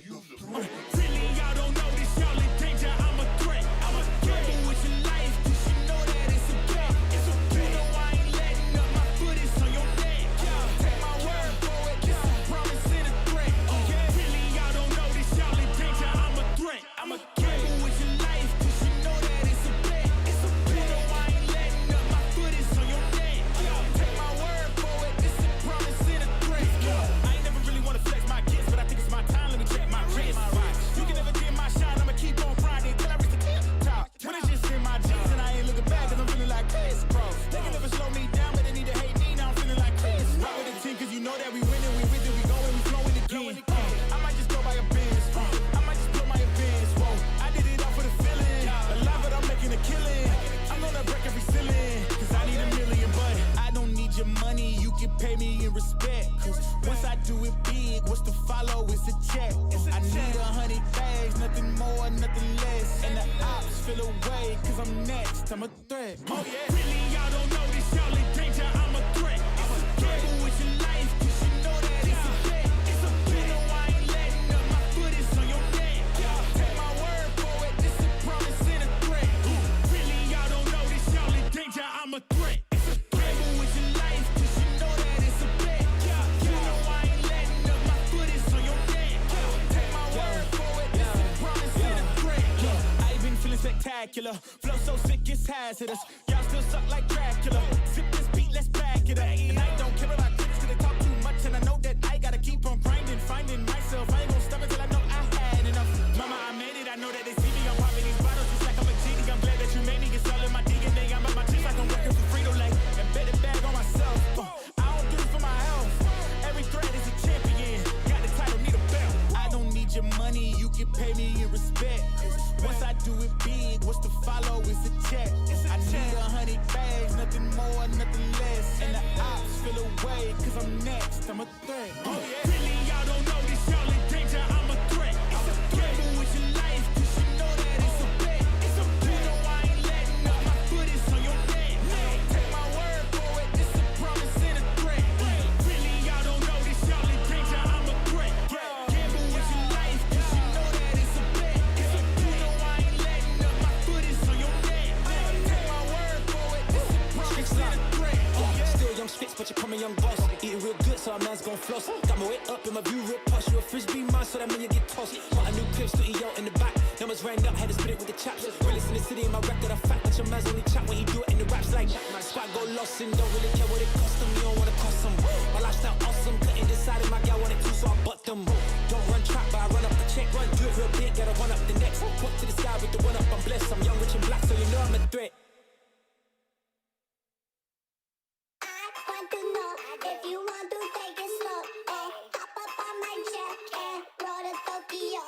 Really, y'all don't know this, y'all in danger. I'm a threat. I'm a gamble with your life, 'cause you know that it's a bet. It's a bet. You know I ain't letting up. My foot is on your neck. Take my word for it. This a promise and a threat. Really, y'all don't know this, y'all in danger. I'm a threat. I'm a gamble with your life, 'cause you know that it's a bet. It's a bet. You know I ain't letting up. My foot is on your neck. Take my word for it. This a promise and a threat. I ain't never really wanna flex my gifts, but I think it's my time. Let me check my wrist. You can never dim my shine. I'ma keep on grinding till I reach the top. When it's just in my jeans and I ain't looking back, 'cause I'm feeling like Chris, bro. They can never slow me down, but they need to hate me. Now I'm feeling like Chris. Rock with the team, 'cause you know that we winning. We with it, we going, we flowing again. I might just go by a Benz. I might just blow my advance. Whoa, I did it all for the feeling. Alive, but I'm making a killing. I'm gonna break every ceiling, 'cause I need a million, but I don't need your money. You can pay me in respect, 'cause once I do it big, what's to follow is a check. I need 100 bags, nothing more, nothing less. And the ops feel away, 'cause I'm next, I'm a threat. Oh yeah. Really, y'all don't know this, y'all in danger. I'm a threat. It's a gamble with your life, 'cause you know that it's a bet. It's a bet. You know I ain't letting up. My foot is on your neck. Take my word for it. This a promise and a threat. Really, y'all don't know this, y'all in danger. I'm a threat. It's a gamble with your life, 'cause you know that it's a bet. You know I ain't letting up. My foot is on your neck. Take my word for it. This a promise and a threat. I ain't been feeling spectacular. Flow so sick, it's hazardous. Y'all still suck like Dracula. Sip this beat, let's back it up. And I don't care about critics, 'cause they talk too much. And I know that I gotta keep on grinding, finding myself. I ain't gon' stop until I know I had enough. Mama, I made it. I know that they see me. I'm popping these bottles just like I'm a genie. I'm glad that you made me. It's all in my DNA. I'm at my cheeks like I'm working for Frito Lay. Embedded bag on myself. I don't do this for my health. Every threat is a champion. Got the title, need a belt. I don't need your money. You can pay me in respect. Once I do it big, what's to follow is a check. I need 100 bags, nothing more, nothing less. And the ops feel away, 'cause I'm next, I'm a threat. Really, y'all don't know this, y'all in danger. I'm a threat. It's a gamble with your life, 'cause you know that it's a bet. It's a bet. You know I ain't letting up. My foot is on your neck. Take my word for it. This a promise and a threat. Really, y'all don't know this, y'all in danger. I'm a threat. Gamble with your life, 'cause you know that it's a bet. It's a bet. You know I ain't letting up. My foot is on your neck. Take my word for it. This a promise and a threat. Still young spits, but you call me young boss. Eating real good, so our man's gon' floss. Got my weight up in my view real posh. You a frisbee man, so that mean you get tossed. Got a new clip, studio yo in the back. Numbers ran up, had to split it with the chaps. Realest in the city, in my record, I fact. But your man's only chat when he do it in the raps. Like, squad go lost and don't really care what it cost them. You don't wanna cost them. My lifestyle awesome, couldn't decide if my gal wanted to, so I bought them. Don't run track, but I run up the check. Run, do it real big, gotta run up the next. Walk to the sky with the one up, I'm blessed. I'm young, rich and black, so you know I'm a threat. If you want to take it slow, hop up on my jet and roll to Tokyo.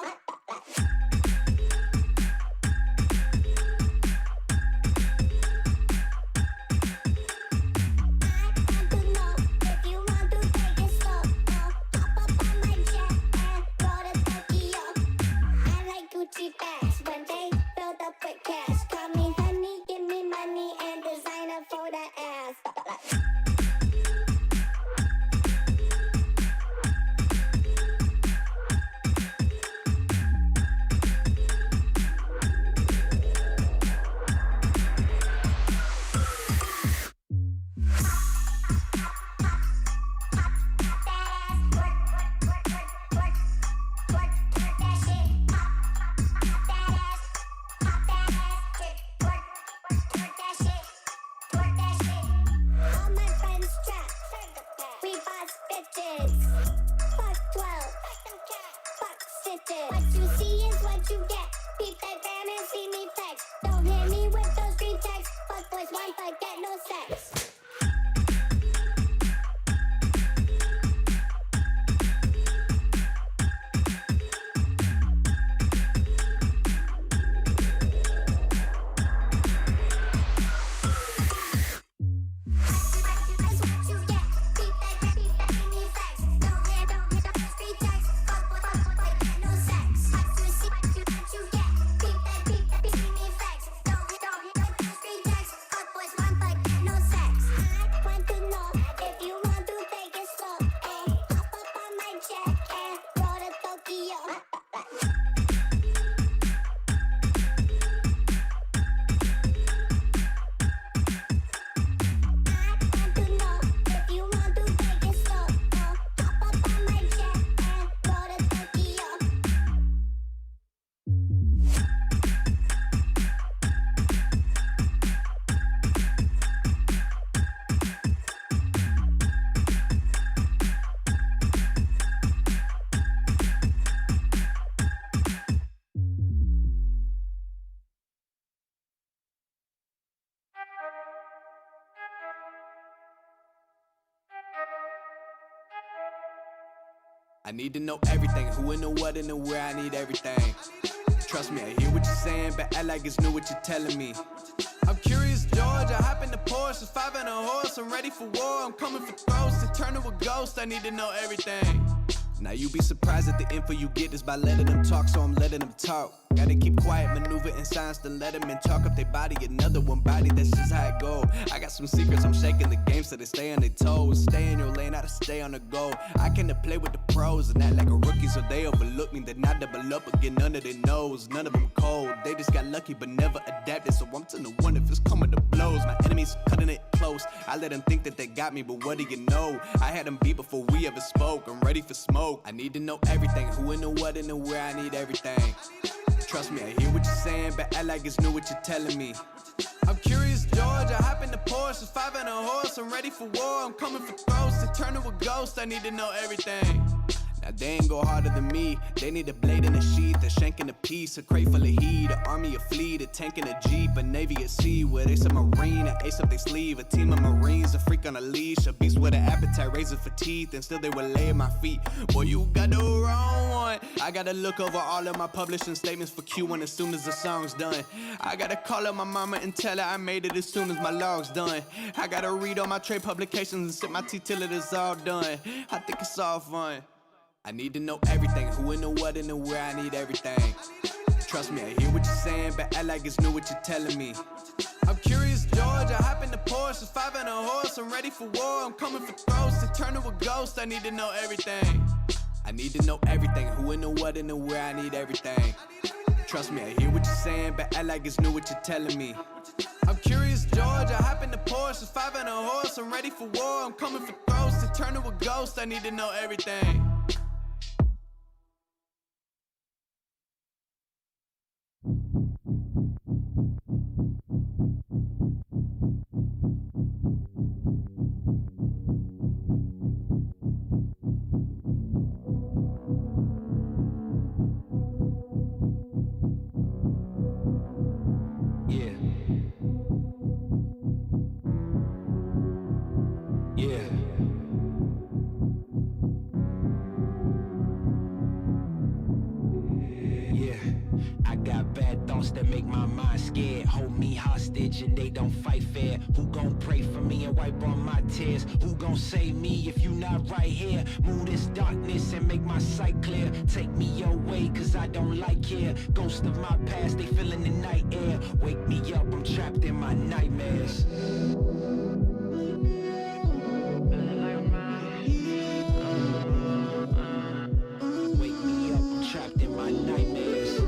No sex. I need to know everything, who and the what and the where, I need everything. Trust me, I hear what you're saying, but act like it's new what you're telling me. I'm curious, George, I hop in the Porsche, 5 and a horse, I'm ready for war, I'm coming for throats, to turn to a ghost, I need to know everything. Now you be surprised at the info you get is by letting them talk, so I'm letting them talk. Gotta keep quiet, maneuver in silence to let them in, talk up their body, another one body, that's just how it go. I got some secrets, I'm shaking the game so they stay on their toes. Stay in your lane, I to stay on the go. I can play with the pros and act like a rookie, so they overlook me. Then I double up again, none of their nose, none of them cold. They just got lucky but never adapted, so I'm to the one if it's coming to blows. My enemies cutting it close, I let them think that they got me, but what do you know? I had them beat before we ever spoke, I'm ready for smoke. I need to know everything, who and the what and the where, I need everything. Trust me, I hear what you're saying, but act like it's new what you're telling me. I'm curious, George, I hop in the Porsche, 5 and a horse, I'm ready for war, I'm coming for throats, to turn to a ghost, I need to know everything. Now they ain't go harder than me, they need a blade in a sheath, a shank in a piece, a crate full of heat, an army, a fleet, a tank and a jeep, a navy at sea, with a submarine, an ace up their sleeve, a team of marines, a freak on a leash, a beast with an appetite, razor for teeth, and still they will lay at my feet. Boy, you got the wrong one. I gotta look over all of my publishing statements for Q1 as soon as the song's done. I gotta call up my mama and tell her I made it as soon as my log's done. I gotta read all my trade publications and sip my tea till it is all done. I think it's all fun. I need to know everything, who and the what and the where, I need everything. Trust me, I hear what you're saying, but act like it's new what you're telling me. I'm curious, George, I hop in the Porsche, 5 and a horse, I'm ready for war, I'm coming for throats, to turn to a ghost, I need to know everything. I need to know everything, who and the what and the where, I need everything. Trust me, I hear what you're saying, but act like it's new what you're telling me. I'm curious, George, I hop in the Porsche, 5 and a horse, I'm ready for war, I'm coming for throats, to turn to a ghost, I need to know everything. That make my mind scared, hold me hostage and they don't fight fair. Who gon' pray for me and wipe all my tears? Who gon' save me if you not right here? Move this darkness and make my sight clear. Take me your way cause I don't like here. Ghost of my past, they feeling the night air. Wake me up, I'm trapped in my nightmares. Wake me up, I'm trapped in my nightmares.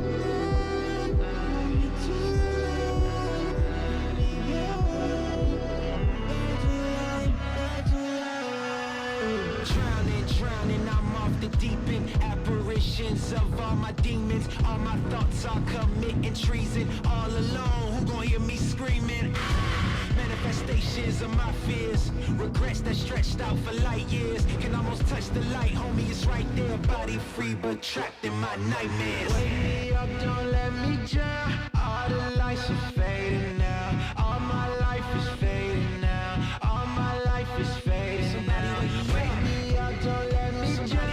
Deep in apparitions of all my demons, all my thoughts are committing treason. All alone, who gon' hear me screaming? Manifestations of my fears, regrets that stretched out for light years. Can almost touch the light, homie, it's right there. Body free but trapped in my nightmares. Wake me up, don't let me drown. All the lights are fading now. All my life is fading now. All my life is fading now. Wake me up, don't let me drown.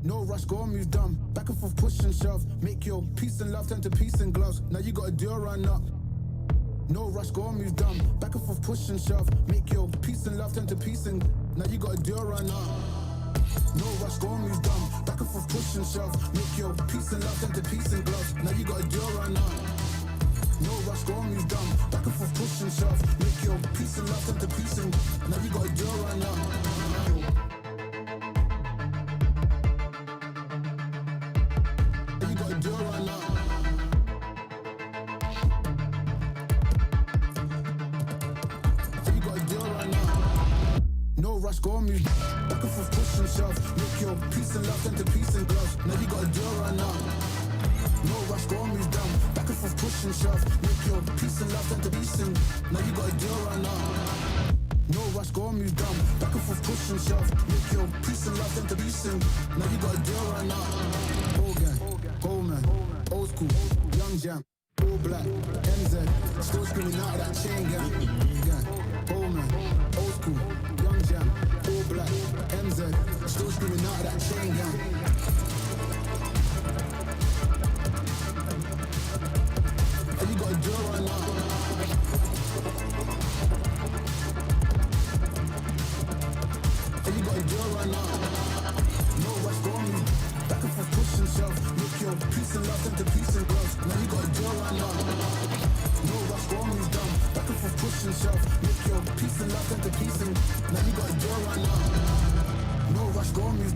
No rush, go on, move dumb. Back and forth, push and shove. Make your peace and love turn to peace and gloves. Now you gotta do a run up. No rush, go on, move dumb. Back and forth, push and shove. Make your peace and love turn to peace and now you gotta do a run up. No rush, go on, move dumb. Back and forth, push and shove. Make your peace and love turn to peace and gloves. Now you gotta do a run up. No rush, go on, move dumb. Back and forth, push and shove. Make your peace and love turn to peace and now you gotta do a run up. You gotta do a run up. You gotta do a run up. No rush, go on, move back and forth, push and shove. Make your peace and love turn to peace and gloves. Now you gotta do a run up. No rush, go on, move down. Back and forth, push and shove. Make your peace and love turn to peace and now you gotta do a run up. No rush, go on, move down. Back and forth, push and shove. Make your peace and love turn to peace and now you gotta do a run up. Hogan, Coleman, old school, young jam, all black, MZ, still screaming out of that chain gang. Coleman, old school, young jam, all black, MZ, still screaming out of that chain gang. And you gotta do it right now. And you gotta do it right now. No rush, go on me. Back and forth, push and shove. Make your peace and love into peace and gloves. Now you gotta do it right now. No rush, go on me, dumb. Back and forth, push and shove. Make your peace and love into peace and now you gotta do it right now. No rush, go on me.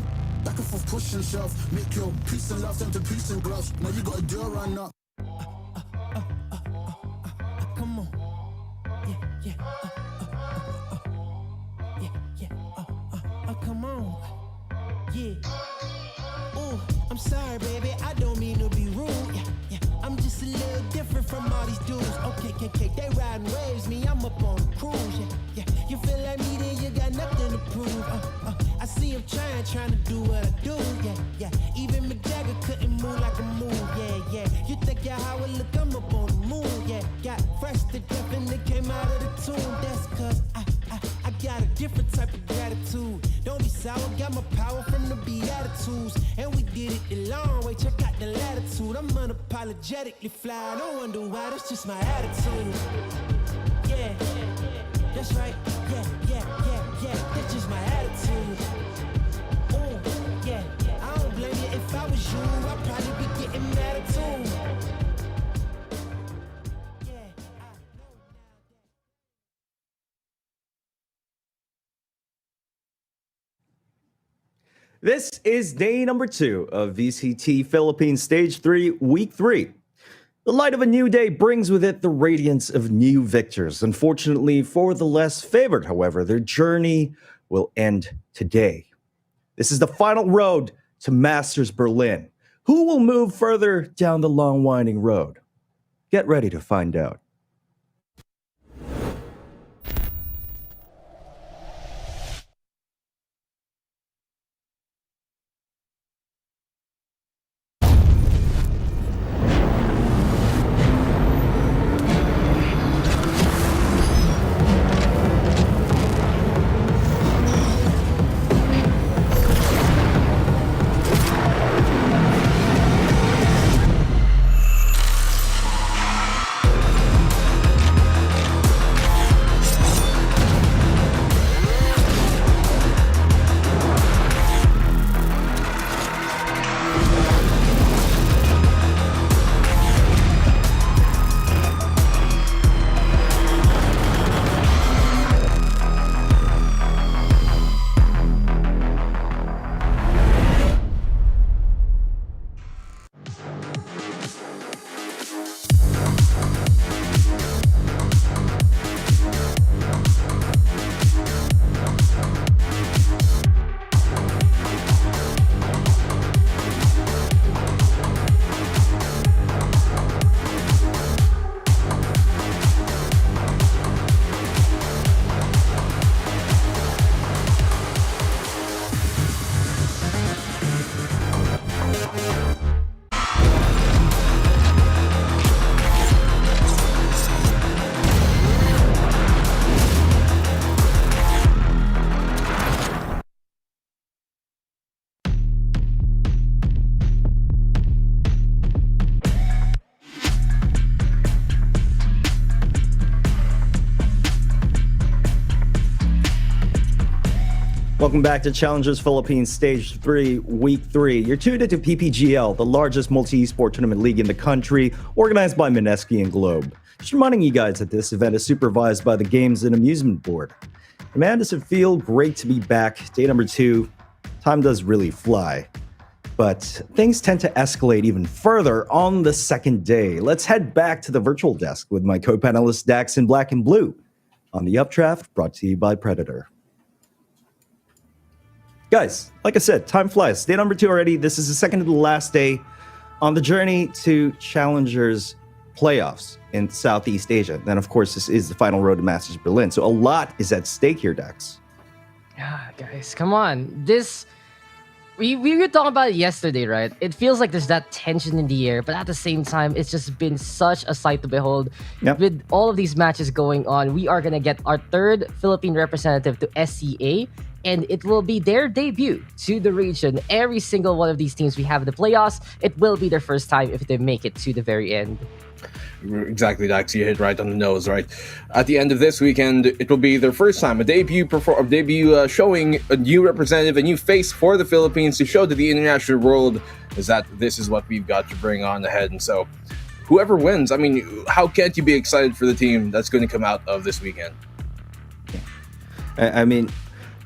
Back and forth, push and shove. Make your peace and love into peace and gloves. Now you gotta do it right now. Come on. Yeah, come on. Yeah. Oh, I'm sorry, baby. I don't mean to be rude. Yeah. I'm just a little different from all these dudes. Okay, they riding waves. Me, I'm up on a cruise. Yeah. You feel like me, then you got nothing to prove. I see him trying to do what I do. Yeah. Even Mick Jagger couldn't move like I move. Yeah. You think how I look? I'm up on the moon. Yeah. Got fresh to death and it came out of the tomb. That's cause I got a different type of gratitude. Don't be sour, got my power from the Beatitudes. And we did it the long way, check out the latitude. I'm unapologetically fly, no wonder why, that's just my attitude. Yeah, that's right, yeah, that's just my attitude. Ooh, yeah, I don't blame you, if I was you, I'd probably be getting mad too. This is day number 2 of VCT Philippines Stage 3, Week 3. The light of a new day brings with it the radiance of new victors. Unfortunately for the less favored, however, their journey will end today. This is the final road to Masters Berlin. Who will move further down the long winding road? Get ready to find out. Welcome back to Challengers Philippines Stage 3, Week 3. You're tuned into PPGL, the largest multi-esport tournament league in the country, organized by Mineski and Globe. Just reminding you guys that this event is supervised by the Games and Amusement Board. And man, does it feel great to be back. Day number 2. Time does really fly. But things tend to escalate even further on the second day. Let's head back to the virtual desk with my co-panelists Dax in Black and Blue on the Updraft, brought to you by Predator. Guys, like I said, time flies. Day number 2 already. This is the second to the last day on the journey to Challengers playoffs in Southeast Asia. Then, of course, this is the final road to Masters Berlin. So a lot is at stake here, Dax. Yeah, guys, come on. We were talking about it yesterday, right? It feels like there's that tension in the air, but at the same time, it's just been such a sight to behold. Yep. With all of these matches going on, we are going to get our 3rd Philippine representative to SCA, and it will be their debut to the region. Every single one of these teams we have in the playoffs, it will be their first time if they make it to the very end. Exactly, Dax. You hit right on the nose, right? At the end of this weekend, it will be their first time, a debut showing a new representative, a new face for the Philippines to show to the international world is that this is what we've got to bring on ahead. And so, whoever wins, I mean, how can't you be excited for the team that's going to come out of this weekend? I mean,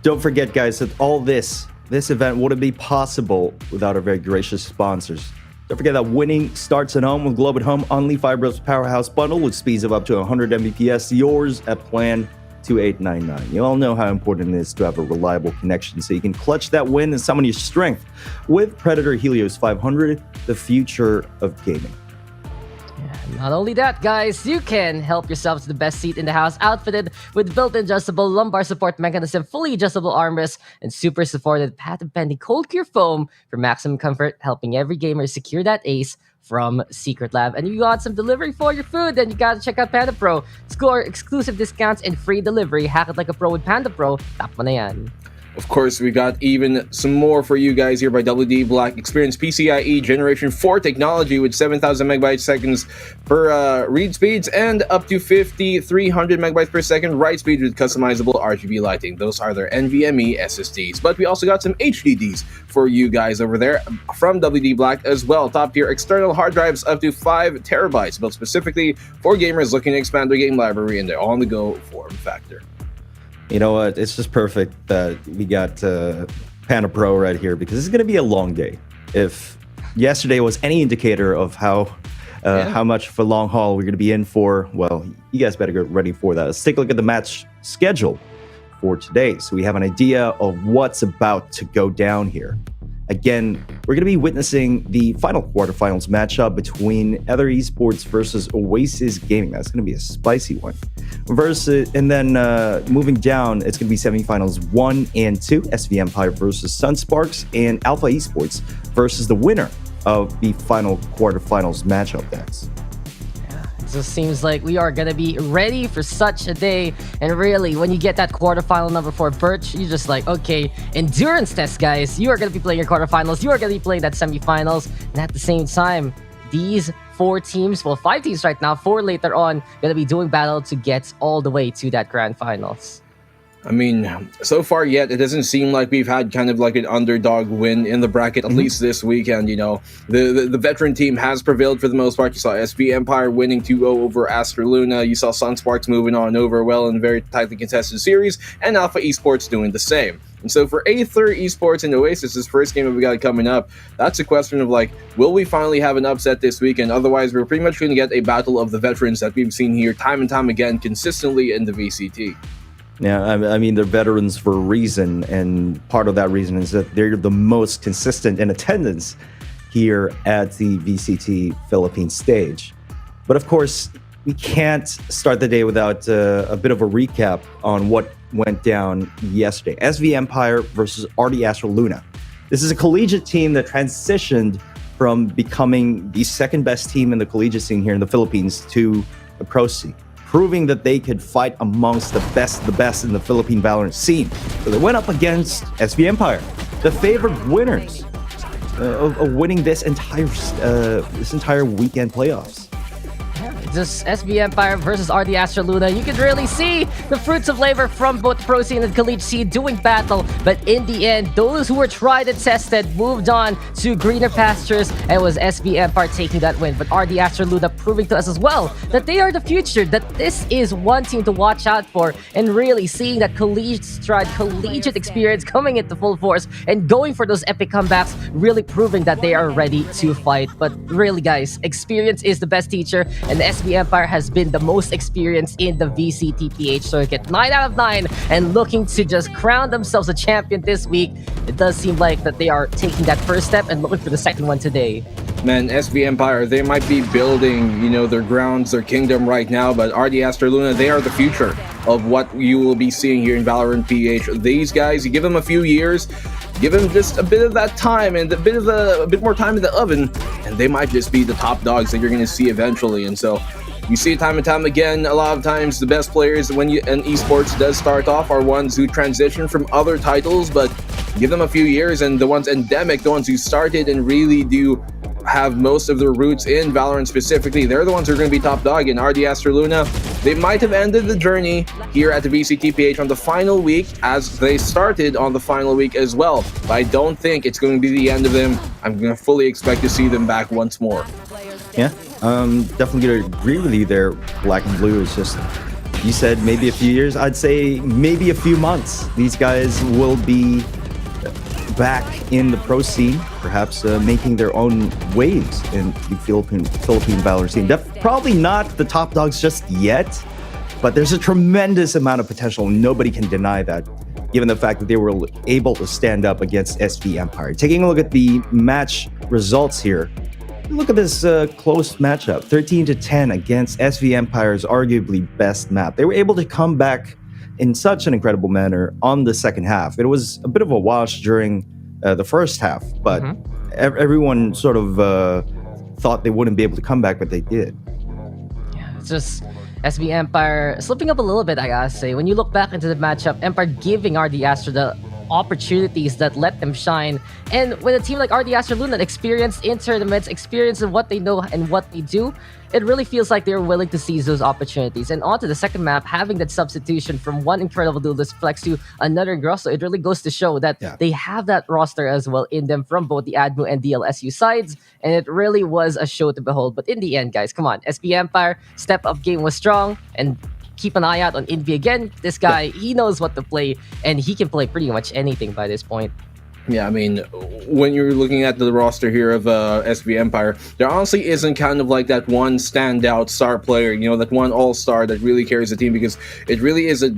don't forget, guys, that all this event wouldn't be possible without our very gracious sponsors. Don't forget that winning starts at home with Globe at Home Only Fibro's Powerhouse Bundle with speeds of up to 100 Mbps. Yours at Plan 2899. You all know how important it is to have a reliable connection so you can clutch that win and summon your strength with Predator Helios 500, the future of gaming. Not only that, guys, you can help yourself to the best seat in the house, outfitted with built-in adjustable lumbar support mechanism, fully adjustable armrest, and super supported patent-pending cold cure foam for maximum comfort, helping every gamer secure that ace from Secret Lab. And you got some delivery for your food, then you gotta check out Panda Pro. Score exclusive discounts and free delivery. Hack it like a pro with Panda Pro. Tap mo na yan. Of course, we got even some more for you guys here by WD Black. Experience PCIe Generation 4 technology with 7,000 megabytes seconds per read speeds and up to 5,300 megabytes per second write speed with customizable RGB lighting. Those are their NVMe SSDs. But we also got some HDDs for you guys over there from WD Black as well. Top tier external hard drives up to 5 terabytes, built specifically for gamers looking to expand their game library in their on-the-go form factor. You know what? It's just perfect that we got Panda Pro right here because this is going to be a long day. If yesterday was any indicator of how much of a long haul we're going to be in for, well, you guys better get ready for that. Let's take a look at the match schedule for today so we have an idea of what's about to go down here. Again, we're going to be witnessing the final quarterfinals matchup between Aether Esports versus Oasis Gaming. That's going to be a spicy one. And then moving down, it's going to be semifinals 1 and 2, SV Empire versus Sunsparks, and Alpha Esports versus the winner of the final quarterfinals matchup. That's. It just seems like we are going to be ready for such a day. And really, when you get that quarterfinal number 4 Birch, you're just like, okay, endurance test, guys. You are going to be playing your quarterfinals. You are going to be playing that semifinals. And at the same time, these 4 teams, well, 5 teams right now, 4 later on, going to be doing battle to get all the way to that grand finals. I mean, so far yet, it doesn't seem like we've had kind of like an underdog win in the bracket, at least this weekend, you know. The veteran team has prevailed for the most part. You saw SV Empire winning 2-0 over Astra Luna. You saw Sunsparks moving on over well in a very tightly contested series, and Alpha Esports doing the same. And so for Aether Esports and Oasis, this first game that we got coming up, that's a question of like, will we finally have an upset this weekend? Otherwise, we're pretty much going to get a battle of the veterans that we've seen here time and time again consistently in the VCT. Yeah, I mean, they're veterans for a reason, and part of that reason is that they're the most consistent in attendance here at the VCT Philippines stage. But of course, we can't start the day without a bit of a recap on what went down yesterday. SV Empire versus RD Astro Luna. This is a collegiate team that transitioned from becoming the second best team in the collegiate scene here in the Philippines to the pro scene, proving that they could fight amongst the best in the Philippine Valorant scene. So they went up against SV Empire, the favored winners of winning this entire weekend playoffs. Yeah, it Just SB Empire versus RD Astra Luna. You could really see the fruits of labor from both Pro Scene and Collegiate Scene doing battle, but in the end, those who were tried and tested moved on to greener pastures, and it was SB Empire taking that win. But RD Astra Luna proving to us as well that they are the future, that this is one team to watch out for, and really seeing that collegiate stride, collegiate experience coming into full force and going for those epic comebacks, really proving that they are ready to fight. But really, guys, experience is the best teacher, and the SB Empire has been the most experienced in the VCT circuit. 9 out of 9, and looking to just crown themselves a champion this week. It does seem like that they are taking that first step and looking for the second one today. Man, SB Empire, they might be building, their grounds, their kingdom right now, but RD Astra Luna, they are the future of what you will be seeing here in Valorant PH. These guys, you give them a few years, give them just a bit of that time and a bit more time in the oven, and they might just be the top dogs that you're going to see eventually. And so you see it time and time again. A lot of times the best players when an esports does start off are ones who transition from other titles, but give them a few years, and the ones endemic, the ones who started and really do have most of their roots in Valorant specifically, they're the ones who are going to be top dog. And RD Astra Luna, they might have ended the journey here at the VCTPH on the final week, as they started on the final week as well. But I don't think it's going to be the end of them. I'm going to fully expect to see them back once more. Yeah, definitely going to agree with you there, Black and Blue. It's just, you said maybe a few years. I'd say maybe a few months. These guys will be back in the pro scene, perhaps making their own waves in the Philippine Valorant scene. Probably not the top dogs just yet, but there's a tremendous amount of potential. Nobody can deny that, given the fact that they were able to stand up against SV Empire. Taking a look at the match results here, look at this close matchup, 13-10 against SV Empire's arguably best map. They were able to come back in such an incredible manner on the second half. It was a bit of a wash during the first half, but everyone sort of thought they wouldn't be able to come back, but they did. Yeah, it's just SB Empire slipping up a little bit, I gotta say. When you look back into the matchup, Empire giving RD Astra the opportunities that let them shine. And with a team like RD Astra Luna, experienced in tournaments, experience in what they know and what they do, it really feels like they're willing to seize those opportunities. And onto the second map, having that substitution from one incredible duelist flex to another Grosso, it really goes to show that they have that roster as well in them from both the ADMU and DLSU sides. And it really was a show to behold. But in the end, guys, come on. SB Empire, step-up game was strong, and keep an eye out on Invi again. This guy, he knows what to play, and he can play pretty much anything by this point. Yeah, I mean, when you're looking at the roster here of SB Empire, there honestly isn't kind of like that one standout star player, that one all-star that really carries the team, because it really is a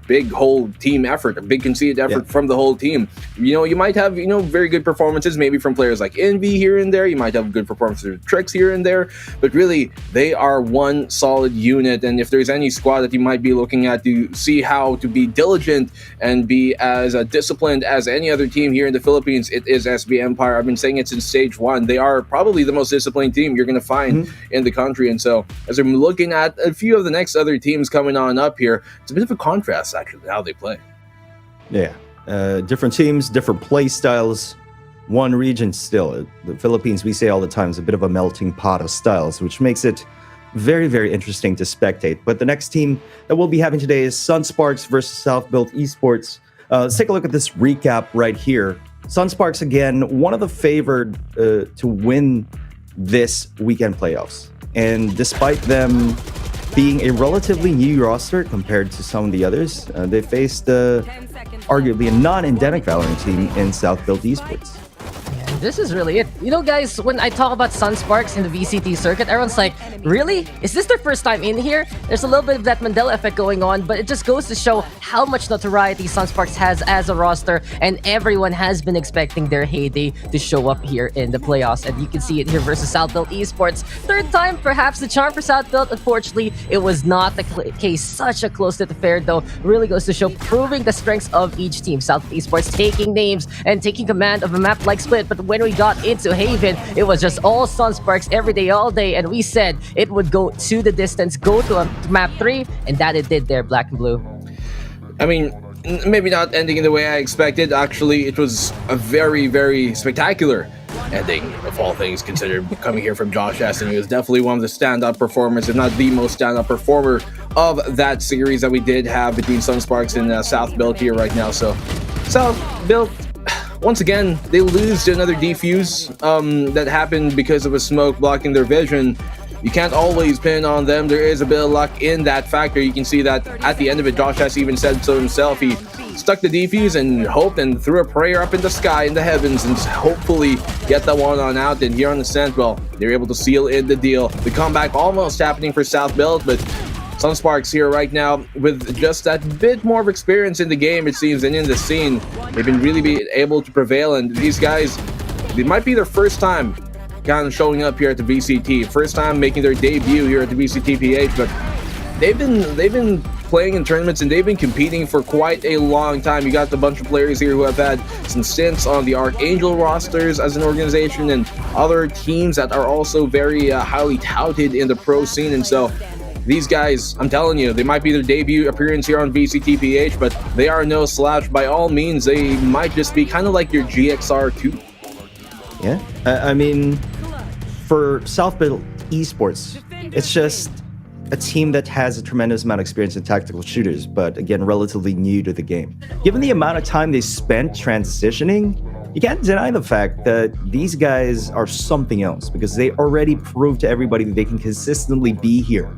big whole team effort, a big conceded effort from the whole team. You might have, very good performances maybe from players like Envy here and there. You might have good performances with Tricks here and there, but really they are one solid unit. And if there's any squad that you might be looking at to see how to be diligent and be as disciplined as any other team here in the Philippines, it is SB Empire. I've been saying it since stage one. They are probably the most disciplined team you're going to find in the country. And so as I'm looking at a few of the next other teams coming on up here, it's a bit of a contrast actually how they play. Yeah, different teams, different play styles, one region still. The Philippines, we say all the time, is a bit of a melting pot of styles, which makes it very, very interesting to spectate. But the next team that we'll be having today is Sunsparks versus South-Built Esports. Let's take a look at this recap right here. Sunsparks, again, one of the favored to win this weekend playoffs. And despite them being a relatively new roster compared to some of the others, they faced arguably a non-endemic Valorant team in South-Built Esports. This is really it. Guys, when I talk about Sunsparks in the VCT circuit, everyone's like, really? Is this their first time in here? There's a little bit of that Mandela effect going on, but it just goes to show how much notoriety Sunsparks has as a roster, and everyone has been expecting their heyday to show up here in the playoffs. And you can see it here versus South-Built Esports. Third time, perhaps the charm for South-Built. Unfortunately, it was not the case. Such a close-knit affair, though. Really goes to show proving the strengths of each team. South-Built Esports taking names and taking command of a map like Split, but when we got into Haven, it was just all Sunsparks every day, all day, and we said it would go to the distance, go to map 3, and that it did there, Black and Blue. I mean, maybe not ending in the way I expected. Actually, it was a very, very spectacular ending of all things considered, coming here from Josh S. And he was definitely one of the standout performers, if not the most standout performer of that series that we did have between Sunsparks and South Build here right now. So South Build, once again, they lose to another defuse that happened because of a smoke blocking their vision. You can't always pin on them. There is a bit of luck in that factor. You can see that at the end of it, Josh has even said so himself. He stuck the defuse and hoped and threw a prayer up in the sky, in the heavens, and hopefully get that one on out. And here on the Ascent, well, they're able to seal in the deal. The comeback almost happening for South Build, but Sunsparks here right now with just that bit more of experience in the game, it seems, and in the scene. They've been really able to prevail, and these guys, it might be their first time kind of showing up here at the VCT. First time making their debut here at the VCT PH, but they've been playing in tournaments and they've been competing for quite a long time. You got a bunch of players here who have had some stints on the Archangel rosters as an organization and other teams that are also very highly touted in the pro scene. And so these guys, I'm telling you, they might be their debut appearance here on VCT PH, but they are no slouch. By all means, they might just be kind of like your GXR 2. Yeah, I mean, for South Build Esports, it's just a team that has a tremendous amount of experience in tactical shooters, but again, relatively new to the game. Given the amount of time they spent transitioning, you can't deny the fact that these guys are something else because they already proved to everybody that they can consistently be here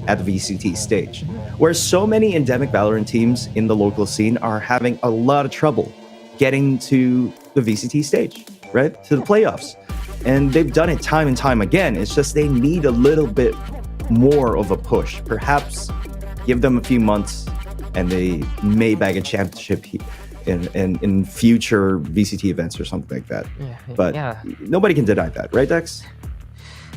at the VCT stage, where so many endemic Valorant teams in the local scene are having a lot of trouble getting to the VCT stage, right? To the playoffs. And they've done it time and time again. It's just they need a little bit more of a push. Perhaps give them a few months and they may bag a championship in future VCT events or something like that. But nobody can deny that, right, Dex?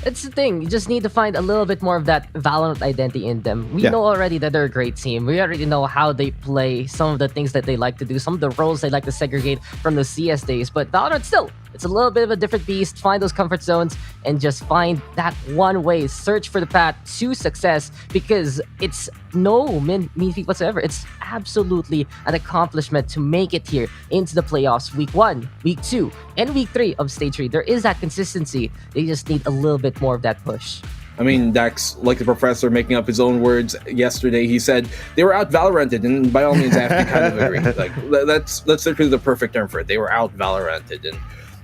It's the thing. You just need to find a little bit more of that Valorant identity in them. We know already that they're a great team. We already know how they play, some of the things that they like to do, some of the roles they like to segregate from the CS days. But Valorant still, it's a little bit of a different beast. Find those comfort zones and just find that one way. Search for the path to success because it's no mean feat whatsoever. It's absolutely an accomplishment to make it here into the playoffs week 1, week 2, and week 3 of stage 3. There is that consistency. They just need a little bit more of that push. I mean, Dax, like the professor making up his own words yesterday, he said they were out Valoranted, and by all means, I have to kind of agree. Like that's literally the perfect term for it. They were out Valoranted, and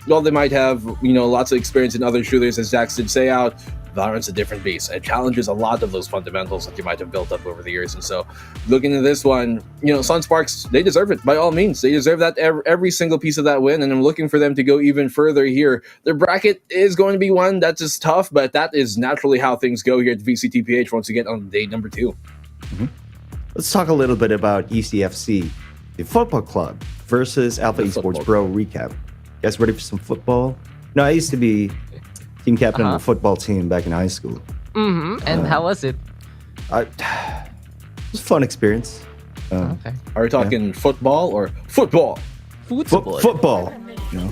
while they might have, lots of experience in other shooters, as Dax did say out, Valorant's a different beast. It challenges a lot of those fundamentals that you might have built up over the years. And so, looking at this one, Sunsparks, they deserve it by all means. They deserve that every single piece of that win, and I'm looking for them to go even further here. Their bracket is going to be one that's just tough, but that is naturally how things go here at VCTPH once you get on day number 2. Mm-hmm. Let's talk a little bit about ECFC, the football club, versus Alpha Esports Pro recap. You guys ready for some football? No, I used to be team captain of a football team back in high school. And how was it? It was a fun experience. Okay. Are we talking football or football? Football.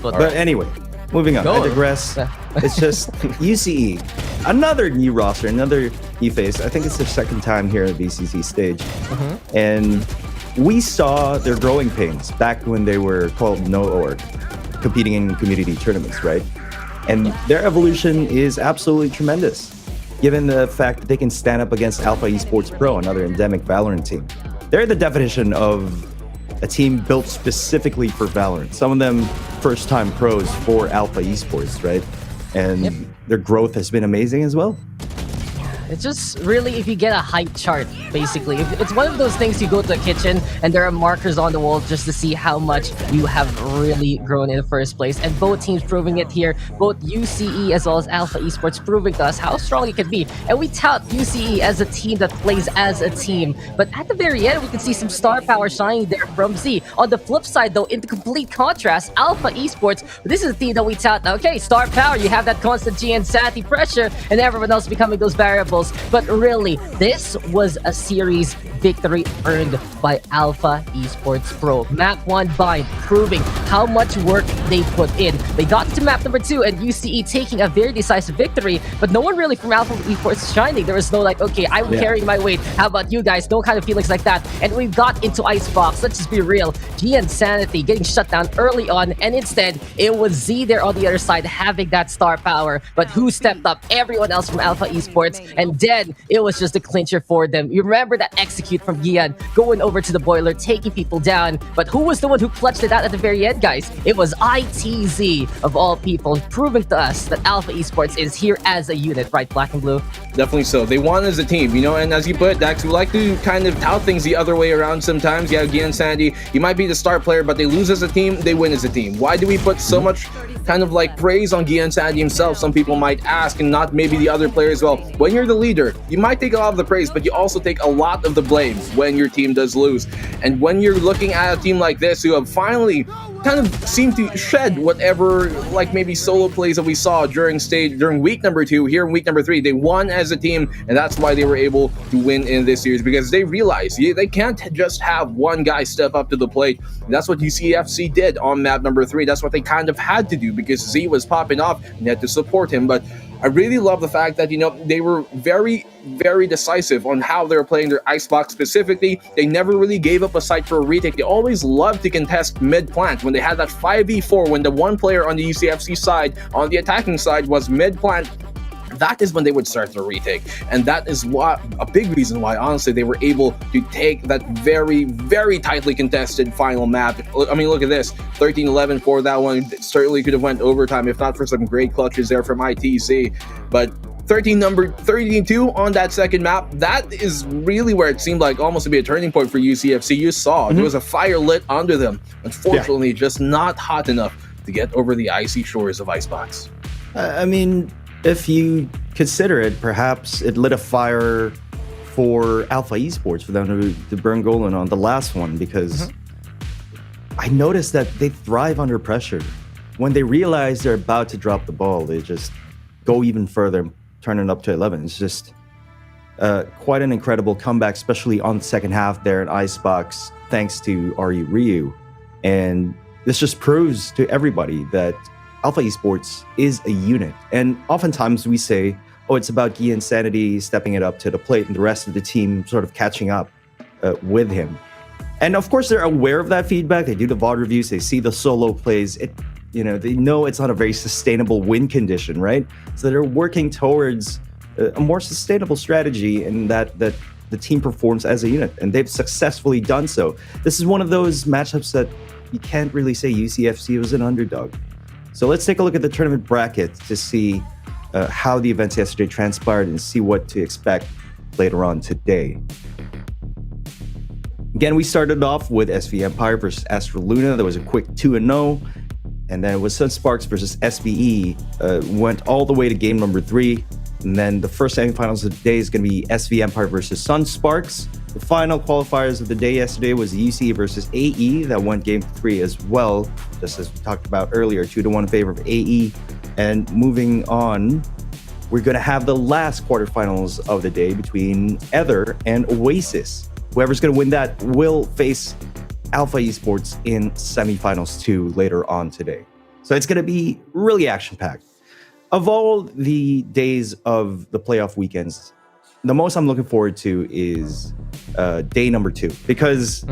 But anyway, moving on. I digress. It's just UCE, another new roster, another new face. I think it's their second time here at VCT stage. And we saw their growing pains back when they were called No Org, competing in community tournaments, right? And their evolution is absolutely tremendous, given the fact that they can stand up against Alpha Esports Pro, another endemic Valorant team. They're the definition of a team built specifically for Valorant. Some of them first-time pros for Alpha Esports, right? And their growth has been amazing as well. It's just really if you get a height chart, basically. It's one of those things you go to the kitchen and there are markers on the wall just to see how much you have really grown in the first place. And both teams proving it here, both UCE as well as Alpha Esports proving to us how strong it can be. And we tout UCE as a team that plays as a team. But at the very end, we can see some star power shining there from Z. On the flip side though, in the complete contrast, Alpha Esports, this is a team that we tout. Okay, star power, you have that constant GN Sati pressure and everyone else becoming those variables. rivals. But really, this was a series victory earned by Alpha Esports Pro. Map 1 Bind, proving how much work they put in. They got to map number 2 and UCE taking a very decisive victory, but no one really from Alpha Esports shining. There was no like, okay, I'm carrying my weight. How about you guys? No kind of feelings like that. And we got into Icebox. Let's just be real. G and Sanity getting shut down early on, and instead, it was Z there on the other side having that star power. But who stepped up? Everyone else from Alpha Esports. And then, it was just a clincher for them. You remember that execute from Gian going over to the boiler, taking people down. But who was the one who clutched it out at the very end, guys? It was ITZ, of all people, proving to us that Alpha Esports is here as a unit, right, Black and Blue? Definitely so. They won as a team, you know, and as you put, Dax, we like to kind of tout things the other way around sometimes. Yeah, Gian Sandy, he might be the star player, but they lose as a team, they win as a team. Why do we put so much kind of like praise on Gian Sandy himself? Some people might ask, and not maybe the other players. Well, when you're the leader, you might take a lot of the praise, but you also take a lot of the blame when your team does lose. And when you're looking at a team like this who have finally kind of seemed to shed whatever like maybe solo plays that we saw during week number 2, here in week number 3, they won as a team, and that's why they were able to win in this series, because they realized they can't just have one guy step up to the plate. And that's what UCFC did on map number 3. That's what they kind of had to do, because Z was popping off and they had to support him. But I really love the fact that, you know, they were very, very decisive on how they were playing their icebox specifically. They never really gave up a site for a retake. They always loved to contest mid-plant. When they had that 5v4, when the one player on the UCFC side, on the attacking side, was mid-plant, that is when they would start the retake. And that is what a big reason why, honestly, they were able to take that very, very tightly contested final map. I mean, look at this, 13-11 for that one. Certainly could have went overtime if not for some great clutches there from ITC. But 13-2 on that second map, that is really where it seemed like almost to be a turning point for UCFC. You saw there was a fire lit under them. Unfortunately, just not hot enough to get over the icy shores of Icebox. I mean, if you consider it, perhaps it lit a fire for Alpha Esports for them to burn Golan on the last one, because I noticed that they thrive under pressure. When they realize they're about to drop the ball, they just go even further, turn it up to 11. It's just quite an incredible comeback, especially on the second half there in Icebox, thanks to RU Ryu. And this just proves to everybody that Alpha Esports is a unit. And oftentimes we say, oh, it's about Gian Sanity stepping it up to the plate and the rest of the team sort of catching up with him. And of course, they're aware of that feedback. They do the VOD reviews. They see the solo plays. They know it's not a very sustainable win condition, right? So they're working towards a more sustainable strategy, and that the team performs as a unit. And they've successfully done so. This is one of those matchups that you can't really say UCFC was an underdog. So let's take a look at the tournament bracket to see how the events yesterday transpired and see what to expect later on today. Again, we started off with SV Empire versus Astro Luna. There was a quick 2-0. And then it was Sunsparks versus SBE. Went all the way to game number 3. And then the first semifinals of the day is going to be SV Empire versus Sunsparks. The final qualifiers of the day yesterday was UC versus AE. That went game 3 as well, just as we talked about earlier, 2-1 in favor of AE. And moving on, we're going to have the last quarterfinals of the day between Aether and Oasis. Whoever's going to win that will face Alpha Esports in semifinals 2 later on today. So it's going to be really action-packed. Of all the days of the playoff weekends, the most I'm looking forward to is day number 2, because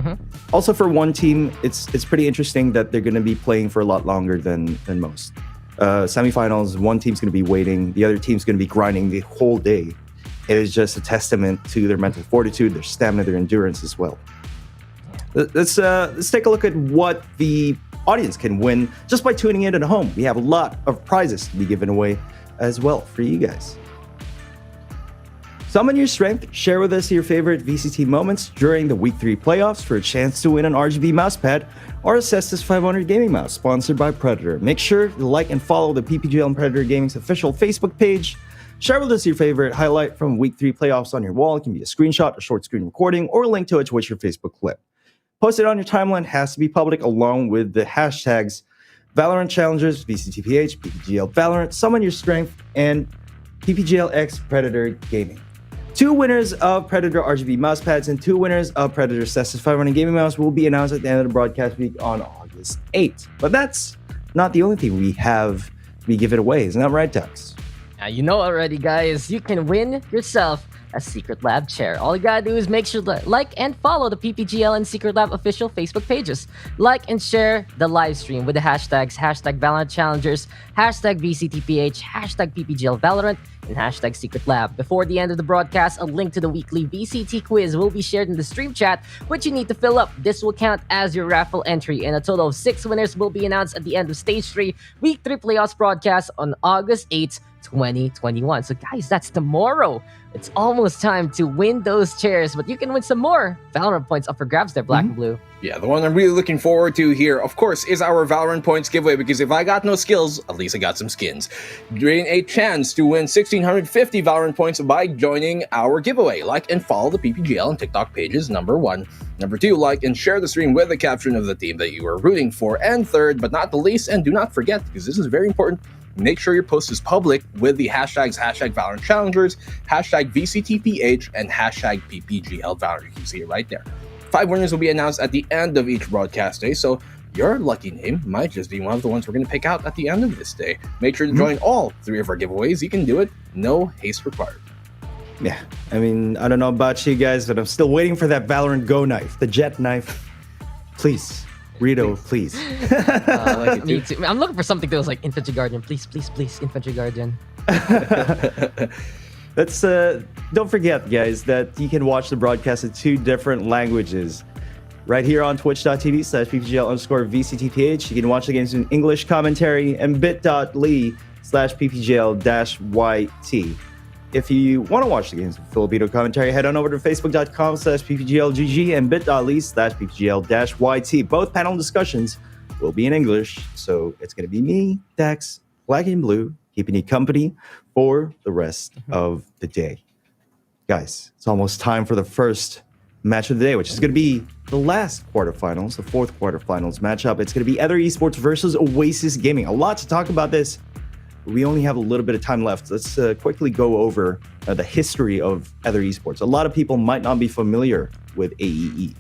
also for one team, it's pretty interesting that they're going to be playing for a lot longer than most. Semifinals, one team's going to be waiting, the other team's going to be grinding the whole day. It is just a testament to their mental fortitude, their stamina, their endurance as well. Let's take a look at what the audience can win just by tuning in at home. We have a lot of prizes to be given away as well for you guys. Summon your strength, share with us your favorite VCT moments during the Week 3 playoffs for a chance to win an RGB mousepad or a Cestus 500 gaming mouse sponsored by Predator. Make sure to like and follow the PPGL and Predator Gaming's official Facebook page. Share with us your favorite highlight from Week 3 playoffs on your wall. It can be a screenshot, a short screen recording, or a link to a Twitch or Facebook clip. Post it on your timeline, has to be public, along with the hashtags Valorant Challengers, VCTPH, PPGL Valorant, Summon Your Strength, and PPGL X Predator Gaming. 2 winners of Predator RGB mousepads and 2 winners of Predator Cestus 500 gaming mouse will be announced at the end of the broadcast week on August 8th. But that's not the only thing we give it away. Isn't that right, Tex? Now, you know already, guys, you can win yourself a Secret Lab chair. All you gotta do is make sure to like and follow the PPGL and Secret Lab official Facebook pages. Like and share the live stream with the hashtags #Valorant Challengers, #VCTPH, #PPGL Valorant, and #Secret Lab. Before the end of the broadcast, a link to the weekly VCT quiz will be shared in the stream chat, which you need to fill up. This will count as your raffle entry, and a total of 6 winners will be announced at the end of Stage 3, Week 3 playoffs broadcast on August 8th, 2021. So guys, that's tomorrow. It's almost time to win those chairs, but you can win some more Valorant points up for grabs there, Black and Blue. Yeah, the one I'm really looking forward to here, of course, is our Valorant points giveaway, because if I got no skills, at least I got some skins. Gain a chance to win 1,650 Valorant points by joining our giveaway. Like and follow the PPGL and TikTok pages, number 1. Number 2, like and share the stream with the caption of the team that you are rooting for. And 3rd, but not the least, and do not forget, because this is very important, make sure your post is public with the hashtags #Valorant Challengers, #VCTPH, and #PPGL Valorant. You can see it right there. 5 winners will be announced at the end of each broadcast day, so your lucky name might just be one of the ones we're going to pick out at the end of this day. Make sure to join all 3 of our giveaways. You can do it. No haste required. Yeah, I mean, I don't know about you guys, but I'm still waiting for that Valorant Go knife, the jet knife. Please. Rito, please. Me too. I'm looking for something that was like Infantry Guardian. Please, Infantry Guardian. Let's don't forget, guys, that you can watch the broadcast in 2 different languages. Right here on twitch.tv/PPGL_VCTPH. You can watch the games in English commentary and bit.ly/PPGL-YT. If you want to watch the games with Filipino commentary, head on over to facebook.com/PPGLGG and bit.ly/PPGL-YT. Both panel discussions will be in English, so it's going to be me, Dax, Black and Blue, keeping you company for the rest of the day. Guys, it's almost time for the first match of the day, which is going to be the last quarterfinals, the 4th quarterfinals matchup. It's going to be Aether Esports versus Oasis Gaming. A lot to talk about this. We only have a little bit of time left. Let's quickly go over the history of Aether Esports. A lot of people might not be familiar with AEE.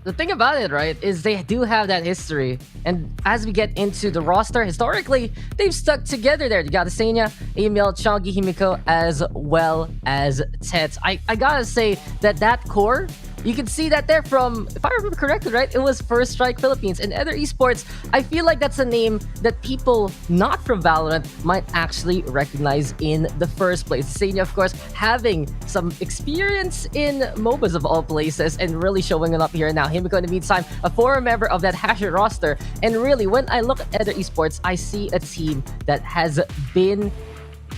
The thing about it, right, is they do have that history. And as we get into the roster, historically, they've stuck together there. You got Asenia, Emil, Chongi, Himiko, as well as Tets. I gotta say that core, you can see that there from, if I remember correctly, right, it was First Strike Philippines. And Aether Esports, I feel like that's a name that people not from Valorant might actually recognize in the first place. Senya, of course, having some experience in MOBAs of all places and really showing it up here now. Himiko, in the meantime, a former member of that Hasher roster. And really, when I look at Aether Esports, I see a team that has been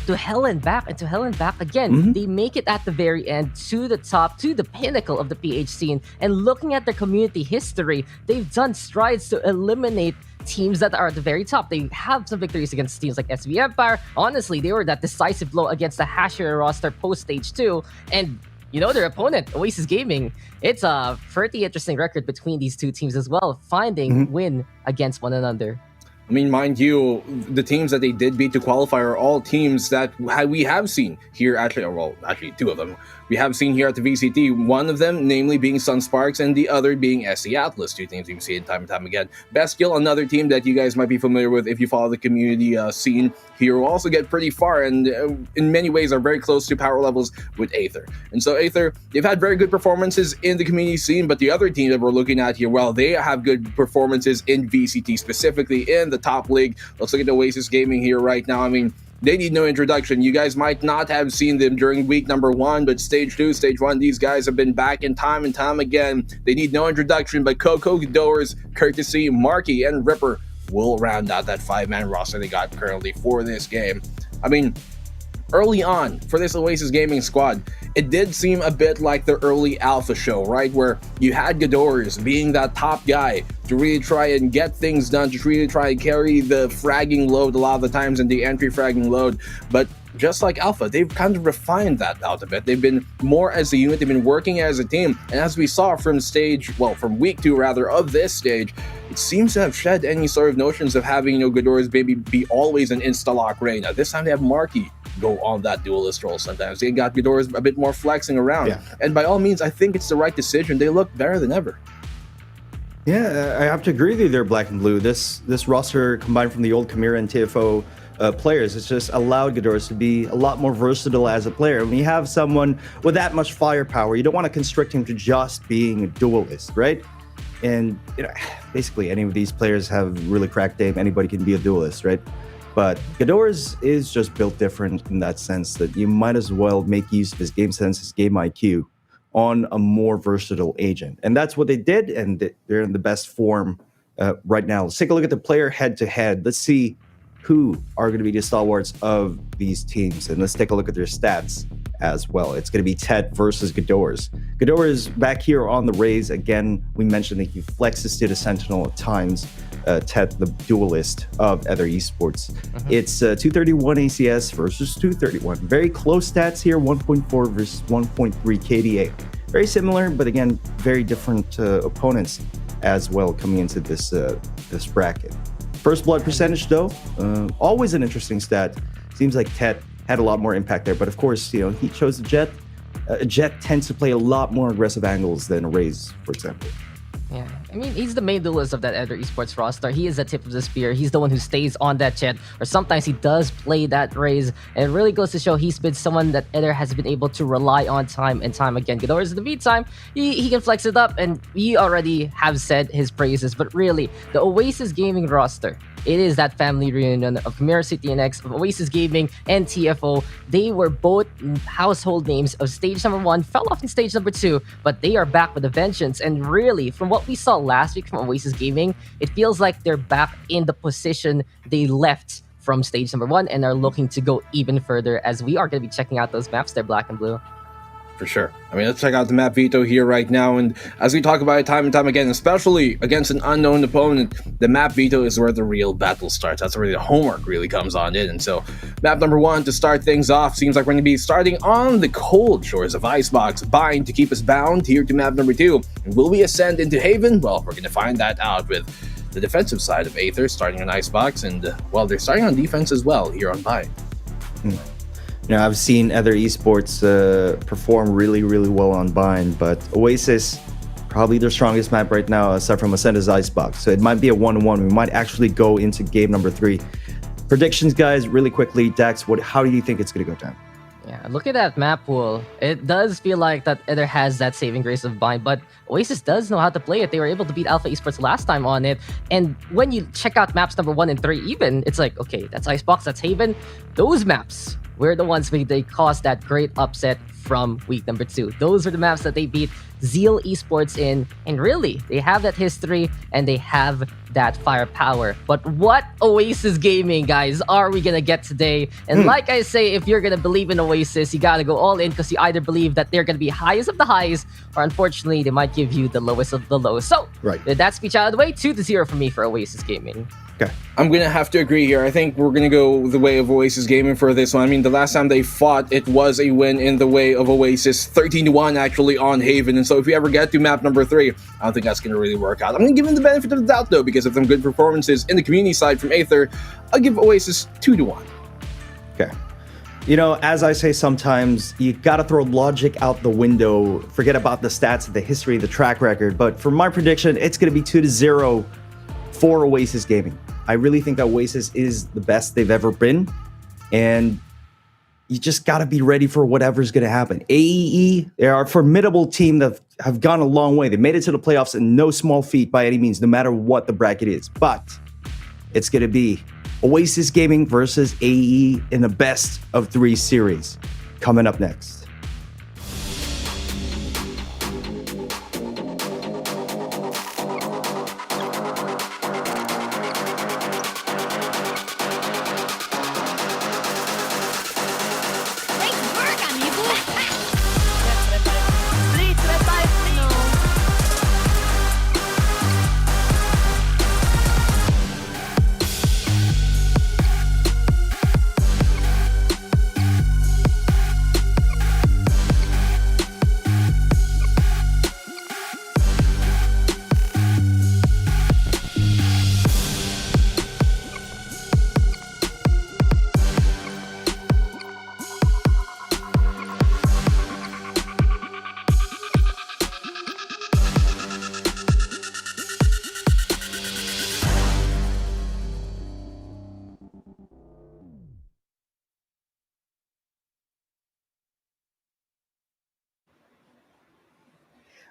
to hell and back and to hell and back again. They make it at the very end, to the top, to the pinnacle of the PH scene. And looking at their community history, they've done strides to eliminate teams that are at the very top. They have some victories against teams like SV Empire. Honestly, they were that decisive blow against the Hasher roster post Stage 2. And you know, their opponent, Oasis Gaming, it's a pretty interesting record between these 2 teams as well, finding win against one another. I mean, mind you, the teams that they did beat to qualify are all teams that we have seen here, actually 2 of them. We have seen here at the VCT, one of them namely being Sunsparks and the other being SC Atlas, 2 teams we've seen time and time again. Bestial, another team that you guys might be familiar with if you follow the community scene here, will also get pretty far and in many ways are very close to power levels with Aether. And so Aether, they've had very good performances in the community scene, but the other team that we're looking at here, well, they have good performances in VCT, specifically in the top league. Let's look at Oasis Gaming here right now. I mean, they need no introduction. You guys might not have seen them during week number 1, but Stage 2, Stage 1, these guys have been back in time and time again. They need no introduction, but Coco, Doors, Courtesy, Marky, and Ripper will round out that 5-man roster they got currently for this game. I mean, early on for this Oasis Gaming squad, it did seem a bit like the early alpha show, right? Where you had Gadors being that top guy to really try and get things done, to really try and carry the fragging load a lot of the times and the entry fragging load. But just like Alpha, they've kind of refined that out a bit. They've been more as a unit, they've been working as a team. And as we saw from from week 2 rather, of this stage, it seems to have shed any sort of notions of having, Gadors maybe be always an insta-lock Reyna. This time they have Marky go on that duelist role sometimes. They got Ghidorah's a bit more flexing around. Yeah. And by all means, I think it's the right decision. They look better than ever. Yeah, I have to agree with you there, Black and Blue. This roster combined from the old Chimera and TFO players, it's just allowed Ghidorah to be a lot more versatile as a player. When you have someone with that much firepower, you don't want to constrict him to just being a duelist, right? And basically any of these players have really cracked game. Anybody can be a duelist, right? But Ghidorah's is just built different in that sense that you might as well make use of his game sense, his game IQ on a more versatile agent. And that's what they did, and they're in the best form right now. Let's take a look at the player head-to-head. Let's see who are going to be the stalwarts of these teams, and let's take a look at their stats as well. It's going to be Tet versus Ghidorah's. Ghidorah is back here on the Raze. Again, we mentioned that he flexes to the Sentinel at times. Tet, the duelist of Aether Esports. It's 231 ACS versus 231. Very close stats here, 1.4 versus 1.3 KDA. Very similar, but again, very different opponents as well coming into this this bracket. First blood percentage, though, always an interesting stat. Seems like Tet had a lot more impact there, but of course, he chose the Jet. A Jet tends to play a lot more aggressive angles than a Raze, for example. Yeah, I mean, he's the main duelist of that Aether Esports roster. He is the tip of the spear. He's the one who stays on that Jet, or sometimes he does play that Raze. And it really goes to show he's been someone that Aether has been able to rely on time and time again. Ghidorah's in the meantime, he can flex it up, and we already have said his praises. But really, the Oasis gaming roster, it is that family reunion of Chimera CTNX, of Oasis Gaming, and TFO. They were both household names of stage number 1, fell off in stage number 2, but they are back with a vengeance. And really, from what we saw last week from Oasis Gaming, it feels like they're back in the position they left from stage number 1 and are looking to go even further, as we are going to be checking out those maps. They're Black and Blue. For sure. I mean, let's check out the map veto here right now. And as we talk about it time and time again, especially against an unknown opponent, the map veto is where the real battle starts. That's where the homework really comes on in. And so map number 1 to start things off seems like we're going to be starting on the cold shores of Icebox. Bind to keep us bound here to map number 2. And will we ascend into Haven? Well, we're going to find that out with the defensive side of Aether starting on Icebox. And, well, they're starting on defense as well here on Bind. I've seen other esports perform really, really well on Bind, but Oasis, probably their strongest map right now, aside from Ascend, is Icebox. So it might be a 1-1. We might actually go into game number 3. Predictions, guys, really quickly. Dax, how do you think it's going to go down? Yeah, look at that map pool. It does feel like that Aether has that saving grace of Bind, but Oasis does know how to play it. They were able to beat Alpha Esports last time on it. And when you check out maps number 1 and 3 even, it's like, okay, that's Icebox, that's Haven. Those maps were the ones where they caused that great upset from week number 2. Those are the maps that they beat Zeal Esports in, and really, they have that history and they have that firepower. But what Oasis Gaming, guys, are we gonna get today? And like I say, if you're gonna believe in Oasis, you gotta go all in, because you either believe that they're gonna be highest of the highs, or unfortunately, they might give you the lowest of the lows. So, with that speech out of the way, 2-0 for me for Oasis Gaming. Okay. I'm going to have to agree here. I think we're going to go the way of Oasis Gaming for this one. I mean, the last time they fought, it was a win in the way of Oasis, 13-1 actually on Haven. And so if we ever get to map number 3, I don't think that's going to really work out. I'm going to give them the benefit of the doubt, though, because of some good performances in the community side from Aether. I'll give Oasis 2-1. Okay. As I say sometimes, you got to throw logic out the window. Forget about the stats, the history, the track record. But for my prediction, it's going to be 2-0 for Oasis Gaming. I really think that Oasis is the best they've ever been, and you just got to be ready for whatever's going to happen. AEE, they are a formidable team that have gone a long way. They made it to the playoffs, and no small feat by any means, no matter what the bracket is. But it's going to be Oasis Gaming versus AEE in the best of 3 series coming up next.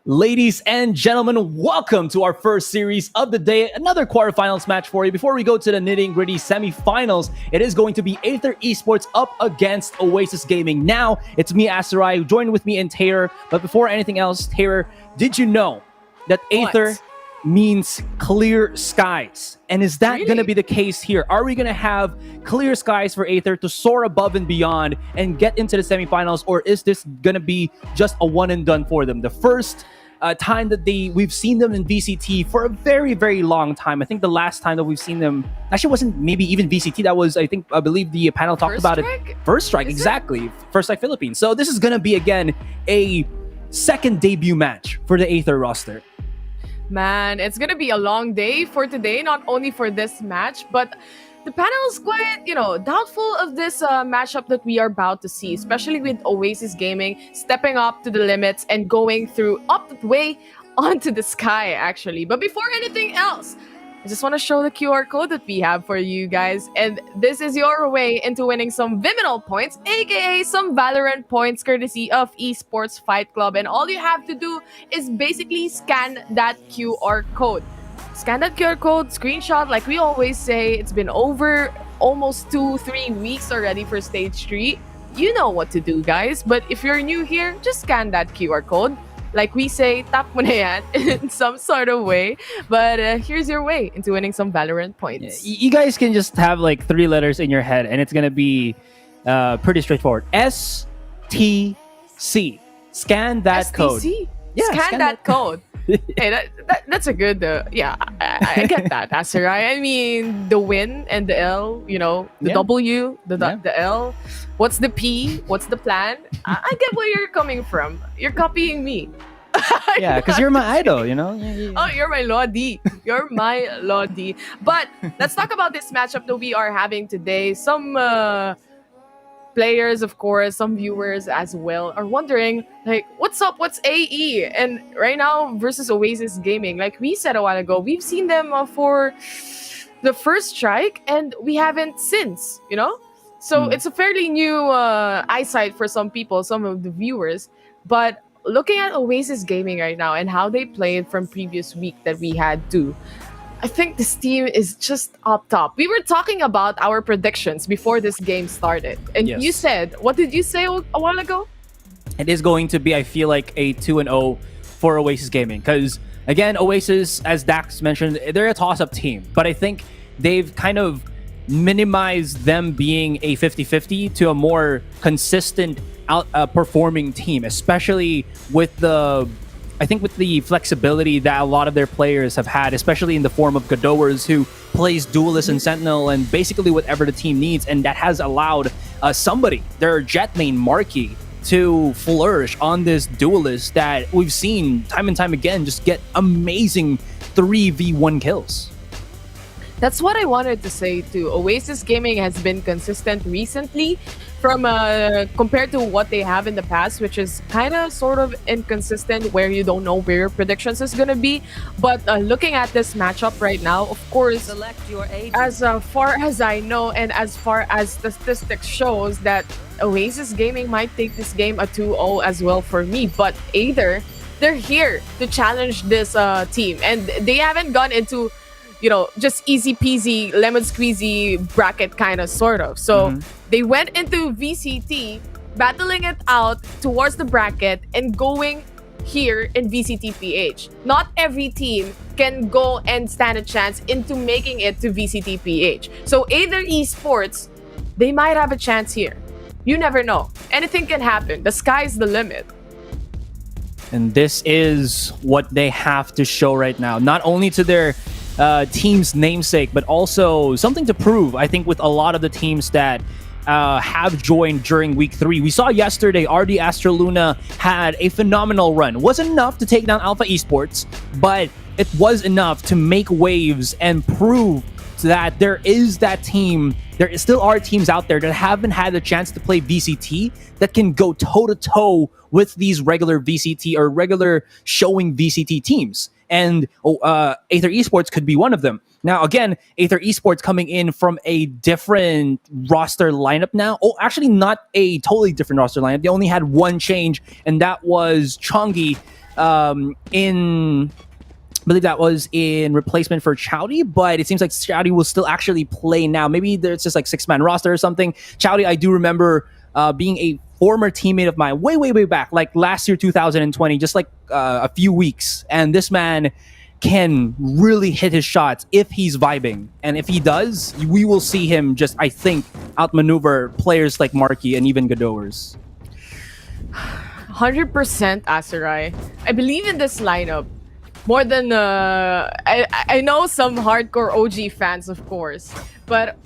Ladies and gentlemen, welcome to our first series of the day. Another quarterfinals match for you. Before we go to the nitty-gritty semifinals, it is going to be Aether Esports up against Oasis Gaming. Now, it's me, Asarai, who joined with me in Taylor. But before anything else, Taylor, did you know that Aether means clear skies? And is that going to be the case here? Are we going to have clear skies for Aether to soar above and beyond and get into the semifinals? Or is this going to be just a one and done for them? The first time that we've seen them in VCT for a very, very long time. I think the last time that we've seen them actually wasn't maybe even VCT. That was, I believe the panel talked about it. First Strike, exactly. First Strike Philippines. So this is going to be, again, a second debut match for the Aether roster. Man, it's gonna be a long day for today, not only for this match, but the panel is quite, doubtful of this matchup that we are about to see, especially with Oasis Gaming stepping up to the limits and going through up the way onto the sky, actually. But before anything else, I just want to show the QR code that we have for you guys. And this is your way into winning some Viminal points, aka some Valorant points, courtesy of Esports Fight Club. And all you have to do is basically scan that QR code. Scan that QR code, screenshot, like we always say. It's been over almost 2-3 weeks already for Stage 3. You know what to do, guys. But if you're new here, just scan that QR code. Like we say, tap mo na yan in some sort of way. But here's your way into winning some Valorant points. You guys can just have like 3 letters in your head and it's going to be pretty straightforward. STC. Scan that STC? code. Yeah, scan that code. Hey, that's a good, I get that, Asarai. I mean, the win and the L, the W, the L. What's the P? What's the plan? I get where you're coming from. You're copying me. Yeah, because you're my idol, Oh, you're my Lodi. You're my Lodi. But let's talk about this matchup that we are having today. Some players, of course, some viewers as well are wondering, like, what's up? What's AE? And right now versus Oasis Gaming, like we said a while ago, we've seen them for the first strike and we haven't since, So it's a fairly new eyesight for some people, some of the viewers. But looking at Oasis Gaming right now and how they played from previous week that we had too, I think this team is just up top. We were talking about our predictions before this game started. And you said, what did you say a while ago? It is going to be, I feel like, a 2-0 for Oasis Gaming. Because, again, Oasis, as Dax mentioned, they're a toss-up team. But I think they've kind of minimized them being a 50-50 to a more consistent performing team. Especially with the flexibility that a lot of their players have had, especially in the form of Godowers, who plays Duelist and Sentinel and basically whatever the team needs, and that has allowed their jet main Marky, to flourish on this Duelist that we've seen time and time again just get amazing 3v1 kills. That's what I wanted to say too. Oasis Gaming has been consistent recently from compared to what they have in the past, which is kind of sort of inconsistent where you don't know where your predictions is going to be. But looking at this matchup right now, of course, as far as I know and as far as statistics shows that Oasis Gaming might take this game a 2-0 as well for me. But either they're here to challenge this team and they haven't gone into just easy peasy, lemon squeezy bracket kind of sort of. So they went into VCT, battling it out towards the bracket and going here in VCT PH. Not every team can go and stand a chance into making it to VCT PH. So Aether Esports, they might have a chance here. You never know. Anything can happen. The sky's the limit. And this is what they have to show right now. Not only to their team's namesake, but also something to prove, I think, with a lot of the teams that have joined during week 3. We saw yesterday RD Astraluna had a phenomenal run. Wasn't enough to take down Alpha Esports, but it was enough to make waves and prove that there is that team. There still are teams out there that haven't had the chance to play VCT that can go toe-to-toe with these regular VCT or regular showing VCT teams. And Aether Esports could be one of them. Now, again, Aether Esports coming in from a different roster lineup now. Oh, actually not a totally different roster lineup. They only had one change, and that was Chongi in. I believe that was in replacement for Chowdy, but it seems like Chowdy will still actually play now. Maybe there's just like 6-man roster or something. Chowdy, I do remember being a former teammate of mine way back, like last year, 2020, just like a few weeks. And this man can really hit his shots if he's vibing. And if he does, we will see him just, I think, outmaneuver players like Marky and even Godowers. 100% Aserai. I believe in this lineup more than I know some hardcore OG fans, of course, but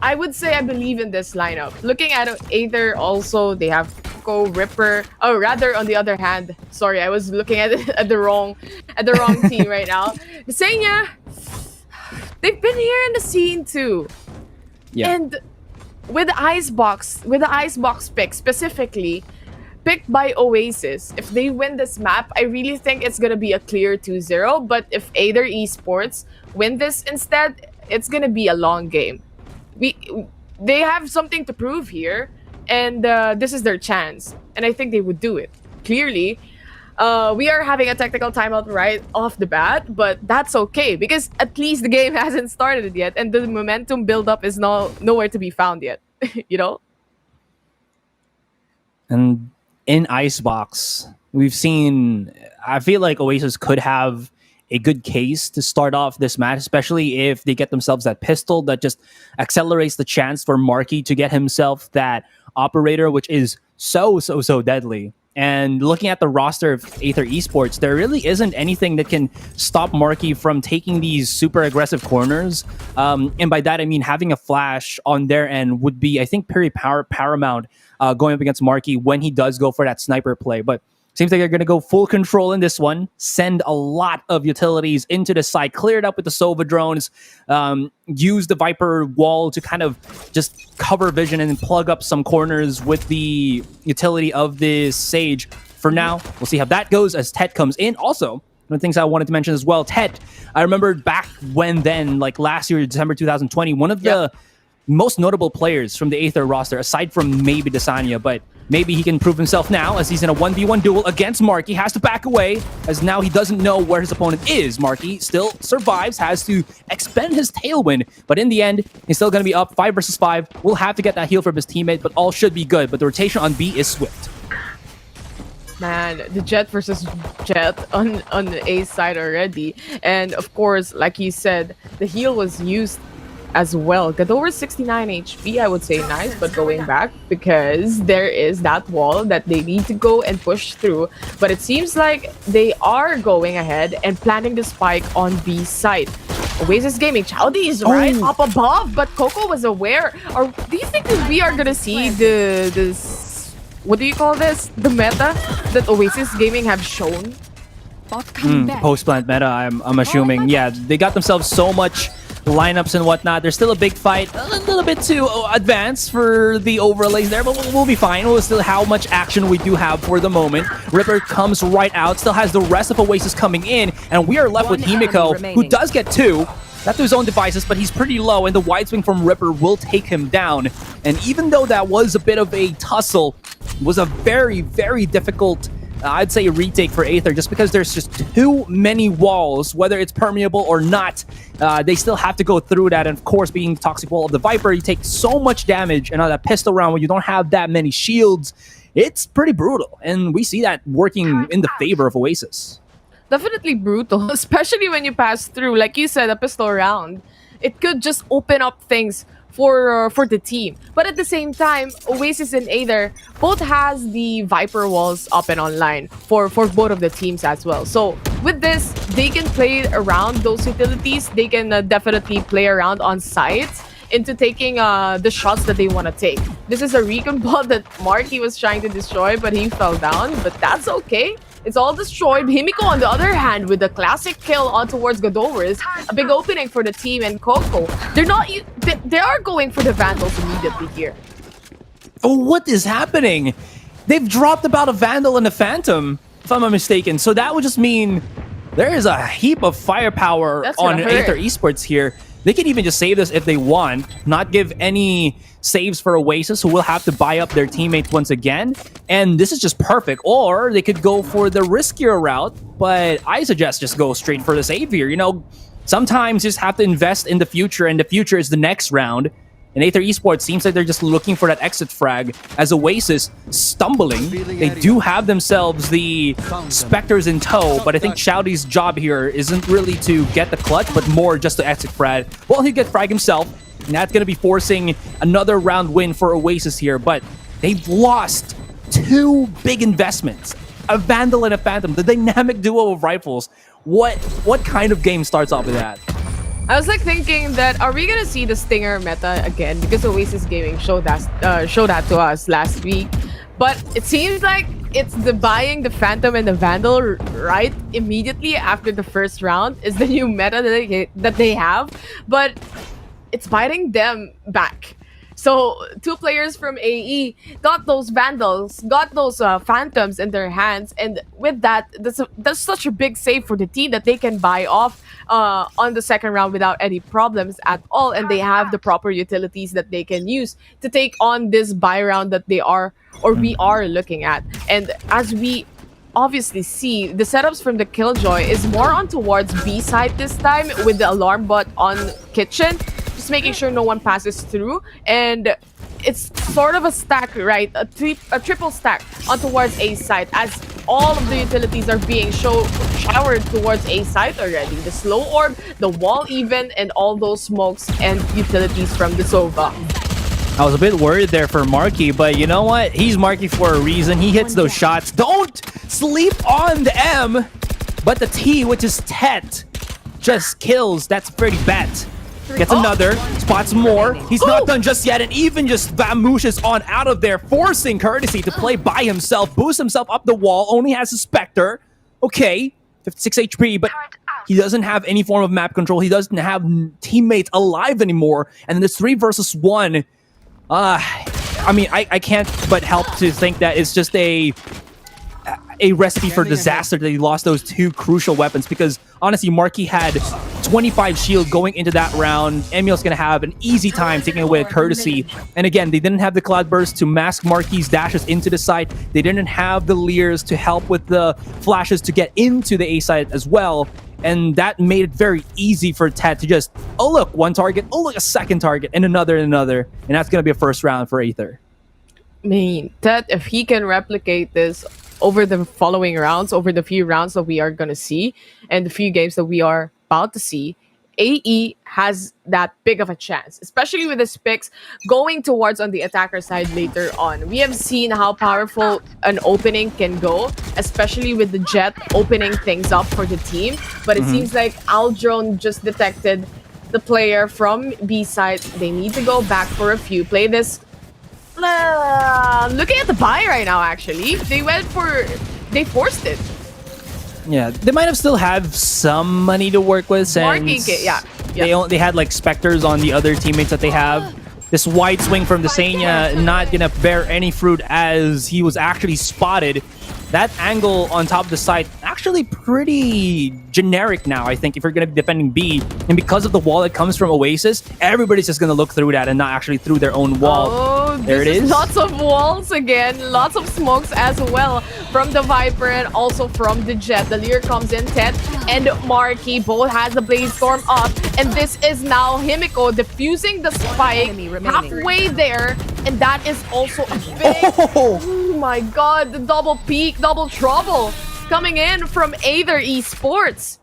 I would say I believe in this lineup. Looking at Aether also, they have Coco, Ripper. Oh, rather on the other hand, sorry, I was looking at the wrong team right now. Senya, they've been here in the scene too. Yeah. And with the icebox pick specifically, picked by Oasis, if they win this map, I really think it's gonna be a clear 2-0. But if Aether Esports win this instead, it's gonna be a long game. They have something to prove here, and this is their chance, and I think they would do it. Clearly, we are having a technical timeout right off the bat, but that's okay because at least the game hasn't started yet, and the momentum build-up is nowhere to be found yet. You know? And in Icebox, we've seen, I feel like Oasis could have a good case to start off this match, especially if they get themselves that pistol that just accelerates the chance for Marky to get himself that operator, which is so deadly. And looking at the roster of Aether Esports, there really isn't anything that can stop Marky from taking these super aggressive corners. And by that, I mean having a flash on their end would be, I think, pretty paramount going up against Marky when he does go for that sniper play. But seems like they're going to go full control in this one, send a lot of utilities into the side, clear it up with the Sova drones, use the Viper wall to kind of just cover vision and plug up some corners with the utility of this Sage. For now, we'll see how that goes as Tet comes in. Also, one of the things I wanted to mention as well, Tet, I remember back then, like last year, December 2020, one of the most notable players from the Aether roster, aside from maybe Desanya, but maybe he can prove himself now as he's in a 1v1 duel against Marky. Has to back away as now he doesn't know where his opponent is. Marky still survives, has to expend his tailwind, but in the end, he's still going to be up 5 versus 5. We'll have to get that heal from his teammate, but all should be good. But the rotation on B is swift. Man, the Jet versus Jet on the A side already. And of course, like you said, the heal was used as well. Got over 69 HP, I would say nice, but going back because there is that wall that they need to go and push through. But it seems like they are going ahead and planning the spike on B side. Oasis Gaming, Chowdy is right up above, but Coco was aware. Or do you think that we are gonna see this, what do you call this? The meta that Oasis Gaming have shown? Post-plant meta, I'm assuming. Yeah, they got themselves so much lineups and whatnot. There's still a big fight, a little bit too advanced for the overlays there, but we'll be fine. We'll still how much action we do have for the moment. Ripper comes right out, still has the rest of Oasis coming in, and we are left with Himiko, who does get 2. Not to his own devices, but he's pretty low, and the wide swing from Ripper will take him down. And even though that was a bit of a tussle, it was a very difficult I'd say a retake for Aether, just because there's just too many walls, whether it's permeable or not. They still have to go through that, and of course, being the toxic wall of the Viper, you take so much damage, and on that pistol round, when you don't have that many shields, it's pretty brutal, and we see that working in the favor of Oasis. Definitely brutal, especially when you pass through, like you said, a pistol round. It could just open up things for the team. But at the same time, Oasis and Aether both has the Viper walls up and online for both of the teams as well. So with this, they can play around those utilities. They can definitely play around on sites into taking the shots that they want to take. This is a recon ball that Marky was trying to destroy, but he fell down. But that's okay. It's all destroyed. Himiko, on the other hand, with the classic kill on towards Godowers, a big opening for the team, and Coco. They are going for the Vandals immediately here. Oh, what is happening? They've dropped about a Vandal and a Phantom, if I'm not mistaken. So that would just mean there is a heap of firepower on Aether Esports here. They can even just save this if they want, not give any saves for Oasis, who will have to buy up their teammates once again. And this is just perfect. Or they could go for the riskier route, but I suggest just go straight for the save here. You know, sometimes you just have to invest in the future, and the future is the next round. And Aether Esports seems like they're just looking for that exit frag as Oasis stumbling. They do have themselves the Spectres in tow, but I think Shouty's job here isn't really to get the clutch, but more just to exit frag. Well, he'll get frag himself, and that's going to be forcing another round win for Oasis here, but they've lost 2 big investments. A Vandal and a Phantom, the dynamic duo of rifles. What kind of game starts off with that? I was like thinking that, are we gonna see the Stinger meta again? Because Oasis Gaming showed that to us last week. But it seems like it's the buying the Phantom and the Vandal right immediately after the first round is the new meta that they have. But it's biting them back. So 2 players from AE got those Vandals, got those Phantoms in their hands, and with that, that's such a big save for the team that they can buy off on the second round without any problems at all, and they have the proper utilities that they can use to take on this buy round that we are looking at. And as we obviously see, the setups from the Killjoy is more on towards B side this time with the alarm bot on kitchen, just making sure no one passes through, and it's sort of a stack, right? A triple stack on towards A side, as all of the utilities are being showered towards A side already. The slow orb, the wall even, and all those smokes and utilities from the Sova. I was a bit worried there for Marky, but you know what? He's Marky for a reason. He hits those shots. Don't sleep on the M, but the T, which is Tet, just kills. That's pretty bad. Gets another, spots more. He's not done just yet, and even just vamooshes on out of there, forcing Courtesy to play by himself, boost himself up the wall, only has a Spectre. Okay, 56 HP, but he doesn't have any form of map control. He doesn't have teammates alive anymore. And then this 3 versus 1, I mean, I can't but help to think that it's just a recipe for disaster that he lost those 2 crucial weapons, because honestly, Marky had 25 shield going into that round. Emil's gonna have an easy time taking away a Courtesy. And again, they didn't have the Cloud Burst to mask Marky's dashes into the site. They didn't have the Leers to help with the flashes to get into the A site as well. And that made it very easy for Ted to just, oh look, 1 target, oh look, a second target, and another, and another. And that's gonna be a first round for Aether. I mean, Ted, if he can replicate this over the following rounds, over the few rounds that we are going to see, and the few games that we are about to see, AE has that big of a chance, especially with his picks going towards on the attacker side later on. We have seen how powerful an opening can go, especially with the Jet opening things up for the team. But it seems like Aldrone just detected the player from B side. They need to go back for a few, play this. Looking at the buy right now, actually, they forced it. Yeah, they might have still have some money to work with since they had like Spectres on the other teammates that they have. This wide swing from Desenia not gonna bear any fruit as he was actually spotted. That angle on top of the site actually pretty generic now, I think, if you're going to be defending B. And because of the wall that comes from Oasis, everybody's just going to look through that and not actually through their own wall. Oh, there it is. Lots of walls again. Lots of smokes as well from the Viper and also from the Jet. The Leer comes in, Ted and Marky both has the Blaze Storm up. And this is now Himiko defusing the spike halfway there. And that is also a big... Oh my god, the double peak, double trouble coming in from Aether Esports.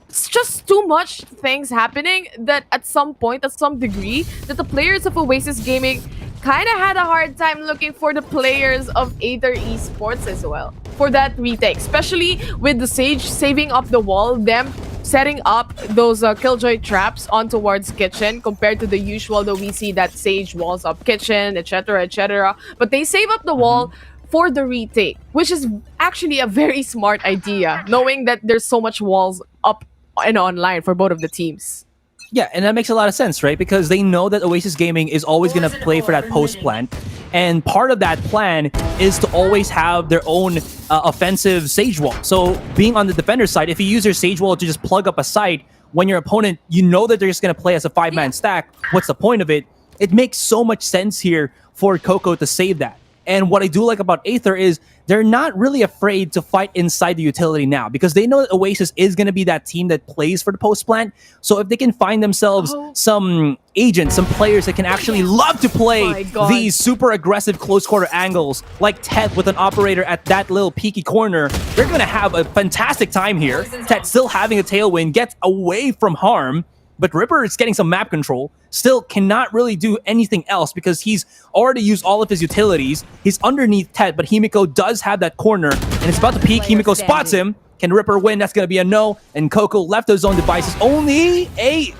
It's just too much things happening that at some point, at some degree, that the players of Oasis Gaming kind of had a hard time looking for the players of Aether Esports as well for that retake, especially with the Sage saving up the wall, them setting up those Killjoy traps on towards Kitchen compared to the usual that we see that Sage walls up Kitchen, etc, etc. But they save up the wall for the retake, which is actually a very smart idea, knowing that there's so much walls up and online for both of the teams. Yeah, and that makes a lot of sense, right? Because they know that Oasis Gaming is always going to play for that post plan. And part of that plan is to always have their own offensive Sage Wall. So being on the defender side, if you use your Sage Wall to just plug up a site, when your opponent, you know that they're just going to play as a 5-man stack, what's the point of it? It makes so much sense here for Coco to save that. And what I do like about Aether is they're not really afraid to fight inside the utility now because they know that Oasis is going to be that team that plays for the post plant. So if they can find themselves some agents, some players that can actually love to play these super aggressive close quarter angles, like Tet with an operator at that little peaky corner, they're going to have a fantastic time here. Tet still having a tailwind, gets away from harm. But Ripper is getting some map control, still cannot really do anything else because he's already used all of his utilities. He's underneath Tet, but Himiko does have that corner, and it's about to peek. Himiko spots him. Can Ripper win? That's going to be a no. And Coco left his own devices. Only a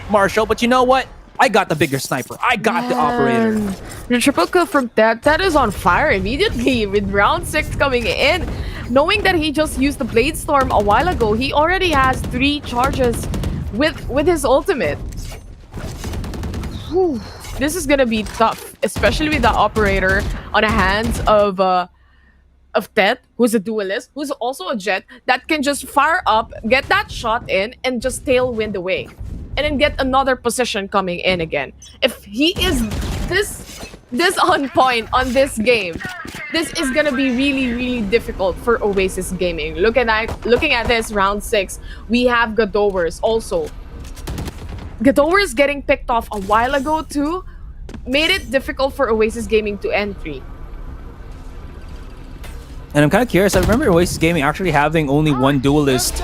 Marshall, but you know what? I got the bigger sniper. I got the operator. The triple kill from Tet. Tet is on fire immediately with round 6 coming in. Knowing that he just used the Blade Storm a while ago, he already has 3 charges with his ultimate. Whew. This is gonna be tough, especially with the operator on the hands of Tet, who's a duelist, who's also a jet that can just fire up, get that shot in, and just tailwind away, and then get another position coming in again. If he is this on point on this game, this is gonna be really difficult for Oasis Gaming. Looking at this round 6, we have Gadowers also. Gadowers getting picked off a while ago too made it difficult for Oasis Gaming to entry. And I'm kind of curious. I remember Oasis Gaming actually having only one duelist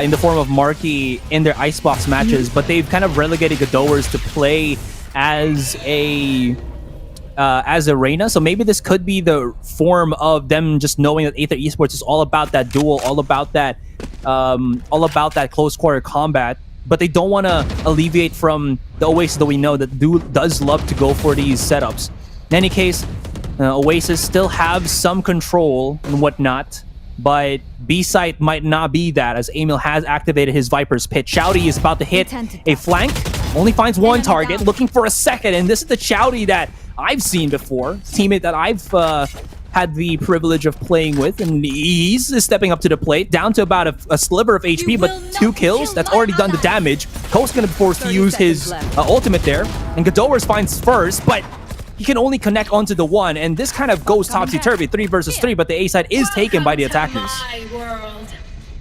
in the form of Marky in their Icebox matches, but they've kind of relegated Gadowers to play as a Reina. So maybe this could be the form of them just knowing that Aether Esports is all about that duel, all about that close quarter combat. But they don't want to alleviate from the Oasis that we know that does love to go for these setups. In any case, Oasis still have some control and whatnot, but B-site might not be that, as Emil has activated his Viper's Pit. Chowdy is about to hit a flank, only finds one target, looking for a second, and this is the Chowdy that I've seen before, teammate that I've had the privilege of playing with, and he's stepping up to the plate, down to about a sliver of HP, but 2 kills, that's already done the damage. Coast's gonna be forced to use his ultimate there, and Gadowers finds first, but he can only connect onto the one, and this kind of goes topsy-turvy, 3 versus 3, but the A side is taken by the attackers.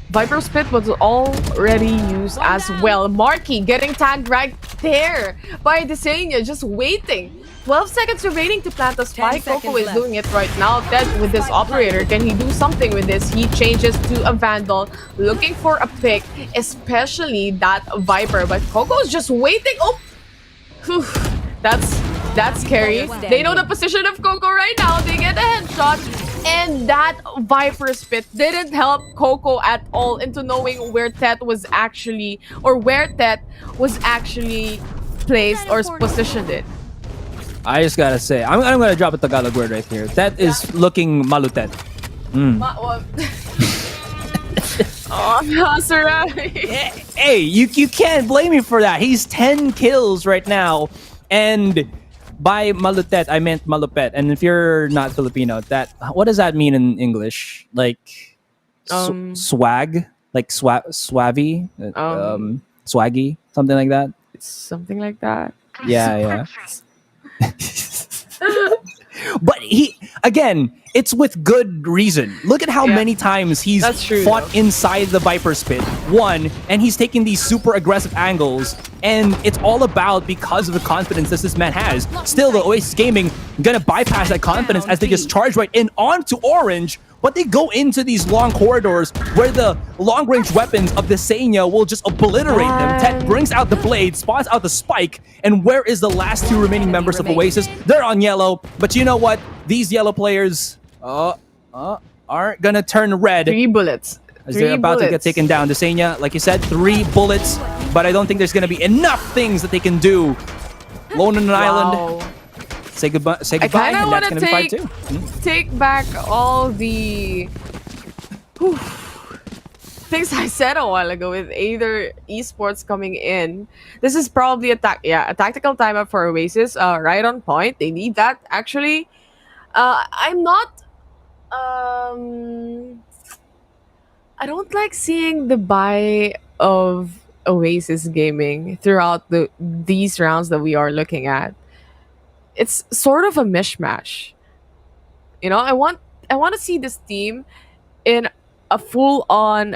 Viper's Pit was already used as well. Marky getting tagged right there by Desenia, just waiting. 12 seconds remaining to plant a spike. Coco is doing it right now. Ted with this operator. Can he do something with this? He changes to a Vandal, looking for a pick, especially that Viper. But Coco's just waiting. Oh! Whew. That's scary. They know the position of Coco right now. They get a headshot. And that Viper's Pit didn't help Coco at all into knowing where Tet was actually, or where Tet was actually placed or positioned it. I just gotta say, I'm gonna drop a Tagalog word right here. That is looking malutet. Oh, Sarah. Hey, you can't blame me for that. He's 10 kills right now, and by malutet I meant malupet. And if you're not Filipino, what does that mean in English? Like swag, like swaggy, swaggy, something like that. Something like that. Yeah. But again, it's with good reason. Look at how many times he's fought inside the Viper's Pit, won, and he's taking these super aggressive angles, and it's all about because of the confidence that this man has. Still, the Oasis Gaming gonna bypass that confidence as they just charge right in onto Orange, but they go into these long corridors where the long-range weapons of the Senya will just obliterate them. Tet brings out the blade, spots out the spike, and where is the last 2 remaining members of Oasis? They're on yellow, but you know what? These yellow players aren't gonna turn red. 3 bullets. As they're about to get taken down. The Senya, like you said, 3 bullets, but I don't think there's gonna be enough things that they can do. Lone on an island. Say goodbye, and that's gonna be 5-2. Take back all the things I said a while ago with Aether Esports coming in. This is probably a tactical timeout for Oasis. Right on point. They need that actually. I'm not. I don't like seeing the buy of Oasis Gaming throughout these rounds that we are looking at, it's sort of a mishmash. You know, I want to see this team in a full on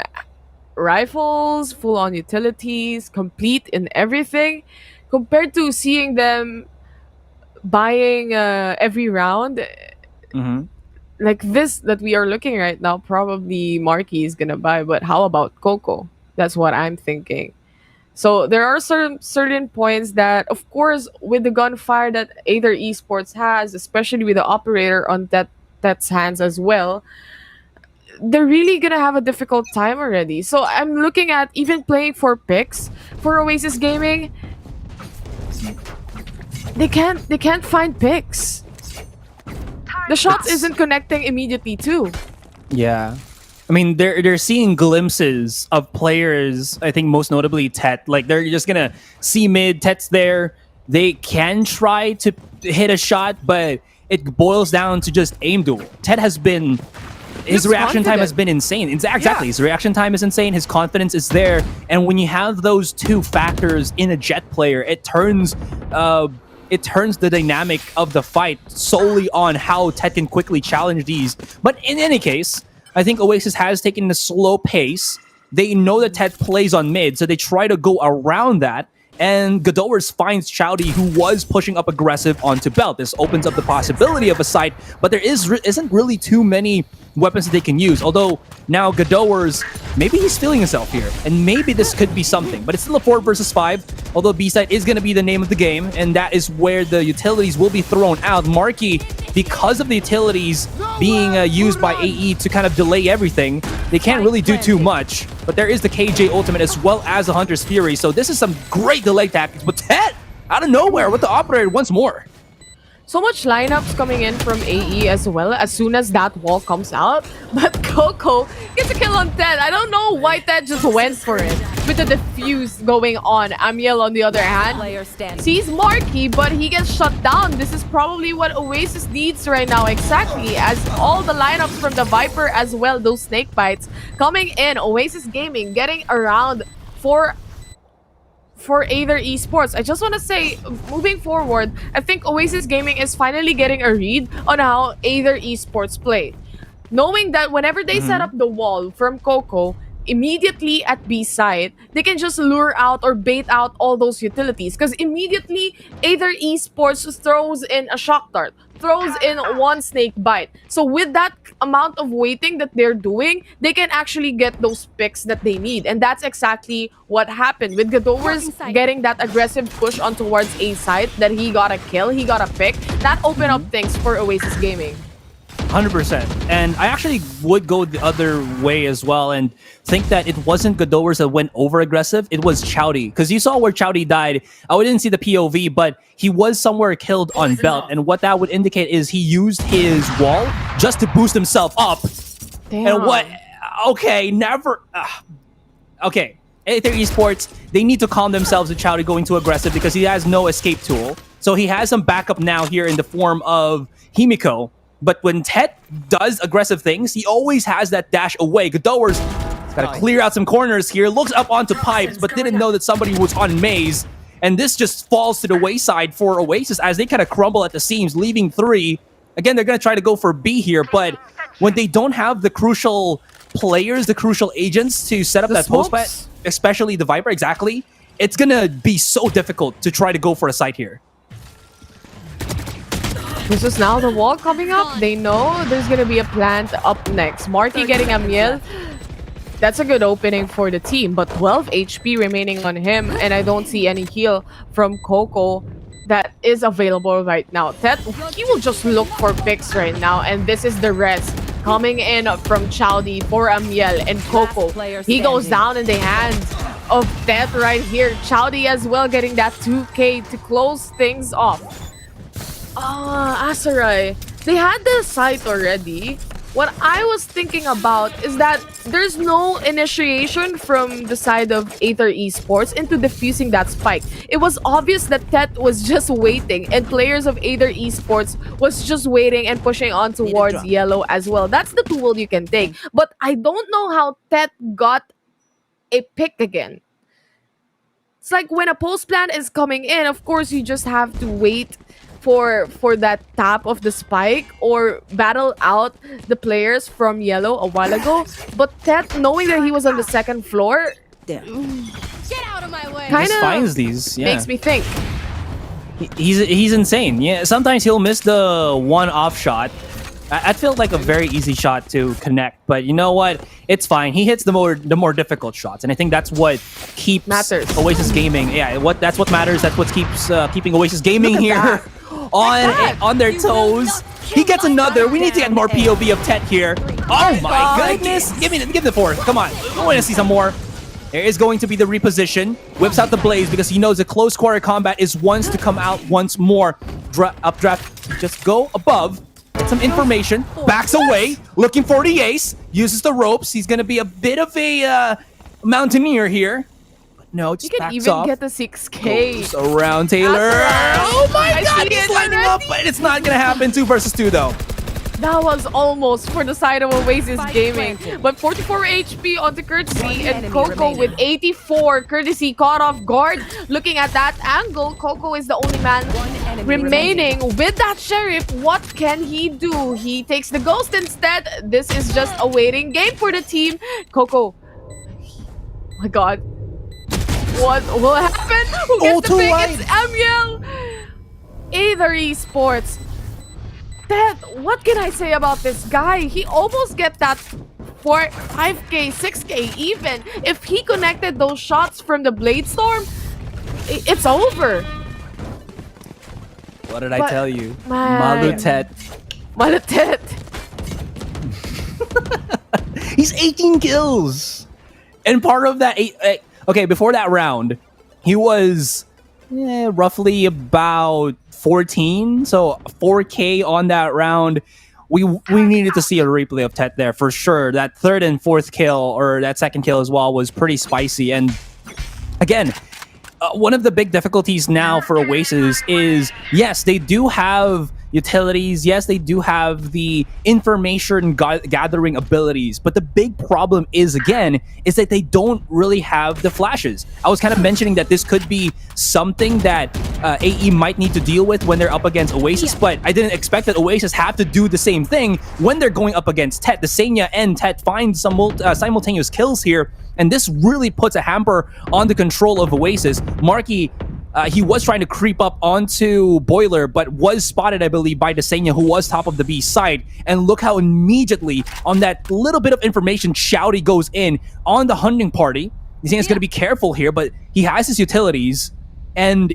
rifles, full on utilities, complete in everything, compared to seeing them buying every round Mhm. like this that we are looking right now. Probably Marky is gonna buy, but how about Coco? That's what I'm thinking. So there are certain points that, of course, with the gunfire that Aether Esports has, especially with the operator on that's hands as well, they're really gonna have a difficult time already. So I'm looking at even playing for picks for Oasis Gaming. They can't find picks. The shots isn't connecting immediately too. Yeah. I mean, they're seeing glimpses of players. I think most notably Tet. Like they're just gonna see mid. Tet's there. They can try to hit a shot, but it boils down to just aim duel. Tet has been. His Looks reaction time has confident. been insane. Exactly. Yeah. His reaction time is insane. His confidence is there. And when you have those two factors in a Jet player, it turns the dynamic of the fight solely on how Tet can quickly challenge these. But in any case, I think Oasis has taken a slow pace. They know that Tet plays on mid, so they try to go around that. And Godowers finds Chowdy, who was pushing up aggressive onto Belt. This opens up the possibility of a site, but there isn't really too many weapons that they can use. Although now Godowers, maybe he's feeling himself here, and maybe this could be something. But it's still a 4 versus 5. Although B-side is going to be the name of the game, and that is where the utilities will be thrown out. Marky, because of the utilities being used by AE to kind of delay everything, they can't really do too much. But there is the KJ ultimate as well as the Hunter's Fury, so this is some great delay tactics. But Tet, out of nowhere with the operator once more. So much lineups coming in from AE as well as soon as that wall comes out. But Coco gets a kill on Ted. I don't know why Ted just went for it with the defuse going on. Amiel, on the other hand, sees Marky, but he gets shut down. This is probably what Oasis needs right now, exactly, as all the lineups from the Viper as well, those snake bites coming in. Oasis Gaming getting around for Aether Esports. I just want to say, moving forward, I think Oasis Gaming is finally getting a read on how Aether Esports play. Knowing that whenever they set up the wall from Coco, immediately at B side, they can just lure out or bait out all those utilities. Because immediately, Aether Esports throws in a shock dart, throws in one snake bite. So with that amount of waiting that they're doing, they can actually get those picks that they need. And that's exactly what happened with Godowers getting that aggressive push on towards A side, that he got a kill, he got a pick. That opened up things for Oasis Gaming. 100%. And I actually would go the other way as well and think that it wasn't Godowers that went over aggressive, it was Chowdy. Because you saw where Chowdy died. I didn't see the POV, but he was somewhere killed on Belt. And what that would indicate is he used his wall just to boost himself up. Damn. And what? Okay, never. Okay, Aether Esports, they need to calm themselves with Chowdy going too aggressive because he has no escape tool. So he has some backup now here in the form of Himiko. But when Tet does aggressive things, he always has that dash away. Godowers got to clear out some corners here, looks up onto pipes, but didn't know that somebody was on maze. And this just falls to the wayside for Oasis as they kind of crumble at the seams, leaving 3. Again, they're going to try to go for B here, but when they don't have the crucial players, the crucial agents to set up that post plant, especially the Viper, exactly, it's going to be so difficult to try to go for a site here. This is now the wall coming up. They know there's gonna be a plant up next. Marky getting a meal. That's a good opening for the team, but 12 HP remaining on him, and I don't see any heal from Coco that is available right now. Tet, he will just look for picks right now, and this is the rest coming in from Chowdy for Amiel and Coco. He goes down in the hands of Tet right here. Chowdy as well getting that 2K to close things off. Asarai, they had the site already. What I was thinking about is that there's no initiation from the side of Aether Esports into defusing that spike. It was obvious that Tet was just waiting, and players of Aether Esports was just waiting and pushing on towards yellow as well. That's the tool you can take. But I don't know how Tet got a pick again. It's like when a post plant is coming in, of course you just have to wait for that tap of the spike or battle out the players from yellow a while ago. But Tet, knowing that he was on the second floor, Get out of my way. kind Just of finds these. Yeah. makes me think. He's insane. Yeah, sometimes he'll miss the one off shot. I feel like a very easy shot to connect, but you know what? It's fine. He hits the more difficult shots, and I think that's what keeps Matters. Oasis Gaming. Yeah, that's what matters. That's what keeps keeping Oasis Gaming here on their toes. He gets another. We need to get more POV of Tet here. Oh my goodness! Give the fourth. Come on. I want to see some more. There is going to be the reposition. Whips out the blaze because he knows the close quarter combat is once to come out once more. Updraft. Just go above. Get some information. Backs away. Looking for the ace. Uses the ropes. He's going to be a bit of a mountaineer here. But no, just You can backs even off. get the 6K. Goes around Taylor. Oh my god, he's lining up. But it's not going to happen. 2 versus 2 though. That was almost for the side of Oasis Gaming. But 44 HP on the Courtesy and Coco with 84. Courtesy caught off guard. Looking at that angle, Coco is the only man remaining with that Sheriff. What can he do? He takes the Ghost instead. This is just a waiting game for the team. Coco. Oh my god. What will happen? Who gets the pick? It's Amiel. Aether Esports. Ted, what can I say about this guy? He almost get that 5K, 6K even. If he connected those shots from the Blade Storm, it's over. What did I tell you? Man. Malutet. Malutet. He's 18 kills. And part of that... Okay, before that round, he was roughly about 14, so 4K on that round. We needed to see a replay of Tet there for sure. That third and fourth kill, or that second kill as well, was pretty spicy. And again, one of the big difficulties now for Oasis is, yes, they do have utilities. Yes, they do have the information gathering abilities. But the big problem is, again, is that they don't really have the flashes. I was kind of mentioning that this could be something that AE might need to deal with when they're up against Oasis, but I didn't expect that Oasis have to do the same thing when they're going up against Tet. The Senya and Tet find some simultaneous kills here, and this really puts a hamper on the control of Oasis. Marky, he was trying to creep up onto Boiler, but was spotted, I believe, by Desenia, who was top of the B side. And look how immediately, on that little bit of information, Shouty goes in on the hunting party. Desenia's going to be careful here, but he has his utilities, and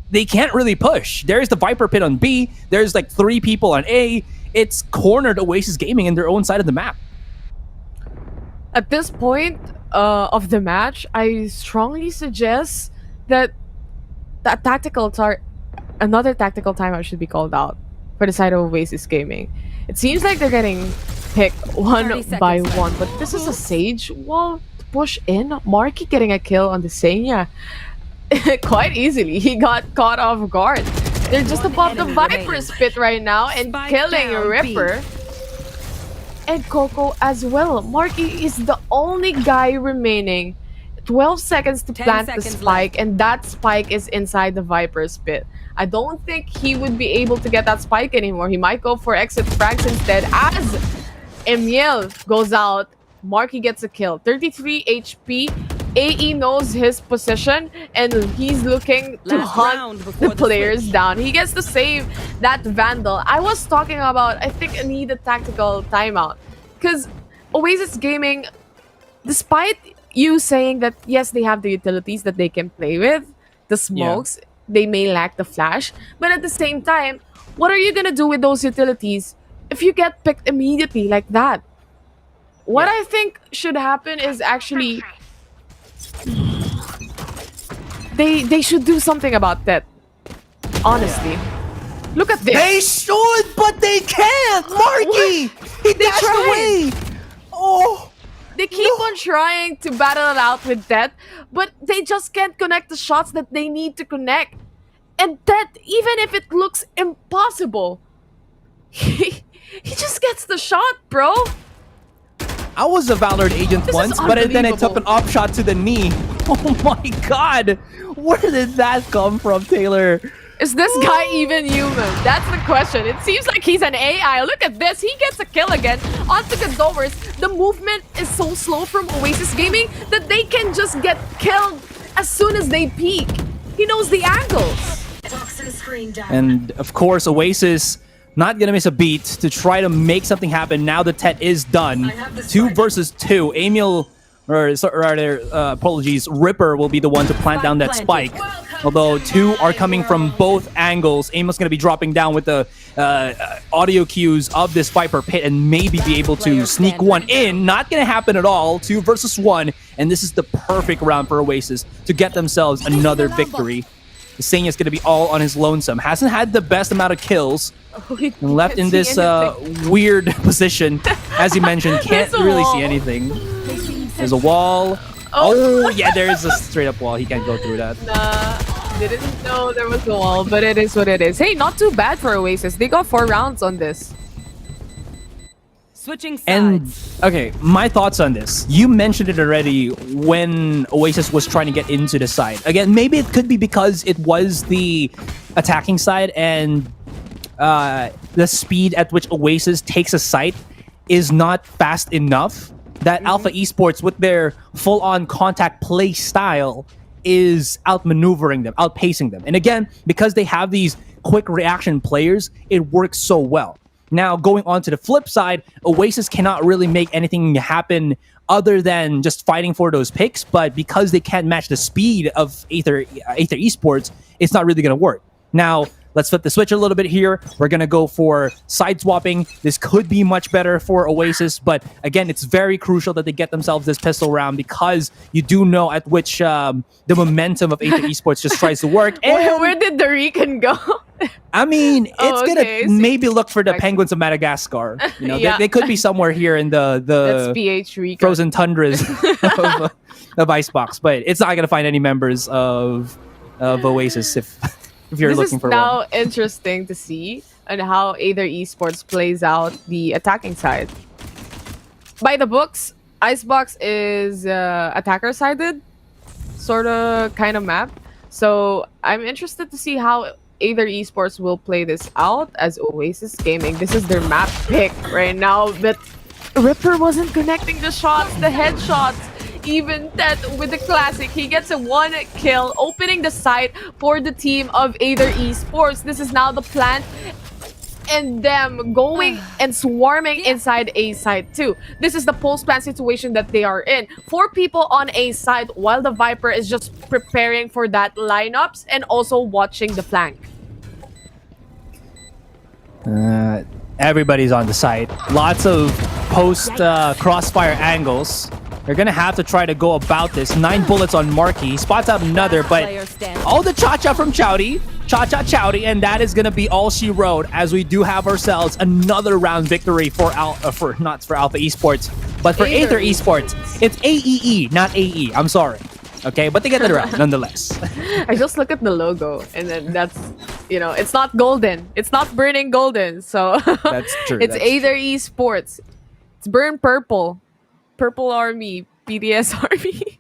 they can't really push. There's the Viper Pit on B. There's like 3 people on A. It's cornered Oasis Gaming in their own side of the map. At this point of the match, I strongly suggest that another tactical timeout should be called out for the side of Oasis Gaming. It seems like they're getting picked one by one, but this is a Sage wall to push in. Marky getting a kill on the Senya quite easily. He got caught off guard. They're just above the Viper's pit right now and killing Ripper. And Coco as well. Marky is the only guy remaining. 12 seconds to plant the spike, and that spike is inside the Viper's pit. I don't think he would be able to get that spike anymore. He might go for exit frags instead as Emil goes out. Marky gets a kill. 33 HP. AE knows his position, and he's looking to hunt the players down. He gets to save that Vandal. I was talking about, I think I need a tactical timeout. Because Oasis Gaming, despite you saying that yes, they have the utilities that they can play with, the smokes, they may lack the flash, but at the same time, what are you gonna do with those utilities if you get picked immediately like that? What I think should happen is actually they should do something about that. Honestly, look at this. They should, but they can't. Marky, he dashed away. Oh. They keep on trying to battle it out with that, but they just can't connect the shots that they need to connect. And that, even if it looks impossible, he just gets the shot, bro. I was a Valorant agent once, but then I took an off shot to the knee. Oh my god! Where did that come from, Taylor? Is this guy even human? That's the question. It seems like he's an AI. Look at this. He gets a kill again onto the doors. The movement is so slow from Oasis Gaming that they can just get killed as soon as they peek. He knows the angles. And of course, Oasis not gonna miss a beat to try to make something happen. Now the Tet is done. 2 versus 2. Emil, or rather, apologies, Ripper will be the one to plant down that spike. Although 2 are coming from both angles. Emil's gonna be dropping down with the audio cues of this Viper pit and maybe be able to sneak one in. Not gonna happen at all. 2 versus 1, and this is the perfect round for Oasis to get themselves another victory. Senya's gonna be all on his lonesome. Hasn't had the best amount of kills. And left in this weird position. As you mentioned, can't really see anything. There's a wall. Oh, yeah, there is a straight up wall. He can't go through that. Nah, didn't know there was a wall, but it is what it is. Hey, not too bad for Oasis. They got 4 rounds on this. Switching sides. And, okay, my thoughts on this. You mentioned it already when Oasis was trying to get into the side. Again, maybe it could be because it was the attacking side and the speed at which Oasis takes a site is not fast enough that Alpha Esports, with their full-on contact play style, is outmaneuvering them, outpacing them. And again, because they have these quick reaction players, it works so well. Now, going on to the flip side, Oasis cannot really make anything happen other than just fighting for those picks, but because they can't match the speed of Aether Esports, it's not really going to work. Now, let's flip the switch a little bit here. We're going to go for side swapping. This could be much better for Oasis, but again, it's very crucial that they get themselves this pistol round because you do know at which the momentum of Aether Esports just tries to work. And Where did the recon go? I mean, it's okay, gonna maybe look for the penguins of Madagascar. You know, they could be somewhere here in That's the PH recon. frozen tundras of Icebox, but it's not gonna find any members of Oasis if you're looking for one. This one. is now interesting to see on how Aether Esports plays out the attacking side. By the books, Icebox is attacker-sided, sort of kind of map. So I'm interested to see how Aether Esports will play this out as Oasis Gaming. This is their map pick right now, but Ripper wasn't connecting the shots, the headshots. Even that with the classic, he gets a 1 kill, opening the site for the team of Aether Esports. This is now the plan, and them going and swarming inside A side too. This is the post-plan situation that they are in. 4 people on A side while the Viper is just preparing for that lineups and also watching the flank. Everybody's on the site. Lots of post crossfire angles. They're gonna have to try to go about this. 9 bullets on Marky. Spots out another, but all the cha-cha from Chowdy. Cha-cha Chowdy, and that is gonna be all she wrote as we do have ourselves another round victory for not for Alpha Esports, but for Aether Esports. It's AEE, not AE. I'm sorry. Okay, but they get it around nonetheless. I just look at the logo and then that's, you know, it's not golden. It's not burning golden. So That's true. It's Aether Esports. It's burn purple. Purple Army. PDS Army.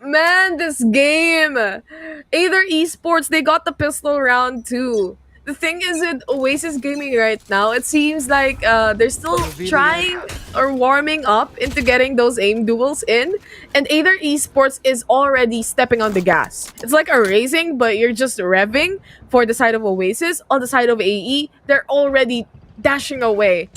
Man, this game. Aether Esports, they got the pistol round too. The thing is with Oasis Gaming right now, it seems like they're still trying or warming up into getting those aim duels in, and Aether Esports is already stepping on the gas. It's like a racing, but you're just revving for the side of Oasis. On the side of AE, they're already dashing away.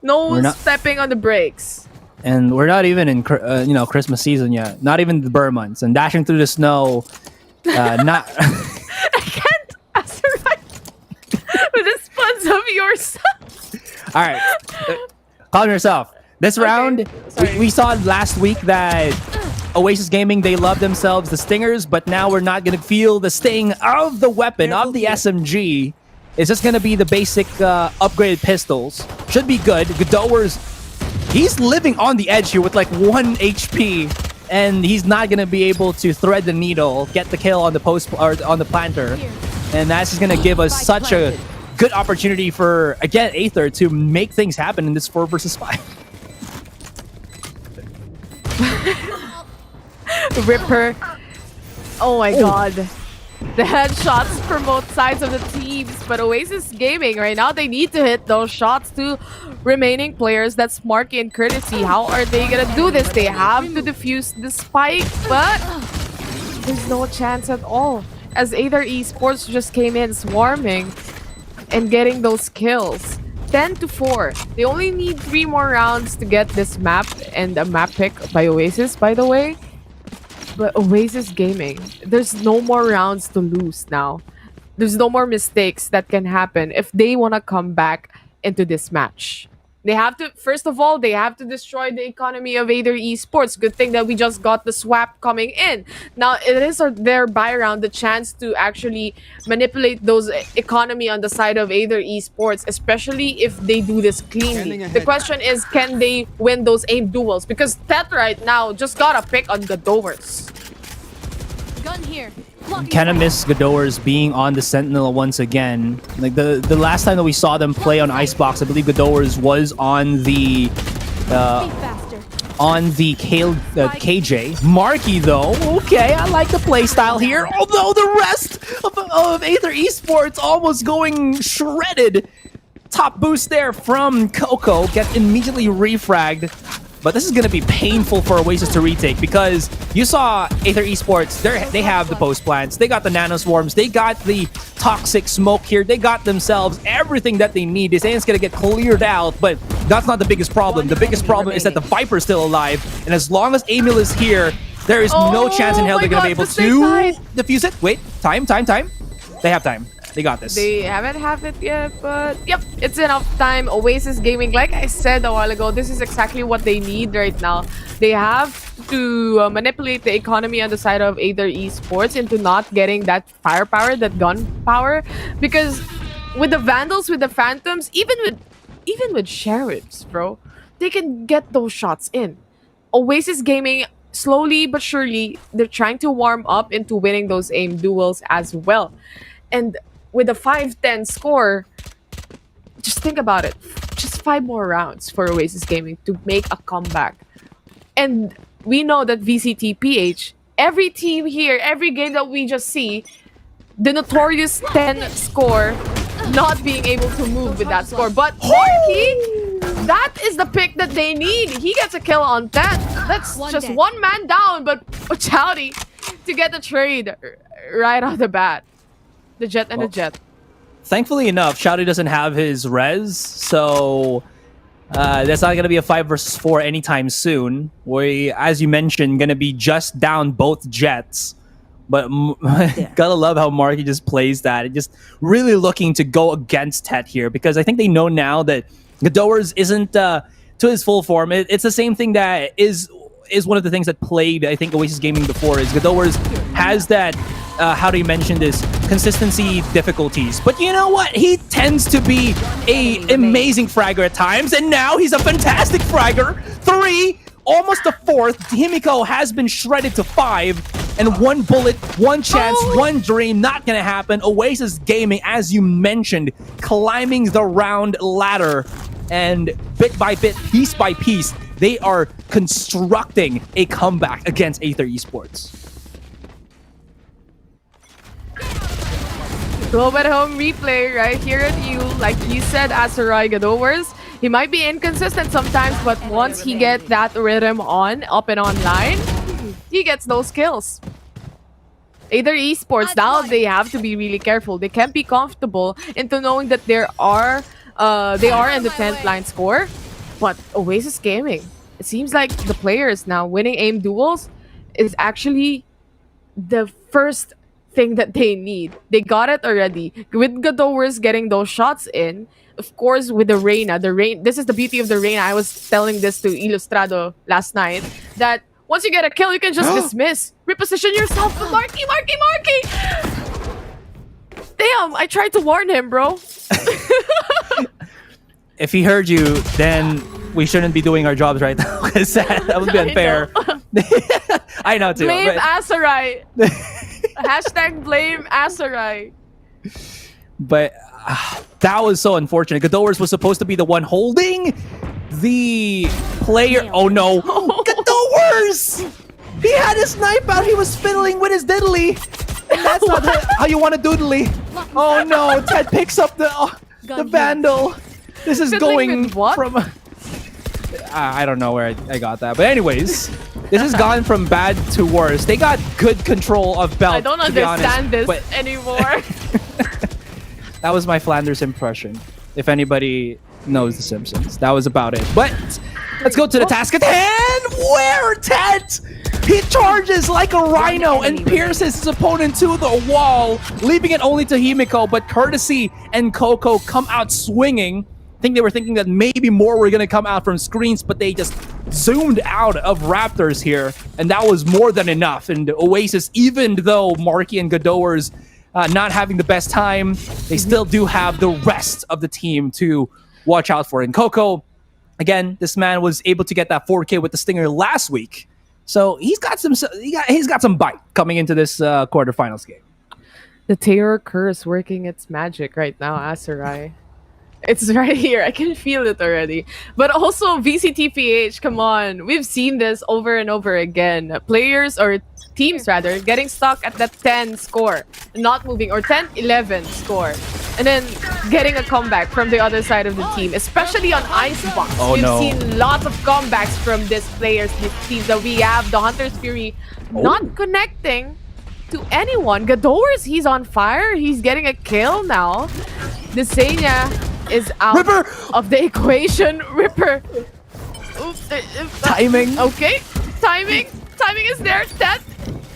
No stepping on the brakes. And we're not even in Christmas season yet. Not even the Burr months. And dashing through the snow, not... I can't assert with the spuds of yourself. All right. Calm yourself. This round, we saw last week that Oasis Gaming, they love themselves the stingers, but now we're not going to feel the sting of the weapon, of the SMG. It's just going to be the basic upgraded pistols. Should be good. Godowers, he's living on the edge here with like 1 HP, and he's not going to be able to thread the needle, get the kill on the post or on the planter. And that's just going to give us such a good opportunity for, again, Aether to make things happen in this 4 versus 5. Ripper. Oh my god. The headshots from both sides of the teams. But Oasis Gaming, right now, they need to hit those shots to remaining players. That's Marky and Courtesy. How are they gonna do this? They have to defuse the spike, but there's no chance at all. As Aether Esports just came in swarming and getting those kills. 10-4. They only need 3 more rounds to get this map, and a map pick by Oasis, by the way. But Oasis Gaming, there's no more rounds to lose now. There's no more mistakes that can happen if they want to come back into this match. They have to, first of all, they have to destroy the economy of Aether Esports. Good thing that we just got the swap coming in. Now, it is their buy round, the chance to actually manipulate those economy on the side of Aether Esports, especially if they do this cleanly. The question is, can they win those aim duels? Because Tet right now just got a pick on Gadowers. Gun here. Kind of miss Gadowers being on the Sentinel once again. Like the last time that we saw them play on Icebox, I believe Gadowers was on the KJ. Marky though, okay, I like the play style here. Although the rest of Aether Esports almost going shredded. Top boost there from Coco, gets immediately refragged. But this is going to be painful for Oasis to retake because you saw Aether Esports, they have the post plants, they got the nano swarms, they got the toxic smoke here, they got themselves everything that they need. They're saying it's going to get cleared out, but that's not the biggest problem. The biggest problem is that the Viper's still alive, and as long as Emil is here, there is no chance in hell they're going to be able to defuse it. Wait, time. They have time. They got this. They haven't have it yet, but yep, it's enough time. Oasis Gaming, like I said a while ago, this is exactly what they need right now. They have to manipulate the economy on the side of Aether Esports into not getting that firepower, that gun power, because with the Vandals, with the Phantoms, even with Sheriffs, bro, they can get those shots in. Oasis Gaming, slowly but surely, they're trying to warm up into winning those aim duels as well. And with a 5-10 score, just think about it. Just 5 more rounds for Oasis Gaming to make a comeback. And we know that VCT PH, every team here, every game that we just see, the notorious 10 score, not being able to move with that score. But Marky, that is the pick that they need. He gets a kill on 10. That's just one man down, but Chowdy to get the trade right off the bat. The Jet and the Jet. Thankfully enough, Shouty doesn't have his res, so that's not going to be a 5 versus 4 anytime soon. We, as you mentioned, going to be just down both Jets. But gotta love how Marky just plays that. And just really looking to go against Tet here, because I think they know now that Gadowers isn't to his full form. It's the same thing that is one of the things that plagued, I think, Oasis Gaming before, is Gadowers has that, how do you mention this, consistency difficulties. But you know what? He tends to be a amazing fragger at times, and now he's a fantastic fragger. 3, almost a 4th. Himiko has been shredded to 5, and 1 bullet, 1 chance, 1 dream. Not gonna happen. Oasis Gaming, as you mentioned, climbing the round ladder, and bit by bit, piece by piece, they are constructing a comeback against Aether Esports. Globe at home replay right here at you. Like you said, Asarai Gadowers, he might be inconsistent sometimes, but once he gets that rhythm on, up and online, he gets those kills. Aether Esports, now they have to be really careful. They can't be comfortable into knowing that they are in the 10th line score. But Oasis Gaming, it seems like the players now winning aim duels is actually the first thing that they need. They got it already. With Gadowers getting those shots in, of course, with the Reyna. This is the beauty of the Reyna. I was telling this to Ilustrado last night, that once you get a kill, you can just dismiss. Reposition yourself. Marky! Damn, I tried to warn him, bro. If he heard you, then we shouldn't be doing our jobs right now. That would be unfair. I know too. Blame Asarai. Hashtag blame Asarai. But that was so unfortunate. Gadowers was supposed to be the one holding the player. Oh no. Gadowers! Gadowers! He had his knife out. He was fiddling with his diddly. And that's not how you want to doodly. Oh no, Ted picks up the Vandal. This is Fiddling going with what? from... I don't know where I got that. But anyways, this has gone from bad to worse. They got good control of Belt, I don't to be honest, understand this but anymore. that was my Flanders impression. If anybody knows The Simpsons, that was about it. But let's go to the task at hand. Where Ted? He charges like a rhino and pierces his opponent to the wall, leaving it only to Himiko. But Courtesy and Coco come out swinging. I think they were thinking that maybe more were going to come out from screens, but they just zoomed out of Raptors here, and that was more than enough. And Oasis, even though Marky and Gadowers not having the best time, they still do have the rest of the team to watch out for. And Coco, again, this man was able to get that 4K with the Stinger last week, so he's got some bite coming into this quarterfinals game. The terror curse working its magic right now, Aserai. It's right here. I can feel it already. But also VCT PH, come on. We've seen this over and over again. Players or teams rather getting stuck at that 10 score, not moving, or 10-11 score, and then getting a comeback from the other side of the team, especially on Icebox. Oh, We've no. seen lots of comebacks from these players this season. We have the Hunter's Fury not connecting to anyone. Gadowers, he's on fire. He's getting a kill now. The Senya is out Ripper! of the equation. Ripper. Oops. Timing. Okay. Timing is there. Ted.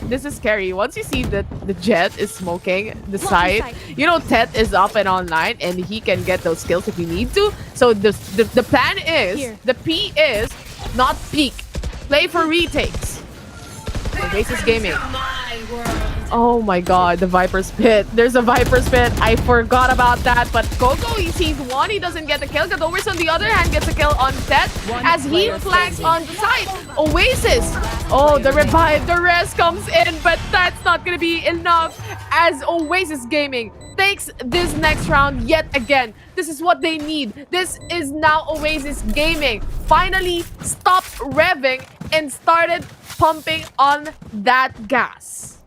This is scary. Once you see that the Jet is smoking the side, you know Ted is up and online and he can get those kills if he need to. So the plan is, the P is not peek. Play for retakes. Oasis Gaming. Oh my god, the Viper's Pit. There's a Viper's Pit. I forgot about that. But Coco, he sees one. He doesn't get the kill. Gadowers, on the other hand, gets a kill on Ted as he flanks on the side. Oasis. Oh, the revive. The rest comes in, but that's not going to be enough as Oasis Gaming takes this next round yet again. This is what they need. This is now Oasis Gaming finally stopped revving and started pumping on that gas.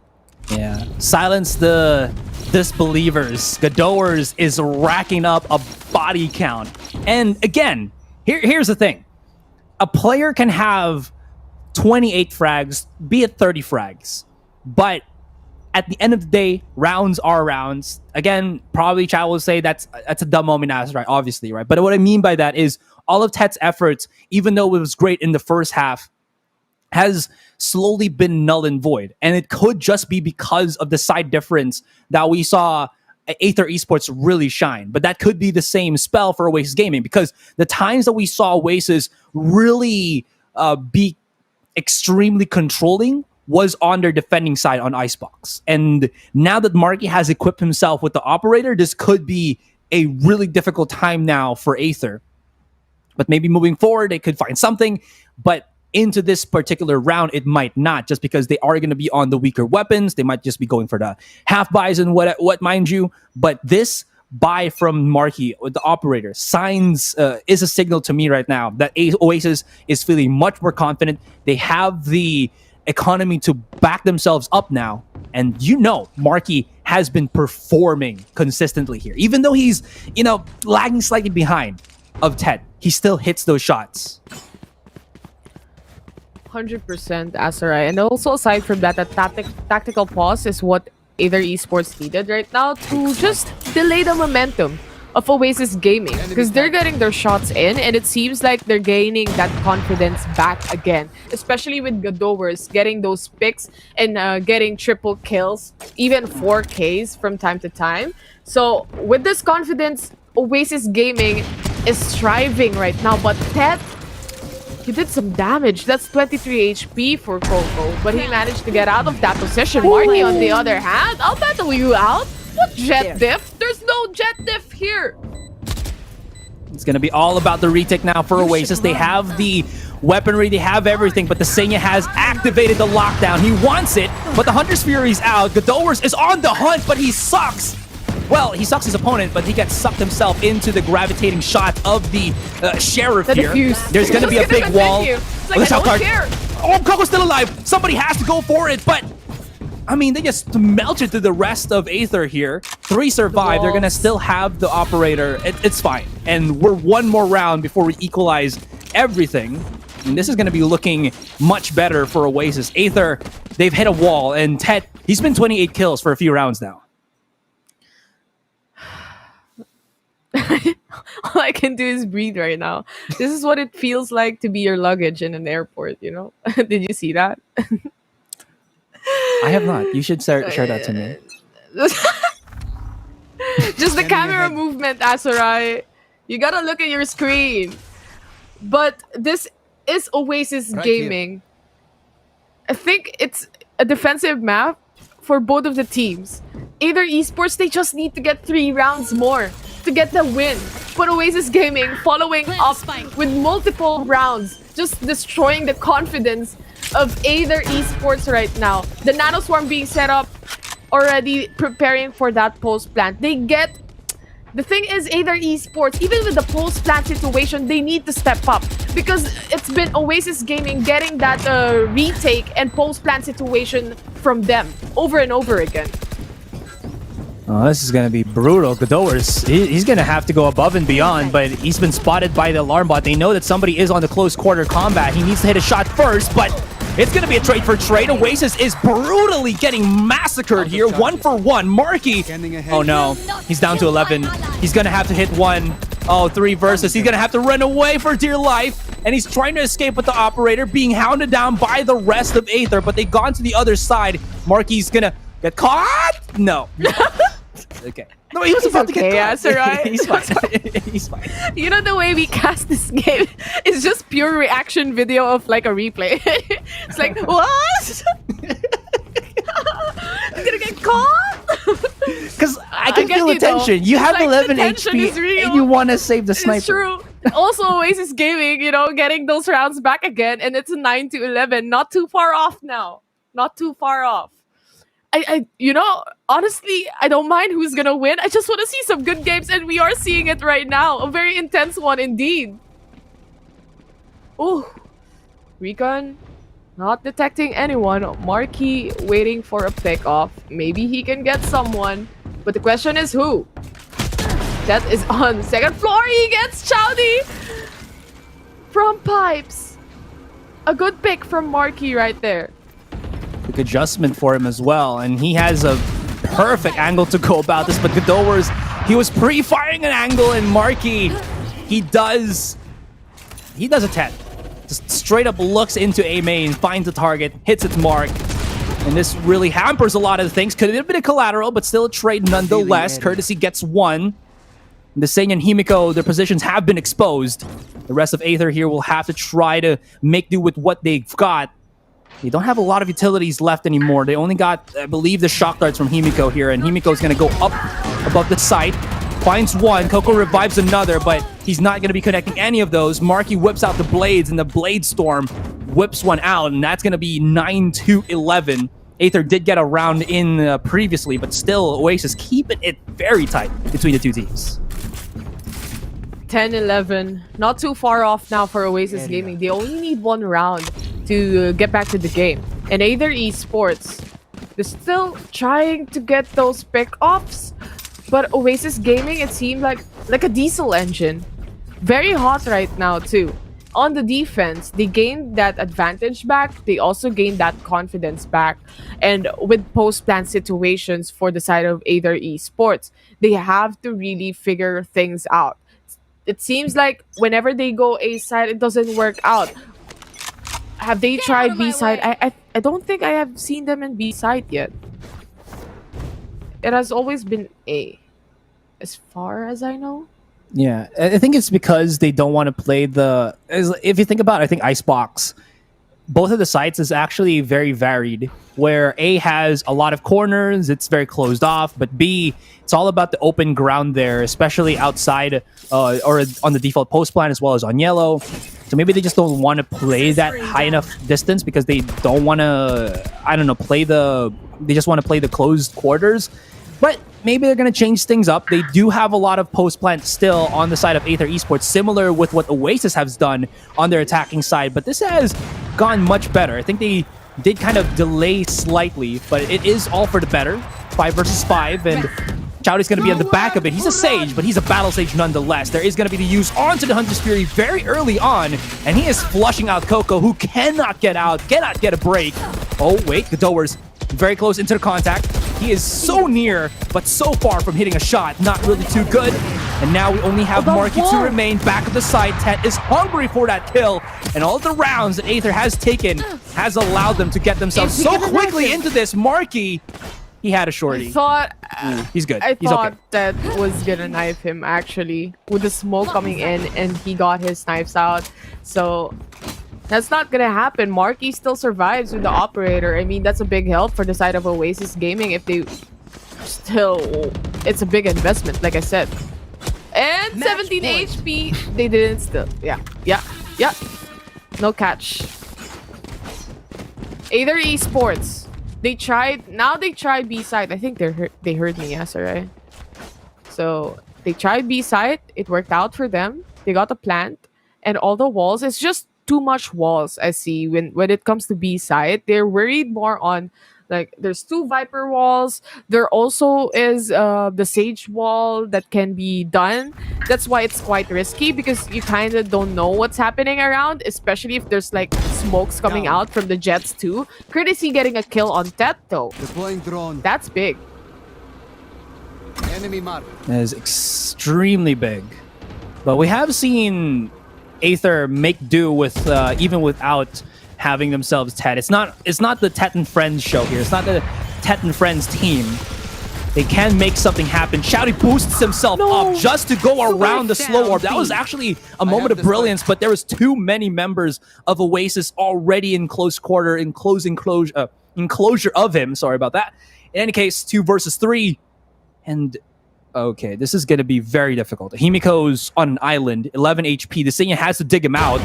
Yeah. Silence the disbelievers. Gadowers is racking up a body count. And again, here's the thing. A player can have 28 frags, be it 30 frags. But at the end of the day, rounds are rounds. Again, probably chat will say that's a dumb moment, right? Obviously, right? But what I mean by that is all of Ted's efforts, even though it was great in the first half, has slowly been null and void. And it could just be because of the side difference that we saw Aether Esports really shine. But that could be the same spell for Oasis Gaming, because the times that we saw Oasis really be extremely controlling was on their defending side on Icebox. And now that Marky has equipped himself with the operator, this could be a really difficult time now for Aether. But maybe moving forward, they could find something. But into this particular round, it might not, just because they are going to be on the weaker weapons. They might just be going for the half buys and what mind you. But this buy from Marky, the operator, signs is a signal to me right now that Oasis is feeling much more confident. They have the economy to back themselves up now. And you know, Marky has been performing consistently here. Even though he's, lagging slightly behind of Ted, he still hits those shots. 100% Aserai. And also aside from that, a tactical pause is what Aether Esports needed right now to just delay the momentum of Oasis Gaming, because they're getting their shots in and it seems like they're gaining that confidence back again, especially with Gadowers getting those picks and getting triple kills, even 4Ks from time to time. So with this confidence, Oasis Gaming is striving right now. But Ted, he did some damage. That's 23 HP for Coco, but he managed to get out of that position. Marky, on the other hand, I'll battle you out. What jet diff? There's no jet diff here. It's going to be all about the retake now for Oasis. They have the weaponry, they have everything, but the Senya has activated the lockdown. He wants it, but the Hunter's Fury's out. Gadowers is on the hunt, but he sucks. Well, he sucks his opponent, but he gets sucked himself into the gravitating shot of the Sheriff here. Diffuse. There's going to be a big wall. It's like, I don't care. Oh, Coco's still alive. Somebody has to go for it, but I mean, they just melted through the rest of Aether here. 3 survive. They're gonna still have the operator. It's fine. And we're one more round before we equalize everything. And this is gonna be looking much better for Oasis. Aether, they've hit a wall, and Tet, he's been 28 kills for a few rounds now. All I can do is breathe right now. This is what it feels like to be your luggage in an airport, you know? Did you see that? I have not. You should share that to me. Just the camera movement, Asarai. You gotta look at your screen. But this is Oasis Gaming. I think it's a defensive map for both of the teams. Either Esports, they just need to get 3 rounds more to get the win. But Oasis Gaming following up with multiple rounds, just destroying the confidence of Aether Esports right now. The Nano Swarm being set up, already preparing for that post plant. They get... The thing is, Aether Esports, even with the post plant situation, they need to step up. Because it's been Oasis Gaming getting that retake and post plant situation from them over and over again. Oh, this is going to be brutal. Godowers, he's going to have to go above and beyond, but he's been spotted by the alarm bot. They know that somebody is on the close quarter combat. He needs to hit a shot first, but it's going to be a trade for trade. Oasis is brutally getting massacred here. 1 for 1. Marky. Oh no, he's down to 11. He's going to have to hit 1. Oh, 3 versus. He's going to have to run away for dear life. And he's trying to escape with the operator, being hounded down by the rest of Aether, but they've gone to the other side. Marky's going to get caught. No. Okay. No, he was about to get caught. Right? He's fine. He's fine. You know, the way we cast this game is just pure reaction video of like a replay. It's like, what? He's gonna get caught? Because I can feel the tension. You have like 11 the tension HP is real. and you want to save the sniper. It's true. Also, Oasis Gaming, you know, getting those rounds back again, and it's a 9-11. Not too far off now. Not too far off. You know, honestly, I don't mind who's gonna win. I just want to see some good games, and we are seeing it right now. A very intense one indeed. Ooh. Recon not detecting anyone. Marky waiting for a pick off. Maybe he can get someone, but the question is who? That is on second floor. He gets Chowdy from Pipes. A good pick from Marky right there. Quick adjustment for him as well, and he has a perfect angle to go about this, but Godowers, he was pre-firing an angle, and Marky, he does a 10. Just straight up looks into A main, finds the target, hits its mark, and this really hampers a lot of things. Could have been a collateral, but still a trade nonetheless. Courtesy gets 1. The Seiya and Himiko, their positions have been exposed. The rest of Aether here will have to try to make do with what they've got. They don't have a lot of utilities left anymore. They only got, I believe, the shock darts from Himiko here, and Himiko's going to go up above the site. Finds 1. Coco revives another, but he's not going to be connecting any of those. Marky whips out the blades, and the Blade Storm whips 1 out, and that's going to be 9-11. Aether did get a round in previously, but still, Oasis keeping it very tight between the two teams. 10-11. Not too far off now for Oasis Gaming. They only need 1 round to get back to the game. And Aether Esports, they're still trying to get those pick-offs. But Oasis Gaming, it seemed like a diesel engine. Very hot right now too. On the defense, they gained that advantage back. They also gained that confidence back. And with post-plant situations for the side of Aether Esports, they have to really figure things out. It seems like whenever they go A side, it doesn't work out. Have they tried B side? I don't think I have seen them in B side yet. It has always been A, as far as I know. Yeah, I think it's because they don't want to play the... If you think about it, I think Icebox, both of the sites is actually very varied, where A has a lot of corners, it's very closed off, but B, it's all about the open ground there, especially outside or on the default post plan as well as on yellow. So maybe they just don't want to play that high enough distance because they don't want to, I don't know, they just want to play the closed quarters. But maybe they're going to change things up. They do have a lot of post-plant still on the side of Aether Esports, similar with what Oasis has done on their attacking side. But this has gone much better. I think they did kind of delay slightly, but it is all for the better. 5 versus 5, and Chowdy's going to be on the back of it. He's a Sage, but he's a Battle Sage nonetheless. There is going to be the use onto the Hunter's Fury very early on, and he is flushing out Coco, who cannot get out, cannot get a break. Oh, wait, Godower's very close into the contact. He is so near, but so far from hitting a shot. Not really too good. And now we only have Marky to remain back at the side. Tet is hungry for that kill, and all the rounds that Aether has taken has allowed them to get themselves so quickly into this. Marky, he had a shorty. I thought he's good. I He's thought okay. that was gonna knife him actually with the smoke coming in, and he got his knives out. So that's not gonna happen. Marky still survives with the operator. I mean, that's a big help for the side of Oasis Gaming if they still. It's a big investment, like I said. And 17 HP. They didn't still. Yeah. No catch. Aether Esports. They tried. Now they tried B side. I think they heard me. Yes, alright. So they tried B side. It worked out for them. They got the plant and all the walls. It's just too much walls. I see when it comes to B side. They're worried more on. Like, there's 2 Viper walls. There also is the Sage wall that can be done. That's why it's quite risky, because you kind of don't know what's happening around, especially if there's like smokes coming out from the jets too. Courtesy getting a kill on Tet though. Deploying drone. That's big. Enemy mark. That is extremely big. But we have seen Aether make do with even without having themselves Tet. It's not the Tet and Friends show here. It's not the Tet and Friends team. They can make something happen. Shouty boosts himself up just to go around the slow orb. That was actually a moment of brilliance, but there was too many members of Oasis already in close quarter, in close enclosure of him. Sorry about that. In any case, 2 versus 3. And okay, this is going to be very difficult. Himiko's on an island, 11 HP. The Senya has to dig him out.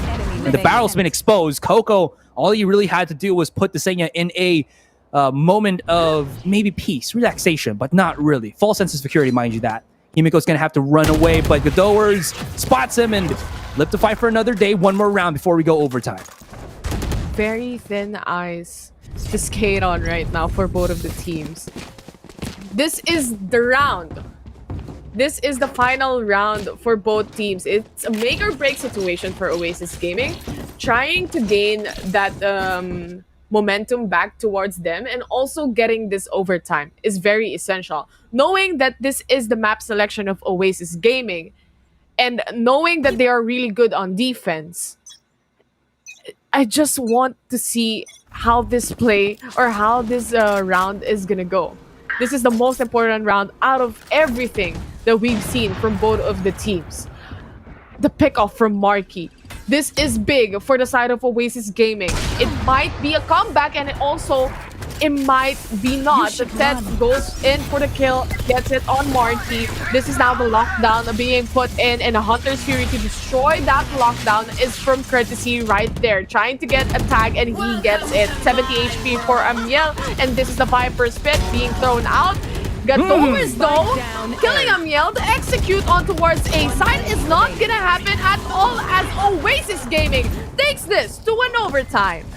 And the barrel's been exposed. Coco, all he really had to do was put the Senya in a moment of maybe peace, relaxation, but not really. False sense of security, mind you that. Himiko's going to have to run away, but Godowers spots him and live to fight for another day. One more round before we go overtime. Very thin ice to skate on right now for both of the teams. This is the round. This is the final round for both teams. It's a make or break situation for Oasis Gaming. Trying to gain that momentum back towards them, and also getting this overtime is very essential. Knowing that this is the map selection of Oasis Gaming, and knowing that they are really good on defense, I just want to see how this play or how this round is gonna go. This is the most important round out of everything that we've seen from both of the teams. The pickoff from Marky. This is big for the side of Oasis Gaming. It might be a comeback, and it might be not. The Tet goes in for the kill, gets it on Marky. This is now the lockdown being put in, and a Hunter's Fury to destroy that lockdown is from Courtesy right there. Trying to get a tag, and he gets it. 70 HP for Amiel, and this is the Viper's Pit being thrown out. Godowers though, killing Amiel. The execute on towards A side is not gonna happen at all, as Oasis Gaming takes this to an overtime.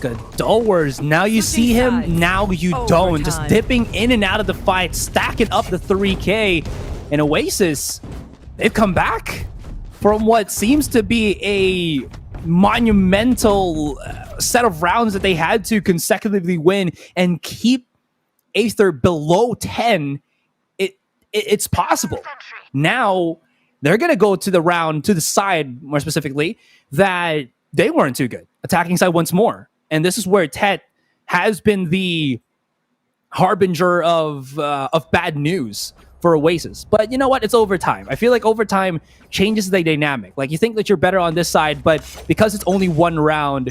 Godowers, now you see him, now you don't. Just dipping in and out of the fight, stacking up the 3K. And Oasis, they've come back from what seems to be a monumental set of rounds that they had to consecutively win and keep Aether below 10. It's possible. Now they're gonna go to the round, to the side more specifically, that they weren't too good. Attacking side once more. And this is where Tet has been the harbinger of bad news for Oasis. But you know what? It's overtime. I feel like overtime changes the dynamic. Like, you think that you're better on this side, but because it's only one round,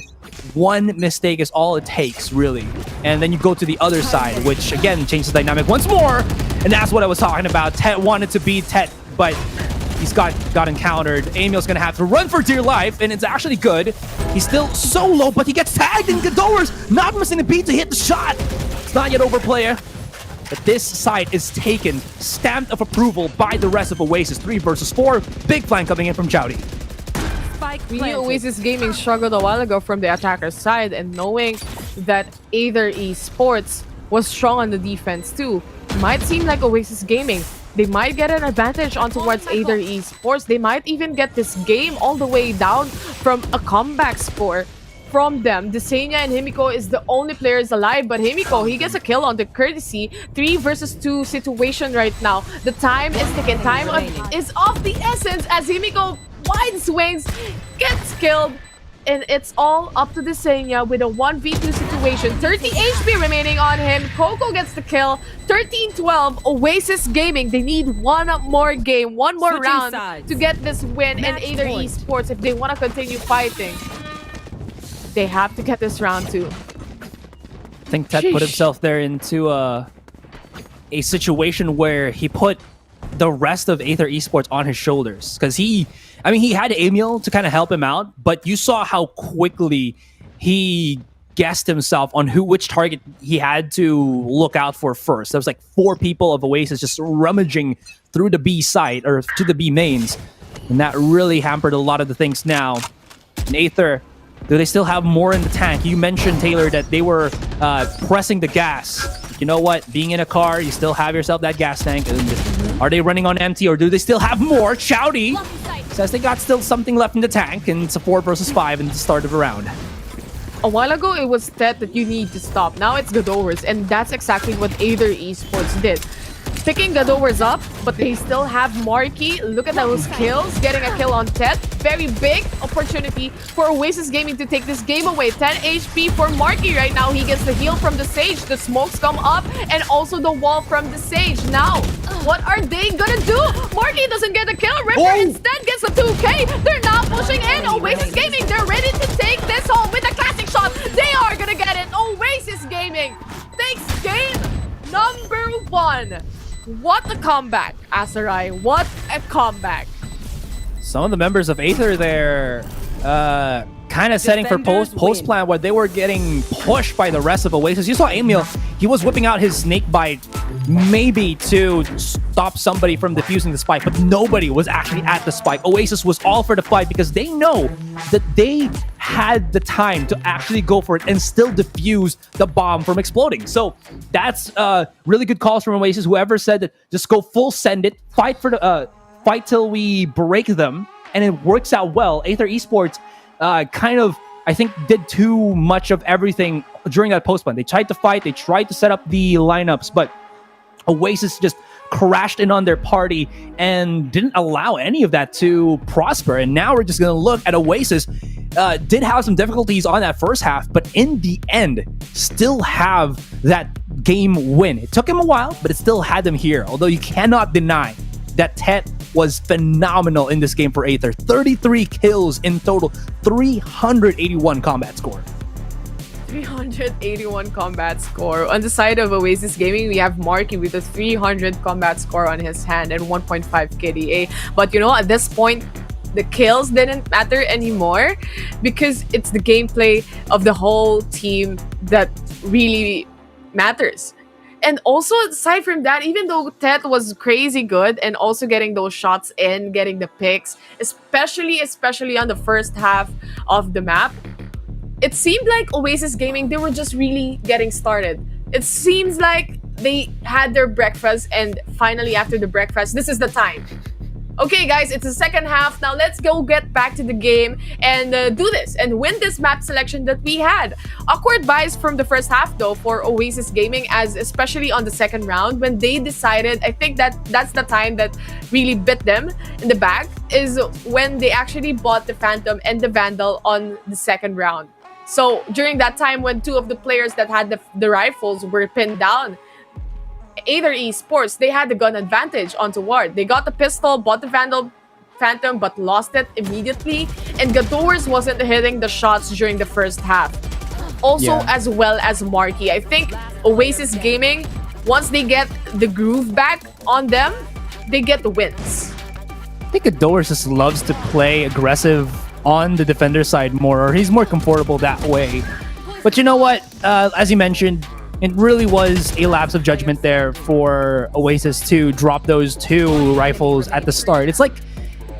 one mistake is all it takes, really. And then you go to the other side, which again changes the dynamic once more. And that's what I was talking about. Tet wanted to beat Tet, but he's got encountered. Amiel's gonna have to run for dear life, and it's actually good. He's still so low, but he gets tagged, and Godowers not missing the beat to hit the shot. It's not yet over, player. But this side is taken, stamped of approval by the rest of Oasis. 3 versus 4. Big flank coming in from Chowdy. Spike We knew Oasis Gaming struggled a while ago from the attacker's side, and knowing that Aether Esports was strong on the defense too, might seem like Oasis Gaming, they might get an advantage on towards Aether Esports. They might even get this game all the way down from a comeback score from them. Desenia and Himiko is the only players alive, but Himiko, he gets a kill on the courtesy. 3 versus 2 situation right now. The time is ticking. Time is of the essence as Himiko wide swings, gets killed, and it's all up to Desenia with a 1v2 situation. 30 HP remaining on him. Coco gets the kill. 13-12. Oasis Gaming, they need one more game, one more round to get this win in Aether Esports if they want to continue fighting. They have to get this round too. I think Ted put himself there into a situation where he put the rest of Aether Esports on his shoulders, because he had Emil to kind of help him out, but you saw how quickly he guessed himself on which target he had to look out for first. There was like 4 people of Oasis just rummaging through the B site or to the B mains, and that really hampered a lot of the things. Now, in Aether, do they still have more in the tank? You mentioned, Taylor, that they were pressing the gas. You know what? Being in a car, you still have yourself that gas tank. And are they running on empty, or do they still have more? Chowdy says they got still something left in the tank, and it's a 4 versus 5 in the start of the round. A while ago, it was Tet that you need to stop. Now it's Gadowers, and that's exactly what Aether Esports did. Picking Gadowers up, but they still have Marky. Look at those kills. Getting a kill on Tet. Very big opportunity for Oasis Gaming to take this game away. 10 HP for Marky right now. He gets the heal from the Sage. The smokes come up, and also the wall from the Sage. Now, what are they gonna do? Marky doesn't get a kill. Ripper instead gets a 2K. They're now pushing in. Oasis Gaming, they're ready to take this home with a classic shot. They are gonna get it. Oasis Gaming takes game number 1. What a comeback, Asarai. What a comeback. Some of the members of Aether there kind of setting for post plan where they were getting pushed by the rest of Oasis. You saw Emil, he was whipping out his snake bite maybe to stop somebody from defusing the spike, but nobody was actually at the spike. Oasis was all for the fight because they know that they had the time to actually go for it and still defuse the bomb from exploding. So that's really good calls from Oasis. Whoever said that, just go full send it, fight for the fight till we break them, and it works out well. Aether Esports kind of, I think, did too much of everything during that post plan. They tried to fight, they tried to set up the lineups, but Oasis just crashed in on their party and didn't allow any of that to prosper. And now we're just going to look at Oasis. Did have some difficulties on that first half, but in the end, still have that game win. It took him a while, but it still had them here. Although you cannot deny that Tet was phenomenal in this game for Aether. 33 kills in total, 381 combat score. 381 combat score. On the side of Oasis Gaming, we have Marky with a 300 combat score on his hand and 1.5 KDA. But you know, at this point, the kills didn't matter anymore because it's the gameplay of the whole team that really matters. And also, aside from that, even though Tet was crazy good and also getting those shots in, getting the picks, especially on the first half of the map, it seemed like Oasis Gaming, they were just really getting started. It seems like they had their breakfast, and finally after the breakfast, this is the time. Okay guys, it's the second half. Now let's go get back to the game and do this and win this map selection that we had. Awkward buys from the first half though for Oasis Gaming, as especially on the second round when they decided, I think that's the time that really bit them in the back, is when they actually bought the Phantom and the Vandal on the second round. So during that time when 2 of the players that had the rifles were pinned down, Aether Esports, they had the gun advantage onto Ward. They got the pistol, bought the Vandal Phantom, but lost it immediately. And Gadowers wasn't hitting the shots during the first half. Also, as well as Marky. I think Oasis Gaming, once they get the groove back on them, they get the wins. I think Gadowers just loves to play aggressive on the defender side more, or he's more comfortable that way. But you know what? As you mentioned, it really was a lapse of judgment there for Oasis to drop those 2 rifles at the start. It's like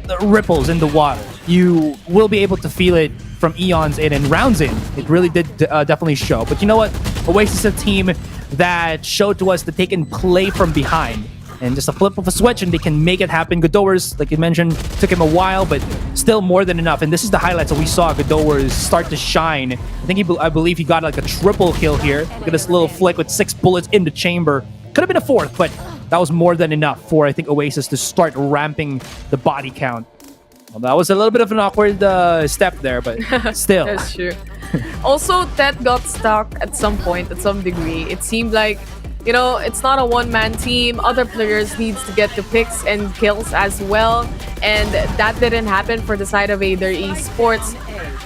the ripples in the water. you will be able to feel it from eons in and rounds in. It really did definitely show. But you know what? Oasis is a team that showed to us that they can play from behind. And just a flip of a switch and they can make it happen. Godowers, like you mentioned, took him a while, but still more than enough. And this is the highlights that we saw Godowers start to shine. I believe he got like a triple kill here. Look at this little flick with 6 bullets in the chamber. Could have been a 4th, but that was more than enough for, I think, Oasis to start ramping the body count. Well, that was a little bit of an awkward step there, but still. That's true. Also, Tet got stuck at some point, at some degree. It seemed like, you know, it's not a one-man team. Other players needs to get the picks and kills as well. And that didn't happen for the side of Aether Esports.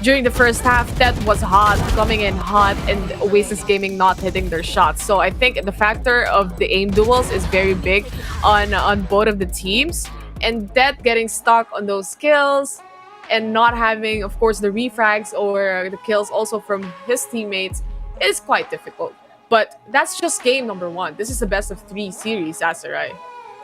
During the first half, Tet was hot, coming in hot, and Oasis Gaming not hitting their shots. So I think the factor of the aim duels is very big on both of the teams. And Tet getting stuck on those kills and not having, of course, the refrags or the kills also from his teammates is quite difficult. But that's just game number 1. This is the best of 3 series, Aserai.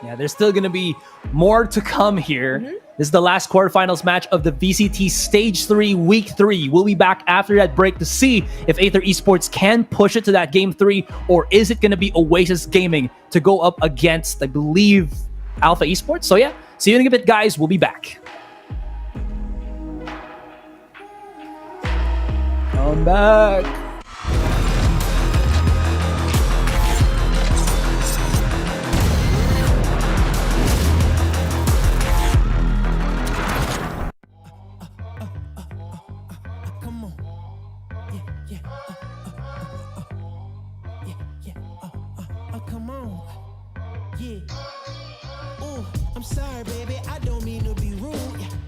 Yeah, there's still going to be more to come here. This is the last quarterfinals match of the VCT Stage 3 Week 3. We'll be back after that break to see if Aether Esports can push it to that Game 3, or is it going to be Oasis Gaming to go up against, I believe, Alpha Esports? So yeah, see you in a bit, guys. We'll be back. Come back. Come on. Yeah. Oh, I'm sorry, baby. I don't mean to be rude.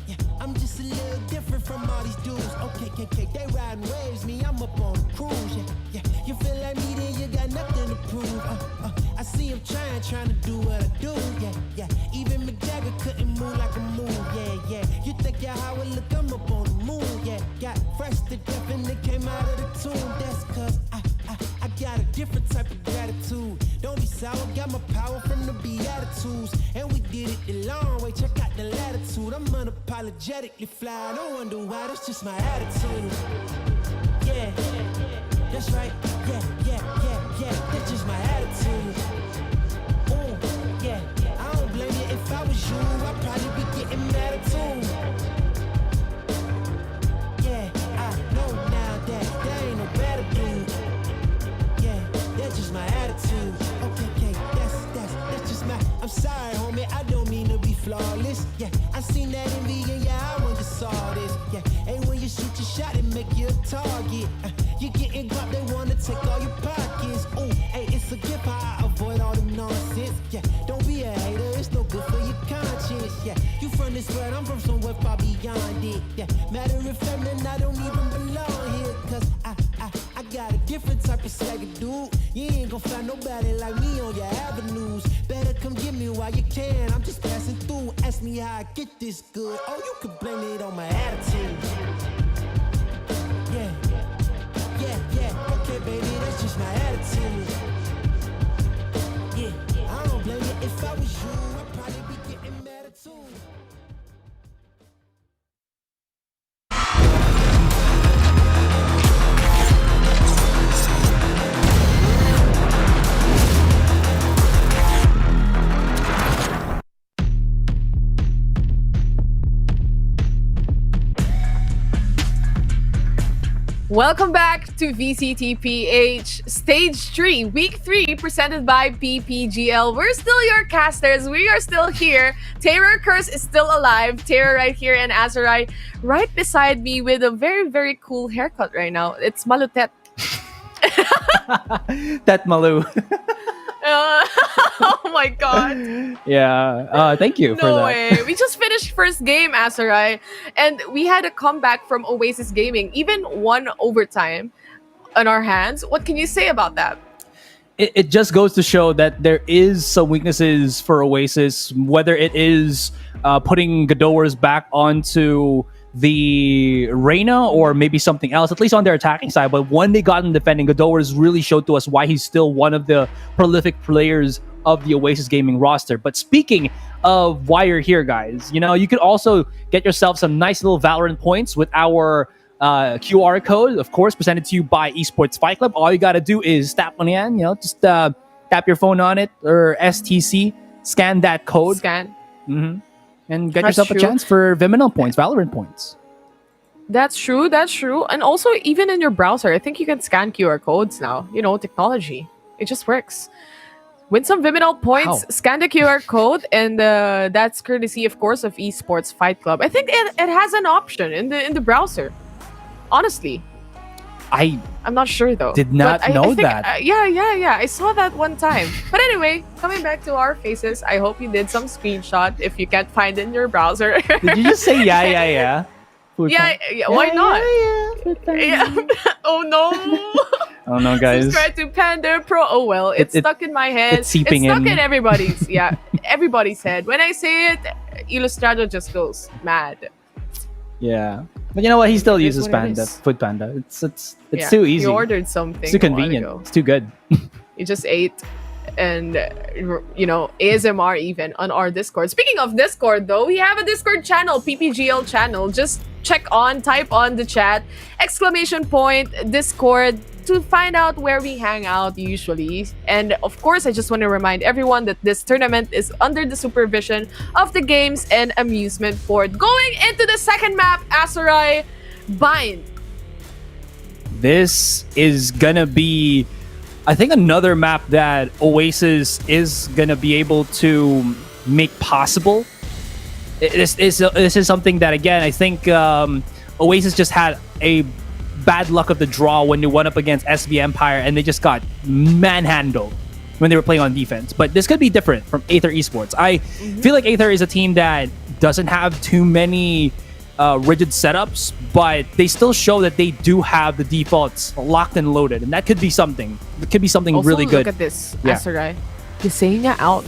Yeah. I'm just a little different from all these dudes. Okay. They riding waves, me, I'm up on a cruise. Yeah. You feel like me, then you got nothing to prove. I see him trying to do what I do. Yeah. Even Mick Jagger couldn't move like a move. Yeah. You think you're Howard, look, I'm up on the moon. Yeah. Got fresh to death and it came out of the tomb. That's cause I got a different type of gratitude. Don't be sour, got my power from the Beatitudes. And we did it the long way, check out the latitude. I'm unapologetically fly, don't wonder why, that's just my attitude. Yeah, that's right, yeah, that's just my attitude. Ooh, yeah, I don't blame you, if I was you, I'd probably be getting mad too. Yeah, I know now that there ain't no better dude. That's just my attitude. Okay, that's just my. I'm sorry, homie, I don't mean to be flawless. Yeah, I seen that envy in your eye when you saw this. Yeah, hey, when you shoot your shot, it make you a target. You getting guap, they wanna take all your pockets. Ooh, hey, it's a gift, I avoid all the nonsense. Yeah, don't be a hater, it's no good for your conscience. Yeah, you from this world, I'm from somewhere far beyond it. Yeah, matter of fact, man, I don't even belong here, cause I got a different type of swagger, dude. You ain't gon' find nobody like me on your avenues. Better come get me while you can. I'm just passing through. Ask me how I get this good. Oh, you could blame it on my attitude. Yeah. Okay, baby, that's just my attitude. Yeah, I don't blame you. If I was you, I'd probably be getting mad too. Welcome back to VCTPH Stage 3, Week 3, presented by PPGL. We're still your casters. We are still here. Terror Curse is still alive. Terror right here and Aserai right beside me with a very, very cool haircut right now. It's Malutet. Tet Malu. Oh my god. Yeah. Thank you for that. No way. We just finished first game, Aserai, and we had a comeback from Oasis Gaming, even one overtime on our hands. What can you say about that? It just goes to show that there is some weaknesses for Oasis, whether it is putting Godowers back onto the Reyna or maybe something else, at least on their attacking side. But when they got in defending, Godowers really showed to us why he's still one of the prolific players of the Oasis Gaming roster. But speaking of why you're here, guys, you know, you could also get yourself some nice little Valorant points with our QR code, of course, presented to you by Esports Fight Club. All you got to do is tap on it, you know, just tap your phone on it or STC, scan that code. Scan. And get That's yourself true. a chance for Viminal points, Valorant points. That's true. That's true. And also, even in your browser, I think you can scan QR codes now. You know, technology. It just works. Win some Viminal points, How? scan the QR code, and that's courtesy, of course, of Esports Fight Club. I think it has an option in the browser. Honestly, I I'm not sure though. Did not But I know think, that. Yeah. I saw that one time. But anyway, coming back to our faces, I hope you did some screenshot if you can't find it in your browser. Did you just say yeah? Food yeah, time. why not? Food time. Yeah. Oh no. Oh no, guys. Subscribe to Panda Pro. Oh well, it's stuck in my head. it's seeping stuck in. in everybody's. Yeah, everybody's head. When I say it, Ilustrado just goes mad. Yeah, but you know what? He still It is uses what it Panda, is. Food Panda. It's Yeah, too easy. You ordered something. It's too a while convenient. ago. It's too good. You just ate, and you know, ASMR even on our Discord. Speaking of Discord, though, we have a Discord channel, PPGL channel. Just type on the chat ! Discord to find out where we hang out usually. And of course, I just want to remind everyone that this tournament is under the supervision of the Games and Amusement Board. Going into the second map, Azurai Bind. This is gonna be, I think, another map that Oasis is gonna be able to make possible. This is something that, again, I think Oasis just had a bad luck of the draw when they went up against SV Empire and they just got manhandled when they were playing on defense. But this could be different from Aether Esports. I feel like Aether is a team that doesn't have too many rigid setups, but they still show that they do have the defaults locked and loaded, and that could be something. It could be something Also, really good. Look at this, Yeah. Azurai. Yesenia out.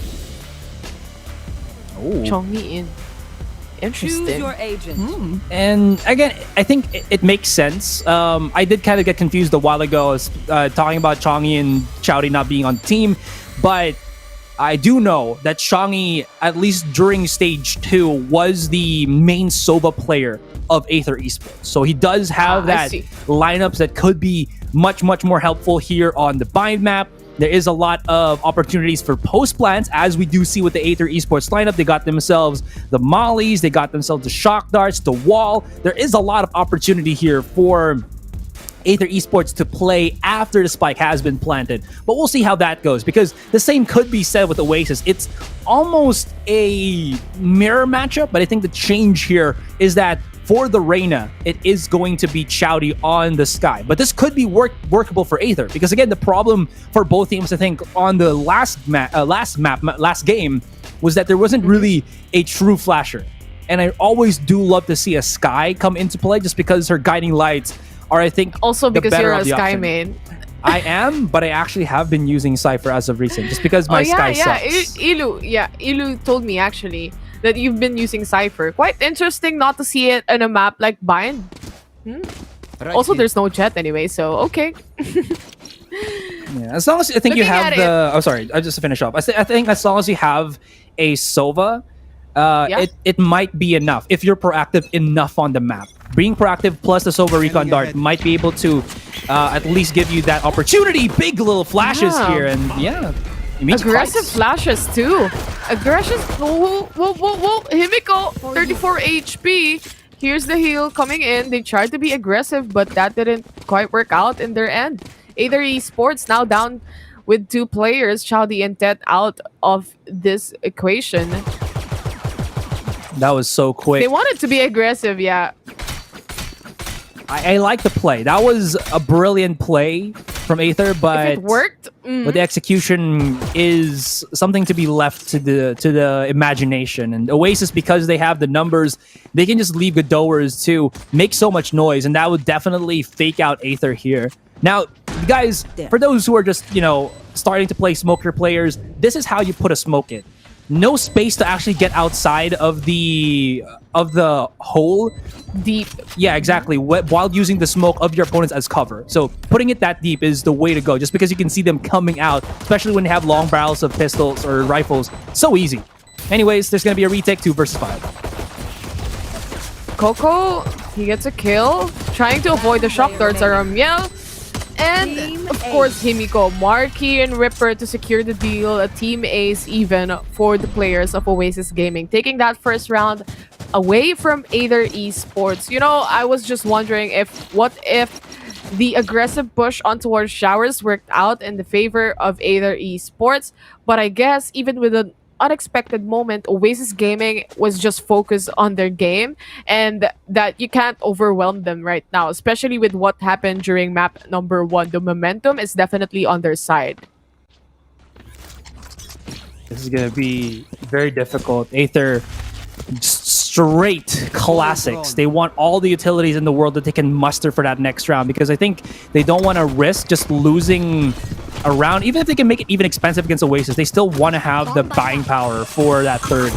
Oh. Chongmi in. Interesting. agent. And again, I think it makes sense. I did kind of get confused a while ago, talking about Chongi and Chowdy not being on the team, but I do know that Chongi, at least during stage 2, was the main Sova player of Aether Esports. So he does have I that see. lineups that could be much more helpful here on the Bind map. There is a lot of opportunities for post plants, as we do see with the Aether Esports lineup. They got themselves the mollies, they got themselves the shock darts, the wall. There is a lot of opportunity here for Aether Esports to play after the spike has been planted. But we'll see how that goes, because the same could be said with Oasis. It's almost a mirror matchup, but I think the change here is that for the Reyna, it is going to be Chowdy on the Sky. But this could be workable for Aether, because again, the problem for both teams, I think, on the last game, was that there wasn't really a true flasher. And I always do love to see a Sky come into play, just because her guiding lights are, I think, Also the because better you're of a the Sky option. main. I am, but I actually have been using Cypher as of recent, just because my Sky sucks. Ilu told me actually that you've been using Cypher. Quite interesting not to see it in a map like Bind. Also, there's no Jet anyway, so okay. Yeah, as long as I think you Looking have at the. Oh, sorry. I just to finish up. I think as long as you have a Sova, it might be enough if you're proactive enough on the map. Being proactive plus the Sova Recon Dart might be able to at least give you that opportunity. Big little flashes Yeah. here, and yeah, it means Aggressive fights. flashes too. Aggressive. Whoa. Himiko, 34 HP. Here's the heal coming in. They tried to be aggressive, but that didn't quite work out in their end. Aether Esports now down with 2 players, Chowdy and Tet, out of this equation. That was so quick. They wanted to be aggressive, yeah. I like the play. That was a brilliant play from Aether, but If it worked, but the execution is something to be left to the imagination. And Oasis, because they have the numbers, they can just leave Godowers to make so much noise, and that would definitely fake out Aether here. Now, guys, for those who are just, starting to play smoker players, this is how you put a smoke in. no space to actually get outside of the hole. Deep. Yeah, exactly. While using the smoke of your opponents as cover. So putting it that deep is the way to go, just because you can see them coming out, especially when they have long barrels of pistols or rifles. So easy. Anyways, there's going to be a retake 2 versus 5. Coco, he gets a kill, trying to avoid the shock darts around Miel. And of course, Himiko, Marky, and Ripper to secure the deal. A team ace even for the players of Oasis Gaming, taking that first round away from Aether Esports. You know, I was just wondering what if the aggressive push on towards showers worked out in the favor of Aether Esports. But I guess even with an unexpected moment, Oasis Gaming was just focused on their game, and that you can't overwhelm them right now, especially with what happened during map number 1. The momentum is definitely on their side. This is going to be very difficult. Aether, straight classics. They want all the utilities in the world that they can muster for that next round, because I think they don't want to risk just losing a round. Even if they can make it even expensive against Oasis, they still want to have the buying power for that third.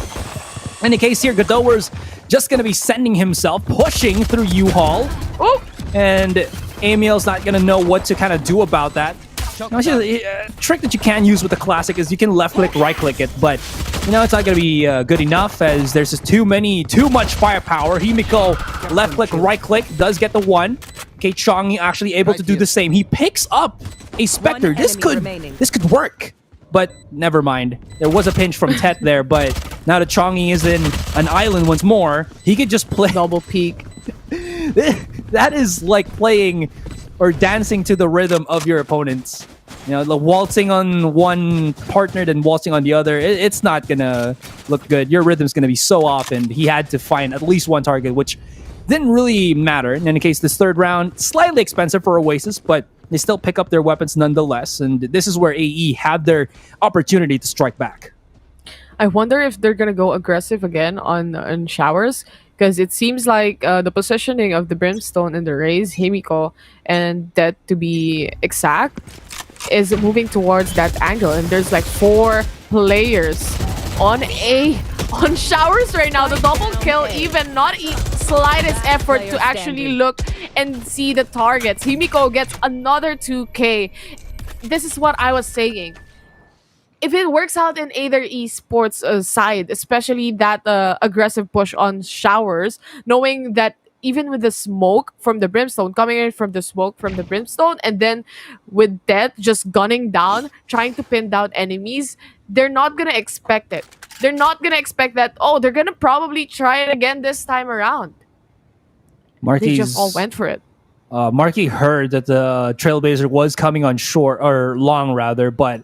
In the case here, Godower's just going to be sending himself, pushing through U-Haul. Oh! And Amiel's not going to know what to kind of do about that. Now, a trick that you can use with the classic is you can left-click, right-click it, but you know, it's not going to be good enough, as there's just too much firepower. Himiko, left-click, right-click, does get the 1. Okay, Chongi actually able to do the same. He picks up a Spectre. This could work, but never mind. There was a pinch from Tet there, but now that Chongi is in an island once more, he could just play double peek. That is like playing or dancing to the rhythm of your opponents. You know, the waltzing on one partner, then waltzing on the other. It's not gonna look good. Your rhythm's gonna be so off, and he had to find at least one target, which didn't really matter. In any case, this third round, slightly expensive for Oasis, but they still pick up their weapons nonetheless, and this is where AE had their opportunity to strike back. I wonder if they're gonna go aggressive again on showers, because it seems like the positioning of the Brimstone and the Raze, Himiko, and that to be exact, is moving towards that angle, and there's like 4 players on showers right now. The double kill, even not slightest effort to actually look and see the targets. Himiko gets another 2K. This is what I was saying. If it works out in Aether Esports side, especially that aggressive push on showers, knowing that even with the smoke from the Brimstone, coming in from the smoke from the Brimstone, and then with Death just gunning down, trying to pin down enemies, they're not going to expect it. They're not going to expect that, oh, they're going to probably try it again this time around. They just all went for it. Marky heard that the Trailblazer was coming on short, or long rather, but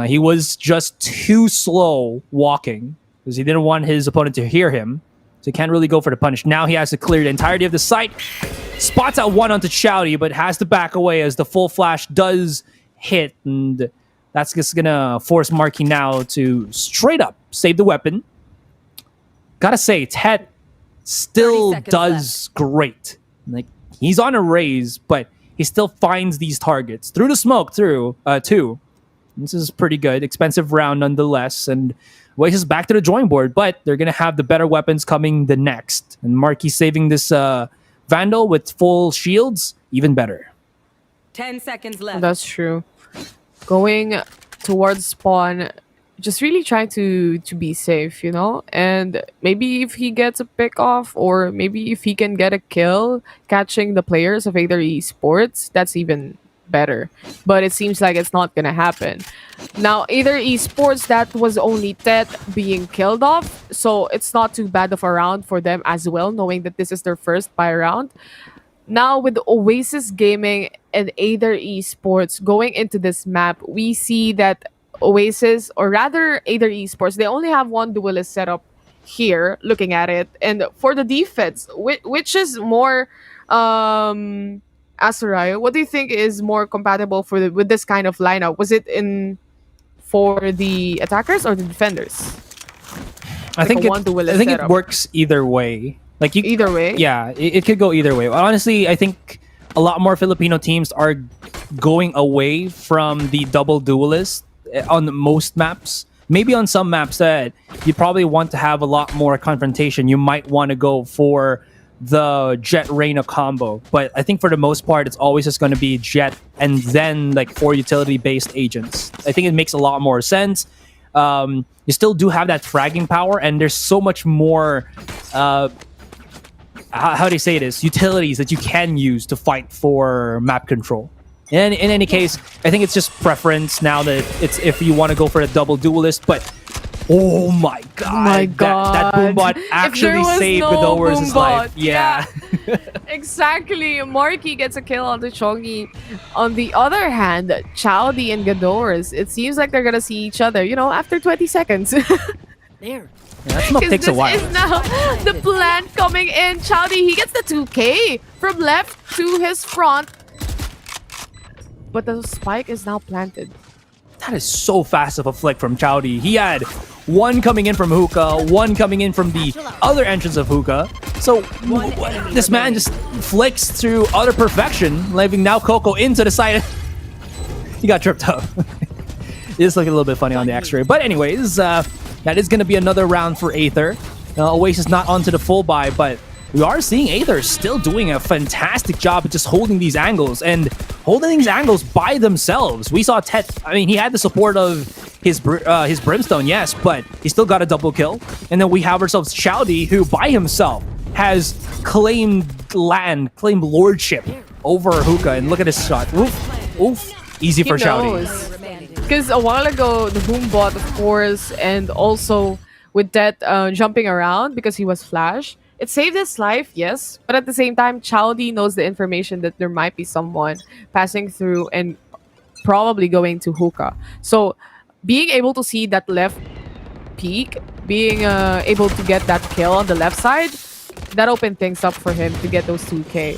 he was just too slow walking, because he didn't want his opponent to hear him. So he can't really go for the punish. Now he has to clear the entirety of the site. Spots out one onto Chowdy, but has to back away as the full flash does hit. And that's just going to force Marky now to straight up save the weapon. Gotta say, Tet still does great. Like, he's on a raise, but he still finds these targets through the smoke, too. This is pretty good. Expensive round nonetheless. And Oasis back to the drawing board, but they're going to have the better weapons coming the next. And Marky saving this Vandal with full shields, even better. 10 seconds left. That's true. Going towards spawn, just really trying to be safe, you know? And maybe if he gets a pick off, or maybe if he can get a kill catching the players of Aether Esports, that's even better. But it seems like it's not gonna happen. Now, Aether Esports, that was only Tet being killed off, so it's not too bad of a round for them as well, knowing that this is their first buy round. Now, with Oasis Gaming and Aether Esports going into this map, we see that Oasis, or rather Aether Esports, they only have one duelist setup here, looking at it. And for the defense, which is more Azurayo, what do you think is more compatible for with this kind of lineup? Was it for the attackers or the defenders? I think it works either way. Like either way? Yeah, it could go either way. Honestly, I think a lot more Filipino teams are going away from the double duelist on most maps, maybe on some maps that you probably want to have a lot more confrontation, you might want to go for the Jet Reyna combo. But I think for the most part, it's always just going to be Jet and then like 4 utility-based agents. I think it makes a lot more sense. You still do have that fragging power, and there's so much more, how do you say this, utilities that you can use to fight for map control. And in any case, I think it's just preference now that it's if you want to go for a double duelist, but oh my god, Oh my god. That boombot actually saved Godower's life. Yeah. Exactly. Marky gets a kill on the Chongi. On the other hand, Chowdy and Gadores, it seems like they're gonna see each other, you know, after 20 seconds. There. That smoke takes a while. This is now the plant coming in. Chowdy, he gets the 2K from left to his front. But the spike is now planted. That is so fast of a flick from Chowdy. He had one coming in from Hookah, one coming in from the other entrance of Hookah. So this man just flicks through utter perfection, leaving now Coco into the side. He got tripped up. It is looking a little bit funny on the X-ray. But anyways, that is going to be another round for Aether. Oasis not onto the full buy, but we are seeing Aether still doing a fantastic job at just holding these angles and holding these angles by themselves. We saw Tet, I mean, he had the support of his Brimstone, yes, but he still got a double kill. And then we have ourselves Chowdy, who by himself has claimed lordship over Hookah. And look at his shot. Oof, oof. Easy for Chowdy. Because a while ago, the boom bot, of course, and also with that jumping around because he was flash, it saved his life, yes, but at the same time, Chowdy knows the information that there might be someone passing through and probably going to Hookah. So being able to see that left peak, being able to get that kill on the left side, that opened things up for him to get those 2K.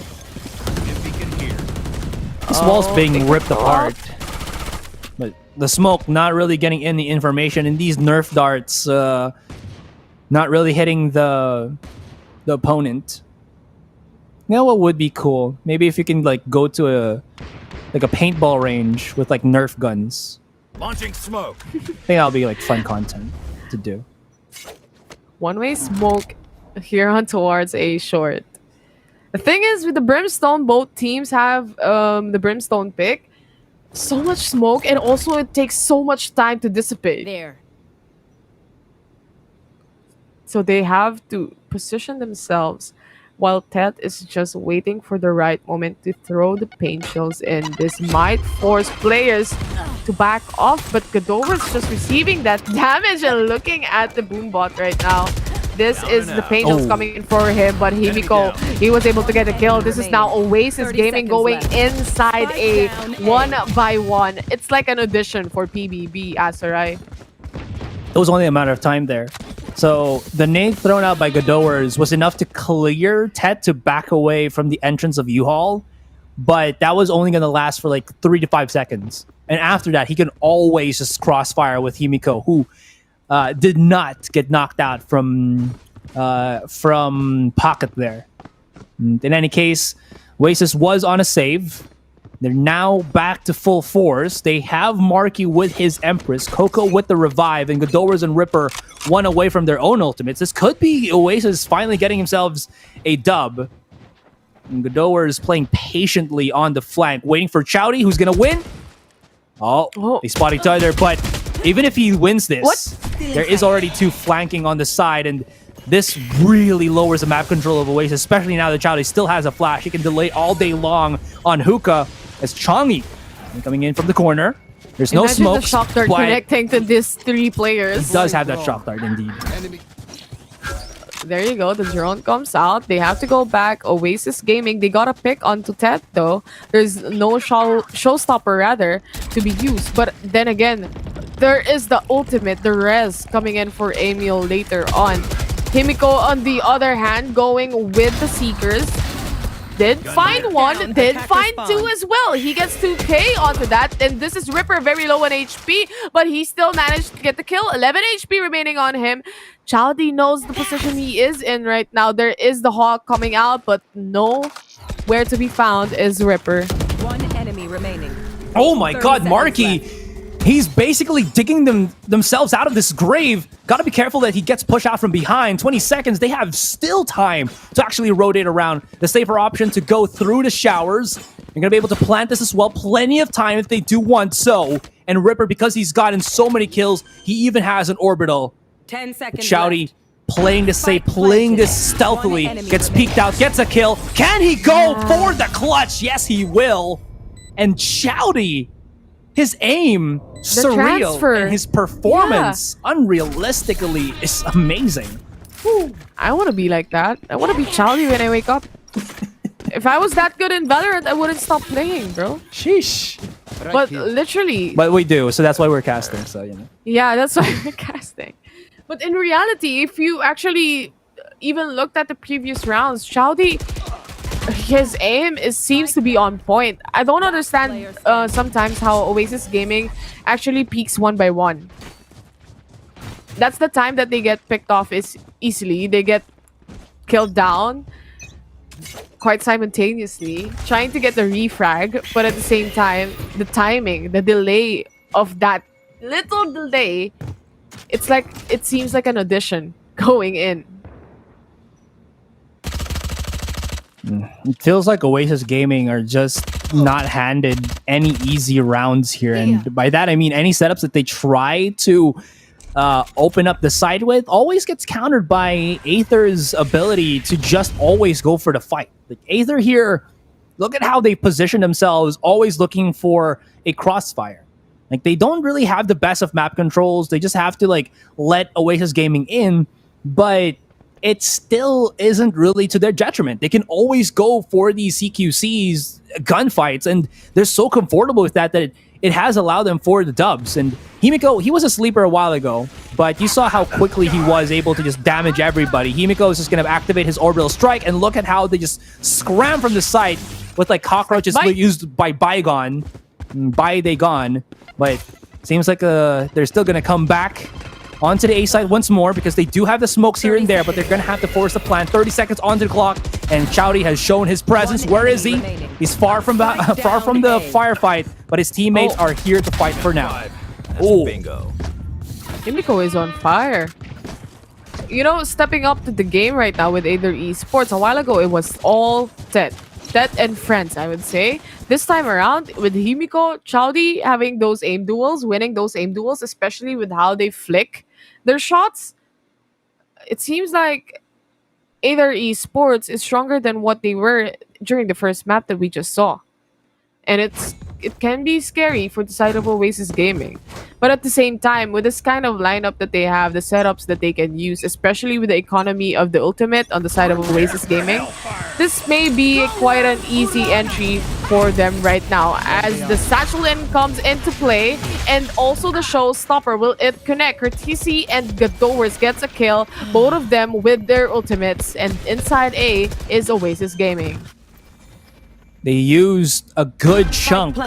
This wall's being ripped apart. But the smoke not really getting any information, and these nerf darts not really hitting the opponent. You know what would be cool? Maybe if you can like go to a paintball range with like Nerf guns. Launching smoke. I think that'll be like fun content to do. One-way smoke here on towards A short. The thing is, with the Brimstone, both teams have the Brimstone pick. So much smoke, and also it takes so much time to dissipate. There. So they have to position themselves while Tet is just waiting for the right moment to throw the paint shells in. This might force players to back off, but Godover's just receiving that damage and looking at the boombot right now. This is the paint shells coming in for him, but Himiko, he was able to get a kill. This is now Oasis Gaming going inside a 1-by-1. It's like an audition for PBB, Asarai. It was only a matter of time there. So the nade thrown out by Godowers was enough to clear Tet to back away from the entrance of U-Haul, but that was only going to last for like 3 to 5 seconds. And after that, he can always just crossfire with Himiko, who did not get knocked out from pocket there. And in any case, Oasis was on a save. They're now back to full force. They have Marky with his Empress, Coco with the revive, and Godowers and Ripper one away from their own ultimates. This could be Oasis finally getting themselves a dub. And Godowers playing patiently on the flank, waiting for Chowdy, who's going to win. Oh, they spot each other, but even if he wins this, there is already 2 flanking on the side, and this really lowers the map control of Oasis, especially now that Chowdy still has a flash. He can delay all day long on Hookah as Chongi coming in from the corner. There's no Imagine smoke. the shock dart connecting to these 3 players. He does have that shock dart, indeed. There you go. The drone comes out. They have to go back. Oasis Gaming, they got a pick onto Tet, though. There's no showstopper, rather, to be used. But then again, there is the ultimate, the res, coming in for Emil later on. Himiko, on the other hand, going with the Seekers. Did find one, did find 2 as well. He gets 2K onto that, and this is Ripper, very low on HP, but he still managed to get the kill. 11 HP remaining on him. Chowdy knows the position he is in right now. There is the Hawk coming out, but nowhere to be found is Ripper. 1 enemy remaining. Oh my god, Marky He's basically digging themselves out of this grave. Got to be careful that he gets pushed out from behind. 20 seconds. They have still time to actually rotate around. The safer option to go through the showers. They're going to be able to plant this as well. Plenty of time if they do want so. And Ripper, because he's gotten so many kills, he even has an orbital. 10 seconds Shouty left. playing this safe, playing this stealthily. Gets peeked out, gets a kill. Can he go for the clutch? Yes, he will. And Shouty, his aim, surreal. transfer. And his performance, unrealistically, is amazing. I want to be like that. I want to be Charlie when I wake up. If I was that good in Valorant, I wouldn't stop playing, bro. Sheesh. But literally, But we do, so that's why we're casting, so, you know. yeah, that's why we're casting. But in reality, if you actually even looked at the previous rounds, Chowdy, his aim seems to be on point. I don't understand sometimes how Oasis Gaming actually peaks one by one. That's the time that they get picked off is easily. They get killed down quite simultaneously, trying to get the refrag, but at the same time, the timing, the delay of that little delay, it's like, it seems like an audition going in. It feels like Oasis Gaming are just not handed any easy rounds here. And by that, I mean any setups that they try to open up the side with always gets countered by Aether's ability to just always go for the fight. Like Aether here, look at how they position themselves, always looking for a crossfire. Like they don't really have the best of map controls. They just have to like let Oasis Gaming in, but it still isn't really to their detriment. They can always go for these CQCs, gunfights, and they're so comfortable with that it has allowed them for the dubs. And Himiko, he was a sleeper a while ago, but you saw how quickly he was able to just damage everybody. Himiko is just going to activate his orbital strike, and look at how they just scram from the site with like cockroaches used by Bygone. By they gone. But seems like they're still going to come back onto the A side once more because they do have the smokes here and there, but they're going to have to force the plan. 30 seconds onto the clock, and Chowdy has shown his presence. Where is he? He's far from the firefight, but his teammates are here to fight for now. Oh, bingo. Himiko is on fire. You know, stepping up to the game right now with Aether Esports. A while ago, it was all Tet and friends, I would say. This time around, with Himiko, Chowdy having those aim duels, winning those aim duels, especially with how they flick their shots, it seems like Aether Esports is stronger than what they were during the first map that we just saw. And it can be scary for the side of Oasis Gaming. But at the same time, with this kind of lineup that they have, the setups that they can use, especially with the economy of the ultimate on the side of Oasis Gaming, this may be quite an easy entry for them right now, as the Satchel In comes into play, and also the showstopper. Will it connect? Curtisi and Gadowers gets a kill, both of them with their ultimates, and inside A is Oasis Gaming. They used a good chunk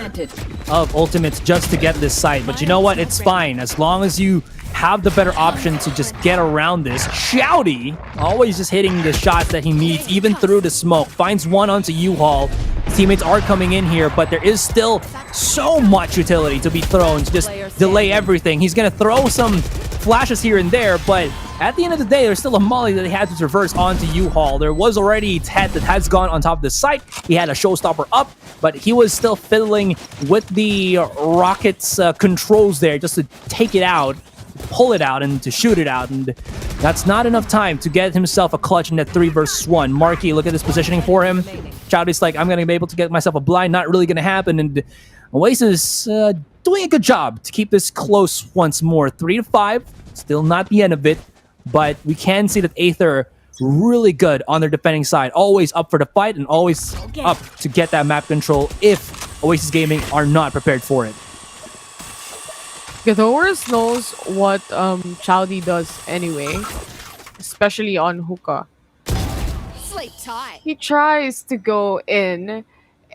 of ultimates just to get this site. But you know what? It's fine. As long as you have the better option to just get around this. Shouty, always just hitting the shots that he needs, even through the smoke. Finds one onto U-Haul. Teammates are coming in here, but there is still so much utility to be thrown to just delay everything. He's going to throw some flashes here and there, but at the end of the day, there's still a molly that he had to traverse onto U-Haul. There was already Ted that has gone on top of the site. He had a showstopper up, but he was still fiddling with the rocket's controls there just to take it out, pull it out, and to shoot it out. And that's not enough time to get himself a clutch in that 3 versus 1. Marky, look at this positioning for him. Chowdy's like, I'm going to be able to get myself a blind. Not really going to happen. And Oasis doing a good job to keep this close once more. 3-5. Still not the end of it. But we can see that Aether really good on their defending side. Always up for the fight and always up to get that map control if Oasis Gaming are not prepared for it. Gadowers knows what Chowdy does anyway, especially on hookah. Sleep tight. He tries to go in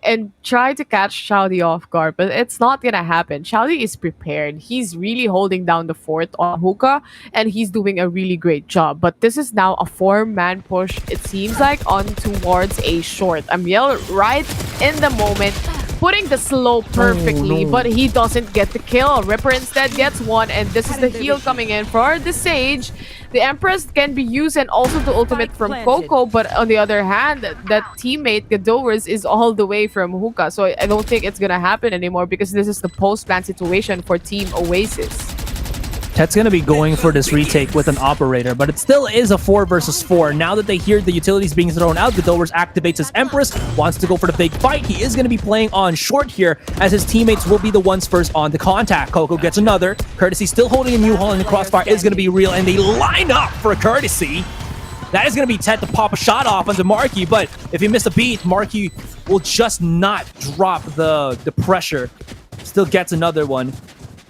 and try to catch Chowdy off guard, but it's not gonna happen. Chowdy is prepared. He's really holding down the fort on hookah, and he's doing a really great job. But this is now a 4-man push, it seems like, on towards A short. Amiel right in the moment putting the slow perfectly, but he doesn't get the kill. Ripper instead gets one, and this is the heal coming in for the Sage. The Empress can be used and also the ultimate from Coco, but on the other hand, that teammate, Gadowers, is all the way from Hookah. So I don't think it's gonna happen anymore because this is the post-plan situation for Team Oasis. Tet's going to be going for this retake with an operator, but it still is a 4 versus 4. Now that they hear the utilities being thrown out, Gadowers activates his Empress, wants to go for the big fight. He is going to be playing on short here, as his teammates will be the ones first on the contact. Coco gets another. Courtesy still holding a new haul, and the crossfire is going to be real, and they line up for a Courtesy. That is going to be Tet to pop a shot off onto Marky, but if he missed a beat, Marky will just not drop the pressure. Still gets another one.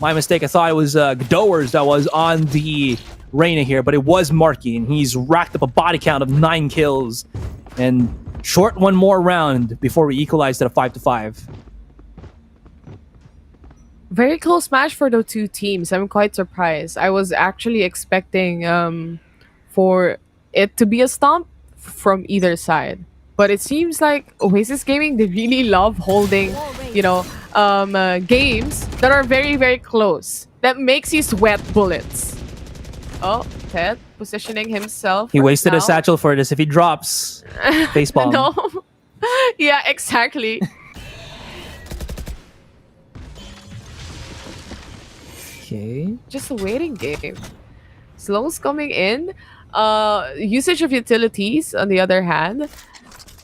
My mistake, I thought it was Gadowers that was on the Reyna here, but it was Marky, and he's racked up a body count of 9 kills. And short one more round before we equalize to the 5-5. Very close match for the two teams. I'm quite surprised. I was actually expecting for it to be a stomp from either side. But it seems like Oasis Gaming, they really love holding, games that are very, very close. That makes you sweat bullets. Oh, Ted positioning himself. He wasted now. a satchel for this. If he drops, facepalm. No. Yeah, exactly. Okay. Just a waiting game. Slows coming in. Usage of utilities, on the other hand,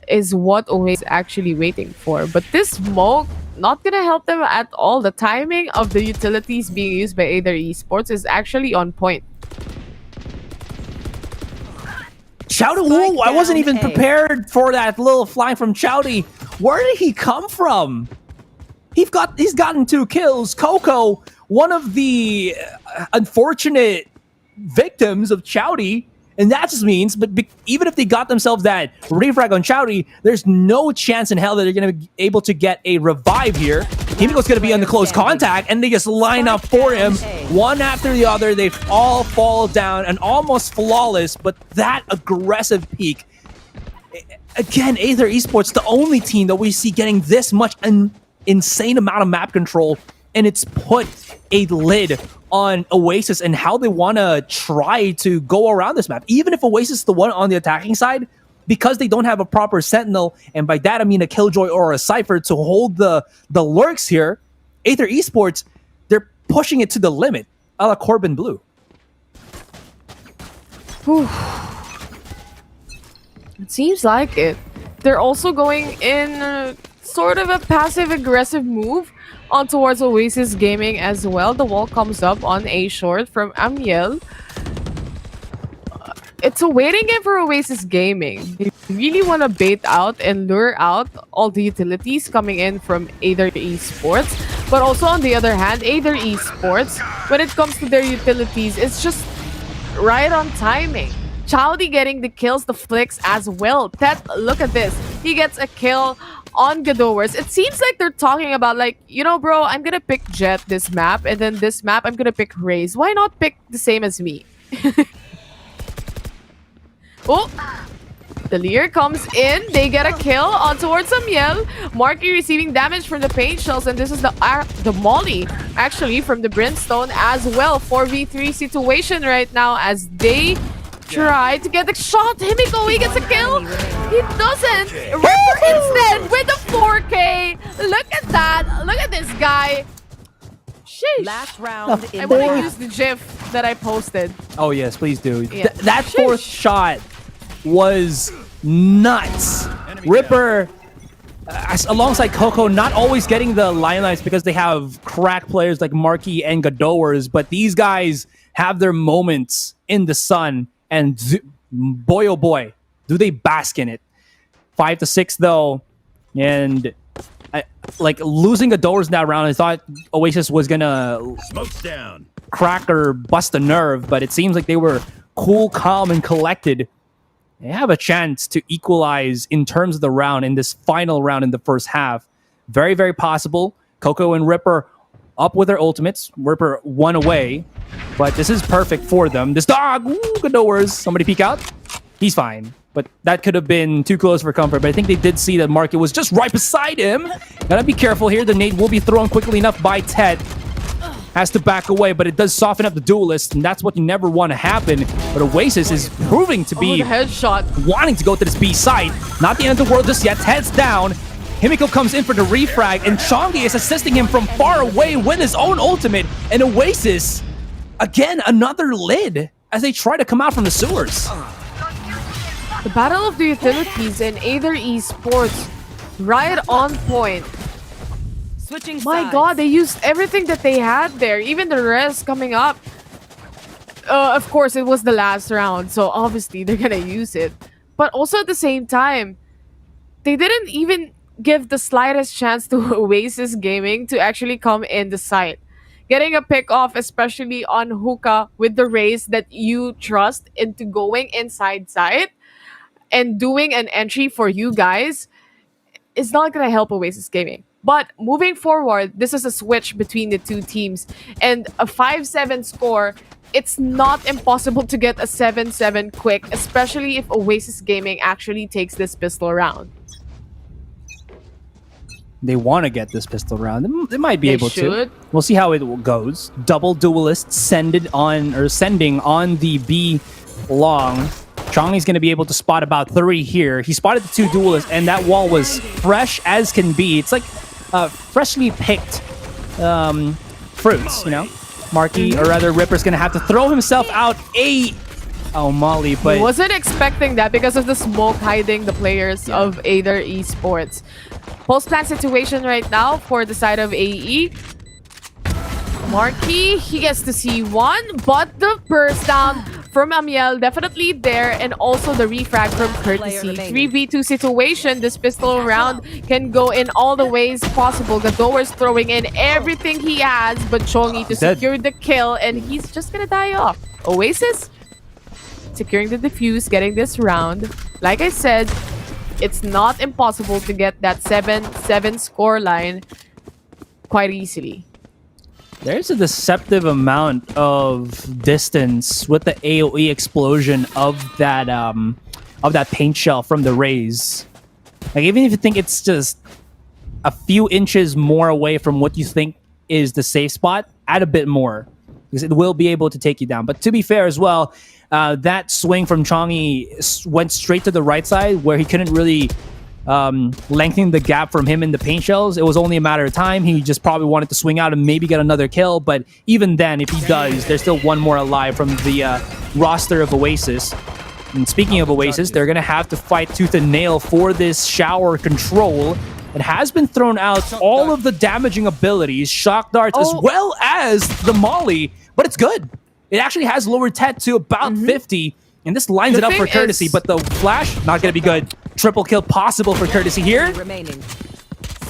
is what Oasis is actually waiting for. But this smoke, not gonna help them at all. The timing of the utilities being used by Aether Esports is actually on point. Chowdy, whoa, I wasn't even prepared for that little flying from Chowdy. Where did he come from? He's gotten 2 kills. Coco, one of the unfortunate victims of Chowdy. And that just means, even if they got themselves that refrag on Chowdy, there's no chance in hell that they're going to be able to get a revive here. Himiko's going to be on the close contact, and they just line up for him. One after the other, they all fall down, and almost flawless, but that aggressive peak. Again, Aether Esports, the only team that we see getting this much insane amount of map control, and it's put a lid on Oasis and how they want to try to go around this map. Even if Oasis is the one on the attacking side, because they don't have a proper sentinel, and by that I mean a Killjoy or a Cypher to hold the lurks here, Aether Esports, they're pushing it to the limit, a la Corbin Blue. Whew. It seems like it. They're also going in sort of a passive-aggressive move on towards Oasis Gaming as well. The wall comes up on A short from Amiel. It's a waiting game for Oasis Gaming. They really want to bait out and lure out all the utilities coming in from Aether Esports. But also on the other hand, Aether Esports, when it comes to their utilities, it's just right on timing. Chowdy getting the kills, the flicks as well. Tet, look at this. He gets a kill on Gadowers. It seems like they're talking about like, bro, I'm gonna pick Jet this map, and then this map I'm gonna pick Raze. Why not pick the same as me? Oh, the Lear comes in. They get a kill on towards Amiel. Marky receiving damage from the paint shells, and this is the Molly actually from the Brimstone as well. 4v3 situation right now as they try to get the shot. Himiko, he gets a kill. He doesn't. Ripper instead with the 4K. Look at that. Look at this guy. Sheesh. Last round. I want to use the GIF that I posted. Oh yes, please do. Yeah. That fourth shot was nuts. Ripper, alongside Coco, not always getting the limelight because they have crack players like Marky and Gadowers, but these guys have their moments in the sun, and boy oh boy, do they bask in it. 5-6 though, and losing Gadowers in that round, I thought Oasis was gonna crack or bust a nerve, but it seems like they were cool, calm, and collected. They have a chance to equalize in terms of the round in this final round in the first half. Very, very possible. Coco and Ripper up with their ultimates. Ripper 1 away, but this is perfect for them. This dog, Gadowers. Somebody peek out. He's fine. but that could have been too close for comfort. But I think they did see that Marky was just right beside him. Gotta be careful here. The nade will be thrown quickly enough by Tet. Has to back away, but it does soften up the duelist, and that's what you never want to happen. But Oasis is proving to be the headshot. wanting to go to this B site. Not the end of the world just yet. Ted's down. Himiko comes in for the refrag, and Chongi is assisting him from far away with his own ultimate. And Oasis, again, another lid as they try to come out from the sewers. The battle of the utilities in Aether Esports, right on point. Switching My sides. god, they used everything that they had there, even the rest coming up. Of course, it was the last round, so obviously they're gonna use it. But also at the same time, they didn't even give the slightest chance to Oasis Gaming to actually come in the site. Getting a pick off, especially on Hookah with the race that you trust into going inside site and doing an entry for you guys, is not gonna help Oasis Gaming. But moving forward, this is a switch between the two teams. And a 5-7 score, it's not impossible to get a 7-7 quick, especially if Oasis Gaming actually takes this pistol round. They want to get this pistol round. They might be They able to. should. We'll see how it goes. Double duelist sending on the B long. Chongli's going to be able to spot about 3 here. He spotted the 2 duelists, and that wall was fresh as can be. It's like freshly picked fruits, you know? Marky, or rather Ripper's going to have to throw himself out. Oh, Molly, but... I wasn't expecting that because of the smoke hiding the players of Aether Esports. Post-plant situation right now for the side of AE. Marky, he gets to see 1, but the burst down from Amiel definitely there, and also the refrag from Courtesy. 3v2 situation, this pistol round can go in all the ways possible. Gadower's throwing in everything he has, but Chongi to secure the kill, and he's just gonna die off. Oasis securing the defuse, getting this round. Like I said, it's not impossible to get that 7-7 score line quite easily. There's a deceptive amount of distance with the AoE explosion of that paint shell from the raise. Like, even if you think it's just a few inches more away from what you think is the safe spot, add a bit more, because it will be able to take you down. But to be fair as well, that swing from Chongi went straight to the right side, where he couldn't really lengthen the gap from him in the paint shells. It was only a matter of time. He just probably wanted to swing out and maybe get another kill, but even then, if he does, there's still 1 more alive from the roster of Oasis. And speaking of Oasis, they're gonna have to fight tooth and nail for this shower control. It has been thrown out all of the damaging abilities, shock darts, as well as the molly, but it's good. It actually has lowered Tet to about 50, and this lines it up for Courtesy, but the flash, not gonna be good. Triple kill possible for Courtesy here.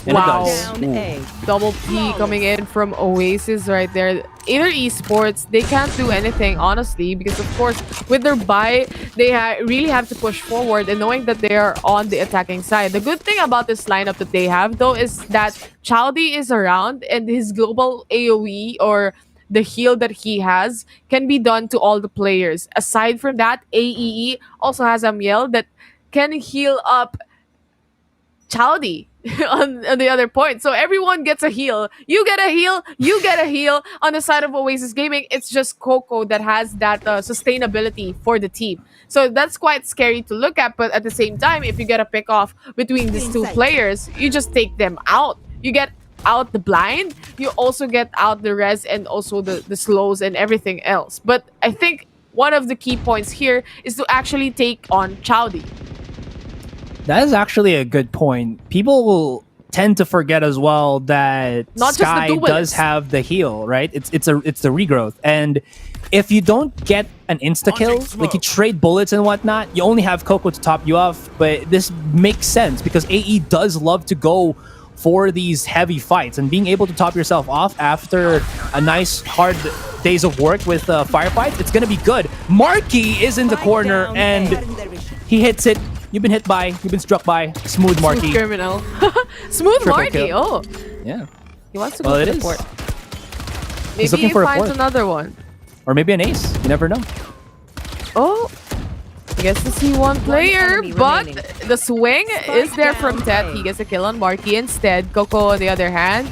And wow. it does. Double P coming in from Oasis right there. Aether Esports, they can't do anything, honestly, because of course, with their buy, they really have to push forward, and knowing that they are on the attacking side. The good thing about this lineup that they have, though, is that Chowdy is around, and his global AoE, or the heal that he has, can be done to all the players. Aside from that, AEE also has Amiel that can heal up Chowdy on the other point. So everyone gets a heal. You get a heal, you get a heal. On the side of Oasis Gaming, it's just Coco that has that sustainability for the team. So that's quite scary to look at, but at the same time, if you get a pick off between these 2 players, you just take them out. You get out the blind, you also get out the res and also the slows and everything else. But I think one of the key points here is to actually take on Chowdy. That is actually a good point. People will tend to forget as well that Not Sky just the does have the heal, right? It's the regrowth, and if you don't get an insta kill, like you trade bullets and whatnot, you only have Coco to top you off. But this makes sense because AE does love to go for these heavy fights, and being able to top yourself off after a nice hard days of work with firefights, it's gonna be good. Marky is in the corner and he hits it. You've been struck by. Smooth Marky. Smooth criminal. Smooth Triple Marky, kill. Yeah. He wants to go to the port. He's Maybe looking he for a finds fourth. another one. Or maybe an ace. You never know. Oh. Gets to see one player, enemy but remaining. the swing is there from down Tet. A. He gets a kill on Marky instead. Coco, on the other hand,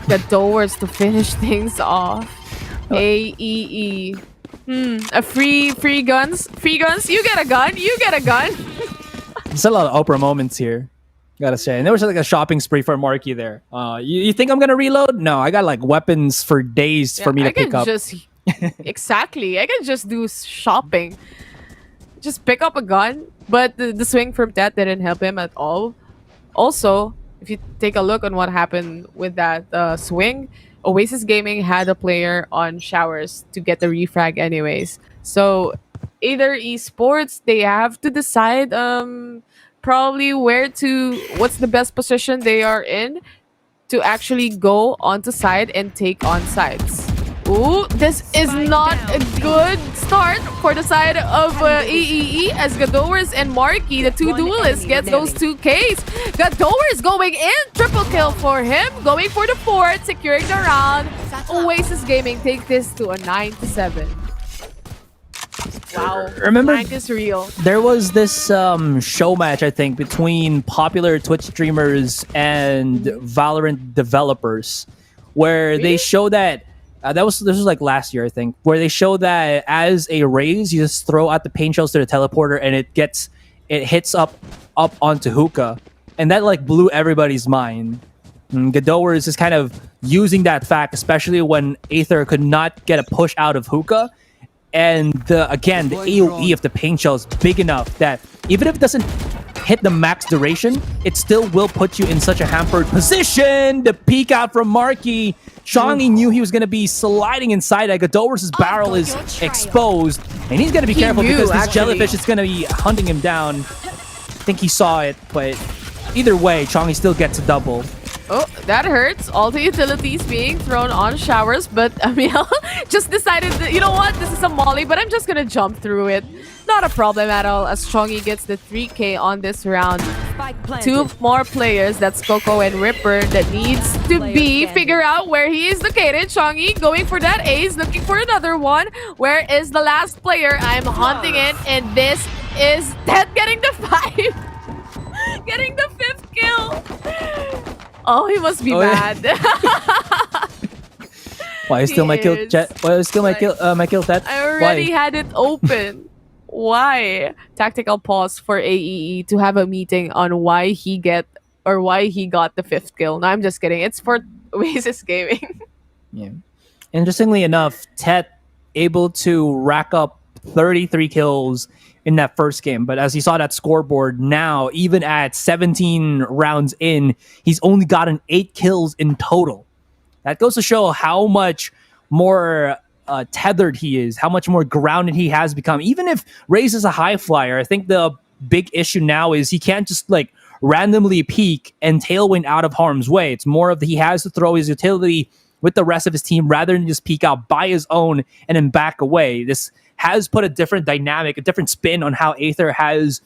got doors to finish things off. AEE. A free guns. Free guns. You get a gun. You get a gun. There's a lot of Oprah moments here, gotta say. And there was like a shopping spree for Marky there. You think I'm gonna reload? No, I got like weapons for days for me to I pick can up. just exactly. I can just do shopping. Just pick up a gun, but the swing from Tet didn't help him at all. Also, if you take a look on what happened with that swing, Oasis Gaming had a player on showers to get the refrag anyways. So either esports, they have to decide probably what's the best position they are in to actually go onto side and take on sides. Ooh, this is not a good start for the side of AEE as Gadowers and Marky, the two One duelists, enemy gets those remaining. 2Ks. Gadowers going in, triple kill for him, going for the fourth, securing the round. Oasis Gaming take this to a 9-7. Wow, Remember- rank is real. There was this show match, I think, between popular Twitch streamers and Valorant developers, where they show that this was like last year, I think, where they show that as a raise, you just throw out the paint shells to the teleporter and it hits up onto hookah, and that like blew everybody's mind. Gadowers is kind of using that fact, especially when Aether could not get a push out of hookah. And the AoE of the paint shell is big enough that even if it doesn't hit the max duration, it still will put you in such a hampered position. The peek out from Marky. Shongi knew he was going to be sliding inside. Gadowers' barrel is exposed, and he's going to be He careful knew, because this actually. jellyfish is going to be hunting him down. I think he saw it, but either way, Chongi still gets a double. Oh, that hurts. All the utilities being thrown on showers, but Emil just decided that, you know what, this is a molly, but I'm just gonna jump through it. Not a problem at all, as Chongi gets the 3K on this round. Spike planted. Two more players, that's Coco and Ripper, that needs to figure out where he is located. Chongi going for that ace, looking for another one. Where is the last player? I'm hunting it, and this is Ted getting the 5. Getting the 5th kill. Oh, he must be yeah. mad. Why still my kill? Yes. Why still my kill? My kill that? I already Why? had it open. Why? Tactical pause for AEE to have a meeting on why he got the 5th kill. No, I'm just kidding. It's for Oasis Gaming. Yeah. Interestingly enough, Tet able to rack up 33 kills in that first game. But as you saw that scoreboard now, even at 17 rounds in, he's only gotten 8 kills in total. That goes to show how much more tethered he is, how much more grounded he has become. Even if Raze is a high flyer, I think the big issue now is he can't just like randomly peek and tailwind out of harm's way. It's more of he has to throw his utility with the rest of his team rather than just peek out by his own and then back away. This has put a different dynamic, a different spin on how Aether has,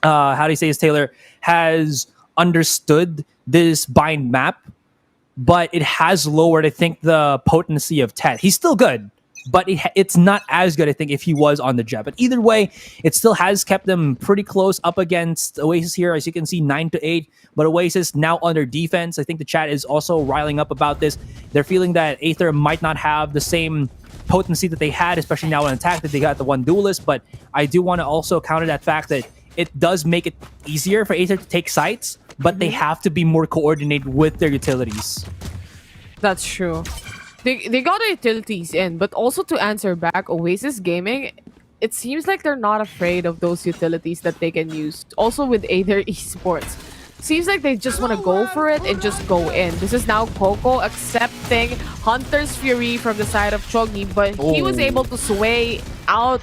how do you say this, Taylor, has understood this bind map, but it has lowered, I think, the potency of Tet. He's still good, but it's not as good, I think, if he was on the jet. But either way, it still has kept them pretty close up against Oasis here. As you can see, 9-8. But Oasis now under defense. I think the chat is also riling up about this. They're feeling that Aether might not have the same potency that they had, especially now in attack, that they got the one duelist. But I do want to also counter that fact that it does make it easier for Aether to take sites, but they have to be more coordinated with their utilities. That's true. They got the utilities in, but also to answer back, Oasis Gaming, it seems like they're not afraid of those utilities that they can use. Also with Aether Esports. Seems like they just want to go for it and just go in. This is now Coco accepting Hunter's Fury from the side of Chogi, but he was able to sway out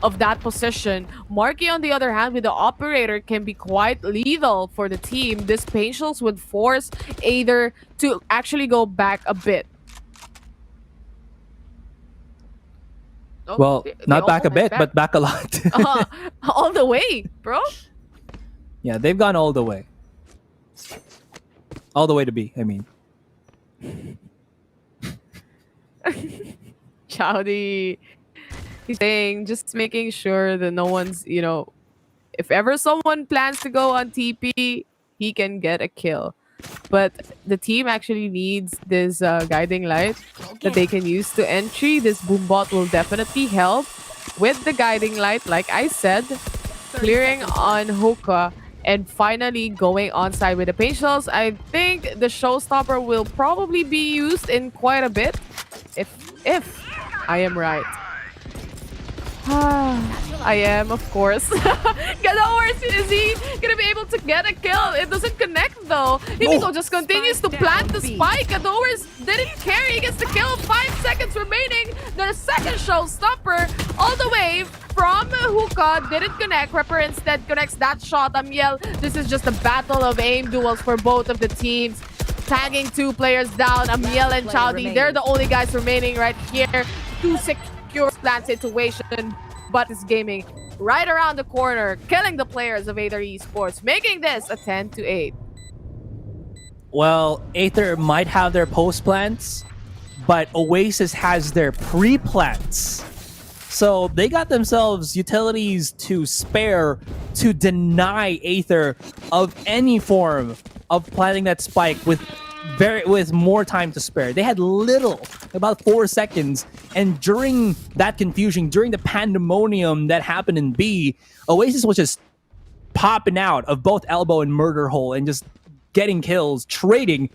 of that position. Marky, on the other hand, with the operator, can be quite lethal for the team. This Patience would force Aether to actually go back a bit. Oh, Well, they not back a almost bit, but back a lot. all the way, bro. Yeah, they've gone all the way. All the way to B, I mean. Chowdy. He's saying, just making sure that no one's, if ever someone plans to go on TP, he can get a kill. But the team actually needs this guiding light that they can use to entry. This boombot will definitely help with the guiding light, like I said, clearing on hookah and finally going on side with the paint shells. I think the showstopper will probably be used in quite a bit, if I am right. I am, of course. Gadowers, is he gonna be able to get a kill? It doesn't connect though. Himiko just continues to plant the spike. Gadowers didn't care. He gets the kill. 5 seconds remaining. The second showstopper all the way from hookah didn't connect. Prepper instead connects that shot. Amiel, this is just a battle of aim duels for both of the teams. Tagging 2 players down. Amiel and Chowdy, they're the only guys remaining right here to secure plant situation. But it's gaming right around the corner, killing the players of Aether Esports, making this a 10-8. Well, Aether might have their post plants, but Oasis has their pre-plants. So they got themselves utilities to spare to deny Aether of any form of planting that spike with more time to spare. They had little, about 4 seconds, and during that confusion, during the pandemonium that happened in B, Oasis was just popping out of both elbow and murder hole and just getting kills, trading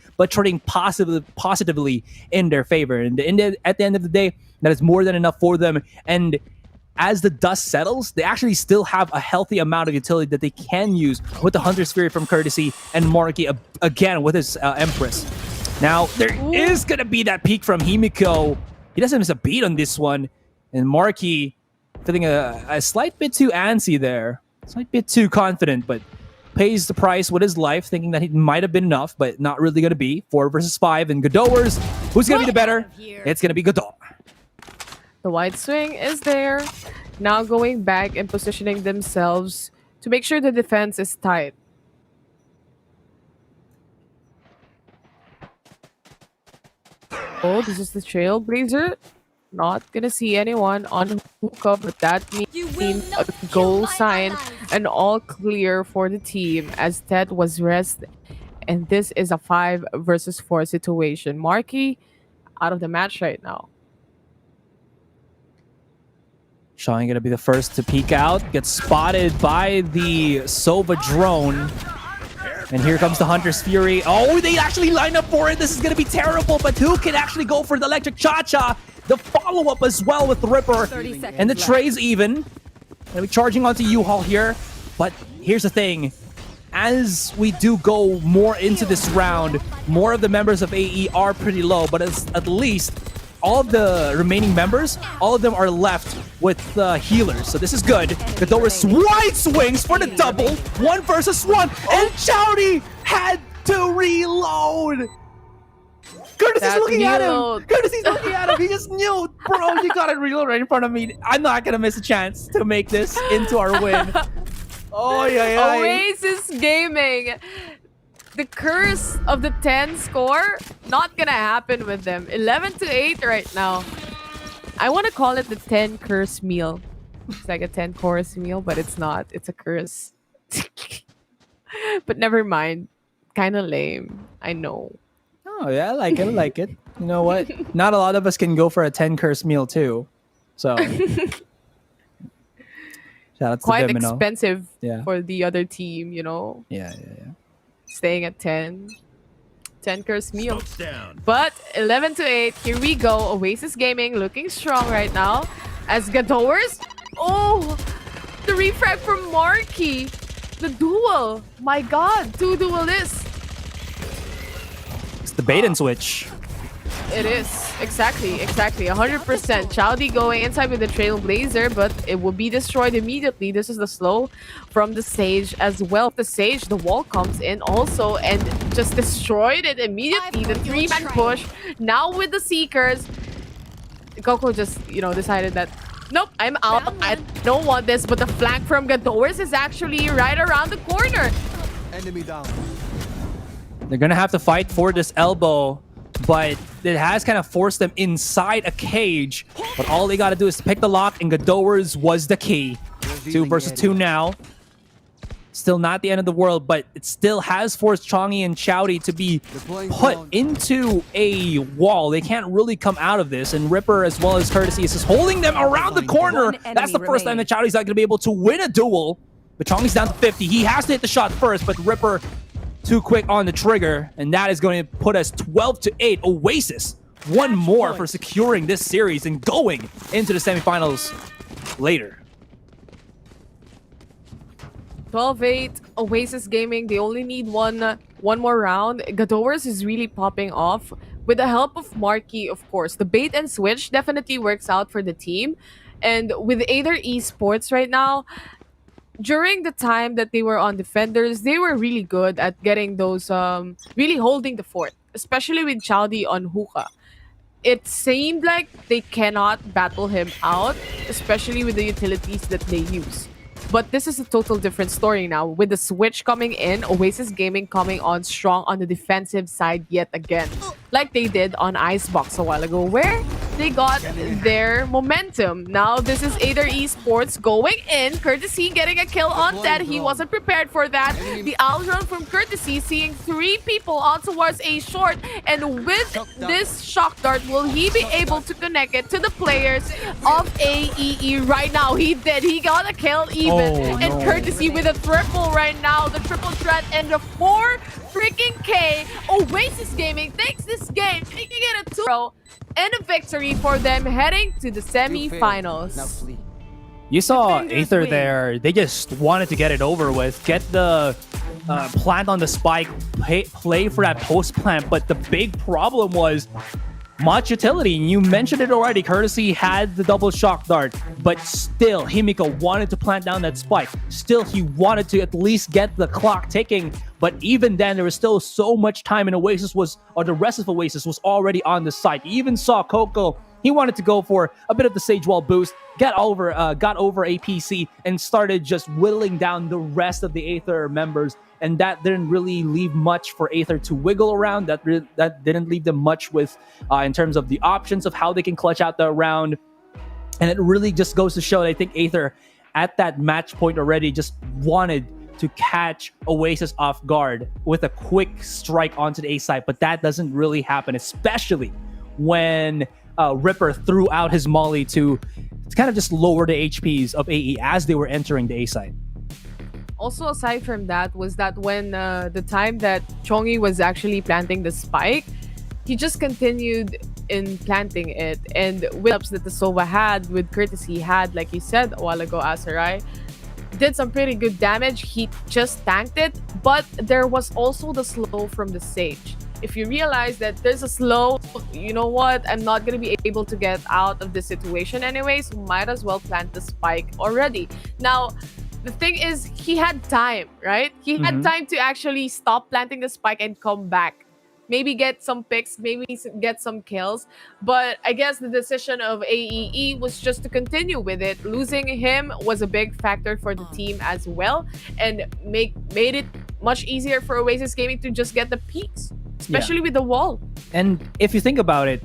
positively in their favor. And at the end of the day, that is more than enough for them. And as the dust settles, they actually still have a healthy amount of utility that they can use with the Hunter Spirit from Courtesy and Marky again with his Empress. Now, there is going to be that peak from Himiko. He doesn't miss a beat on this one. And Marky feeling a slight bit too antsy there. A slight bit too confident, but pays the price with his life, thinking that he might have been enough, but not really going to be. 4 versus 5. And Godowers, who's going to be the better? It's going to be Godot. The wide swing is there. Now going back and positioning themselves to make sure the defense is tight. Oh, this is the Trailblazer. Not gonna see anyone on hookah, but that means a goal sign and all clear for the team as Ted was rest. And this is a 5 versus 4 situation. Marky out of the match right now. Sean gonna be the first to peek out, gets spotted by the Sova drone. And here comes the Hunter's Fury. Oh, they actually line up for it. This is gonna be terrible, but who can actually go for the Electric Cha-Cha? The follow-up as well with the Ripper. And the Trey's even. Gonna be charging onto U-Haul here. But here's the thing. As we do go more into this round, more of the members of AE are pretty low, but at least all of the remaining members, all of them are left with healers. So this is good. Godowers wide swings for the double. 1 versus 1. And Chowdy had to reload. Courtesy's looking at him. Courtesy's looking at him. He just knew, bro, you got to reload right in front of me. I'm not going to miss a chance to make this into our win. Oh, yeah. Oasis Gaming. The curse of the 10 score, not gonna happen with them. 11-8 right now. I want to call it the 10 curse meal. It's like a 10 course meal, but it's not. It's a curse. But never mind. Kind of lame. I know. Oh, yeah, I like it. I like it. You know what? Not a lot of us can go for a 10 curse meal, too. So, shout out to quite them, expensive for the other team, Yeah. Staying at 10 curse meal. But 11-8, here we go. Oasis Gaming looking strong right now as Godowers. Oh, the refrag from Marky. The duel. My god, 2 duelists. It's the bait and switch. It is. Exactly. 100%. Chowdy going inside with the Trailblazer, but it will be destroyed immediately. This is the slow from the Sage as well. The Sage, the wall comes in also and just destroyed it immediately. The 3-man push. Now with the Seekers. Coco just, decided that, nope, I'm out. I don't want this, but the flank from Godowers is actually right around the corner. Enemy down. They're going to have to fight for this elbow. but it has kind of forced them inside a cage. But all they got to do is pick the lock, and Gadowers was the key. 2 versus 2 now. Still not the end of the world, but it still has forced Chongi and Chowdy to be put into a wall. They can't really come out of this, and Ripper as well as Courtesy is just holding them around the corner. That's the first time that Chowdy's not going to be able to win a duel. But Chongi's down to 50. He has to hit the shot first, but Ripper too quick on the trigger, and that is going to put us 12-8. Oasis, one more for securing this series and going into the semifinals later. 12-8, Oasis Gaming, they only need one more round. Gadowers is really popping off. With the help of Marky, of course. The bait and switch definitely works out for the team. And with Aether Esports right now, during the time that they were on Defenders, they were really good at getting those, really holding the fort. Especially with Chowdy on Hookah. It seemed like they cannot battle him out, especially with the utilities that they use. But this is a total different story now. With the switch coming in, Oasis Gaming coming on strong on the defensive side yet again. Like they did on Icebox a while ago, where they got their momentum. Now this is Aether Esports going in. Courtesy getting a kill on that. He wasn't prepared for that. The outrun from Courtesy, seeing 3 people on towards a short. And with this shock dart, will he be able to connect it to the players of AEE right now? He did. He got a kill even. And Courtesy with a triple right now. The triple threat and the 4 freaking K. Oasis Gaming takes this game, making it a 2-0 and a victory for them heading to the semi-finals. You saw Aether there. They just wanted to get it over with. Get the plant on the spike. Play for that post plant. But the big problem was much utility. You mentioned it already. Courtesy had the double shock dart, but still Himiko wanted to plant down that spike. Still, he wanted to at least get the clock ticking. But even then, there was still so much time, and Oasis was, or the rest of Oasis was already on the site. You even saw Coco. He wanted to go for a bit of the Sage Wall boost, got over a PC, and started just whittling down the rest of the Aether members. And that didn't really leave much for Aether to wiggle around. That didn't leave them much with in terms of the options of how they can clutch out the round. And it really just goes to show that I think Aether, at that match point already, just wanted to catch Oasis off guard with a quick strike onto the A side. But that doesn't really happen, especially when Ripper threw out his molly to kind of just lower the HPs of AE as they were entering the A side. Also, aside from that, was that when the time that Chongi was actually planting the spike, he just continued in planting it. And with ups that the Sova had, with Courtesy had, like you said a while ago, Asarai, did some pretty good damage. He just tanked it, but there was also the slow from the Sage. If you realize that there's a slow, you know what, I'm not going to be able to get out of this situation anyways, might as well plant the spike already. Now, the thing is, he had time, right? He had time to actually stop planting the spike and come back. Maybe get some picks, maybe get some kills. But I guess the decision of AEE was just to continue with it. Losing him was a big factor for the team as well. And made it much easier for Oasis Gaming to just get the peaks. Especially with the wall. And if you think about it,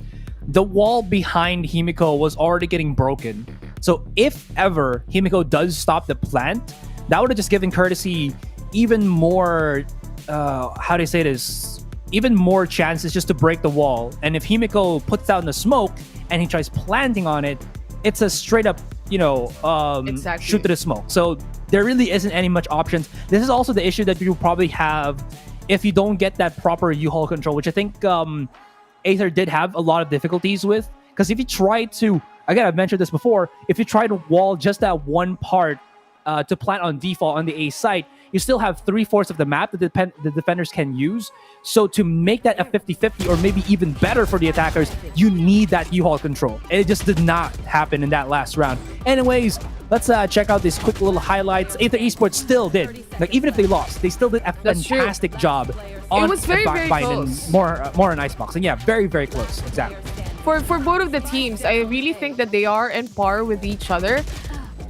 the wall behind Himiko was already getting broken. So if ever Himiko does stop the plant, that would have just given Courtesy even more, how do you say this? Even more chances just to break the wall. And if Himiko puts down the smoke and he tries planting on it, it's a straight up, shoot to the smoke. So there really isn't any much options. This is also the issue that you probably have if you don't get that proper U-Haul control, which I think Aether did have a lot of difficulties with. Because if you try to, again, I've mentioned this before, if you try to wall just that one part to plant on default on the A site, you still have 3/4 of the map that the defenders can use. So to make that a 50-50 or maybe even better for the attackers, you need that U-Haul control. And it just did not happen in that last round. Anyways, let's check out these quick little highlights. Aether Esports still did, like even if they lost, they still did a fantastic job. It was very, very close. More on Icebox. And yeah, very, very close. Exactly. For both of the teams, I really think that they are in par with each other.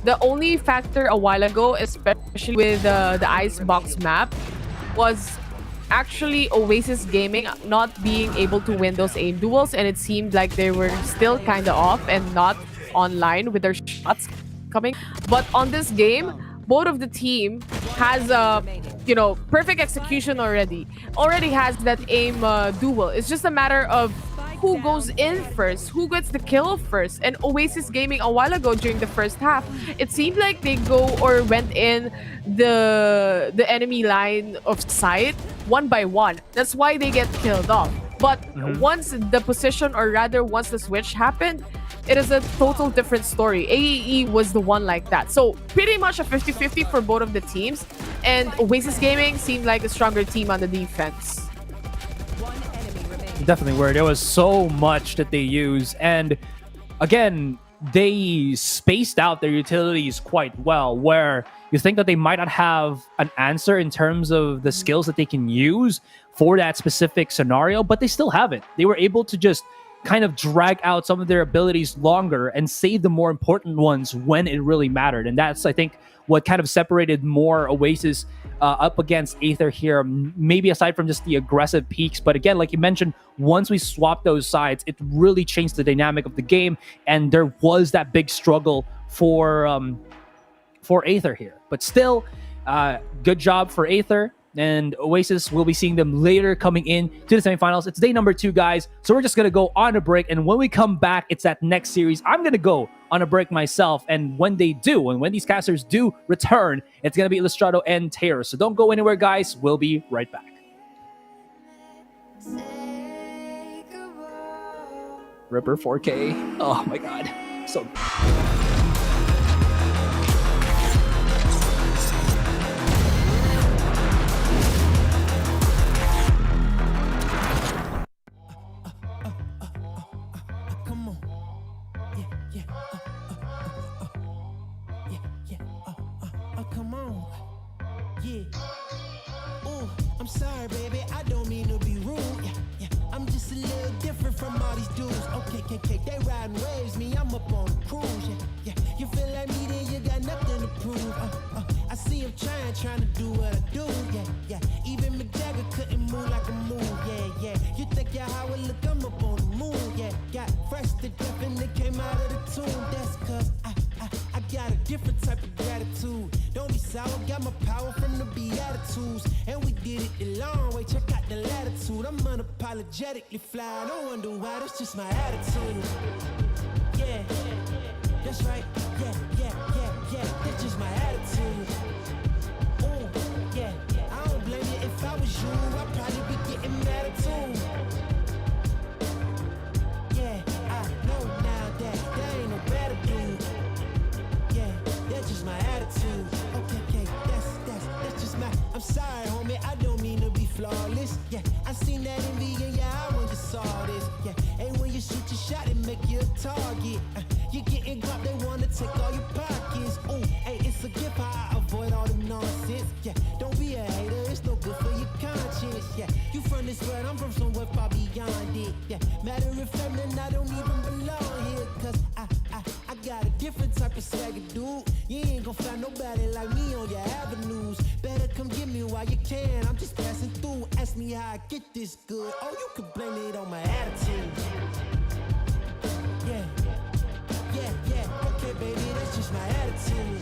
The only factor a while ago, especially with the Icebox map, was actually Oasis Gaming not being able to win those aim duels, and it seemed like they were still kind of off and not online with their shots coming. But on this game, both of the team has perfect execution already has that aim duel. It's just a matter of who goes in first, who gets the kill first. And Oasis Gaming a while ago during the first half, it seemed like they went in the enemy line of sight one by one. That's why they get killed off. But once the position, or rather once the switch happened, it is a total different story. AEE was the one like that. So pretty much a 50-50 for both of the teams. And Oasis Gaming seemed like a stronger team on the defense. Definitely were. There was so much that they use, and again, they spaced out their utilities quite well, where you think that they might not have an answer in terms of the skills that they can use for that specific scenario, but they still have it. They were able to just kind of drag out some of their abilities longer and save the more important ones when it really mattered. And that's, I think, what kind of separated more Oasis up against Aether here, maybe aside from just the aggressive peaks. But again, like you mentioned, once we swapped those sides, it really changed the dynamic of the game, and there was that big struggle for Aether here. But still, good job for Aether. And Oasis, will be seeing them later coming in to the semifinals. It's day number 2, guys. So we're just going to go on a break. And when we come back, it's that next series. I'm going to go on a break myself. And when they do, and when these casters do return, it's going to be Illustrato and Terror. So don't go anywhere, guys. We'll be right back. Ripper 4K. Oh my God. So... Sorry, baby, I don't mean to be rude. I'm just a little different from all these dudes. Okay, they riding waves, me, I'm up on a cruise. You feel like me, then you got nothing to prove. I see him trying to do what I do. Even Mick Jagger couldn't move like a move. You think you're how it look, I'm up on the moon. Got fresh to death and it came out of the tomb. That's cause I got a different type of gratitude. Don't be sour, got my power from the Beatitudes. And we did it the long way, check out the latitude. I'm unapologetically fly, don't wonder why, that's just my attitude. Yeah, that's right, yeah, that's just my attitude. Ooh, yeah, I don't blame you, if I was you, I'd probably be getting mad too. Yeah, I know now that there ain't no better dude. Yeah, that's just my attitude. Okay, that's just my. I'm sorry, homie, I don't mean to be flawless. Yeah, I seen that envy in your eye when you saw this. Yeah, and when you shoot your shot, it make you a target. You getting guap, they wanna take all your pockets. Ooh, hey, it's a gift, I avoid all the nonsense. Yeah, don't be a hater, it's no good for your conscience. Yeah, you from this world, I'm from somewhere far beyond it. Yeah, matter of fact, man, I don't even belong here, cause I got a different type of swagger, dude. You ain't gon' find nobody like me on your avenues. Better come get me while you can. I'm just passing through. Ask me how I get this good. Oh, you can blame it on my attitude. Yeah. Okay, baby, that's just my attitude.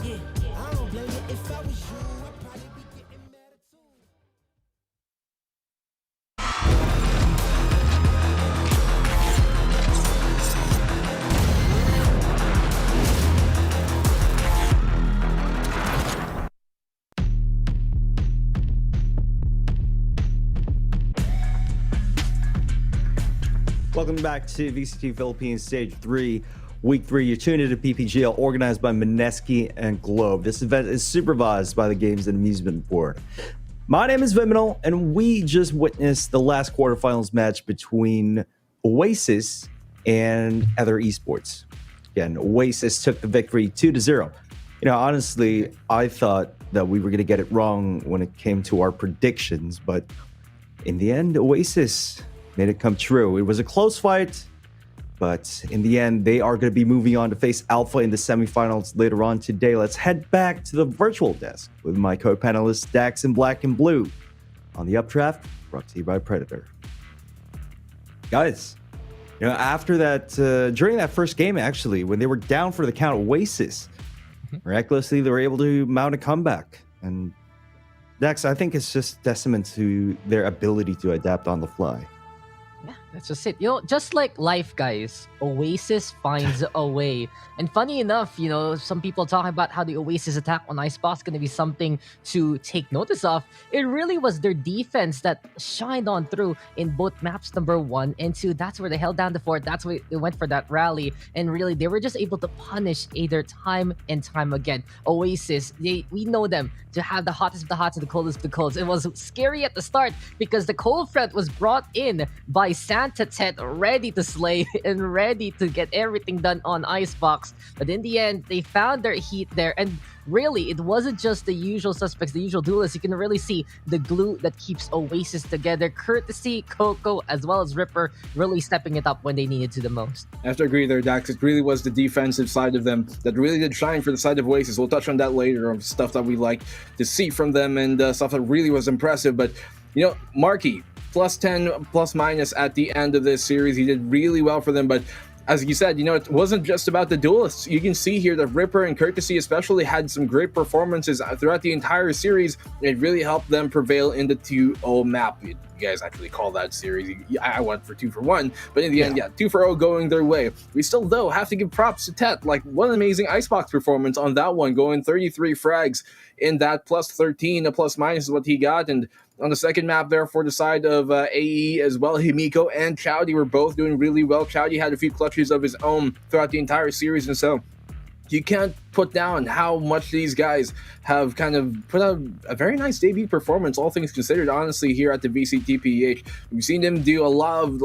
Yeah, I don't blame you. If I was you, I'd probably be getting mad too. Welcome back to VCT Philippines Stage 3, Week 3. You're tuned into PPGL, organized by Mineski and Globe. This event is supervised by the Games and Amusement Board. My name is Viminal, and we just witnessed the last quarterfinals match between Oasis and Aether Esports. Again, Oasis took the victory 2-0. You know, honestly, I thought that we were going to get it wrong when it came to our predictions, but in the end, Oasis made it come true. It was a close fight, But in the end, they are going to be moving on to face Alpha in the semifinals later on today. Let's head back to the virtual desk with my co-panelists Dax in Black and Blue on the Updraft, brought to you by Predator. Guys, after that, during that first game, actually, when they were down for the count, Oasis, miraculously, they were able to mount a comeback. And Dax, I think it's just testament to their ability to adapt on the fly. Yeah, that's just it. Just like life, guys, Oasis finds a way. And funny enough, some people talking about how the Oasis attack on Icebox is going to be something to take notice of. It really was their defense that shined on through in both maps number 1 and 2. That's where they held down the fort. That's where they went for that rally. And really, they were just able to punish Aether time and time again. Oasis, we know them to have the hottest of the hots and the coldest of the colds. It was scary at the start because the cold front was brought in by Santa Tet, ready to slay and ready to get everything done on Icebox. But in the end, they found their heat there. And really, it wasn't just the usual suspects, the usual duelists. You can really see the glue that keeps Oasis together. Courtesy, Coco, as well as Ripper, really stepping it up when they needed to the most. I have to agree there, Dax. It really was the defensive side of them that really did shine for the side of Oasis. We'll touch on that later, of stuff that we like to see from them and stuff that really was impressive. But, Marky, plus 10, plus minus at the end of this series. He did really well for them, but as you said, it wasn't just about the duelists. You can see here that Ripper and Courtesy especially had some great performances throughout the entire series. It really helped them prevail in the 2-0 map. You guys actually call that series. I went for 2-for-1, but in the end, 2-for-0 going their way. We still, though, have to give props to Tet. Like, what an amazing Icebox performance on that one, going 33 frags in that plus 13. A plus minus is what he got, and on the second map there for the side of AE as well, Himiko and Chowdy were both doing really well. Chowdy had a few clutches of his own throughout the entire series, and so you can't put down how much these guys have kind of put out a very nice debut performance, all things considered, honestly, here at the VCTPH. We've seen them do a lot of,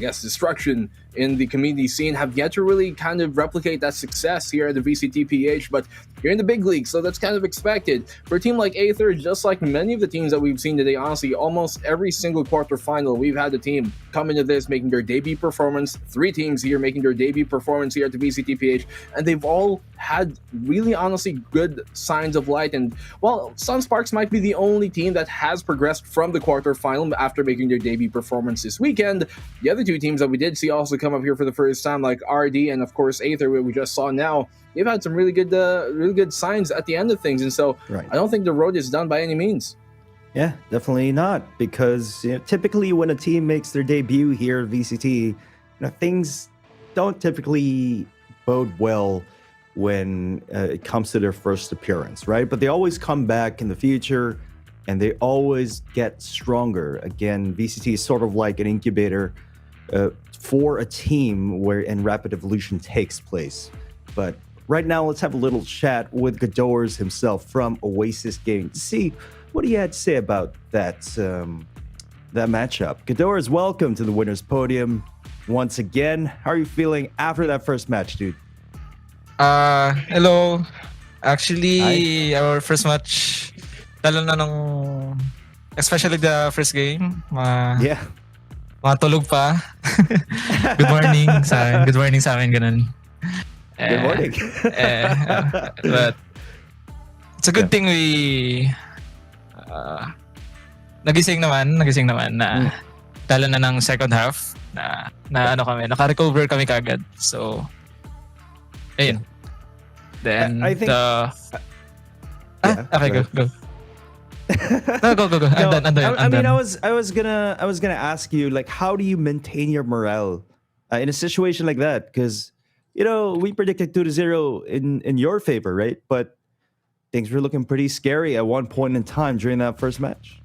destruction in the community scene, have yet to really kind of replicate that success here at the VCTPH, but you're in the big league, so that's kind of expected. For a team like Aether, just like many of the teams that we've seen today, honestly, almost every single quarterfinal, we've had a team come into this making their debut performance, 3 teams here making their debut performance here at the VCTPH, and they've all had really, honestly, good signs of light. And while Sunsparks might be the only team that has progressed from the quarterfinal after making their debut performance this weekend, the other 2 teams that we did see also come up here for the first time, like RD and of course Aether, where we just saw now, they've had some really good signs at the end of things, and so I don't think the road is done by any means. Yeah, definitely not, because typically when a team makes their debut here at VCT, things don't typically bode well when it comes to their first appearance, right? But they always come back in the future, and they always get stronger. Again, VCT is sort of like an incubator for a team wherein rapid evolution takes place. But right now, let's have a little chat with Gadors himself from Oasis Gaming to see what he had to say about that matchup. Gadors, welcome to the winner's podium once again. How are you feeling after that first match, dude? Hello. Actually, our first match, talo na nung, especially the first game. Matulog pa. Good morning sa amin, ganun. Good morning. But it's a good thing we nagising naman na talo na ng second half na naka-recover kami kagad. So ayun. Then I think okay, go. No, go. I'm done. I mean, I was gonna ask you, like, how do you maintain your morale in a situation like that? Because we predicted 2-0 in your favor, right? But things were looking pretty scary at one point in time during that first match.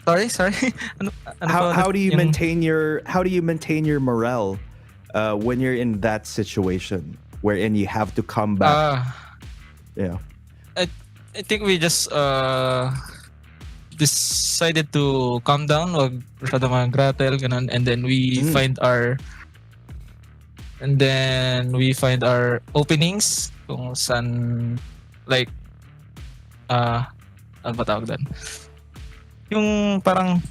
Sorry. How do you maintain your morale when you're in that situation wherein you have to come back? I think we just decided to calm down, wag masyado mag-rattle, ganun, and then we find our openings kung saan, like ano ba tawag doon? Yung parang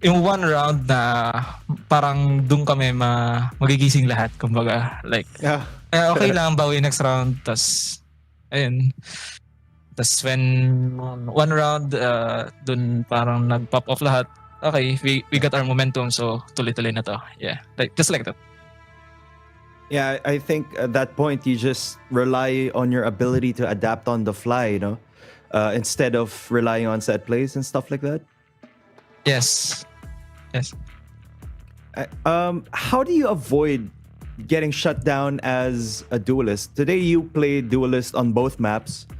yung one round na parang doon kami magigising lahat, kumbaga. Like, Yeah. okay lang, bawi next round. Tas, ayun. Tas when one round, doon parang nag-pop off lahat. Okay, we got our momentum, so tuloy-tuloy na to. Yeah, like, just like that. Yeah, I think at that point you just rely on your ability to adapt on the fly, instead of relying on set plays and stuff like that. Yes. Yes. How do you avoid getting shut down as a duelist? Today you played duelist on both maps.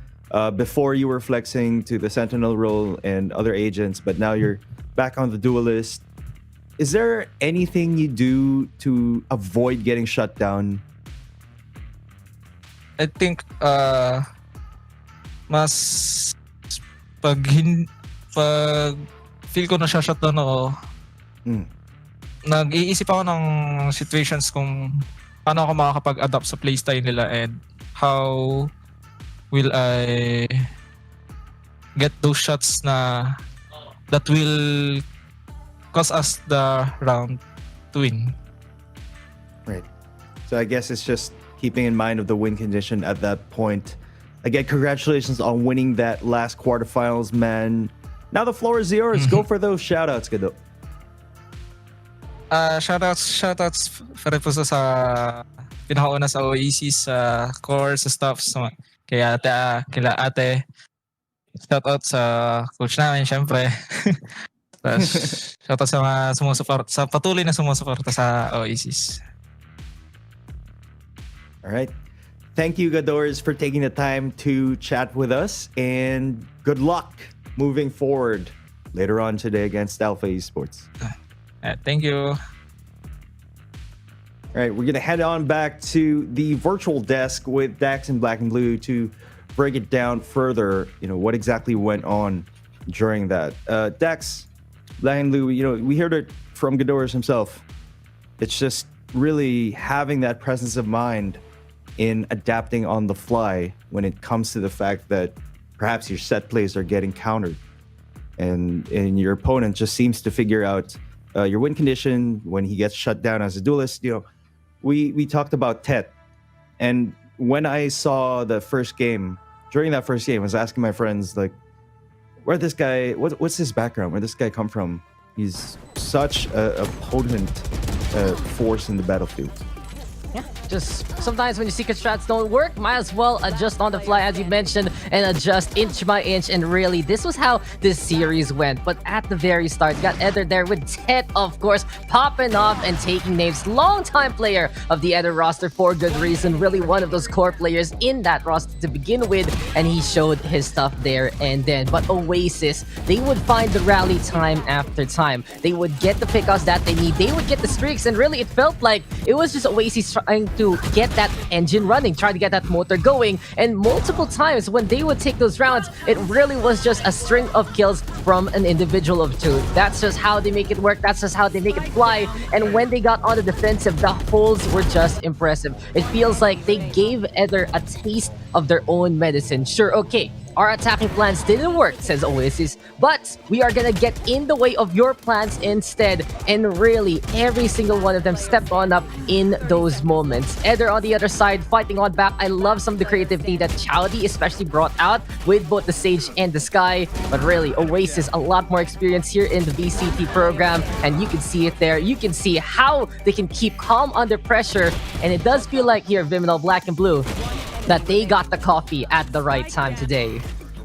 Before you were flexing to the Sentinel role and other agents, but now you're back on the duelist. Is there anything you do to avoid getting shut down? I think mas pag feel ko na shutdown ako, nag-iisip ako ng situations kung paano ako makakapag-adapt sa playstyle nila and how will I get those shots that will cause us the round to win. Right. So I guess it's just keeping in mind of the win condition at that point. Again, congratulations on winning that last quarterfinals, man. Now the floor is yours. Go for those shoutouts, Gado. Shoutouts para po sa pinakauna sa Oasis, sa core, sa staff, kila ate. Shoutout sa coach namin, syempre. Tapos, shoutout sa mga sa patuloy na sumusuporta sa Oasis. All right. Thank you, Gadors, for taking the time to chat with us, and good luck moving forward later on today against Alpha Esports. Thank you. All right, we're going to head on back to the virtual desk with Dax in Black and Blue to break it down further, what exactly went on during that. Dax, Black and Blue, we heard it from Gadors himself. It's just really having that presence of mind in adapting on the fly when it comes to the fact that perhaps your set plays are getting countered. And your opponent just seems to figure out your win condition when he gets shut down as a duelist. We talked about Tet, and when I saw the first game, during that first game, I was asking my friends, like, where this guy, what's his background? Where this guy come from? He's such a potent force in the battlefield. Yeah, just sometimes when your secret strats don't work, might as well adjust on the fly, as you mentioned, and adjust inch by inch. And really, this was how this series went. But at the very start, you got Aether there with Tet, of course, popping off and taking names. Long-time player of the Aether roster for good reason. Really one of those core players in that roster to begin with. And he showed his stuff there and then. But Oasis, they would find the rally time after time. They would get the pickups that they need. They would get the streaks. And really, it felt like it was just Oasis trying to get that engine running, trying to get that motor going, and multiple times when they would take those rounds, it really was just a string of kills from an individual of two. That's just how they make it work, that's just how they make it fly, and when they got on the defensive, the holds were just impressive. It feels like they gave Aether a taste of their own medicine. Sure, okay, our attacking plans didn't work, says Oasis, but we are gonna get in the way of your plans instead. And really, every single one of them stepped on up in those moments. Aether on the other side, fighting on back. I love some of the creativity that Chowdy especially brought out with both the Sage and the Sky. But really, Oasis, a lot more experience here in the VCT program. And you can see it there. You can see how they can keep calm under pressure. And it does feel like here, Viminal Black and Blue, that they got the coffee at the right time today.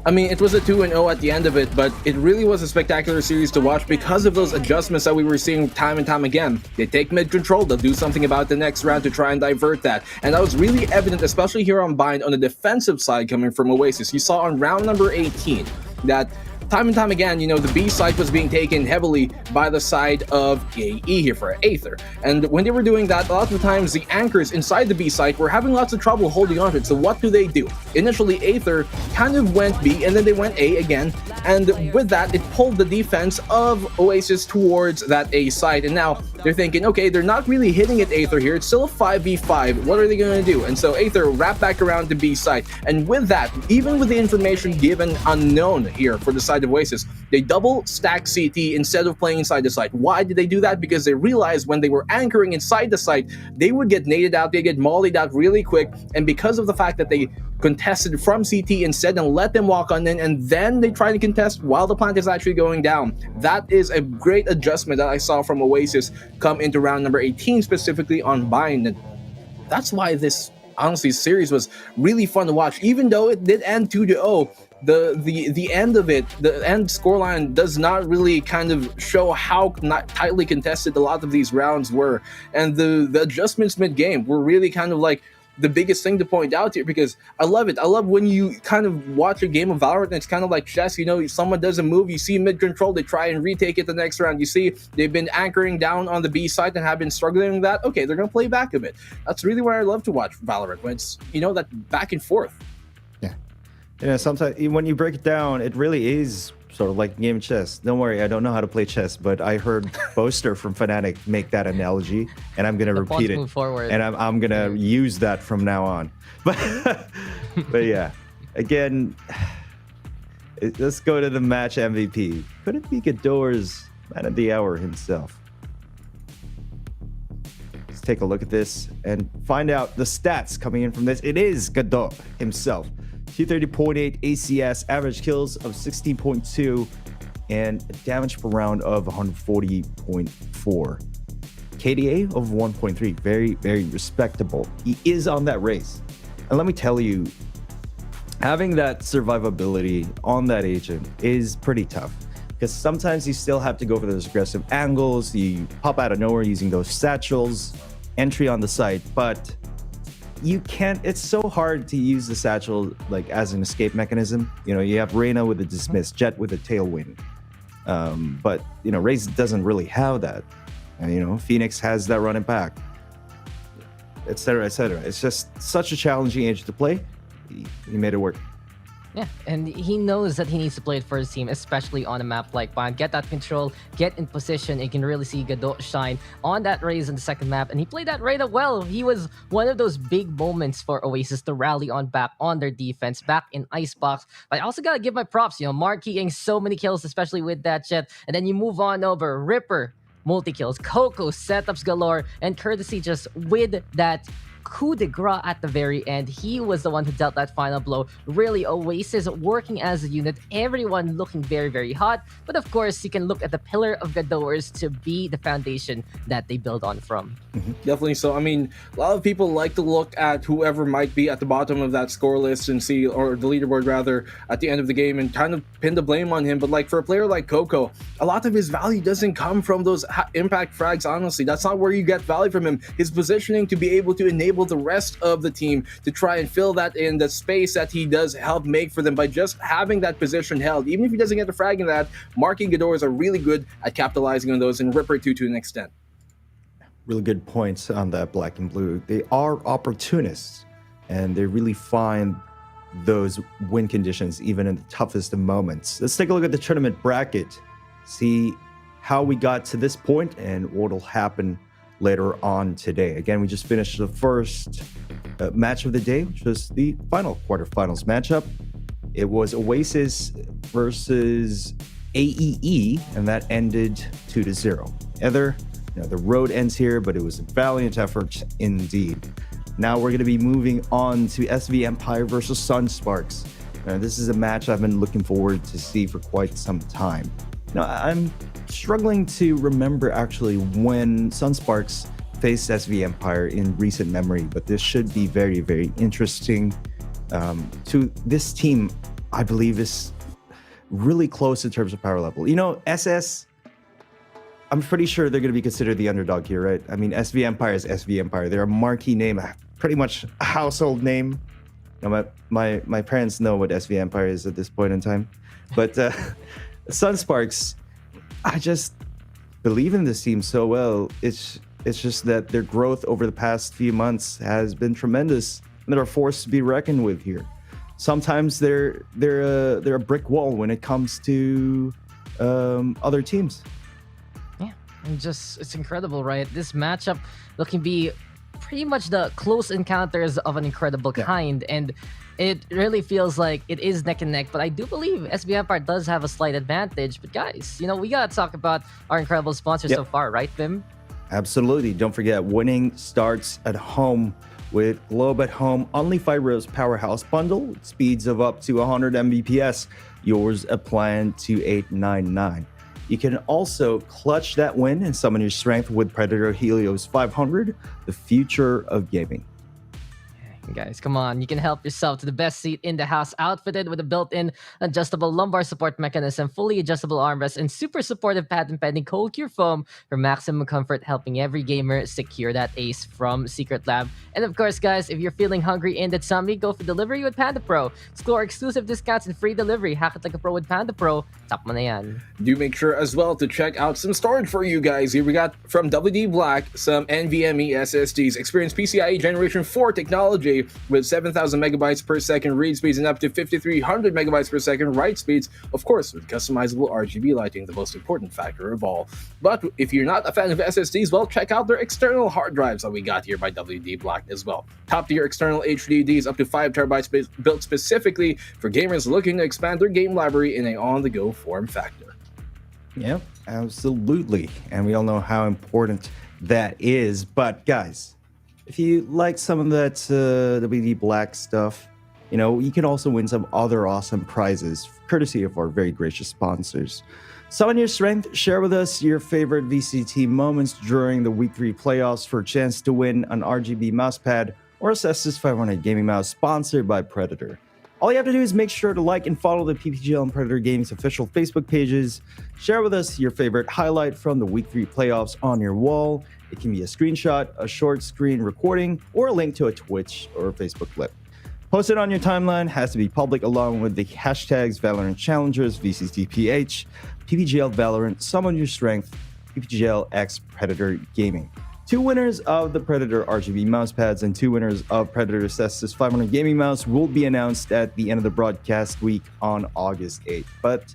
I mean, it was a 2-0 at the end of it, but it really was a spectacular series to watch because of those adjustments that we were seeing time and time again. They take mid-control, they'll do something about the next round to try and divert that. And that was really evident, especially here on Bind, on the defensive side coming from Oasis. You saw on round number 18 that time and time again, the B side was being taken heavily by the side of AE here for Aether. And when they were doing that, a lot of the times the anchors inside the B side were having lots of trouble holding on to it. So what do? Initially, Aether kind of went B and then they went A again. And with that, it pulled the defense of Oasis towards that A side. And now they're thinking, okay, they're not really hitting at Aether here. It's still a 5v5. What are they going to do? And so Aether wrapped back around the B side. And with that, even with the information given unknown here for the side side of Oasis. They double stack CT instead of playing inside the site. Why did they do that? Because they realized when they were anchoring inside the site, they would get naded out, they get mollied out really quick, and because of the fact that they contested from CT instead and let them walk on in, and then they try to contest while the plant is actually going down. That is a great adjustment that I saw from Oasis come into round number 18, specifically on Bind. And that's why this, honestly, series was really fun to watch. Even though it did end 2-0, the end of it, the end scoreline does not really kind of show how not tightly contested a lot of these rounds were. And the adjustments mid-game were really kind of like the biggest thing to point out here, because I love it. I love when you kind of watch a game of Valorant and it's kind of like chess. You know, someone does a move, you see mid-control, they try and retake it the next round. You see they've been anchoring down on the B side and have been struggling with that. Okay, they're going to play back a bit. That's really what I love to watch Valorant, when it's, you know, that back and forth. Yeah, sometimes when you break it down, it really is sort of like game of chess. Don't worry, I don't know how to play chess, but I heard Boaster from Fnatic make that analogy, and I'm gonna repeat it. Move forward. And I'm gonna use that from now on. But yeah, again, let's go to the match MVP. Could it be Gador's man of the hour himself? Let's take a look at this and find out the stats coming in from this. It is Gador himself. 230.8 ACS, average kills of 16.2, and damage per round of 140.4. KDA of 1.3, very, very respectable. He is on that race. And let me tell you, having that survivability on that agent is pretty tough, because sometimes you still have to go for those aggressive angles. You pop out of nowhere using those satchels, entry on the site, but you can't, it's so hard to use the satchel like as an escape mechanism. You know, you have Reyna with a dismiss, Jet with a tailwind, but you know, Raze doesn't really have that, and you know, Phoenix has that running back, etc., etc. It's just such a challenging agent to play. He made it work. Yeah, and he knows that he needs to play it for his team, especially on a map like Bind. Get that control, get in position, and you can really see Gadot shine on that Raze in the second map. And he played that Reyna well. He was one of those big moments for Oasis to rally on back on their defense, back in Icebox. But I also gotta give my props, you know, Marquis getting so many kills, especially with that Jet. And then you move on over Ripper, multi-kills, Coco, setups galore, and Courtesy just with that coup de grace at the very end. He was the one who dealt that final blow. Really, Oasis working as a unit, everyone looking very, very hot. But of course, you can look at the pillar of Gadors to be the foundation that they build on from. Definitely so. I mean, a lot of people like to look at whoever might be at the bottom of that score list and see, or the leaderboard rather, at the end of the game and kind of pin the blame on him. But like for a player like Coco, a lot of his value doesn't come from those impact frags, honestly. That's not where you get value from him. His positioning to be able to enable the rest of the team to try and fill that in the space that he does help make for them by just having that position held. Even if he doesn't get the frag in that, Mark and Gadors are really good at capitalizing on those, and Ripper too to an extent. Really good points on that, Black and Blue. They are opportunists, and they really find those win conditions even in the toughest of moments. Let's take a look at the tournament bracket, see how we got to this point and what will happen later on today. Again, we just finished the first match of the day, which was the final quarterfinals matchup. It was Oasis versus AEE, and that ended 2-0. Aether, you know, the road ends here, but it was a valiant effort indeed. Now we're going to be moving on to SV Empire versus Sunsparks. This is a match I've been looking forward to see for quite some time. Now, I'm struggling to remember actually when Sunsparks faced SV Empire in recent memory, but this should be very, very interesting. To this team, I believe, is really close in terms of power level. You know, SS, I'm pretty sure they're going to be considered the underdog here, right? I mean, SV Empire is SV Empire. They're a marquee name, pretty much a household name. You know, my parents know what SV Empire is at this point in time. But Sunsparks, I just believe in this team so well. It's just that their growth over the past few months has been tremendous, and they're a force to be reckoned with here. Sometimes they're a brick wall when it comes to other teams. Yeah, and just it's incredible, right? This matchup looking to be pretty much the close encounters of an incredible kind, and it really feels like it is neck and neck. But I do believe SB Empire does have a slight advantage. But guys, we gotta talk about our incredible sponsors so far, right, Vim? Absolutely. Don't forget, winning starts at home with Globe at Home Only Fiber's Powerhouse Bundle. Speeds of up to 100 Mbps. Yours a plan to 899. You can also clutch that win and summon your strength with Predator Helios 500, the future of gaming. Guys, come on. You can help yourself to the best seat in the house, outfitted with a built-in adjustable lumbar support mechanism, fully adjustable armrest, and super supportive patent-pending cold cure foam for maximum comfort, helping every gamer secure that ace from Secret Lab. And of course, guys, if you're feeling hungry and that zombie, go for delivery with Panda Pro. Explore exclusive discounts and free delivery. Hack it like a pro with Panda Pro. Tap mo na yan. Do make sure as well to check out some storage for you guys. Here we got from WD Black some NVMe SSDs. Experience PCIe Generation 4 technology with 7,000 megabytes per second read speeds and up to 5,300 megabytes per second write speeds. Of course, with customizable RGB lighting, the most important factor of all. But if you're not a fan of SSDs, well, check out their external hard drives that we got here by WD Black as well. Top-tier external HDDs up to 5 terabytes built specifically for gamers looking to expand their game library in a on-the-go form factor. Yeah, absolutely. And we all know how important that is. But guys, if you like some of that WD Black stuff, you can also win some other awesome prizes, courtesy of our very gracious sponsors. Summon your strength, share with us your favorite VCT moments during the Week 3 playoffs for a chance to win an RGB mousepad or a Cestus 500 gaming mouse sponsored by Predator. All you have to do is make sure to like and follow the PPGL and Predator Games official Facebook pages. Share with us your favorite highlight from the Week 3 playoffs on your wall. It can be a screenshot, a short screen recording, or a link to a Twitch or a Facebook clip. Post it on your timeline, has to be public along with the hashtags Valorant Challengers, VCTPH, PPGL Valorant, Summon Your Strength, PPGL X Predator Gaming. 2 winners of the Predator RGB mousepads and 2 winners of Predator Cestus 500 gaming mouse will be announced at the end of the broadcast week on August 8th. But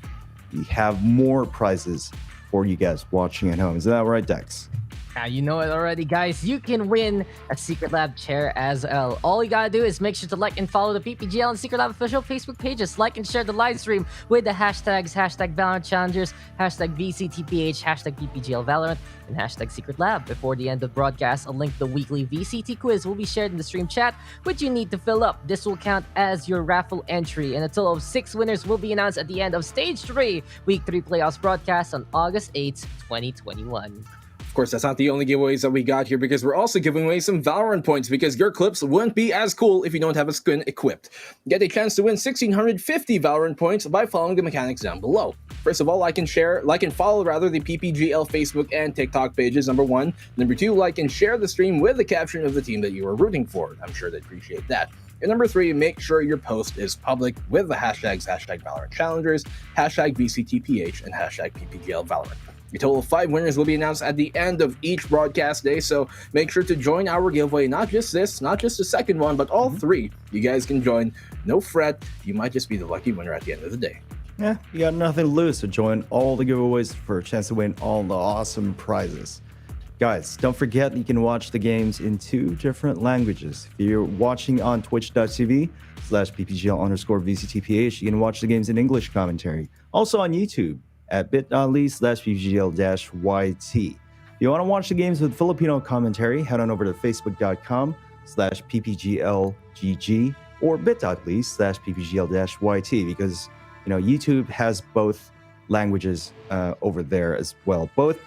we have more prizes for you guys watching at home. Is that right, Dex? Now you know it already, guys. You can win a Secret Lab chair as well. All you gotta do is make sure to like and follow the PPGL and Secret Lab official Facebook pages. Like and share the live stream with the hashtags Valorant Challengers, VCTPH, PPGL Valorant, and Secret Lab. Before the end of the broadcast, a link to the weekly VCT quiz will be shared in the stream chat, which you need to fill up. This will count as your raffle entry, and a total of 6 winners will be announced at the end of Stage 3, Week 3 Playoffs broadcast on August 8th, 2021. Of course, that's not the only giveaways that we got here, because we're also giving away some Valorant points, because your clips wouldn't be as cool if you don't have a skin equipped. Get a chance to win 1,650 Valorant points by following the mechanics down below. First of all, like and follow the PPGL Facebook and TikTok pages, number 1. Number 2, like and share the stream with the caption of the team that you are rooting for. I'm sure they'd appreciate that. And number 3, make sure your post is public with the hashtags Valorant Challengers, VCTPH, and PPGL Valorant. A total of 5 winners will be announced at the end of each broadcast day, so make sure to join our giveaway. Not just the second one, but all 3. You guys can join. No fret, you might just be the lucky winner at the end of the day. Yeah, you got nothing to lose, so join all the giveaways for a chance to win all the awesome prizes. Guys, don't forget you can watch the games in 2 different languages. If you're watching on twitch.tv/PPGL_VCTPH, you can watch the games in English commentary. Also on YouTube at bit.ly/PPGL-YT. If you want to watch the games with Filipino commentary, head on over to facebook.com/PPGLGG or bit.ly/PPGL-YT, because YouTube has both languages over there as well. Both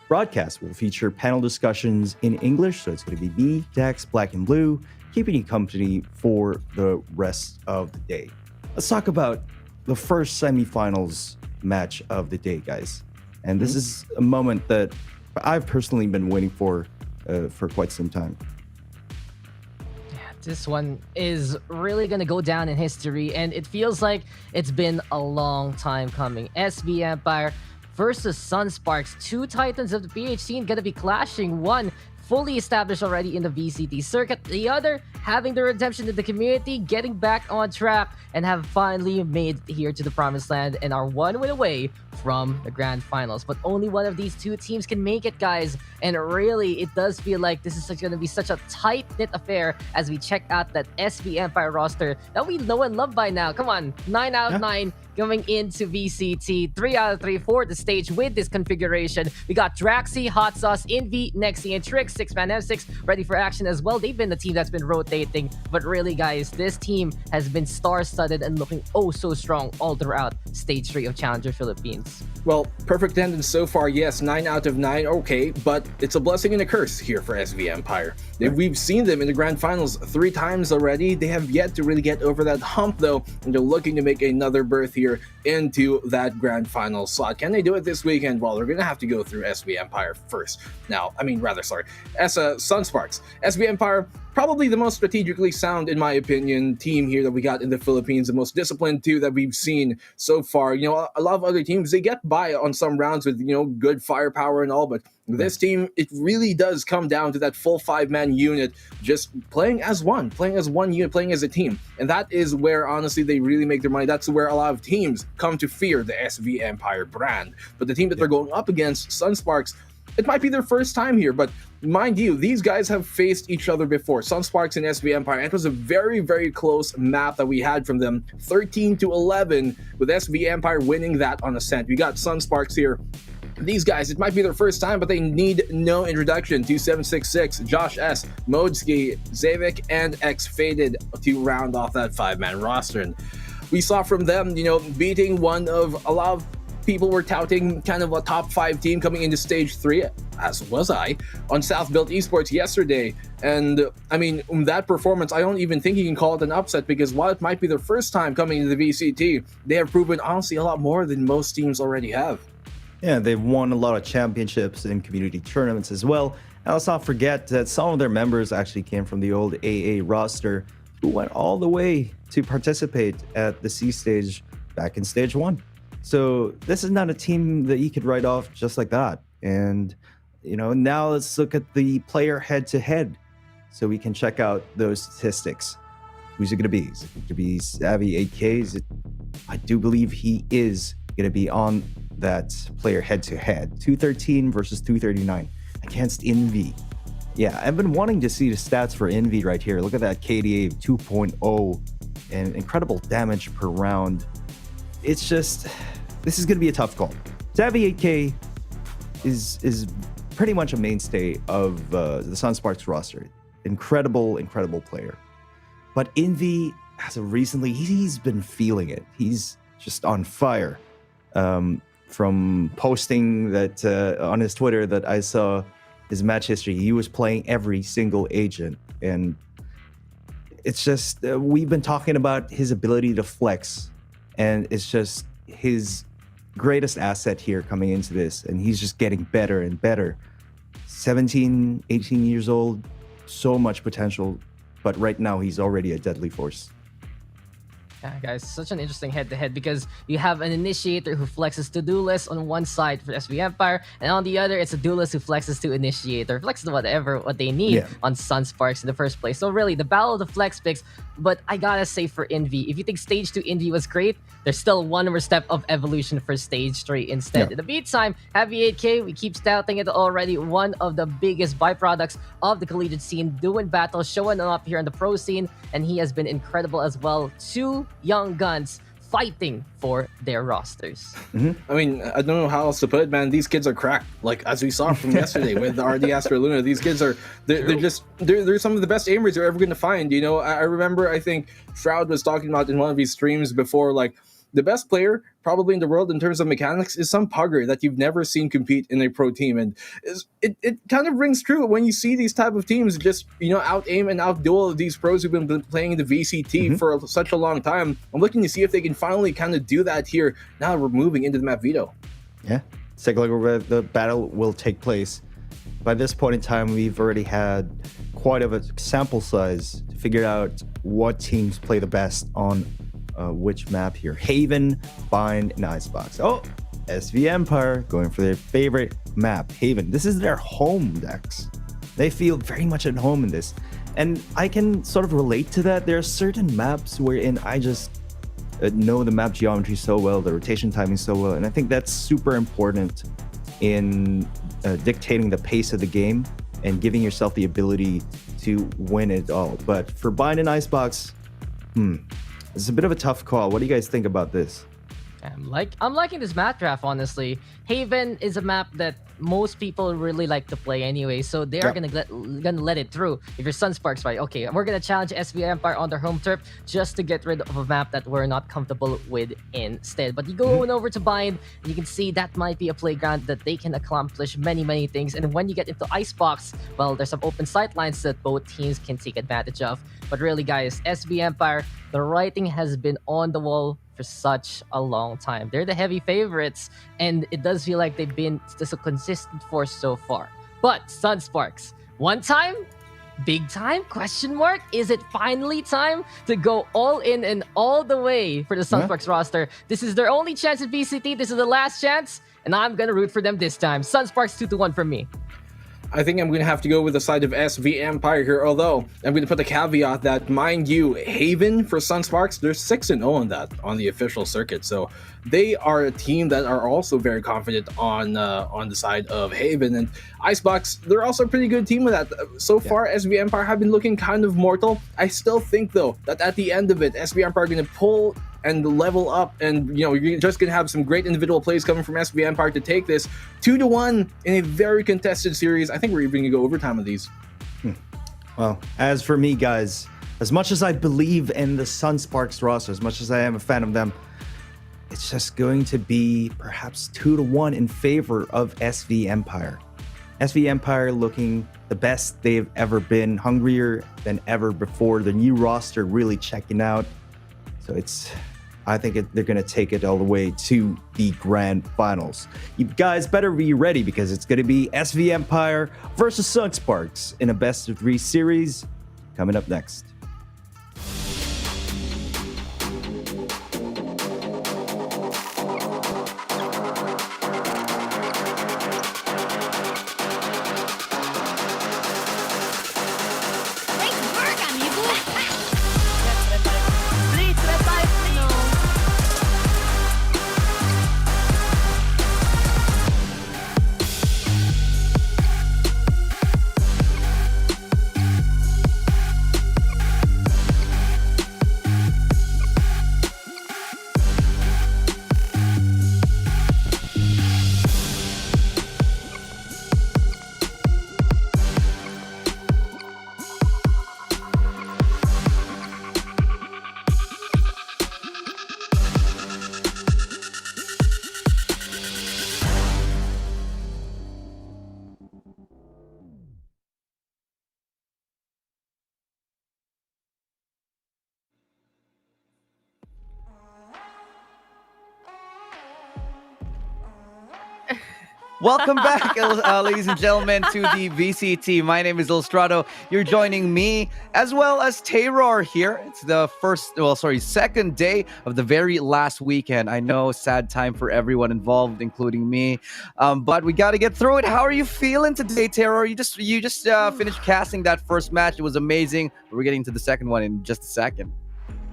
broadcasts will feature panel discussions in English, so it's going to be me, Dex, Black and Blue, keeping you company for the rest of the day. Let's talk about the first semifinals match of the day, guys. And this is a moment that I've personally been waiting for quite some time. This one is really gonna go down in history, and it feels like it's been a long time coming. SB Empire versus Sunsparks, 2 titans of the PH scene, gonna be clashing. One fully established already in the VCT circuit. The other having the redemption in the community, getting back on track, and have finally made it here to the promised land and are one win away from the grand finals. But only one of these two teams can make it, guys. And really, it does feel like this is going to be such a tight-knit affair as we check out that SB Empire roster that we know and love by now. Come on, 9 out of 9 going into VCT. 3 out of 3 for the stage with this configuration. We got Draxi, Hot Sauce, Envy, Nexi, and Trix, 6-man M6, ready for action as well. They've been the team that's been rotating. But really, guys, this team has been star-studded and looking oh so strong all throughout Stage 3 of Challenger Philippines. Well, perfect attendance so far, yes, 9 out of 9, okay, but it's a blessing and a curse here for SV Empire. We've seen them in the grand finals 3 times already. They have yet to really get over that hump, though, and they're looking to make another berth here into that grand final slot. Can they do it this weekend? Well, they're going to have to go through SV Empire first. Sunsparks. SV Empire, probably the most strategically sound, in my opinion, team here that we got in the Philippines, the most disciplined too that we've seen so far. You know, a lot of other teams, they get by on some rounds with, you know, good firepower and all, but this team, it really does come down to that full 5-man unit, just playing as one unit, playing as a team. And that is where, honestly, they really make their money. That's where a lot of teams come to fear the SV Empire brand. But the team that they're going up against, Sunsparks, it might be their first time here, but mind you, these guys have faced each other before, Sunsparks and SV Empire, and it was a very, very close map that we had from them, 13-11, with SV Empire winning that on Ascent. We got Sunsparks here. These guys, it might be their first time, but they need no introduction. 2766, Josh S, Modeski, Zavik, and X Faded to round off that 5-man roster. And we saw from them, you know, beating one of a lot of people were touting kind of a top 5 team coming into Stage 3, as was I, on South Built Esports yesterday. And I mean, that performance, I don't even think you can call it an upset, because while it might be their first time coming into the VCT, they have proven honestly a lot more than most teams already have. Yeah, they've won a lot of championships and community tournaments as well. And let's not forget that some of their members actually came from the old AA roster, who went all the way to participate at the C stage back in Stage 1. So this is not a team that you could write off just like that. And, you know, now let's look at the player head-to-head so we can check out those statistics. Who's it going to be? Is it going to be Savvy 8K? I do believe he is going to be on that player head-to-head. 213 versus 239 against Envy. Yeah, I've been wanting to see the stats for Envy right here. Look at that KDA 2.0 and incredible damage per round. It's just, this is going to be a tough call. Savvy 8K is pretty much a mainstay of the Sunsparks roster. Incredible player. But Envy, as of recently, he's been feeling it. He's just on fire. From posting that on his Twitter that I saw his match history, he was playing every single agent. And it's just, we've been talking about his ability to flex, and it's just his greatest asset here coming into this, and he's just getting better and better. 17, 18 years old, so much potential, but right now he's already a deadly force. Yeah, guys, such an interesting head-to-head, because you have an initiator who flexes to duelist on one side for SV Empire, and on the other, it's a duelist who flexes to initiator, flexes to what they need on Sunsparks in the first place. So really, the battle of the flex picks. But I gotta say, for Envy, if you think Stage 2 Envy was great, there's still one more step of evolution for Stage 3 instead. In the meantime, Heavy 8K, we keep scouting it already, one of the biggest byproducts of the collegiate scene, doing battles, showing up here in the pro scene, and he has been incredible as well. 2 young guns fighting for their rosters. I mean, I don't know how else to put it, man. These kids are cracked. Like, as we saw from yesterday with the RD Astra Luna, these kids are, they're some of the best aimers you're ever going to find. You know, I remember, I think Shroud was talking about in one of his streams before, like, the best player probably in the world in terms of mechanics is some pugger that you've never seen compete in a pro team. And it kind of rings true when you see these type of teams just, you know, out-aim and out-duel these pros who've been playing in the VCT for such a long time. I'm looking to see if they can finally kind of do that here now we're moving into the map veto. Yeah, let's take a look at where the battle will take place. By this point in time, we've already had quite of a sample size to figure out what teams play the best on which map here. Haven, Bind, and Icebox. Oh, SV Empire going for their favorite map, Haven. This is their home decks. They feel very much at home in this. And I can sort of relate to that. There are certain maps wherein I just know the map geometry so well, the rotation timing so well, and I think that's super important in dictating the pace of the game and giving yourself the ability to win it all. But for Bind and Icebox, it's a bit of a tough call. What do you guys think about this? I'm liking this map draft, honestly. Haven is a map that most people really like to play anyway, so they're gonna let it through. If you're Sunsparks, right? Okay, we're gonna challenge SV Empire on their home turf just to get rid of a map that we're not comfortable with instead. But you go on over to Bind, and you can see that might be a playground that they can accomplish many things. And when you get into Icebox, well, there's some open sight lines that both teams can take advantage of. But really, guys, SV Empire, the writing has been on the wall for such a long time. They're the heavy favorites, and it does feel like they've been just a consistent force so far. But Sunsparks, one time? Big time? Question mark? Is it finally time to go all in and all the way for the Sunsparks roster? This is their only chance at VCT. This is the last chance, and I'm gonna root for them this time. Sunsparks 2-1 from me. I think I'm going to have to go with the side of SV Empire here, although I'm going to put the caveat that, mind you, Haven for Sunsparks, they're 6-0 on that on the official circuit, so they are a team that are also very confident on the side of Haven. And Icebox, they're also a pretty good team with that. So far, SV Empire have been looking kind of mortal. I still think, though, that at the end of it, SV Empire are going to pull and level up, and you're just gonna have some great individual plays coming from SV Empire to take this 2-1 in a very contested series. I think we're even gonna go overtime with these. Well, as for me, guys, as much as I believe in the Sunsparks roster, as much as I am a fan of them, it's just going to be perhaps 2-1 in favor of SV Empire. SV Empire looking the best they've ever been, hungrier than ever before. The new roster really checking out. So I think they're going to take it all the way to the grand finals. You guys better be ready, because it's going to be SV Empire versus Sunsparks in a best-of-3 series coming up next. Welcome back, ladies and gentlemen, to the VCT. My name is Illustrato. You're joining me as well as Terror here. It's the second day of the very last weekend. I know, sad time for everyone involved, including me. But we got to get through it. How are you feeling today, Terror? You just finished casting that first match. It was amazing. We're getting to the second one in just a second.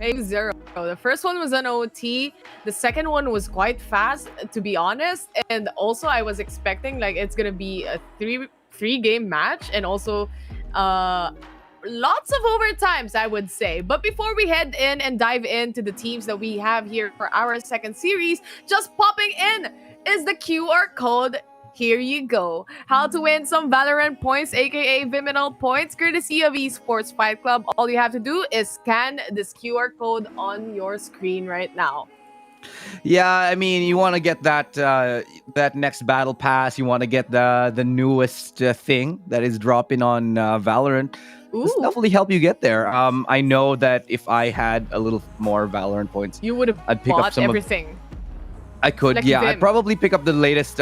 0. The first one was an OT. The second one was quite fast, to be honest. And also, I was expecting it's gonna be a three game match, and also lots of overtimes, I would say. But before we head in and dive into the teams that we have here for our second series, just popping in is the QR code. Here you go. How to win some Valorant points, aka Viminal points, courtesy of Esports Fight Club. All you have to do is scan this QR code on your screen right now. Yeah, I mean, you want to get that next battle pass. You want to get the newest thing that is dropping on Valorant. This definitely help you get there. I know that if I had a little more Valorant points, you would have bought everything. I could, like yeah. I'd probably pick up the latest.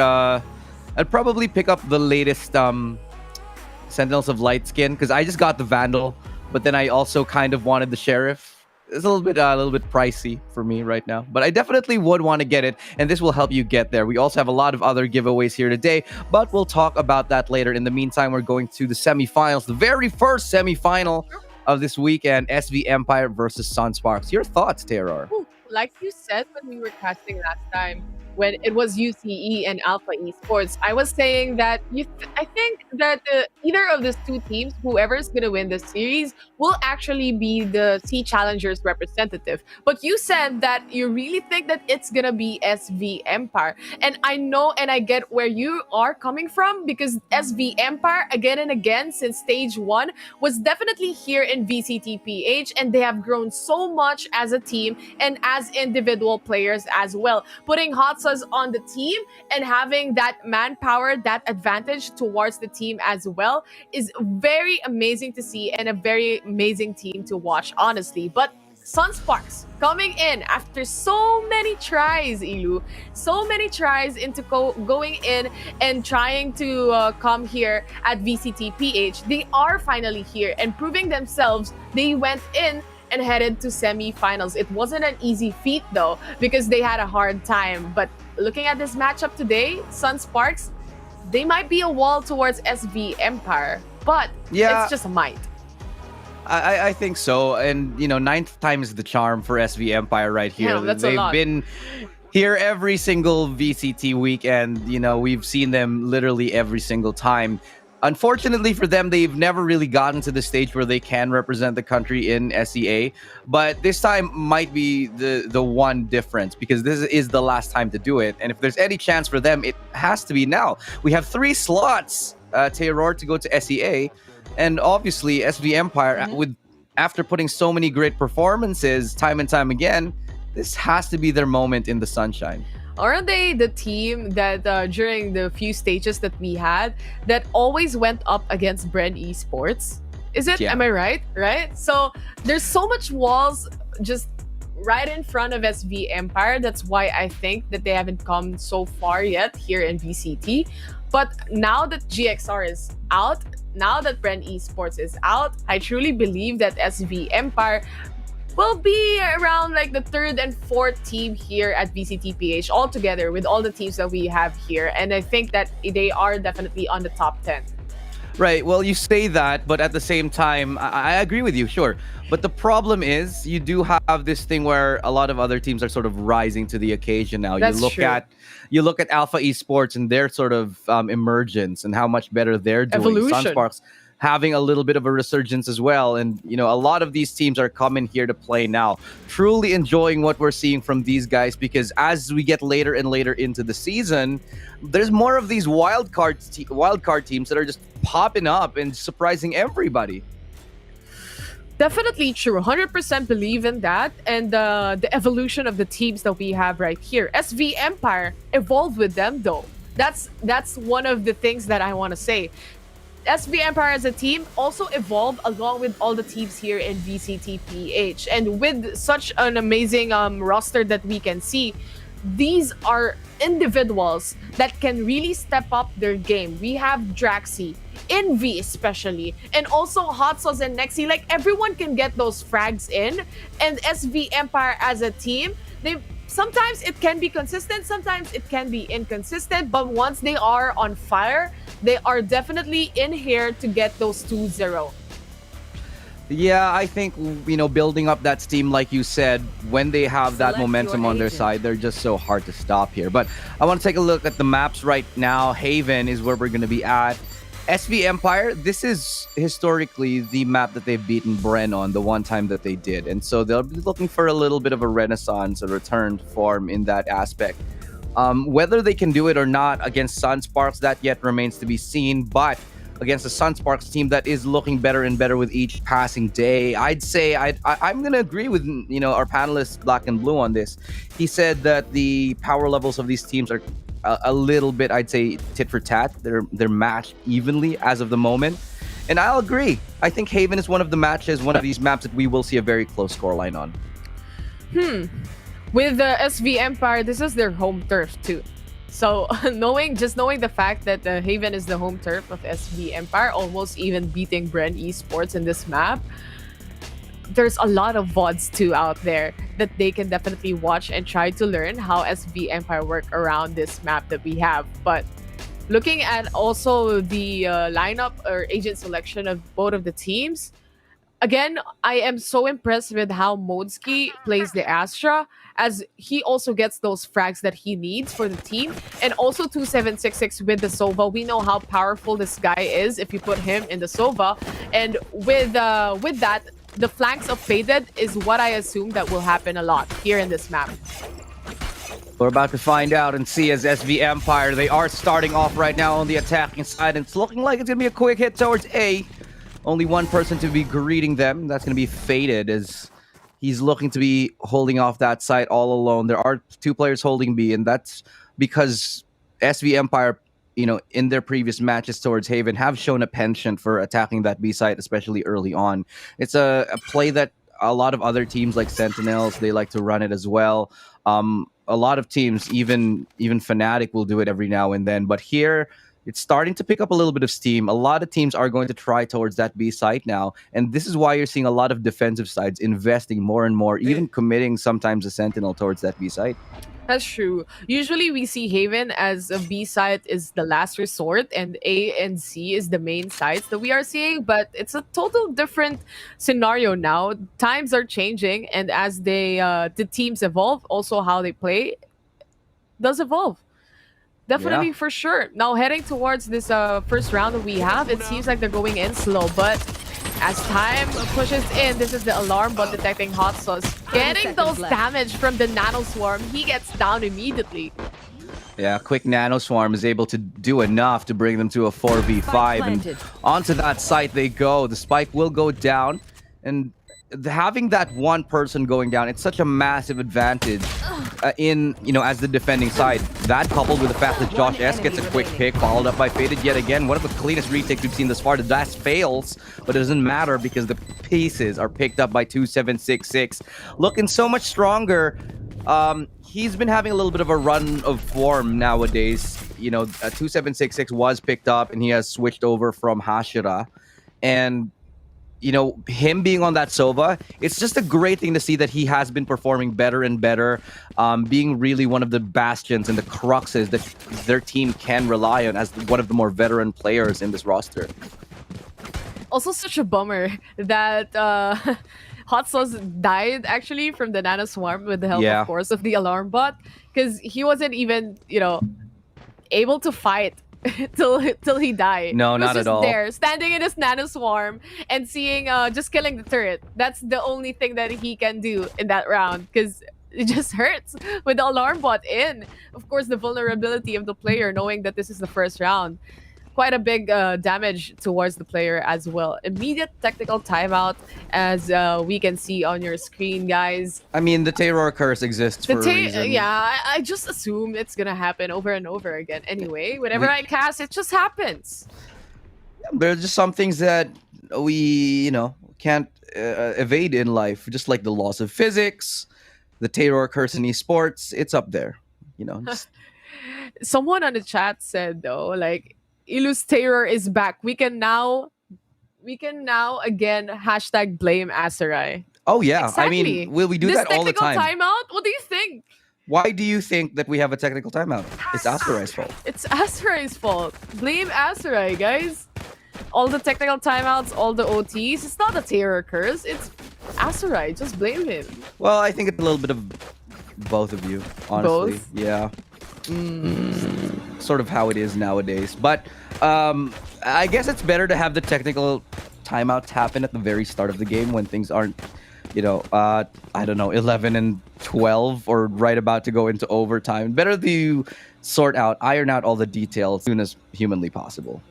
Sentinels of Light skin, because I just got the Vandal, but then I also kind of wanted the Sheriff. it's a little bit pricey for me right now, but I definitely would want to get it, and this will help you get there. We also have a lot of other giveaways here today, but we'll talk about that later. In the meantime, we're going to the semifinals, the very first semifinal of this weekend, SV Empire versus Sunsparks. Your thoughts, Terror? Like you said when we were casting last time, when it was UCE and Alpha Esports, I was saying that I think that either of these two teams, whoever's going to win the series, will actually be the C Challengers representative. But you said that you really think that it's going to be SV Empire. And I know and I get where you are coming from, because SV Empire, again and again, since stage 1, was definitely here in VCT PH, and they have grown so much as a team and as individual players as well. Putting hot sauce on the team and having that manpower, that advantage towards the team as well, is very amazing to see and a very amazing team to watch, honestly. But Sunsparks coming in after so many tries, Ilu. So many tries into going in and trying to come here at VCT PH. They are finally here and proving themselves. They went in and headed to semifinals. It wasn't an easy feat though, because they had a hard time. But looking at this matchup today, Sunsparks, they might be a wall towards SV Empire, but it's just a might. I think so. And, you know, 9th time is the charm for SV Empire right here. Yeah, that's They've a lot. been here every single VCT weekend. You know, we've seen them literally every single time. Unfortunately for them, they've never really gotten to the stage where they can represent the country in SEA. But this time might be the one difference, because this is the last time to do it. And if there's any chance for them, it has to be now. We have 3 slots, Terror, to go to SEA. And obviously, SV Empire, after putting so many great performances time and time again, this has to be their moment in the sunshine. Aren't they the team that during the few stages that we had that always went up against Bren Esports? Is it? Yeah. Am I right? Right? So there's so much walls just right in front of SV Empire. That's why I think that they haven't come so far yet here in VCT. But now that GXR is out, now that Bren Esports is out, I truly believe that SV Empire will be around like the 3rd and 4th team here at VCT PH altogether with all the teams that we have here. And I think that they are definitely on the top 10. Right. Well, you say that, but at the same time, I agree with you, sure. But the problem is, you do have this thing where a lot of other teams are sort of rising to the occasion now. That's you look at Alpha Esports and their sort of emergence and how much better they're doing. Evolution. Sunsparks having a little bit of a resurgence as well. And, you know, a lot of these teams are coming here to play now. Truly enjoying what we're seeing from these guys, because as we get later and later into the season, there's more of these wild card teams that are just popping up and surprising everybody. Definitely true. 100% believe in that. And the evolution of the teams that we have right here. SV Empire evolved with them though. That's one of the things that I want to say. SV Empire as a team also evolved along with all the teams here in VCT PH. And with such an amazing roster that we can see, these are individuals that can really step up their game. We have Draxi, Envy especially, and also Hot Sauce and Nexi. Like, everyone can get those frags in. And SV Empire as a team, sometimes it can be consistent, sometimes it can be inconsistent, but once they are on fire, they are definitely in here to get those 2-0. Yeah, I think, you know, building up that steam, like you said, when they have that Select momentum your on their agent. side, they're just so hard to stop here. But I want to take a look at the maps right now. Haven is where we're going to be at. SV Empire, this is historically the map that they've beaten Bren on the one time that they did. And so they'll be looking for a little bit of a renaissance, a return to form in that aspect. Whether they can do it or not against Sunsparks, that yet remains to be seen. But against the Sunsparks team that is looking better and better with each passing day, I'd say I'm going to agree with, you know, our panelist Black and Blue on this. He said that the power levels of these teams are a little bit, I'd say, tit for tat. They're matched evenly as of the moment. And I'll agree. I think Haven is one of the matches, one of these maps that we will see a very close scoreline on. With the SV Empire, this is their home turf too. So knowing the fact that Haven is the home turf of SV Empire, almost even beating Bren Esports in this map, there's a lot of VODs too out there that they can definitely watch and try to learn how SV Empire work around this map that we have. But looking at also the lineup or agent selection of both of the teams, again, I am so impressed with how Modski plays the Astra, as he also gets those frags that he needs for the team. And also 2766 with the Sova. We know how powerful this guy is if you put him in the Sova. And with that, the flanks of Faded is what I assume that will happen a lot here in this map. We're about to find out and see as SV Empire. They are starting off right now on the attacking side, and it's looking like it's going to be a quick hit towards A. Only one person to be greeting them. That's going to be Faded, as he's looking to be holding off that side all alone. There are 2 players holding B, and that's because SV Empire, in their previous matches towards Haven, have shown a penchant for attacking that B side, especially early on. It's a play that a lot of other teams like Sentinels, they like to run it as well. A lot of teams, even Fnatic, will do it every now and then. But here, it's starting to pick up a little bit of steam. A lot of teams are going to try towards that B side now. And this is why you're seeing a lot of defensive sides investing more and more, even committing sometimes a Sentinel towards that B side. That's true. Usually we see Haven as a B site is the last resort and A and C is the main sites that we are seeing, but it's a total different scenario now. Times are changing, and as the teams evolve, also how they play does evolve. Definitely, for sure. Now heading towards this first round that we have, it seems like they're going in slow, but as time pushes in, this is the alarm bot detecting hot sauce. Getting those damage from the nano swarm, he gets down immediately. Yeah, quick nano swarm is able to do enough to bring them to a 4v5, and onto that site they go. The spike will go down, and having that one person going down, it's such a massive advantage as the defending side. That coupled with the fact that Josh S gets a quick pick, followed up by Faded yet again. One of the cleanest retakes we've seen thus far. The dash fails, but it doesn't matter because the pieces are picked up by 2766. Looking so much stronger. He's been having a little bit of a run of form nowadays. 2766 was picked up, and he has switched over from Hashira. And him being on that Sova, it's just a great thing to see that he has been performing better and better, being really one of the bastions and the cruxes that their team can rely on as one of the more veteran players in this roster. Also, such a bummer that Hot Sauce died actually from the Nano Swarm with the help, of course, of the alarm bot, because he wasn't even, able to fight till he died. No, he was not just at all. there, standing in his nano swarm and seeing, just killing the turret. That's the only thing that he can do in that round, because it just hurts with the alarm bot in. Of course, the vulnerability of the player, knowing that this is the first round. Quite a big damage towards the player as well. Immediate technical timeout, as we can see on your screen, guys. I mean, the terror curse exists for a reason. Yeah, I just assume it's gonna happen over and over again. Anyway, whenever I cast, it just happens. There's just some things that we, can't evade in life. Just like the laws of physics, the terror curse in esports, it's up there. Just... Someone on the chat said though, like, Ilus Terror is back. We can now again #blame Aserai. Oh yeah, exactly. I mean, we do that all the time. This technical timeout. What do you think? Why do you think that we have a technical timeout? It's Aserai's fault. It's Aserai's fault. Blame Aserai, guys. All the technical timeouts, all the OTs. It's not a terror curse. It's Aserai. Just blame him. Well, I think it's a little bit of both of you, honestly. Both? Yeah. Sort of how it is nowadays. But I guess it's better to have the technical timeouts happen at the very start of the game when things aren't, I don't know, 11 and 12 or right about to go into overtime. Better to iron out all the details as soon as humanly possible.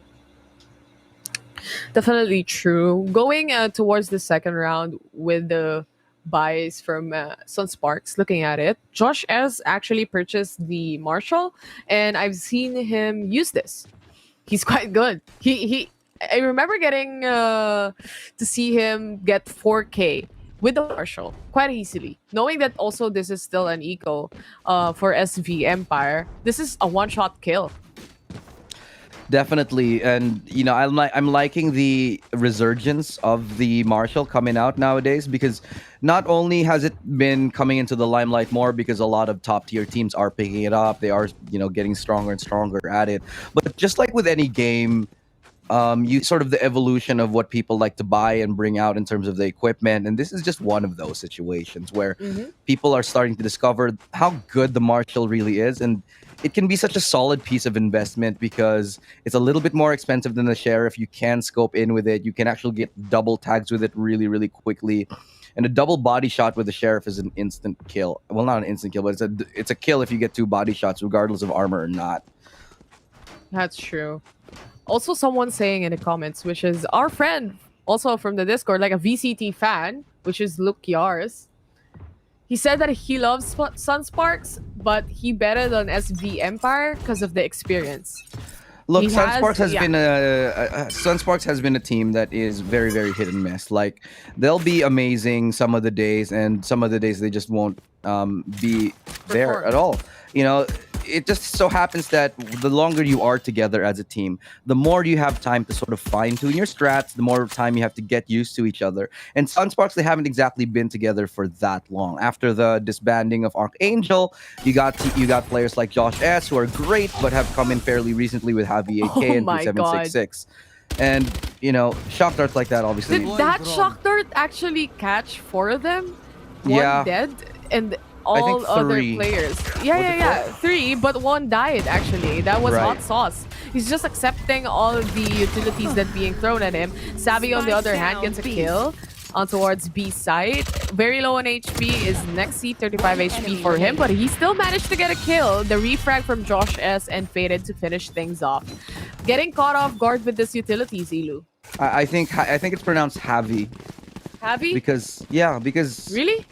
Definitely true. Going towards the second round with the buys from Sunsparks, looking at it, Josh S actually purchased the Marshall, and I've seen him use this. He's quite good. I remember getting to see him get 4K with the Marshall quite easily. Knowing that also this is still an eco for SV Empire, this is a one-shot kill. Definitely, and I'm liking the resurgence of the Marshall coming out nowadays, because not only has it been coming into the limelight more because a lot of top tier teams are picking it up, they are getting stronger and stronger at it. But just like with any game, you sort of the evolution of what people like to buy and bring out in terms of the equipment, and this is just one of those situations where people are starting to discover how good the Marshall really is, and it can be such a solid piece of investment because it's a little bit more expensive than the Sheriff. You can scope in with it. You can actually get double tags with it really, really quickly. And a double body shot with the Sheriff is an instant kill. Well, not an instant kill, but it's a kill if you get 2 body shots, regardless of armor or not. That's true. Also, someone saying in the comments, which is our friend, also from the Discord, like a VCT fan, which is Luke Yars. He said that he loves Sunsparks, but he betted on SV Empire because of the experience. Look, Sunsparks has been a team that is very, very hit and miss. Like, they'll be amazing some of the days, and some of the days they just won't be there at all. It just so happens that the longer you are together as a team, the more you have time to sort of fine-tune your strats, the more time you have to get used to each other. And Sunsparks, they haven't exactly been together for that long. After the disbanding of Archangel, you got players like Josh S, who are great, but have come in fairly recently with Javi AK and 3766. And, shock darts like that, obviously. Did that shock dart actually catch 4 of them? Yeah. 1 dead? And I think all other 3. players. Yeah. 3, but 1 died actually. That was Hot Sauce. He's just accepting all of the utilities that being thrown at him. Savvy, on the other hand, gets a kill on towards B side. Very low on HP is Nexi, 35 HP for him, but he still managed to get a kill. The refrag from Josh S and Faded to finish things off. Getting caught off guard with this utilities, Ilu. I think it's pronounced Javi. Javi? Because Really?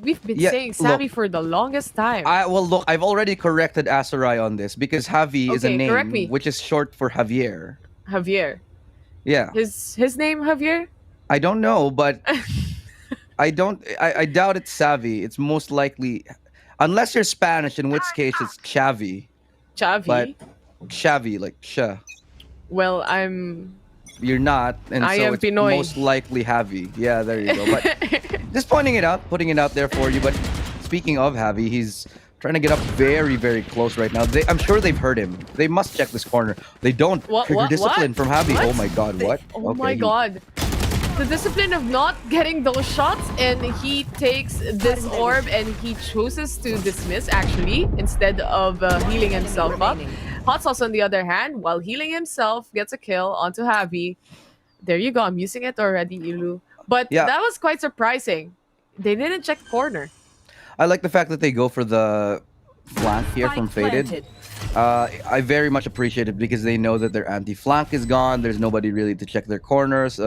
We've been saying Savvy for the longest time. Look, I've already corrected Asarai on this because Javi is a name which is short for Javier. Javier. Yeah. His name Javier? I don't know, but I doubt it's Savvy. It's most likely, unless you're Spanish, in which case it's Chavi. Chavi? But Chavi, like Cha. Well, You're not, and I so am it's Pinoy. most likely Javi. Yeah, there you go. But just putting it out there for you. But speaking of Javi, he's trying to get up very, very close right now. I'm sure they've heard him. They must check this corner. They don't. Trigger discipline from Javi. What? Oh my god, what? Oh my god. The discipline of not getting those shots, and he takes this orb and he chooses to dismiss actually instead of healing himself up. Hot Sauce, on the other hand, while healing himself, gets a kill onto Javi. There you go. I'm using it already, Ilu. But that was quite surprising. They didn't check the corner. I like the fact that they go for the flank here from Faded. I very much appreciate it because they know that their anti-flank is gone. There's nobody really to check their corners,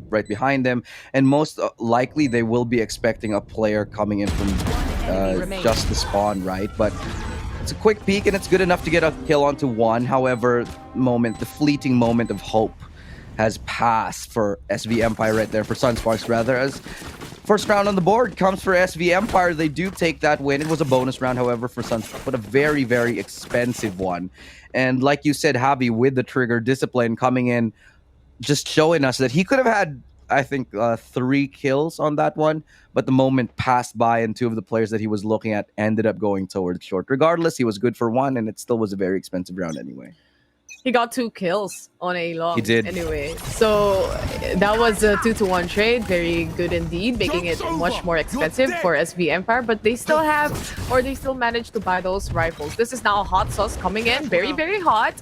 right behind them. And most likely, they will be expecting a player coming in from just the spawn, right? But it's a quick peek, and it's good enough to get a kill onto 1. However, the fleeting moment of hope has passed for SV Empire right there, for Sunsparks rather, as first round on the board comes for SV Empire. They do take that win. It was a bonus round, however, for Sunsparks, but a very, very expensive one. And like you said, Javi, with the trigger discipline coming in, just showing us that he could have had, I think, 3 kills on that one, but the moment passed by and 2 of the players that he was looking at ended up going towards short. Regardless, he was good for 1, and it still was a very expensive round anyway. He got 2 kills on a long. He did. Anyway, so that was a 2-to-1 trade. Very good indeed, making it much more expensive for SV Empire. But they still managed to buy those rifles. This is now Hot Sauce coming in, very, very hot,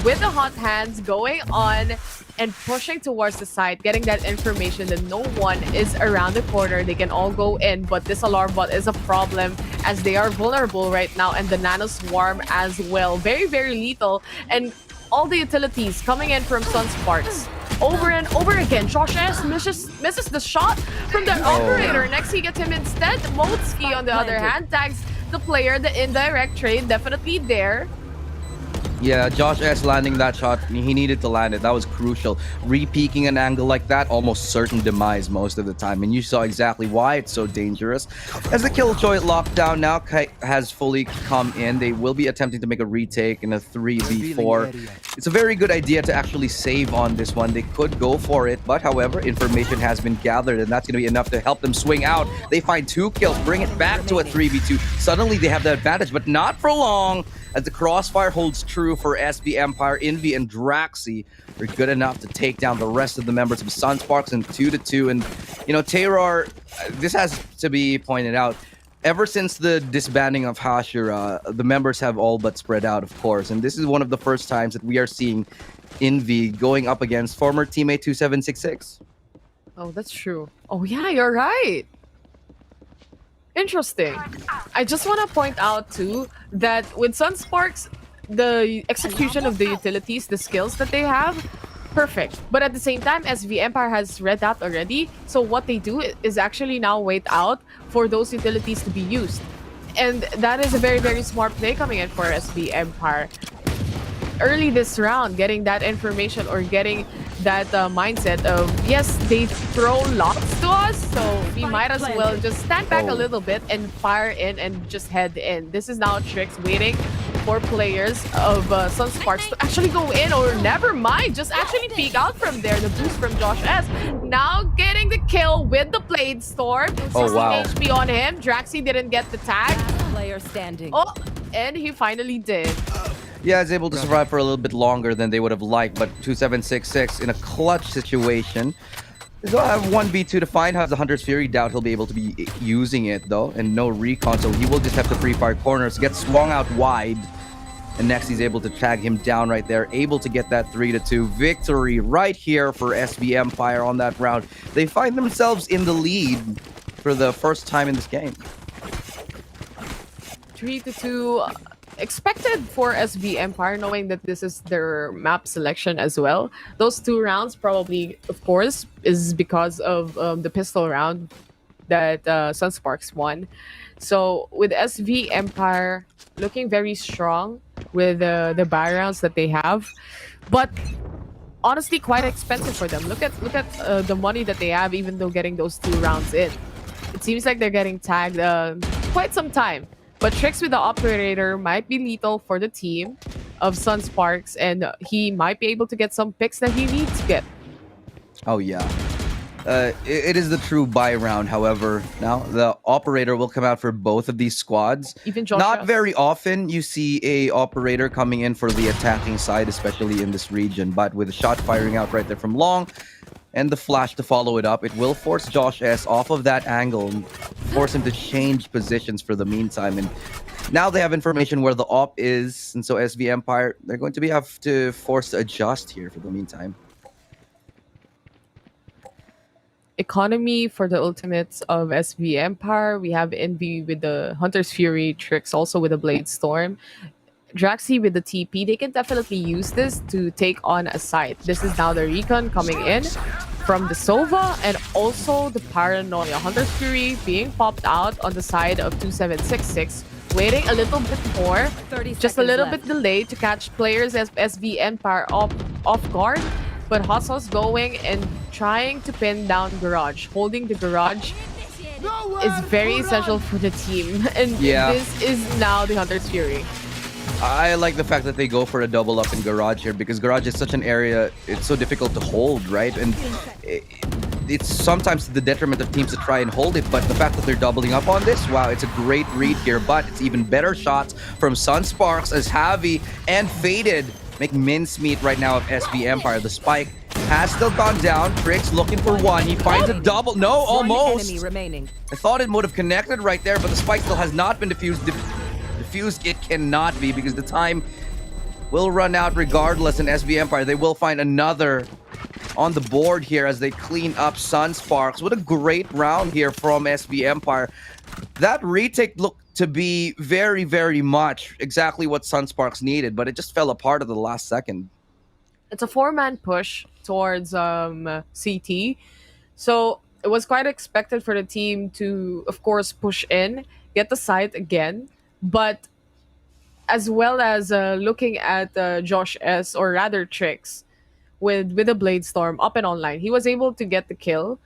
with the hot hands going on and pushing towards the side, getting that information that no one is around the corner. They can all go in, but this alarm bot is a problem as they are vulnerable right now, and the Nano Swarm as well. Very, very lethal, and all the utilities coming in from Sunsparks. Over and over again, Josh S misses the shot from the operator. Next, he gets him instead. Motsky, on the other hand, tags the player. The indirect trade definitely there. Yeah, Josh S landing that shot, he needed to land it. That was crucial. Re-peaking an angle like that, almost certain demise most of the time. And you saw exactly why it's so dangerous. As the Killjoy lockdown now has fully come in, they will be attempting to make a retake in a 3v4. It's a very good idea to actually save on this one. They could go for it, but however, information has been gathered, and that's going to be enough to help them swing out. They find 2 kills, bring it back to a 3v2. Suddenly, they have the advantage, but not for long, as the crossfire holds true for SB Empire. Envy and Draxi are good enough to take down the rest of the members of Sunsparks in 2-2. And, you know, Terror, this has to be pointed out. Ever since the disbanding of Hashira, the members have all but spread out, of course. And this is one of the first times that we are seeing Envy going up against former teammate 2766. Oh, that's true. Oh, yeah, you're right. Interesting. I just want to point out, too, that with Sunsparks, the execution of the utilities, the skills that they have, perfect. But at the same time, SV Empire has read that already. So what they do is actually now wait out for those utilities to be used. And that is a very, very smart play coming in for SV Empire. Early this round, getting that information or getting that mindset of, yes, they throw lots to us, so we might as well just stand back a little bit and fire in and just head in. This is now Trix waiting for players of Sunsparks to actually go in, or never mind, just actually peek out from there. The boost from Josh S. Now getting the kill with the Blade Storm. 16 HP on him. Draxi didn't get the tag. Player standing. Oh, and he finally did. Yeah, is able to survive for a little bit longer than they would have liked, but 2766 in a clutch situation. They'll have 1v2 to find. Has the Hunter's Fury. Doubt he'll be able to be using it, though, and no recon, so he will just have to free fire corners, get swung out wide, and next he's able to tag him down right there, able to get that 3-2 victory right here for SV Empire on that round. They find themselves in the lead for the first time in this game. 3-2 expected for SV Empire, knowing that this is their map selection as well. Those 2 rounds probably, of course, is because of the pistol round that Sunsparks won. So with SV Empire looking very strong with the buy rounds that they have, but honestly quite expensive for them. Look at the money that they have, even though getting those 2 rounds in. It seems like they're getting tagged quite some time. But Trix with the operator might be lethal for the team of Sunsparks, and he might be able to get some picks that he needs to get. Oh, yeah. It is the true buy round, however. Now, the operator will come out for both of these squads. Even Josh Not S. very often you see a operator coming in for the attacking side, especially in this region. But with a shot firing out right there from long, and the flash to follow it up, it will force Josh S off of that angle and force him to change positions for the meantime. And now they have information where the op is, and so SV Empire, they're going to have to force to adjust here for the meantime. Economy for the ultimates of SV Empire. We have Envy with the Hunter's Fury, Trix also with the Blade Storm. Draxi with the TP, they can definitely use this to take on a site. This is now the recon coming in from the Sova and also the Paranoia. Hunter's Fury being popped out on the side of 2766, waiting a little bit more, just a little bit delayed to catch players as SV Empire off guard. But Hustle's going and trying to pin down Garage. Holding the Garage is very essential for the team. And this is now the Hunter's Fury. I like the fact that they go for a double up in Garage here, because Garage is such an area, it's so difficult to hold, right? And it's sometimes to the detriment of teams to try and hold it, but the fact that they're doubling up on this, wow, it's a great read here. But it's even better shots from Sunsparks as Javi and Faded make mincemeat right now of SV Empire. The spike has still gone down. Trix looking for one. He finds a double. No, almost. I thought it would have connected right there, but the spike still has not been diffused. Diffused it cannot be, because the time will run out regardless in SV Empire. They will find another on the board here as they clean up Sunsparks. What a great round here from SV Empire. That retake looked to be very, very much exactly what Sunsparks needed, but it just fell apart at the last second. It's a 4-man push towards CT. So it was quite expected for the team to, of course, push in, get the site again. But as well as looking at Josh S, or rather Trix, with the Blade Storm up and online, he was able to get the kill.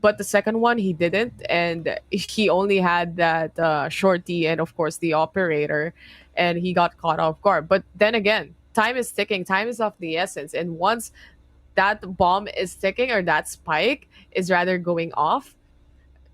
But the second one, he didn't. And he only had that Shorty and, of course, the operator. And he got caught off guard. But then again, time is ticking. Time is of the essence. And once that bomb is ticking or that spike is rather going off,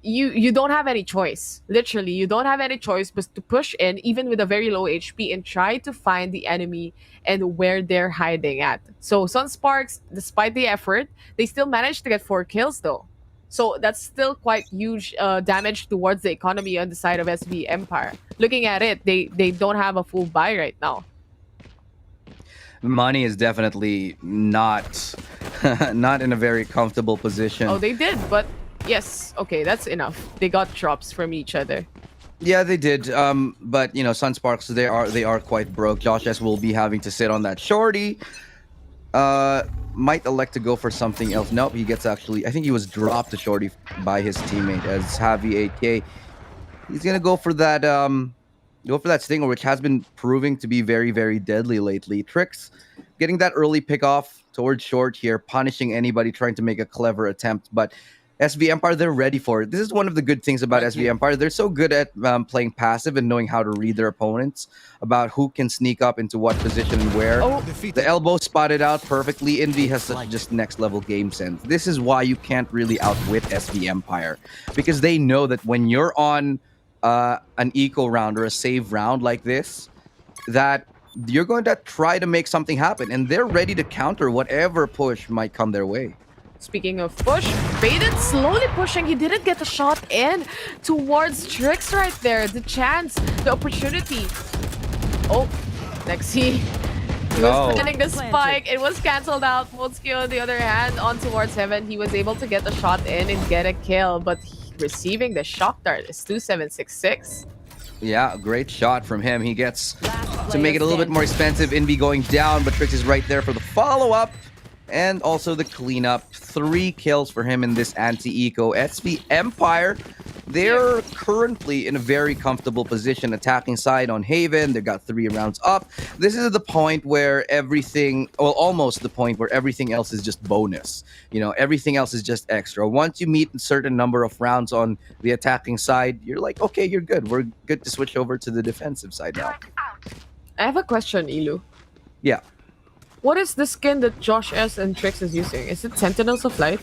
you don't have any choice. Literally, you don't have any choice but to push in, even with a very low HP, and try to find the enemy and where they're hiding at. So Sunsparks, despite the effort, they still managed to get 4 kills though. So that's still quite huge damage towards the economy on the side of SV Empire. Looking at it, they don't have a full buy right now. Money is definitely not not in a very comfortable position. Oh, they did, but yes, okay, that's enough. They got drops from each other. Yeah, they did. But you know, Sunsparks, they are quite broke. Josh S will be having to sit on that shorty. Might elect to go for something else. Nope, he gets actually. I think he was dropped to shorty by his teammate as Javi 8K. He's gonna go for that. Go for that stinger, which has been proving to be very, very deadly lately. Tricks getting that early pick off towards short here, punishing anybody trying to make a clever attempt. But SV Empire, they're ready for it. This is one of the good things about SV Empire. They're so good at playing passive and knowing how to read their opponents, about who can sneak up into what position and where. Oh. The elbow spotted out perfectly. Envy has such just next level game sense. This is why you can't really outwit SV Empire, because they know that when you're on an eco round or a save round like this, that you're going to try to make something happen, and they're ready to counter whatever push might come their way. Speaking of push, Baden slowly pushing. He didn't get the shot in towards Trix right there. The chance, the opportunity. Oh, Nexi. He was planning the spike. It was cancelled out. Motsuki, on the other hand, on towards Heaven. He was able to get the shot in and get a kill, but receiving the shock dart is 2766. Yeah, a great shot from him. He gets to make it a little bit more expensive. Envy going down, but Trix is right there for the follow-up. And also the cleanup. 3 kills for him in this anti-eco. SV Empire, they're currently in a very comfortable position, attacking side on Haven. They got 3 rounds up. This is the point where everything, well, almost the point where everything else is just bonus. You know, everything else is just extra. Once you meet a certain number of rounds on the attacking side, you're like, okay, you're good. We're good to switch over to the defensive side now. I have a question, Ilu. Yeah. What is the skin that Josh S and Trix is using? Is it Sentinels of Light?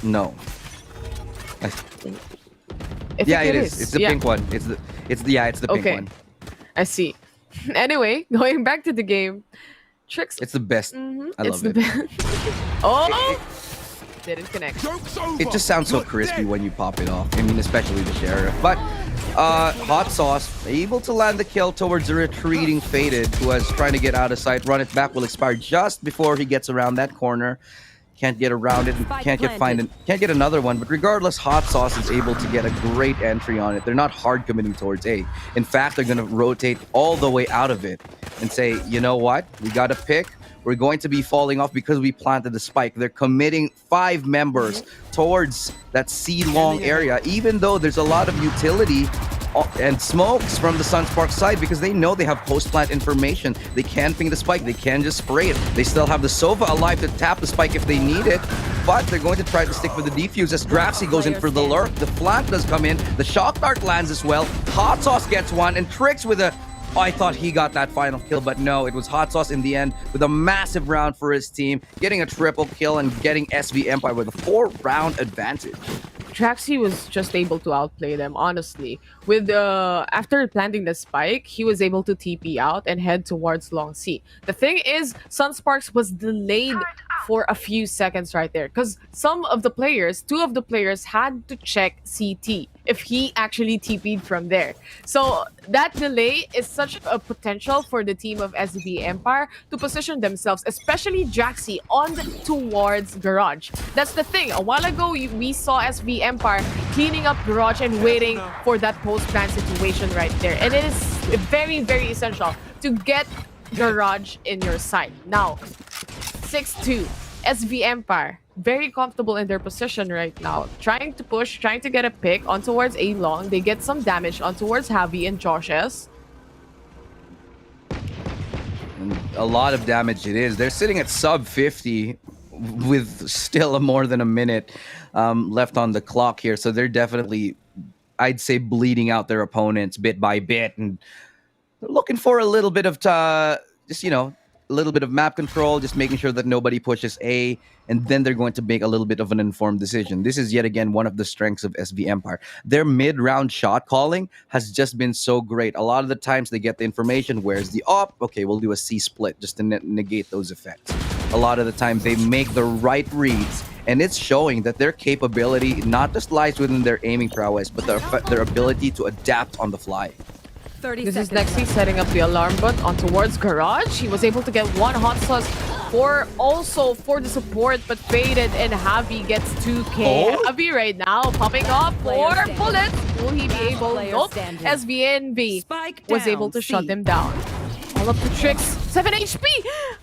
No. Yeah, it is. It's the pink one. It's the pink one. I see. Anyway, going back to the game, Trix. It's the best. I love it. Oh, didn't connect. It just sounds so crispy when you pop it off. I mean, especially the sheriff. But Hot Sauce able to land the kill towards the retreating Faded, who was trying to get out of sight. Run it back will expire just before he gets around that corner. Can't get around it. Can't get another one. But regardless, Hot Sauce is able to get a great entry on it. They're not hard committing towards A. In fact, they're going to rotate all the way out of it and say, you know what? We got to pick. We're going to be falling off because we planted the spike. They're committing 5 members towards that C-long area, even though there's a lot of utility and smokes from the Sunsparks side, because they know they have post-plant information. They can ping the spike. They can just spray it. They still have the Sova alive to tap the spike if they need it, but they're going to try to stick with the defuse as Draxi goes in for the lurk. The flank does come in. The shock dart lands as well. Hot Sauce gets one, and Trix with a... I thought he got that final kill, but no, it was Hot Sauce in the end with a massive round for his team, getting a triple kill and getting SV Empire with a 4-round advantage. Traxi was just able to outplay them, honestly. With after planting the spike, he was able to TP out and head towards Long C. The thing is, Sunsparks was delayed for a few seconds right there, because two of the players had to check CT if he actually TP'd from there. So that delay is such a potential for the team of SV Empire to position themselves, especially Jaxi, on towards Garage. That's the thing. A while ago, we saw SV Empire cleaning up Garage and waiting for that post-plan situation right there. And it is very, very essential to get Garage in your side. Now, 6-2, SV Empire, very comfortable in their position right now. Trying to push, trying to get a pick on towards A long. They get some damage on towards Javi and Josh S. And a lot of damage it is. They're sitting at sub 50 with still more than a minute left on the clock here. So they're definitely, I'd say, bleeding out their opponents bit by bit. And they're looking for a little bit of, just, you know, little bit of map control, just making sure that nobody pushes A, and then they're going to make a little bit of an informed decision. This is yet again one of the strengths of SV Empire. Their mid-round shot calling has just been so great. A lot of the times they get the information, where's the op? Okay, we'll do a C split just to negate those effects. A lot of the time they make the right reads, and it's showing that their capability not just lies within their aiming prowess, but their ability to adapt on the fly. 30 This is seconds Nexi setting up the alarm bot on towards Garage. He was able to get one hot sauce for the support, but faded, and Javi gets 2k. Oh? Javi right now popping up Player for standing. bullets. Will he be Last able? player Nope. standing. SVNV Spike was down, able to C. shut him down. All up to Tricks. 7 HP.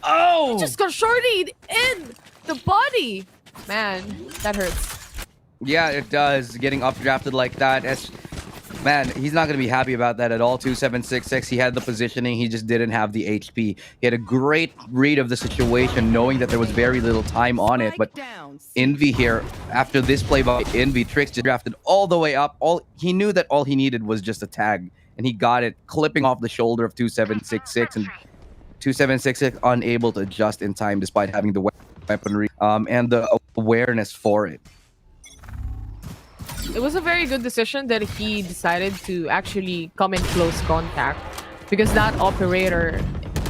Oh! He just got shortied in the body. Man, that hurts. Yeah, it does. Getting updrafted like that. Man, he's not going to be happy about that at all. 2766, he had the positioning, he just didn't have the HP. He had a great read of the situation, knowing that there was very little time on it. But Envy here, after this play by Envy, Tricks just drafted all the way up. He knew that all he needed was just a tag, and he got it, clipping off the shoulder of 2766, and 2766 unable to adjust in time despite having the weaponry and the awareness for it. It was a very good decision that he decided to actually come in close contact, because that operator,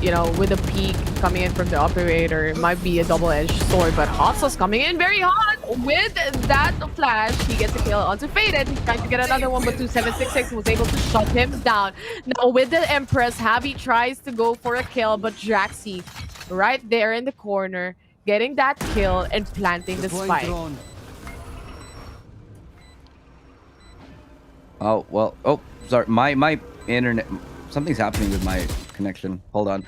you know, with a peak coming in from the operator, it might be a double-edged sword. But Hot Sauce coming in very hot with that flash. He gets a kill onto Faded. He's trying to get another one, but 2766 was able to shut him down. Now with the Empress, Javi tries to go for a kill, but Jaxi right there in the corner, getting that kill and planting the spike. Oh, well, oh, sorry, my internet, something's happening with my connection. Hold on.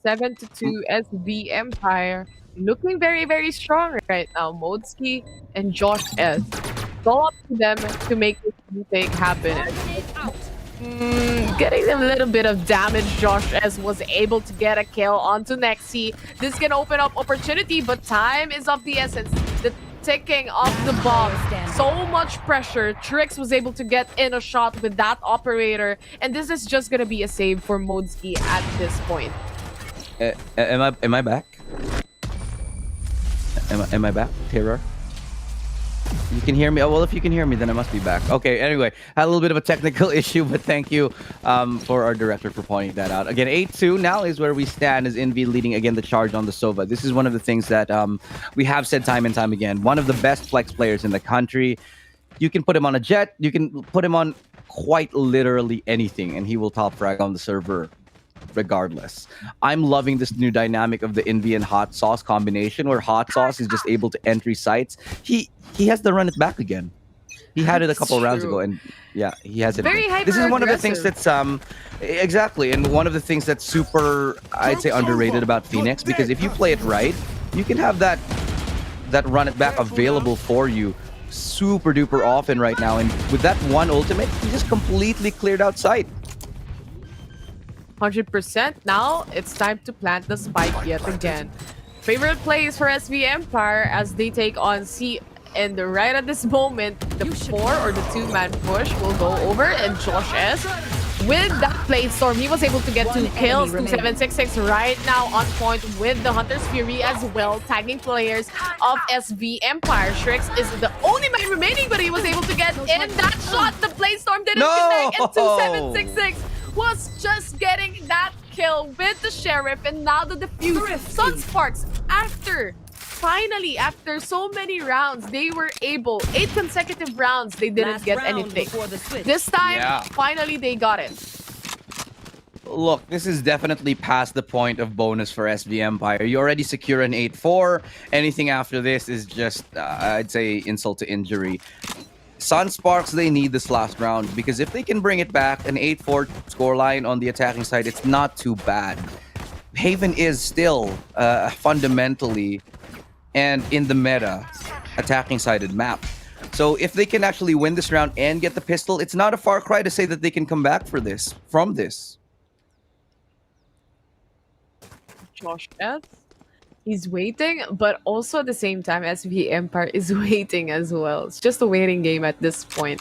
7-2 SV Empire, looking very, very strong right now. Modski and Josh S. Go up to them to make this retake happen. Getting a little bit of damage. Josh S was able to get a kill onto Nexi. This can open up opportunity, but time is of the essence. The ticking of the bomb. So much pressure. Trix was able to get in a shot with that operator, and this is just gonna be a save for Modski at this point. Am I back? Am I back, Terror? You can hear me? Oh, well, if you can hear me, then I must be back. Okay, anyway, had a little bit of a technical issue, but thank you for our director for pointing that out. Again, 8-2 now is where we stand, as Envy leading again the charge on the Sova. This is one of the things that we have said time and time again. One of the best flex players in the country. You can put him on a jet, you can put him on quite literally anything, and he will top frag on the server regardless. I'm loving this new dynamic of the Envy and Hot Sauce combination, where Hot Sauce is just able to entry sites. He has to run it back again. He had it a couple rounds ago, and yeah, he has it. Very again. This is one of the things hyper-aggressive. that's exactly, and one of the things that's super, I'd say, underrated about Phoenix, because if you play it right, you can have that run it back available for you super duper often right now. And with that one ultimate, he just completely cleared out sight. 100%. Now it's time to plant the spike yet again. Favorite plays for SV Empire as they take on C. And right at this moment, the 4 or the 2-man push will go over, and Josh S. with that Blade Storm, he was able to get 2 kills. 2766 right now on point with the Hunter's Fury as well, tagging players of SV Empire. Shrix is the only man remaining, but he was able to get in that shot. The Blade Storm didn't connect, and 2766 was just getting that kill with the Sheriff, and now the defuse. Sunsparks, finally, after so many rounds, they were able, 8 consecutive rounds, they didn't get anything. This time, finally, they got it. Look, this is definitely past the point of bonus for SV Empire. You already secure an 8-4. Anything after this is just, I'd say, insult to injury. Sunsparks, they need this last round, because if they can bring it back, an 8-4 scoreline on the attacking side, it's not too bad. Haven is still fundamentally and in the meta attacking sided map. So if they can actually win this round and get the pistol, it's not a far cry to say that they can come back from this. Josh S. He's waiting, but also at the same time, SV Empire is waiting as well. It's just a waiting game at this point.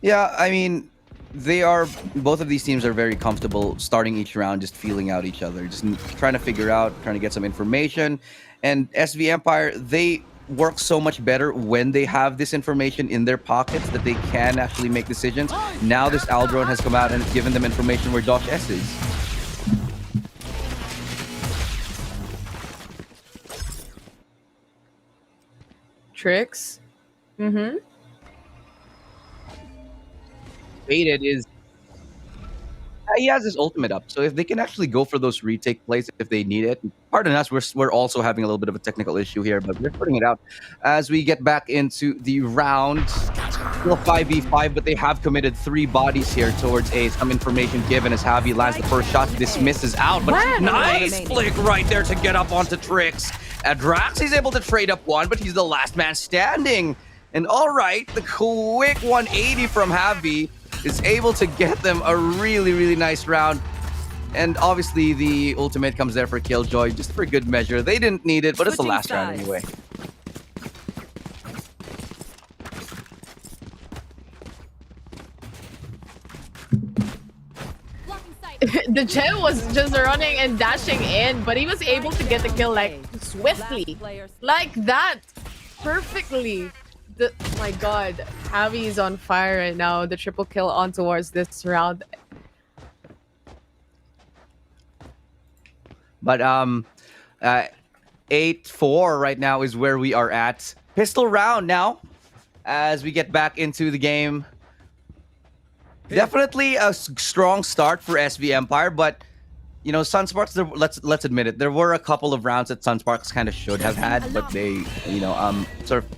Yeah, I mean, both of these teams are very comfortable starting each round, just feeling out each other, just trying to figure out, trying to get some information. And SV Empire, they work so much better when they have this information in their pockets that they can actually make decisions. Now this Aldrone has come out and given them information where Josh S is. Tricks. Mm-hmm. Faded is he has his ultimate up, so if they can actually go for those retake plays if they need it. Pardon us, we're also having a little bit of a technical issue here, but we're putting it out as we get back into the round. Still 5v5, but they have committed 3 bodies here towards A. Some information given as Javi lands the first shot. This misses out, but nice flick right there to get up onto Trix. Drax, he's able to trade up 1, but he's the last man standing. And all right, the quick 180 from Javi is able to get them a really, really nice round. And obviously the ultimate comes there for Killjoy, just for good measure. They didn't need it, but it's the last round anyway. The Jet was just running and dashing in, but he was able to get the kill like swiftly, like that, perfectly. My God, Javi is on fire right now. The triple kill on towards this round. But 8-4 right now is where we are at. Pistol round now as we get back into the game. Definitely a strong start for SV Empire, but you know, Sunsparks, let's admit it, there were a couple of rounds that Sunsparks kind of should have had, but they, you know, sort of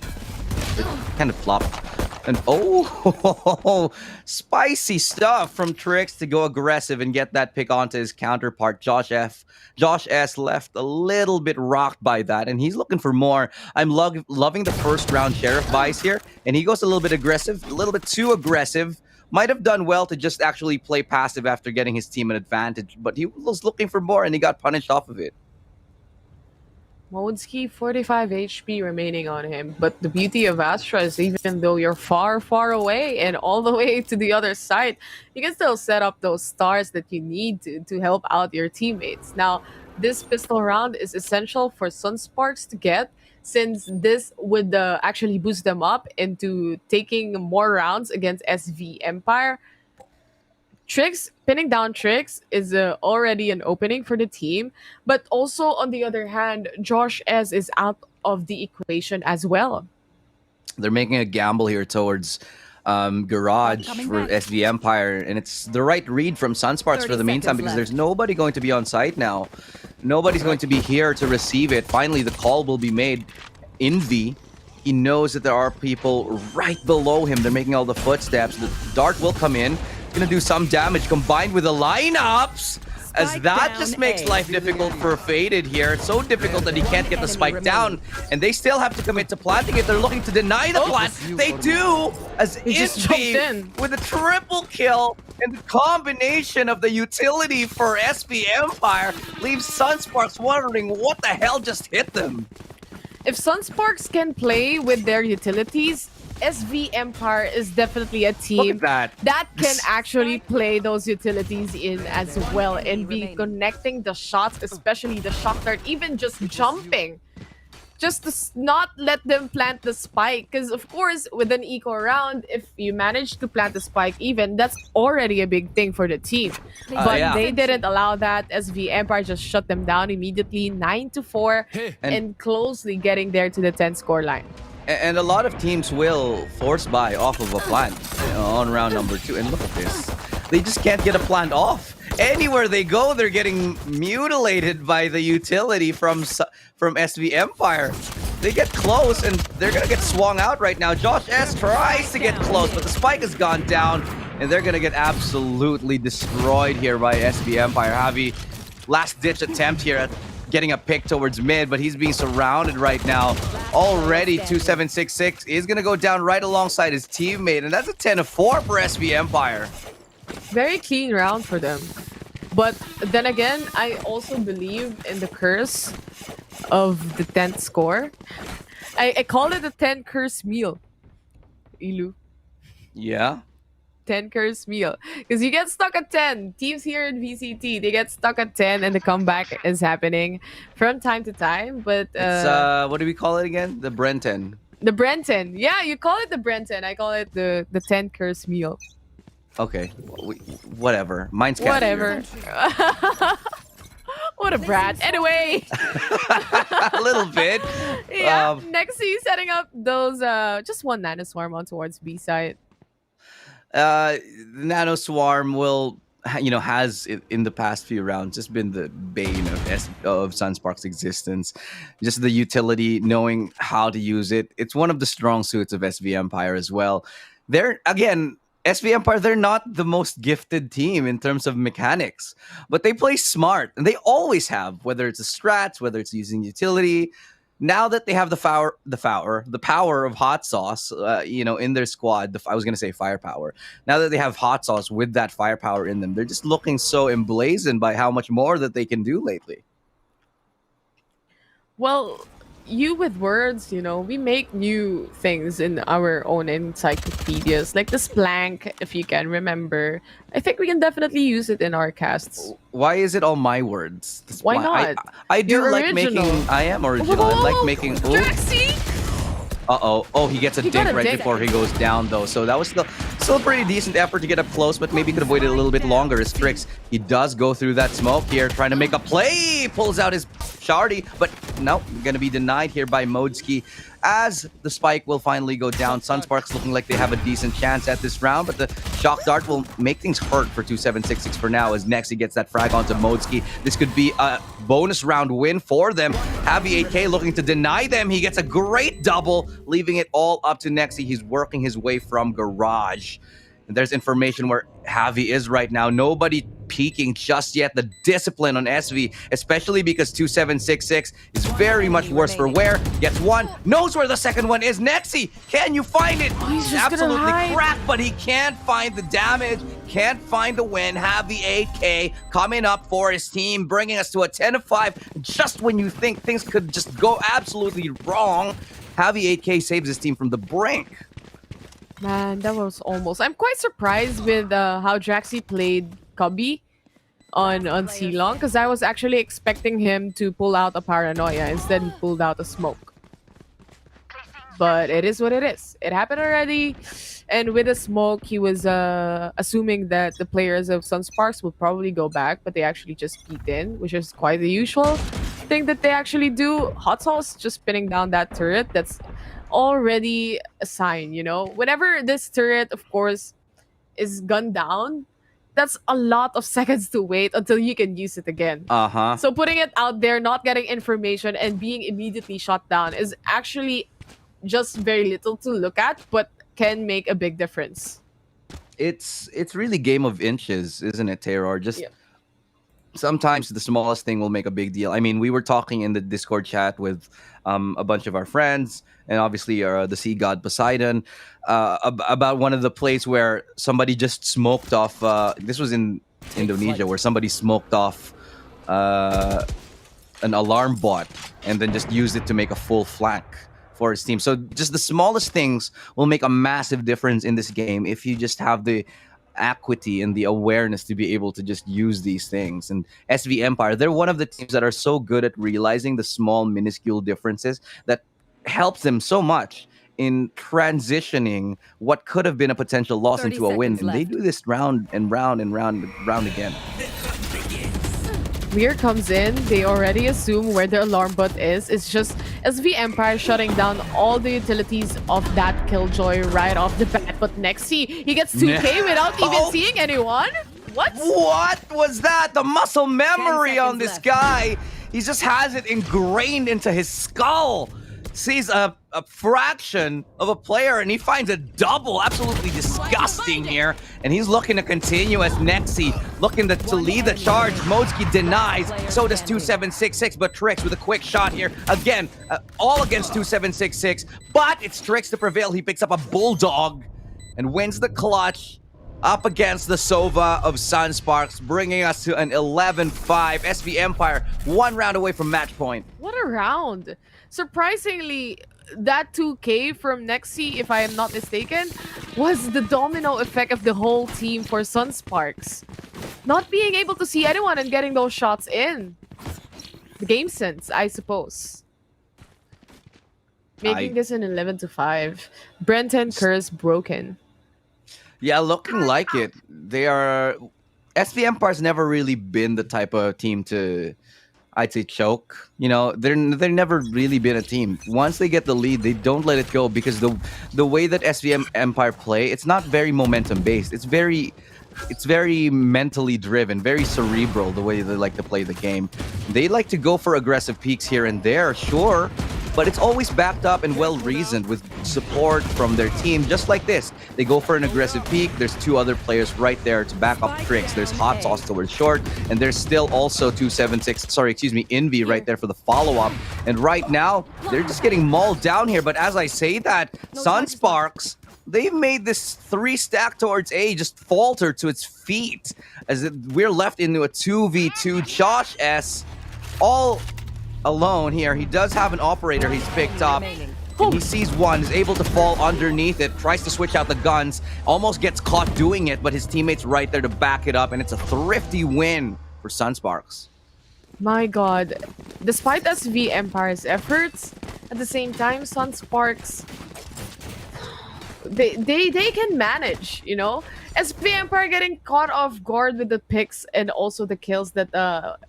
kind of flopped. And oh, spicy stuff from Trix to go aggressive and get that pick onto his counterpart, Josh F. Josh S left a little bit rocked by that, and he's looking for more. I'm loving the first round Sheriff buys here, and he goes a little bit aggressive, a little bit too aggressive. Might have done well to just actually play passive after getting his team an advantage, but he was looking for more, and he got punished off of it. Modesky, 45 HP remaining on him. But the beauty of Astra is even though you're far, far away and all the way to the other side, you can still set up those stars that you need to help out your teammates. Now, this pistol round is essential for Sunsparks to get, since this would actually boost them up into taking more rounds against SV Empire. Trix, pinning down Trix is already an opening for the team, but also on the other hand, Josh S is out of the equation as well. They're making a gamble here towards Garage for SV Empire, and it's the right read from Sunsparks for the meantime because there's nobody going to be on site now. Nobody's going to be here to receive it. Finally, the call will be made. Envy, he knows that there are people right below him. They're making all the footsteps. The dart will come in. Gonna do some damage combined with the lineups, as that just makes life difficult for Faded here. It's so difficult that he can't get the spike down, and they still have to commit to planting it. They're looking to deny the plant. They do, as Envy with a triple kill, and the combination of the utility for SV Empire leaves Sunsparks wondering what the hell just hit them. If Sunsparks can play with their utilities, SV Empire is definitely a team that can actually play those utilities in as well and be connecting the shots, especially the shock dart, even just jumping. Just to not let them plant the spike. Because, of course, with an eco round, if you manage to plant the spike even, that's already a big thing for the team. But they didn't allow that. SV Empire just shut them down immediately, 9-4, and closely getting there to the 10 score line. And a lot of teams will force buy off of a plant on round number 2. And look at this. They just can't get a plant off. Anywhere they go, they're getting mutilated by the utility from SV Empire. They get close, and they're going to get swung out right now. Josh S tries to get close, but the spike has gone down, and they're going to get absolutely destroyed here by SV Empire. Javi, last-ditch attempt here at getting a pick towards mid, but he's being surrounded right now. Already 2766 is going to go down right alongside his teammate, and that's a 10-4 for SV Empire. Very clean round for them. But then again, I also believe in the curse of the 10th score. I call it the 10 curse meal. Ilu. Yeah. 10 curse meal. Because you get stuck at 10. Teams here in VCT, they get stuck at 10 and the comeback is happening from time to time. But It's what do we call it again? The Brenton. the Brenton. Yeah, you call it the Brenton. I call it the 10 curse meal. Okay, whatever. Mine's cat. Whatever. What a brat. Anyway. A little bit. Yeah. Nexi setting up those just one nano swarm on towards B side. The Nano Swarm will, has in the past few rounds just been the bane of Sunsparks' existence. Just the utility, knowing how to use it. It's one of the strong suits of SV Empire as well. SV Empire, they're not the most gifted team in terms of mechanics, but they play smart, and they always have, whether it's the strats, whether it's using utility. Now that they have the power of hot sauce, in their squad, I was going to say firepower. Now that they have hot sauce with that firepower in them, they're just looking so emblazoned by how much more that they can do lately. Well, you with words, we make new things in our own encyclopedias, like the splank, if you can remember. I think we can definitely use it in our casts. Why is it all my words? Why not? I do You're like original. making. I am original. I like making. Draxi! Uh-oh. Oh, he gets a got dig a right dig. before he goes down, though. So that was still a pretty decent effort to get up close, but maybe could have waited a little bit longer. As Trix, he does go through that smoke here, trying to make a play. Pulls out his Shardy, but no, going to be denied here by Modski. As the spike will finally go down, Sunsparks looking like they have a decent chance at this round, but the shock dart will make things hurt for 2766 for now, as Nexi gets that frag onto Modski. This could be a bonus round win for them. Javi 8K looking to deny them. He gets a great double, leaving it all up to Nexi. He's working his way from garage. And there's information where Javi is right now. Nobody peeking just yet. The discipline on SV, especially because 2766 is very much worse for wear. Gets one, knows where the second one is. Nexi, can you find it? He's just absolutely gonna hide. cracked, but he can't find the damage, can't find the win. Javi 8K coming up for his team, bringing us to a 10-5. Just when you think things could just go absolutely wrong, Javi 8K saves his team from the brink. Man, that was almost. I'm quite surprised with how Draxi played Cubby on Ceylon, because I was actually expecting him to pull out a paranoia. Instead, he pulled out a smoke. But it is what it is. It happened already. And with the smoke, he was assuming that the players of Sunsparks would probably go back, but they actually just peeked in, which is quite the usual thing that they actually do. Hot Sauce just spinning down that turret. That's already a sign, whenever this turret, of course, is gunned down, that's a lot of seconds to wait until you can use it again. So putting it out there, not getting information, and being immediately shot down is actually just very little to look at, but can make a big difference. It's really game of inches, isn't it, Terror? Just sometimes the smallest thing will make a big deal. I mean, we were talking in the Discord chat with a bunch of our friends, and obviously the Sea God Poseidon, about one of the plays where somebody just smoked off. This was in Indonesia, where somebody smoked off an alarm bot and then just used it to make a full flank for his team. So just the smallest things will make a massive difference in this game if you just have the acuity and the awareness to be able to just use these things. And SV Empire, they're one of the teams that are so good at realizing the small, minuscule differences that helps them so much in transitioning what could have been a potential loss into a win. And they do this round and round and round and round again. Lear comes in, they already assume where the alarm bot is. It's just SV Empire shutting down all the utilities of that Killjoy right off the bat. But Nexi, he gets 2K without even seeing anyone? What was that? The muscle memory on this guy. He just has it ingrained into his skull. Sees a fraction of a player and he finds a double. Absolutely disgusting here. And he's looking to continue as Nexi looking to lead the charge. Modski denies. So does 2766, but Trix with a quick shot here. Again, all against 2766. But it's Trix to prevail. He picks up a Bulldog and wins the clutch. up against the Sova of Sunsparks, bringing us to an 11-5. SV Empire, 1 round away from match point. What a round! Surprisingly, that 2K from Nexi, if I am not mistaken, was the domino effect of the whole team for Sunsparks. Not being able to see anyone and getting those shots in. The game sense, I suppose. Making this an 11-5. Brenton curse broken. Yeah, looking like it. They are... SV Empire's never really been the type of team to, I'd say, choke. You know, they've never really been a team. Once they get the lead, they don't let it go because the way that SV Empire play, it's not very momentum based. It's very mentally driven, very cerebral, the way they like to play the game. They like to go for aggressive peaks here and there, sure, but it's always backed up and well reasoned with support from their team. Just like this, they go for an aggressive peak. There's 2 other players right there to back up tricks. There's Hot Sauce towards short, and there's still also Envy right there for the follow-up. And right now, they're just getting mauled down here. But as I say that, Sunsparks, they've made this 3-stack towards A just falter to its feet as we're left into a 2v2. Josh S all alone here. He does have an operator he's picked up. And he sees one, is able to fall underneath it, tries to switch out the guns, almost gets caught doing it, but his teammate's right there to back it up, and it's a thrifty win for Sunsparks. My god. Despite SV Empire's efforts, at the same time, Sunsparks, they can manage, you know? SV Empire getting caught off guard with the picks and also the kills that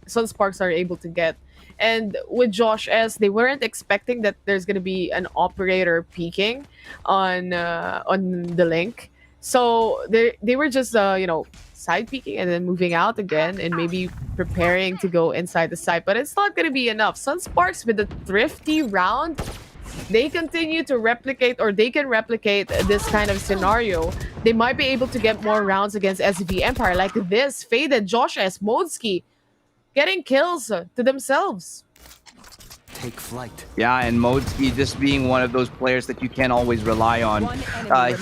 Sunsparks are able to get. And with Josh S, they weren't expecting that there's gonna be an operator peeking on the link, so they were just side peeking and then moving out again and maybe preparing to go inside the site. But it's not gonna be enough. Sunsparks with a thrifty round, they continue to replicate, or they can replicate this kind of scenario. They might be able to get more rounds against SV Empire like this. Faded Josh S, Modski getting kills to themselves. Take flight. Yeah, and Modski just being one of those players that you can't always rely on.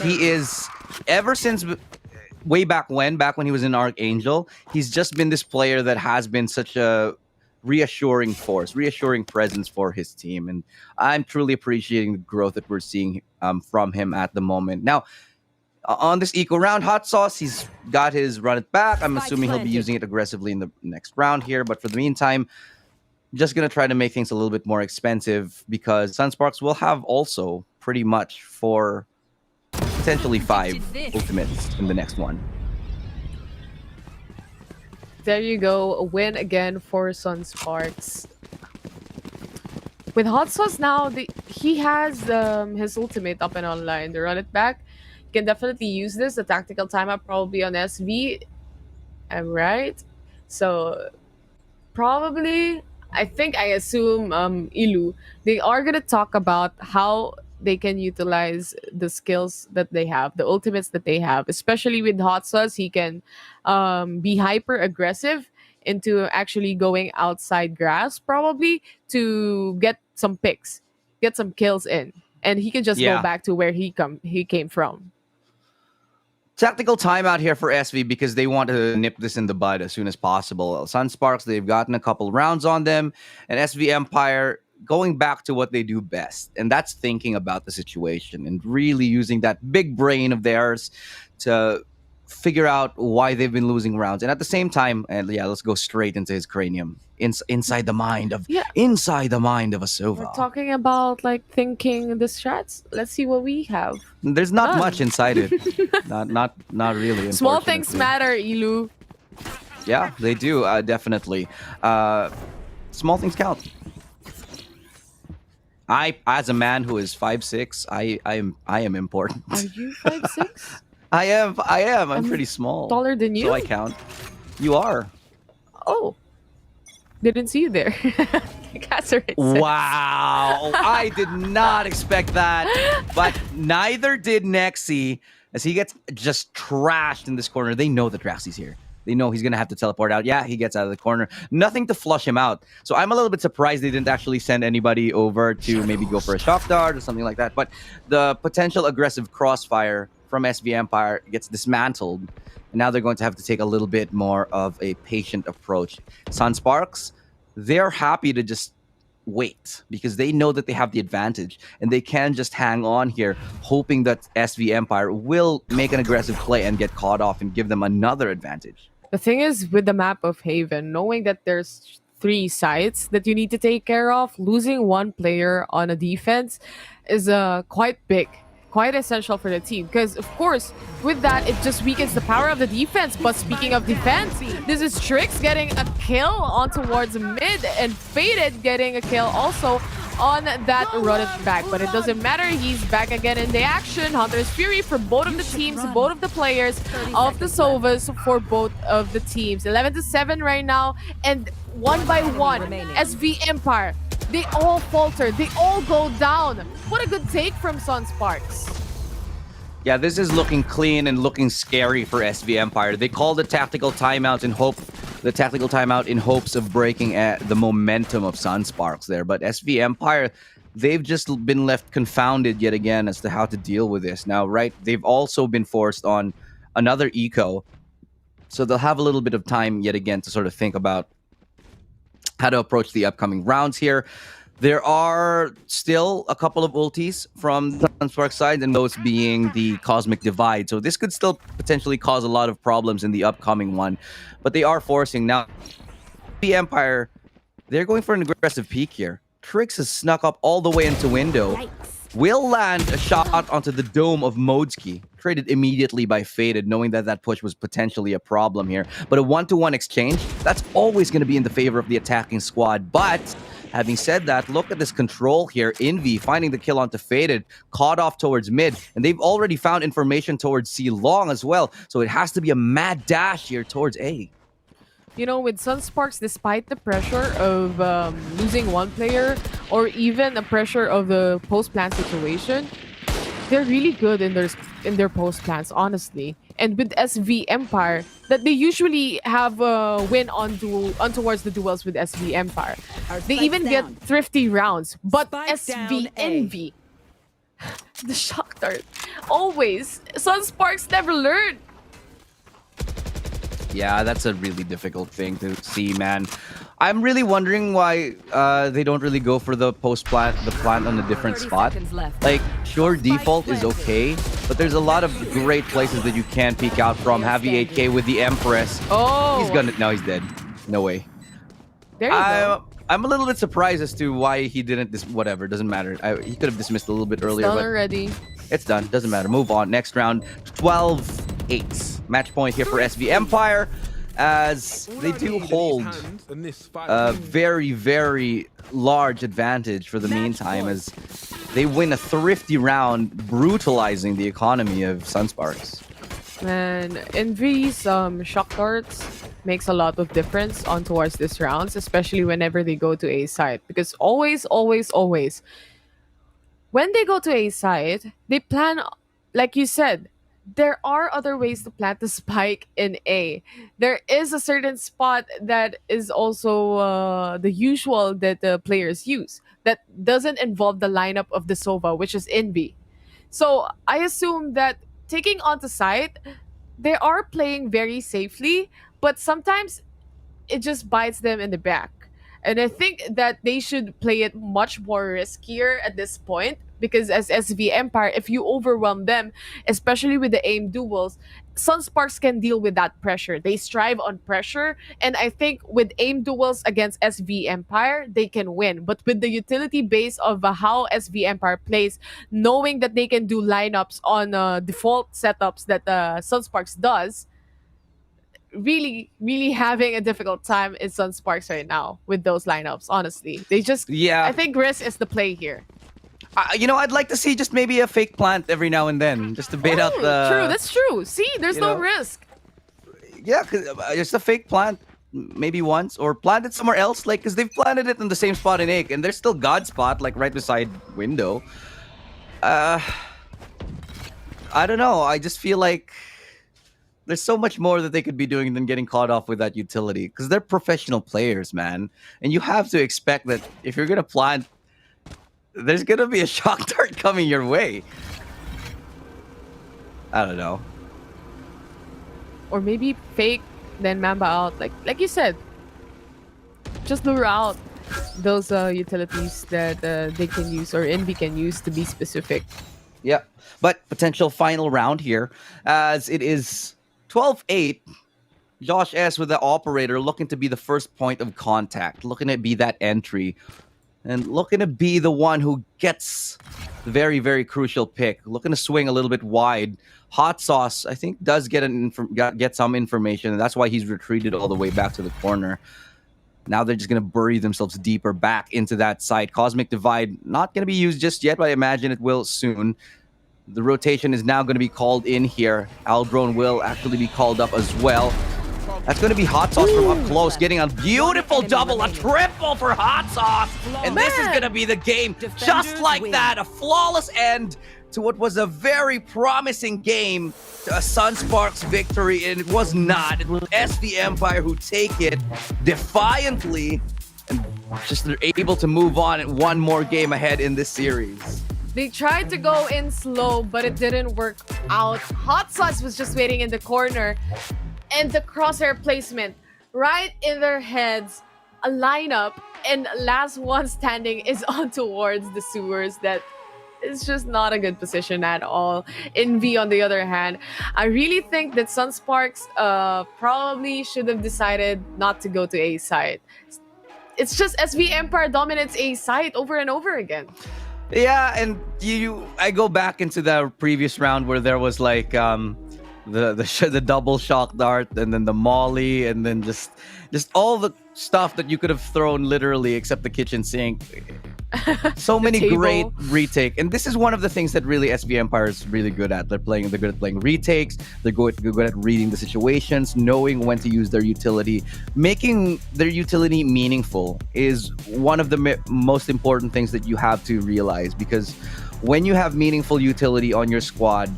He is, ever since way back when he was in Archangel, he's just been this player that has been such a reassuring force, reassuring presence for his team. And I'm truly appreciating the growth that we're seeing from him at the moment. Now, on this eco round, Hot Sauce, he's got his run it back. I'm assuming he'll be using it aggressively in the next round here. But for the meantime, just going to try to make things a little bit more expensive because Sunsparks will have also pretty much 4, potentially 5 ultimates in the next one. There you go, a win again for Sunsparks. With Hot Sauce now, he has his ultimate up and online. The run it back. You can definitely use this. The tactical timeout probably on SV. I'm right. So probably, I assume Ilu, they are gonna talk about how they can utilize the skills that they have, the ultimates that they have, especially with Hot Sauce. He can be hyper aggressive into actually going outside grass probably to get some picks, get some kills in, and he can just go back to where he came from. Tactical timeout here for SV because they want to nip this in the bud as soon as possible. Sunsparks, they've gotten a couple rounds on them, and SV Empire going back to what they do best, and that's thinking about the situation and really using that big brain of theirs to figure out why they've been losing rounds. And at the same time, let's go straight into his cranium, inside the mind of a Sova. We're talking about like thinking the strats. Let's see what we have. There's not much inside it. not really. Small things matter, Ilu. Yeah, they do, definitely. Small things count. I, as a man who is 5'6", I am important. Are you 5'6"? I am. I'm pretty small. Taller than you? So I count. You are. Oh. Didn't see you there. Wow. I did not expect that. But neither did Nexi, as he gets just trashed in this corner. They know that Draxy's here. They know he's going to have to teleport out. Yeah, he gets out of the corner. Nothing to flush him out. So I'm a little bit surprised they didn't actually send anybody over to maybe go for a shock dart or something like that. But the potential aggressive crossfire from SV Empire gets dismantled. And now they're going to have to take a little bit more of a patient approach. Sunsparks, they're happy to just wait because they know that they have the advantage and they can just hang on here hoping that SV Empire will make an aggressive play and get caught off and give them another advantage. The thing is, with the map of Haven, knowing that there's 3 sites that you need to take care of, losing one player on a defense is quite big, quite essential for the team. Because, of course, with that, it just weakens the power of the defense. But speaking of defense, this is Trix getting a kill on towards mid, and Faded getting a kill also on that rotted back. But it doesn't matter, he's back again in the action. Hunter's Fury for both of the teams, both of the players of the Sovas for both of the teams. 11-7 right now, and one by one, SV Empire, they all falter, they all go down. What a good take from Sunsparks. Yeah, this is looking clean and looking scary for SV Empire. They called the tactical timeout in hopes of breaking the momentum of Sunsparks there. But SV Empire, they've just been left confounded yet again as to how to deal with this. Now, right, they've also been forced on another eco. So they'll have a little bit of time yet again to sort of think about how to approach the upcoming rounds here. There are still a couple of ultis from the Sunsparks side, and those being the Cosmic Divide. So this could still potentially cause a lot of problems in the upcoming one. But they are forcing. Now, the Empire, they're going for an aggressive peek here. Trix has snuck up all the way into window. Will land a shot onto the dome of Modski. Traded immediately by Faded, knowing that that push was potentially a problem here. But a 1-to-1 exchange, that's always going to be in the favor of the attacking squad. But having said that, look at this control here. Envy finding the kill onto Faded, caught off towards mid, and they've already found information towards C Long as well. So it has to be a mad dash here towards A. You know, with Sunsparks, despite the pressure of losing one player or even the pressure of the post-plant situation, they're really good in their post-plants, honestly. And with SV Empire, that they usually have a win on towards the duels with SV Empire. They even get thrifty rounds. But SV Envy, the shock dart, always. Sunsparks never learn. Yeah, that's a really difficult thing to see, man. I'm really wondering why they don't really go for the plant on a different spot. Like, sure, default is okay, but there's a lot of great places that you can peek out from. Heavy 8K with the Empress. Oh, he's dead. No way. There you go. I'm a little bit surprised as to why he didn't. Whatever, doesn't matter. He could have dismissed a little bit earlier. Done but already. It's done. Doesn't matter. Move on. Next round, 12-8. Match point here for SV Empire, as they do hold a very, very large advantage for the meantime, as they win a thrifty round, brutalizing the economy of Sunsparks. And Envy's shock darts makes a lot of difference on towards this rounds, especially whenever they go to A side. Because always, when they go to A side, they plan, like you said, there are other ways to plant the spike in A. There is a certain spot that is also the usual that the players use that doesn't involve the lineup of the Sova, which is Envy. So I assume that taking onto site, they are playing very safely, but sometimes it just bites them in the back. And I think that they should play it much more riskier at this point, because as SV Empire, if you overwhelm them, especially with the aim duels, Sunsparks can deal with that pressure. They strive on pressure, and I think with aim duels against SV Empire, they can win. But with the utility base of how SV Empire plays, knowing that they can do lineups on default setups that Sunsparks does, really having a difficult time in Sunsparks right now with those lineups, honestly. I think risk is the play here. I'd like to see just maybe a fake plant every now and then, just to bait out the... True, that's true. See, there's no risk. Yeah, just a fake plant maybe once, or plant it somewhere else, like, because they've planted it in the same spot in Ake, and there's still God spot, like, right beside window. I don't know, I just feel like there's so much more that they could be doing than getting caught off with that utility, because they're professional players, man. And you have to expect that if you're going to plant, there's going to be a shock dart coming your way. I don't know. Or maybe fake, then Mamba out. Like you said, just lure out those utilities that they can use or Envy can use to be specific. Yeah, but potential final round here, as it is 12-8. Josh S with the operator looking to be the first point of contact, looking to be that entry, and looking to be the one who gets the very, very crucial pick. Looking to swing a little bit wide. Hot Sauce, I think, does get get some information, and that's why he's retreated all the way back to the corner. Now they're just going to bury themselves deeper back into that site. Cosmic Divide not going to be used just yet, but I imagine it will soon. The rotation is now going to be called in here. Aldrone will actually be called up as well. That's going to be Hot Sauce from up close, getting a beautiful double, a triple for Hot Sauce. And this is going to be the game just like that. A flawless end to what was a very promising game, to a Sunsparks victory, and it was not. It was SV Empire who take it defiantly, and just they're able to move on and one more game ahead in this series. They tried to go in slow, but it didn't work out. Hot Sauce was just waiting in the corner, and the crosshair placement right in their heads, a lineup, and last one standing is on towards the sewers. That is just not a good position at all. Envy, on the other hand, I really think that Sunsparks probably should have decided not to go to A site. It's just SV Empire dominates A site over and over again. Yeah, and I go back into the previous round where there was like the double shock dart, and then the molly, and then just all the stuff that you could have thrown literally except the kitchen sink. So many table. great retake, and this is one of the things that really SV Empire is really good at. They're good at playing retakes. They're good at reading the situations, knowing when to use their utility. Making their utility meaningful is one of the most important things that you have to realize, because when you have meaningful utility on your squad,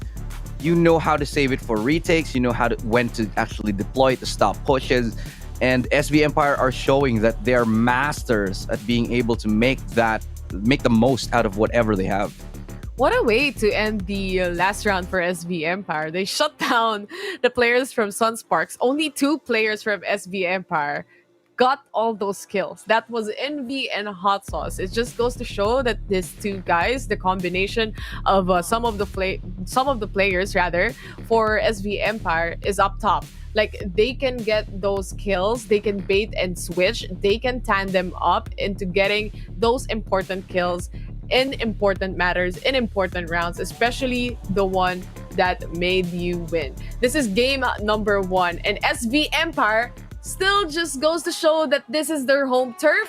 you know how to save it for retakes. You know when to actually deploy it to stop pushes. And SV Empire are showing that they're masters at being able to make the most out of whatever they have. What a way to end the last round for SV Empire. They shut down the players from Sunsparks. Only 2 players from SV Empire got all those kills. That was Envy and Hot Sauce. It just goes to show that these 2 guys, the combination of some of the players rather for SV Empire is up top. Like, they can get those kills, they can bait and switch, they can tandem up into getting those important kills in important matters, in important rounds, especially the one that made you win. This is game number 1, and SV Empire still just goes to show that this is their home turf.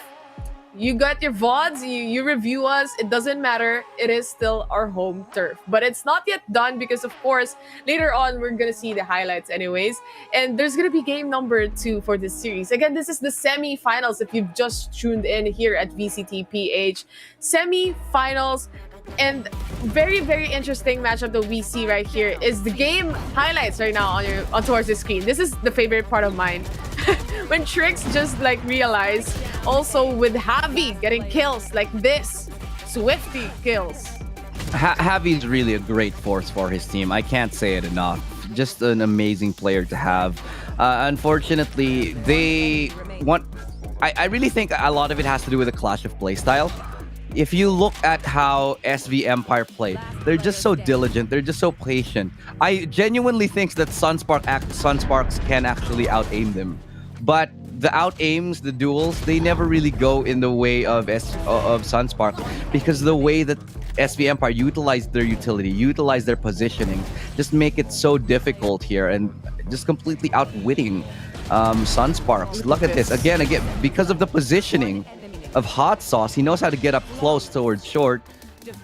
You got your VODs, you review us, it doesn't matter, it is still our home turf. But it's not yet done because, of course, later on we're gonna see the highlights anyways. And there's gonna be game number 2 for this series. Again, this is the semi-finals if you've just tuned in here at VCT PH. Semi-finals, and very, very interesting matchup that we see right here is the game highlights right now on towards the screen. This is the favorite part of mine. When Trix just like realize, also with Javi getting kills like this, Swifty kills. Javi's really a great force for his team. I can't say it enough. Just an amazing player to have. Unfortunately, I really think a lot of it has to do with the clash of playstyle. If you look at how SV Empire play, they're just so diligent. They're just so patient. I genuinely think that Sunsparks can actually out-aim them. But the out-aims, the duels, they never really go in the way of Sunsparks, because the way that SV Empire utilize their utility, utilize their positioning, just make it so difficult here and just completely outwitting Sunsparks. Look at this. Again, because of the positioning of Hot Sauce, he knows how to get up close towards short,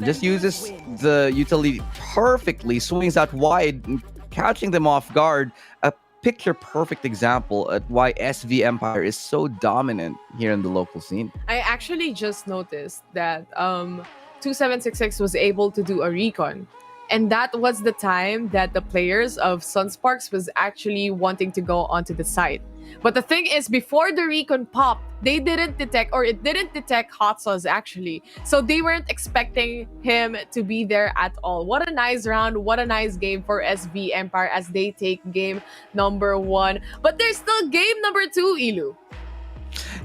just uses the utility perfectly, swings out wide, catching them off guard. A picture perfect example at why SV Empire is so dominant here in the local scene. I actually just noticed that 2766 was able to do a recon, and that was the time that the players of Sunsparks was actually wanting to go onto the site. But the thing is, before the recon popped, they didn't detect, or it didn't detect hot sauce actually. So they weren't expecting him to be there at all. What a nice round. What a nice game for SV Empire as they take game number 1. But there's still game number 2, Ilu.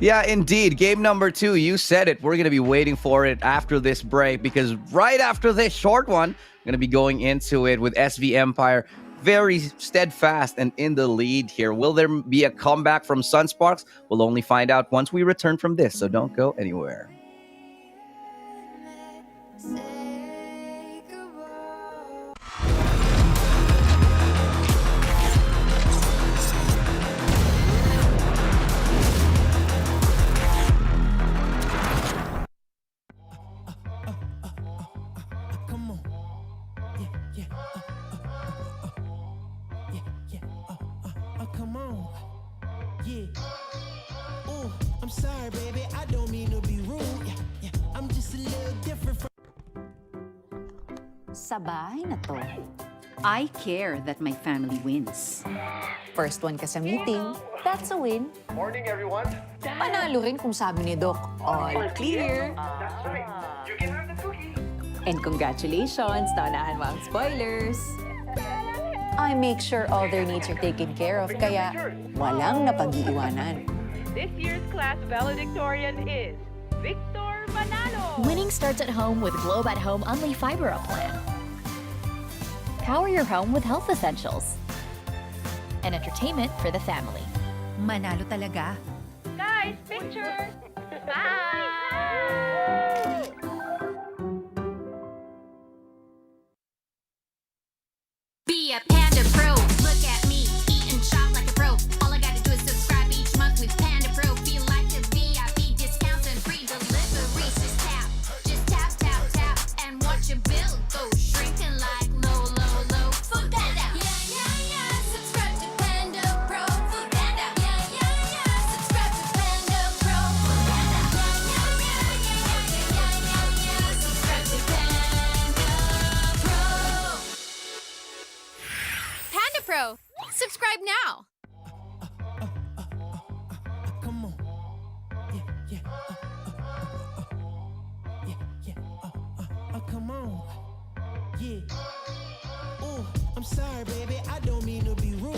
Yeah, indeed. Game number 2, you said it. We're going to be waiting for it after this break, because right after this short one, I'm going to be going into it with SV Empire very steadfast and in the lead here. Will there be a comeback from Sunsparks? We'll only find out once we return from this, so don't go anywhere. Come on. Yeah. Ooh, I'm sorry, baby. I don't mean to be rude. Yeah. I'm just a little different from. Sa bahay na to, I care that my family wins. First one ka sa meeting, that's a win. Morning, everyone. Panalo rin kung sabi ni Doc, all clear. That's right. You can have the cookie. And congratulations, naunahan mo ang spoilers. I make sure all their needs are taken care of, kaya walang napag-iiwanan. This year's class valedictorian is Victor Manalo. Winning starts at home with Globe at Home Unli Fiber Up Plan. Power your home with health essentials. And entertainment for the family. Manalo talaga. Guys, picture! Bye! Be a Panda Pro. Look at me, eat and shop like a pro. All I gotta do is subscribe each month with Panda Pro. Feel like a VIP, discounts and free deliveries. Just tap, tap, tap, and watch your bill go shrinking like low, low, low. Food Panda. Yeah, yeah, yeah. Subscribe to Panda Pro. Food Panda. Yeah, yeah, yeah. Subscribe to Panda Pro. Food Panda. Yeah, yeah, yeah, yeah, yeah, yeah, yeah. Subscribe to Panda Pro. Panda Pro. Subscribe now. Come on. Yeah. Come on. Yeah. Ooh, I'm sorry, baby. I don't mean to be rude.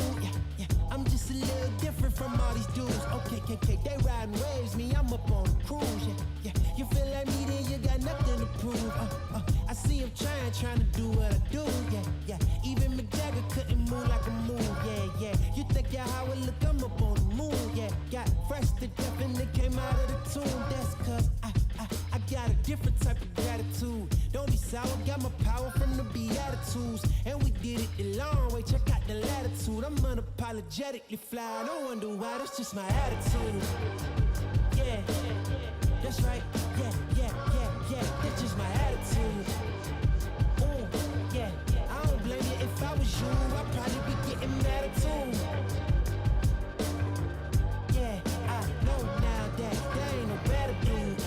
Yeah. I'm just a little different from all these dudes. Okay. They riding waves, me, I'm up on a cruise. Yeah. You feel like me, then you got nothing to prove. I see him trying to do what I do. Yeah. Even Mick Jagger couldn't move like a move. Yeah. You think you're how it look, I'm up on the moon. Yeah. Got fresh to death and it came out of the tomb. That's cause I got a different type of gratitude. Don't be sour, got my power from the Beatitudes. And we did it the long way, check out the latitude. I'm unapologetically fly, don't wonder why, that's just my attitude. Yeah, that's right, yeah, that's just my attitude. Ooh, yeah, I don't blame you, if I was you, I'd probably be getting mad too. Yeah, I know now that there ain't no better dude.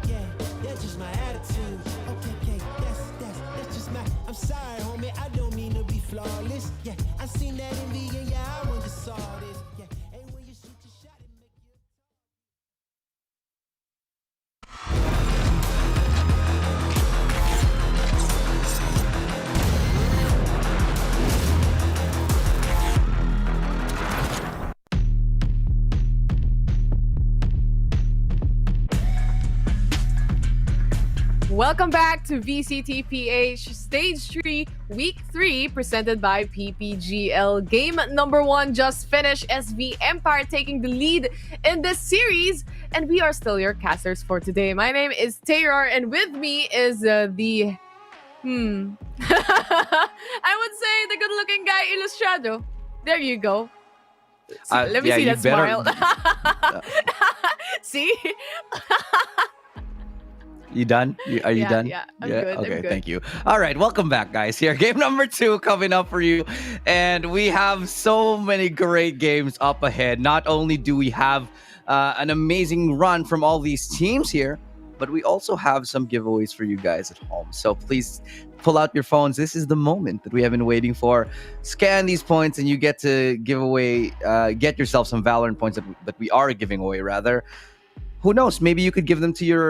Yeah, that's just my attitude. Okay, that's just my. I'm sorry, homie, I don't mean to be flawless. Yeah, I seen that in vegan, yeah, I want to saw this. Yeah, hey, when you shoot your shot, it make you. Welcome back to VCT Stage 3, Week 3, presented by PPGL. Game number 1 just finished. SV Empire taking the lead in this series, and we are still your casters for today. My name is Taylor, and with me is I would say the good-looking guy, Ilustrado. There you go. Let me see that smile. See? You done? Are you done? Yeah, I'm good. Okay, I'm good. thank you. All right, welcome back, guys. Here, game number 2 coming up for you. And we have so many great games up ahead. Not only do we have an amazing run from all these teams here, but we also have some giveaways for you guys at home. So please pull out your phones. This is the moment that we have been waiting for. Scan these points and you get to give away, get yourself some Valorant points that we are giving away, rather. Who knows? Maybe you could give them to your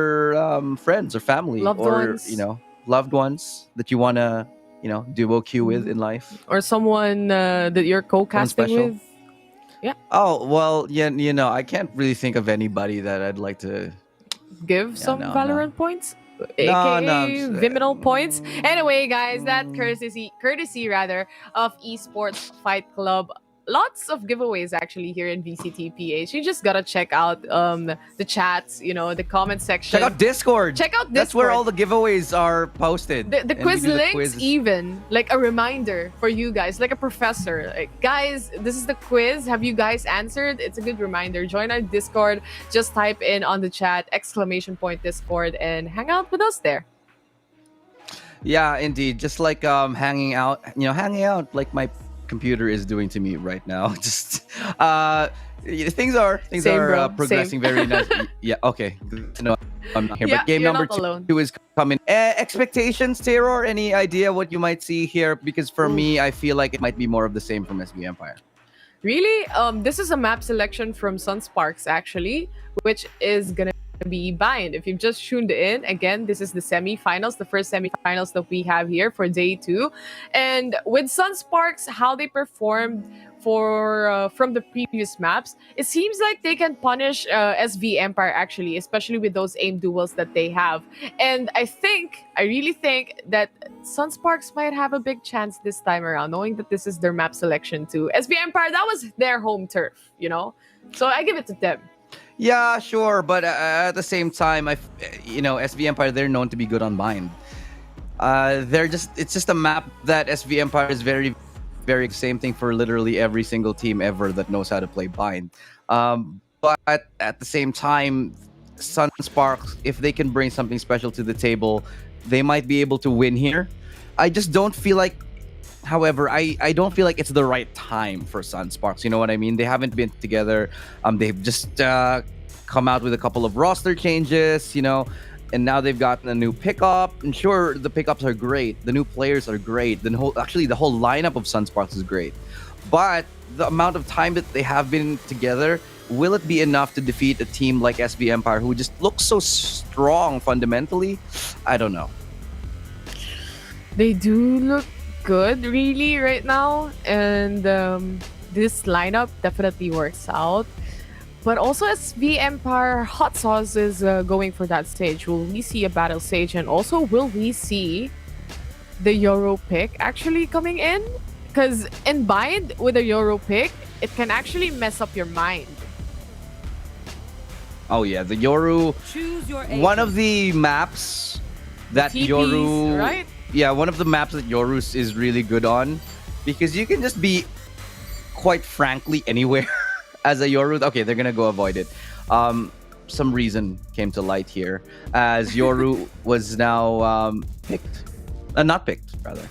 friends or family, Loved or ones. loved ones that you want to duo queue with in life, or someone that you're co-casting special. with. Yeah. Oh well, yeah. I can't really think of anybody that I'd like to Give some no, Valorant points, No, aka no, I'm just- Viminal points. Anyway, guys, that courtesy rather of Esports Fight Club. Lots of giveaways actually here in VCT PH. You just gotta check out the chats, the comment section. Check out Discord. Check out Discord. That's where all the giveaways are posted. The And we quiz do the links, quizzes. even like a reminder for you guys, like a professor. Like, guys, this is the quiz. Have you guys answered? It's a good reminder. Join our Discord. Just type in on the chat !Discord and hang out with us there. Yeah, indeed. Just like hanging out like my computer is doing to me right now. Just things are Same, bro. progressing Same. very nice. Yeah, okay. Good to know I'm not here. Yeah, But game you're number not alone. 2 is coming. Expectations, Terror? Any idea what you might see here? Because for me, I feel like it might be more of the same from SB Empire. Really? This is a map selection from Sunsparks actually, which is gonna be Bind. If you've just tuned in, again, this is the semifinals, the first semifinals that we have here for day 2. And with Sunsparks, how they performed from the previous maps, it seems like they can punish SV Empire actually, especially with those aim duels that they have. And I really think that Sunsparks might have a big chance this time around, knowing that this is their map selection too. SV Empire, that was their home turf, so I give it to them. Yeah, sure, but at the same time, SV Empire, they're known to be good on bind. It's just a map that SV Empire is very, very same thing for literally every single team ever that knows how to play bind. But at the same time, Sunsparks, if they can bring something special to the table, they might be able to win here. I just don't feel like, however, I don't feel like it's the right time for Sunsparks. You know what I mean? They haven't been together. They've just come out with a couple of roster changes, and now they've gotten a new pickup. And sure, the pickups are great. The new players are great. The whole lineup of Sunsparks is great. But the amount of time that they have been together, will it be enough to defeat a team like SV Empire, who just looks so strong fundamentally? I don't know. They do look good really right now, and this lineup definitely works out. But also SV Empire Hot Sauce is going for that stage. Will we see a battle stage, and also will we see the Euro pick actually coming in? Because in bind with a Euro pick, it can actually mess up your mind. Oh yeah, the Yoru. Choose your One of the maps that TPs, Yoru, right? Yeah, one of the maps that Yoru is really good on, because you can just be, quite frankly, anywhere as a Yoru. Okay, they're gonna go avoid it. Some reason came to light here as Yoru was now picked, not picked rather.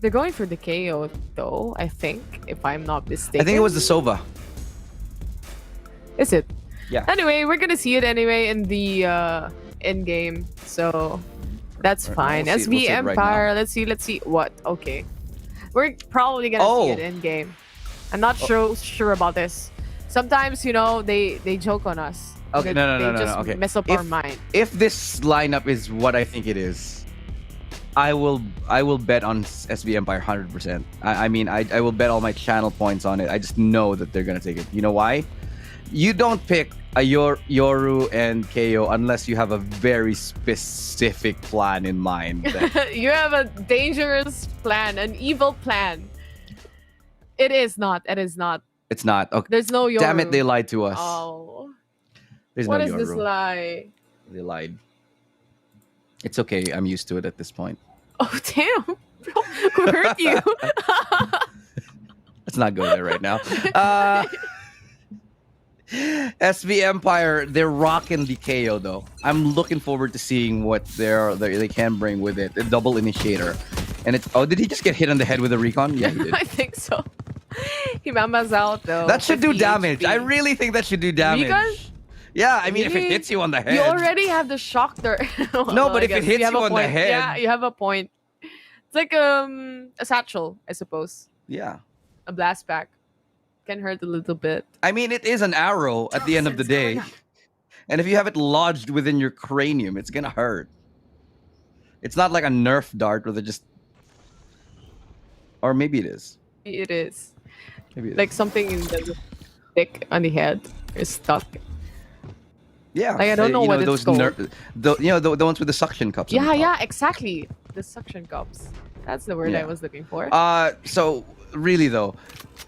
They're going for the KO though, I think, if I'm not mistaken. I think it was the Sova. Is it? Yeah. Anyway, we're gonna see it anyway in the end game, so that's fine. we'll see SV it right Empire. Let's see. What? Okay, we're probably gonna see it in game. I'm not sure about this. Sometimes they joke on us. Okay, They no. just Okay, mess up our mind. If this lineup is what I think it is, I will bet on SV Empire 100%. I mean, I will bet all my channel points on it. I just know that they're gonna take it. You know why? You don't pick a Yoru and KO unless you have a very specific plan in mind. You have a dangerous plan, an evil plan. It is not. It's not. Okay. There's no Yoru. Damn it, they lied to us. Oh. There's What no is this Yoru. lie? They lied. It's okay. I'm used to it at this point. Oh, damn. Who hurt you? Let's not go there right now. SV Empire, they're rocking the KO though. I'm looking forward to seeing what they can bring with it. A double initiator. And did he just get hit on the head with a recon? Yeah, he did. I think so. He mamas out though. That should do 50 damage. HP. I really think that should do damage. Recon? Yeah, I mean, if it hits you on the head. You already have the shock there. No, but if it hits you on the head. Yeah, you have a point. It's like a satchel, I suppose. Yeah. A blast pack. Can hurt a little bit. I mean, it is an arrow at the end of the day. And if you have it lodged within your cranium, it's gonna hurt. It's not like a Nerf dart where they just... Or maybe it is. It is. Maybe it like something in the stick on the head is stuck. Yeah. Like, I don't know what it's called. The ones with the suction cups. on the Yeah, top. yeah, exactly. The suction cups. That's the word I was looking for. So really though,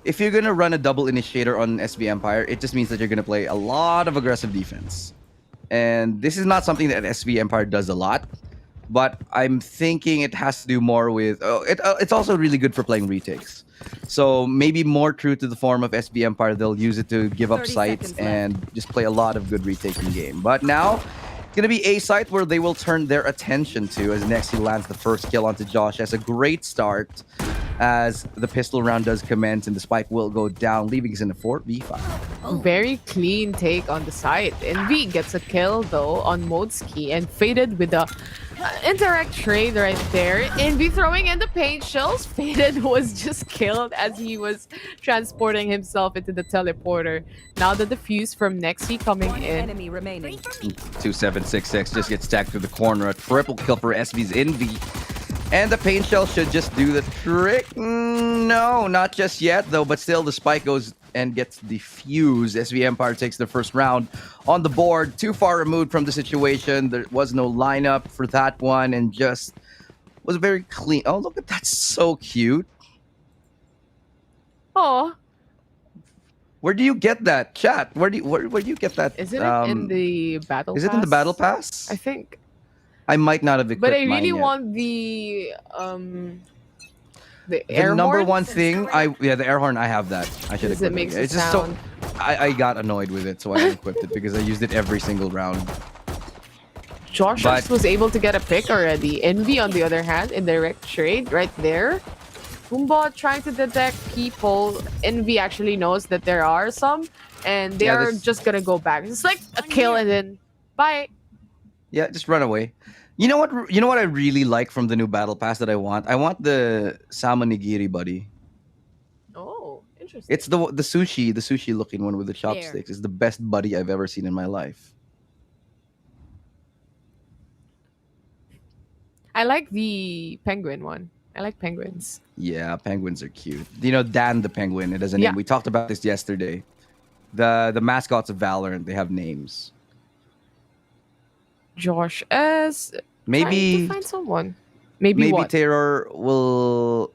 if you're gonna run a double initiator on SB Empire, it just means that you're gonna play a lot of aggressive defense. And this is not something that SB Empire does a lot, but I'm thinking it has to do more with... it's also really good for playing retakes. So maybe more true to the form of SB Empire, they'll use it to give up sites and just play a lot of good retaking game. But now, it's going to be a site where they will turn their attention to as Nexi lands the first kill onto Josh. As a great start as the pistol round does commence and the spike will go down, leaving us in a 4v5. Very clean take on the side. Envy gets a kill though on Modski and Faded with the interact trade right there. Envy throwing in the paint shells. Faded was just killed as he was transporting himself into the teleporter. Now the defuse from Nexi coming in. Enemy remaining. 2766 just gets stacked through the corner. A triple kill for SB's Envy. And the paint shell should just do the trick. No, not just yet though, but still the spike goes and gets defused. SV Empire takes the first round on the board. Too far removed from the situation. There was no lineup for that one and just was very clean. Oh, look at that. So cute. Oh. Where do you get that? Chat. Where do you get that? Isn't it in the battle pass? Is it in the battle pass? I think. I might not have equipped But I really mine yet. want the air number horn? one thing, the air horn, I have that. I should Because it equip makes It's a just sound. so I got annoyed with it, so I equipped it because I used it every single round. Josh But- was able to get a pick already. Envy, on the other hand, indirect trade right there. Pumbaa trying to detect people. Envy actually knows that there are some, and they Yeah, are this- just gonna go back. It's like a kill and then bye. Yeah, just run away. You know what? You know what I really like from the new battle pass that I want. I want the salmon nigiri buddy. Oh, interesting. It's the sushi looking one with the chopsticks. It's the best buddy I've ever seen in my life. I like the penguin one. I like penguins. Yeah, penguins are cute. You know, Dan the penguin. It has a name. Yeah. We talked about this yesterday. The mascots of Valorant, they have names. Josh S. Maybe trying to find someone. Maybe what? Terror will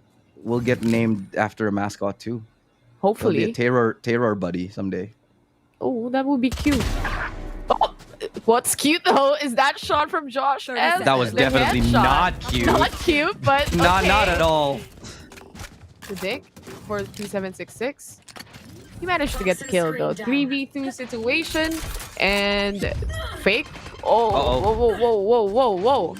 get named after a mascot too. Hopefully. There'll be a terror buddy someday. Oh, that would be cute. Oh, what's cute though is that shot from Josh S. That was The definitely headshot. not cute. Not cute, but Not okay. at all. The dick for 2766. He managed to get the kill though. 3v2 situation and fake. Oh, whoa.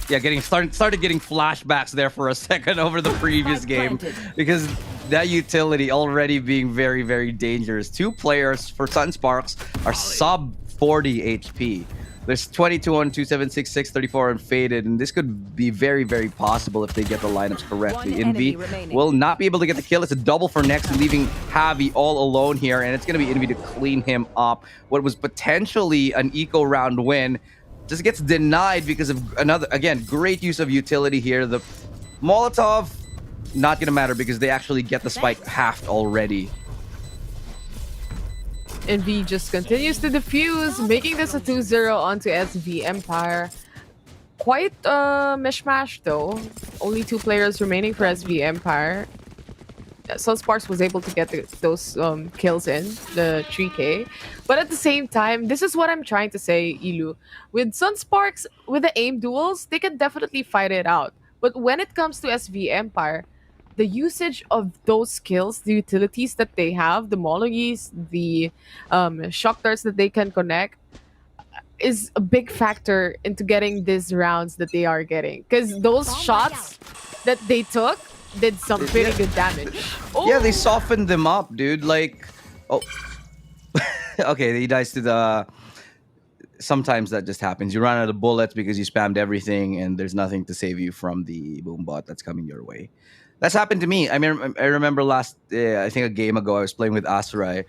Yeah, started getting flashbacks there for a second over the previous game because that utility already being very, very dangerous. Two players for Sunsparks are sub 40 HP. There's 22 on 2766, 34 on Faded, and this could be very, very possible if they get the lineups correctly. Envy will not be able to get the kill. It's a double for next, leaving Javi all alone here, and it's going to be Envy to clean him up. What was potentially an eco round win just gets denied because of another, again, great use of utility here. The Molotov, not going to matter because they actually get the spike halved already. Envy just continues to defuse, making this a 2-0 onto SV Empire. Quite a mishmash though. Only 2 players remaining for SV Empire. Sunsparks was able to get those kills in, the 3k. But at the same time, this is what I'm trying to say, Ilu. With Sunsparks, with the aim duels, they can definitely fight it out. But when it comes to SV Empire, the usage of those skills, the utilities that they have, the Mologis, the shock darts that they can connect, is a big factor into getting these rounds that they are getting. Because those shots that they took did some pretty good damage. Yeah, they softened them up, dude. Like, oh, okay, he dies to the sometimes that just happens. You run out of bullets because you spammed everything, and there's nothing to save you from the boom bot that's coming your way. That's happened to me. I mean, I remember last, I think a game ago, I was playing with Asurai,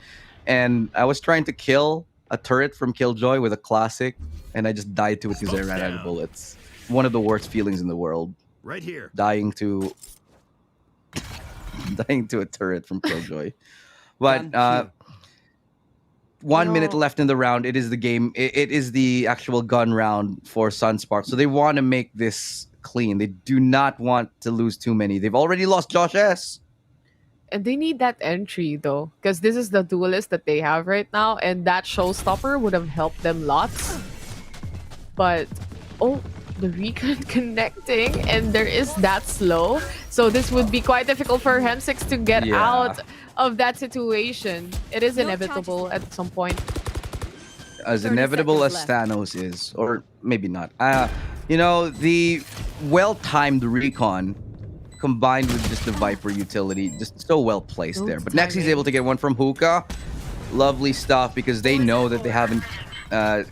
and I was trying to kill a turret from Killjoy with a classic, and I just died to it because I ran out of bullets. One of the worst feelings in the world. Right here. Dying to a turret from Killjoy. But 1 minute left in the round. It is the game. It is the actual gun round for Sunsparks. So they want to make this clean. They do not want to lose too many. They've already lost Josh S. And they need that entry though, because this is the duelist that they have right now, and that showstopper would have helped them lots. But the recon connecting, and there is that slow. So this would be quite difficult for Hemsix to get out of that situation. It is inevitable at some point. As inevitable as Thanos is, or maybe not. The well-timed recon combined with just the Viper utility, just so well placed there. But next he's able to get one from Hookah. Lovely stuff, because they know that they haven't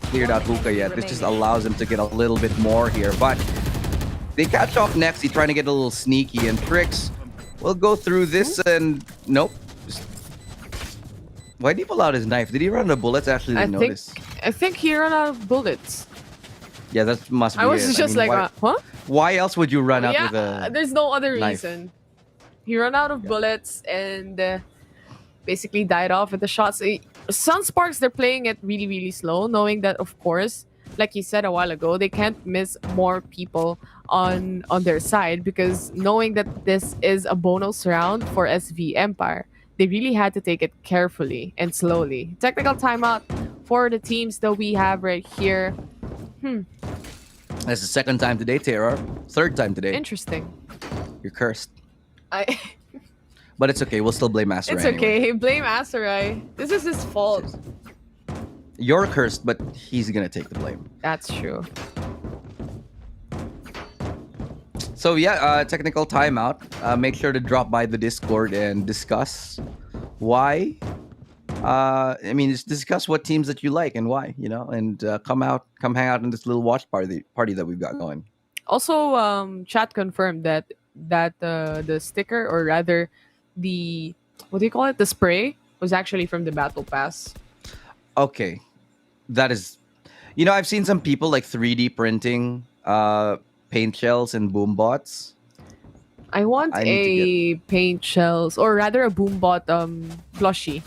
cleared out Hookah yet. This just allows them to get a little bit more here. But they catch off next. He's trying to get a little sneaky, and Trix will go through this, and nope. Why did he pull out his knife? Did he run out of bullets? I actually didn't notice. I think he ran out of bullets. Yeah, that must be I was it. just like, huh? Why else would you run out with a there's no other knife? reason. He ran out of bullets and basically died off with the shots. Sunsparks, they're playing it really, really slow, knowing that, of course, like you said a while ago, they can't miss more people on their side, because knowing that this is a bonus round for SV Empire, they really had to take it carefully and slowly. Technical timeout for the teams that we have right here. That's the second time today, Terror. Third time today. Interesting. You're cursed. But it's okay. We'll still blame Asarai. It's anyway. okay. Blame Asarai. This is his fault. You're cursed, but he's gonna take the blame. That's true. So yeah, technical timeout. Make sure to drop by the Discord and discuss why. Just discuss what teams that you like and why, and come hang out in this little watch party that we've got going. Also, chat confirmed that the sticker, or rather the, what do you call it, the spray, was actually from the battle pass. Okay, that is, I've seen some people like 3D printing paint shells and boom bots. I want a paint shells, or rather a boom bot plushie.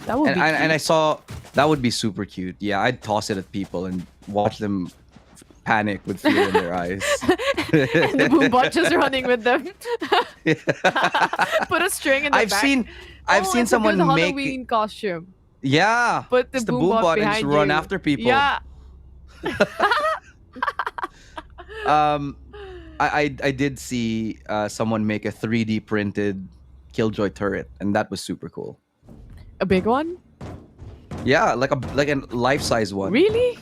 That would be and I saw that would be super cute. Yeah, I'd toss it at people and watch them panic with fear in their eyes. And the boom bot just running with them. Put a string in the back. I've seen it's someone a good make Halloween costume. Yeah. Put the it's boom bot and behind just run you. after people. Yeah. I did see someone make a 3D printed Killjoy turret, and that was super cool. A big one? Yeah, like a life-size one. Really?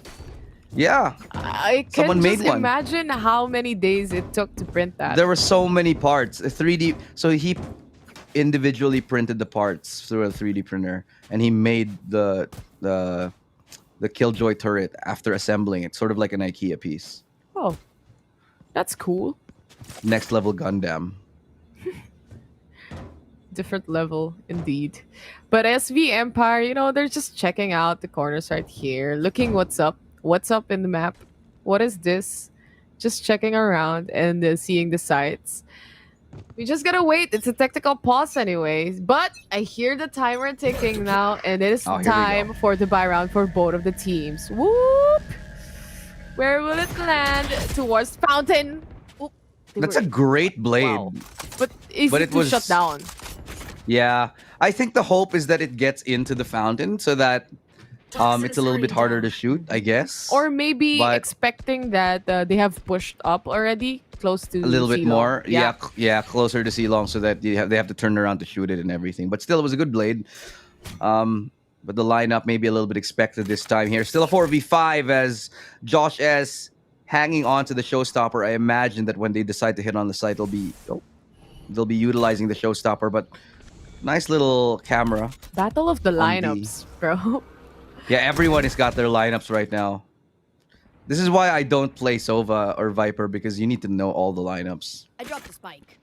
Yeah. I can Someone just made one. imagine how many days it took to print that. There were so many parts. A 3D. So he individually printed the parts through a 3D printer, and he made the Killjoy turret after assembling it, sort of like an IKEA piece. Oh, that's cool. Next level Gundam. Different level indeed. But SV Empire, they're just checking out the corners right here, looking what's up in the map. What is this? Just checking around and seeing the sights. We just gotta wait. It's a technical pause anyways. But I hear the timer ticking now, and it is time for the buy round for both of the teams. Whoop! Where will it land? Towards Fountain. Oop. That's a great blade. Wow. But easy to shut down. Yeah. I think the hope is that it gets into the fountain so that it's a little bit harder to shoot, I guess. Or maybe expecting that they have pushed up already, close to a little bit Silong. more. Yeah, closer to Silong so that they have to turn around to shoot it and everything. But still, it was a good blade. But the lineup maybe a little bit expected this time here. Still a 4v5 as Josh S hanging on to the showstopper. I imagine that when they decide to hit on the site, they'll be utilizing the showstopper. But nice little camera. Battle of the lineups, bro. Yeah, everyone has got their lineups right now. This is why I don't play Sova or Viper, because you need to know all the lineups. I dropped the spike.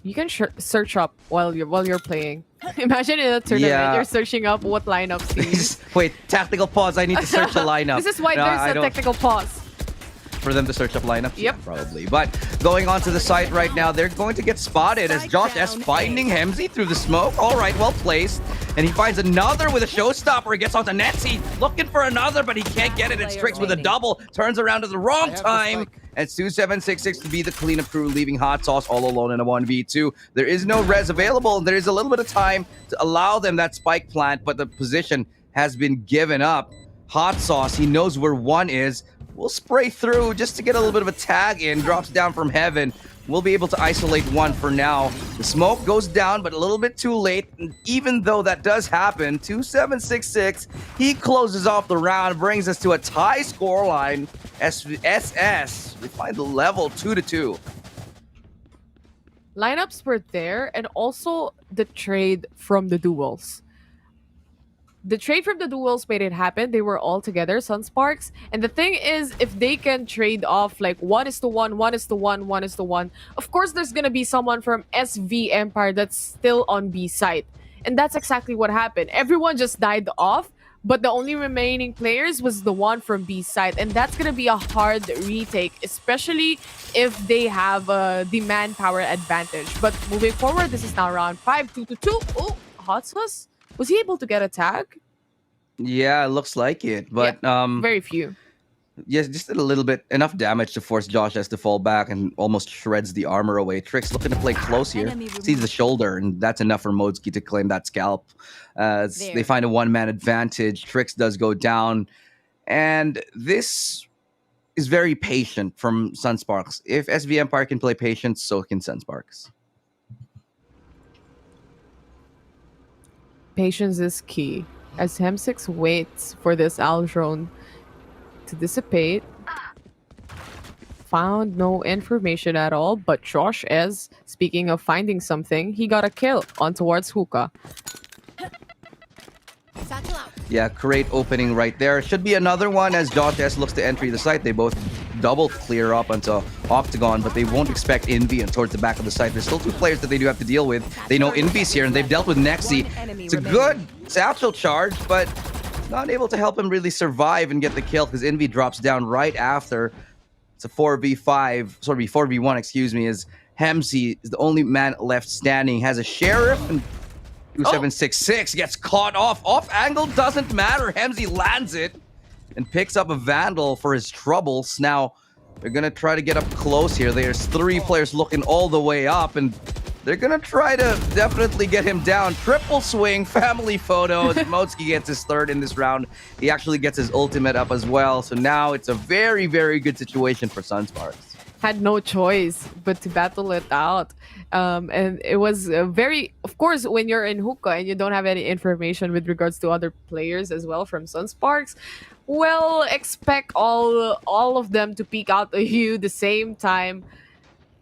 You can search up while you're playing. Imagine in a tournament, Yeah. you're searching up what lineups to use. Wait, tactical pause. I need to search a lineup. This is why No, I there's a don't- technical pause. For them to search up lineups? Yep. Yeah, probably. But going on to the site right now, they're going to get spotted as Josh S finding Hemsey through the smoke. All right, well placed. And he finds another with a showstopper. He gets onto Netsy, looking for another, but he can't get it. It's Tricks with a double. Turns around at the wrong time. And it's 2766 to be the cleanup crew, leaving Hot Sauce all alone in a 1v2. There is no res available. There is a little bit of time to allow them that spike plant, but the position has been given up. Hot Sauce, he knows where one is. We'll spray through just to get a little bit of a tag in. Drops down from heaven. We'll be able to isolate one for now. The smoke goes down, but a little bit too late. And even though that does happen, 2766, he closes off the round, brings us to a tie scoreline. SS, we find the level 2-2. Lineups were there, and also the trade from the duels. The trade from the duels made it happen. They were all together, Sunsparks. And the thing is, if they can trade off like 1:1, 1:1, 1:1, of course there's gonna be someone from SV Empire that's still on B side. And that's exactly what happened. Everyone just died off, but the only remaining players was the one from B side. And that's gonna be a hard retake, especially if they have the manpower advantage. But moving forward, this is now round 5, 2-2. Oh, Hot Sauce? Was he able to get a tag? Yeah, it looks like it. But Very few. yes, just did a little bit, enough damage to force Josh S to fall back and almost shreds the armor away. Tricks looking to play close here. Sees the shoulder, and that's enough for Modski to claim that scalp. They find a one-man advantage. Tricks does go down. And this is very patient from Sunsparks. If SV Empire can play patient, so can Sunsparks. Patience is key. As Hem6 waits for this Aldrone to dissipate, found no information at all, but Josh S, speaking of finding something, he got a kill on towards Hookah. Yeah, great opening right there. Should be another one as Josh S looks to enter the site. They both double clear up onto Octagon, but they won't expect Envy and towards the back of the site. There's still two players that they do have to deal with. They know Envy's here, and they've dealt with Nexi. It's a good satchel charge, but not able to help him really survive and get the kill because Envy drops down right after. It's a 4v1, excuse me, as Hemsey is the only man left standing, has a sheriff, and 2766 gets caught off angle, doesn't matter. Hemsey lands it and picks up a Vandal for his troubles. Now, they're going to try to get up close here. There's three players looking all the way up, and they're going to try to definitely get him down. Triple swing, family photo. Modski gets his third in this round. He actually gets his ultimate up as well. So now it's a very, very good situation for Sunsparks. Had no choice but to battle it out. And it was very, of course, when you're in Hookah and you don't have any information with regards to other players as well from Sunsparks, well, expect all of them to peek out at you the same time.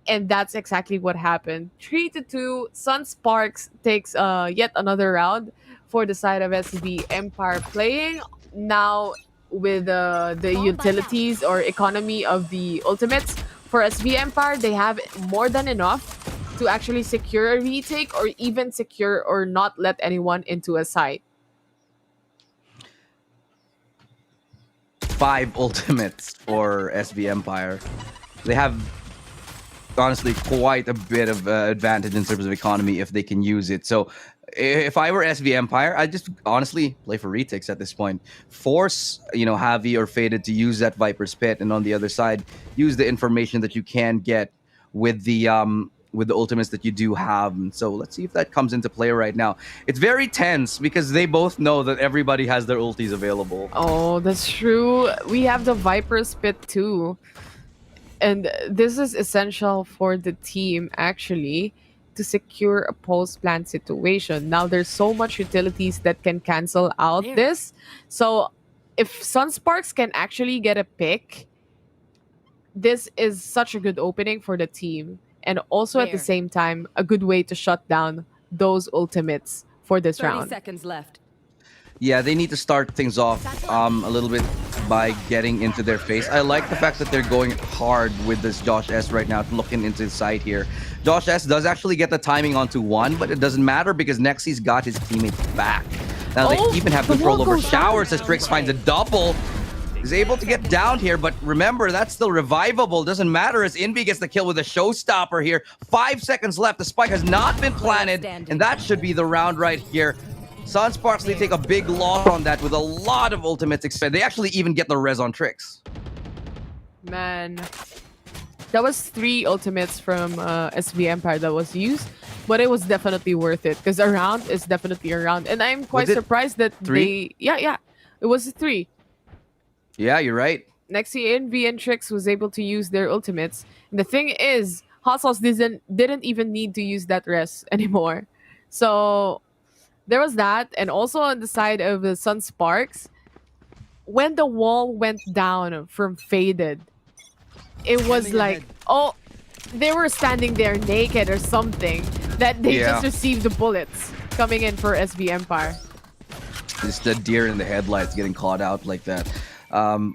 And that's exactly what happened. 3-2, Sunsparks takes yet another round for the side of SB Empire, playing now with the utilities or economy of the ultimates. For SB Empire, they have more than enough to actually secure a retake or even secure or not let anyone into a site. 5 ultimates for SB Empire. They have honestly quite a bit of advantage in terms of economy if they can use it. So if I were SV Empire, I'd just honestly play for retakes at this point. Force, Javi or Faded to use that Viper's Pit, and on the other side, use the information that you can get with the ultimates that you do have. And so let's see if that comes into play right now. It's very tense because they both know that everybody has their ultis available. Oh, that's true. We have the Viper's Pit too. And this is essential for the team, actually, to secure a post-plant situation. Now, there's so much utilities that can cancel out this. So, if Sunsparks can actually get a pick, this is such a good opening for the team. And also, at the same time, a good way to shut down those ultimates for this 30 round. seconds left. Yeah, they need to start things off a little bit by getting into their face. I like the fact that they're going hard with this Josh S right now, looking into his side here. Josh S does actually get the timing onto one, but it doesn't matter because Nexi's got his teammates back. Now they even have control over showers as Trix finds a double. He's able to get down here, but remember, that's still revivable. Doesn't matter as Envy gets the kill with a showstopper here. 5 seconds left. The spike has not been planted, and that should be the round right here. Sunsparks, they take a big loss on that with a lot of ultimates expended. They actually even get the res on Trix. Man, that was 3 ultimates from SV Empire that was used, but it was definitely worth it because a round is definitely a round. And I'm quite surprised that 3? Yeah, it was 3. Yeah, you're right. Nexi, Envy, and Trix was able to use their ultimates. And the thing is, Hot Sauce didn't even need to use that res anymore. So there was that. And also on the side of the Sunsparks, when the wall went down from Faded, it was like, oh, they were standing there naked or something, that they just received the bullets coming in for SV Empire. Just the deer in the headlights getting caught out like that.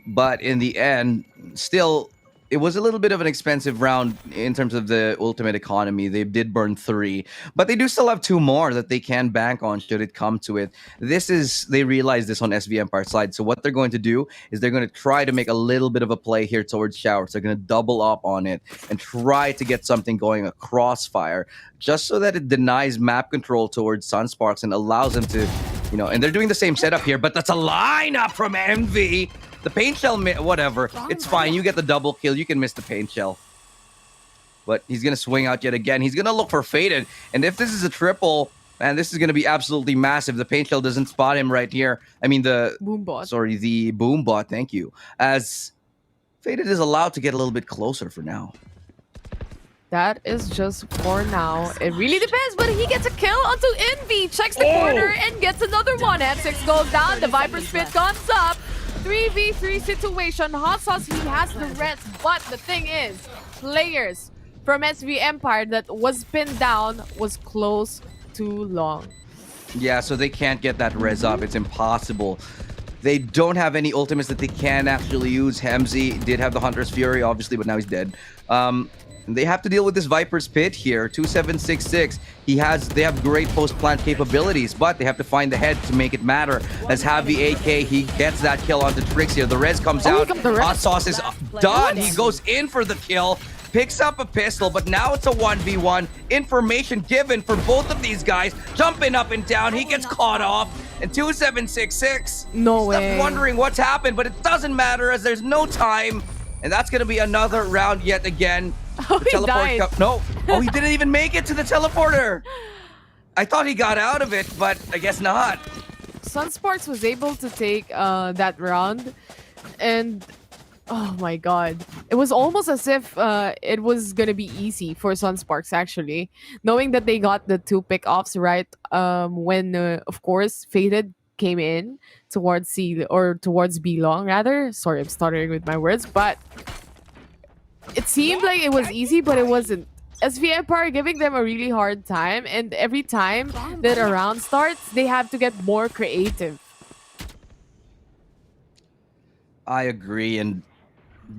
But in the end, still, it was a little bit of an expensive round in terms of the ultimate economy. They did burn 3, but they do still have 2 more that they can bank on should it come to it. They realize this on SV Empire side. So what they're going to do is they're going to try to make a little bit of a play here towards showers. They're going to double up on it and try to get something going, a crossfire, just so that it denies map control towards Sunsparks and allows them to, and they're doing the same setup here, but that's a lineup from Envy. The paint shell, whatever. It's fine. You get the double kill. You can miss the paint shell. But he's going to swing out yet again. He's going to look for Faded. And if this is a triple, man, this is going to be absolutely massive. The paint shell doesn't spot him right here. I mean, the boom bot. Thank you. As Faded is allowed to get a little bit closer for now. That is just for now. It really depends, but he gets a kill onto Envy. Checks the corner and gets another one. F6 goes down. The Viper Spit comes up. 3v3 situation. Hot Sauce, he has the rest. But the thing is, players from SV Empire that was pinned down was close too long. Yeah, so they can't get that res up. It's impossible. They don't have any ultimates that they can actually use. Hemsey did have the Hunter's Fury, obviously, but now he's dead. They have to deal with this Viper's Pit here. 2766. They have great post-plant capabilities, but they have to find the head to make it matter. As Javi AK, he gets that kill onto Trix here. The res comes out. Hot Sauce is done. He goes in for the kill, picks up a pistol, but now it's a 1v1. Information given for both of these guys. Jumping up and down. He gets caught off. And 2766. No way. Wondering what's happened, but it doesn't matter as there's no time. And that's going to be another round yet again. Oh, he died. No. Oh, he didn't even make it to the teleporter. I thought he got out of it, but I guess not. Sunsparks was able to take that round. And, oh my god. It was almost as if it was going to be easy for Sunsparks, actually. Knowing that they got the 2 pick-offs right when, of course, Faded came in towards towards B long, rather. Sorry, I'm stuttering with my words, but it seemed like it was easy, but it wasn't. SV Empire giving them a really hard time, and every time that a round starts, they have to get more creative. I agree, and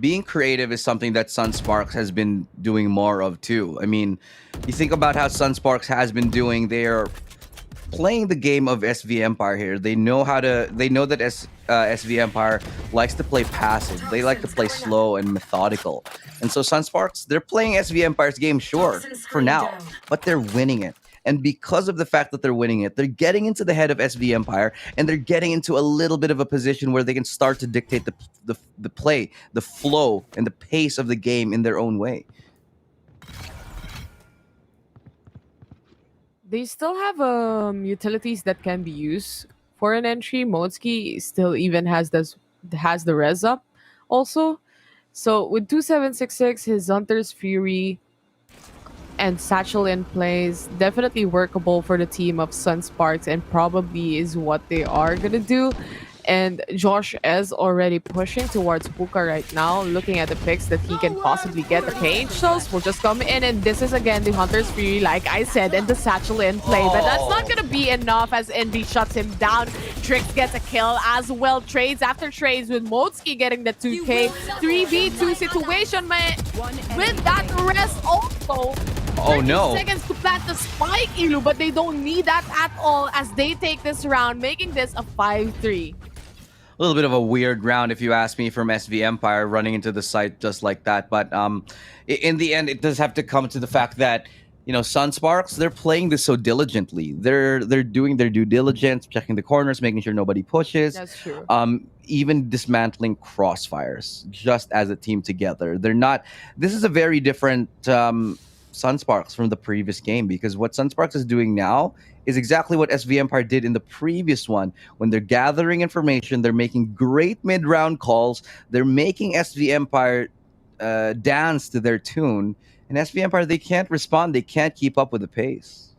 being creative is something that Sunsparks has been doing more of too. I mean, you think about how Sunsparks has been doing. They're playing the game of SV Empire here. They know that SV Empire likes to play passive. They like to play slow and methodical. And so Sunsparks, they're playing SV Empire's game, sure, for now, but they're winning it. And because of the fact that they're winning it, they're getting into the head of SV Empire, and they're getting into a little bit of a position where they can start to dictate the play, the flow, and the pace of the game in their own way. They still have utilities that can be used for an entry. Motsky still even has the res up also. So with 2766, his Hunter's Fury and Satchel in plays, definitely workable for the team of Sunsparks, and probably is what they are gonna do. And Josh is already pushing towards Hookah right now, looking at the picks that he can possibly get. The Pain Shells will just come in, and this is again the Hunter's Fury, like I said, and the Satchel in play. But that's not going to be enough as Envy shuts him down. Trix gets a kill as well. Trades after trades with Motski getting the 2K. 3v2 situation with that rest also. Oh no. Seconds to plant the spike, Ilu, but they don't need that at all as they take this round, making this a 5-3. A little bit of a weird round, if you ask me, from SV Empire running into the site just like that. But in the end, it does have to come to the fact that, you know, Sunsparks, they're playing this so diligently. They're doing their due diligence, checking the corners, making sure nobody pushes. That's true. Even dismantling crossfires just as a team together. They're not. This is a very different Sunsparks from the previous game, because what Sunsparks is doing now is exactly what SV Empire did in the previous one. When they're gathering information, they're making great mid-round calls. They're making SV Empire dance to their tune. And SV Empire, they can't respond. They can't keep up with the pace.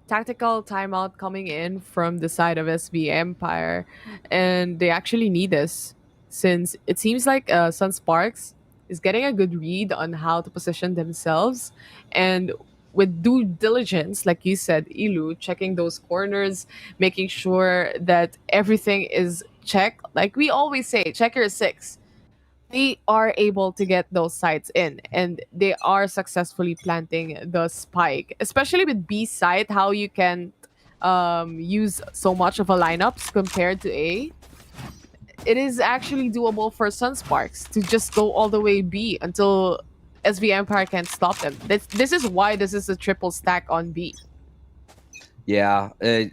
Tactical timeout coming in from the side of SV Empire. And they actually need this, since it seems like Sunsparks is getting a good read on how to position themselves. And with due diligence, like you said, Ilu, checking those corners, making sure that everything is checked. Like we always say, check your six. They are able to get those sites in, and they are successfully planting the spike, especially with B site, how you can use so much of a lineups compared to A. It is actually doable for Sunsparks to just go all the way B until SV Empire can't stop them. This is why this is a triple stack on B. Yeah, I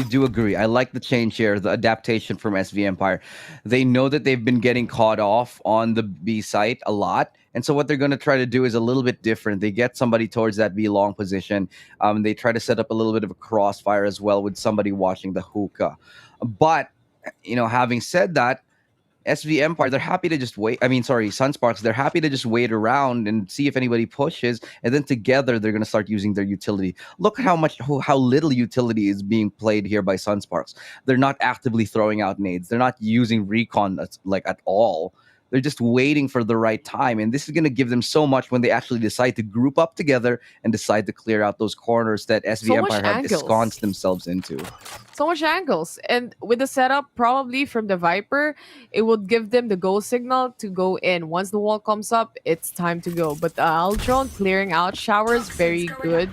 do agree. I like the change here, the adaptation from SV Empire. They know that they've been getting caught off on the B site a lot. And so what they're going to try to do is a little bit different. They get somebody towards that B long position. They try to set up a little bit of a crossfire as well with somebody watching the hookah. But, you know, having said that, SV Empire, they're happy to just wait. I mean, sorry, Sunsparks, they're happy to just wait around and see if anybody pushes. And then together, they're going to start using their utility. Look how little utility is being played here by Sunsparks. They're not actively throwing out nades. They're not using recon at all. They're just waiting for the right time. And this is going to give them so much when they actually decide to group up together and decide to clear out those corners that SV Empire had ensconced themselves into. So much angles. And with the setup, probably from the Viper, it would give them the go signal to go in. Once the wall comes up, it's time to go. But the Aldrone clearing out showers, very good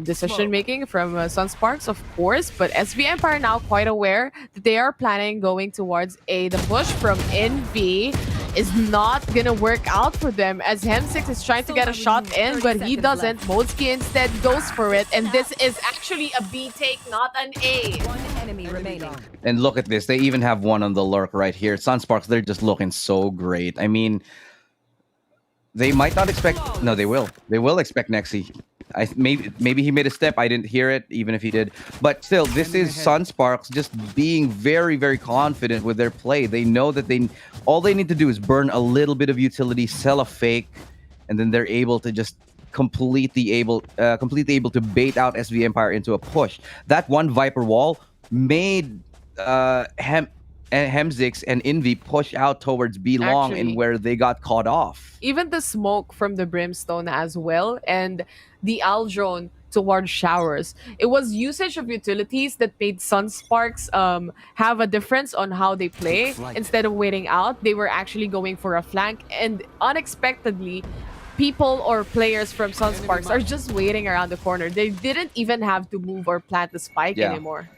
decision making from Sunsparks, of course. But SV Empire now quite aware that they are planning going towards A. The push from NB is not gonna work out for them, as Hem6 is trying to get a shot in, but he doesn't. Motski instead goes for it, and this is actually a B take, not an A. One enemy remaining. And look at this. They even have one on the lurk right here. Sunsparks, they're just looking so great. I mean, they might not expect... No, they will. They will expect Nexi. Maybe he made a step. I didn't hear it, even if he did. But still, this is Sunsparks just being very, very confident with their play. They know that all they need to do is burn a little bit of utility, sell a fake, and then they're able to just completely able to bait out SV Empire into a push. That one Viper wall made Hemzix and Envy push out towards B long, and where they got caught off. Even the smoke from the Brimstone as well, and the Aldrone towards showers. It was usage of utilities that made Sunsparks have a difference on how they play. Instead of waiting out, they were actually going for a flank, and unexpectedly, people or players from Sunsparks are just waiting around the corner. They didn't even have to move or plant the spike anymore.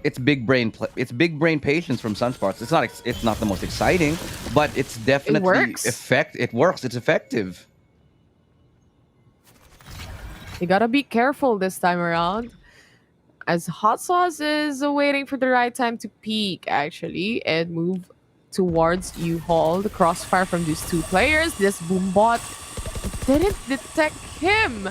It's big brain patience from Sunsparks. It's not the most exciting, but it's definitely it works. It's effective. You gotta be careful this time around, as Hot Sauce is waiting for the right time to peek actually and move towards U-Haul. The crossfire from these two players. This Boombot didn't detect him.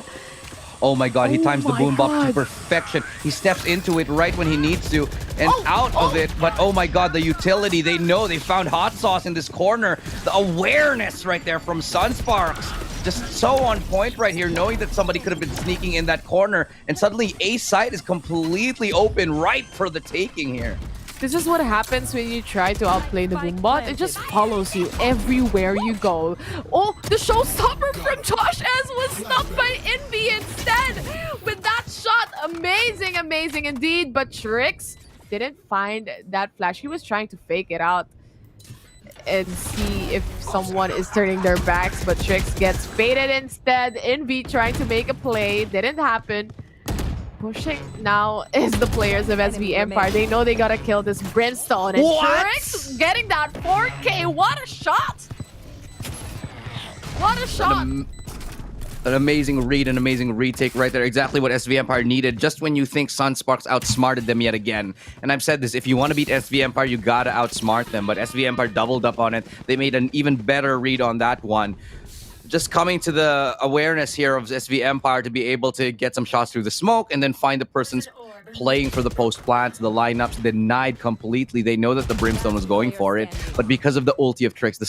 Oh my god, he times the boom bop to perfection. He steps into it right when he needs to and out of it. But oh my god, the utility, they know they found Hot Sauce in this corner. The awareness right there from Sunsparks. just so on point right here, knowing that somebody could have been sneaking in that corner, and suddenly A side is completely open, ripe for the taking here. This is what happens when you try to outplay the Boombot. It just follows you everywhere you go. Oh, the showstopper from Josh S was stopped by Envy instead with that shot. Amazing, amazing indeed. But Trix didn't find that flash. He was trying to fake it out and see if someone is turning their backs, but Trix gets baited instead. Envy trying to make a play. Didn't happen. Pushing now is the players of SV Empire. They know they gotta kill this Brimstone. And Trix getting that 4K. What a shot! What a shot! An amazing read, an amazing retake right there. Exactly what SV Empire needed just when you think Sunsparks outsmarted them yet again. And I've said this, if you want to beat SV Empire, you gotta outsmart them. But SV Empire doubled up on it. They made an even better read on that one. Just coming to the awareness here of SV Empire to be able to get some shots through the smoke and then find the person's playing for the post plant. The lineups denied completely. They know that the Brimstone was going for it, but because of the ulti of Trix,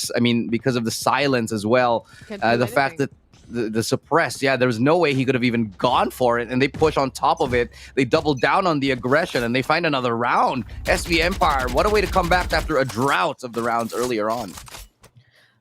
because of the silence as well, the fact that the suppressed, there was no way he could have even gone for it, and they push on top of it. They double down on the aggression, and they find another round. SV Empire, what a way to come back after a drought of the rounds earlier on.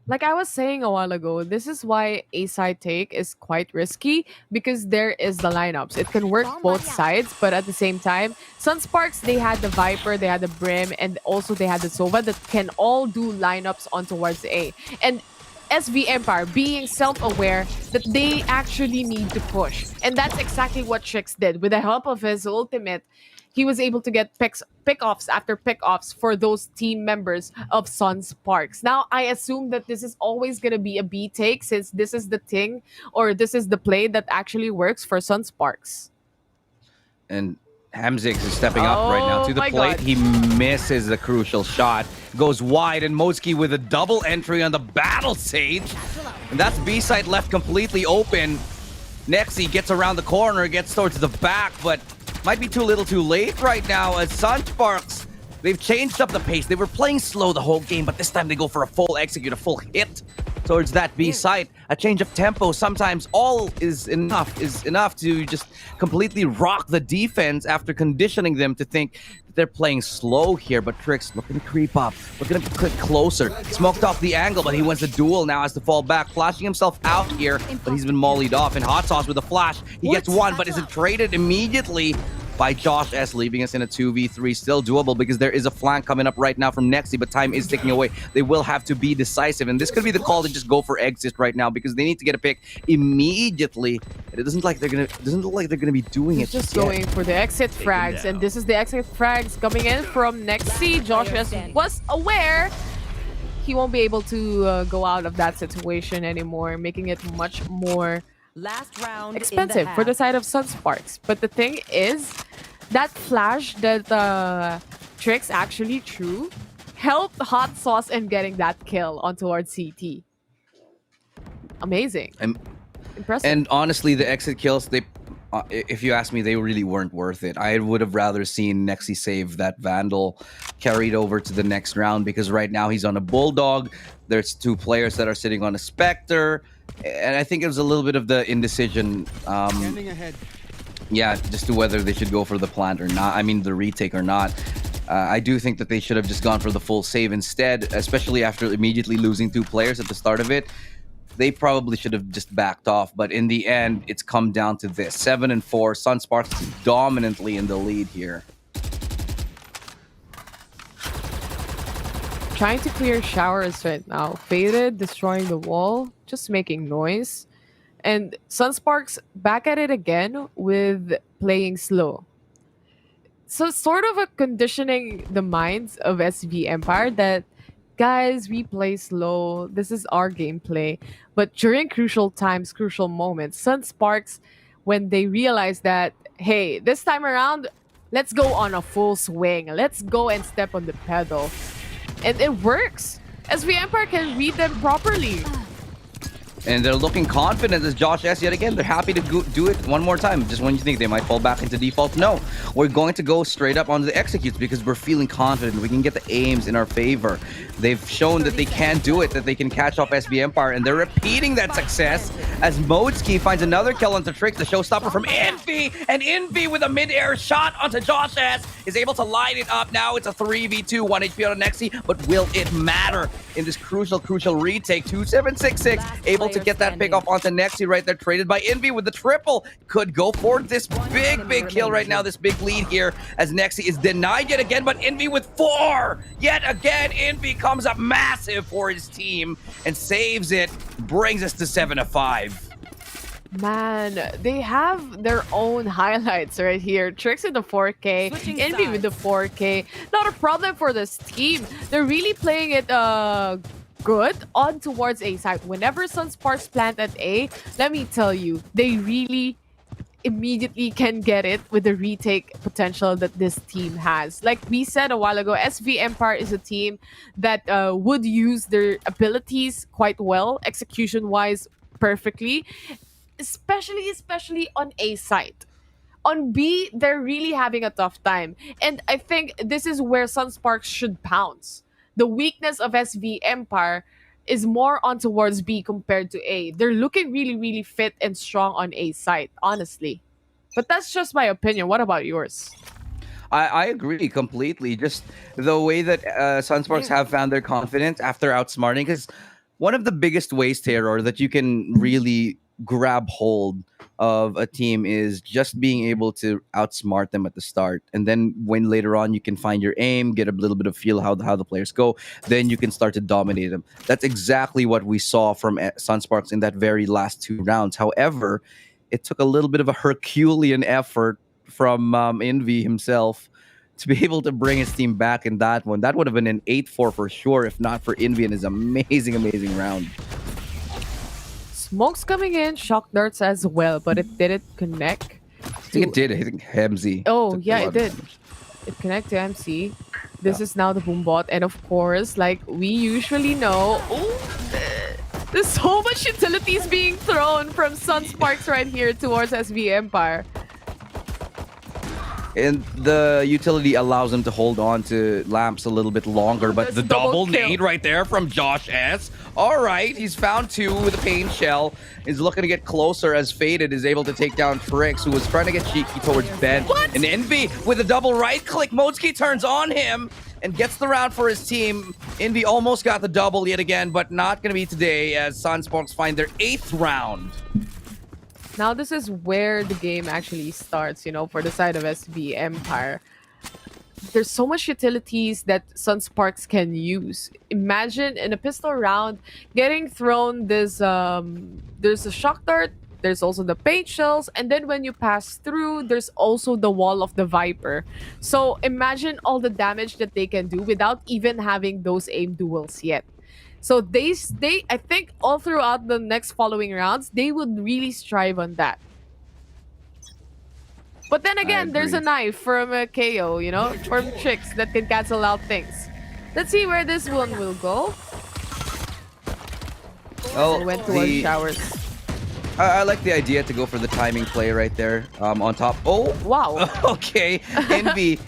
Like I was saying a while ago, this is why A-side take is quite risky because there is the lineups. It can work both sides, but at the same time, Sunsparks, they had the Viper, they had the Brim, and also they had the Sova that can all do lineups on towards A. And SV Empire being self-aware that they actually need to push. And that's exactly what Trix did. With the help of his ultimate, he was able to get pick-offs after pick-offs for those team members of Sunsparks. Now, I assume that this is always going to be a B take since this is the thing or this is the play that actually works for Sunsparks. And Hamzix is stepping up right now to the plate. God. He misses the crucial shot. Goes wide, and Moski with a double entry on the Battle Sage. And that's B-side left completely open. Nexi gets around the corner, gets towards the back, but might be too little too late right now as Sunsparks, they've changed up the pace. They were playing slow the whole game, but this time they go for a full execute, a full hit towards that B site. A change of tempo, sometimes all is enough to just completely rock the defense after conditioning them to think that they're playing slow here. But Trix looking to creep up, looking to click closer. Smoked off the angle, but he wins the duel now, has to fall back, flashing himself out here, but he's been mollied off. And Hot Sauce with a flash, he gets one, but isn't traded immediately by Josh S, leaving us in a 2v3. Still doable because there is a flank coming up right now from Nexi, but time is ticking away. They will have to be decisive, and this could be the call to just go for exit right now because they need to get a pick immediately. And it doesn't look like they're gonna be doing it Just yet. going for the exit frags, and this is the exit frags coming in from Nexi. Josh S was aware he won't be able to go out of that situation anymore, making it much more Last round expensive for the side of Sunsparks. But the thing is, that flash that Trix actually threw helped Hot Sauce in getting that kill on towards CT. Amazing. Impressive. And honestly, the exit kills, they, if you ask me, they really weren't worth it. I would have rather seen Nexi save that Vandal carried over to the next round because right now he's on a Bulldog. There's two players that are sitting on a Spectre. And I think it was a little bit of the indecision, just to whether they should go for the plant or not. I mean, the retake or not. I do think that they should have just gone for the full save instead, especially after immediately losing two players at the start of it. They probably should have just backed off. But in the end, it's come down to this. 7-4. Sunsparks is dominantly in the lead here. Trying to clear showers right now. Faded, destroying the wall, just making noise. And Sunsparks back at it again with playing slow. So sort of a conditioning the minds of SV Empire that, guys, we play slow. This is our gameplay. But during crucial times, crucial moments, Sunsparks, when they realize that, hey, this time around, let's go on a full swing. Let's go and step on the pedal. And it works. SV Empire can read them properly. And they're looking confident as Josh S yet again. They're happy to do it one more time. Just when you think they might fall back into default, no. We're going to go straight up onto the executes because we're feeling confident. We can get the aims in our favor. They've shown that they can do it, that they can catch off SB Empire, and they're repeating that success as Modesky finds another kill onto Trix, the showstopper from Envy, and Envy with a mid-air shot onto Josh S is able to line it up. Now it's a 3v2, 1 HP on Nexi, but will it matter in this crucial retake? 2766 able to get that pick off onto Nexi right there, traded by Envy with the triple. Could go for this big kill right now, this big lead here as Nexi is denied yet again, but Envy with 4! Yet again, Envy comes up massive for his team and saves it, brings us to 7-5. Man, they have their own highlights right here. Trix with the 4K, Envy with the 4K. Not a problem for this team. They're really playing it good on towards A side. Whenever Sunsparks plant at A, let me tell you, they really immediately can get it with the retake potential that this team has. Like we said a while ago, SV Empire is a team that would use their abilities quite well, execution-wise, perfectly, especially on A side. On B, they're really having a tough time. And I think this is where Sunsparks should pounce. The weakness of SV Empire is more on towards B compared to A. They're looking really fit and strong on A side, honestly. But that's just my opinion. What about yours? I agree completely. Just the way that Sunsparks have found their confidence after outsmarting, because one of the biggest ways, Terror, that you can really grab hold of a team is just being able to outsmart them at the start, and then when later on you can find your aim, get a little bit of feel how the players go, then you can start to dominate them. That's exactly what we saw from Sunsparks in that very last 2 rounds. However, it took a little bit of a Herculean effort from Envy himself to be able to bring his team back in that one. That would have been an 8-4 for sure, if not for Envy and his amazing round. Smoke's coming in, shock darts as well, but it didn't connect. I think it did. I think Hemsy. Oh, yeah, it did. It connected to MC. This is now the boom bot, and of course, like we usually know, there's so much utilities being thrown from Sunsparks right here towards SV Empire. And the utility allows him to hold on to lamps a little bit longer, but the double nade right there from Josh S. All right, he's found 2 with a pain shell. He's looking to get closer as Faded is able to take down Trix, who was trying to get cheeky towards Ben. And Envy with a double right click. Modesky turns on him and gets the round for his team. Envy almost got the double yet again, but not going to be today as Sunsparks find their 8th round. Now this is where the game actually starts, you know, for the side of SV Empire. There's so much utilities that Sunsparks can use. Imagine in a pistol round, getting thrown this, there's a shock dart, there's also the paint shells, and then when you pass through, there's also the wall of the Viper. So imagine all the damage that they can do without even having those aim duels yet. So they I think all throughout the next following rounds, they would really strive on that. But then again, there's a knife from a KO, you know, from Trix that can cancel out things. Let's see where this one will go. Oh, it went towards showers. I like the idea to go for the timing play right there on top. Oh, wow. Okay, Envy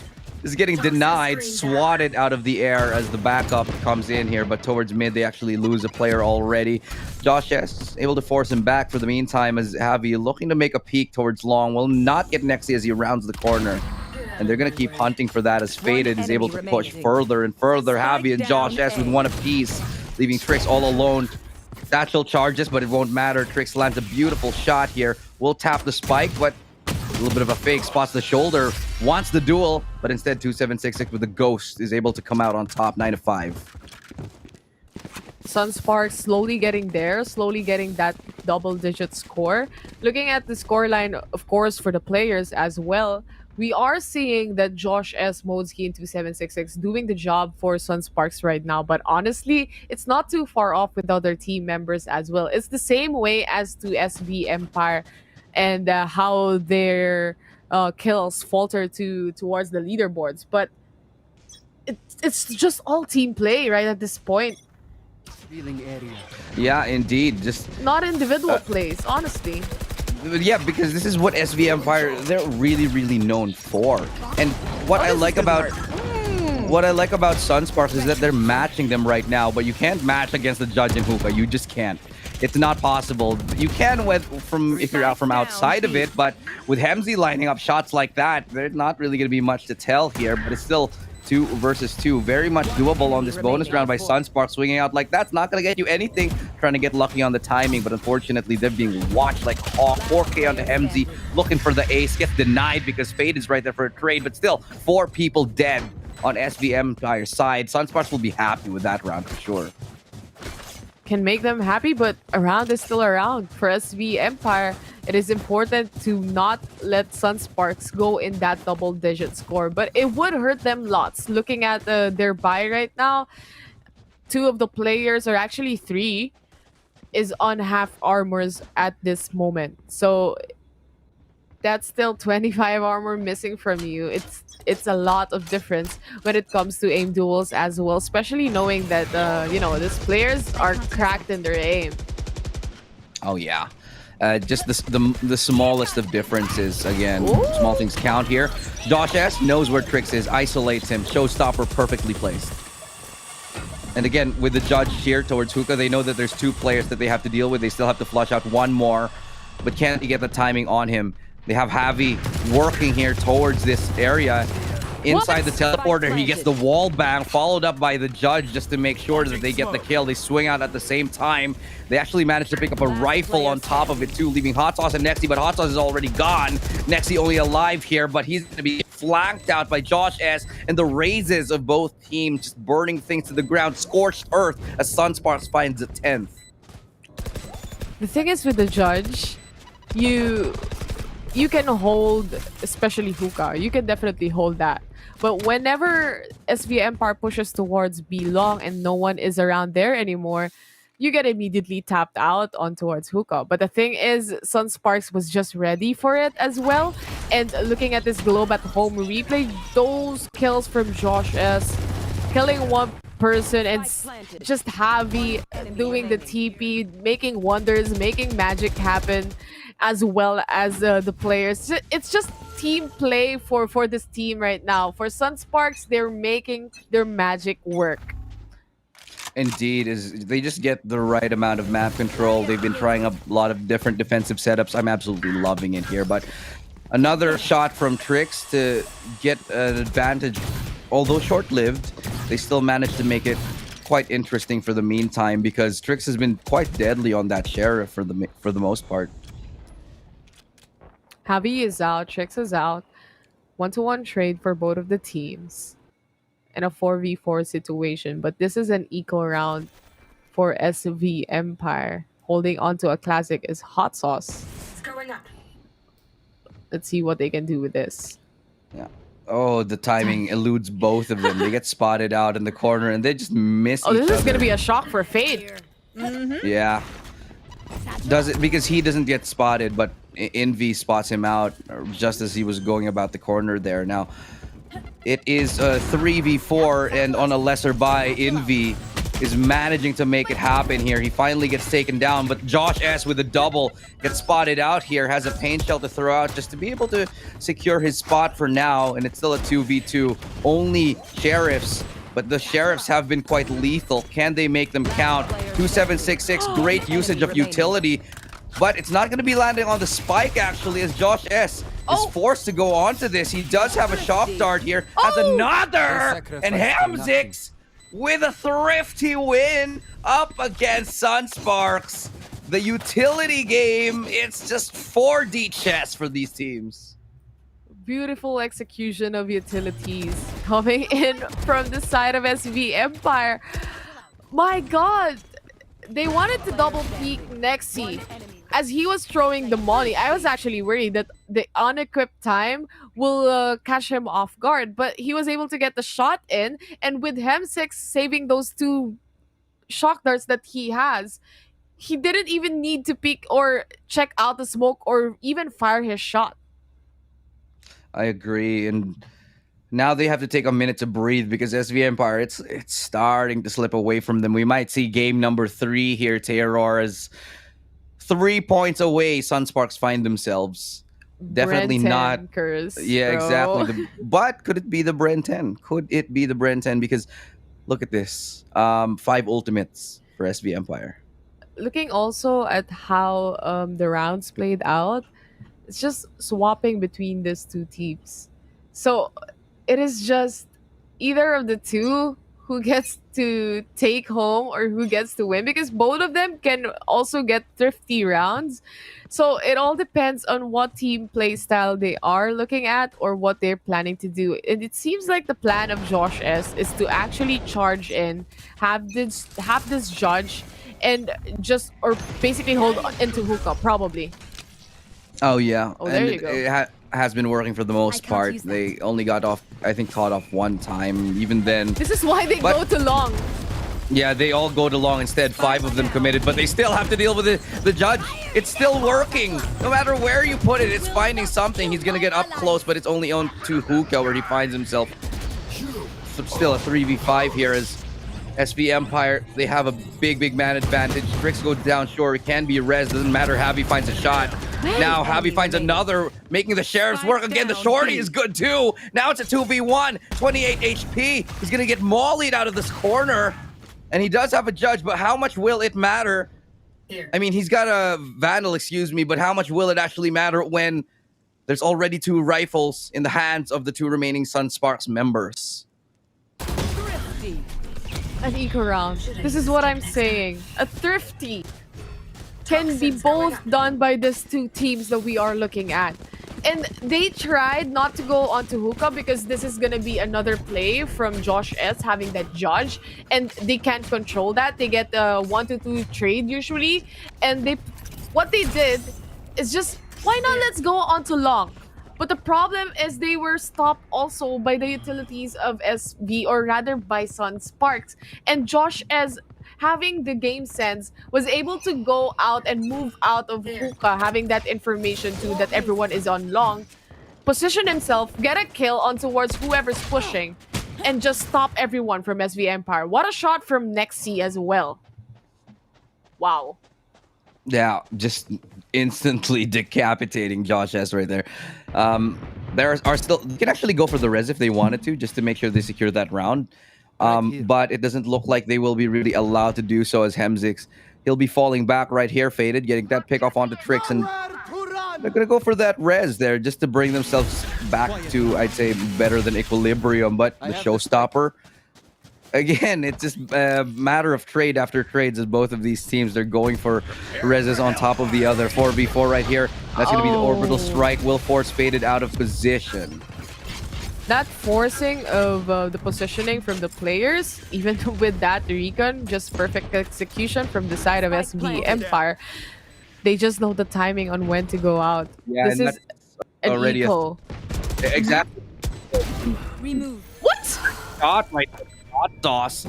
is getting denied, swatted out of the air as the backup comes in here, but towards mid, they actually lose a player already. Josh S able to force him back for the meantime as Javi looking to make a peek towards long, will not get Nexi as he rounds the corner. And they're going to keep hunting for that as Faded is able to push further and further. Javi and Josh S with 1 apiece, leaving Trix all alone. Satchel charges, but it won't matter. Trix lands a beautiful shot here. Will tap the spike, but a little bit of a fake, spots the shoulder, wants the duel, but instead 2766 with the ghost is able to come out on top, 9-5. Sunsparks slowly getting there, slowly getting that double-digit score. Looking at the scoreline, of course, for the players as well, we are seeing that Josh S, Modesky, and 2766 doing the job for Sunsparks right now. But honestly, it's not too far off with other team members as well. It's the same way as to SV Empire and how their kills falter towards the leaderboards. But it's just all team play right at this point. Yeah, indeed. Just Not individual plays, honestly. yeah, because this is what SV Empire they're really known for. And what I like about Sunsparks is that they're matching them right now, but you can't match against the judge in hookah. You just can't. It's not possible. You can if you're out from outside of it, but with Hemsey lining up shots like that, there's not really going to be much to tell here. But it's still 2 versus 2, very much doable on this bonus round by Sunspark. Swinging out like that's not going to get you anything. Trying to get lucky on the timing, but unfortunately they're being watched like hawk. 4K onto Hemsey, looking for the ace, gets denied because Fade is right there for a trade. But still, 4 people dead on SV Empire's side. Sunsparks will be happy with that round for sure. Can make them happy, but around is still around. For SV Empire, it is important to not let Sunsparks go in that double-digit score, but it would hurt them lots. Looking at their buy right now, 2 of the players, or actually 3, is on half armors at this moment. So that's still 25 armor missing from you. It's a lot of difference when it comes to aim duels as well, especially knowing that these players are cracked in their aim. Oh yeah. Just the smallest of differences. Again, small things count here. Josh S knows where Trix is, isolates him, showstopper perfectly placed. And again, with the judge here towards Hookah, they know that there's 2 players that they have to deal with. They still have to flush out 1 more, but can't get the timing on him. They have Javi working here towards this area. Inside the teleporter, he gets the wall bang, followed up by the judge just to make sure that they get the kill. They swing out at the same time. They actually managed to pick up a rifle on top of it too, leaving Hot Sauce and Nexi, but Hot Sauce is already gone. Nexi only alive here, but he's going to be flanked out by Josh S. And the raises of both teams just burning things to the ground. Scorched earth as Sunsparks finds the 10th. The thing is with the judge, you can hold, especially Hookah, you can definitely hold that. But whenever SV Empire pushes towards B long and no one is around there anymore, you get immediately tapped out on towards Hookah. But the thing is, Sunsparks was just ready for it as well. And looking at this Globe at Home replay, those kills from Josh S, killing 1 person and just Javi doing the TP, making wonders, making magic happen, as well as the players. It's just team play for this team right now. For Sunsparks, they're making their magic work. Indeed, they just get the right amount of map control. They've been trying a lot of different defensive setups. I'm absolutely loving it here, but another shot from Trix to get an advantage. Although short-lived, they still managed to make it quite interesting for the meantime, because Trix has been quite deadly on that Sheriff for the most part. Javi is out, Trix is out. 1-to-1 trade for both of the teams. And a 4v4 situation. But this is an eco round for SV Empire. Holding on to a classic is Hot Sauce. Let's see what they can do with this. Yeah. Oh, the timing eludes both of them. They get spotted out in the corner and they just miss each other. Oh, this is going to be a shock for Fade. Yeah. Does it because he doesn't get spotted, but Envy spots him out just as he was going about the corner there. Now, it is a 3v4, and on a lesser buy, Envy is managing to make it happen here. He finally gets taken down, but Josh S with a double gets spotted out here, has a pain shell to throw out just to be able to secure his spot for now, and it's still a 2v2. Only Sheriffs, but the Sheriffs have been quite lethal. Can they make them count? 2766, great usage of utility, but it's not going to be landing on the spike actually, as Josh S is forced to go onto this. He does have a shock dart here, has another, and Hamzix with a thrifty win up against Sunsparks. The utility game, it's just 4D chess for these teams. Beautiful execution of utilities coming in from the side of SV Empire. My god, they wanted to double peek Nexi. As he was throwing the molly, I was actually worried that the unequipped time will catch him off guard, but he was able to get the shot in, and with Hem6 saving those 2 shock darts that he has, he didn't even need to peek or check out the smoke or even fire his shot. I agree, and Now they have to take a minute to breathe because SV Empire, it's starting to slip away from them. We might see game number 3 here, Terror, as 3 points away. Sunsparks find themselves. Definitely not. Bren 10 curse, Yeah, bro. exactly. But could it be the Bren 10? Could it be the Bren 10? Because look at this. 5 ultimates for SV Empire. Looking also at how the rounds played out, it's just swapping between these two teams. So it is just either of the two who gets to take home or who gets to win, because both of them can also get thrifty rounds. So it all depends on what team play style they are looking at or what they're planning to do. And it seems like the plan of Josh S is to actually charge in, have this judge, and just or basically hold into hookah probably. Oh yeah, Oh, there and you go. it has been working for the most part. They only got off, I think, caught off one time. Even then, This is why they But- go too long. yeah, they all go to long instead. 5 of them committed, but they still have to deal with the judge. It's still working. No matter where you put it, it's finding something. He's gonna get up close, but it's only on to hookah where he finds himself. So still a 3v5 here as SV Empire, they have a big man advantage. Tricks go down, sure, it can be res, doesn't matter. Javi finds a shot. Now Javi finds another, making the sheriffs work again. The shorty is good too. Now it's a 2v1, 28 HP. He's gonna get mollied out of this corner. And he does have a judge, but how much will it matter? I mean, he's got a Vandal, excuse me, but how much will it actually matter when there's already 2 rifles in the hands of the 2 remaining Sunsparks members? An eco round. This is what I'm saying. A thrifty can be both done by these two teams that we are looking at. And they tried not to go onto hookah because this is gonna be another play from Josh S having that judge, and they can't control that. They get a 1-2 trade usually, and what they did is just, why not let's go onto long? But the problem is they were stopped also by the utilities of SV, or rather by Sunsparks. And Josh, as having the game sense, was able to go out and move out of hookah, having that information too that everyone is on long, position himself, get a kill on towards whoever's pushing, and just stop everyone from SV Empire. What a shot from Nexi as well. Wow. Yeah, just instantly decapitating Josh S right there. There are still, you can actually go for the res if they wanted to, just to make sure they secure that round. But it doesn't look like they will be really allowed to do so, as Hemzix, he'll be falling back right here, Faded, getting that pick off onto Tricks, and they're gonna go for that res there just to bring themselves back to, I'd say, better than equilibrium. But the showstopper, again, it's just a matter of trade after trades as both of these teams, they're going for reses on top of the other. 4v4 right here. That's going to be the orbital strike. Will force Faded out of position. That forcing of the positioning from the players, even with that recon, just perfect execution from the side of SB Empire. They just know the timing on when to go out. Yeah, this is an already eco. Exactly. Remove. What? Shot right there. Sauce.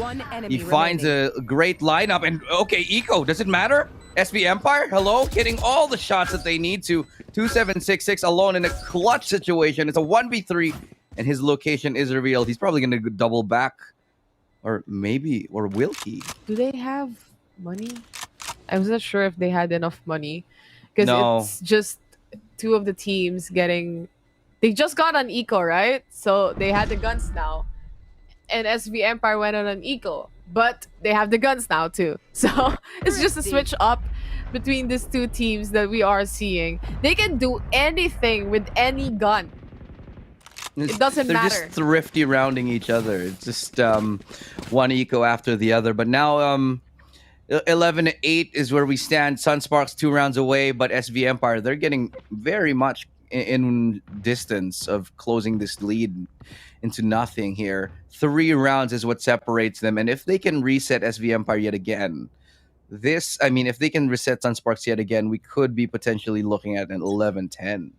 He finds a great lineup, and okay, eco, does it matter? SB Empire, hello, hitting all the shots that they need to. 2766 alone in a clutch situation. It's a 1v3, and his location is revealed. He's probably going to double back, or maybe, or will he? Do they have money? I was not sure if they had enough money, because No. it's just 2 of the teams getting. They just got an eco, right? So they had the guns now. And SV Empire went on an eco, but they have the guns now too. So it's just a switch up between these 2 teams that we are seeing. They can do anything with any gun. It doesn't They're matter. just thrifty rounding each other. It's just one eco after the other. But now 11-8 is where we stand. Sunsparks 2 rounds away, but SV Empire, they're getting very much in distance of closing this lead into nothing here. 3 rounds is what separates them, and if they can reset SV Empire yet again, if they can reset Sunsparks yet again, we could be potentially looking at an 11-10.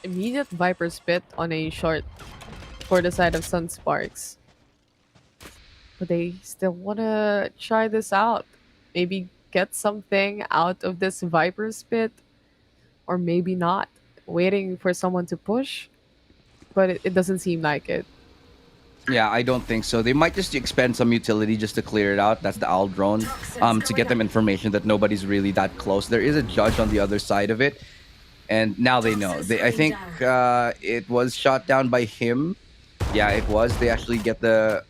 Immediate Viper Spit on a short for the side of Sunsparks. But they still want to try this out. Maybe get something out of this Viper Spit. or maybe not, waiting for someone to push, but it doesn't seem like it. Yeah, I don't think so. They might just expend some utility just to clear it out. That's the owl drone, to get them information that nobody's really that close. There is a judge on the other side of it, and now they know. I think it was shot down by him. Yeah, it was. They actually get the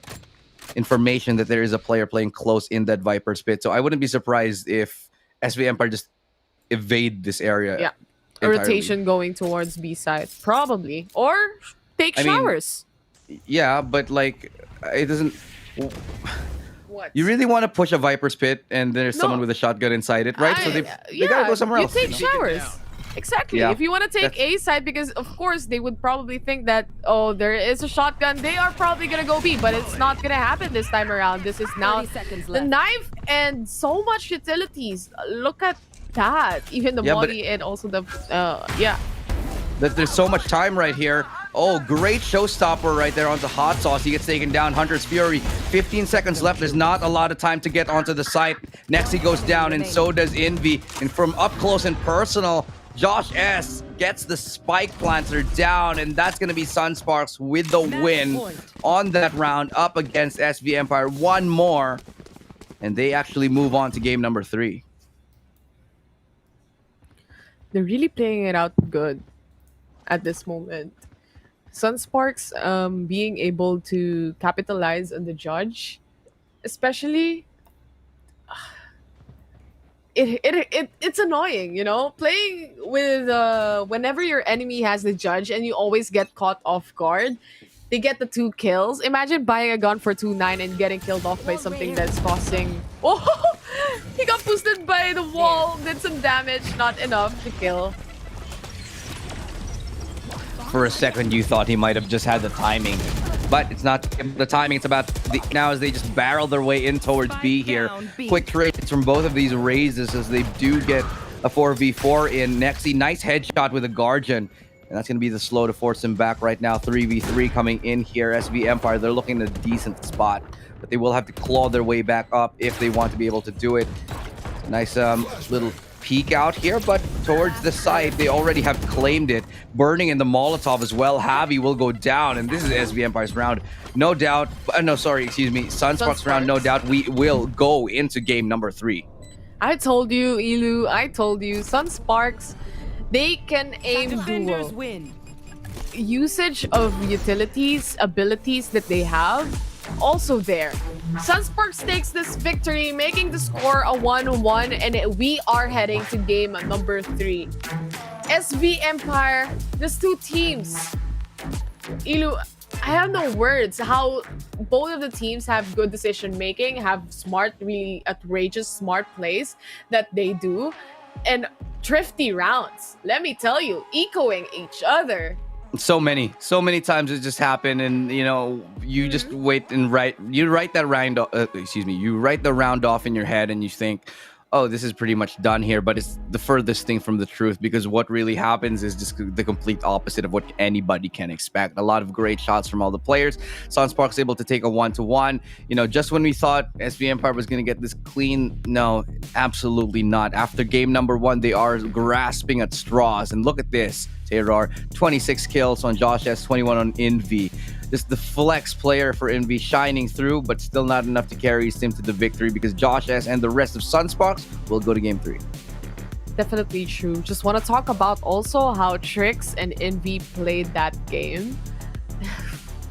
information that there is a player playing close in that Viper's pit. So I wouldn't be surprised if SV Empire just evade this area. Yeah, a entirely. rotation going towards B side, probably, or take I mean, showers. Yeah, but like it doesn't. What? You really want to push a Viper's pit, and there's someone with a shotgun inside it, right? So they gotta go somewhere else. You take showers. Exactly. Yeah, If you want to take A side, because of course they would probably think that, oh, there is a shotgun, they are probably gonna go B, but it's not gonna happen this time around. This is now 30 seconds the left. knife and so much utilities. Look at that. Even the Yeah, but- body and also the yeah. That there's so much time right here. Oh, great showstopper right there onto Hot Sauce. He gets taken down. Hunter's Fury. 15 seconds left. There's not a lot of time to get onto the site. Next he goes down, and so does Envy. And from up close and personal, Josh S gets the spike planter down, and that's going to be Sunsparks with the win on that round up against SV Empire. One more, and they actually move on to game number 3. They're really playing it out good at this moment. Sunsparks being able to capitalize on the judge, especially, it's annoying, you know, playing with whenever your enemy has the judge and you always get caught off guard. They get the 2 kills. Imagine buying a gun for 2.9 and getting killed off by something that's costing. Oh, he got boosted by the wall, did some damage, not enough to kill. For a second, you thought he might have just had the timing, but it's not the timing. It's about now as they just barrel their way in towards B here. Quick trades from both of these raises as they do get a 4v4 in. Nexi, nice headshot with a Guardian, and that's going to be the slow to force him back right now. 3v3 coming in here. SV Empire, they're looking at a decent spot, but they will have to claw their way back up if they want to be able to do it. Nice little peek out here, but towards the side, they already have claimed it. Burning in the Molotov as well. Javi will go down, and this is SV Empire's round. No doubt, no, sorry, excuse me. Sunsparks round, no doubt. We will go into game number 3. I told you, Ilu, I told you, Sunsparks, they can aim Defenders duo. win. Usage of utilities, abilities that they have, also there. Sunsparks takes this victory, making the score a 1-1, and we are heading to game number 3. SV Empire, just 2 teams. Ilu, I have no words how both of the teams have good decision making, have smart, really outrageous smart plays that they do, and thrifty rounds. Let me tell you, echoing each other. So many times it just happened, and you know, you just wait and you write that round you write the round off in your head, and you think, oh, this is pretty much done here, but it's the furthest thing from the truth, because what really happens is just the complete opposite of what anybody can expect. A lot of great shots from all the players. Sunsparks able to take a 1-1. You know, just when we thought SV Empire was going to get this clean, no, absolutely not. After game number 1, they are grasping at straws, and look at this. Terror, 26 kills on Josh S, 21 on Envy. Just the flex player for Envy shining through, but still not enough to carry his team to the victory, because Josh S and the rest of Sunsparks will go to game 3. Definitely true. Just want to talk about also how Trix and Envy played that game.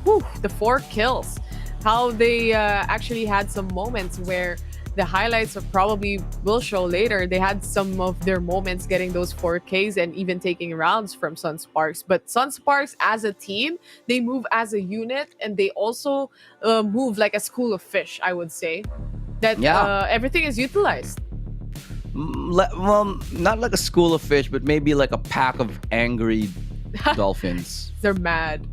Whew, the 4 kills. How they actually had some moments where the highlights of probably will show later. They had some of their moments getting those 4Ks and even taking rounds from Sunsparks. But Sunsparks as a team, they move as a unit, and they also move like a school of fish, I would say. That everything is utilized. Well, not like a school of fish, but maybe like a pack of angry dolphins. They're mad.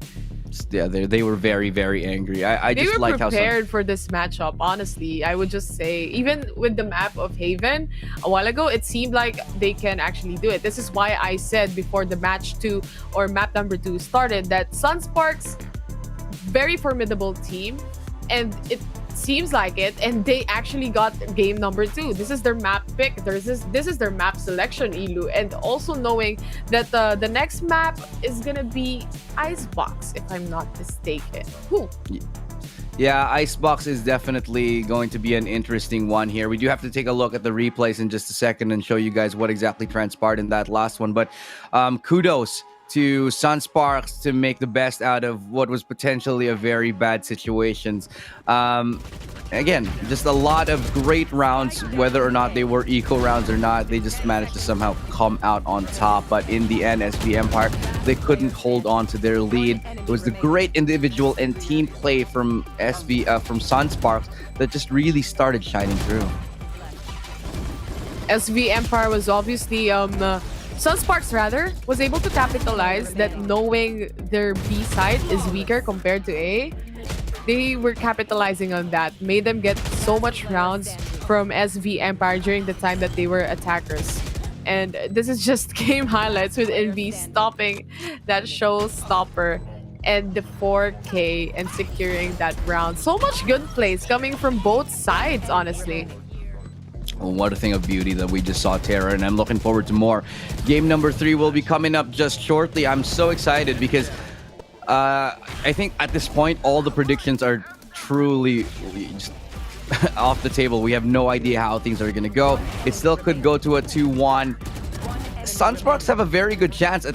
Yeah, they were very, very angry. I they just were like how prepared for this matchup, honestly. I would just say, even with the map of Haven a while ago, it seemed like they can actually do it. This is why I said before the match 2 or map number 2 started that Sunsparks, very formidable team, and it seems like it, and they actually got game number 2. This is their map pick. This is their map selection, Ilu, and also knowing that the next map is gonna be Icebox, if I'm not mistaken. Whew. Yeah, Icebox is definitely going to be an interesting one here. We do have to take a look at the replays in just a second and show you guys what exactly transpired in that last one. But kudos to Sunsparks to make the best out of what was potentially a very bad situation. Again, just a lot of great rounds, whether or not they were eco rounds or not. They just managed to somehow come out on top. But in the end, SV Empire, they couldn't hold on to their lead. It was the great individual and team play from from Sunsparks that just really started shining through. SV Empire was obviously Sunsparks rather was able to capitalize that, knowing their B side is weaker compared to A. They were capitalizing on that, made them get so much rounds from SV Empire during the time that they were attackers. And this is just game highlights with NV stopping that showstopper and the 4K and securing that round. So much good plays coming from both sides, honestly. Well, what a thing of beauty that we just saw, Tara, and I'm looking forward to more. Game number 3 will be coming up just shortly. I'm so excited because I think at this point, all the predictions are truly just off the table. We have no idea how things are going to go. It still could go to a 2-1. Sunsparks have a very good chance at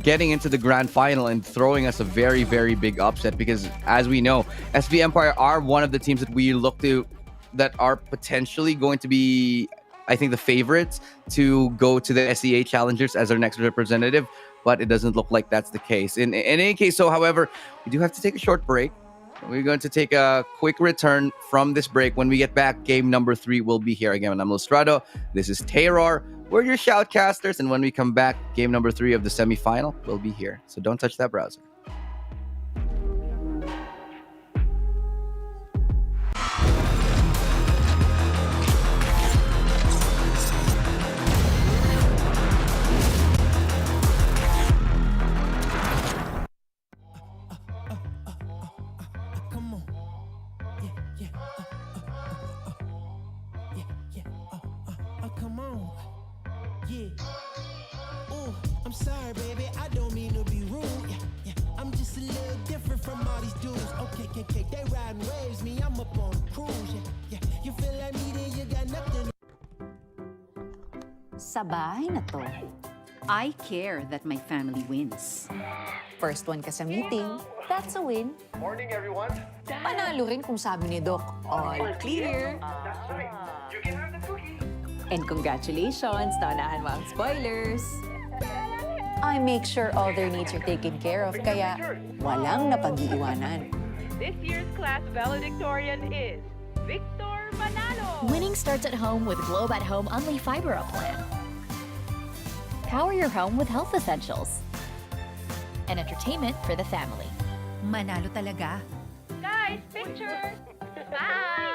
getting into the grand final and throwing us a very, very big upset because, as we know, SV Empire are one of the teams that we look to that are potentially going to be, I think, the favorites to go to the SEA Challengers as our next representative, but it doesn't look like that's the case. In any case, so however, we do have to take a short break. We're going to take a quick return from this break. When we get back, game number 3 will be here again. I'm Lustrado. This is Terror. We're your shoutcasters, and when we come back, game number 3 of the semifinal will be here. So don't touch that browser. I'm sorry, baby, I don't mean to be rude. I'm just a little different from all these dudes. Okay, they riding waves, me, I'm up on a cruise. You feel like me, then you got nothing. Sa bahay na to, I care that my family wins. First one ka sa meeting, that's a win. Morning, everyone. Panalo rin kung sabi ni Doc, all clear. That's right. You can have the cookie. And congratulations, naunahan mo ang spoilers. I make sure all their needs are taken care of, kaya walang napag-iiwanan. This year's class valedictorian is Victor Manalo. Winning starts at home with Globe at Home Unli Fiber Plan. Power your home with health essentials. And entertainment for the family. Manalo talaga. Guys, picture! Bye!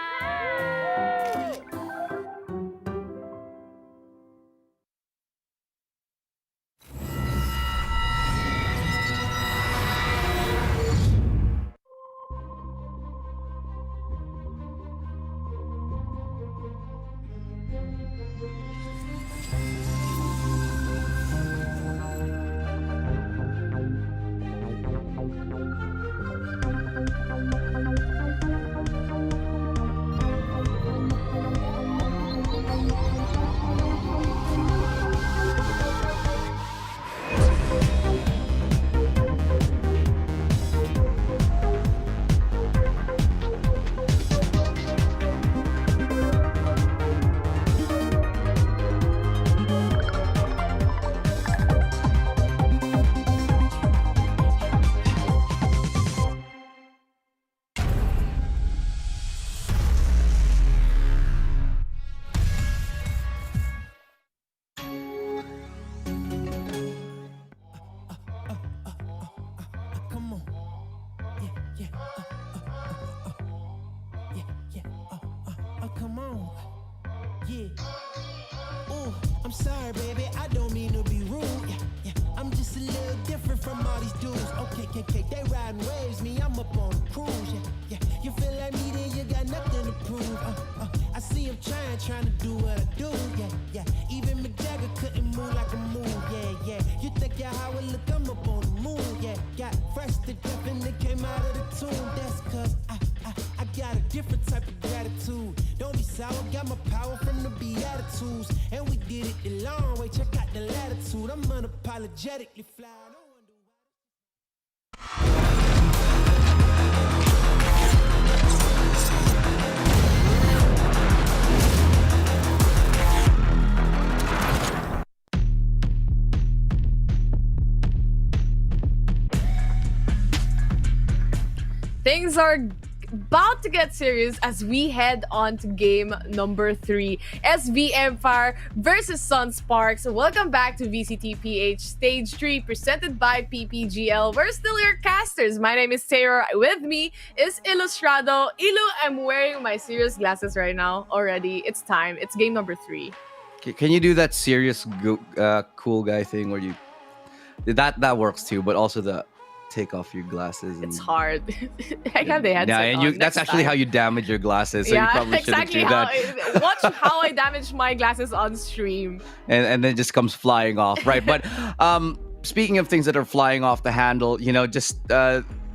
Come on. Yeah. Oh, I'm sorry, baby, I don't mean to be rude. I'm just a little different from all these dudes. Okay, they riding waves, me, I'm up on a cruise. You feel like me, then you got rest that definitely came out of the tomb. That's cause I got a different type of gratitude. Don't be sour, got my power from the Beatitudes. And we did it the long way, check out the latitude. I'm unapologetically fly. Things are about to get serious as we head on to game number 3. SV Empire versus Sunsparks. Welcome back to VCT PH Stage 3 presented by PPGL. We're still your casters. My name is Taylor. With me is Ilustrado. Ilu, I'm wearing my serious glasses right now already. It's time. It's game number 3. Can you do that serious cool guy thing where you that works too, but also the take off your glasses? And, it's hard. I have the headset yeah, and on. that's actually how you damage your glasses. So yeah, you probably exactly shouldn't do that. Watch how I damage my glasses on stream. And then it just comes flying off, right? But speaking of things that are flying off the handle, just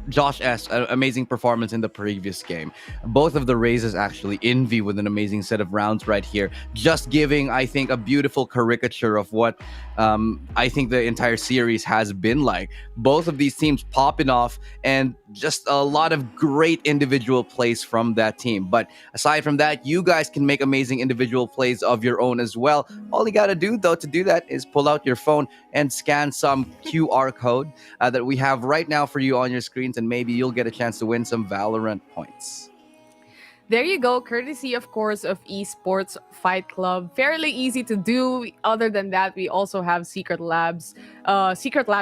Josh S, an amazing performance in the previous game. Both of the raises actually envy with an amazing set of rounds right here. Just giving, I think, a beautiful caricature of what I think the entire series has been like. Both of these teams popping off and just a lot of great individual plays from that team. But aside from that, you guys can make amazing individual plays of your own as well. All you gotta do though to do that is pull out your phone and scan some QR code that we have right now for you on your screens, and maybe you'll get a chance to win some Valorant points. There you go, courtesy, of course, of Esports Fight Club. Fairly easy to do. Other than that, we also have secret lab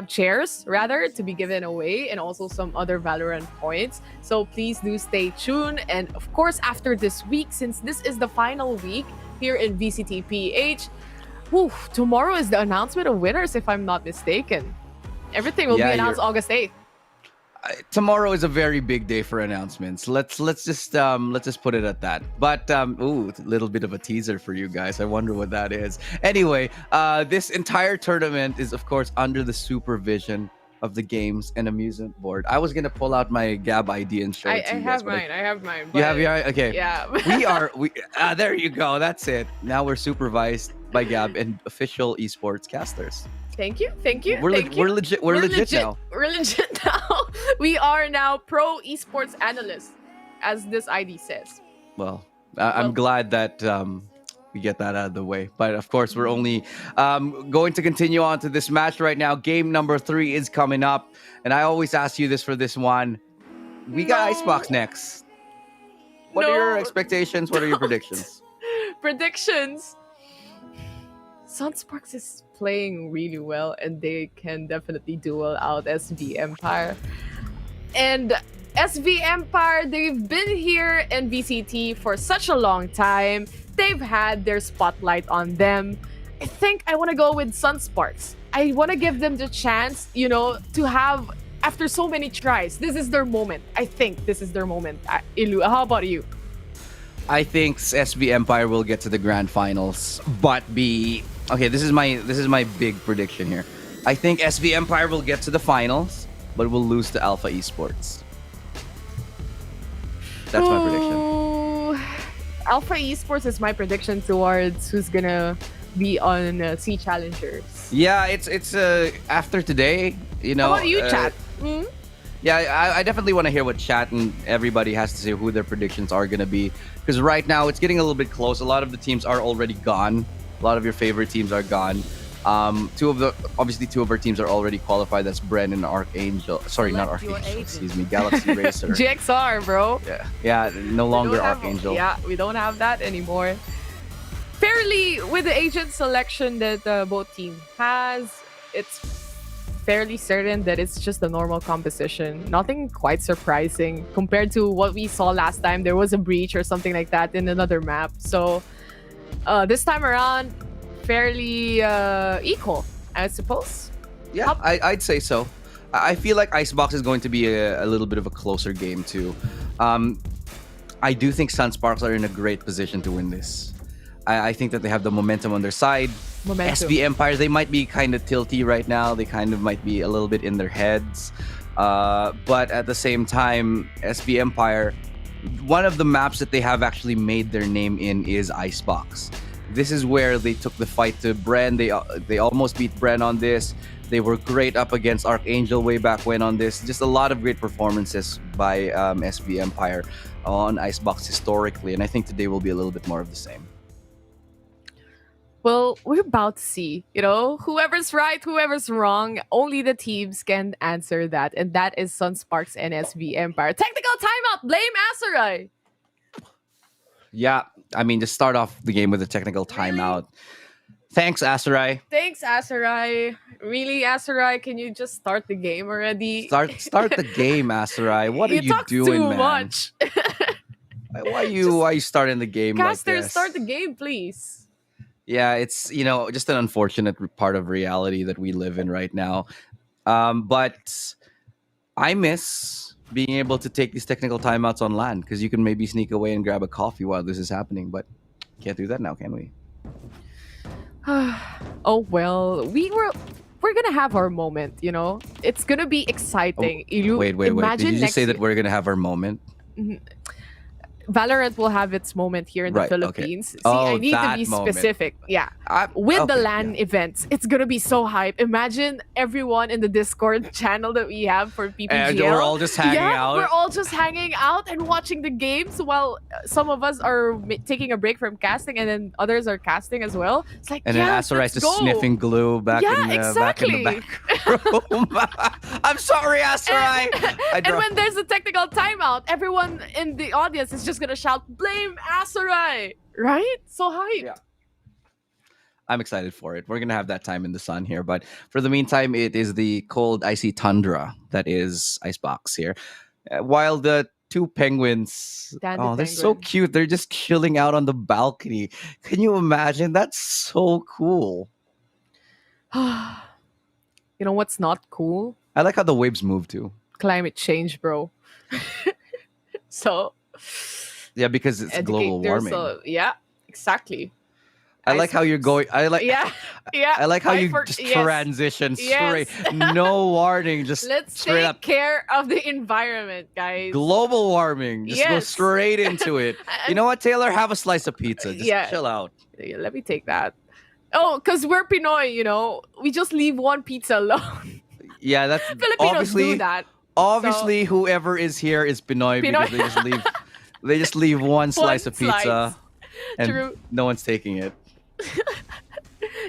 chairs, rather, to be given away, and also some other Valorant points. So please do stay tuned. And of course, after this week, since this is the final week here in VCT PH, tomorrow is the announcement of winners, if I'm not mistaken. Everything will be announced August 8th. Tomorrow is a very big day for announcements. Let's just put it at that. But a little bit of a teaser for you guys. I wonder what that is. Anyway, this entire tournament is of course under the supervision of the Games and Amusement Board. I was gonna pull out my Gab ID and show it to you guys. I have mine. You have your okay. Yeah. There you go. That's it. Now we're supervised by Gab and official esports casters. Thank you. We're legit. We're legit now. We're legit now. We are now pro esports analysts, as this ID says. Well, I'm glad that we get that out of the way. But of course, we're only going to continue on to this match right now. Game number 3 is coming up, and I always ask you this for this one. We got Icebox next. What are your expectations? What are your predictions? Predictions. Sunsparks is playing really well, and they can definitely duel out SV Empire. And SV Empire, they've been here in VCT for such a long time. They've had their spotlight on them. I think I want to go with Sunsparks. I want to give them the chance, to have, after so many tries, this is their moment. I think this is their moment. Ilu, how about you? I think SV Empire will get to the grand finals, but this is my big prediction here. I think SV Empire will get to the finals, but will lose to Alpha Esports. That's my prediction. Alpha Esports is my prediction towards who's gonna be on C Challengers. Yeah, it's after today, How about you, chat? Yeah, I definitely want to hear what chat and everybody has to say, who their predictions are going to be. Because right now, it's getting a little bit close. A lot of the teams are already gone. A lot of your favorite teams are gone. Two of our teams are already qualified. That's Bren and Archangel. Sorry, not Archangel. Excuse me, Galaxy Racer. GXR, bro. Yeah, no longer Archangel. We don't have that anymore. Fairly, with the agent selection that both team has, it's fairly certain that it's just a normal composition. Nothing quite surprising compared to what we saw last time. There was a breach or something like that in another map. So this time around, fairly equal, I suppose. Yeah, I'd say so. I feel like Icebox is going to be a little bit of a closer game too. I do think Sunsparks are in a great position to win this. I think that they have the momentum on their side. SV Empire, they might be kind of tilty right now. They kind of might be a little bit in their heads. But at the same time, SB Empire, one of the maps that they have actually made their name in is Icebox. This is where they took the fight to Bren. They almost beat Bren on this. They were great up against Archangel way back when on this. Just a lot of great performances by SB Empire on Icebox historically, and I think today will be a little bit more of the same. Well, we're about to see, whoever's right, whoever's wrong, only the teams can answer that. And that is Sunsparks and SB Empire. Technical timeout, blame Aserai. Yeah, I mean, just start off the game with a technical timeout. Thanks, Aserai. Thanks, Aserai. Really, Aserai, can you just start the game already? Start the game, Aserai. What are you talk doing, too man? much. Why are you starting the game like Casters, this? start the game, please. Yeah, it's just an unfortunate part of reality that we live in right now. But I miss being able to take these technical timeouts on LAN because you can maybe sneak away and grab a coffee while this is happening. But can't do that now, can we? Oh well, we're gonna have our moment. It's gonna be exciting. Wait. Imagine Did you just next say that we're gonna have our moment? Valorant will have its moment here in the Right, okay. Philippines. See, Oh, I need to that be moment. specific. Yeah. With the okay, LAN events, it's going to be so hype. Imagine everyone in the Discord channel that we have for PPGL. And we're all just hanging out. We're all just hanging out and watching the games while some of us are taking a break from casting and then others are casting as well. It's like, And then yeah, Aserai's let's just go. sniffing glue back in exactly. the back room. I'm sorry, Aserai. And when there's a technical timeout, everyone in the audience is just gonna shout, "Blame Aserai!" Right? So hype. Yeah. I'm excited for it. We're gonna have that time in the sun here, but for the meantime, it is the cold, icy tundra that is Icebox here. While the two penguins, they're so cute. They're just chilling out on the balcony. Can you imagine? That's so cool. You know what's not cool? I like how the waves move too. Climate change, bro. So Yeah, because it's global warming. Yeah, exactly. I like how you're going. I like how you just transition straight. No warning. Just let's straight take up. care of the environment, guys. Global warming. Just go straight into it. You know what, Taylor? Have a slice of pizza. Just chill out. Yeah, let me take that. Oh, because we're Pinoy, we just leave one pizza alone. Yeah, that's Filipinos obviously do that. Obviously, whoever is here is Pinoy because they just leave one slice of pizza, and True. no one's taking it.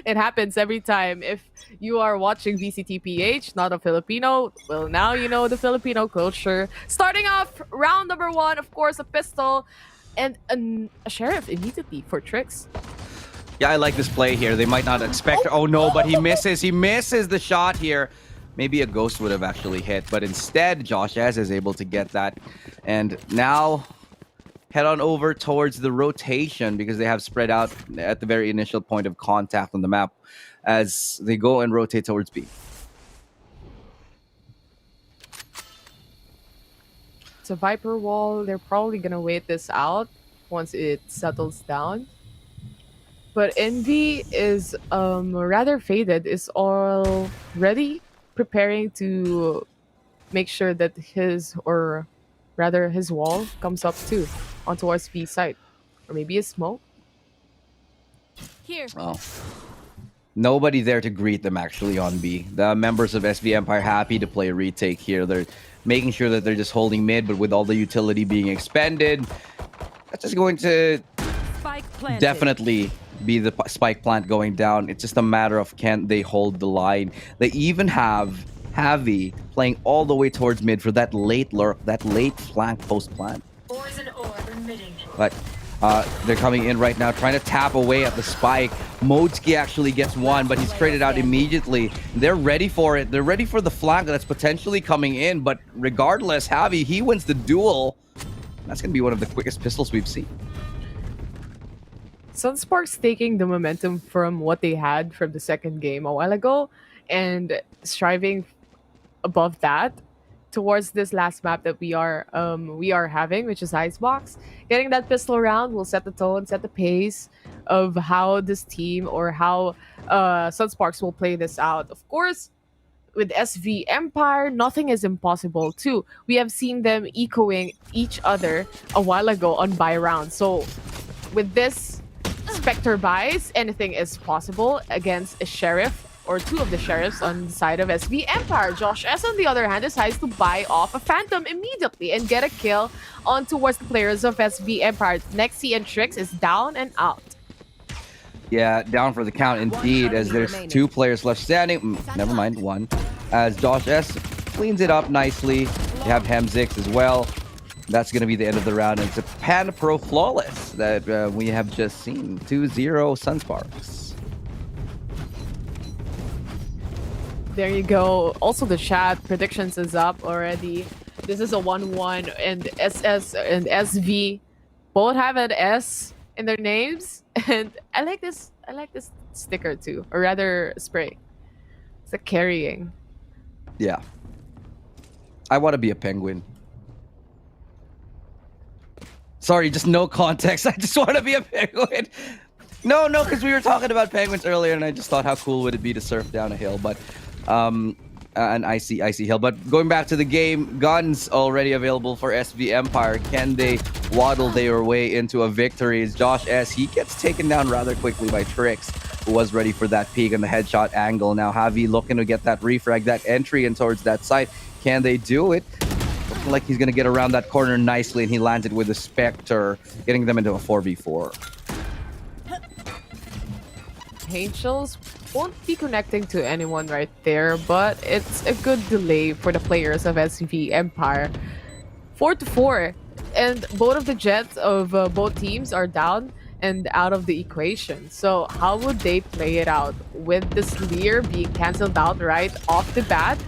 It happens every time. If you are watching VCT PH, not a Filipino, well, now you know the Filipino culture. Starting off round number 1, of course, a pistol and a sheriff immediately for tricks. Yeah, I like this play here. They might not expect. Oh no, but he misses. He misses the shot here. Maybe a ghost would have actually hit, but instead, Josh Az is able to get that. And now, head on over towards the rotation because they have spread out at the very initial point of contact on the map as they go and rotate towards B. It's a Viper wall. They're probably going to wait this out once it settles down. But Envy is rather faded, is already preparing to make sure that his wall comes up too on towards B side. Or maybe a smoke. Here. Oh. Nobody there to greet them actually on B. The members of SV Empire happy to play a retake here. They're making sure that they're just holding mid, but with all the utility being expended, that's just going to definitely be the spike plant going down. It's just a matter of can they hold the line. They even have Javi playing all the way towards mid for that late lurk, that late flank post plant. But they're coming in right now, trying to tap away at the spike. Modski actually gets one, but he's traded out immediately. They're ready for it. They're ready for the flank that's potentially coming in, but regardless, Javi, he wins the duel. That's going to be one of the quickest pistols we've seen. Sunsparks taking the momentum from what they had from the second game a while ago and striving above that towards this last map that we are having, which is Icebox. Getting that pistol round will set the tone, set the pace of how this team or how Sunsparks will play this out. Of course, with SV Empire, nothing is impossible too. We have seen them echoing each other a while ago on buy round. So with this Spectre buys, anything is possible against a Sheriff or two of the Sheriffs on the side of SV Empire. Josh S, on the other hand, decides to buy off a Phantom immediately and get a kill on towards the players of SV Empire. Nexi and Trix is down and out. Yeah, down for the count indeed, as there's 2 players left standing. Never mind, 1. As Josh S cleans it up nicely. You have Hemzix as well. That's going to be the end of the round. And it's a Panda Pro Flawless that we have just seen. 2-0 Sunsparks. There you go. Also, the chat predictions is up already. This is a 1-1, and SS and SV both have an S in their names. And I like this sticker too, or rather spray. It's like carrying. Yeah. I want to be a penguin. Sorry, just no context. I just want to be a penguin. No, because we were talking about penguins earlier, and I just thought how cool would it be to surf down a hill, but an icy hill. But going back to the game, guns already available for SV Empire. Can they waddle their way into a victory? As Josh S, he gets taken down rather quickly by Trix, who was ready for that peek and the headshot angle. Now Javi looking to get that refrag, that entry in towards that site. Can they do it? Looking like he's going to get around that corner nicely, and he lands it with a Spectre, getting them into a 4v4. Angels won't be connecting to anyone right there, but it's a good delay for the players of SV Empire. 4-4, and both of the jets of both teams are down and out of the equation. So how would they play it out with this Lear being cancelled out right off the bat?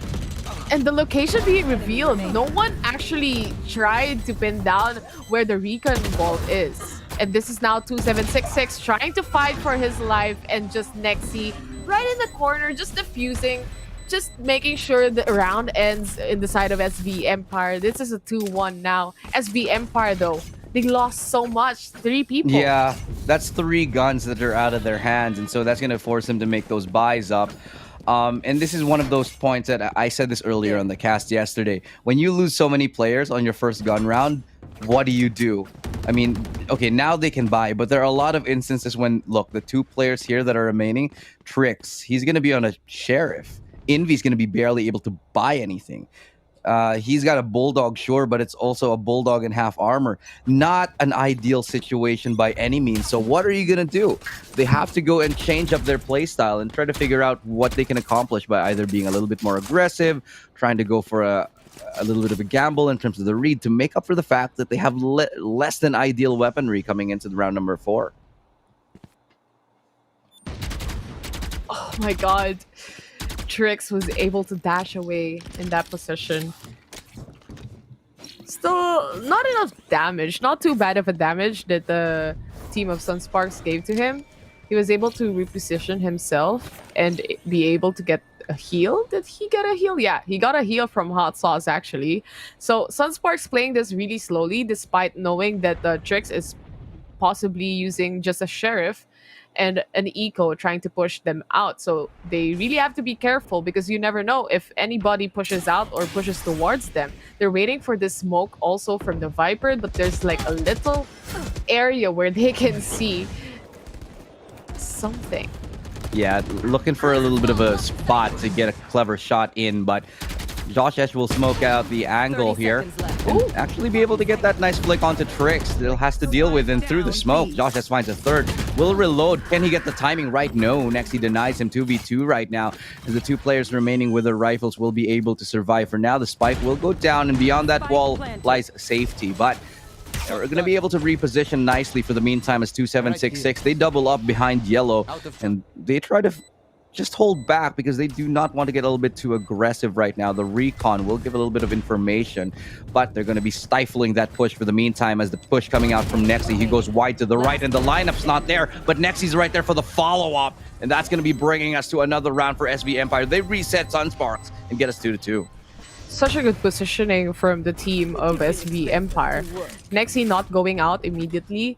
And the location being revealed, no one actually tried to pin down where the recon vault is. And this is now 2766 trying to fight for his life, and just Nexi right in the corner, just defusing, just making sure the round ends in the side of SV Empire. This is a 2-1 now. SV Empire though, they lost so much, 3 people. Yeah, that's 3 guns that are out of their hands, and so that's going to force them to make those buys up. And this is one of those points that I said this earlier on the cast yesterday. When you lose so many players on your first gun round, what do? I mean, okay, now they can buy, but there are a lot of instances when, look, the 2 players here that are remaining, Trix, he's going to be on a Sheriff. Envy's going to be barely able to buy anything. He's got a Bulldog, sure, but it's also a Bulldog in half armor. Not an ideal situation by any means. So what are you going to do? They have to go and change up their playstyle and try to figure out what they can accomplish by either being a little bit more aggressive, trying to go for a little bit of a gamble in terms of the read to make up for the fact that they have less than ideal weaponry coming into the round number 4. Oh my god. Trix was able to dash away in that position. Still, not enough damage. Not too bad of a damage that the team of Sunsparks gave to him. He was able to reposition himself and be able to get a heal. Did he get a heal? Yeah, he got a heal from Hot Sauce, actually. So Sunsparks playing this really slowly, despite knowing that the Trix is possibly using just a Sheriff and an eco trying to push them out. So they really have to be careful, because you never know if anybody pushes out or pushes towards them. They're waiting for this smoke also from the Viper, but there's like a little area where they can see something. Yeah, looking for a little bit of a spot to get a clever shot in, but Josh Esch will smoke out the angle here and actually be able to get that nice flick onto Trix that he'll has to deal with, and through the smoke, Josh Esch finds a third. Will reload. Can he get the timing right? No. Next, he denies him 2v2 right now, as the 2 players remaining with their rifles will be able to survive. For now, the spike will go down, and beyond that wall lies safety, but they're going to be able to reposition nicely for the meantime as 2766. They double up behind yellow, and they try to just hold back because they do not want to get a little bit too aggressive right now. The recon will give a little bit of information, but they're going to be stifling that push for the meantime as the push coming out from Nexi. He goes wide to the right, and the lineup's not there, but Nexi's right there for the follow-up, and that's going to be bringing us to another round for SV Empire. They reset Sunsparks and get us 2-2. Such a good positioning from the team of SV Empire. Nexi not going out immediately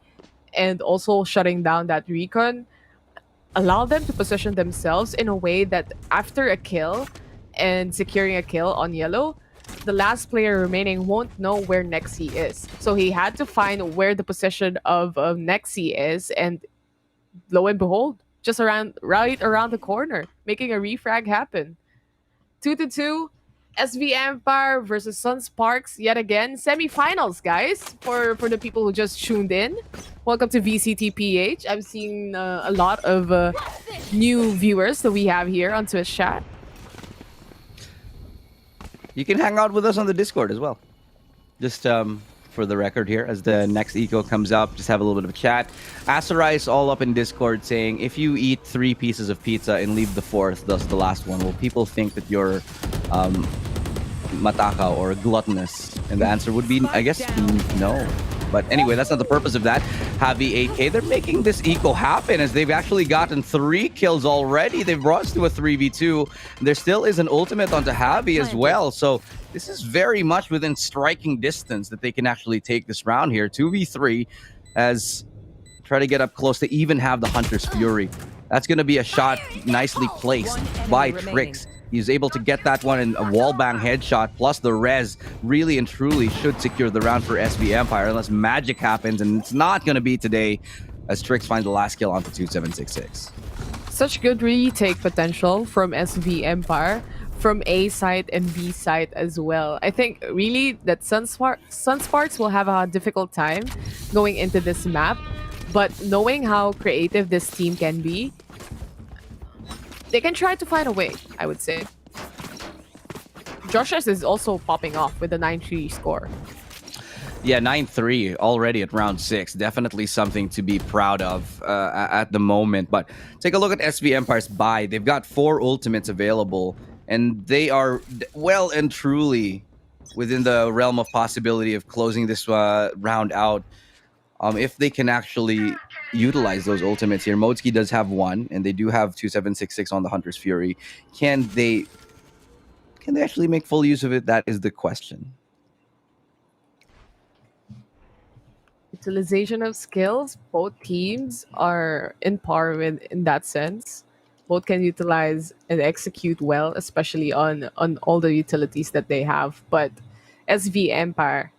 and also shutting down that recon allow them to position themselves in a way that after a kill, and securing a kill on yellow, the last player remaining won't know where Nexi is. So he had to find where the position of Nexi is, and lo and behold, just right around the corner, making a refrag happen. 2-2. SV Empire versus Sunsparks yet again. Semifinals, guys, for the people who just tuned in. Welcome to VCT PH. I'm seeing a lot of new viewers that we have here on Twitch chat. You can hang out with us on the Discord as well. Just for the record here, as the next eco comes up, just have a little bit of a chat. Asarai is all up in Discord saying, if you eat 3 pieces of pizza and leave the 4th, thus the last one, will people think that you're matakaw or gluttonous? And the answer would be, I guess, no. But anyway, that's not the purpose of that. Javi 8K, they're making this eco happen as they've actually gotten 3 kills already. They've brought us to a 3v2. There still is an ultimate onto Javi as well. So this is very much within striking distance that they can actually take this round here. 2v3 as try to get up close to even have the Hunter's Fury. That's going to be a shot nicely placed by Trix. He's able to get that one in a wallbang headshot, plus the res really and truly should secure the round for SV Empire, unless magic happens, and it's not going to be today, as Trix finds the last kill onto 2766. Such good retake potential from SV Empire, from A site and B site as well. I think really that Sunsparks will have a difficult time going into this map, but knowing how creative this team can be, they can try to find a way, I would say. Josh S is also popping off with a 9-3 score. Yeah, 9-3 already at round 6. Definitely something to be proud of at the moment. But take a look at SV Empire's buy. They've got 4 ultimates available, and they are well and truly within the realm of possibility of closing this round out. If they can actually utilize those ultimates here. Modski does have 1, and they do have 2766 on the Hunter's Fury. Can they actually make full use of it? That is the question. Utilization of skills, both teams are in par with in that sense. Both can utilize and execute well, especially on all the utilities that they have. But SV Empire,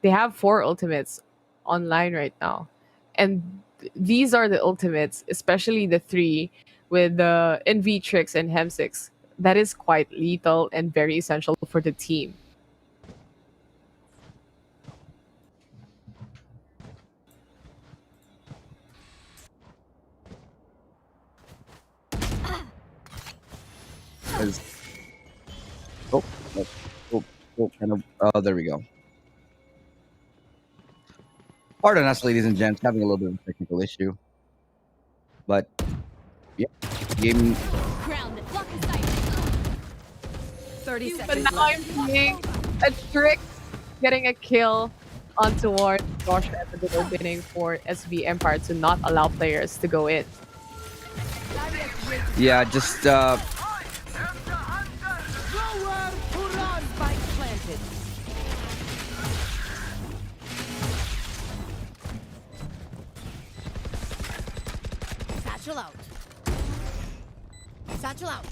they have 4 ultimates online right now. And these are the ultimates, especially the 3 with the NV Trix and Hem6. That is quite lethal and very essential for the team. Oh, there we go. Pardon us, ladies and gents, having a little bit of a technical issue. But, yeah, game... 30 seconds. But now I'm seeing a trick getting a kill on towards Josh at the opening for SV Empire to not allow players to go in. Yeah, just... Satchel out. Satchel out.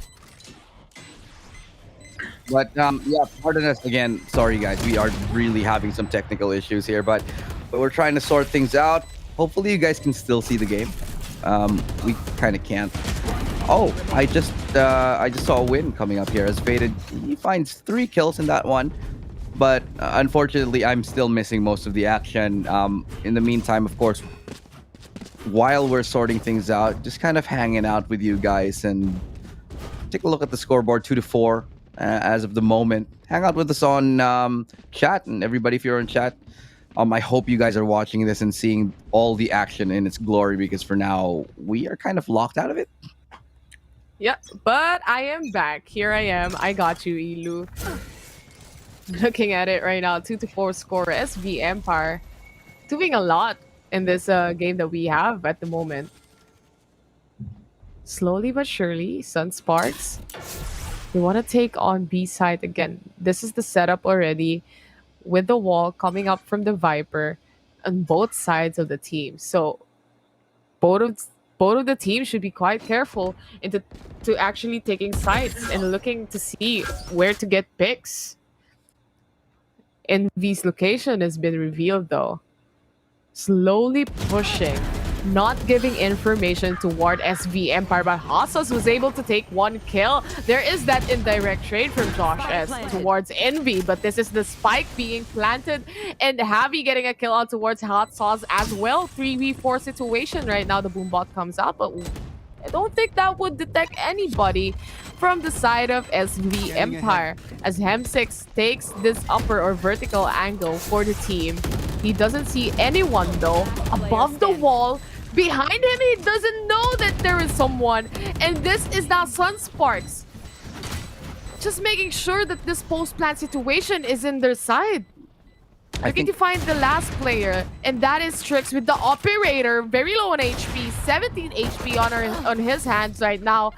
But, yeah, pardon us again. Sorry, guys. We are really having some technical issues here, but we're trying to sort things out. Hopefully, you guys can still see the game. We kind of can't. Oh, I just saw a win coming up here as Faded. He finds 3 kills in that one. But, unfortunately, I'm still missing most of the action. In the meantime, of course, while we're sorting things out, just kind of hanging out with you guys and take a look at the scoreboard, 2-4 as of the moment. Hang out with us on chat, and everybody, if you're in chat, I hope you guys are watching this and seeing all the action in its glory, because for now we are kind of locked out of it. Yeah, but I am back. Here I am. I got you, Ilu. Looking at it right now, 2-4 score. SV Empire doing a lot in this game that we have at the moment. Slowly but surely, Sunsparks, they want to take on B side again. This is the setup already with the wall coming up from the Viper on both sides of the team. So both of both of the teams should be quite careful into to actually taking sides and looking to see where to get picks. Envy's location has been revealed though. Slowly pushing, not giving information toward SV Empire, but Hassas was able to take one kill. There is that indirect trade from Josh S towards Envy, but this is the spike being planted and Javi getting a kill out towards Hot Sauce as well. 3v4 situation right now. The boombot comes out, but I don't think that would detect anybody from the side of SV Empire as Hem6 takes this upper or vertical angle for the team. He doesn't see anyone though above the wall. Behind him, he doesn't know that there is someone. And this is now Sunsparks. Just making sure that this post-plant situation is in their side. Looking to find the last player, and that is Trix with the operator, very low on HP, 17 HP on his hands right now.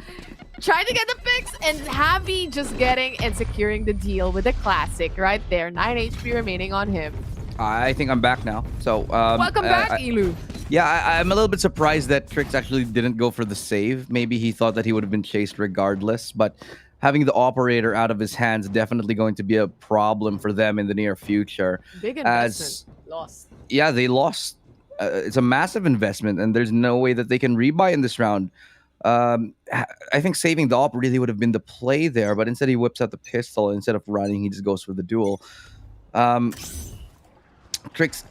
Trying to get the picks, and Javi just getting and securing the deal with the classic right there. 9 HP remaining on him. I think I'm back now. So welcome back, Ilu. Yeah, I'm a little bit surprised that Trix actually didn't go for the save. Maybe he thought that he would have been chased regardless, but having the operator out of his hands definitely going to be a problem for them in the near future. Big investment lost. Yeah, they lost. It's a massive investment, and there's no way that they can rebuy in this round. I think saving the op really would have been the play there, but instead he whips out the pistol. Instead of running, he just goes for the duel. Trix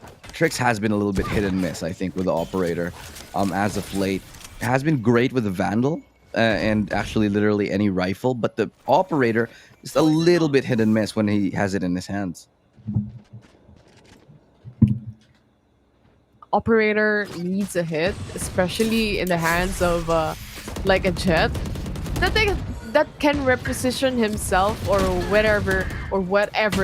has been a little bit hit and miss, I think, with the operator as of late. Has been great with the Vandal and actually literally any rifle, but the operator is a little bit hit and miss when he has it in his hands. Operator needs a hit, especially in the hands of like a Jet that can reposition himself or whatever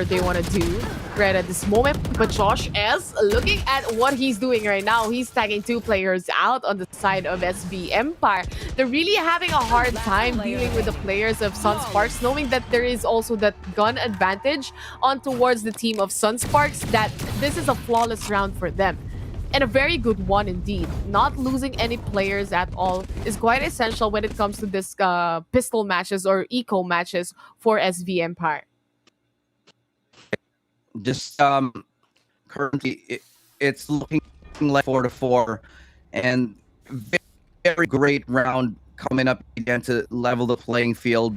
they want to do right at this moment. But Josh S, looking at what he's doing right now, he's tagging 2 players out on the side of SV Empire. They're really having a hard time dealing with the players of Sunsparks, knowing that there is also that gun advantage on towards the team of Sunsparks, that this is a flawless round for them. And a very good one indeed. Not losing any players at all is quite essential when it comes to this pistol matches or eco matches for SV Empire. Just currently, it's looking like 4-4, and very great round coming up again to level the playing field.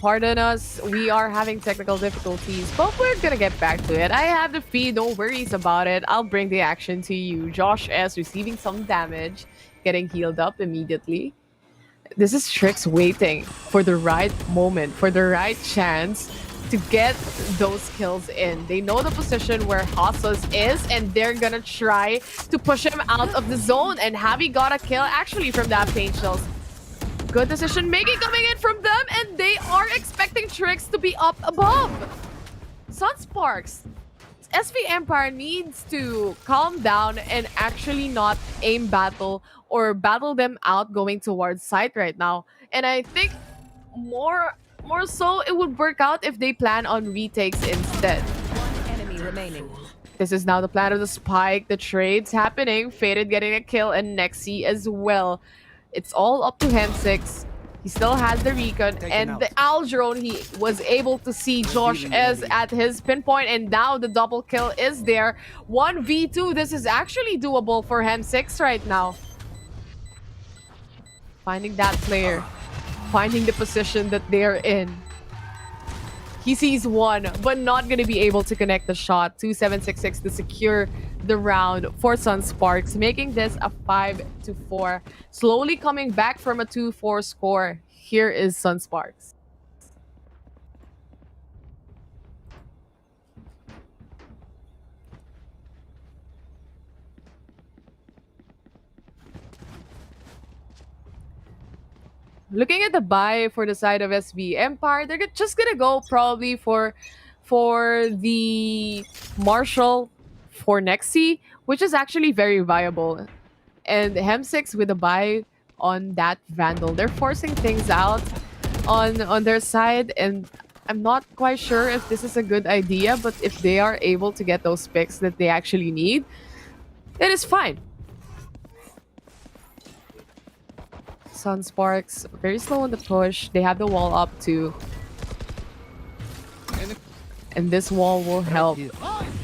Pardon us, we are having technical difficulties, but we're gonna get back to it. I have the feed, no worries about it. I'll bring the action to you. Josh S receiving some damage, getting healed up immediately. This is Trix waiting for the right moment, for the right chance to get those kills in. They know the position where Hassas is, and they're gonna try to push him out of the zone. And Javi got a kill actually from that paint shells. Good decision making coming in from them, and they are expecting Trix to be up above. Sunsparks. SV Empire needs to calm down and actually not aim battle or battle them out going towards site right now. And I think more so it would work out if they plan on retakes instead. One enemy remaining. This is now the plan of the spike, the trades happening, Faded getting a kill, and Nexi as well. It's all up to Hem6. He still has the recon, and the Aldrone, he was able to see Josh S at his pinpoint, and now the double kill is there. 1v2, this is actually doable for Hem6 right now. Finding that player, finding the position that they're in. He sees one, but not going to be able to connect the shot. 2766 to secure the round for Sunsparks, making this a 5-4. Slowly coming back from a 2-4 score. Here is Sunsparks. Looking at the buy for the side of SV Empire, they're just gonna go probably for the Marshall for Nexi, which is actually very viable. And Hem6 with a buy on that Vandal. They're forcing things out on their side, and I'm not quite sure if this is a good idea, but if they are able to get those picks that they actually need, it is fine. Sunsparks, very slow on the push. They have the wall up too. And this wall will help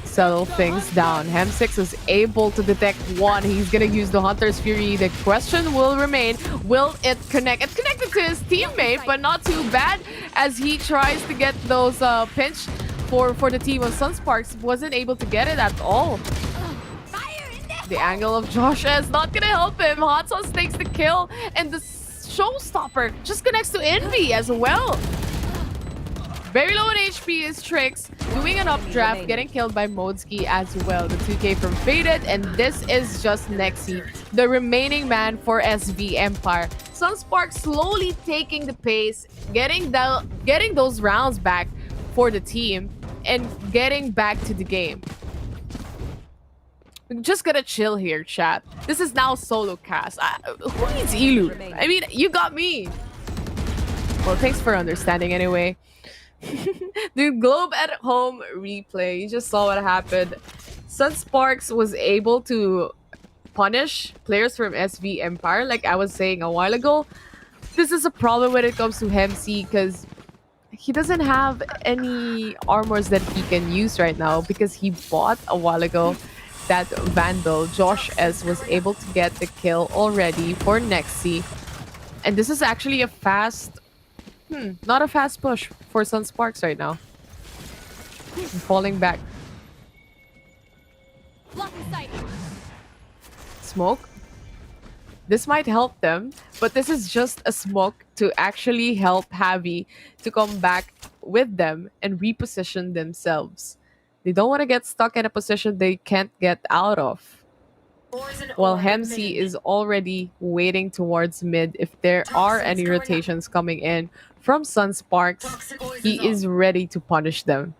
settle things down. Hem6 is able to detect one. He's gonna use the Hunter's Fury. The question will remain, will it connect? It's connected to his teammate, but not too bad as he tries to get those pinch for the team of Sunsparks. Wasn't able to get it at all. The angle of Josh is not gonna help him. Hot Sauce takes the kill, and the showstopper just connects to Envy as well. Very low in HP is Trix, doing an updraft, getting killed by Modski as well. The 2K from Faded, and this is just Nexi, the remaining man for SV Empire. Sunspark slowly taking the pace, getting those rounds back for the team, and getting back to the game. We're just gonna chill here, chat. This is now solo cast. Who needs Elu? I mean, you got me. Well, thanks for understanding anyway. The Globe at Home replay. You just saw what happened. Sunsparks was able to punish players from SV Empire, like I was saying a while ago. This is a problem when it comes to Hemsi because he doesn't have any armors that he can use right now because he bought a while ago that Vandal. Josh S was able to get the kill already for Nexi. And this is actually a fast... not a fast push for Sunsparks right now. Falling back. Smoke. This might help them, but this is just a smoke to actually help Javi to come back with them and reposition themselves. They don't want to get stuck in a position they can't get out of. While Hemsi is already waiting towards mid, if there are any rotations coming in from Sunsparks, he is ready to punish them.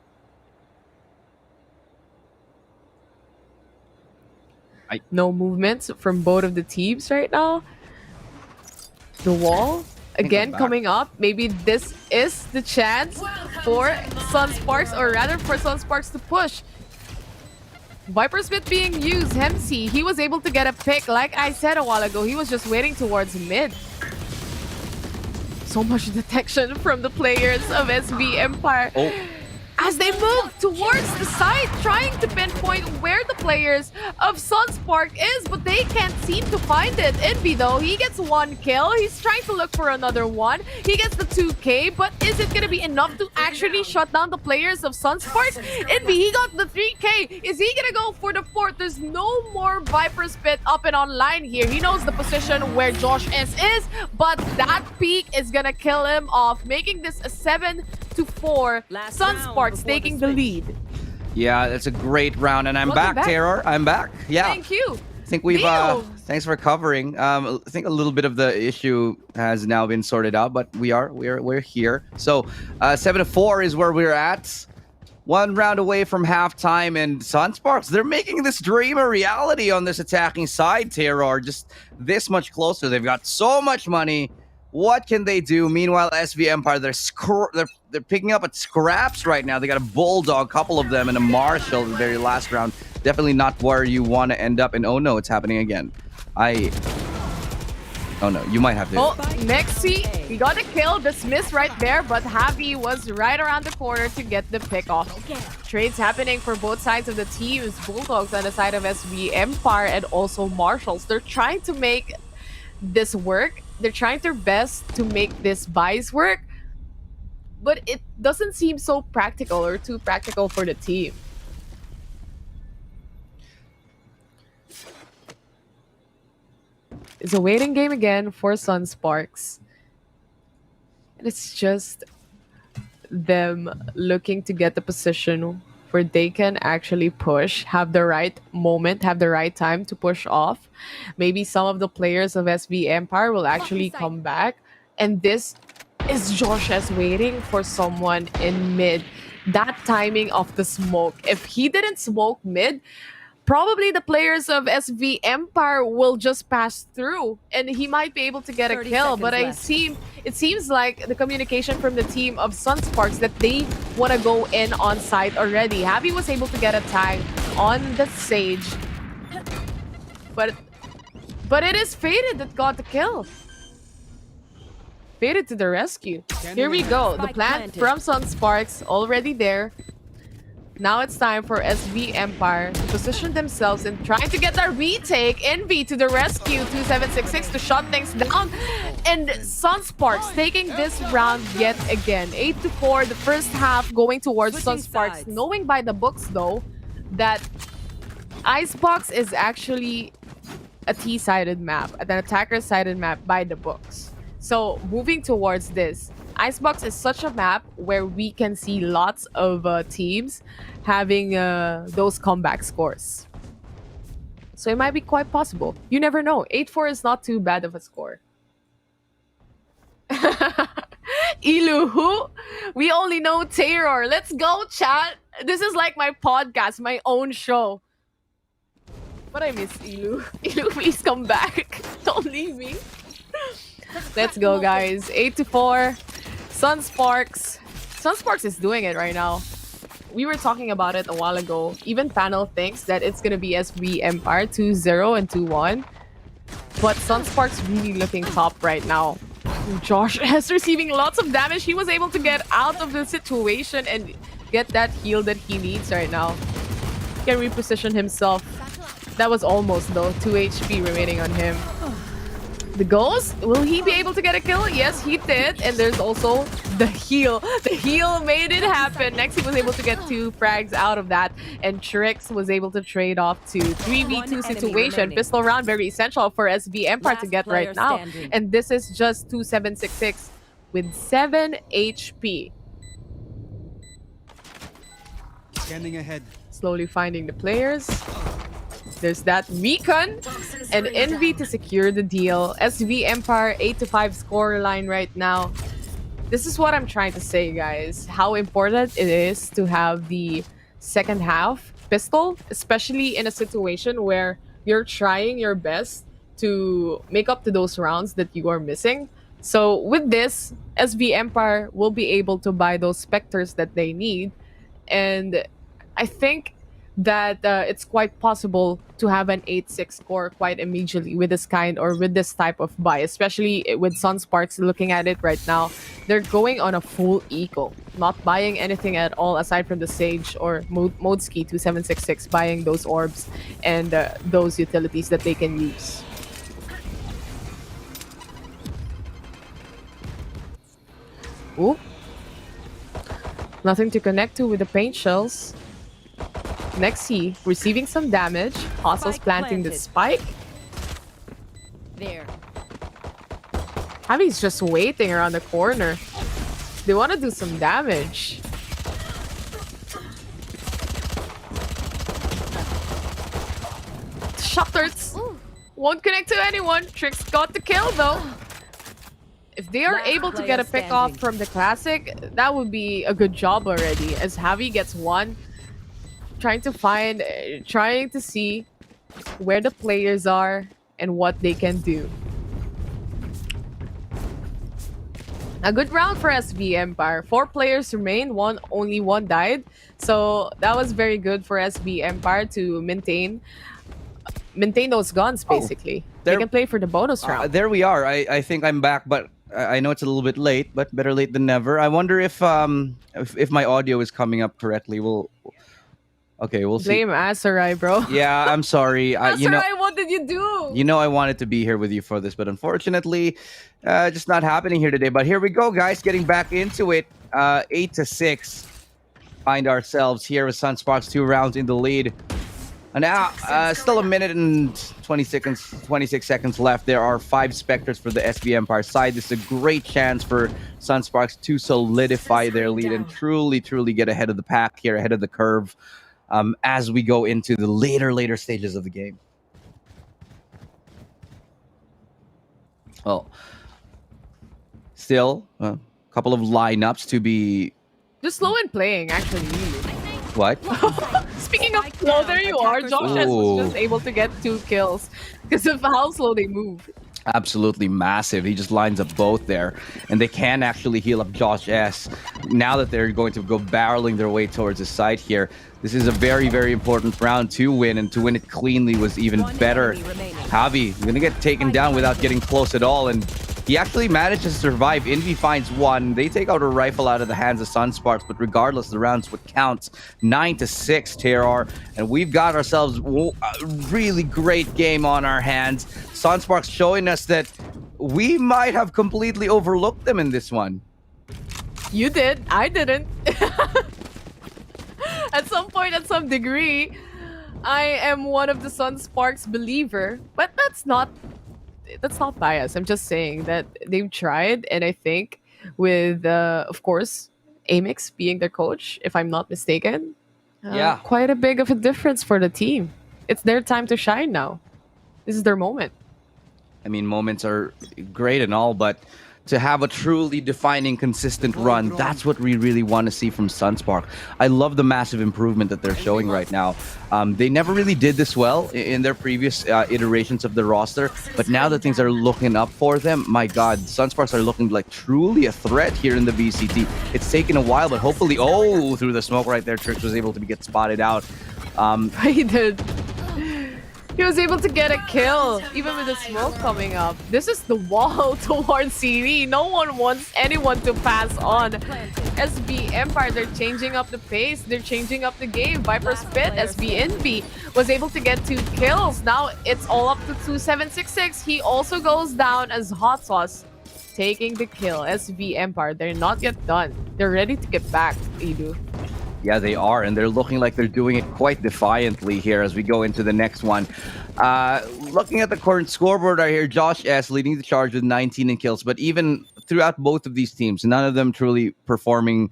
No movements from both of the teams right now. The wall again coming up. Maybe this is the chance for Sunsparks, or rather for Sunsparks to push. Viper's Pit being used. Hemsi, he was able to get a pick. Like I said a while ago, he was just waiting towards mid. So much detection from the players of SV Empire. As they move towards the side, trying to pinpoint where the players of Sunspark is, but they can't seem to find it. Envy though, he gets one kill. He's trying to look for another one. He gets the 2K, but is it gonna be enough to actually shut down the players of Sunspark? Envy, he got the 3K. Is he gonna go for the 4th? There's no more Viper's Pit up and online here. He knows the position where Josh S is, but that peak is gonna kill him off, making this a 7-4. Sunsparks taking the lead. Yeah, that's a great round, and I'm back, Terror. I'm back. Yeah. Thank you. I think we've thanks for covering. I think a little bit of the issue has now been sorted out, but we're here. So 7-4 is where we're at. One round away from halftime, and Sunsparks, they're making this dream a reality on this attacking side. Terror just this much closer. They've got so much money. What can they do? Meanwhile, SV Empire, they're picking up at scraps right now. They got a Bulldog, couple of them, and a Marshall in the very last round. Definitely not where you want to end up. And oh no, it's happening again. Oh no, you might have to. Oh, Nexi, he got a kill. Dismiss right there, but Javi was right around the corner to get the pick off. Trades happening for both sides of the teams. Bulldogs on the side of SV Empire and also Marshalls. They're trying to make this work. They're trying their best to make this buys work, but it doesn't seem so practical or too practical for the team. It's a waiting game again for Sunsparks. And it's just them looking to get the position where they can actually push, have the right moment, have the right time to push off. Maybe some of the players of SV Empire will actually come back. And this is Josh S waiting for someone in mid. That timing of the smoke. If he didn't smoke mid, probably the players of SV Empire will just pass through and he might be able to get a 30 kill. But seconds it seems like the communication from the team of Sunsparks that they want to go in on site already. Javi was able to get a tag on the Sage. But it is Faded that got the kill. Faded to the rescue. Here we go. The plant from Sunsparks already there. Now it's time for SV Empire to position themselves and trying to get that retake. Envy to the rescue. 2766 to shut things down. And Sunsparks taking this round yet again. 8-4, the first half going towards Sunsparks. Knowing by the books though that Icebox is actually a T-sided map, an attacker-sided map by the books. So moving towards this, Icebox is such a map where we can see lots of teams having those comeback scores. So it might be quite possible. You never know. 8-4 is not too bad of a score. Ilu, who? We only know Terror. Let's go, chat. This is like my podcast, my own show. But I miss Ilu. Ilu, please come back. Don't leave me. Let's go, guys. 8-4. Sunsparks. Sunsparks is doing it right now. We were talking about it a while ago. Even panel thinks that it's going to be SV Empire 2-0 and 2-1. But Sunsparks really looking top right now. Josh is receiving lots of damage. He was able to get out of the situation and get that heal that he needs right now. He can reposition himself. That was almost though. 2 HP remaining on him. The Ghost, will he be able to get a kill? Yes, he did. And there's also the heal. The heal made it happen. Next, he was able to get 2 frags out of that. And Trix was able to trade off to 3v2 situation. Pistol round, very essential for SV Empire to get right now. And this is just 2766 with 7 HP. Scanning ahead. Slowly finding the players. There's that Recon and Envy to secure the deal. SV Empire 8-5 score line right now. This is what I'm trying to say, guys. How important it is to have the second half pistol, especially in a situation where you're trying your best to make up to those rounds that you are missing. So with this, SV Empire will be able to buy those Spectres that they need. And I think that it's quite possible to have an 8-6 score quite immediately with this kind or with this type of buy, especially with Sunsparks looking at it right now. They're going on a full eco, not buying anything at all aside from the Sage or Modeski 2766, buying those orbs and those utilities that they can use. Ooh. Nothing to connect to with the paint shells. Nexi receiving some damage. Hostels planting the spike. There. Javi's just waiting around the corner. They want to do some damage. Shutters won't connect to anyone. Trix got the kill though. If they are able to get a pick off from the classic, that would be a good job already. As Javi gets one, trying to see where the players are and what they can do. A good round for SV Empire. 4 players remain, only one died. So that was very good for SV Empire to maintain those guns basically. They can play for the bonus round. There we are. I think I'm back, but I know it's a little bit late, but better late than never. I wonder if my audio is coming up correctly. We'll see. Blame Asarai, bro. Yeah, I'm sorry. Asarai, what did you do? You know I wanted to be here with you for this, but unfortunately, just not happening here today. But here we go, guys. Getting back into it. 8-6. Find ourselves here with Sunsparks 2 rounds in the lead. And now, still a minute and 26 seconds left. There are 5 Spectres for the SV Empire side. This is a great chance for Sunsparks to solidify their lead and truly get ahead of the pack here, ahead of the curve. As we go into the later stages of the game. Well, still a couple of lineups to be... Just slow in playing, actually. What? Speaking of slow, there you are. Josh S was just able to get 2 kills because of how slow they move. Absolutely massive. He just lines up both there, and they can actually heal up Josh S. Now that they're going to go barreling their way towards the site here, this is a very, very important round to win, and to win it cleanly was even better. Javi gonna get taken down without getting close at all, and he actually manages to survive. Envy finds one. They take out a rifle out of the hands of Sunsparks, but regardless, the rounds would count. 9-6, Terror, and we've got ourselves a really great game on our hands. Sunsparks showing us that we might have completely overlooked them in this one. You did. I didn't. At some point, at some degree, I am one of the Sunsparks believer, but that's not bias. I'm just saying that they've tried, and I think with, of course, Amix being their coach, if I'm not mistaken, quite a big of a difference for the team. It's their time to shine now. This is their moment. I mean, moments are great and all, but to have a truly defining, consistent run, that's what we really want to see from Sunspark. I love the massive improvement that they're showing right now. They never really did this well in their previous iterations of the roster, but now that things are looking up for them, my God, Sunsparks are looking like truly a threat here in the VCT. It's taken a while, but hopefully, through the smoke right there, Trix was able to get spotted out. He did. He was able to get a kill, even with the smoke coming up. This is the wall towards CD. No one wants anyone to pass on. SB Empire, they're changing up the pace. They're changing up the game. Viper's Pit, SB Envy was able to get 2 kills. Now it's all up to 2766. He also goes down as Hot Sauce, taking the kill. SB Empire, they're not yet done. They're ready to get back, Edu. Yeah, they are, and they're looking like they're doing it quite defiantly here as we go into the next one. Looking at the current scoreboard right here, Josh S leading the charge with 19 in kills, but even throughout both of these teams, none of them truly performing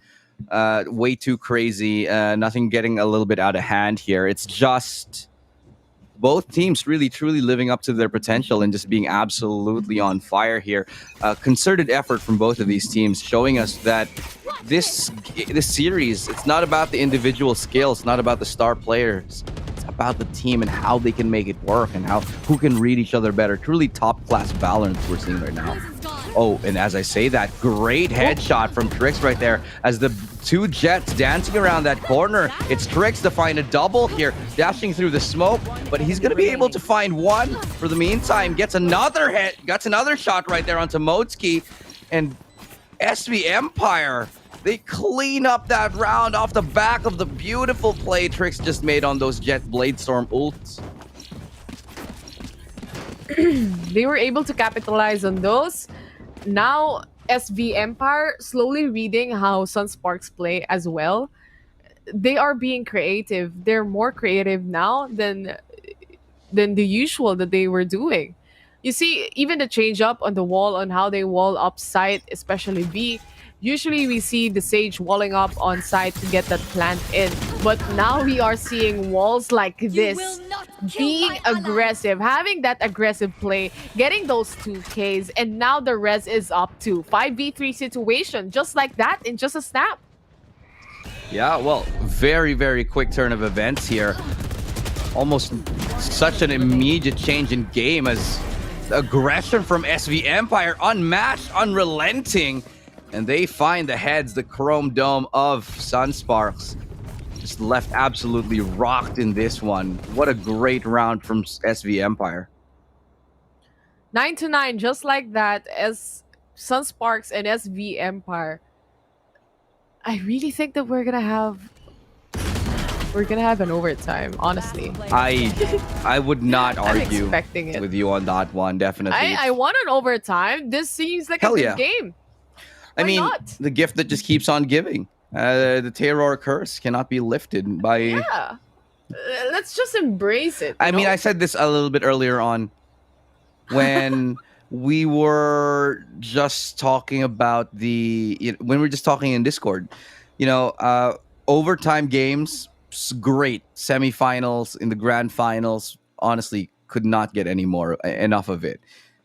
way too crazy, nothing getting a little bit out of hand here. It's just both teams really truly living up to their potential and just being absolutely on fire here. Concerted effort from both of these teams showing us that this series, it's not about the individual skills, it's not about the star players. It's about the team and how they can make it work and who can read each other better. Truly top class balance we're seeing right now. Oh, and as I say that, great headshot from Trix right there as the 2 Jets dancing around that corner. It's Trix to find a double here, dashing through the smoke, but he's going to be able to find one. For the meantime, gets another shot right there onto Motsky, and SV Empire, they clean up that round off the back of the beautiful play Trix just made on those Jet Bladestorm ults. They were able to capitalize on those. Now, SV Empire slowly reading how Sunsparks play as well. They are being creative. They're more creative now than the usual that they were doing. You see, even the change up on the wall, on how they wall up site, especially B. Usually we see the Sage walling up on site to get that plant in. But now we are seeing walls like this. Being aggressive, having that aggressive play, getting those 2 Ks, and now the res is up to 5v3 situation, just like that in just a snap. Yeah, well, very, very quick turn of events here. Almost such an immediate change in game as aggression from SV Empire, unmatched, unrelenting, and they find the heads, the chrome dome of Sunsparks. Just left absolutely rocked in this one. What a great round from SV Empire. 9-9, just like that, as Sunsparks and SV Empire. I really think that we're gonna have an overtime, honestly. I would not argue expecting it. with you on that one, definitely. I want an overtime. This seems like a good game. I mean, the gift that just keeps on giving. The terror curse cannot be lifted by... Yeah. Let's just embrace it. I mean, I said this a little bit earlier on when we were just talking about when we were just talking in Discord. Overtime games, great. Semifinals, in the grand finals, honestly, could not get enough of it.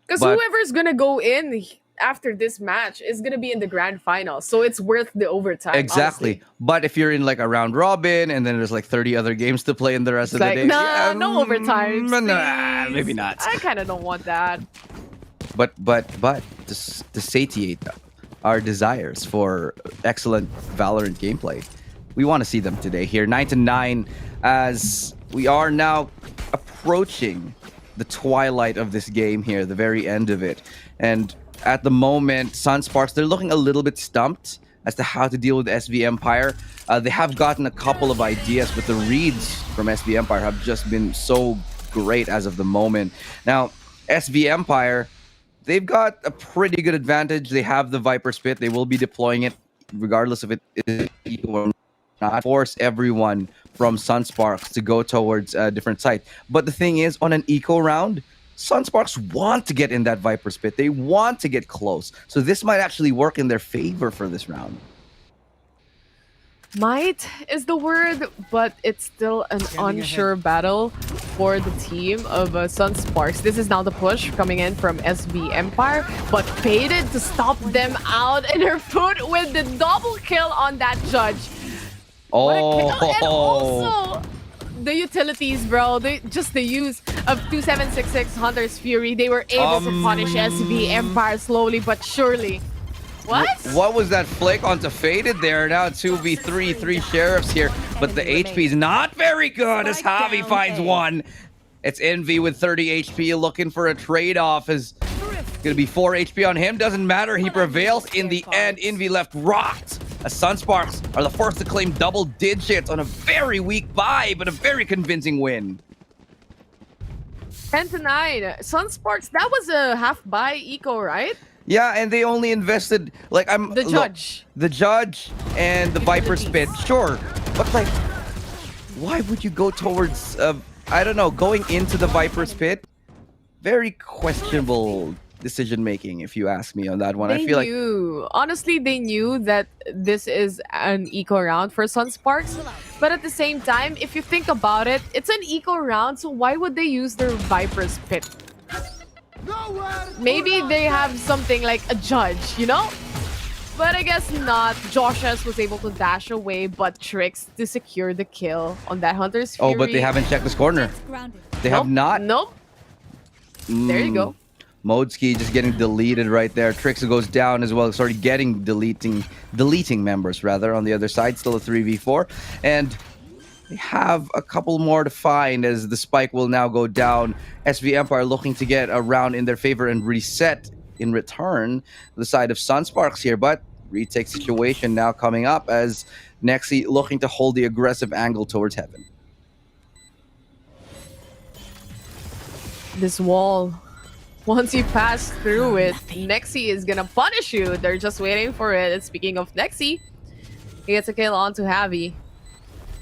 Because whoever's going to go in after this match is gonna be in the grand final, so it's worth the overtime. Exactly. Honestly. But if you're in like a round robin and then there's like 30 other games to play in the rest It's of the like, day, nah, no overtime. nah, maybe not. I kind of don't want that. But to satiate our desires for excellent Valorant gameplay, we want to see them today here. 9-9 as we are now approaching the twilight of this game here, the very end of it. And at the moment, Sunsparks, they're looking a little bit stumped as to how to deal with SV Empire. They have gotten a couple of ideas, but the reads from SV Empire have just been so great as of the moment. Now, SV Empire, they've got a pretty good advantage. They have the Viper Spit. They will be deploying it regardless of it is equal or not. Force everyone from Sunsparks to go towards a different site. But the thing is, on an eco round, Sunsparks want to get in that Viper Spit. They want to get close. So this might actually work in their favor for this round. Might is the word, but it's still an unsure battle for the team of Sunsparks. This is now the push coming in from SV Empire, but Faded to stop them out in her foot with the double kill on that judge. Oh, And also the utilities, bro. The use of 2766 Hunter's Fury. They were able to punish SV Empire slowly but surely. What? What was that flick onto Faded there? Now 2v3, 3 sheriffs here, but the HP is not very good as Javi finds one. It's Envy with 30 HP looking for a trade-off. Is gonna be 4 HP on him. Doesn't matter. He prevails in the end. Envy left rocked. As Sunsparks are the first to claim double digits on a very weak buy, but a very convincing win. 10-9. Sunsparks, that was a half buy eco, right? Yeah, and they only invested like the judge. The judge and the Viper Spit, sure. But like, why would you go towards I don't know, going into the Viper Spit? Very questionable decision making, if you ask me on that one. I feel like honestly, they knew that this is an eco round for Sunsparks, but at the same time, if you think about it, it's an eco round, so why would they use their Viper's Pit? Maybe they have something like a judge, you know? But I guess not. Josh S was able to dash away, but Tricks to secure the kill on that Hunter's Fury. Oh, but they haven't checked this corner. They have not. Nope. There you go. Modeski just getting deleted right there. Trix goes down as well. Sorry, deleting members rather on the other side. Still a 3v4. And they have a couple more to find as the spike will now go down. SV Empire looking to get a round in their favor and reset in return the side of Sunsparks here. But retake situation now coming up as Nexi looking to hold the aggressive angle towards heaven. This wall. Once you pass through it, Nexi is gonna punish you. They're just waiting for it. And speaking of Nexi, he gets a kill onto Javi.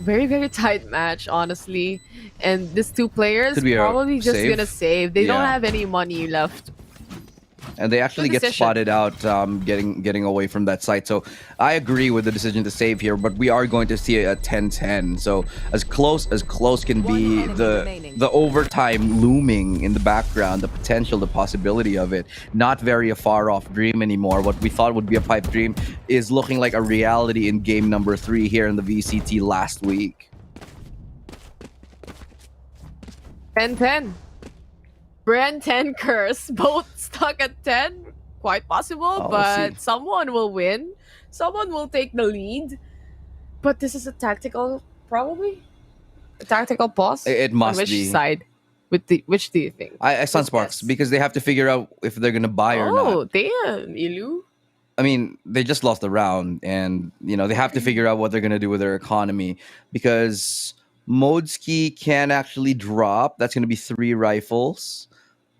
Very, very tight match, honestly. And these two players probably just gonna save. They don't have any money left. And they actually get spotted out getting away from that site. So I agree with the decision to save here, but we are going to see a 10-10. So as close can be, the overtime looming in the background, the potential, the possibility of it. Not very a far off dream anymore. What we thought would be a pipe dream is looking like a reality in game number 3 here in the VCT last week. 10-10. Brand 10 Curse, both stuck at 10. Quite possible, but someone will win. Someone will take the lead. But this is a tactical, probably? A tactical pause? It must which be. Side? Which do you think? I Sunsparks, because they have to figure out if they're going to buy or not. Oh, damn, Ilu. I mean, they just lost the round, and they have to figure out what they're going to do with their economy, because Modeski can actually drop. That's going to be 3 rifles.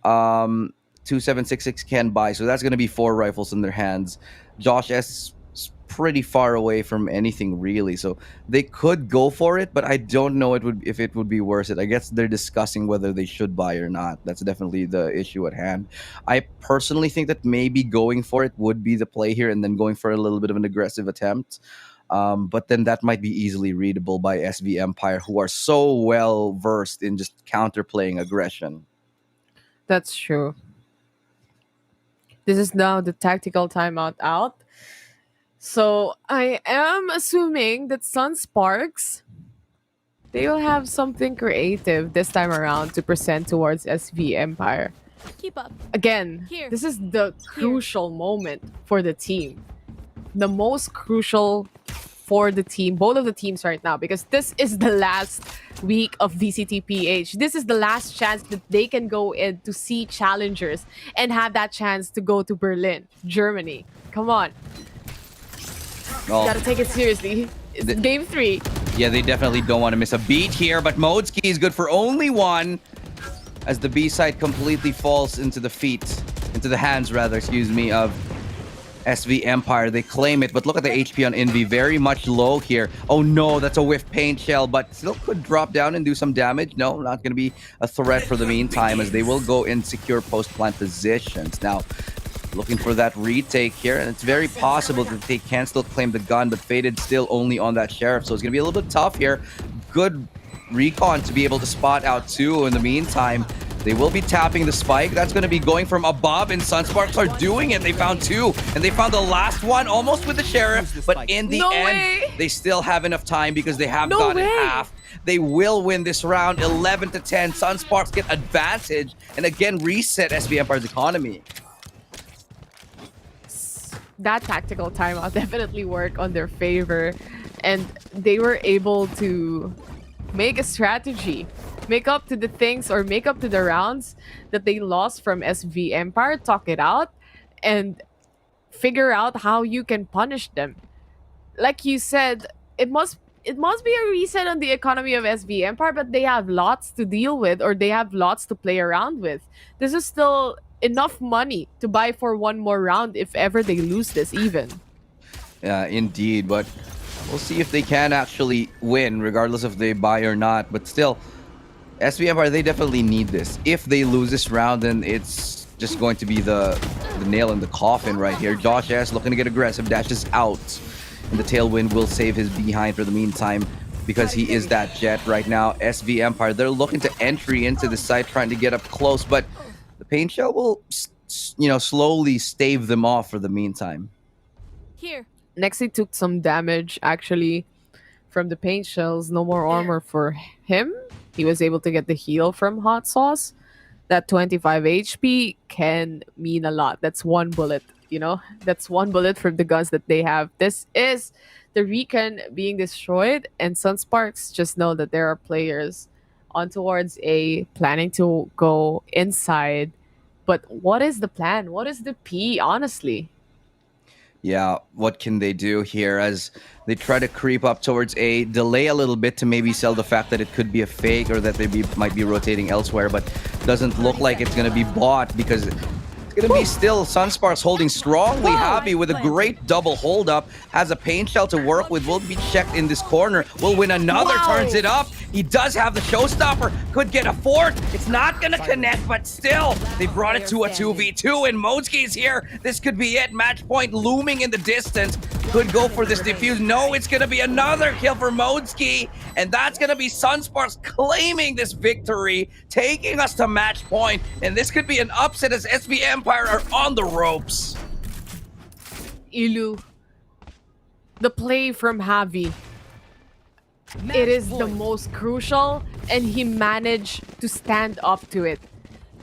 2766 can buy, so that's going to be 4 rifles in their hands. Josh S is pretty far away from anything really, so they could go for it, but I don't know if it would be worth it. I guess they're discussing whether they should buy or not. That's definitely the issue at hand. I personally think that maybe going for it would be the play here, and then going for a little bit of an aggressive attempt. But then that might be easily readable by SV Empire, who are so well versed in just counterplaying aggression. That's true. This is now the tactical timeout out. So I am assuming that Sunsparks, they will have something creative this time around to present towards SV Empire. Keep up. Again, Here. this is the crucial moment for the team. The most crucial for the team, both of the teams right now, because this is the last week of VCTPH. This is the last chance that they can go in to see challengers and have that chance to go to Berlin, Germany. Come on. Oh. Gotta take it seriously. It's game 3. Yeah, they definitely don't want to miss a beat here, but Modski is good for only one as the B side completely falls into the hands, excuse me, of SV Empire. They claim it, but look at the HP on Envy, very much low here. Oh no, that's a whiff paint shell, but still could drop down and do some damage. No, not going to be a threat for the meantime, as they will go in secure post-plant positions. Now, looking for that retake here, and it's very possible that they can still claim the gun, but Faded still only on that Sheriff, so it's going to be a little bit tough here. Good recon to be able to spot out two. In the meantime, they will be tapping the spike. That's going to be going from above, and Sunsparks are doing it. They found two, and they found the last one almost with the Sheriff, but in the end, they still have enough time because they have gotten half. They will win this round 11-10. Sunsparks get advantage, and again, reset SV Empire's economy. That tactical timeout definitely worked on their favor, and they were able to make a strategy, make up to the things or make up to the rounds that they lost from SV Empire, talk it out, and figure out how you can punish them. Like you said, it must be a reset on the economy of SV Empire, but they have lots to deal with, or they have lots to play around with. This is still enough money to buy for one more round if ever they lose this even. Yeah, indeed, but we'll see if they can actually win, regardless if they buy or not. But still, SV Empire, they definitely need this. If they lose this round, then it's just going to be the nail in the coffin right here. Josh S looking to get aggressive, dashes out, and the Tailwind will save his behind for the meantime, because he is that jet right now. SV Empire, they're looking to entry into the site, trying to get up close, but the paint shell will, slowly stave them off for the meantime. Here. Nexi took some damage, actually, from the paint shells. No more armor for him. He was able to get the heal from Hot Sauce. That 25 HP can mean a lot. That's one bullet, That's one bullet from the guns that they have. This is the Recon being destroyed, and Sunsparks just know that there are players on towards A, planning to go inside. But what is the plan? What is the P, honestly? Yeah, what can they do here as they try to creep up towards A, delay a little bit to maybe sell the fact that it could be a fake or that they might be rotating elsewhere, but doesn't look like it's going to be bought because it's going to be still Sunsparks holding strongly. Javi with a great double hold up, has a paint shell to work with, will be checked in this corner, will win another, turns it up. He does have the showstopper, could get a fourth. It's not going to connect, but still, they brought it to a 2v2, and Modski's here. This could be it. Match point looming in the distance. Could go for this defuse. No, it's going to be another kill for Modski, and that's going to be Sunsparks claiming this victory, taking us to match point, and this could be an upset as SV Empire are on the ropes. Ilu, the play from Javi, it is the most crucial, and he managed to stand up to it.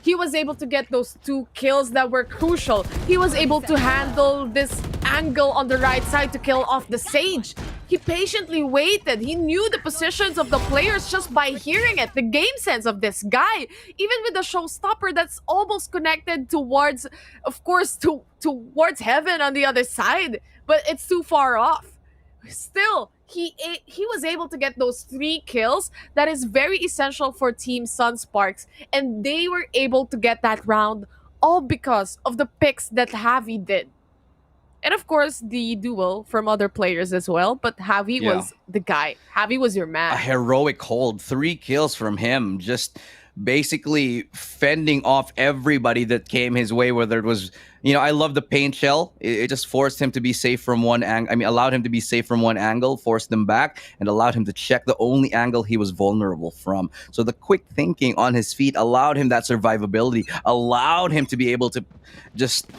He was able to get those 2 kills that were crucial. He was able to handle this angle on the right side to kill off the Sage. He patiently waited. He knew the positions of the players just by hearing it. The game sense of this guy. Even with the showstopper that's almost connected towards, of course, towards heaven on the other side. But it's too far off. Still, he was able to get those 3 kills. That is very essential for Team Sunsparks. And they were able to get that round all because of the picks that Javi did. And of course, the duel from other players as well. But Javi was the guy. Javi was your man. A heroic hold. 3 kills from him. Just basically fending off everybody that came his way, whether it was, I love the paint shell. It just forced him to be safe from one angle. I mean, allowed him to be safe from one angle, forced them back, and allowed him to check the only angle he was vulnerable from. So the quick thinking on his feet allowed him that survivability, allowed him to be able to just,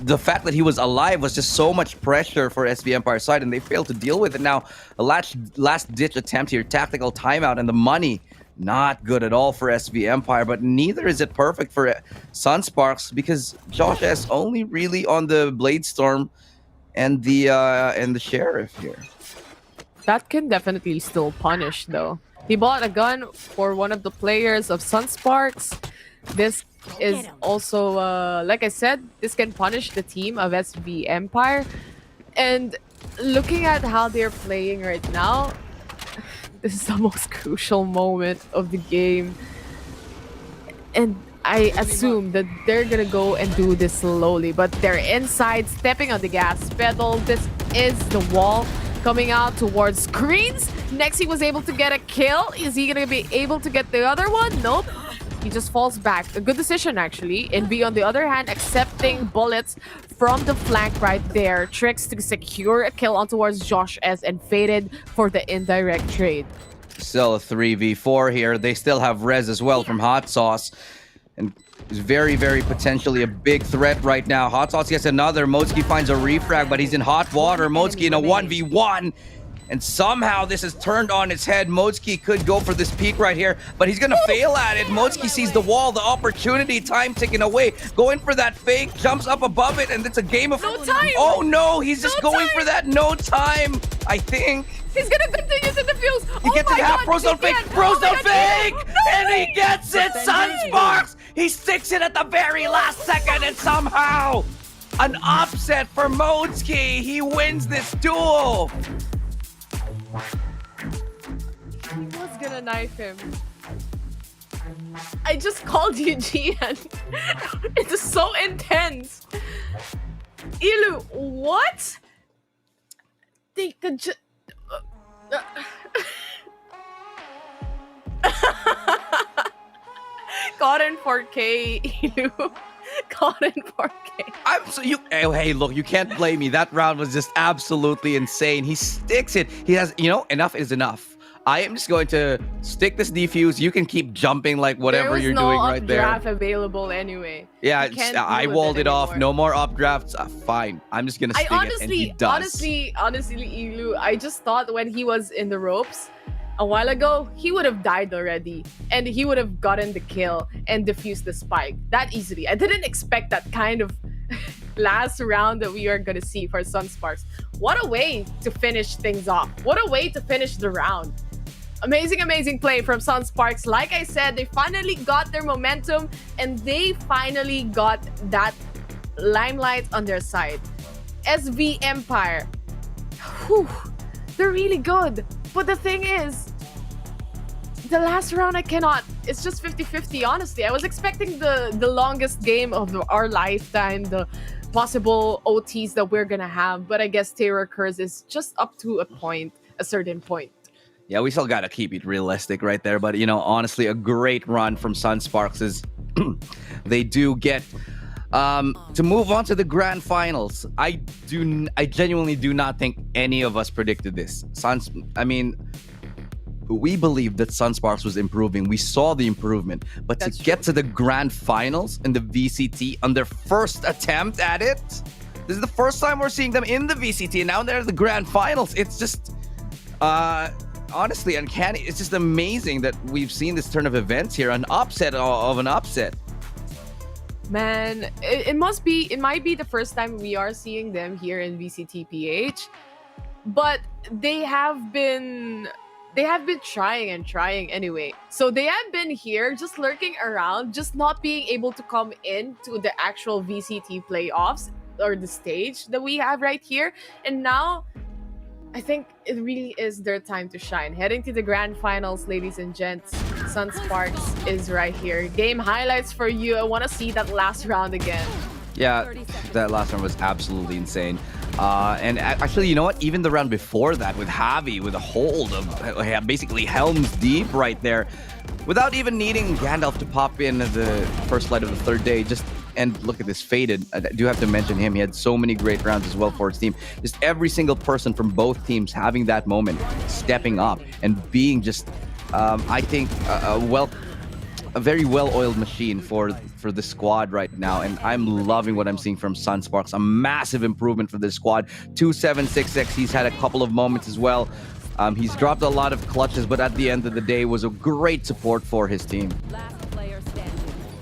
the fact that he was alive was just so much pressure for SV Empire's side, and they failed to deal with it. Now, a last-ditch attempt here, tactical timeout, and the money, not good at all for SV Empire, but neither is it perfect for Sunsparks, because Josh S only really on the Bladestorm and the Sheriff here. That can definitely still punish, though. He bought a gun for one of the players of Sunsparks. This is also, like I said, this can punish the team of SV Empire. And looking at how they're playing right now, this is the most crucial moment of the game. And I assume that they're gonna go and do this slowly, but they're inside, stepping on the gas pedal. This is the wall coming out towards screens. Nexi was able to get a kill. Is he gonna be able to get the other one? Nope. He just falls back. A good decision, actually. Envy, on the other hand, accepting bullets from the flank right there. Tricks to secure a kill on towards Josh S and Faded for the indirect trade. Still a 3v4 here. They still have Rez as well from Hot Sauce. And is very, very potentially a big threat right now. Hot Sauce gets another. Motsuki finds a refrag, but he's in hot water. Motsuki in a 1v1. And somehow this is turned on its head. Motsuki could go for this peek right here, but he's gonna fail at it. Motsuki sees the wall, the opportunity, time ticking away. Going for that fake, jumps up above it, and it's a game of... No time! Oh no, he's just going for that no time, I think. He's gonna continue to defuse. He gets it half, Bros don't fake, Bros don't fake! And he gets it, Sunsparks! He sticks it at the very last second, and somehow an upset for Motsuki. He wins this duel. He was gonna knife him. I just called you Gian. It is so intense. Ilu, what? They could just... Caught in 4K, Ilu. Caught in 4K. Hey, look, you can't blame me. That round was just absolutely insane. He sticks it. He has, enough is enough. I am just going to stick this defuse. You can keep jumping like whatever you're doing right there. There was no updraft available anyway. Yeah, I walled it off. No more updrafts. Fine. I'm just gonna stick it, and he does. Honestly, Ilu, I just thought when he was in the ropes a while ago, he would have died already, and he would have gotten the kill and defused the spike that easily. I didn't expect that kind of last round that we are gonna see for Sunsparks. What a way to finish things off. What a way to finish the round. Amazing play from Sunsparks. Like I said, they finally got their momentum, and they finally got that limelight on their side. SV Empire, whew, they're really good. But the thing is, the last round I cannot. It's just 50-50, honestly. I was expecting the longest game of our lifetime, the possible OTs that we're gonna have, but I guess Terror Curse is just up to a certain point. Yeah, we still gotta keep it realistic right there, but honestly, a great run from Sunsparks is they do get to move on to the grand finals. I genuinely do not think any of us predicted this. We believed that Sunsparks was improving. We saw the improvement, but to get to the grand finals in the VCT on their first attempt at it, this is the first time we're seeing them in the VCT, and now they're at the grand finals. It's just honestly uncanny. It's just amazing that we've seen this turn of events here, an upset of an upset. Man, it might be the first time we are seeing them here in VCT PH, but they have been trying and trying anyway. So they have been here just lurking around, just not being able to come into the actual VCT playoffs or the stage that we have right here. And now I think it really is their time to shine. Heading to the grand finals, ladies and gents. Sunsparks is right here. Game highlights for you. I want to see that last round again. Yeah, that last round was absolutely insane. Actually, you know what? Even the round before that with Javi, with a hold of basically Helm's Deep right there, without even needing Gandalf to pop in the first light of the third day, and look at this Faded. I do have to mention him. He had so many great rounds as well for his team. Just every single person from both teams having that moment, stepping up and being just, I think, a very well-oiled machine for the squad right now, and I'm loving what I'm seeing from Sunsparks. A massive improvement for this squad. 2766. He's had a couple of moments as well. He's dropped a lot of clutches, but at the end of the day, was a great support for his team.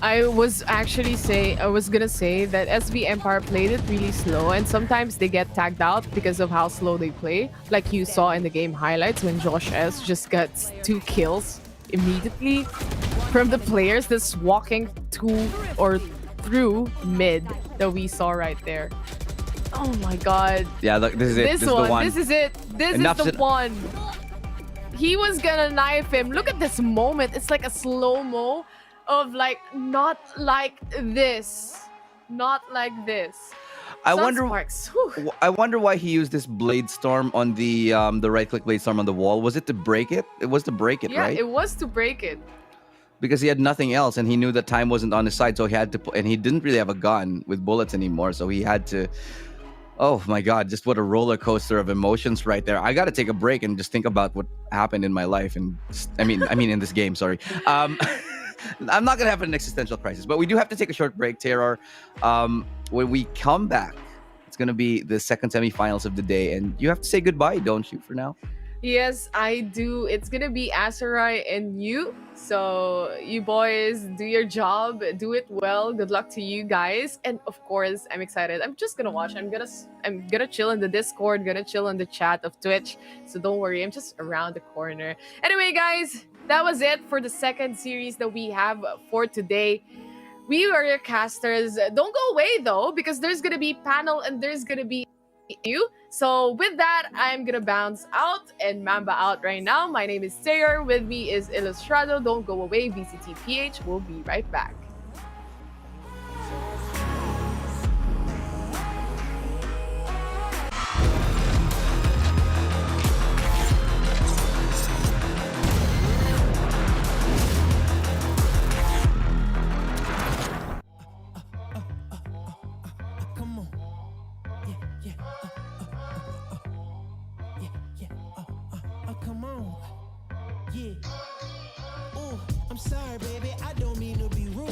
I was gonna say that SV Empire played it really slow, and sometimes they get tagged out because of how slow they play. Like you saw in the game highlights when Josh S just got 2 kills immediately from the players that's walking to or through mid that we saw right there. Oh my god. Yeah, look, this is it. This is the one. This is it. This is the one. He was gonna knife him. Look at this moment. It's like a slow-mo of like, not like this. Not like this. I wonder why he used this blade storm on the right-click blade storm on the wall. Was it to break it? It was to break it, Yeah, right? it was to break it. Because he had nothing else, and he knew that time wasn't on his side, so he had to. And he didn't really have a gun with bullets anymore, so he had to. Oh my God! Just what a roller coaster of emotions right there. I got to take a break and just think about what happened in my life, and I mean in this game. Sorry. I'm not gonna have an existential crisis, but we do have to take a short break, Terror. When we come back, it's gonna be the second semifinals of the day, and you have to say goodbye, don't you? For now. Yes, I do. It's gonna be Aserai and you. So you boys do your job, do it well. Good luck to you guys. And of course, I'm excited. I'm just gonna watch. I'm gonna chill in the Discord, gonna chill in the chat of Twitch. So don't worry, I'm just around the corner. Anyway, guys, that was it for the second series that we have for today. We are your casters. Don't go away though, because there's gonna be panel and there's gonna be you. So with that, I'm gonna bounce out and Mamba out right now. My name is Sayer. With me is Illustrado. Don't go away. VCT PH. We'll be right back. Come on. Yeah. Oh, I'm sorry, baby. I don't mean to be rude.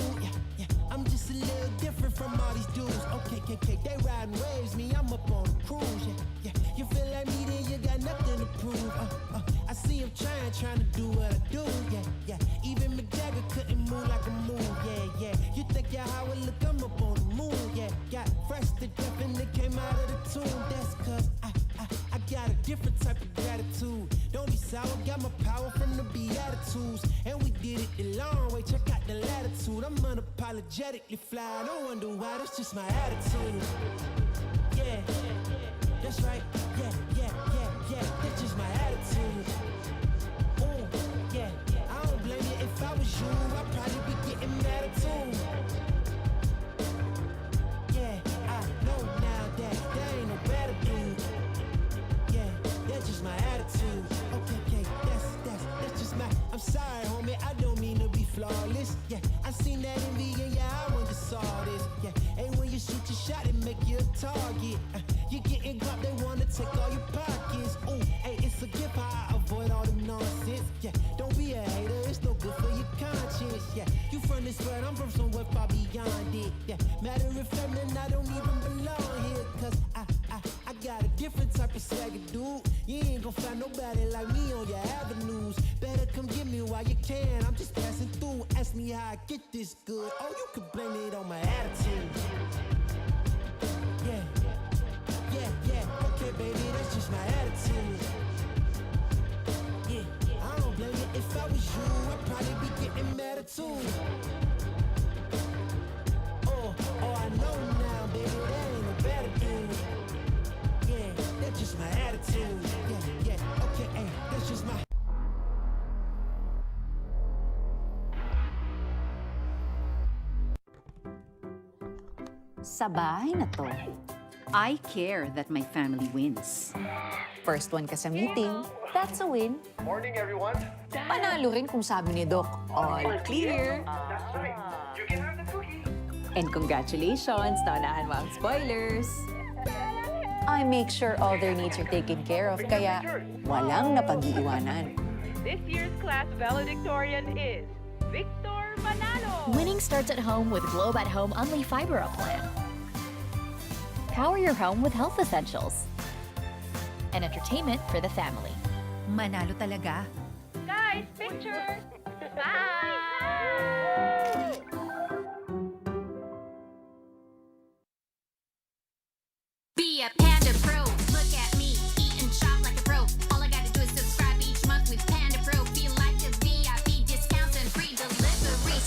Yeah. I'm just a little different from all these dudes. Okay. They riding waves, me, I'm up on a cruise. Yeah. You feel like me, then you got nothing to prove. I see him trying to do what I do. Yeah. Even Mick Jagger couldn't move like a move. Yeah. You think you're Howard, look, I'm up on the moon. Yeah. Got fresh to death and it came out of the tomb. That's cause I got a different type of gratitude. Don't be sour, got my power from the Beatitudes. And we did it the long way, check out the latitude. I'm unapologetically fly, don't wonder why, that's just my attitude. Yeah, that's right, yeah, that's just my attitude. Ooh, yeah, I don't blame you, if I was you, I'd probably be getting mad too. Yeah, I know now that there ain't no better dude. That's just my attitude. Okay, that's just my. I'm sorry, homie, I don't mean to be flawless. Yeah, I seen that envy in your eye when you saw this. Yeah, hey, when you shoot your shot, it make you a target. You getting got, they wanna take all your pockets. Ooh, hey, it's a gift how I avoid all the nonsense. Yeah, don't be a hater, it's no good for your conscience. Yeah, you from this world, I'm from somewhere far beyond it. Yeah, matter of fact, man, I don't even belong here, cause I got a different type of swagger, dude. You ain't gon' find nobody like me on your avenues. Better come get me while you can. I'm just passing through. Ask me how I get this good. Oh, you could blame it on my attitude. Yeah. Okay, baby, that's just my attitude. Yeah, I don't blame you. If I was you, I'd probably be getting mad too. Oh, I know now, baby, there ain't no better dude. Yeah, that's just my attitude. Yeah, okay, hey, that's just my. Sa bahay na to, I care that my family wins. First one ka sa meeting, that's a win. Morning, everyone. Panalo rin kung sabi ni Doc, all clear. That's right. You can have the cookie. And congratulations, naunahan mo ang spoilers. I make sure all their needs are taken care of, kaya walang napag-iiwanan. This year's class valedictorian is Victor Manalo. Winning starts at home with Globe at Home Unli Fiber Up Plan. Power your home with health essentials and entertainment for the family. Manalo talaga. Guys, picture. Bye. Be a Panda Pro. Look at me, eat and shop like a pro. All I gotta do is subscribe each month with Panda Pro. Feel like a VIP, discounts and free deliveries.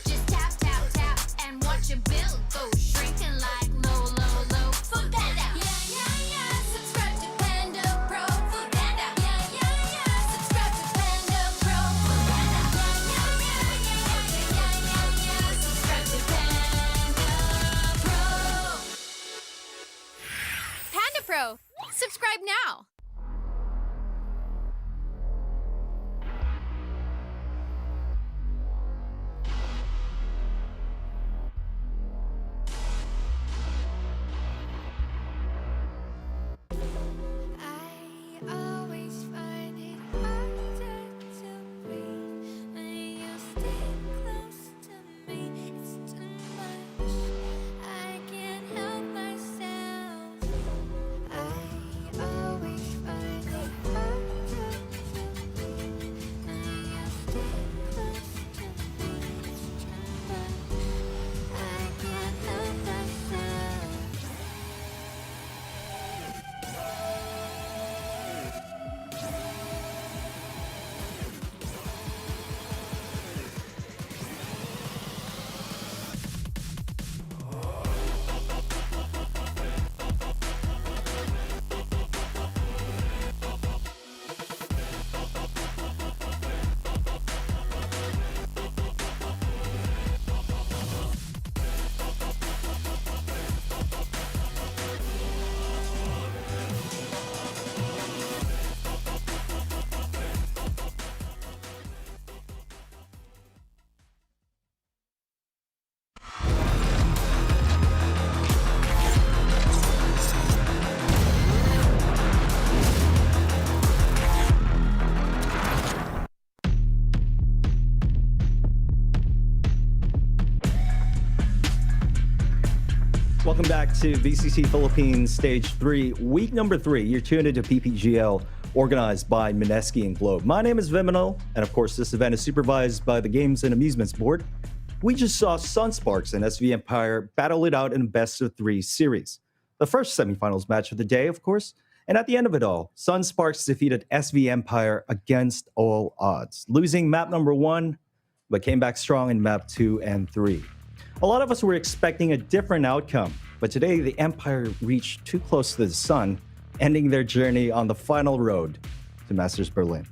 Just tap, tap, tap, and watch your bill go shrinking like low, low, low. Food Panda. Yeah, yeah, yeah. Subscribe to Panda Pro. Food Panda. Yeah, yeah, yeah. Subscribe to Panda Pro. Food Panda. Yeah, yeah, yeah, yeah, yeah, yeah, yeah. Subscribe to Panda Pro. Panda Pro. Subscribe now. Always find it harder to breathe when you stay close to me. It's too much. I can't help myself. I always find it harder to breathe when you stay close to me. It's too much. I can't help myself. Welcome back to VCT Philippines Stage 3, week number 3. You're tuned into PPGL, organized by Mineski and Globe. My name is Viminal, and of course, this event is supervised by the Games and Amusements Board. We just saw Sunsparks and SV Empire battle it out in a best-of-3 series. The first semifinals match of the day, of course, and at the end of it all, Sunsparks defeated SV Empire against all odds, losing map number 1, but came back strong in map 2 and 3. A lot of us were expecting a different outcome, but today the Empire reached too close to the sun, ending their journey on the final road to Masters Berlin.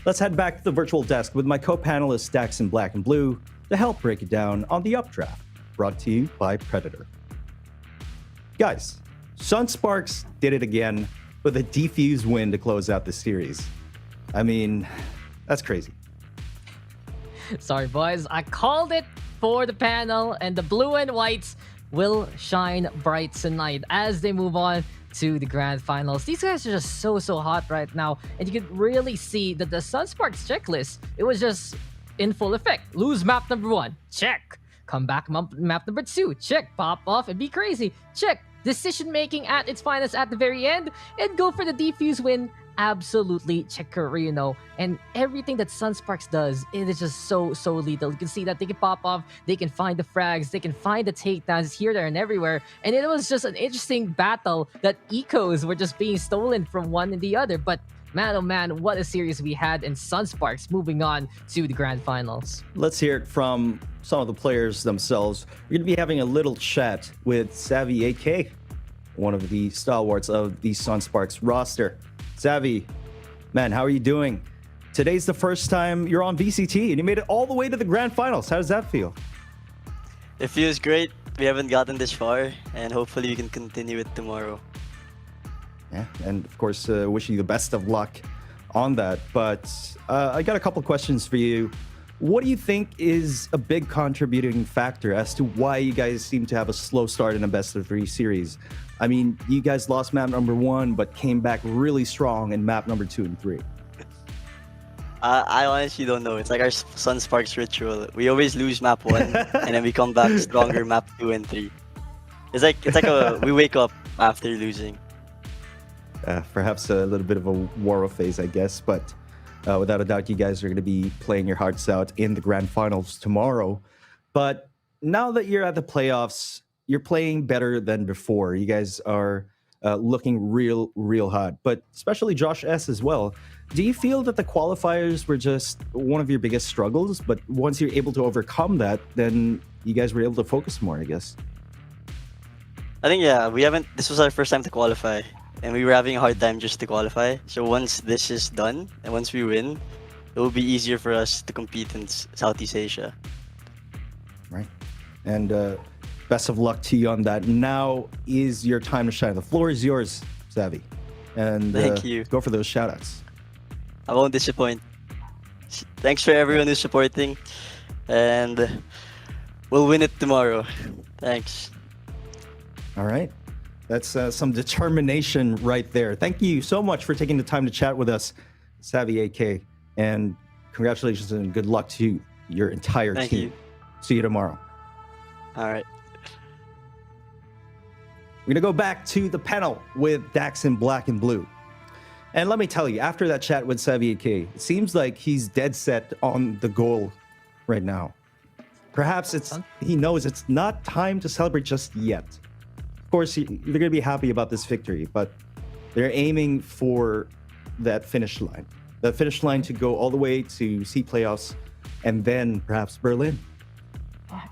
Let's head back to the virtual desk with my co-panelists Dax in Black and Blue to help break it down on the updraft, brought to you by Predator. Guys, Sunsparks did it again with a defuse win to close out the series. I mean, that's crazy. Sorry, boys. I called it for the panel, and the blue and whites will shine bright tonight as they move on to the grand finals. These guys are just so hot right now, and you could really see that the Sunsparks checklist, it was just in full effect. Lose map number 1, check. Come back map number 2, check. Pop off and be crazy, check. Decision making at its finest at the very end, and go for the defuse win. Absolutely checkerino. And everything that Sunsparks does, it is just so lethal. You can see that they can pop off, they can find the frags, they can find the takedowns here, there, and everywhere. And it was just an interesting battle that ecos were just being stolen from one and the other. But man, oh man, what a series we had, in Sunsparks moving on to the grand finals. Let's hear it from some of the players themselves. We're going to be having a little chat with Savvy AK, one of the stalwarts of the Sunsparks roster. Savvy, man, how are you doing? Today's the first time you're on VCT, and you made it all the way to the grand finals. How does that feel? It feels great. we haven't gotten this far, and hopefully we can continue it tomorrow. Yeah, and of course, wishing you the best of luck on that. But I got a couple questions for you. What do you think is a big contributing factor as to why you guys seem to have a slow start in a best-of-3 series? I mean, you guys lost map number 1, but came back really strong in map number 2 and 3. I honestly don't know. It's like our Sunsparks ritual. We always lose map 1, and then we come back stronger map 2 and 3. It's like we wake up after losing. Perhaps a little bit of a war phase, I guess, but without a doubt, you guys are going to be playing your hearts out in the grand finals tomorrow. But now that you're at the playoffs, you're playing better than before. You guys are looking real hot, but especially Josh S as well. Do you feel that the qualifiers were just one of your biggest struggles, but once you're able to overcome that, then you guys were able to focus more, I guess? I think, yeah, this was our first time to qualify, and we were having a hard time just to qualify. So once this is done, and once we win, it will be easier for us to compete in Southeast Asia. Right. And best of luck to you on that. Now is your time to shine. The floor is yours, Savvy. And Thank you. Go for those shoutouts. I won't disappoint. Thanks for everyone who's supporting, and we'll win it tomorrow. Thanks. All right. That's some determination right there. Thank you so much for taking the time to chat with us, Savvy AK. And congratulations and good luck to your entire Thank team. you. See you tomorrow. All right. We're going to go back to the panel with Dax in black and blue. And let me tell you, after that chat with Savvy AK, it seems like he's dead set on the goal right now. Perhaps he knows it's not time to celebrate just yet. Of course, they're going to be happy about this victory, but they're aiming for that finish line. That finish line to go all the way to C playoffs and then perhaps Berlin.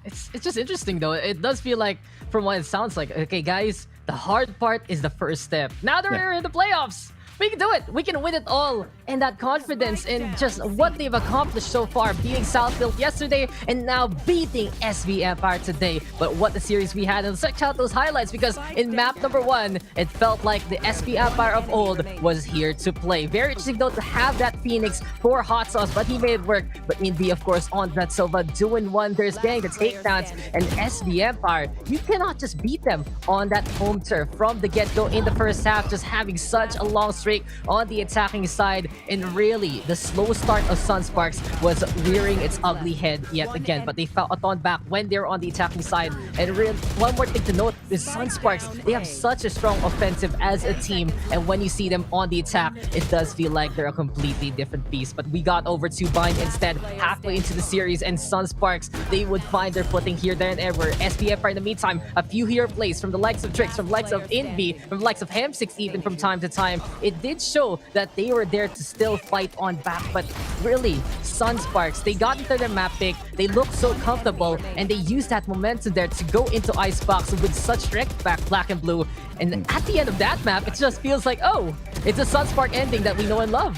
It's just interesting though. It does feel like, from what it sounds like, okay guys, the hard part is the first step. Now that we're in the playoffs, we can do it. We can win it all. And that confidence in just what they've accomplished so far, beating Southfield yesterday and now beating SV Empire today. But what the series we had, and let's check out those highlights, because in map number 1, it felt like the SV Empire of old was here to play. Very interesting though to have that Phoenix for Hot Sauce, but he made it work. But Indy, of course, on that Silva doing wonders, getting the takedowns. And SV Empire, you cannot just beat them on that home turf from the get-go in the first half, just having such a long streak on the attacking side. And really, the slow start of Sunsparks was rearing its ugly head yet again, but they fought on back when they were on the attacking side. And really, one more thing to note is Sunsparks, they have such a strong offensive as a team, and when you see them on the attack, it does feel like they're a completely different beast. But we got over to Bind instead halfway into the series, and Sunsparks, they would find their footing here, there, and ever. SPFR in the meantime, a few hero plays from the likes of Trix, from the likes of Invi, from the likes of Ham6 even from time to time. It did show that they were there to still fight on back, but really, Sunsparks, they got into their map pick, they looked so comfortable, and they used that momentum there to go into Icebox with such direct back black and blue. And at the end of that map, it just feels like, oh, it's a Sunspark ending that we know and love.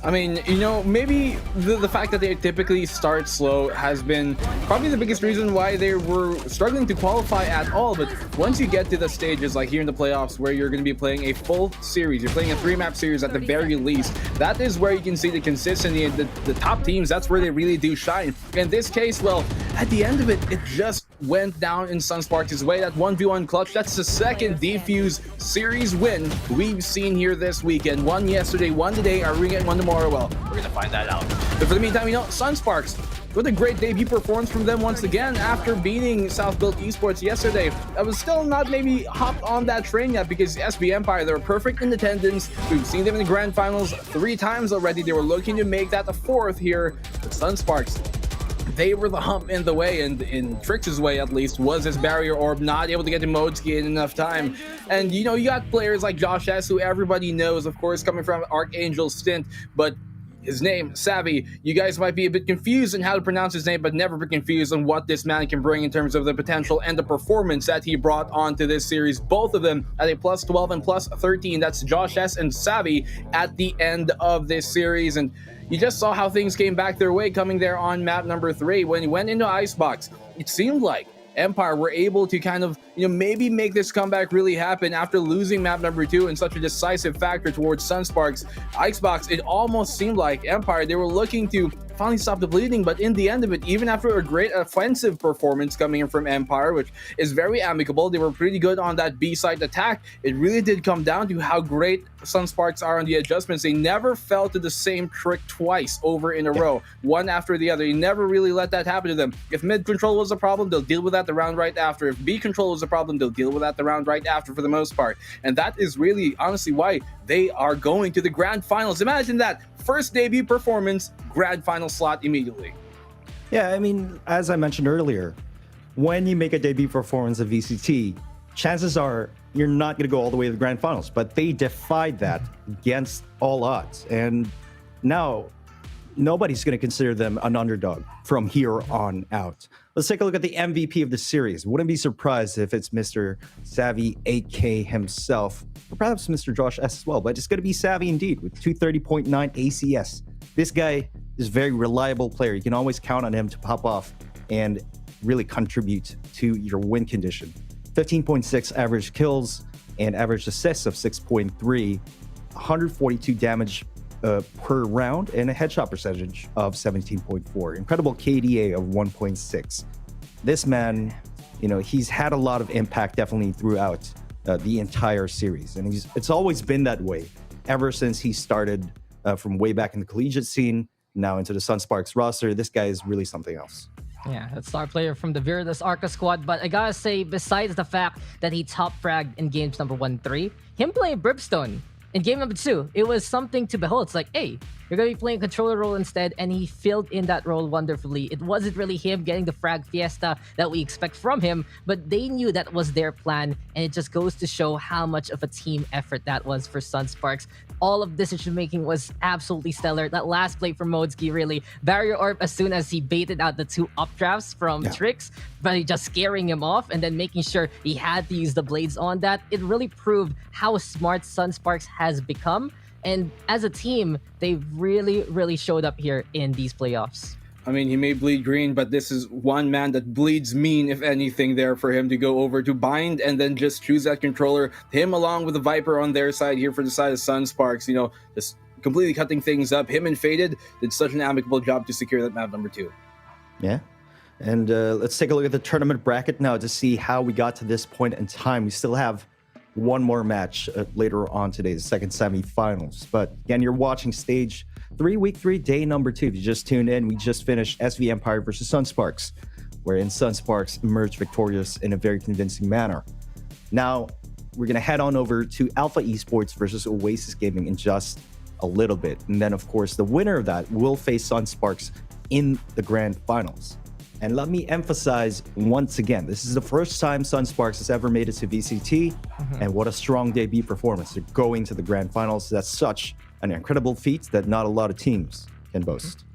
I mean, you know, maybe the fact that they typically start slow has been probably the biggest reason why they were struggling to qualify at all. But once you get to the stages like here in the playoffs where you're going to be playing a full series, you're playing a 3-map series at the very least, that is where you can see the consistency and the top teams. That's where they really do shine. In this case, well, at the end of it, it just went down in Sunsparks' way. That 1v1 clutch, that's the second Defuse series win we've seen here this weekend. One yesterday, one today. Are we getting one tomorrow? Well, we're gonna find that out. But for the meantime, you know, Sunsparks, what a great debut performance from them once again after beating Southfield Esports yesterday. I was still not maybe hopped on that train yet because SV Empire, they were perfect in attendance. We've seen them in the grand finals 3 times already. They were looking to make that a 4th here. But Sunsparks, they were the hump in the way, and in Trix's way at least, was his barrier orb, not able to get the Modeski in enough time. And you know, you got players like Josh S, who everybody knows, of course, coming from Archangel's stint, but his name, Savvy, you guys might be a bit confused on how to pronounce his name, but never be confused on what this man can bring in terms of the potential and the performance that he brought onto this series. Both of them at a plus 12 and plus 13. That's Josh S and Savvy at the end of this series. And you just saw how things came back their way coming there on map number 3. When he went into Icebox, it seemed like Empire were able to kind of, maybe make this comeback really happen after losing map number 2 in such a decisive factor towards Sunsparks. Icebox, it almost seemed like Empire, they were looking to finally stop the bleeding, but in the end of it, even after a great offensive performance coming in from Empire, which is very amicable, they were pretty good on that B side attack. It really did come down to how great Sunsparks are on the adjustments. They never fell to the same trick twice over in a row, one after the other. You never really let that happen to them. If mid control was a problem, they'll deal with that the round right after. If B control was a problem, they'll deal with that the round right after for the most part. And that is really, honestly, why they are going to the grand finals. Imagine that. First debut performance, grand final slot immediately. Yeah, I mean, as I mentioned earlier, when you make a debut performance at VCT, chances are you're not going to go all the way to the grand finals. But they defied that against all odds. And now nobody's going to consider them an underdog from here on out. Let's take a look at the MVP of the series. Wouldn't be surprised if it's Mr. Savvy 8K himself, or perhaps Mr. Josh S as well, but it's going to be Savvy indeed with 230.9 ACS. This guy is a very reliable player. You can always count on him to pop off and really contribute to your win condition. 15.6 average kills and average assists of 6.3, 142 damage per round, and a headshot percentage of 17.4. Incredible KDA of 1.6. This man, he's had a lot of impact definitely throughout the entire series. And it's always been that way ever since he started from way back in the collegiate scene, now into the Sunsparks roster. This guy is really something else. Yeah, a star player from the Viridius Arca squad. But I gotta say, besides the fact that he top fragged in games number 1-3, him playing Brimstone in game number 2, it was something to behold. It's like, hey, you're going to be playing a controller role instead, and he filled in that role wonderfully. It wasn't really him getting the frag fiesta that we expect from him, but they knew that was their plan, and it just goes to show how much of a team effort that was for Sunsparks. All of decision-making was absolutely stellar. That last play from Modski, really. Barrier Orb, as soon as he baited out the 2 updrafts from Trix, but he just scaring him off and then making sure he had to use the blades on that, it really proved how smart Sunsparks has become. And as a team, they've really, really showed up here in these playoffs. I mean, he may bleed green, but this is one man that bleeds mean, if anything, there for him to go over to bind and then just choose that controller. Him along with the Viper on their side here for the side of Sunsparks, just completely cutting things up. Him and Faded did such an amicable job to secure that map number 2. Yeah. And let's take a look at the tournament bracket now to see how we got to this point in time. We still have one more match later on today, the second semifinals. But again, you're watching Stage 3, Week 3, Day number 2. If you just tuned in, we just finished SV Empire versus Sunsparks, wherein Sunsparks emerged victorious in a very convincing manner. Now, we're going to head on over to Alpha Esports versus Oasis Gaming in just a little bit. And then, of course, the winner of that will face Sunsparks in the grand finals. And let me emphasize once again, this is the first time Sunsparks has ever made it to VCT, and what a strong debut performance. They're going to the grand finals. That's such an incredible feat that not a lot of teams can boast.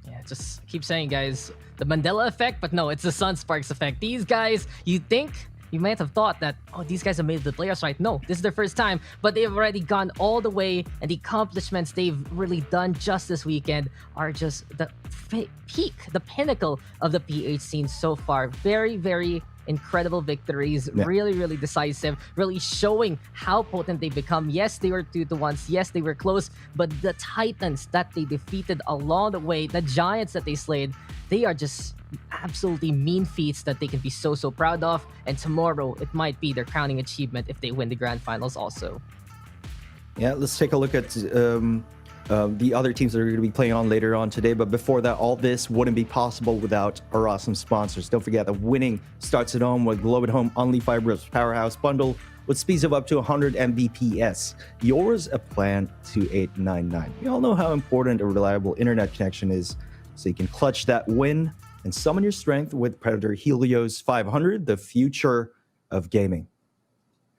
Yeah, just keep saying, guys, the Mandela effect, but no, it's the Sunsparks effect. These guys, you might have thought that, oh, these guys have made the playoffs, right? No, this is their first time, but they've already gone all the way, and the accomplishments they've really done just this weekend are just the peak, the pinnacle of the PH scene so far. Very, very incredible victories, really, really decisive, really showing how potent they become. Yes, they were 2-1. Yes, they were close, but the Titans that they defeated along the way, the Giants that they slayed, they are just absolutely mean feats that they can be so proud of. And tomorrow, it might be their crowning achievement if they win the grand finals also. Yeah, let's take a look at the other teams that are going to be playing on later on today. But before that, all this wouldn't be possible without our awesome sponsors. Don't forget that winning starts at home with Globe at Home Only Fiber's Powerhouse Bundle with speeds of up to 100 Mbps. Yours a plan to 899. We all know how important a reliable internet connection is, so you can clutch that win and summon your strength with Predator Helios 500, the future of gaming.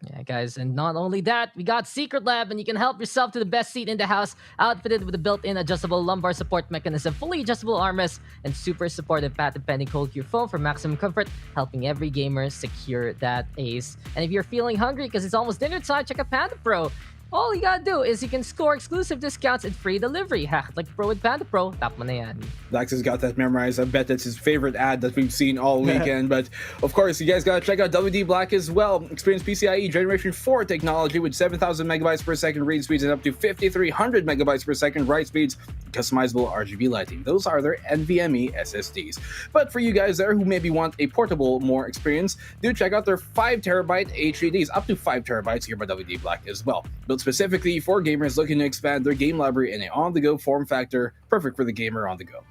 Yeah, guys, and not only that, we got Secret Lab, and you can help yourself to the best seat in the house, outfitted with a built-in adjustable lumbar support mechanism, fully adjustable armrest, and super supportive patent-pending cold cure foam for maximum comfort, helping every gamer secure that ace. And if you're feeling hungry because it's almost dinner time, check out Panda Pro. All you gotta do is you can score exclusive discounts and free delivery. Hack like pro with Panda Pro, tap mo na yan. Dax has got that memorized. I bet that's his favorite ad that we've seen all weekend. But of course, you guys gotta check out WD Black as well. Experience PCIe Generation 4 technology with 7,000 megabytes per second read speeds and up to 5,300 megabytes per second write speeds. Customizable RGB lighting. Those are their NVMe SSDs. But for you guys there who maybe want a portable more experience, do check out their 5TB HDDs, up to 5TB here by WD Black as well. Built specifically for gamers looking to expand their game library in an on-the-go form factor, perfect for the gamer on the go.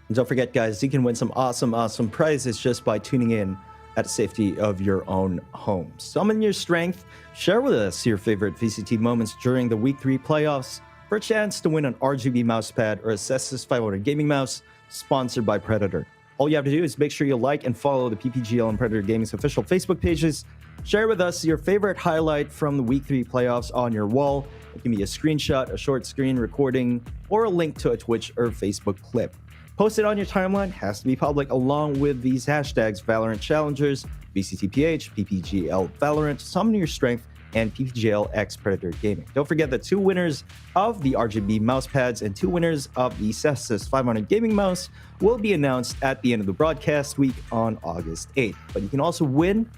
And don't forget, guys, you can win some awesome prizes just by tuning in at the safety of your own home. Summon your strength. Share with us your favorite VCT moments during the Week 3 playoffs for a chance to win an RGB mousepad or a Cestus 500 gaming mouse sponsored by Predator. All you have to do is make sure you like and follow the PPGL and Predator Gaming's official Facebook pages. Share with us your favorite highlight from the Week 3 playoffs on your wall. It can be a screenshot, a short screen recording, or a link to a Twitch or Facebook clip. Post it on your timeline, has to be public, along with these hashtags Valorant Challengers, VCTPH, PPGL Valorant, Summon Your Strength, and PPGL X Predator Gaming. Don't forget the 2 winners of the RGB mousepads and 2 winners of the Cestus 500 gaming mouse will be announced at the end of the broadcast week on August 8th. But you can also win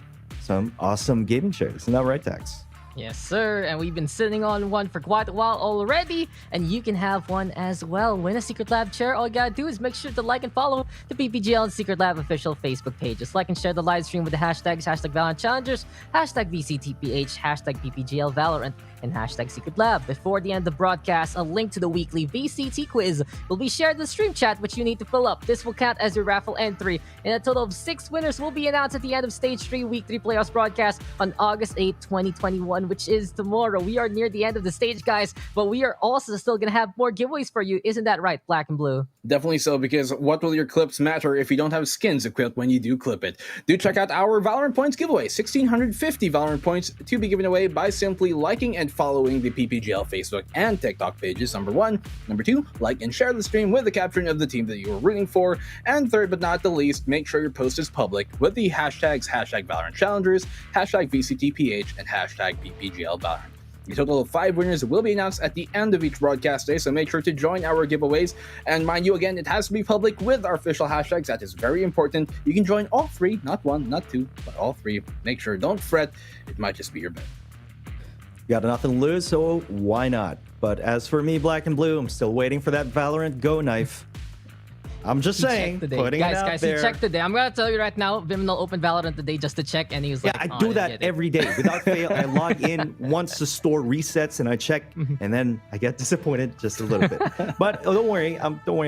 some awesome gaming chairs. Isn't that right, Dax? Yes, sir. And we've been sitting on one for quite a while already, and you can have one as well. Win a Secret Lab chair. All you gotta do is make sure to like and follow the PPGL and Secret Lab official Facebook pages. Like and share the live stream with the hashtags Valorant Challengers, VCTPH, PPGL Valorant, and Secret Lab. Before the end of the broadcast, a link to the weekly VCT quiz will be shared in the stream chat, which you need to fill up. This will count as your raffle entry, and a total of 6 winners will be announced at the end of Stage 3 Week 3 Playoffs broadcast on August 8, 2021, which is tomorrow. We are near the end of the stage, guys, but we are also still going to have more giveaways for you. Isn't that right, Black and Blue? Definitely so, because what will your clips matter if you don't have skins equipped when you do clip it? Do check out our Valorant Points giveaway. 1,650 Valorant Points to be given away by simply liking and following the PPGL Facebook and TikTok pages, number 1. Number 2, like and share the stream with the caption of the team that you are rooting for. And third but not the least, make sure your post is public with the hashtags Valorant Challengers, VCTPH, and PPGL Valorant. A total of 5 winners will be announced at the end of each broadcast day, so make sure to join our giveaways. And mind you, again, it has to be public with our official hashtags. That is very important. You can join all 3, not 1, not 2, but all 3. Make sure, don't fret, it might just be your bet. You got nothing to lose, so why not? But as for me, Black and Blue, I'm still waiting for that Valorant Go knife. I'm just saying, putting it out there. He checked today. I'm gonna tell you right now, Viminal opened Valorant today just to check, and he was like, I do that every day without fail. I log in once the store resets, and I check, and then I get disappointed just a little bit. But don't worry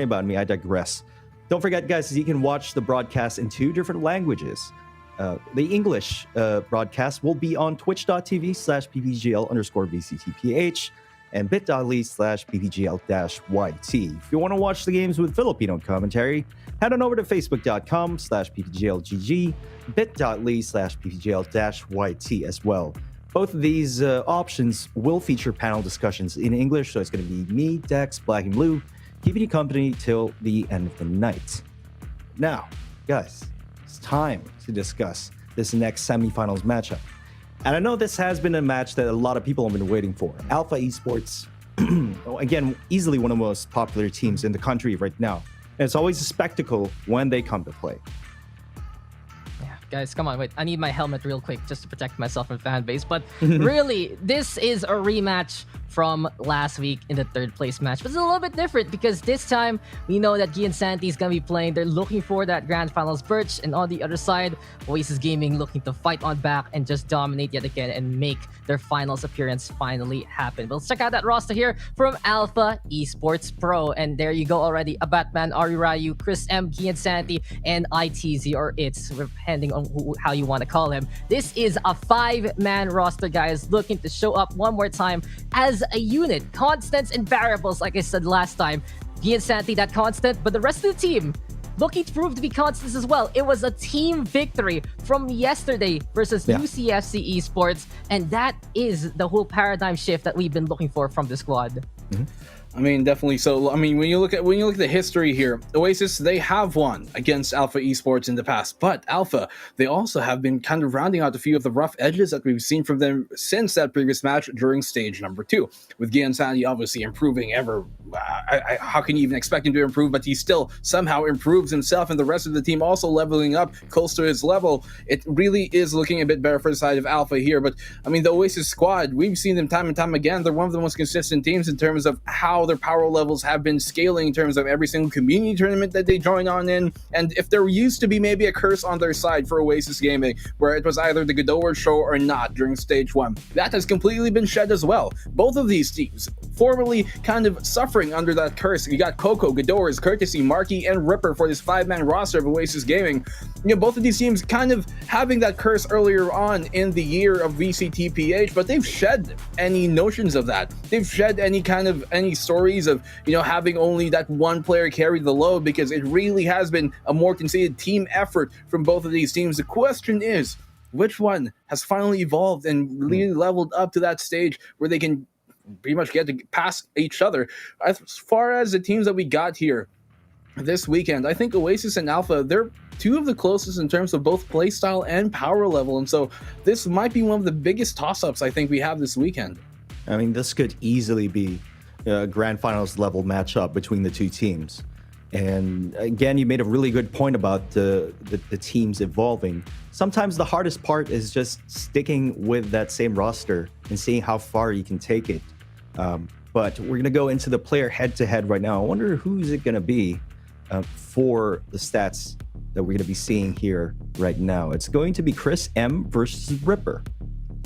about me. I digress. Don't forget, guys, you can watch the broadcast in 2 different languages. The English broadcast will be on twitch.tv/ppgl_VCTPH and bit.ly/ppgl-YT. If you want to watch the games with Filipino commentary, head on over to facebook.com/ppglgg, bit.ly/ppgl-YT as well. Both of these options will feature panel discussions in English, so it's going to be me, Dex, Black and Blue, keeping you company till the end of the night. Now, guys, it's time to discuss this next semifinals matchup. And I know this has been a match that a lot of people have been waiting for. Alpha Esports, again, easily one of the most popular teams in the country right now. And it's always a spectacle when they come to play. Yeah, guys, come on, wait. I need my helmet real quick just to protect myself from fan base. But really, this is a rematch from last week in the 3rd place match. But it's a little bit different because this time we know that Gian Santi is going to be playing. They're looking for that Grand Finals Birch. And on the other side, Oasis Gaming looking to fight on back and just dominate yet again and make their finals appearance finally happen. But let's check out that roster here from Alpha Esports Pro. And there you go already. Abatman, Ari Ryu, Chris M, Gian Santi, and ITZ, or It's, depending on how you want to call him. This is a 5-man roster, guys, looking to show up one more time as a unit. Constants and variables, like I said last time. Gian Santi, that constant, but the rest of the team looking to prove to be constants as well. It was a team victory from yesterday versus UCFC Esports, and that is the whole paradigm shift that we've been looking for from the squad. I mean, definitely. So, I mean, when you look at the history here, Oasis, they have won against Alpha Esports in the past, but Alpha, they also have been kind of rounding out a few of the rough edges that we've seen from them since that previous match during stage number 2. With Gian Sandy obviously improving ever. How can you even expect him to improve? But he still somehow improves himself, and the rest of the team also leveling up close to his level. It really is looking a bit better for the side of Alpha here. But I mean, the Oasis squad, we've seen them time and time again. They're one of the most consistent teams in terms of how their power levels have been scaling in terms of every single community tournament that they join on in. And if there used to be maybe a curse on their side for Oasis Gaming, where it was either the Godot show or not during stage 1, that has completely been shed as well. Both of these teams formerly kind of suffering under that curse. You got Coco, Godores, Courtesy, Marky, and Ripper for this 5-man roster of Oasis Gaming. You know, both of these teams kind of having that curse earlier on in the year of VCT PH, but they've shed any notions of that. They've shed any stories of, you know, having only that one player carry the load, because it really has been a more conceded team effort from both of these teams. The question is, which one has finally evolved and really leveled up to that stage where they can pretty much get to pass each other? As far as the teams that we got here this weekend, I think Oasis and Alpha, they're two of the closest in terms of both playstyle and power level, and so this might be one of the biggest toss-ups I think we have this weekend. I mean, this could easily be a grand finals level matchup between the two teams. And again, you made a really good point about the teams evolving. Sometimes the hardest part is just sticking with that same roster and seeing how far you can take it. But we're going to go into the player head-to-head right now. I wonder who's it going to be for the stats that we're going to be seeing here right now. It's going to be Chris M versus Ripper.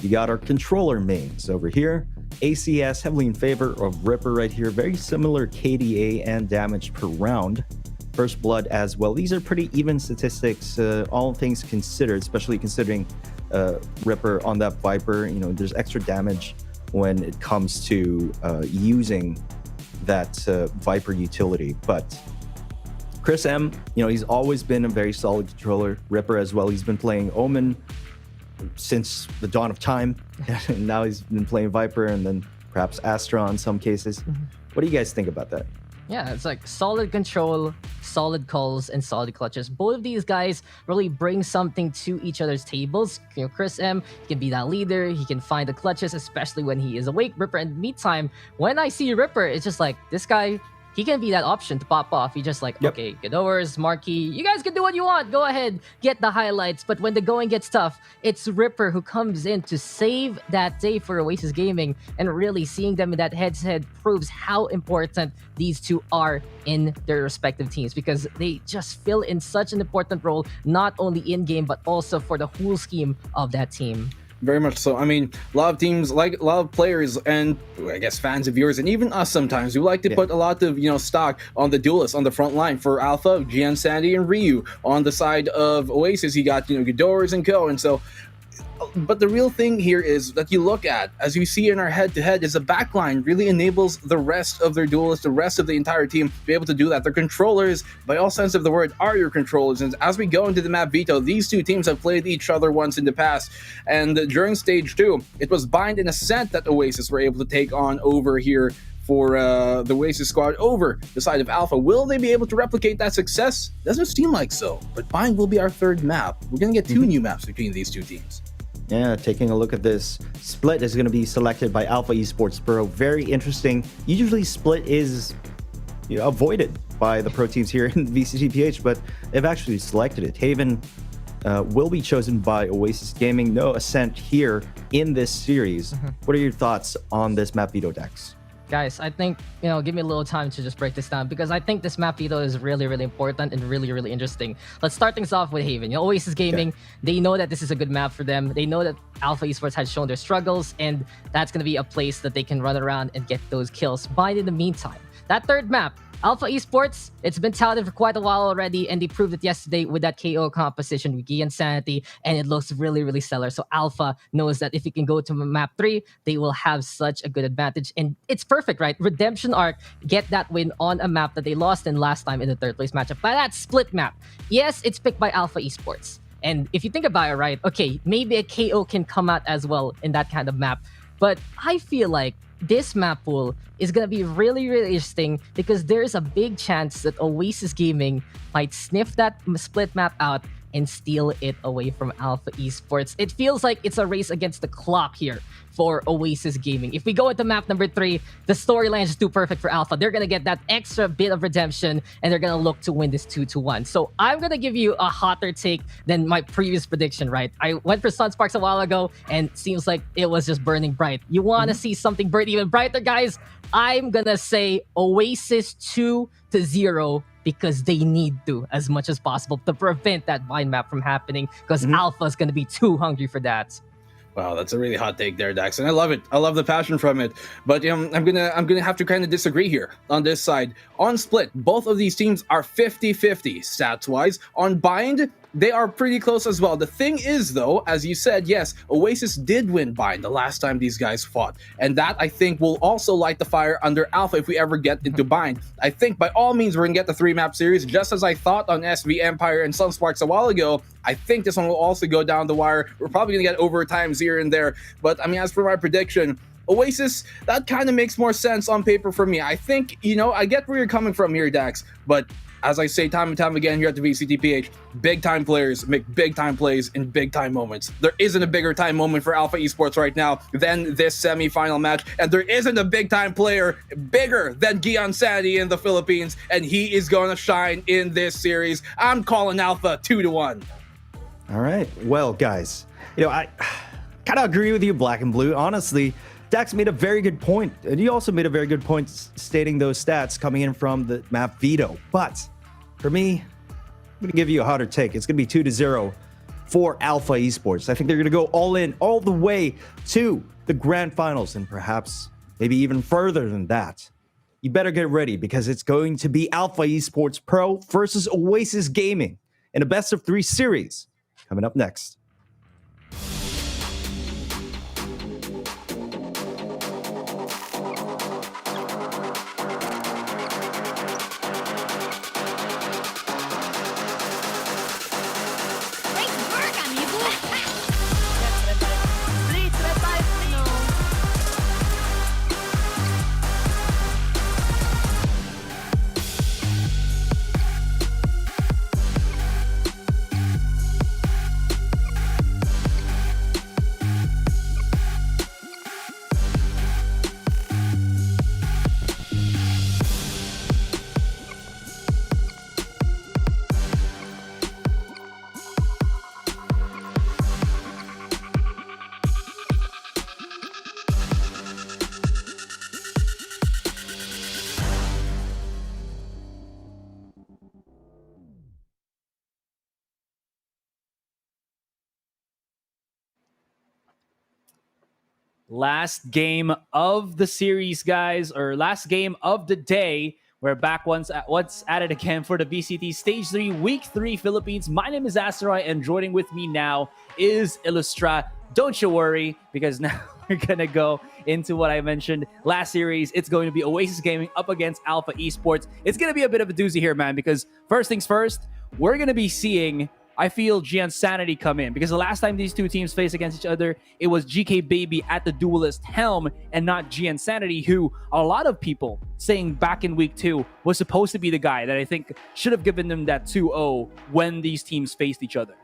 You got our controller mains over here. ACS heavily in favor of Ripper right here. Very similar KDA and damage per round. First blood as well. These are pretty even statistics, all things considered, especially considering Ripper on that Viper. You know, there's extra damage when it comes to using that Viper utility. But Chris M, you know, he's always been a very solid controller. Ripper as well. He's been playing Omen since the dawn of time. And now he's been playing Viper and then perhaps Astra in some cases. What do you guys think about that? Yeah, it's like solid control, solid calls, and solid clutches. Both of these guys really bring something to each other's tables. You know, Chris M, he can be that leader. He can find the clutches, especially when he is awake. Ripper, in the meantime, when I see Ripper, it's just like, this guy, he can be that option to pop off. He just like, okay, Godowers, Marky, you guys can do what you want. Go ahead, get the highlights. But when the going gets tough, it's Ripper who comes in to save that day for Oasis Gaming. And really seeing them in that head-to-head proves how important these two are in their respective teams, because they just fill in such an important role, not only in-game, but also for the whole scheme of that team. Very much so. I mean, a lot of teams, like a lot of players, and I guess fans of yours, and even us sometimes, we like to put a lot of, you know, stock on the duelists on the front line. For Alpha, Gian Sandy and Ryu. On the side of Oasis, you got, you know, Godores and Co. And so, but the real thing here is that you look at, as you see in our head-to-head, is the backline really enables the rest of their duelists, the rest of the entire team, to be able to do that. Their controllers, by all sense of the word, are your controllers. And as we go into the map veto, these two teams have played each other once in the past. And during stage 2, it was Bind and Ascent that Oasis were able to take on over here for the Oasis squad over the side of Alpha. Will they be able to replicate that success? Doesn't seem like so. But Bind will be our third map. We're going to get two new maps between these two teams. Yeah, taking a look at this, Split is going to be selected by Alpha Esports Pro. Very interesting. Usually Split is, you know, avoided by the pro teams here in VCTPH, but they've actually selected it. Haven will be chosen by Oasis Gaming. No Ascent here in this series. What are your thoughts on this map veto, Dex? Guys, I think, you know, give me a little time to just break this down, because I think this map veto is really, really important and really, really interesting. Let's start things off with Haven. You know, Oasis Gaming, they know that this is a good map for them. They know that Alpha Esports has shown their struggles, and that's going to be a place that they can run around and get those kills. But in the meantime, that third map, Alpha Esports, it's been touted for quite a while already, and they proved it yesterday with that KO composition with Gian Sanity, and it looks really, really stellar. So Alpha knows that if it can go to map 3, they will have such a good advantage. And it's perfect, right? Redemption Arc, get that win on a map that they lost in last time in the third place matchup. But that split map, yes, it's picked by Alpha Esports. And if you think about it, right, okay, maybe a KO can come out as well in that kind of map. But I feel like this map pool is gonna be really, really interesting because there's a big chance that Oasis Gaming might sniff that split map out and steal it away from Alpha Esports. It feels like it's a race against the clock here for Oasis Gaming. If we go into map number 3, the storyline is too perfect for Alpha. They're gonna get that extra bit of redemption and they're gonna look to win this 2-1. So I'm gonna give you a hotter take than my previous prediction, right? I went for Sunsparks a while ago and seems like it was just burning bright. You wanna see something burn even brighter, guys? I'm gonna say Oasis 2-0 because they need to as much as possible to prevent that mind map from happening because Alpha is going to be too hungry for that. Wow, that's a really hot take there, Dax, and I love it. I love the passion from it. But I'm gonna have to kind of disagree here on this side. On split, both of these teams are 50-50 stats wise. On bind, they are pretty close as well. The thing is, though, as you said, yes, Oasis did win bind the last time these guys fought, and that I think will also light the fire under Alpha if we ever get into bind. I think by all means we're gonna get the 3-map series, just as I thought on SV Empire and Sunsparks a while ago. I think this one will also go down the wire. We're probably gonna get overtimes here and there, but I mean, as for my prediction, Oasis, that kind of makes more sense on paper for me. I think, I get where you're coming from here, Dax, but as I say time and time again here at the VCTPH, big time players make big time plays in big time moments. There isn't a bigger time moment for Alpha Esports right now than this semi-final match, and there isn't a big time player bigger than Gian Sanity in the Philippines, and he is going to shine in this series. I'm calling Alpha 2-1. All right. Well, guys, I kind of agree with you, Black and Blue. Honestly, Dax made a very good point, and you also made a very good point stating those stats coming in from the map veto. But for me, I'm going to give you a hotter take. It's going to be 2-0 for Alpha Esports. I think they're going to go all in, all the way to the grand finals, and perhaps maybe even further than that. You better get ready because it's going to be Alpha Esports Pro versus Oasis Gaming in a best-of-3 series coming up next. Last game of the series, guys, or last game of the day. We're back once at it again for the VCT Stage 3, Week 3 Philippines. My name is Asteroid, and joining with me now is Illustra. Don't you worry, because now we're going to go into what I mentioned last series. It's going to be Oasis Gaming up against Alpha Esports. It's going to be a bit of a doozy here, man, because first things first, we're going to be seeing, I feel, Gian Sanity come in, because the last time these two teams faced against each other, it was GK Baby at the duelist helm and not Gian Sanity, who a lot of people saying back in week 2 was supposed to be the guy that I think should have given them that 2-0 when these teams faced each other.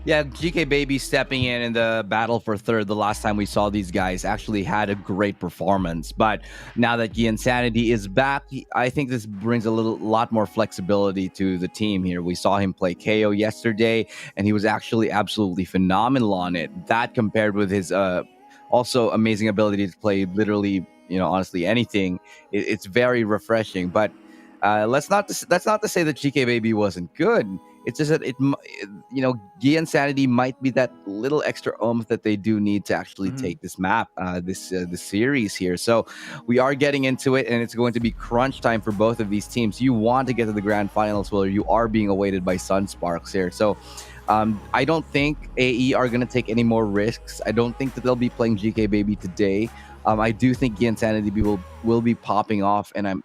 Yeah, GK Baby stepping in the battle for third the last time we saw these guys actually had a great performance. But now that Gian Sanity is back, I think this brings a lot more flexibility to the team here. We saw him play KO yesterday, and he was actually absolutely phenomenal on it. That compared with his also amazing ability to play literally, honestly anything, it's very refreshing. But that's not to say that GK Baby wasn't good. It's just that Gian Sanity might be that little extra oomph that they do need to actually take this map, this series here. So we are getting into it, and it's going to be crunch time for both of these teams. You want to get to the grand finals where you are being awaited by Sunsparks here. So I don't think AE are going to take any more risks. I don't think that they'll be playing GK Baby today. I do think the Insanity will be popping off, and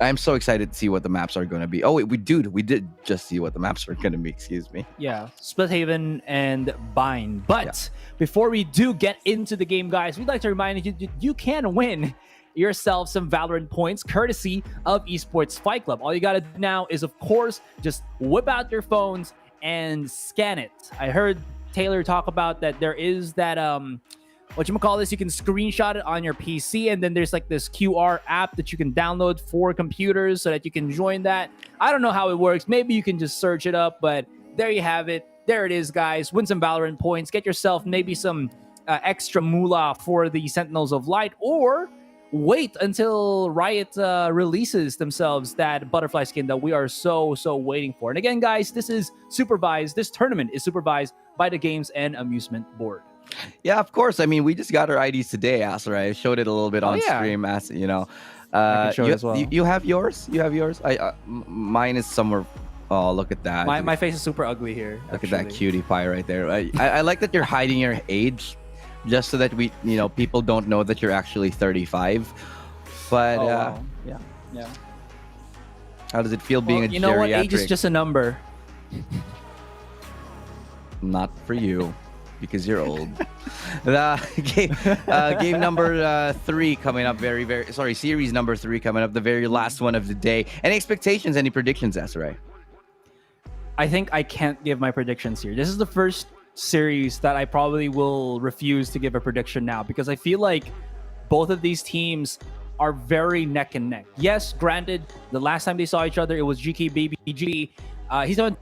I'm so excited to see what the maps are going to be. Oh wait, we did just see what the maps are going to be. Excuse me. Yeah, Splithaven and Bind. But before we do get into the game, guys, we'd like to remind you you can win yourself some Valorant points courtesy of Esports Fight Club. All you got to do now is, of course, just whip out your phones and scan it. I heard Taylor talk about that there is that whatchamacallit, you can screenshot it on your PC, and then there's like this QR app that you can download for computers so that you can join that. I don't know how it works. Maybe you can just search it up, but there you have it. There it is, guys. Win some Valorant points. Get yourself maybe some extra moolah for the Sentinels of Light, or wait until Riot releases themselves that butterfly skin that we are so waiting for. And again, guys, this is supervised. This tournament is supervised by the Games and Amusement Board. Yeah, of course. I mean, we just got our IDs today, Asra. I showed it a little bit on stream, as you know. I can show it as well. You have yours? You have yours? Mine is somewhere. Oh, look at that. My face is super ugly here. Look at that cutie pie right there. I like that you're hiding your age, just so that people don't know that you're actually 35. But wow. Yeah. How does it feel being a geriatric? You know what? Age is just a number. Not for you, because you're old. Game number 3 coming up. Series number 3 coming up. The very last one of the day. Any expectations? Any predictions, Asarai? I think I can't give my predictions here. This is the first series that I probably will refuse to give a prediction now, because I feel like both of these teams are very neck and neck. Yes, granted, the last time they saw each other, it was GK BBG. He's on,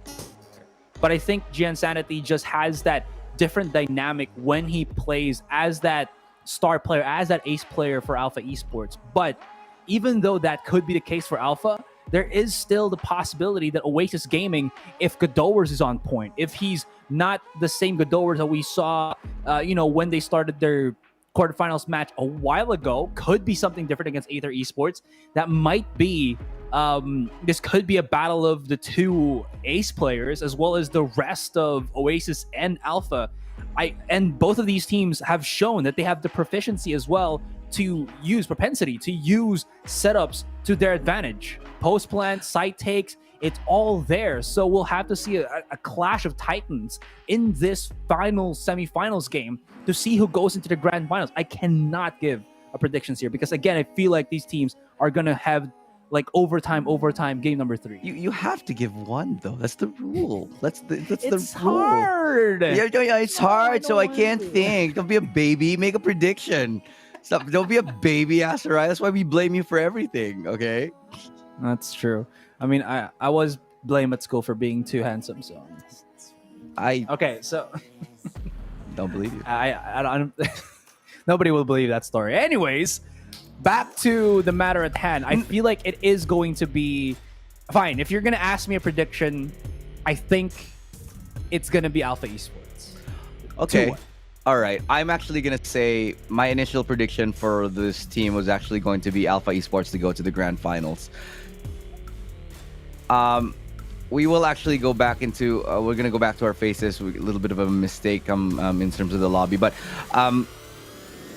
but I think Gian Sanity just has that different dynamic when he plays as that star player, as that ace player for Alpha Esports. But even though that could be the case for Alpha, there is still the possibility that Oasis Gaming, if Godowers is on point, if he's not the same Godowers that we saw, when they started their quarterfinals match a while ago, could be something different against Aether Esports. That might be, this could be a battle of the two ace players as well as the rest of Oasis and Alpha. And both of these teams have shown that they have the proficiency as well to use propensity, to use setups to their advantage. Post plant, site takes, it's all there. So we'll have to see a clash of titans in this final semifinals game to see who goes into the grand finals. I cannot give a predictions here because, again, I feel like these teams are going to have like overtime game number 3. You have to give one, though. That's the rule. That's the rule. It's hard. Yeah, it's hard, so I can't think. Don't be a baby. Make a prediction. Stop. Don't be a baby, Asarai. That's why we blame you for everything, okay? That's true. I mean, I was blamed at school for being too handsome, so okay. So don't believe you. I don't. Nobody will believe that story. Anyways, back to the matter at hand. I feel like it is going to be fine. If you're gonna ask me a prediction, I think it's gonna be Alpha Esports. Okay. 2-1. All right. I'm actually going to say my initial prediction for this team was actually going to be Alpha Esports to go to the grand finals. We will actually go back into, we're going to go back to our faces. A little bit of a mistake in terms of the lobby. But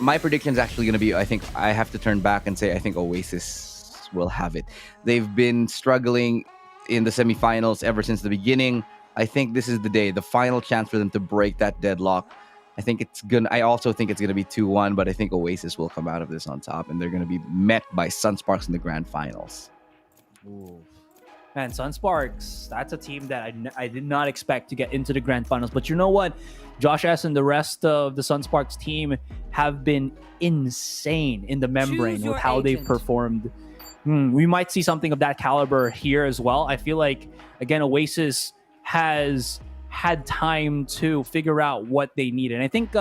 my prediction is actually going to be, I think I have to turn back and say, I think Oasis will have it. They've been struggling in the semifinals ever since the beginning. I think this is the day, the final chance for them to break that deadlock. I also think it's gonna be 2-1, but I think Oasis will come out of this on top, and they're gonna be met by Sunsparks in the grand finals. Ooh. Man, Sunsparks, that's a team that I did not expect to get into the grand finals. But you know what? Josh S and the rest of the Sunsparks team have been insane in the membrane with how they've performed. We might see something of that caliber here as well. I feel like, again, Oasis has had time to figure out what they need. And I think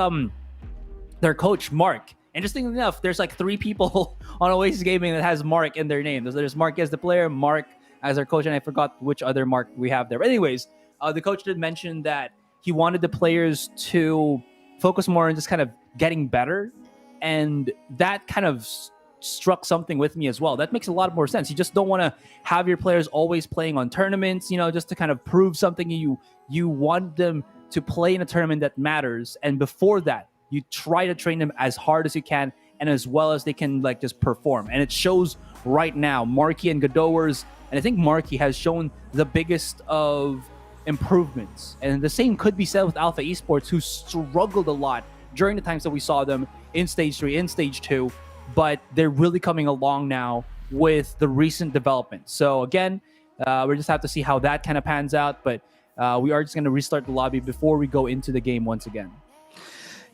their coach, Mark, interestingly enough, there's like 3 people on Oasis Gaming that has Mark in their name. There's Mark as the player, Mark as their coach, and I forgot which other Mark we have there. But anyways, the coach did mention that he wanted the players to focus more on just kind of getting better. And that kind of struck something with me as well. That makes a lot more sense. You just don't want to have your players always playing on tournaments, just to kind of prove something. You want them to play in a tournament that matters. And before that, you try to train them as hard as you can and as well as they can like just perform. And it shows right now. Marky and Godowers, and I think Marky has shown the biggest of improvements. And the same could be said with Alpha Esports, who struggled a lot during the times that we saw them in Stage 3, in Stage 2, but they're really coming along now with the recent development. So again, we just have to see how that kind of pans out, but we are just going to restart the lobby before we go into the game once again.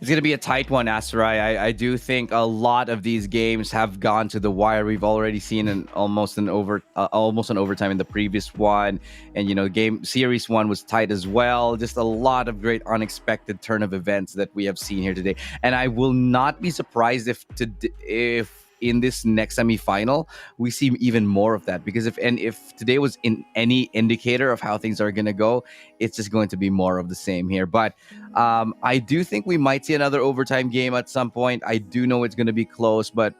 It's going to be a tight one, Asterai. I do think a lot of these games have gone to the wire. We've already seen almost an overtime in the previous one, and game series 1 was tight as well. Just a lot of great unexpected turn of events that we have seen here today, and I will not be surprised if in this next semifinal we see even more of that, because if today was in any indicator of how things are going to go, it's just going to be more of the same here. But I do think we might see another overtime game at some point. I do know it's going to be close, but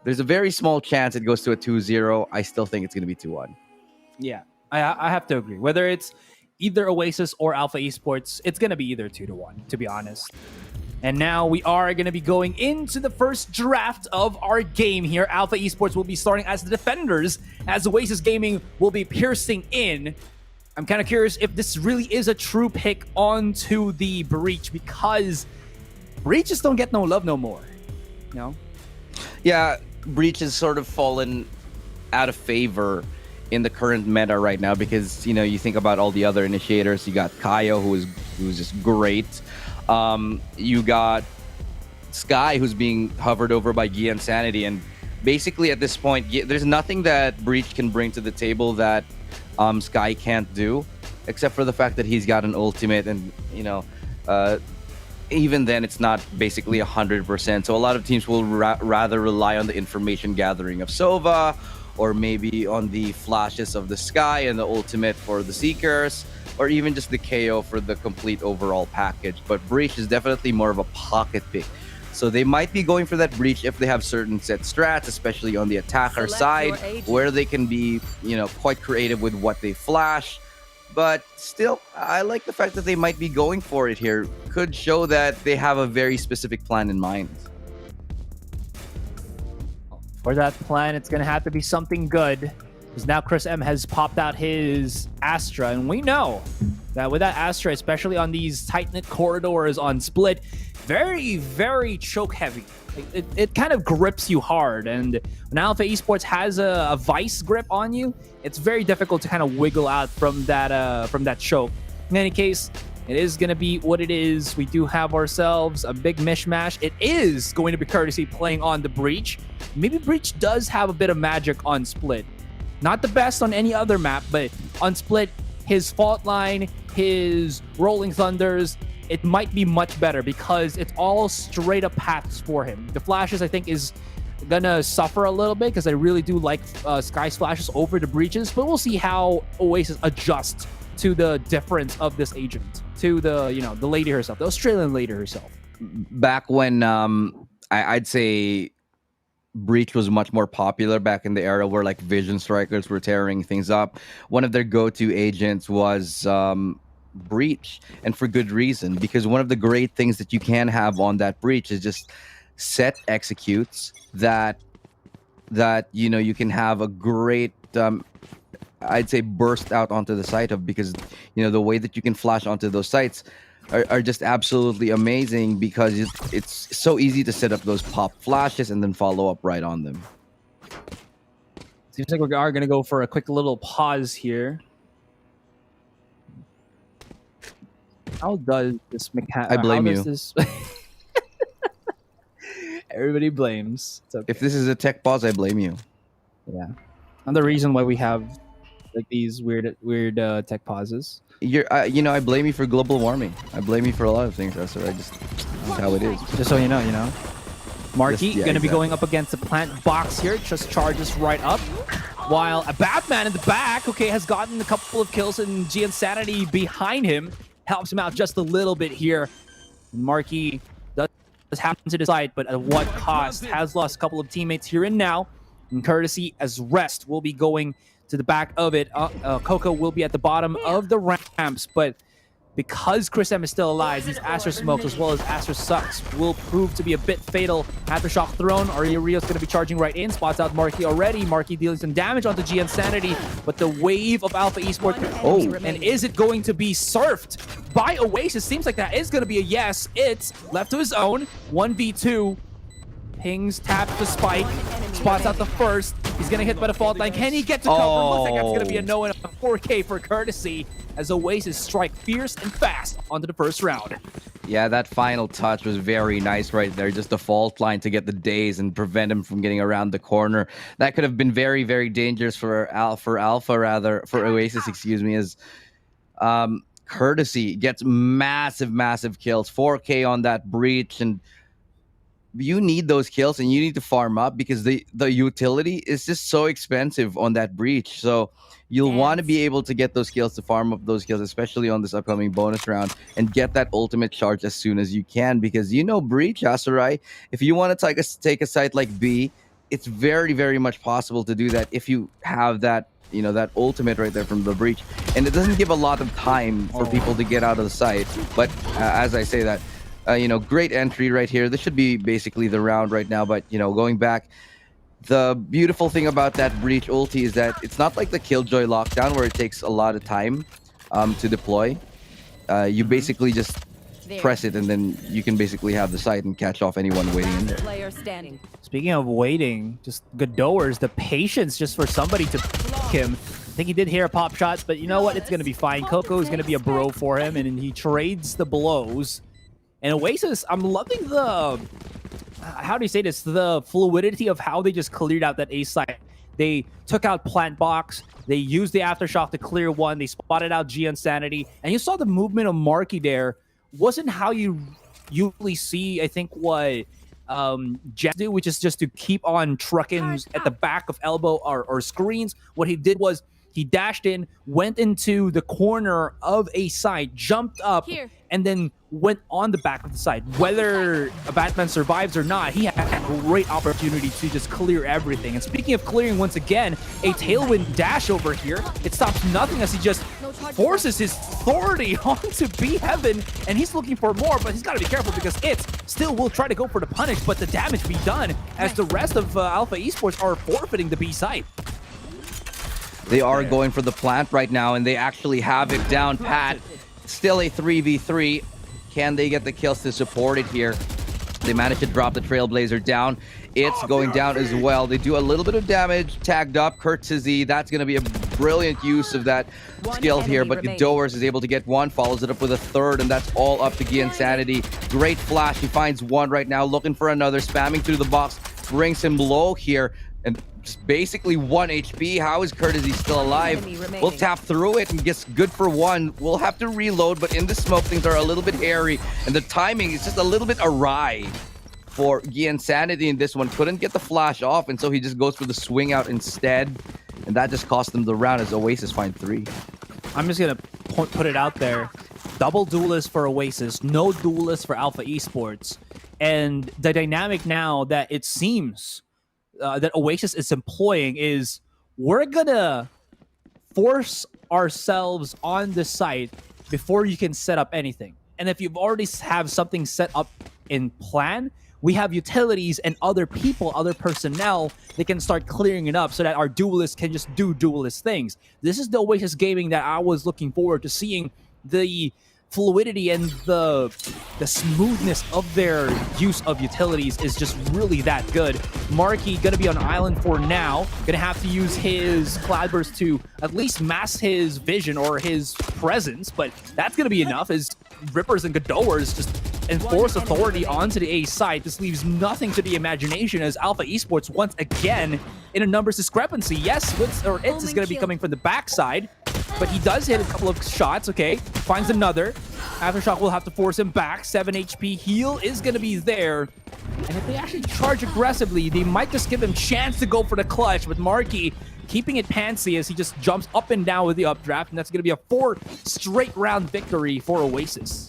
there's a very small chance it goes to a 2-0. I still think it's going to be 2-1. Yeah, I have to agree. Whether it's either Oasis or Alpha Esports, it's going to be either 2-1, to be honest. And now we are going to be going into the first draft of our game here. Alpha Esports will be starting as the defenders, as Oasis Gaming will be piercing in. I'm kind of curious if this really is a true pick onto the Breach, because Breaches don't get no love no more. Yeah, Breach has sort of fallen out of favor in the current meta right now, because you think about all the other initiators. You got Kaio, who's just great. You got Sky, who's being hovered over by Gia and Sanity, and basically at this point, there's nothing that Breach can bring to the table that Sky can't do, except for the fact that he's got an ultimate, and even then it's not basically 100%. So a lot of teams will rather rely on the information gathering of Sova, or maybe on the flashes of the Sky and the ultimate for the Seekers, or even just the KO for the complete overall package. But Breach is definitely more of a pocket pick. So they might be going for that Breach if they have certain set strats, especially on the attacker side, where they can be, quite creative with what they flash. But still, I like the fact that they might be going for it here. Could show that they have a very specific plan in mind. For that plan, it's going to have to be something good, because now Chris M has popped out his Astra, and we know that with that Astra, especially on these tight-knit corridors on Split, very, very choke heavy. It kind of grips you hard, and when Alpha Esports has a vice grip on you, it's very difficult to kind of wiggle out from that choke. In any case, it is going to be what it is. We do have ourselves a big mishmash. It is going to be Courtesy playing on the Breach. Maybe Breach does have a bit of magic on Split. Not the best on any other map, but on Split, his Fault Line, his Rolling Thunders, it might be much better because it's all straight up paths for him. The flashes, I think, is gonna suffer a little bit, because I really do like Sky's flashes over the Breaches, but we'll see how Oasis adjusts to the difference of this agent, to the the lady herself, the Australian lady herself. Back when I'd say Breach was much more popular back in the era where like Vision Strikers were tearing things up, one of their go-to agents was Breach, and for good reason, because one of the great things that you can have on that Breach is just set executes that you can have a great I'd say burst out onto the site of, because the way that you can flash onto those sites are just absolutely amazing, because it's so easy to set up those pop flashes and then follow up right on them. Seems like we are going to go for a quick little pause here. How does this mechanic? I blame you. Everybody blames. It's okay. If this is a tech pause, I blame you. Yeah, and the reason why we have like these weird tech pauses. I blame you for global warming. I blame you for a lot of things. That's how it is. Just so you know. Marky going to be exactly. going up against the plant box here. Just charges right up. While a Batman in the back, has gotten a couple of kills, and G Insanity behind him helps him out just a little bit here. Marky does happen to decide, but at what cost? Has lost a couple of teammates here and now. And Courtesy as Rest will be going to the back of it. Coco will be at the bottom of the ramps, but because Chris M is still alive, these Aster Smokes as well as Aster Sucks will prove to be a bit fatal. Aftershock thrown, Rio's going to be charging right in, spots out Marky already. Marky dealing some damage onto GN Sanity, but the wave of Alpha Esports, and is it going to be surfed by Oasis? Seems like that is going to be a yes. It's left to his own, 1v2. Pings, taps the spike, spots out the first. He's gonna hit by the fault line. Can he get to cover? Looks like that's gonna be a no and a 4K for Courtesy as Oasis strike fierce and fast onto the first round. Yeah, that final touch was very nice right there. Just the fault line to get the daze and prevent him from getting around the corner. That could have been very, very dangerous for Oasis, excuse me, as Courtesy gets massive kills. 4K on that breach, and you need those kills and you need to farm up because the utility is just so expensive on that breach. So you'll want to be able to get those kills to farm up those kills, especially on this upcoming bonus round, and get that ultimate charge as soon as you can, because breach, Asarai, if you want to take a site like B, it's very much possible to do that if you have that that ultimate right there from the breach, and it doesn't give a lot of time for people to get out of the site. But as I say that, great entry right here. This should be basically the round right now. But, going back, the beautiful thing about that breach ulti is that it's not like the Killjoy lockdown where it takes a lot of time to deploy. You basically just press it, and then you can basically have the site and catch off anyone waiting in there. Player standing. Speaking of waiting, just Godowers, the patience just for somebody to him. I think he did hear a pop shot, but you know what? It's going to be fine. Coco is going to be a bro for him, and he trades the blows. And Oasis, I'm loving the, how do you say this? The fluidity of how they just cleared out that A site. They took out Plant Box. They used the Aftershock to clear one. They spotted out G Insanity. And you saw the movement of Marky there. Wasn't how you usually see, I think, what Jets do, which is just to keep on trucking at the back of elbow or screens. What he did was he dashed in, went into the corner of a side, jumped up, and then went on the back of the side. Whether a Batman survives or not, he had a great opportunity to just clear everything. And speaking of clearing, once again, a tailwind dash over here. It stops nothing as he just forces his authority onto B Heaven, and he's looking for more, but he's got to be careful because it still will try to go for the punish, but the damage be done as the rest of Alpha Esports are forfeiting the B site. They are going for the plant right now, and they actually have it down pat. Still a 3v3. Can they get the kills to support it here? They managed to drop the Trailblazer down. It's going down as well. They do a little bit of damage, tagged up. Courtesy, that's going to be a brilliant use of that skill here, but Godowers is able to get one, follows it up with a third, and that's all up to Gian Sanity. Great flash. He finds one right now, looking for another, spamming through the box, brings him low here, and just basically 1 HP. How is Courtesy still alive? We'll tap through it and gets good for one. We'll have to reload, but in the smoke, things are a little bit hairy, and the timing is just a little bit awry for Gian Sanity in this one. Couldn't get the flash off, and so he just goes for the swing out instead, and that just cost them the round as Oasis find 3. I'm just going to put it out there. Double duelist for Oasis, no duelist for Alpha Esports. And the dynamic now that it seems that Oasis is employing is we're gonna force ourselves on the site before you can set up anything. And if you've already have something set up in plan, we have utilities and other people, other personnel that can start clearing it up so that our duelists can just do duelist things. This is the Oasis gaming that I was looking forward to seeing. The fluidity and the smoothness of their use of utilities is just really that good. Marky gonna be on island for now. Gonna have to use his Cloudburst to at least mask his vision or his presence, but that's gonna be enough as Rippers and Godowers just enforce authority onto the A side. This leaves nothing to the imagination as Alpha Esports once again in a numbers discrepancy. Yes, it's going to be coming from the backside, but he does hit a couple of shots. Okay, finds another. Aftershock will have to force him back. 7 HP. Heal is going to be there. And if they actually charge aggressively, they might just give him chance to go for the clutch, with Marky keeping it pantsy as he just jumps up and down with the updraft, and that's going to be a 4 straight round victory for Oasis.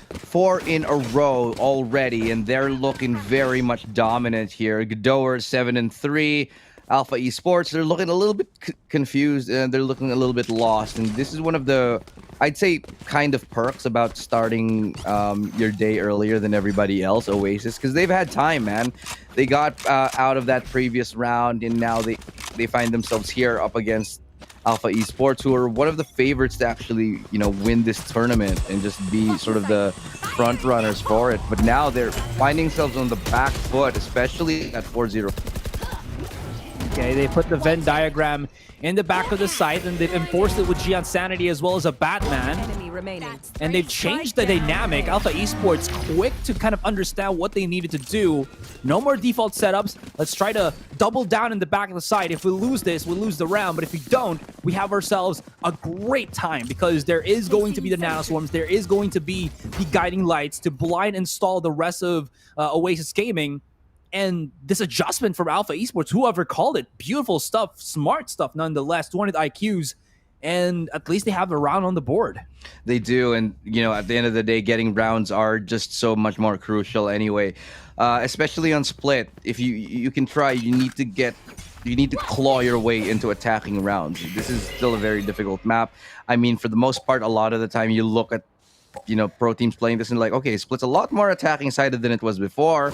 4 in a row already, and they're looking very much dominant here. Godowers 7-3. Alpha Esports, they're looking a little bit confused, and they're looking a little bit lost. And this is one of the I'd say kind of perks about starting your day earlier than everybody else, Oasis, because they've had time, man. They got out of that previous round, and now they find themselves here up against Alpha Esports, who are one of the favorites to actually, win this tournament and just be sort of the front runners for it. But now they're finding themselves on the back foot, especially at 4-0. Okay, they put the Venn diagram in the back of the site, and they've enforced it with Gian Sanity as well as a Batman. Enemy remaining. And they've changed the dynamic. Alpha Esports quick to kind of understand what they needed to do. No more default setups. Let's try to double down in the back of the site. If we lose this, we lose the round. But if we don't, we have ourselves a great time, because there is going to be the nanoswarms. There is going to be the guiding lights to blind install the rest of Oasis Gaming. And this adjustment from Alpha Esports, whoever called it, beautiful stuff, smart stuff nonetheless, 200 IQs, and at least they have a round on the board. They do, and at the end of the day, getting rounds are just so much more crucial anyway, especially on split. If you can try, you need to claw your way into attacking rounds. This is still a very difficult map. I mean, for the most part, a lot of the time you look at pro teams playing this and like, okay, Split's a lot more attacking sided than it was before,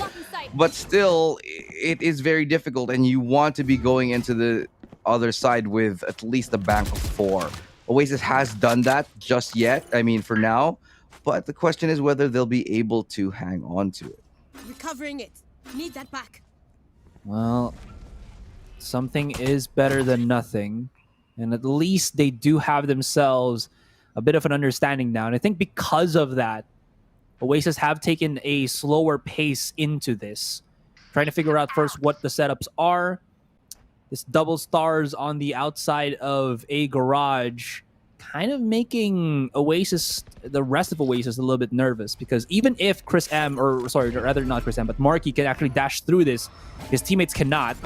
but still it is very difficult, and you want to be going into the other side with at least a bank of 4. Oasis has done that just yet, I mean, for now, but the question is whether they'll be able to hang on to it. Recovering it. Need that back. Well, something is better than nothing, and at least they do have themselves a bit of an understanding now. And I think because of that, Oasis have taken a slower pace into this, trying to figure out first what the setups are. This double stars on the outside of a garage, kind of making Oasis, the rest of Oasis, a little bit nervous, because even if Chris M, or sorry, rather not Chris M, but Marky can actually dash through this, his teammates cannot.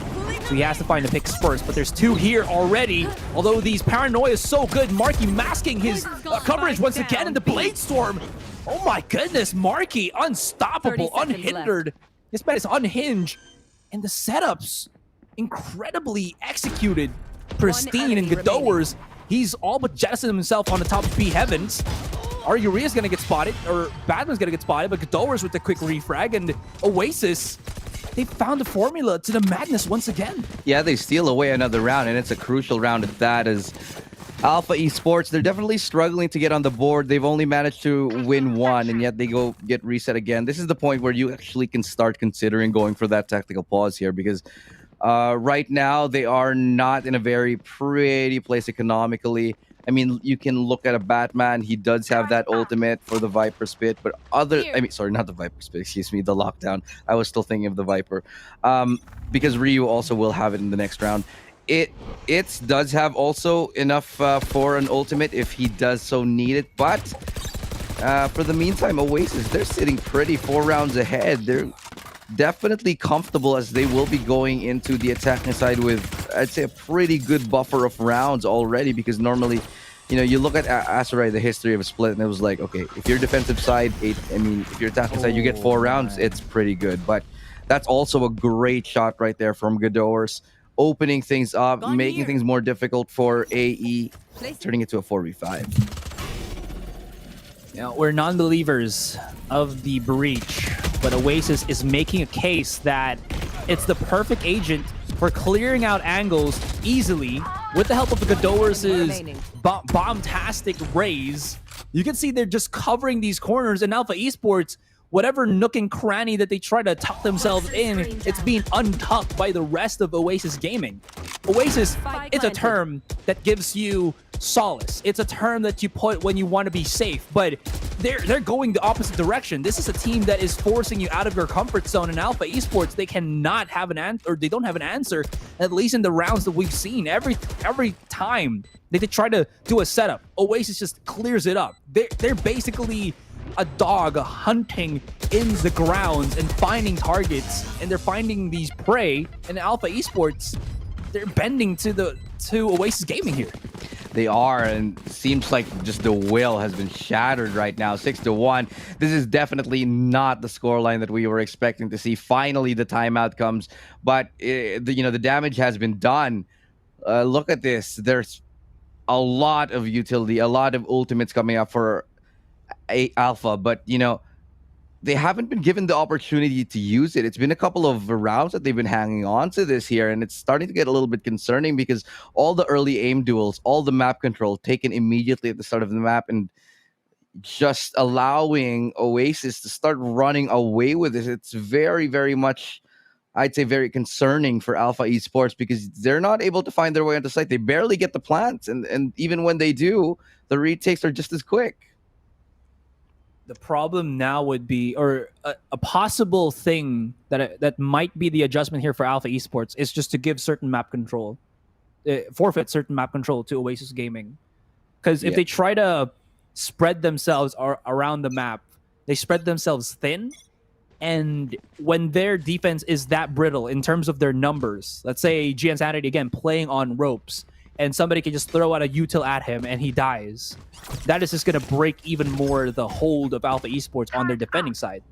So he has to find the picks first, but there's 2 here already. Although these paranoia is so good, Marky masking his coverage once again in the Blade Storm. Oh my goodness, Marky unstoppable, unhindered. This man is unhinged, and the setups incredibly executed, pristine, and Godowers. He's all but jettisoned himself on the top of B Heavens. Arguria's gonna get spotted, or Batman's gonna get spotted, but Godowers with the quick refrag, and Oasis, they found the formula to the madness once again. Yeah, they steal away another round, and it's a crucial round at that. As Alpha Esports, they're definitely struggling to get on the board. They've only managed to win 1, and yet they go get reset again. This is the point where you actually can start considering going for that tactical pause here, because right now they are not in a very pretty place economically. I mean, you can look at a Batman. He does have that ultimate for the Viper Spit, but sorry, not the Viper Spit, excuse me, the Lockdown. I was still thinking of the Viper. Because Ryu also will have it in the next round. It does have also enough for an ultimate if he does so need it, but for the meantime, Oasis, they're sitting pretty 4 rounds ahead. They're definitely comfortable, as they will be going into the attacking side with, I'd say, a pretty good buffer of rounds already, because normally, you look at Aserai, the history of a split, and it was like, okay, if you're defensive side, if you're attacking side, you get 4 rounds, it's pretty good. But that's also a great shot right there from Godowers, opening things up, making things more difficult for AE, turning it to a 4v5. We're non-believers of the breach, but Oasis is making a case that it's the perfect agent for clearing out angles easily with the help of the Godowers' bombastic raise. You can see they're just covering these corners, and Alpha Esports, whatever nook and cranny that they try to tuck themselves in, it's being untucked by the rest of Oasis Gaming. Oasis, it's a term that gives you solace. It's a term that you put when you want to be safe, but they're going the opposite direction. This is a team that is forcing you out of your comfort zone. In Alpha Esports, they cannot have an answer, or they don't have an answer, at least in the rounds that we've seen. Every time they try to do a setup, Oasis just clears it up. They're basically a dog hunting in the grounds and finding targets, and they're finding these prey. And Alpha Esports, they're bending to Oasis Gaming here. They are, and seems like just the will has been shattered right now. 6-1. This is definitely not the scoreline that we were expecting to see. Finally, the timeout comes, but the damage has been done. Look at this. There's a lot of utility, a lot of ultimates coming up for Alpha, but they haven't been given the opportunity to use it. It's been a couple of rounds that they've been hanging on to this here, and it's starting to get a little bit concerning because all the early aim duels, all the map control taken immediately at the start of the map, and just allowing Oasis to start running away with it. It's very, very much, I'd say, very concerning for Alpha Esports because they're not able to find their way onto site. They barely get the plants, and even when they do, the retakes are just as quick. The problem now would be, or a possible thing that might be the adjustment here for Alpha Esports is just to give certain map control, forfeit certain map control to Oasis Gaming. Because if they try to spread themselves around the map, they spread themselves thin. And when their defense is that brittle in terms of their numbers, let's say Giansanity again playing on ropes, and somebody can just throw out a util at him and he dies, that is just going to break even more the hold of Alpha Esports on their defending side.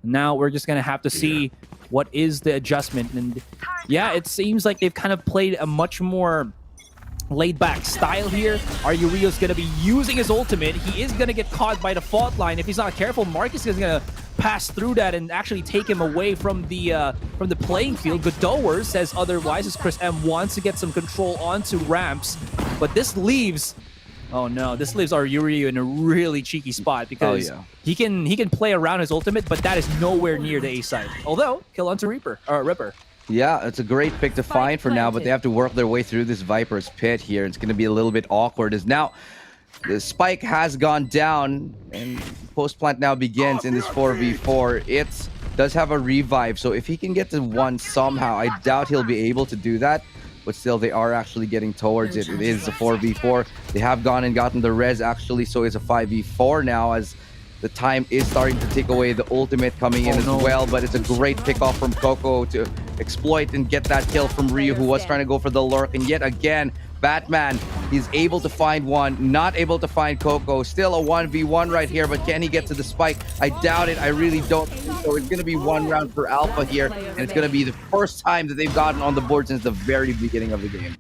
Now we're just going to have to see what is the adjustment. And yeah, it seems like they've kind of played a much more laid-back style here. Ryuryu's going to be using his ultimate. He is going to get caught by the fault line. If he's not careful, Marcus is going to pass through that and actually take him away from the playing field. Godower says otherwise as Chris M wants to get some control onto ramps. But this leaves... Oh no, this leaves Ryu in a really cheeky spot because he can play around his ultimate, but that is nowhere near the A side. Although, kill onto Ripper. Yeah, it's a great pick to find for now, but they have to work their way through this Viper's pit here. It's going to be a little bit awkward as now the spike has gone down and post-plant now begins in this 4v4. It does have a revive, so if he can get to one somehow, I doubt he'll be able to do that. But still, they are actually getting towards it. It is a 4v4. They have gone and gotten the res actually, so it's a 5v4 now as the time is starting to take away the ultimate coming in well, but it's a great pickoff from Coco to exploit and get that kill from Ryu, who was trying to go for the lurk. And yet again, Batman, he's able to find one, not able to find Coco. Still a 1v1 right here, but can he get to the spike? I doubt it. I really don't think so. It's going to be one round for Alpha here, and it's going to be the first time that they've gotten on the board since the very beginning of the game.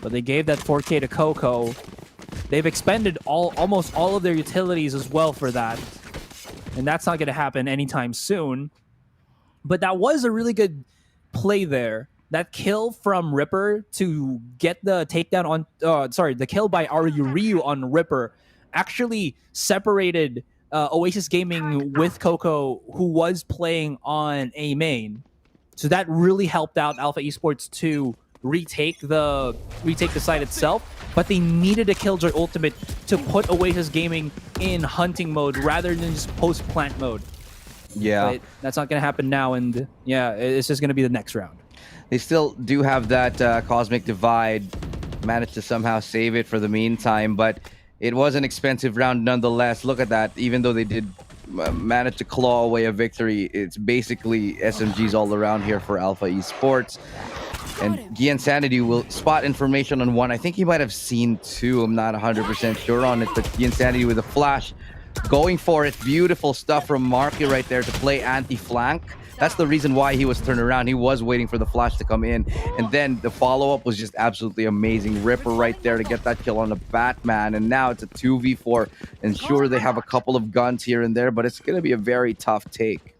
But they gave that 4K to Coco. They've expended almost all of their utilities as well for that. And that's not going to happen anytime soon. But that was a really good play there. That kill from Ripper to get the takedown on... the kill by Ryu on Ripper actually separated Oasis Gaming with Coco, who was playing on A main. So that really helped out Alpha Esports to retake the site itself. But they needed a Killjoy ultimate to put Oasis Gaming in hunting mode rather than just post-plant mode. Yeah. But that's not going to happen now, and yeah, it's just going to be the next round. They still do have that Cosmic Divide, managed to somehow save it for the meantime, but it was an expensive round nonetheless. Look at that. Even though they did manage to claw away a victory, it's basically SMGs all around here for Alpha Esports. And Giansanity will spot information on one. I think he might have seen two. I'm not 100% sure on it, but Giansanity with a flash going for it. Beautiful stuff from Marky right there to play anti-flank. That's the reason why he was turned around. He was waiting for the flash to come in. And then the follow-up was just absolutely amazing. Ripper right there to get that kill on the Batman. And now it's a 2v4. And sure, they have a couple of guns here and there, but it's going to be a very tough take.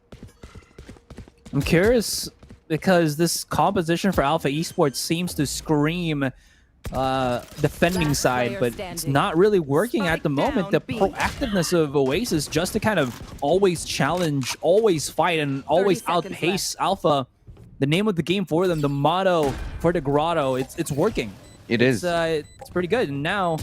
I'm curious because this composition for Alpha Esports seems to scream defending side, but it's not really working at the moment. The proactiveness of Oasis just to kind of always challenge, always fight, and always outpace Alpha. The name of the game for them, the motto for the Grotto, it's working. It's pretty good. And now,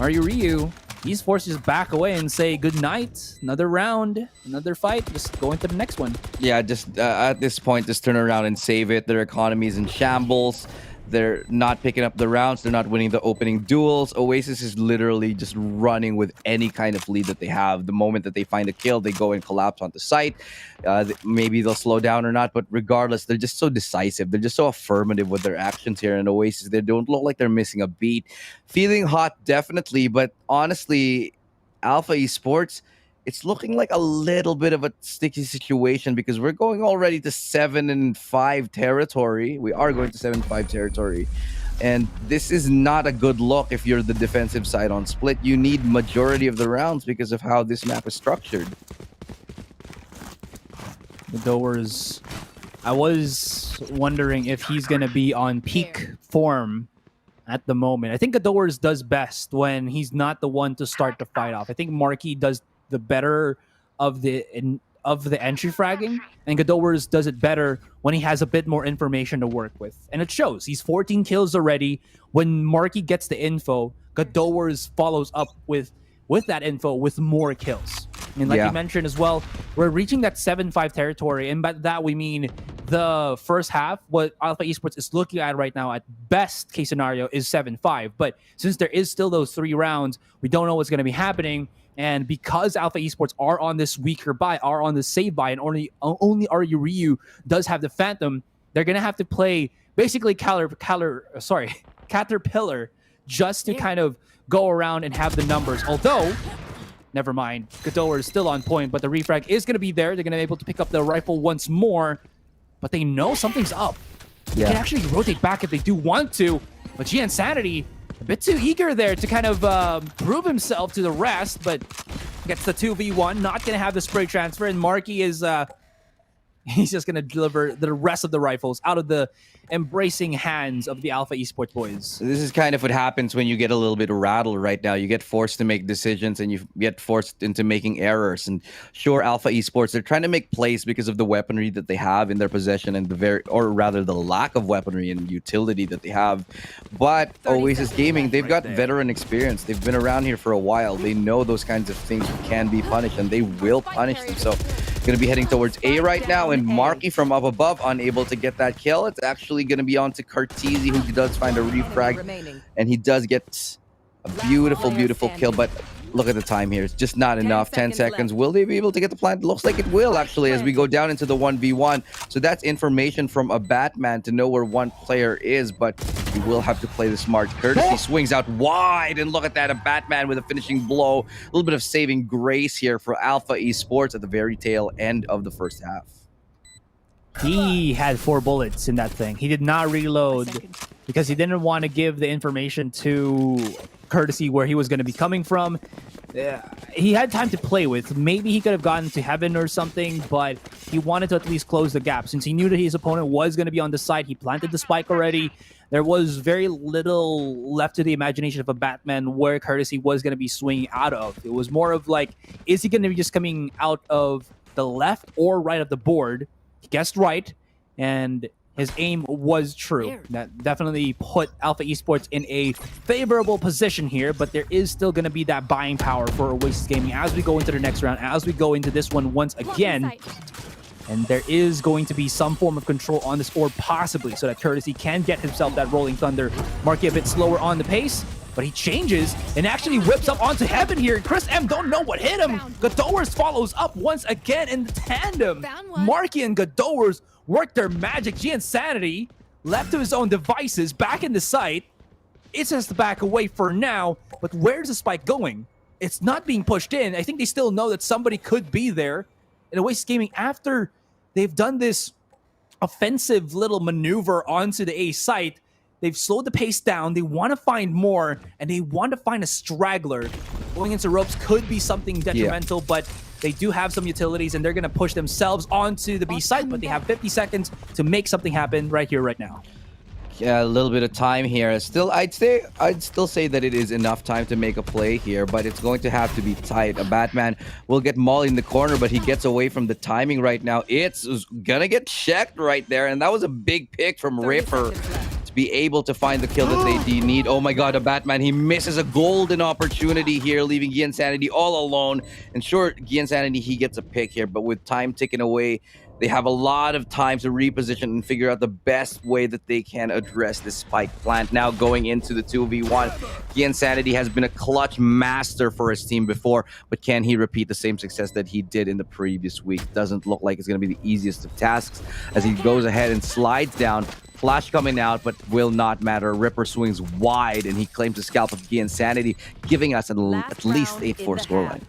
Ryu, he's forced to just back away and say good night. Another round, another fight, just going to the next one. Yeah, just at this point, just turn around and save it. Their economy is in shambles. They're not picking up the rounds. They're not winning the opening duels. Oasis is literally just running with any kind of lead that they have. The moment that they find a kill, they go and collapse onto site. Maybe they'll slow down or not, but regardless, they're just so decisive. They're just so affirmative with their actions here. And Oasis, they don't look like they're missing a beat. Feeling hot, definitely, but honestly, Alpha Esports, it's looking like a little bit of a sticky situation because we're going already to 7-5 territory. We are going to 7-5 territory. And this is not a good look if you're the defensive side on split. You need majority of the rounds because of how this map is structured. The Doors. I was wondering if he's going to be on peak form at the moment. I think Gadores does best when he's not the one to start the fight off. I think Marky does the better of the entry fragging, and Gadores does it better when he has a bit more information to work with. And it shows. He's 14 kills already. When Marky gets the info, Gadores follows up with that info with more kills. And like you mentioned as well, we're reaching that 7-5 territory, and by that we mean the first half, what Alpha Esports is looking at right now at best case scenario is 7-5. But since there is still those 3 rounds, we don't know what's going to be happening. And because Alpha Esports are on this weaker buy, are on the save buy, and only RU Ryu does have the Phantom, they're going to have to play basically Caterpillar just to kind of go around and have the numbers. Although, never mind, Gador is still on point, but the refrag is going to be there. They're going to be able to pick up the rifle once more, but they know something's up. They can actually rotate back if they do want to, but Insanity a bit too eager there to kind of prove himself to the rest, but gets the 2v1, not going to have the spray transfer, and Marky is he's just going to deliver the rest of the rifles out of the embracing hands of the Alpha Esports boys. This is kind of what happens when you get a little bit rattled right now. You get forced to make decisions and you get forced into making errors. And sure, Alpha Esports, they're trying to make plays because of the weaponry that they have in their possession and the lack of weaponry and utility that they have. But Oasis Gaming, they've got veteran experience. They've been around here for a while. They know those kinds of things can be punished, and they will punish them. So going to be heading towards A right now, and Marky from up above unable to get that kill. It's actually going to be on to Cartesi, who does find a refrag, and he does get a beautiful kill, but look at the time here. It's just not enough. 10 seconds. Will they be able to get the plant? Looks like it will, actually, as we go down into the 1v1. So that's information from a Batman to know where one player is, but you will have to play the smart. Courtesy swings out wide, and look at that, a Batman with a finishing blow. A little bit of saving grace here for Alpha Esports at the very tail end of the first half. He had 4 bullets in that thing. He did not reload because he didn't want to give the information to Courtesy where he was going to be coming from. He had time to play with. Maybe he could have gotten to heaven or something, but he wanted to at least close the gap. Since he knew that his opponent was going to be on the side, he planted the spike already. There was very little left to the imagination of a Batman where Courtesy was going to be swinging out of. It was more of like, is he going to be just coming out of the left or right of the board? He guessed right, and his aim was true. That definitely put Alpha Esports in a favorable position here, but there is still going to be that buying power for Oasis Gaming as we go into the next round, as we go into this one once again. And there is going to be some form of control on this orb, possibly, so that Courtesy can get himself that Rolling Thunder. Marky a bit slower on the pace, but he changes and actually whips up onto Heaven here. And Chris M don't know what hit him. Gadores follows up once again in the tandem. Marky and Gadores work their magic. Insanity left to his own devices, back in the site. It's just back away for now, but where's the spike going? It's not being pushed in. I think they still know that somebody could be there. And Oasis Gaming, after they've done this offensive little maneuver onto the A site, they've slowed the pace down. They want to find more, and they want to find a straggler. Going into ropes could be something detrimental, but they do have some utilities, and they're going to push themselves onto the B site, but they have 50 seconds to make something happen right here, right now. Yeah, a little bit of time here. Still, I'd still say that it is enough time to make a play here, but it's going to have to be tight. A Batman will get Maul in the corner, but he gets away from the timing right now. It's gonna get checked right there, and that was a big pick from Ripper to be able to find the kill that they need. Oh my god, a Batman, he misses a golden opportunity here, leaving Insanity all alone. And sure, Insanity, he gets a pick here, but with time ticking away, they have a lot of time to reposition and figure out the best way that they can address this spike plant. Now going into the 2v1, Insanity has been a clutch master for his team before, but can he repeat the same success that he did in the previous week? Doesn't look like it's going to be the easiest of tasks as he goes ahead and slides down. Flash coming out, but will not matter. Ripper swings wide, and he claims the scalp of Insanity, giving us at least 8-4 scoreline.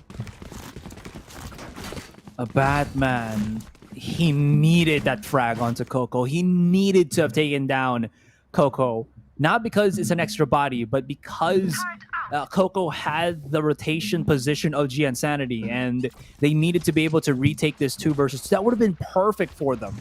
A Batman. He needed that frag onto Coco. He needed to have taken down Coco not because it's an extra body, but because Coco had the rotation position of Giansanity, and they needed to be able to retake this 2 versus 2. That would have been perfect for them.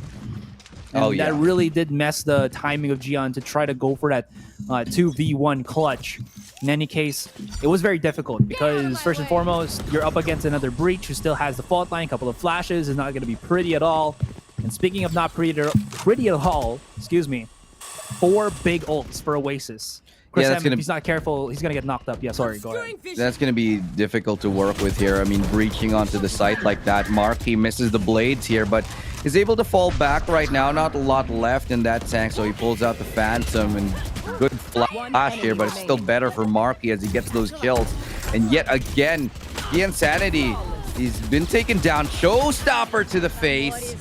And that really did mess the timing of Gian to try to go for that 2v1 clutch. In any case, it was very difficult because first and foremost, you're up against another Breach who still has the fault line, couple of flashes, is not going to be pretty at all. And speaking of not pretty at all, excuse me, 4 big ults for Oasis. Chris that's if he's not careful, he's going to get knocked up. Yeah, sorry, go ahead. That's going to be difficult to work with here. I mean, breaching onto the site like that. Marky misses the blades here, but is able to fall back right now. Not a lot left in that tank, so he pulls out the Phantom and good flash here, but it's still better for Marky as he gets those kills. And yet again, the Insanity, he's been taken down. Showstopper to the face.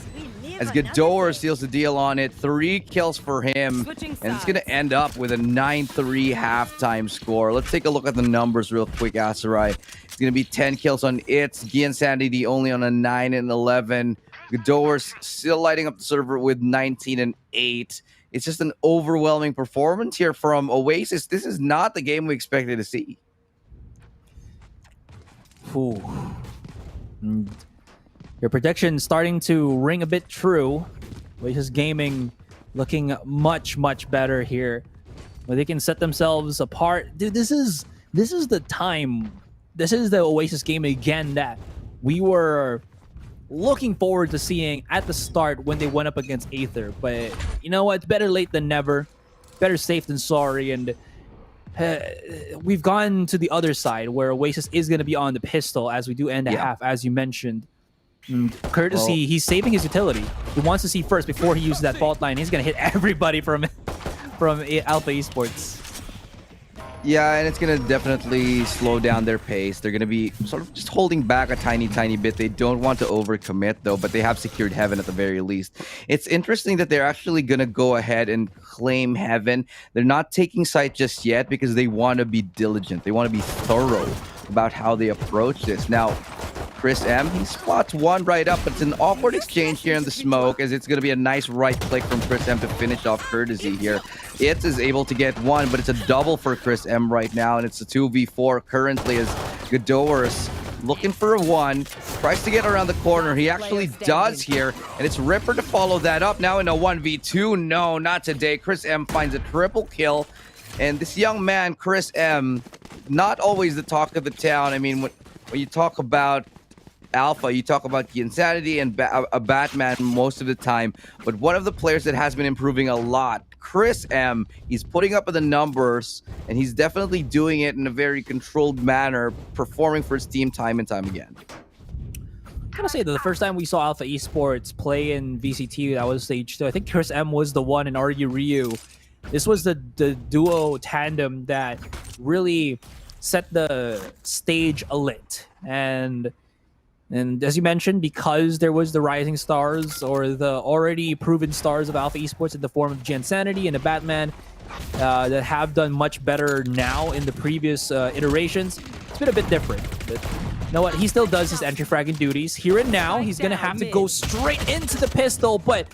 As Ghidorah seals the deal on it. 3 kills for him. And it's going to end up with a 9-3 halftime score. Let's take a look at the numbers real quick, Asarai. It's going to be 10 kills on it. Giansanity only on a 9 and 11. Ghidorah's still lighting up the server with 19 and 8. It's just an overwhelming performance here from Oasis. This is not the game we expected to see. Ooh. Your prediction starting to ring a bit true. Oasis Gaming looking much, much better here. Where they can set themselves apart. Dude, this is the time. This is the Oasis Gaming again that we were looking forward to seeing at the start when they went up against Aether. But you know what? It's better late than never. Better safe than sorry. And we've gone to the other side where Oasis is going to be on the pistol as we do end a half, as you mentioned. Courtesy, he's saving his utility. He wants to see first before he uses that fault line. He's going to hit everybody from Alpha Esports. Yeah, and it's going to definitely slow down their pace. They're going to be sort of just holding back a tiny bit. They don't want to overcommit, though, but they have secured Heaven at the very least. It's interesting that they're actually going to go ahead and claim Heaven. They're not taking site just yet because they want to be diligent. They want to be thorough about how they approach this. Now, Chris M, he spots one right up, but it's an awkward exchange here in the smoke as it's going to be a nice right click from Chris M to finish off Courtesy here. It is able to get one, but it's a double for Chris M right now, and it's a 2v4 currently as Ghidorah's looking for a 1, tries to get around the corner. He actually does here, and it's Ripper to follow that up now in a 1v2. No, not today. Chris M finds a triple kill, and this young man, Chris M, not always the talk of the town. I mean, when you talk about Alpha, you talk about the Insanity and a Batman most of the time, but one of the players that has been improving a lot, Chris M, he's putting up the numbers, and he's definitely doing it in a very controlled manner, performing for his team time and time again. I'm gonna say that the first time we saw Alpha Esports play in VCT, that was stage 2. I think Chris M was the one, and Aryu Ryu. This was the duo tandem that really set the stage alit. And as you mentioned, because there was the rising stars or the already proven stars of Alpha Esports in the form of Giansanity and a Batman that have done much better now in the previous iterations, it's been a bit different. But you know what? He still does his entry fragging duties. Here and now, he's going to have to go straight into the pistol, but...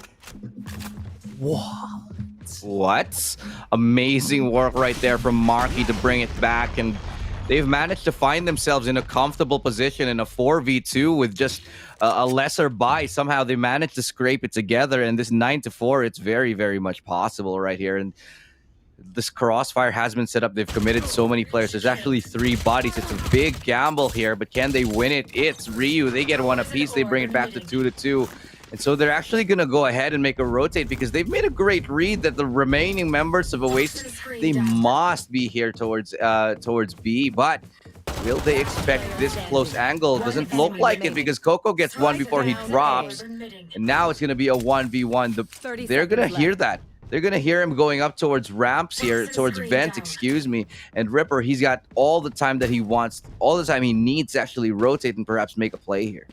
What? Amazing work right there from Marky to bring it back, and they've managed to find themselves in a comfortable position in a 4v2 with just a lesser buy. Somehow they managed to scrape it together, and this 9-4, it's very, very much possible right here. And this crossfire has been set up. They've committed so many players. There's actually 3 bodies. It's a big gamble here, but can they win it? It's Ryu. They get 1 apiece. They bring it back to 2-2. And so they're actually going to go ahead and make a rotate because they've made a great read that the remaining members of Oasis, they must be here towards B. But will they expect this close angle? Doesn't look like it because Coco gets 1 before he drops. And now it's going to be a 1v1. They're going to hear that. They're going to hear him going up towards ramps here, towards vents, excuse me. And Ripper, he's got all the time that he wants, all the time he needs to actually rotate and perhaps make a play here.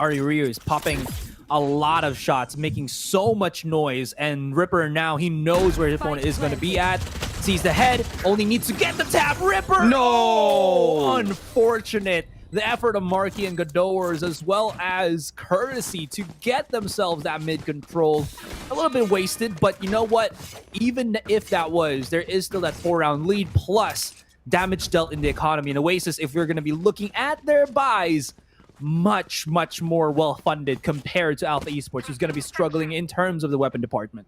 Aryu Ryu is popping a lot of shots, making so much noise, and Ripper now, he knows where his opponent is going to be at, sees the head, only needs to get the tap. Ripper! No! Unfortunate. the effort of Marky and Godowers as well as Courtesy to get themselves that mid control. A little bit wasted, but you know what? Even if that was, there is still that 4-round lead plus damage dealt in the economy. And Oasis, if we're going to be looking at their buys, much more well funded compared to Alpha Esports, who's going to be struggling in terms of the weapon department.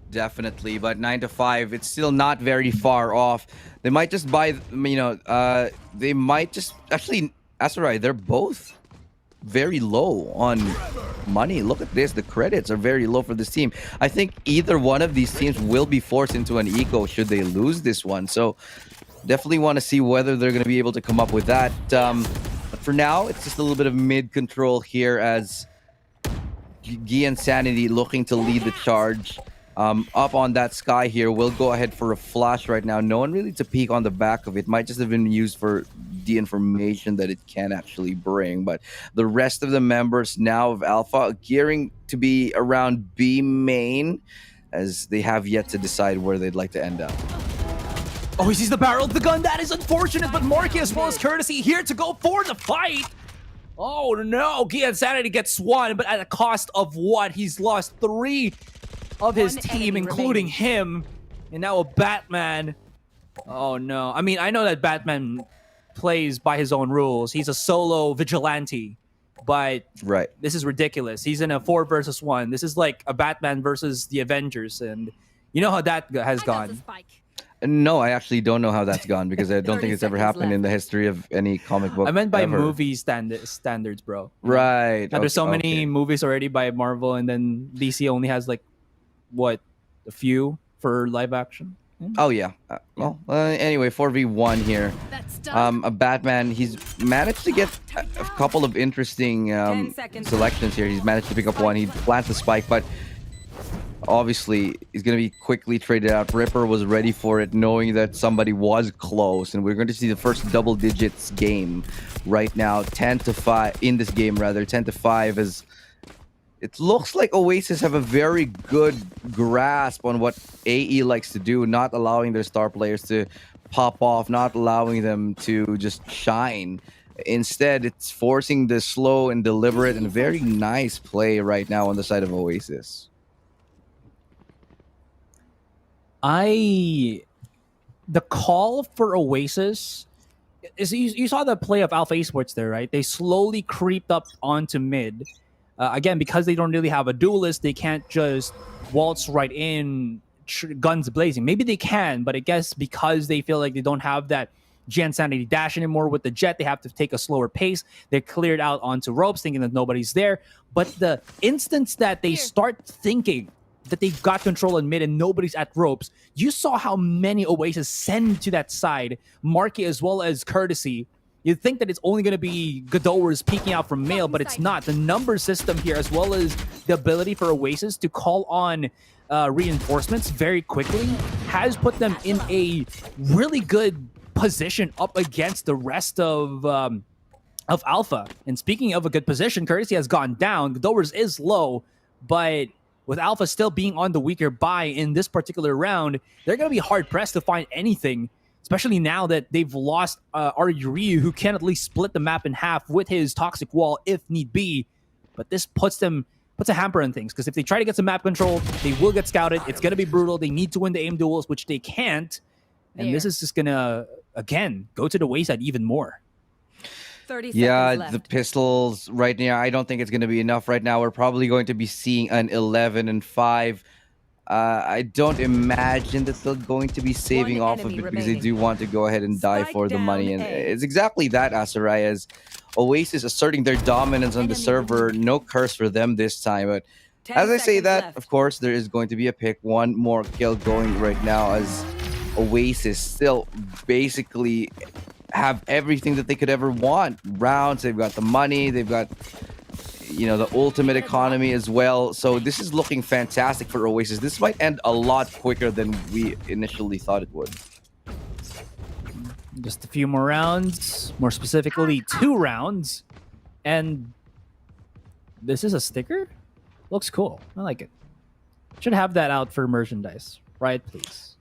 Definitely, but 9 to 5, it's still not very far off. They might just buy, they might just actually. Asarai, they're both very low on money. Look at this, the credits are very low for this team. I think either one of these teams will be forced into an eco should they lose this one. So definitely want to see whether they're going to be able to come up with that. But for now, it's just a little bit of mid control here as Gi and Sanity looking to lead the charge. Up on that Sky here, we'll go ahead for a flash right now. No one really to peek on the back of it. Might just have been used for the information that it can actually bring. But the rest of the members now of Alpha gearing to be around B main, as they have yet to decide where they'd like to end up. Oh, he sees the barrel of the gun. That is unfortunate, but Marky as well as Courtesy here to go for the fight. Oh no, Gia and Sanity gets one, but at a cost of what? He's lost 3 of his team, including him, and now a Batman. Oh no. I mean, I know that Batman plays by his own rules. He's a solo vigilante, but this is ridiculous. He's in a 4 versus 1. This is like a Batman versus the Avengers, and you know how that has gone. No, I actually don't know how that's gone because I don't think it's ever happened in the history of any comic book. I meant by ever. movie standards, bro. Right. And there's so many movies already by Marvel, and then DC only has like what, a few for live action. Oh yeah. Anyway, 4v1 here. A Batman. He's managed to get a couple of interesting selections here. He's managed to pick up one. He plants the spike, but obviously he's going to be quickly traded out. Ripper was ready for it, knowing that somebody was close, and we're going to see the first double digits game right now. 10 to 5 in this game, rather 10 to 5, as it looks like Oasis have a very good grasp on what AE likes to do, not allowing their star players to pop off, not allowing them to just shine. Instead, it's forcing the slow and deliberate and very nice play right now on the side of Oasis. The call for Oasis is you saw the play of Alpha Esports there, right? They slowly creeped up onto mid. Again, because they don't really have a duelist, they can't just waltz right in, guns blazing. Maybe they can, but I guess because they feel like they don't have that Gen Sanity dash anymore with the jet, they have to take a slower pace. They're cleared out onto ropes, thinking that nobody's there. But the instance that they start thinking that they've got control in mid and nobody's at ropes, you saw how many Oasis send to that side, Marky as well as Courtesy. You'd think that it's only going to be Godowers peeking out from male, but it's not. The number system here, as well as the ability for Oasis to call on reinforcements very quickly, has put them in a really good position up against the rest of Alpha. And speaking of a good position, Courtesy has gone down. Godowers is low, but with Alpha still being on the weaker buy in this particular round, they're going to be hard-pressed to find anything, especially now that they've lost Ryu, who can at least split the map in half with his Toxic Wall if need be. But this puts a hamper on things, because if they try to get some map control, they will get scouted. It's going to be brutal. They need to win the aim duels, which they can't. And this is just going to, again, go to the wayside even more. 30 yeah, seconds the left. pistols right now, I don't think it's going to be enough right now. We're probably going to be seeing an 11-5. I don't imagine that they're going to be saving off of it because they do want to go ahead and die for the money. And it's exactly that, Asarai, as Oasis asserting their dominance on the server. No curse for them this time. But as I say that, of course, there is going to be a pick. One more kill going right now as Oasis still basically have everything that they could ever want. Rounds, they've got the money, they've got, you know, the ultimate economy as well. So this is looking fantastic for Oasis. This might end a lot quicker than we initially thought it would. Just a few more rounds, more specifically 2 rounds. And this is a sticker? Looks cool. I like it. Should have that out for merchandise. Right, please.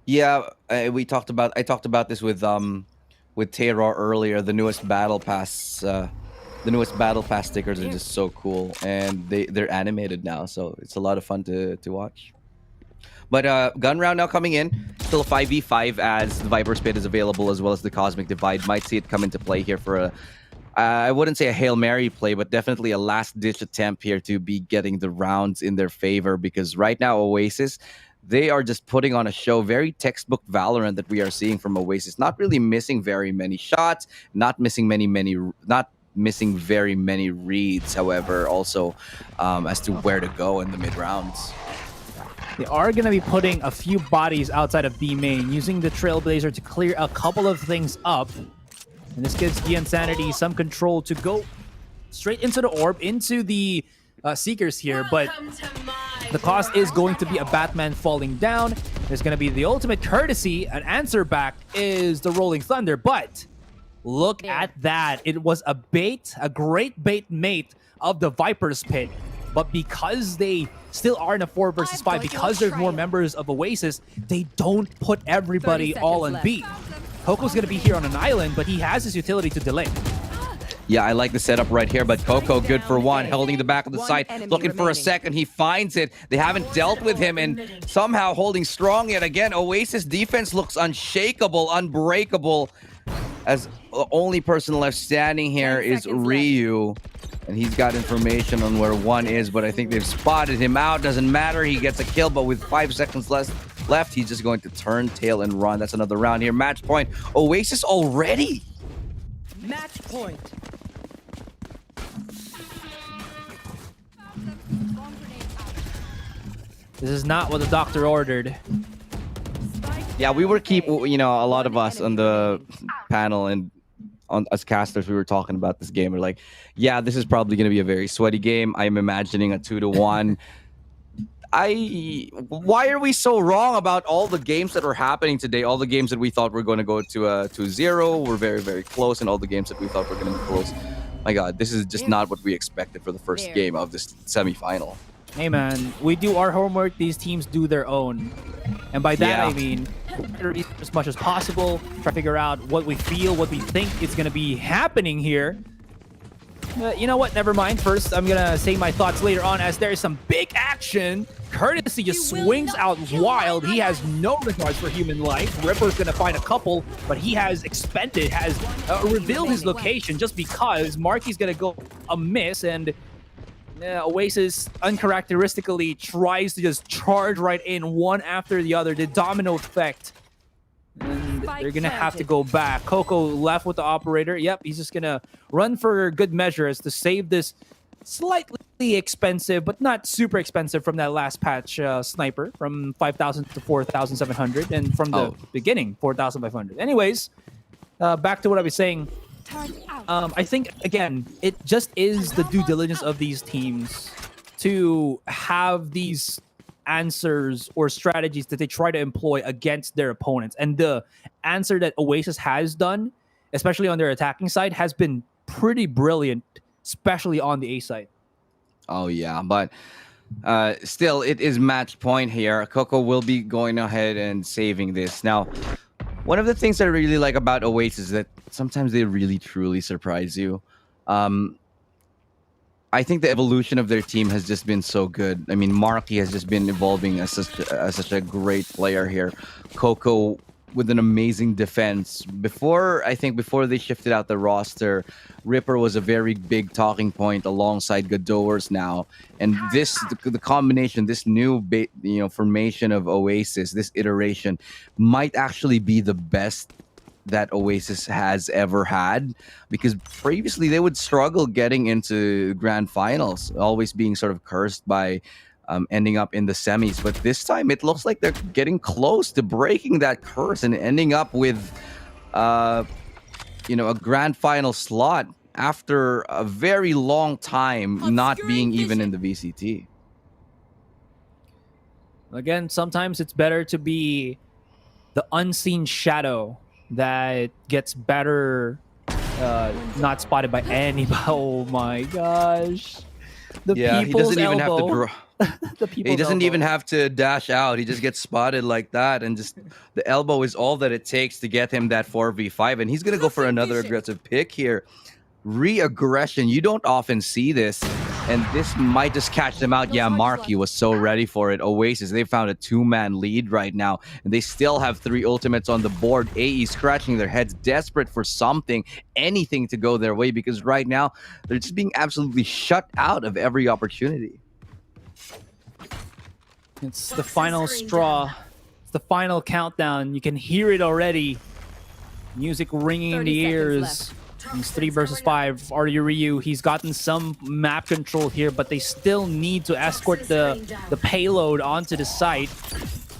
Yeah, I talked about this with with Terror earlier, the newest battle pass stickers are just so cool, and they're animated now, so it's a lot of fun to watch. But gun round now coming in, still a 5v5 as the Viper's Pit is available, as well as the Cosmic Divide. Might see it come into play here for I wouldn't say a Hail Mary play, but definitely a last-ditch attempt here to be getting the rounds in their favor, because right now Oasis, they are just putting on a show, very textbook Valorant that we are seeing from Oasis. Not really missing very many shots, not missing very many reads, however, also as to where to go in the mid-rounds. They are going to be putting a few bodies outside of B main, using the Trailblazer to clear a couple of things up. And this gives the Insanity some control to go straight into the orb, into the Seekers here. But the cost is going to be a Batman falling down. There's going to be the ultimate courtesy. An answer back is the Rolling Thunder. But look at that. It was a bait, a great bait mate of the Viper's Pit. But because they still are in a 4 versus 5, because there's more members of Oasis, they don't put everybody all on B. Coco's going to be here on an island, but he has his utility to delay. Yeah, I like the setup right here, but Coco good for one, holding the back of the site, looking for a second. He finds it. They haven't dealt with him, and somehow holding strong yet again. Oasis defense looks unshakable, unbreakable, as the only person left standing here is Ryu. And he's got information on where one is, but I think they've spotted him out. Doesn't matter, he gets a kill, but with 5 seconds left, he's just going to turn tail and run. That's another round here. Match point. Oasis already. Match point. This is not what the doctor ordered. Yeah, we were a lot of us on the panel and as casters, we were talking about this game. We're like, yeah, this is probably going to be a very sweaty game. I'm imagining a 2-1. Why are we so wrong about all the games that are happening today? All the games that we thought were going to go to 2-0 were very, very close, and all the games that we thought were going to be close. My God, this is just not what we expected for the first game of this semifinal. Hey man, we do our homework, these teams do their own. And by that I mean, as much as possible, try to figure out what we feel, what we think is going to be happening here. You know what, never mind. First, I'm going to say my thoughts later on, as there is some big action. Courtesy just swings out wild. He has no regards for human life. Ripper's going to find a couple, but he has revealed his location just because Marky's going to go amiss, and Oasis uncharacteristically tries to just charge right in one after the other. The domino effect. And they're going to have to go back. Coco left with the operator. Yep, he's just going to run for good measures to save this slightly expensive, but not super expensive from that last patch sniper, from 5,000 to 4,700, and from the beginning, 4,500. Anyways, back to what I was saying. I think, again, it just is the due diligence of these teams to have these answers or strategies that they try to employ against their opponents. And the answer that Oasis has done, especially on their attacking side, has been pretty brilliant, especially on the A side. Oh, yeah, but still, it is match point here. Coco will be going ahead and saving this. Now, one of the things I really like about Oasis is that sometimes they really, truly surprise you. I think the evolution of their team has just been so good. I mean, Marky has just been evolving as such a great player here. Coco with an amazing defense. Before they shifted out the roster, Ripper was a very big talking point alongside Godowers now. And the combination, this new formation of Oasis, this iteration, might actually be the best that Oasis has ever had, because previously they would struggle getting into grand finals, always being sort of cursed by ending up in the semis. But this time it looks like they're getting close to breaking that curse and ending up with a grand final slot after a very long time not being even in the VCT. Again, sometimes it's better to be the unseen shadow that gets better not spotted by anybody. Oh my gosh. The Yeah, he people's doesn't even have to elbow. draw. The He people's doesn't elbow. even have to dash out. He just gets spotted like that, and just the elbow is all that it takes to get him that 4v5. And he's gonna go for another aggressive pick here. Re-aggression. You don't often see this, and this might just catch them out. Yeah, Marky was so ready for it. Oasis, they found a 2-man lead right now, and they still have 3 ultimates on the board. AE scratching their heads, desperate for something, anything to go their way, because right now they're just being absolutely shut out of every opportunity. It's the final straw. It's the final countdown. You can hear it already. Music ringing in the ears. It's 3 versus 5. Ryu, he's gotten some map control here, but they still need to escort the payload onto the site.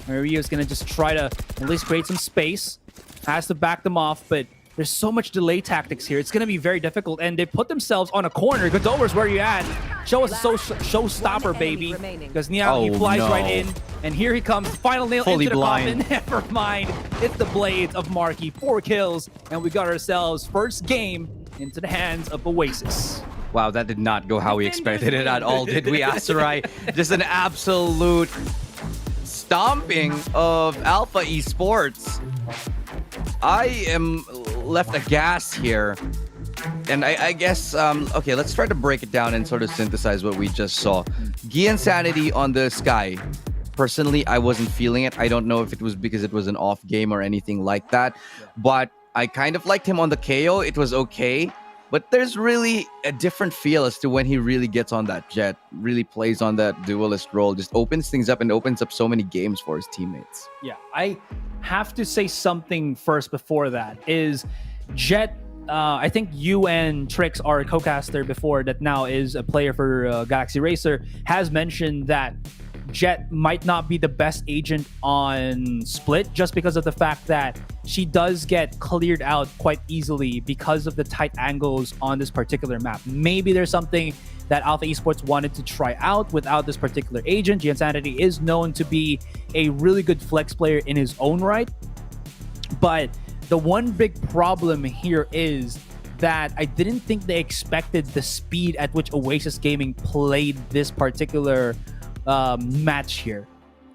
Ryu is gonna just try to at least create some space. Has to back them off, but there's so much delay tactics here. It's gonna be very difficult, and they put themselves on a corner. Godover's where you at? Show us a showstopper, baby. Because now he flies right in, and here he comes. Final nail Fully into the blind. coffin. Never mind. It's the blades of Marky. 4 kills, and we got ourselves first game into the hands of Oasis. Wow, that did not go how we expected it at all, did we, Aserai? Just an absolute stomping of Alpha Esports. I am left aghast here. And I guess, okay, let's try to break it down and sort of synthesize what we just saw. Gian Sanity on the Sky. Personally, I wasn't feeling it. I don't know if it was because it was an off game or anything like that. But I kind of liked him on the KO. It was okay. But there's really a different feel as to when he really gets on that jet, really plays on that duelist role, just opens things up and opens up so many games for his teammates. Yeah, I have to say something first before that. Is Jet, I think you and Trix, our co-caster before that now is a player for Galaxy Racer, has mentioned that Jet might not be the best agent on Split just because of the fact that she does get cleared out quite easily because of the tight angles on this particular map. Maybe there's something that Alpha Esports wanted to try out without this particular agent. Gian Sanity is known to be a really good flex player in his own right. But the one big problem here is that I didn't think they expected the speed at which Oasis Gaming played this particular match here.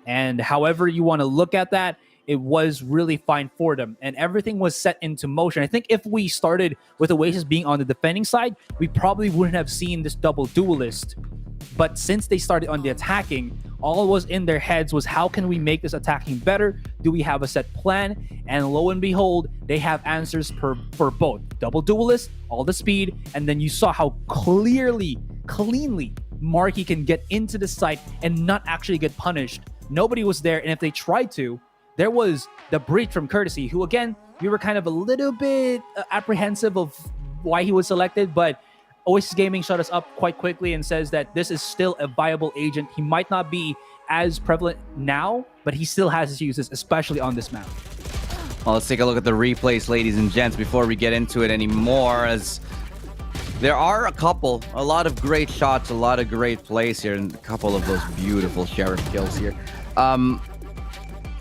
And however you want to look at that, it was really fine for them. And everything was set into motion. I think if we started with Oasis being on the defending side, we probably wouldn't have seen this double duelist. But since they started on the attacking, all was in their heads was how can we make this attacking better? Do we have a set plan? And lo and behold, they have answers for both. Double duelist, all the speed, and then you saw how cleanly Marky can get into the site and not actually get punished. Nobody was there, and if they tried to, there was the breach from Courtesy, who again, we were kind of a little bit apprehensive of why he was selected, but Oasis Gaming shut us up quite quickly and says that this is still a viable agent. He might not be as prevalent now, but he still has his uses, especially on this map. Well, let's take a look at the replays, ladies and gents, before we get into it anymore, as there are a lot of great shots, a lot of great plays here, and a couple of those beautiful Sheriff kills here. I'm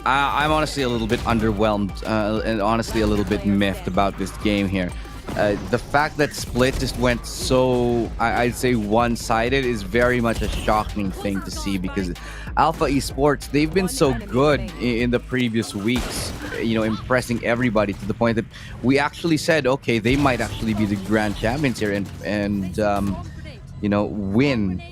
honestly a little bit underwhelmed and honestly a little bit miffed about this game here. The fact that Split just went so, I'd say, one-sided is very much a shocking thing to see, because Alpha Esports, they've been so good in the previous weeks, impressing everybody to the point that we actually said, okay, they might actually be the grand champions here and win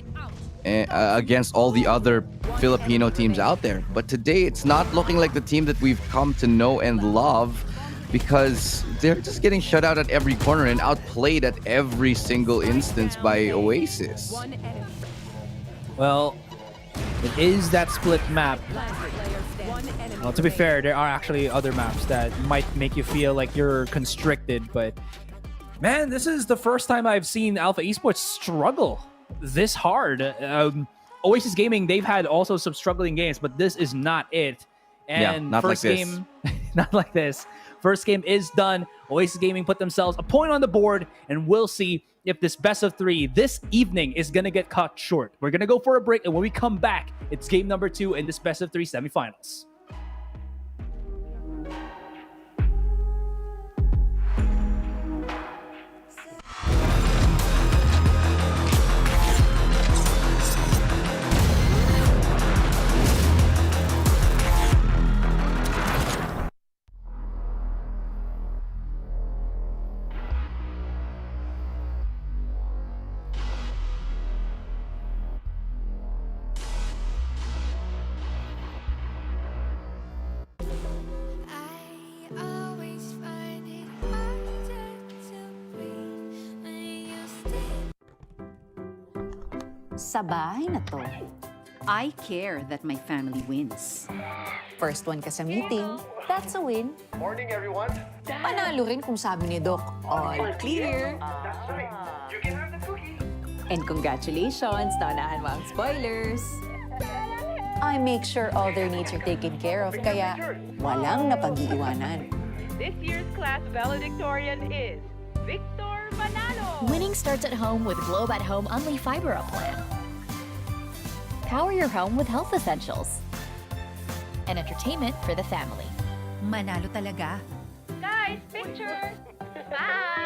against all the other Filipino teams out there. But today, it's not looking like the team that we've come to know and love, because they're just getting shut out at every corner and outplayed at every single instance by Oasis. Well, it is that Split map. Well, to be fair, there are actually other maps that might make you feel like you're constricted, but man, this is the first time I've seen Alpha Esports struggle this hard. Oasis Gaming, they've had also some struggling games, but this is not it. And not first like this. game, not like this. First game is done. Oasis Gaming put themselves a point on the board, and we'll see if this best of 3 this evening is going to get cut short. We're going to go for a break, and when we come back, it's game number 2 in this best of 3 semifinals. Sa bahay na to. I care that my family wins. First one ka sa meeting, that's a win. Morning, everyone. Panalo rin kung sabi ni Doc, all clear. That's right. You can have the cookie. And congratulations, naunahan mo ang spoilers. I make sure all their needs are taken care of, kaya walang napag-iiwanan. This year's class valedictorian is Victor Manalo. Winning starts at home with Globe at Home Unli Fiber Up Plan. Power your home with health essentials. And entertainment for the family. Manalo talaga. Guys, picture. Bye.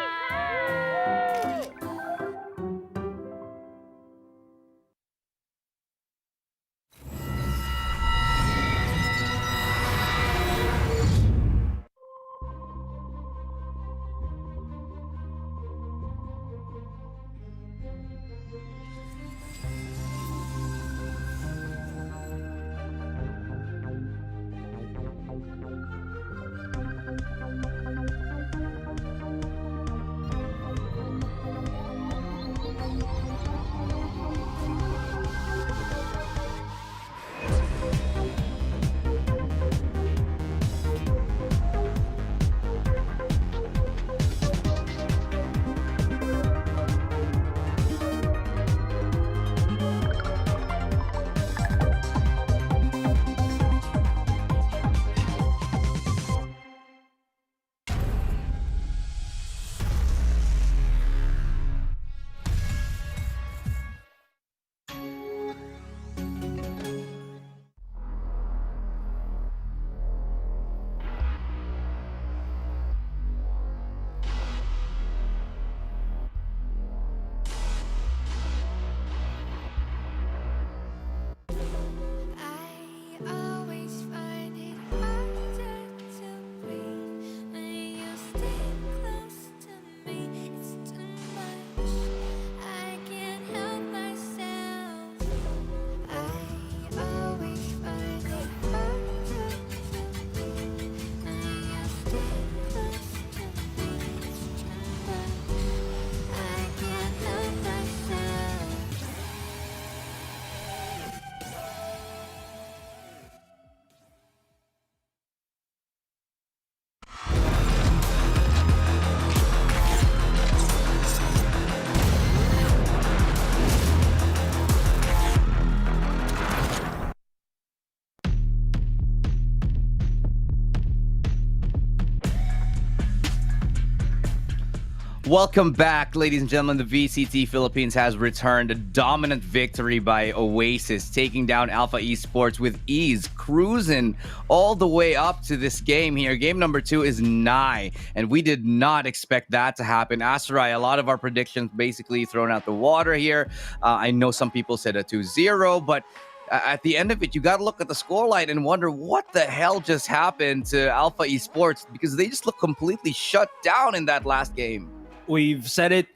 Welcome back, ladies and gentlemen. The VCT Philippines has returned a dominant victory by Oasis, taking down Alpha Esports with ease, cruising all the way up to this game here. Game number 2 is nigh, and we did not expect that to happen. Asarai, a lot of our predictions basically thrown out the water here. I know some people said a 2-0, but at the end of it, you got to look at the scoreline and wonder what the hell just happened to Alpha Esports, because they just look completely shut down in that last game. We've said it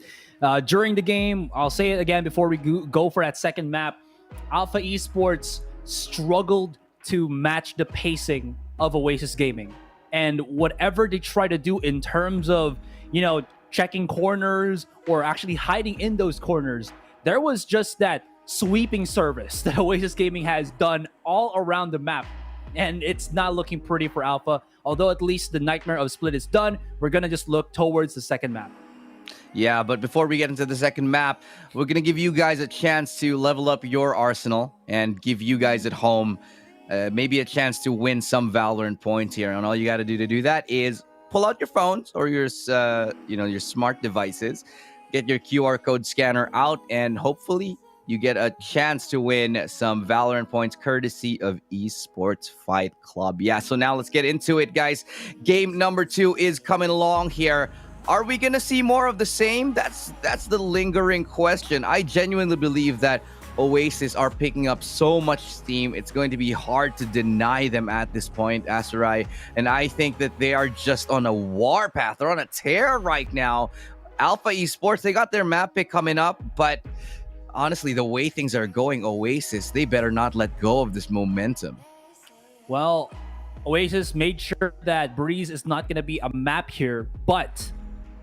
during the game. I'll say it again before we go for that second map. Alpha Esports struggled to match the pacing of Oasis Gaming. And whatever they try to do in terms of, checking corners or actually hiding in those corners, there was just that sweeping service that Oasis Gaming has done all around the map. And it's not looking pretty for Alpha. Although at least the nightmare of split is done, we're going to just look towards the second map. Yeah, but before we get into the second map, we're going to give you guys a chance to level up your arsenal and give you guys at home maybe a chance to win some Valorant points here. And all you got to do that is pull out your phones or your smart devices, get your QR code scanner out, and hopefully you get a chance to win some Valorant points courtesy of Esports Fight Club. Yeah, so now let's get into it, guys. Game number 2 is coming along here. Are we going to see more of the same? That's the lingering question. I genuinely believe that Oasis are picking up so much steam. It's going to be hard to deny them at this point, Asarai. And I think that they are just on a warpath. They're on a tear right now. Alpha Esports, they got their map pick coming up, but honestly, the way things are going, Oasis, they better not let go of this momentum. Well, Oasis made sure that Breeze is not going to be a map here, but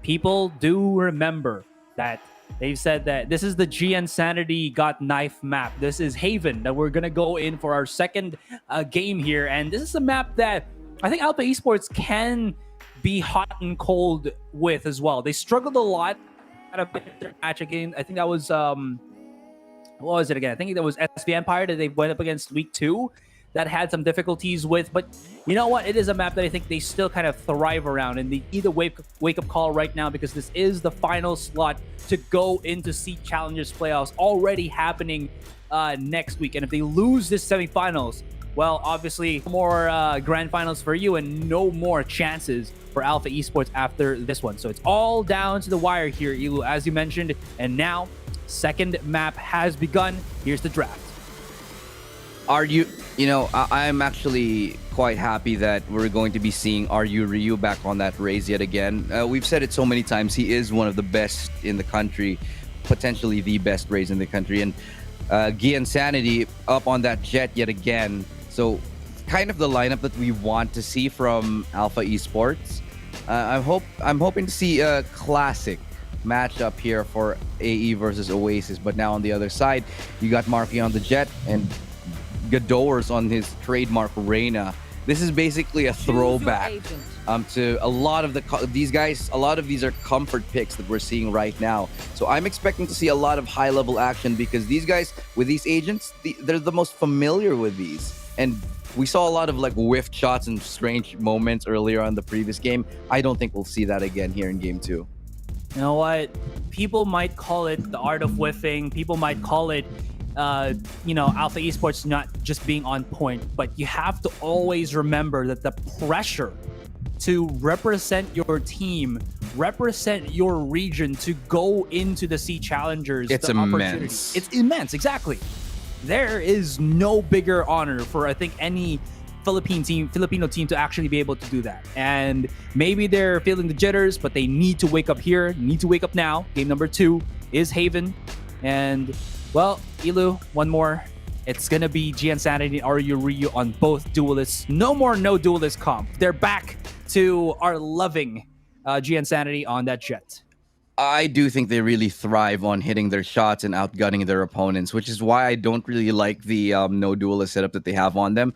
people do remember that They've said that this is the GN Sanity Got Knife map. This is Haven that we're going to go in for our second game here. And this is a map that I think Alpha Esports can be hot and cold with as well. They struggled a lot at a match again. I think that was, what was it again? I think that was SV Empire that they went up against week 2 that had some difficulties with. But you know what? It is a map that I think they still kind of thrive around, and they need a wake-up call right now because this is the final slot to go into Seed Challengers playoffs already happening next week. And if they lose this semifinals, well, obviously more grand finals for you and no more chances for Alpha Esports after this one. So it's all down to the wire here, Ilu, as you mentioned. And now, second map has begun. Here's the draft. I'm actually quite happy that we're going to be seeing RU Ryu back on that race yet again. We've said it so many times. He is one of the best in the country, potentially the best race in the country. And Gian Sanity up on that jet yet again. So kind of the lineup that we want to see from Alpha Esports. I'm hoping to see a classic matchup here for AE versus Oasis. But now on the other side, you got Marky on the jet and Gadors on his trademark Reyna. This is basically a throwback to a lot of these guys. A lot of these are comfort picks that we're seeing right now. So I'm expecting to see a lot of high-level action because these guys with these agents, they're the most familiar with these. And we saw a lot of like whiffed shots and strange moments earlier on the previous game. I don't think we'll see that again here in game 2. You know what? People might call it the art of whiffing. People might call it Alpha Esports not just being on point, but you have to always remember that the pressure to represent your team, represent your region, to go into the Sea Challengers. It's immense. It's immense, exactly. There is no bigger honor for, I think, any Filipino team to actually be able to do that. And maybe they're feeling the jitters, but they need to wake up here, need to wake up now. Game number 2 is Haven. And well, Ilu, one more. It's gonna be GN Sanity and RU Ryu on both duelists. No more no duelist comp. They're back to our loving GN Sanity on that jet. I do think they really thrive on hitting their shots and outgunning their opponents, which is why I don't really like the no duelist setup that they have on them.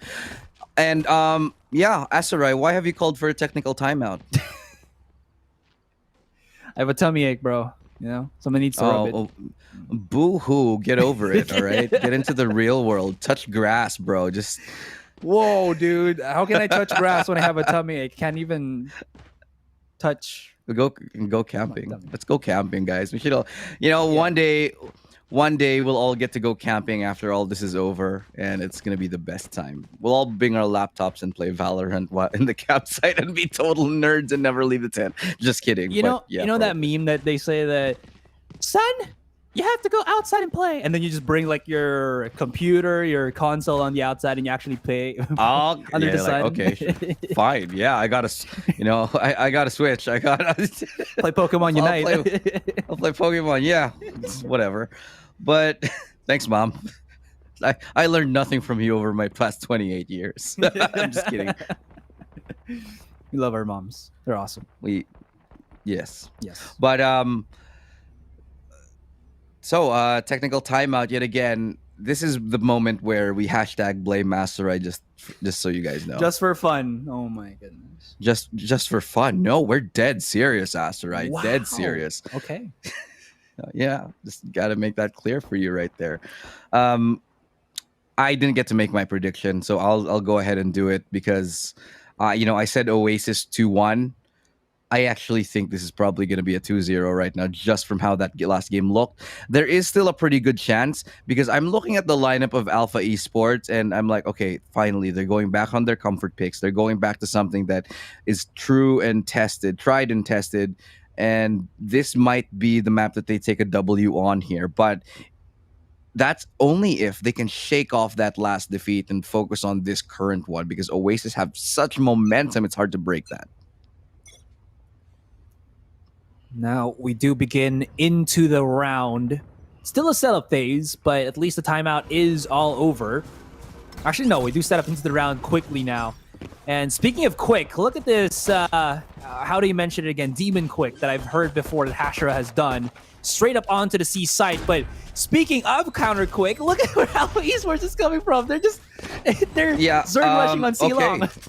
And Asarai, why have you called for a technical timeout? I have a tummy ache, bro. You know, someone needs to rub it. Boo-hoo, get over it, all right? Get into the real world. Touch grass, bro. Just... Whoa, dude. How can I touch grass when I have a tummy ache? Can't even touch... Go camping. Let's go camping, guys. We should all... one day we'll all get to go camping after all this is over, and it's going to be the best time. We'll all bring our laptops and play Valorant in the campsite and be total nerds and never leave the tent. Just kidding. You know that meme that they say that, son, you have to go outside and play, and then you just bring like your computer, your console on the outside, and you actually play under the sun. Okay, sure. Fine. Yeah, I gotta, I gotta switch. I gotta play Pokemon Unite. I'll play Pokemon. Yeah, whatever. But thanks, Mom. I learned nothing from you over my past 28 years. I'm just kidding. We love our moms. They're awesome. Yes. But So, technical timeout yet again. This is the moment where we hashtag blame Masterai, just so you guys know. Just for fun. Oh my goodness. Just for fun. No, we're dead serious, Asteroid. Wow. Dead serious. Okay. Yeah, just got to make that clear for you right there. I didn't get to make my prediction, so I'll go ahead and do it because, I said Oasis 2-1. I actually think this is probably going to be a 2-0 right now, just from how that last game looked. There is still a pretty good chance because I'm looking at the lineup of Alpha Esports and I'm like, okay, finally, they're going back on their comfort picks. They're going back to something that is true and tested, tried and tested. And this might be the map that they take a W on here. But that's only if they can shake off that last defeat and focus on this current one because Oasis have such momentum, it's hard to break that. Now we do begin into the round. Still a setup phase, but at least the timeout is all over. Actually, no, we do set up into the round quickly now. And speaking of quick, look at this. How do you mention it again? Demon quick that I've heard before that Hashira has done. Straight up onto the C site. But speaking of counter quick, look at where Alpha Esports is coming from. They're Zerg rushing on C long. Okay.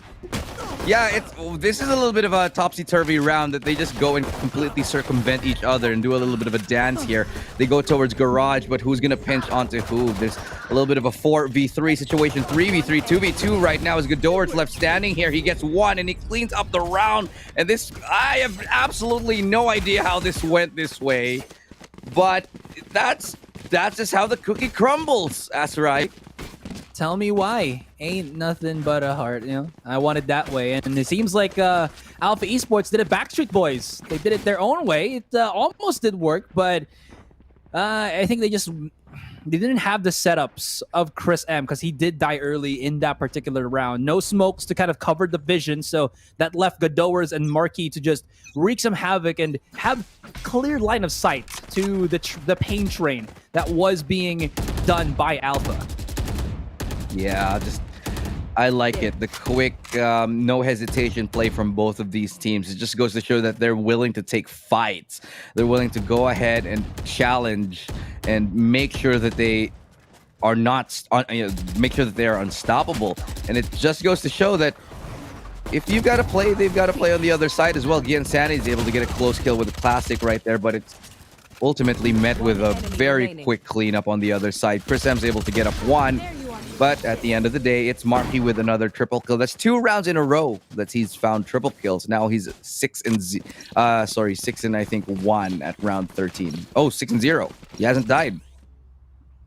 Yeah, this is a little bit of a topsy-turvy round that they just go and completely circumvent each other and do a little bit of a dance here. They go towards Garage, but who's going to pinch onto who? There's a little bit of a 4v3 situation, 3v3, 2v2 right now as Godor's left standing here. He gets one and he cleans up the round. And this, I have absolutely no idea how this went this way. But that's just how the cookie crumbles, that's right. Tell me why. Ain't nothing but a heart, you know? I want it that way. And it seems like Alpha Esports did it Backstreet Boys. They did it their own way. It almost did work, but I think they didn't have the setups of Chris M because he did die early in that particular round. No smokes to kind of cover the vision, so that left Godowers and Marquis to just wreak some havoc and have clear line of sight to the pain train that was being done by Alpha. Yeah, I like it. The quick, no hesitation play from both of these teams. It just goes to show that they're willing to take fights. They're willing to go ahead and challenge and make sure that they are make sure that they are unstoppable. And it just goes to show that if you've got to play, they've got to play on the other side as well. Gian Sanity is able to get a close kill with a classic right there, but it's ultimately met with a very quick cleanup on the other side. Chris M's able to get up one. But at the end of the day, it's Marky with another triple kill. That's 2 rounds in a row that he's found triple kills. Now he's 6 and 1 at round 13. Oh, 6 and 0. He hasn't died.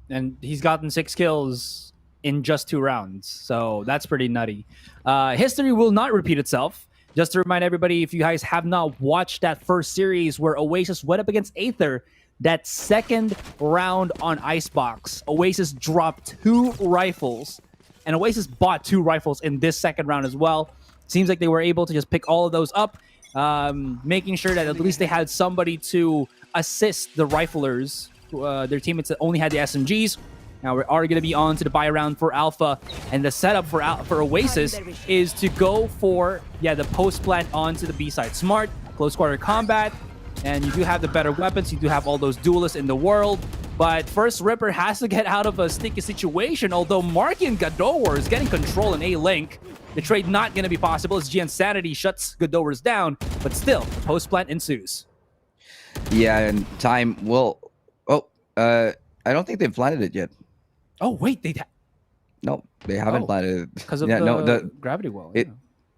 And he's gotten 6 kills in just 2 rounds. So that's pretty nutty. History will not repeat itself. Just to remind everybody, if you guys have not watched that first series where Oasis went up against Aether, that second round on Icebox, Oasis dropped 2 rifles, and Oasis bought 2 rifles in this second round as well. Seems like they were able to just pick all of those up, making sure that at least they had somebody to assist the riflers, their teammates that only had the SMGs. Now we are going to be on to the buy round for Alpha, and the setup for Oasis is to go for, the post plant onto the B side. Smart, close quarter combat, and you do have the better weapons. You do have all those duelists in the world. But first, Ripper has to get out of a sticky situation, although Marky and Godowar is getting control in A-Link. The trade not going to be possible as GN Sanity shuts Godowars down, but still, the post-plant ensues. Yeah, and time will... I don't think they've planted it yet. Oh, wait, No, they haven't planted it. Because of the gravity well.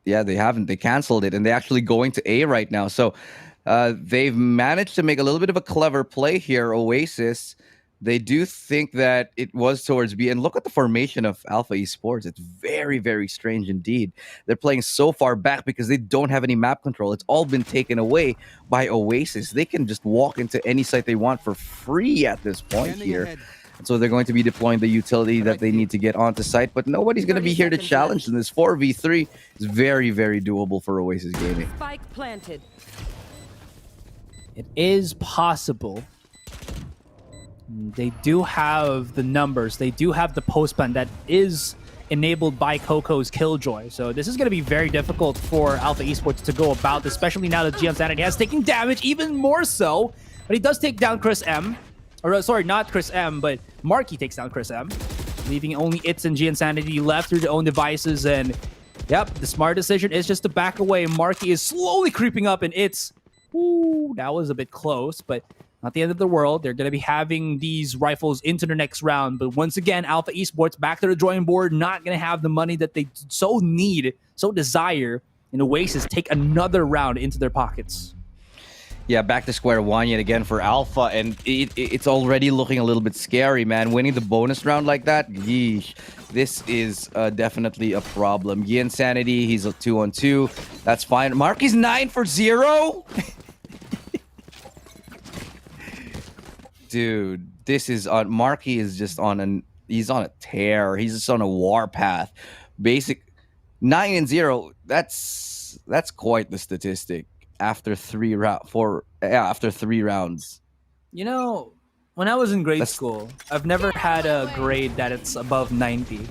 Yeah, they haven't. They canceled it, and they're actually going to A right now. So they've managed to make a little bit of a clever play here, Oasis. They do think that it was towards B. And look at the formation of Alpha Esports. It's very, very strange indeed. They're playing so far back because they don't have any map control. It's all been taken away by Oasis. They can just walk into any site they want for free at this point here. So they're going to be deploying the utility that they need to get onto site, but nobody's going to be here to challenge them. This 4v3 is very, very doable for Oasis Gaming. Spike planted. It is possible. They do have the numbers. They do have the post plan that is enabled by Coco's Killjoy. So this is going to be very difficult for Alpha Esports to go about, especially now that GM Sanity has taken damage even more so. But he does take down Chris M. Or sorry, not Chris M, but Marky takes down Chris M, leaving only It's and GN Sanity left through their own devices. And yep, the smart decision is just to back away. Marky is slowly creeping up, and It's... Ooh, that was a bit close, but not the end of the world. They're going to be having these rifles into the next round. But once again, Alpha Esports back to the drawing board, not going to have the money that they so need, so desire, and Oasis take another round into their pockets. Yeah, back to square one yet again for Alpha, and it's already looking a little bit scary, man. Winning the bonus round like that, yeesh. This is definitely a problem. Yin Sanity, he's a 2-on-2. That's fine. Marky's 9 for 0? Dude, this is on... Marky is just on he's on a tear. He's just on a warpath. Basic 9 and 0. That's quite the statistic. After 3 rounds. You know, when I was in grade school, I've never had a grade that it's above 90.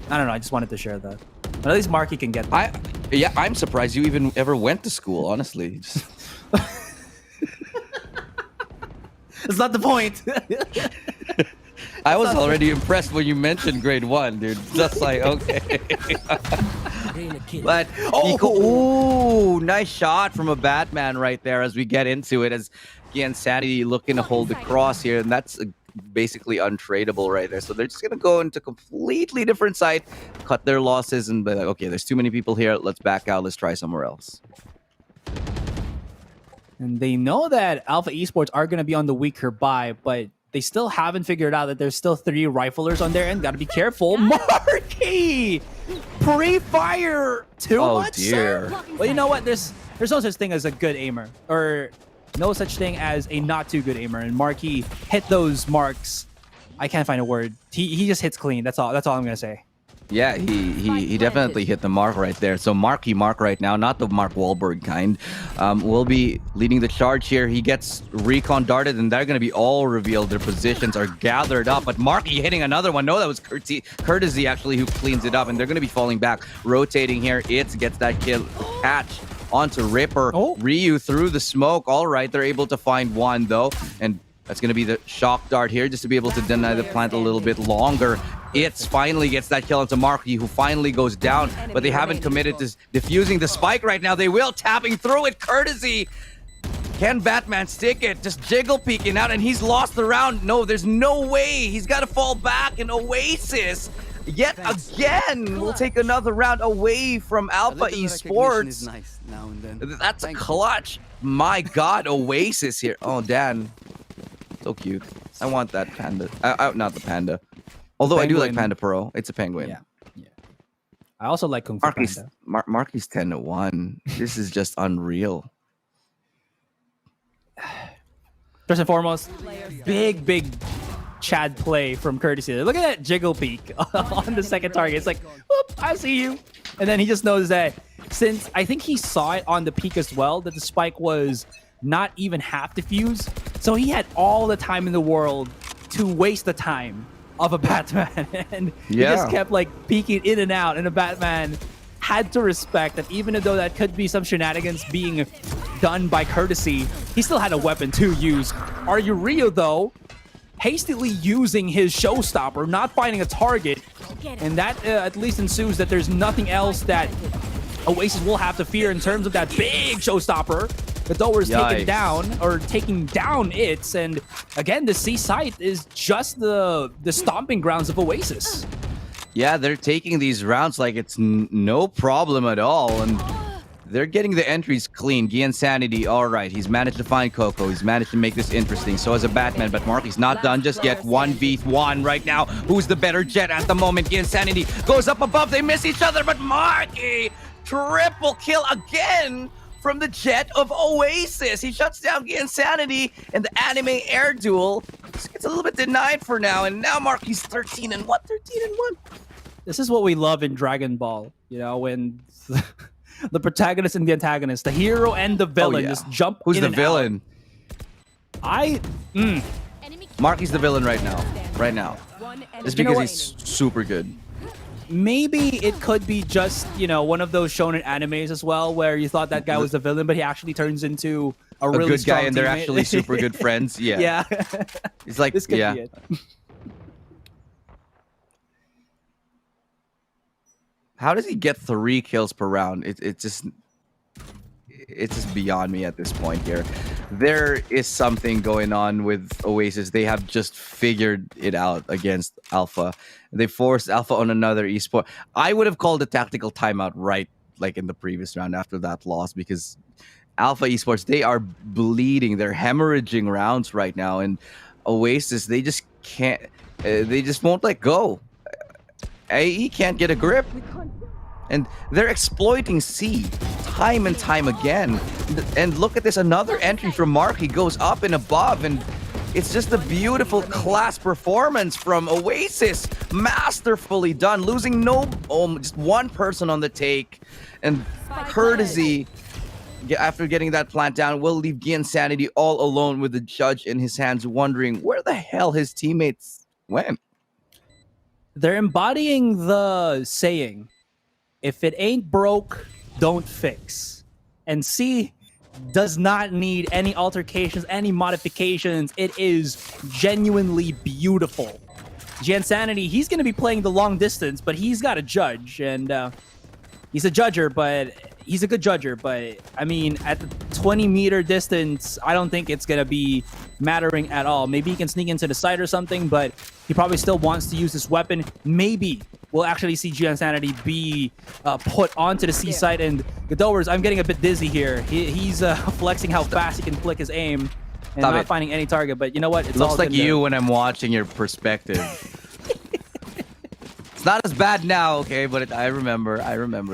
I don't know. I just wanted to share that. But at least Marky can get that. I'm surprised you even ever went to school, honestly. That's not the point. I was already impressed when you mentioned grade 1, dude. Just like, okay. But, ooh, nice shot from a Batman right there as we get into it. As again, Sanity looking to hold the cross here, and that's basically untradeable right there. So they're just going to go into completely different side, cut their losses, and be like, okay, there's too many people here. Let's back out. Let's try somewhere else. And they know that Alpha Esports are going to be on the weaker buy, but they still haven't figured out that there's still 3 riflers on their end. Got to be careful. Marky! Pre-fire! Too much, dear. sir? Well, you know what? There's no such thing as a good aimer. Or no such thing as a not too good aimer. And Marky hit those marks. I can't find a word. He just hits clean. That's all I'm going to say. Yeah, he definitely hit the mark right there. So Marky Mark right now, not the Mark Wahlberg kind, will be leading the charge here. He gets recon darted, and they're going to be all revealed. Their positions are gathered up, but Marky hitting another one. No, that was Courtesy actually who cleans it up, and they're going to be falling back. Rotating here, it gets that kill catch onto Ripper. Ryu through the smoke. All right, they're able to find one though, and that's going to be the shock dart here just to be able to deny the plant a little bit longer. It's finally gets that kill into Marky, who finally goes down, but they haven't committed to defusing the spike right now. They will, tapping through it. Courtesy. Can Batman stick it? Just jiggle peeking out, and he's lost the round. No, there's no way. He's got to fall back in Oasis. Yet again, we'll take another round away from Alpha Esports. Is nice now and then. That's a clutch. My God, Oasis here. Oh, Dan. So cute. I want that panda. Not the panda. Although I do like Panda Pro. It's a penguin. Yeah. I also like Kung Fu Panda. Marky's 10-1. This is just unreal. First and foremost, big Chad play from Courtesy. Look at that jiggle peek on the second target. It's like, whoop, I see you. And then he just knows that since I think he saw it on the peak as well, that the spike was not even half defused. So he had all the time in the world to waste the time of a Batman. And he just kept like peeking in and out. And the Batman had to respect that even though that could be some shenanigans being done by Courtesy, he still had a weapon to use. Are you Rio though? Hastily using his showstopper, not finding a target. And that at least ensues that there's nothing else that Oasis will have to fear in terms of that big showstopper. The Doer is taking down it, and again, the C site is just the stomping grounds of Oasis. Yeah, they're taking these rounds like it's no problem at all, and they're getting the entries clean. Gian Sanity, all right, he's managed to find Coco. He's managed to make this interesting. So has a Batman, but Marky's not done just yet. 1v1 right now. Who's the better jet at the moment? Gian Sanity goes up above. They miss each other, but Marky, triple kill again from the jet of Oasis. He shuts down Insanity, and the anime air duel gets a little bit denied for now. And now Marky's 13-1. 13-1. This is what we love in Dragon Ball. You know, when the protagonist and the antagonist, the hero and the villain, just jump. Who's in the and villain? Out. Marky's the villain right now. Right now. Just because he's super good. Maybe it could be just, you know, one of those shonen animes as well, where you thought that guy was the villain, but he actually turns into a really good strong guy, and they're teammate. actually super good friends. Yeah. Yeah. It's like, This could yeah. be it. How does he get 3 kills per round? It's just beyond me at this point here. There is something going on with Oasis. They have just figured it out against Alpha. They forced Alpha on another esport. I would have called a tactical timeout right like in the previous round after that loss, because Alpha Esports, they are bleeding. They're hemorrhaging rounds right now. And Oasis, they just can't, they just won't let go. AE can't get a grip. And they're exploiting C time and time again. And look at this, another entry from Mark. He goes up and above, and it's just a beautiful class performance from Oasis. Masterfully done, losing just one person on the take. And Courtesy, after getting that plant down, will leave Gian Sanity all alone with the judge in his hands, wondering where the hell his teammates went. they're embodying the saying, if it ain't broke, don't fix. And C does not need any altercations, any modifications. It is genuinely beautiful. Jansanity, he's going to be playing the long distance, but he's got a judge, and he's a judger, but he's a good judger. But I mean, at the 20-meter distance, I don't think it's going to be mattering at all. Maybe he can sneak into the side or something, but he probably still wants to use this weapon. Maybe we'll actually see Jansanity be put onto the C side. And Godowers, I'm getting a bit dizzy here. He's flexing how fast he can flick his aim. And Stop not it. finding any target, but you know what? It's Looks all like good you there. when I'm watching your perspective. It's not as bad now, okay, but I remember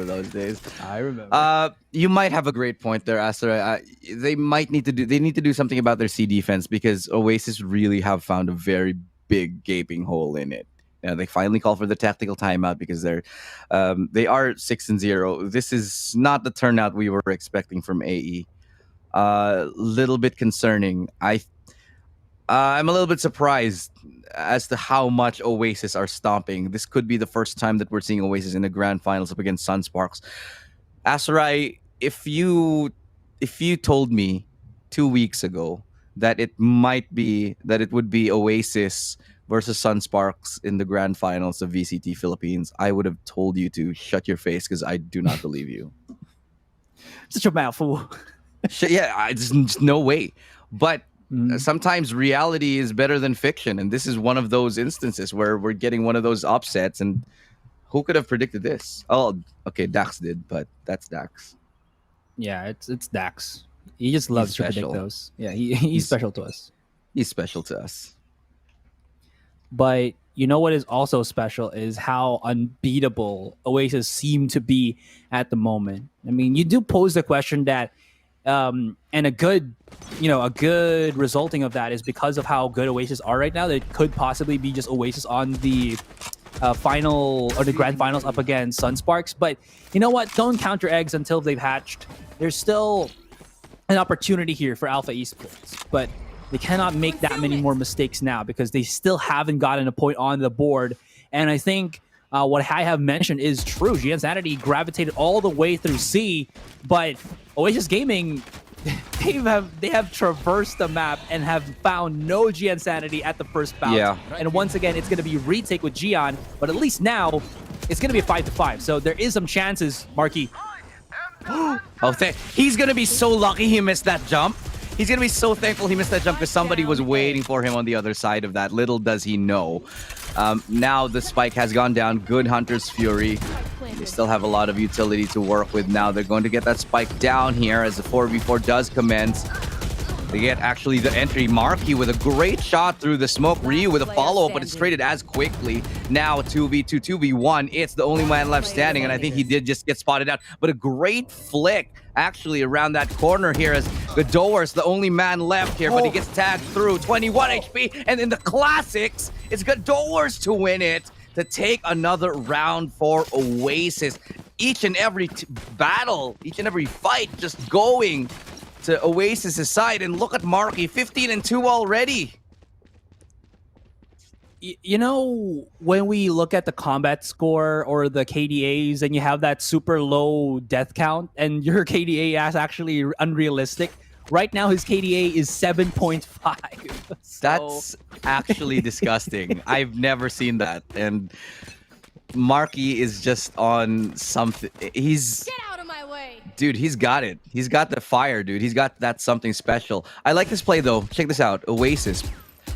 those days. I remember. You might have a great point there, Aster. They need to do something about their C defense, because Oasis really have found a very big gaping hole in it. They finally call for the tactical timeout because they are 6-0. This is not the turnout we were expecting from AE. Little bit concerning. I'm a little bit surprised as to how much Oasis are stomping. This could be the first time that we're seeing Oasis in the grand finals up against Sunsparks. Asarai, if you told me 2 weeks ago that it would be Oasis versus Sunsparks in the grand finals of VCT Philippines, I would have told you to shut your face, because I do not believe you. Such a mouthful. Yeah, just no way. But sometimes reality is better than fiction, and this is one of those instances where we're getting one of those upsets. And who could have predicted this? Oh, okay, Dax did, but that's Dax. Yeah, it's Dax. He just loves to predict those. Yeah, he's special to us. He's special to us. But you know what is also special is how unbeatable Oasis seem to be at the moment. I mean, you do pose the question that, and a good resulting of that is because of how good Oasis are right now. That it could possibly be just Oasis on the final or the grand finals up against Sunsparks. But you know what? Don't count your eggs until they've hatched. There's still an opportunity here for Alpha Esports, but they cannot make that many more mistakes now because they still haven't gotten a point on the board. And I think what I have mentioned is true. Jansanity gravitated all the way through C, but Oasis Gaming, they have traversed the map and have found no Jansanity at the first bout. Yeah. And once again, it's going to be retake with Gian, but at least now it's going to be a 5-5. So there is some chances, Marky. He's going to be so lucky he missed that jump. He's going to be so thankful he missed that jump because somebody was waiting for him on the other side of that. Little does he know. Now the spike has gone down. Good Hunter's Fury. They still have a lot of utility to work with now. They're going to get that spike down here as the 4v4 does commence. They get actually the entry. Marky with a great shot through the smoke. Ryu with a follow-up, but it's traded as quickly. Now 2v2, 2v1. It's the only man left standing, and I think he did just get spotted out. But a great flick actually around that corner here as Godowers, the only man left here, but he gets tagged through. 21 HP, and in the classics, it's Godowers to win it, to take another round for Oasis. Each and every battle, each and every fight just going to Oasis' side, and look at Marky, 15-2 already. You know, when we look at the combat score or the KDAs and you have that super low death count and your KDA is actually unrealistic, right now his KDA is 7.5. That's actually disgusting. I've never seen that. And Marky is just on something. Get out of my way. Dude, he's got it. He's got the fire, dude. He's got that something special. I like this play, though. Check this out. Oasis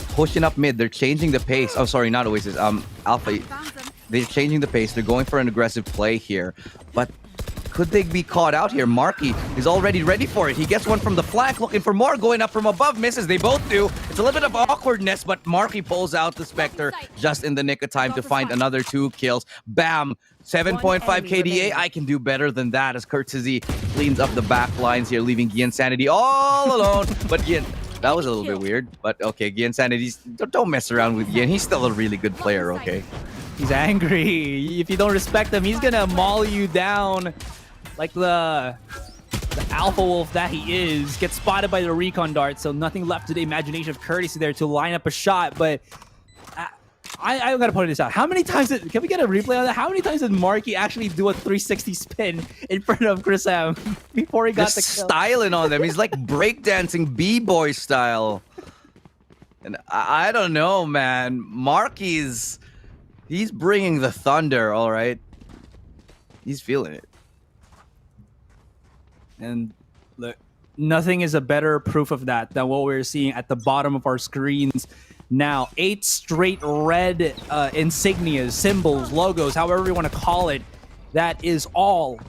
pushing up mid. They're changing the pace. Oh, sorry, not Oasis. Alpha. They're changing the pace. They're going for an aggressive play here. But could they be caught out here? Marky is already ready for it. He gets one from the flank, looking for more, going up from above, misses. They both do. It's a little bit of awkwardness, but Marky pulls out the Spectre just in the nick of time to find another 2 kills. Bam! 7.5 KDA. I can do better than that as Courtesy cleans up the back lines here, leaving Jansanity all alone. But Gian, that was a little bit weird. But okay, Jansanity, don't mess around with Gian. He's still a really good player, okay? He's angry. If you don't respect him, he's gonna maul you down like the alpha wolf that he is. Gets spotted by the recon dart, so nothing left to the imagination of Courtesy there to line up a shot. But I gotta point this out. How many times can we get a replay on that? How many times did Marky actually do a 360 spin in front of Chris M before he got Just the kill? styling on them. He's like breakdancing b-boy style. And I don't know, man. Marky's he's bringing the thunder, all right. He's feeling it. And look, nothing is a better proof of that than what we're seeing at the bottom of our screens now. 8 straight red insignias, symbols, logos, however you want to call it. That is all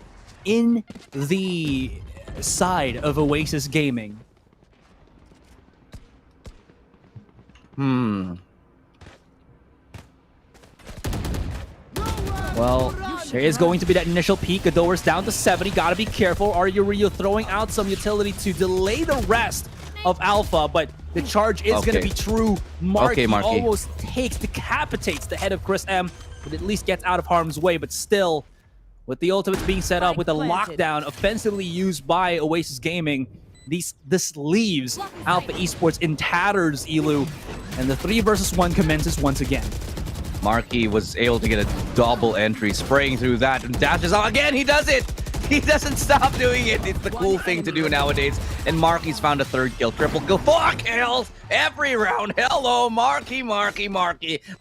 in the side of Oasis Gaming. Well, there is going to be that initial peak. Adore's down to 70. Gotta be careful. Rio throwing out some utility to delay the rest of Alpha, but the charge is going to be true. Marky almost decapitates the head of Chris M, but at least gets out of harm's way. But still, with the ultimates being set up, with the lockdown offensively used by Oasis Gaming, this leaves Alpha Esports in tatters, Elu, and the 3 versus 1 commences once again. Marky was able to get a double entry, spraying through that, and dashes out again. He does it. He doesn't stop doing it. It's the cool thing to do nowadays. And Marky's found a 3rd kill. Triple kill. 4 kills every round. Hello, Marky.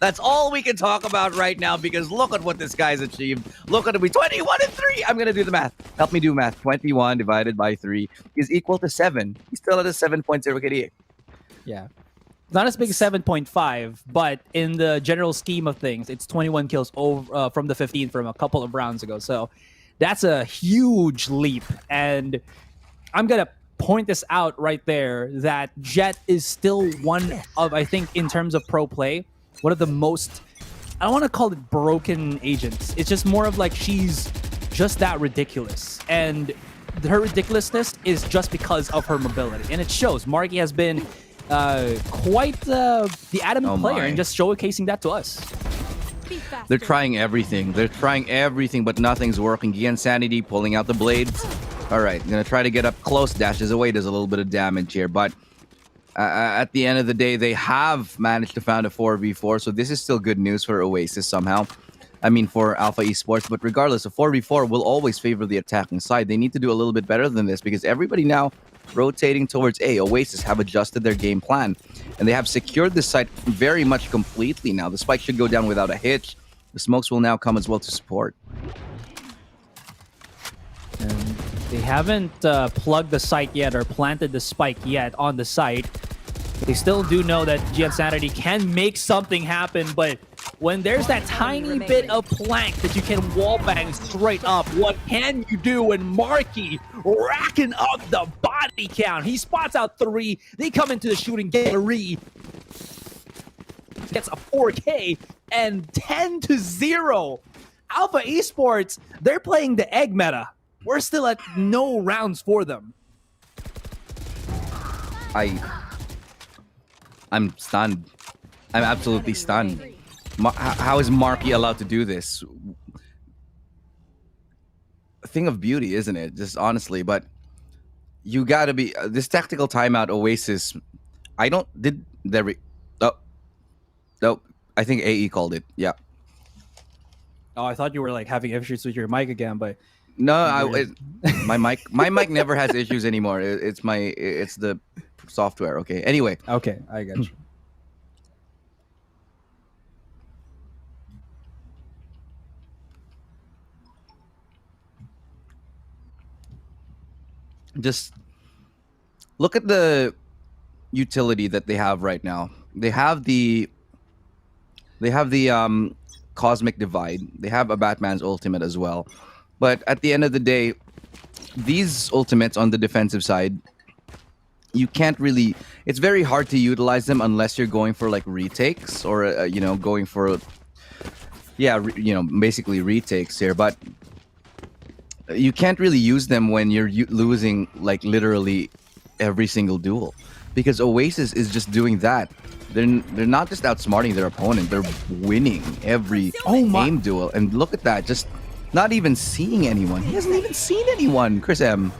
That's all we can talk about right now, because look at what this guy's achieved. Look at him. 21-3. I'm going to do the math. Help me do math. 21 divided by 3 is equal to 7. He's still at a 7.0 KDA. Yeah. Not as big as 7.5, but in the general scheme of things, it's 21 kills over, from the 15 from a couple of rounds ago. So that's a huge leap. And I'm going to point this out right there, that Jet is still one of, I think, in terms of pro play, one of the most, I don't want to call it broken agents. It's just more of like she's just that ridiculous. And her ridiculousness is just because of her mobility. And it shows. Marky has been quite the adamant player and just showcasing that to us. They're trying everything. But nothing's working. Gian Sanity pulling out the blades. All right, I'm going to try to get up close. Dashes away. Does a little bit of damage here. But at the end of the day, they have managed to find a 4v4. So this is still good news for Oasis somehow. I mean, for Alpha Esports. But regardless, a 4v4 will always favor the attacking side. They need to do a little bit better than this, because everybody now rotating towards A. Oasis have adjusted their game plan, and they have secured this site very much completely now. The spike should go down without a hitch. The smokes will now come as well to support. And they haven't plugged the site yet or planted the spike yet on the site. They still do know that Gian Sanity can make something happen, but when there's that tiny bit of plank that you can wallbang straight up, what can you do when Marky racking up the body count? He spots out 3. They come into the shooting gallery. Gets a 4K and 10-0. Alpha Esports, they're playing the egg meta. We're still at no rounds for them. I'm stunned. I'm absolutely stunned. How is Marky allowed to do this? A thing of beauty, isn't it? Just honestly, but you gotta be this tactical timeout. Oasis, I think AE called it. Yeah. Oh, I thought you were like having issues with your mic again, but no, my mic never has issues anymore. It's the software. Okay. Anyway. Okay, I got you. Just look at the utility that they have right now. They have the Cosmic Divide. They have a Batman's ultimate as well. But at the end of the day, these ultimates on the defensive side, you can't really, it's very hard to utilize them unless you're going for like retakes or going for basically retakes here. But you can't really use them when you're losing like literally every single duel, because Oasis is just doing that. They're not just outsmarting their opponent, they're winning every game duel. And look at that, just not even seeing anyone. He hasn't even seen anyone, Chris M.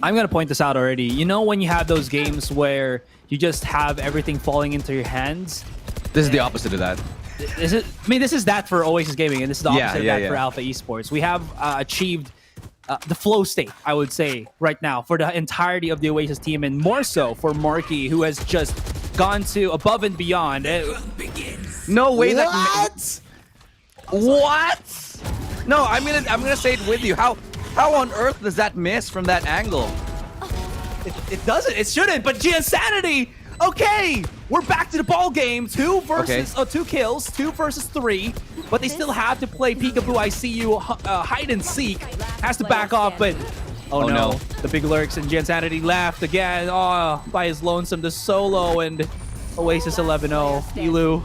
I'm going to point this out already. You know when you have those games where you just have everything falling into your hands? This is the opposite of that. this is that for Oasis Gaming, and this is the opposite Yeah, of that for Alpha Esports. We have achieved the flow state, I would say, right now for the entirety of the Oasis team, and more so for Marky, who has just gone to above and beyond. No way What? What? No, I'm gonna say it with you. How on earth does that miss from that angle? It doesn't. It shouldn't. But Insanity. Okay, we're back to the ball game. 2 kills, 2 versus 3. But they still have to play peekaboo. I see you hide and seek. Has to back off, but oh no. The big lurks and Insanity left again. Oh, by his lonesome to solo and Oasis 11-0. Elu.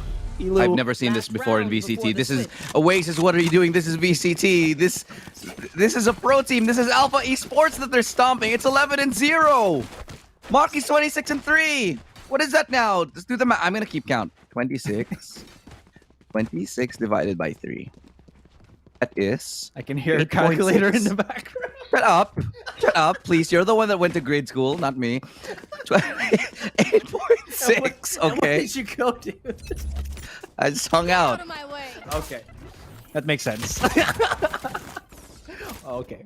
I've never seen this before in VCT. This is Oasis. What are you doing? This is VCT. This is a pro team. This is Alpha Esports that they're stomping. It's 11-0. Marky's 26-3. What is that now? Let's do the math. I'm gonna keep count. 26. 26 divided by 3. That is. I can hear a calculator in the background. Shut up. Shut up, please. You're the one that went to grade school, not me. 8.6. Okay. Where did you go, dude? I just hung out. Okay. That makes sense. Okay.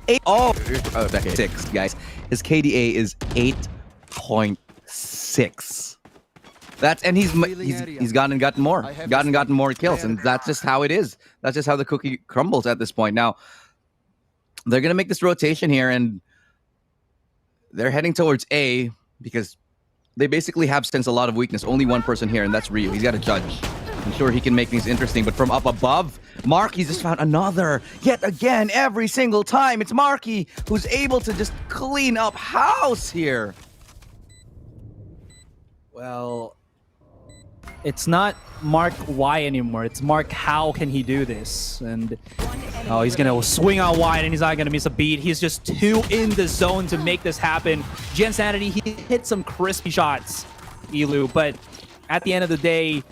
6, guys. His KDA is 8.6. And he's gotten more. Gotten more kills, and that's just how it is. That's just how the cookie crumbles at this point. Now, they're gonna make this rotation here, and they're heading towards A because they basically have sensed a lot of weakness. Only one person here, and that's Ryu. He's got to judge. I'm sure he can make things interesting, but from up above, Marky just found another. Yet again, every single time, it's Marky who's able to just clean up house here. Well, it's not Mark Y anymore. It's Mark how can he do this? And oh, he's gonna swing out wide and he's not gonna miss a beat. He's just too in the zone to make this happen. Insanity, he hit some crispy shots, Elu, but at the end of the day,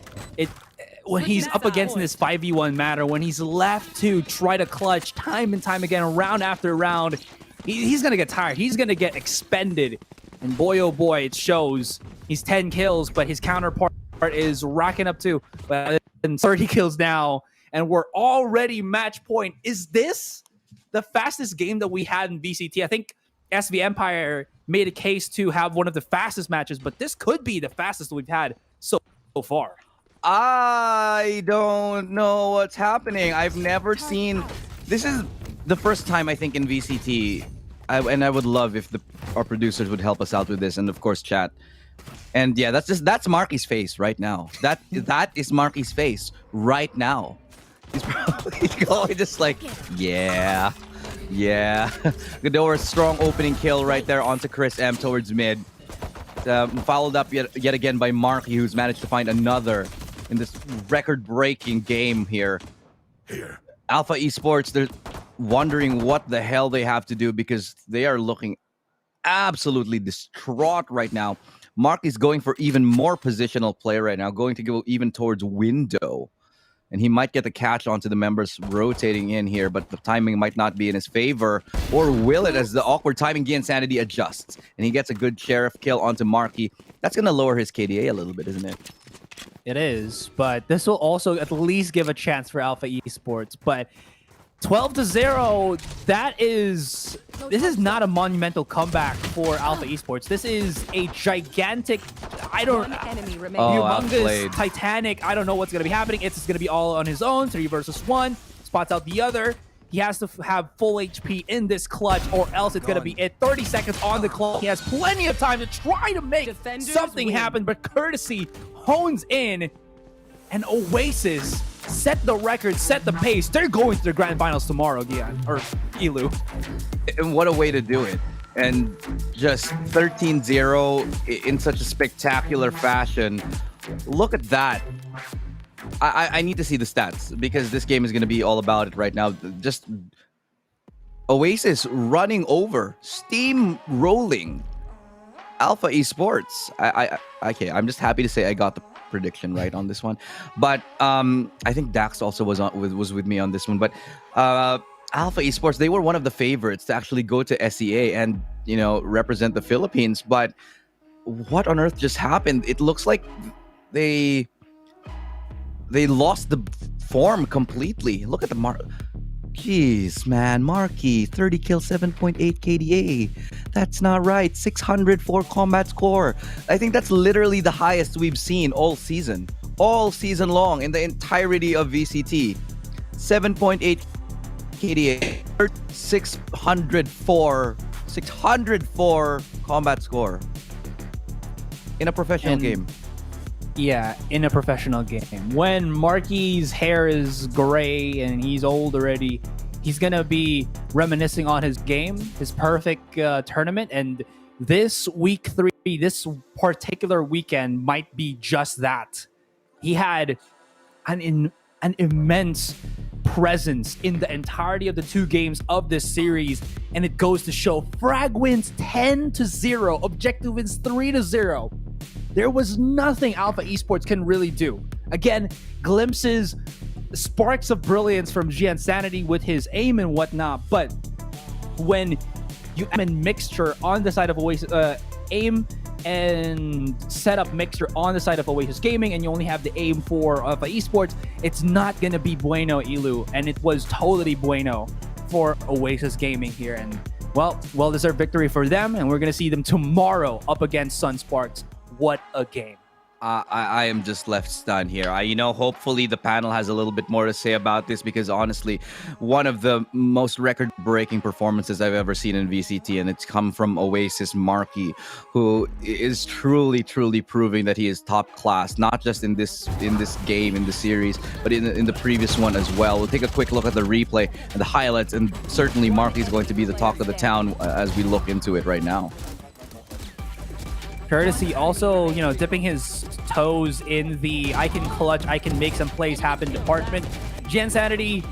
when he's up against in this 5v1 matter, when he's left to try to clutch time and time again, round after round, he's gonna get tired. He's gonna get expended. And boy, oh boy, it shows. He's 10 kills, but his counterpart is racking up to 30 kills now, and we're already match point. Is this the fastest game that we had in VCT? I think SV Empire made a case to have one of the fastest matches, but this could be the fastest we've had so far. I don't know what's happening. I've never seen... This is the first time, I think, in VCT, and I would love if our producers would help us out with this, and of course, chat. And yeah, that's Marky's face right now. That is Marky's face right now. He's probably going just like, yeah. Ghidorah's strong opening kill right there onto Chris M towards mid. Followed up yet again by Marky, who's managed to find another in this record-breaking game here. Alpha Esports, they're wondering what the hell they have to do because they are looking absolutely distraught right now. Marky's going for even more positional play right now, going to go even towards window. And he might get the catch onto the members rotating in here, but the timing might not be in his favor. Or will it, as the awkward timing Insanity adjusts. And he gets a good sheriff kill onto Marky. That's going to lower his KDA a little bit, isn't it? It is, but this will also at least give a chance for Alpha Esports. But 12-0, this is not a monumental comeback for Alpha Esports. This is a gigantic, humongous, titanic, I don't know what's going to be happening. It's going to be all on his own, 3 versus 1, spots out the other. He has to have full HP in this clutch or else it's going to be it. 30 seconds on the clock. He has plenty of time to try to make something happen, but Courtesy hones in, and Oasis set the record, set the pace. They're going to the grand finals tomorrow, Gian, or Elu. And what a way to do it. And just 13-0 in such a spectacular fashion. Look at that. I need to see the stats because this game is going to be all about it right now. Just Oasis running over, steam rolling Alpha Esports. Okay, I'm just happy to say I got the prediction right on this one. But I think Dax also was with me on this one. But Alpha Esports, they were one of the favorites to actually go to SEA and, you know, represent the Philippines. But what on earth just happened? It looks like they they lost the form completely. Look at the mark. Jeez, man. Marky, 30 kills, 7.8 KDA. That's not right. 604 combat score. I think that's literally the highest we've seen all season. All season long in the entirety of VCT. 7.8 KDA. 604 combat score. In a professional game. Yeah, in a professional game. When Marky's hair is gray and he's old already, he's gonna be reminiscing on his game, his perfect tournament. And this week 3, this particular weekend might be just that. He had an immense presence in the entirety of the 2 games of this series, and it goes to show Frag wins 10-0, Objective wins 3-0. There was nothing Alpha Esports can really do. Again, glimpses, sparks of brilliance from Giansanity with his aim and whatnot, but when you aim and mixture on the side of Oasis, aim and setup mixture on the side of Oasis Gaming, and you only have the aim for Alpha Esports, it's not gonna be bueno, Ilu, and it was totally bueno for Oasis Gaming here. And well-deserved victory for them, and we're gonna see them tomorrow up against Sunsparks. What a game. I am just left stunned here. Hopefully the panel has a little bit more to say about this, because honestly, one of the most record-breaking performances I've ever seen in VCT, and it's come from Oasis Marky, who is truly proving that he is top class, not just in this game, in the series, but in the previous one as well. We'll take a quick look at the replay and the highlights, and certainly Marky is going to be the talk of the town as we look into it right now. Courtesy also, dipping his toes in the I can clutch, I can make some plays happen department. Giansanity,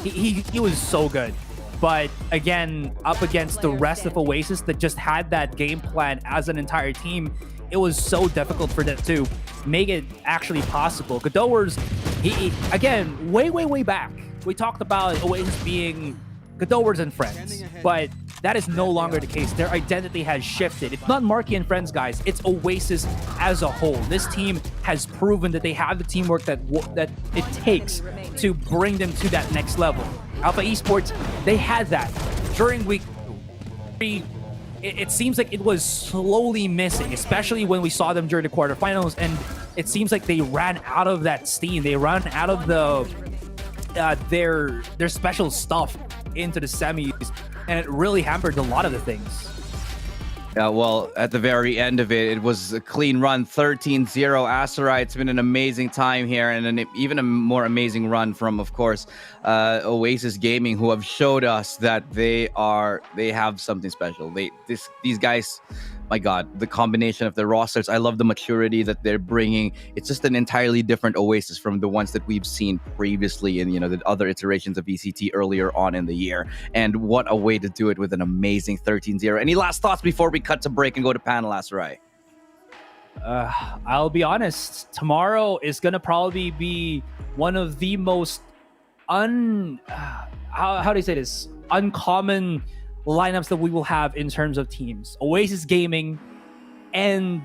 he was so good. But again, up against the rest of Oasis that just had that game plan as an entire team, it was so difficult for them to make it actually possible. Godowers, he again, way back, we talked about Oasis being Godowers and friends, but that is no longer the case. Their identity has shifted. It's not Marky and friends, guys. It's Oasis as a whole. This team has proven that they have the teamwork that it takes to bring them to that next level. Alpha Esports, they had that. During week 3, it seems like it was slowly missing, especially when we saw them during the quarterfinals, and it seems like they ran out of that steam. They ran out of their special stuff into the semis, and it really hampered a lot of the things. Yeah, well, at the very end of it, it was a clean run, 13-0 Aserai. It's been an amazing time here, and even a more amazing run from, of course, Oasis Gaming, who have showed us that they have something special. These guys, my God, the combination of the rosters, I love the maturity that they're bringing. It's just an entirely different Oasis from the ones that we've seen previously in, the other iterations of VCT earlier on in the year. And what a way to do it with an amazing 13-0. Any last thoughts before we cut to break and go to panel, Aserai? I'll be honest, tomorrow is gonna probably be one of the most how do you say this? Uncommon lineups that we will have in terms of teams. Oasis Gaming and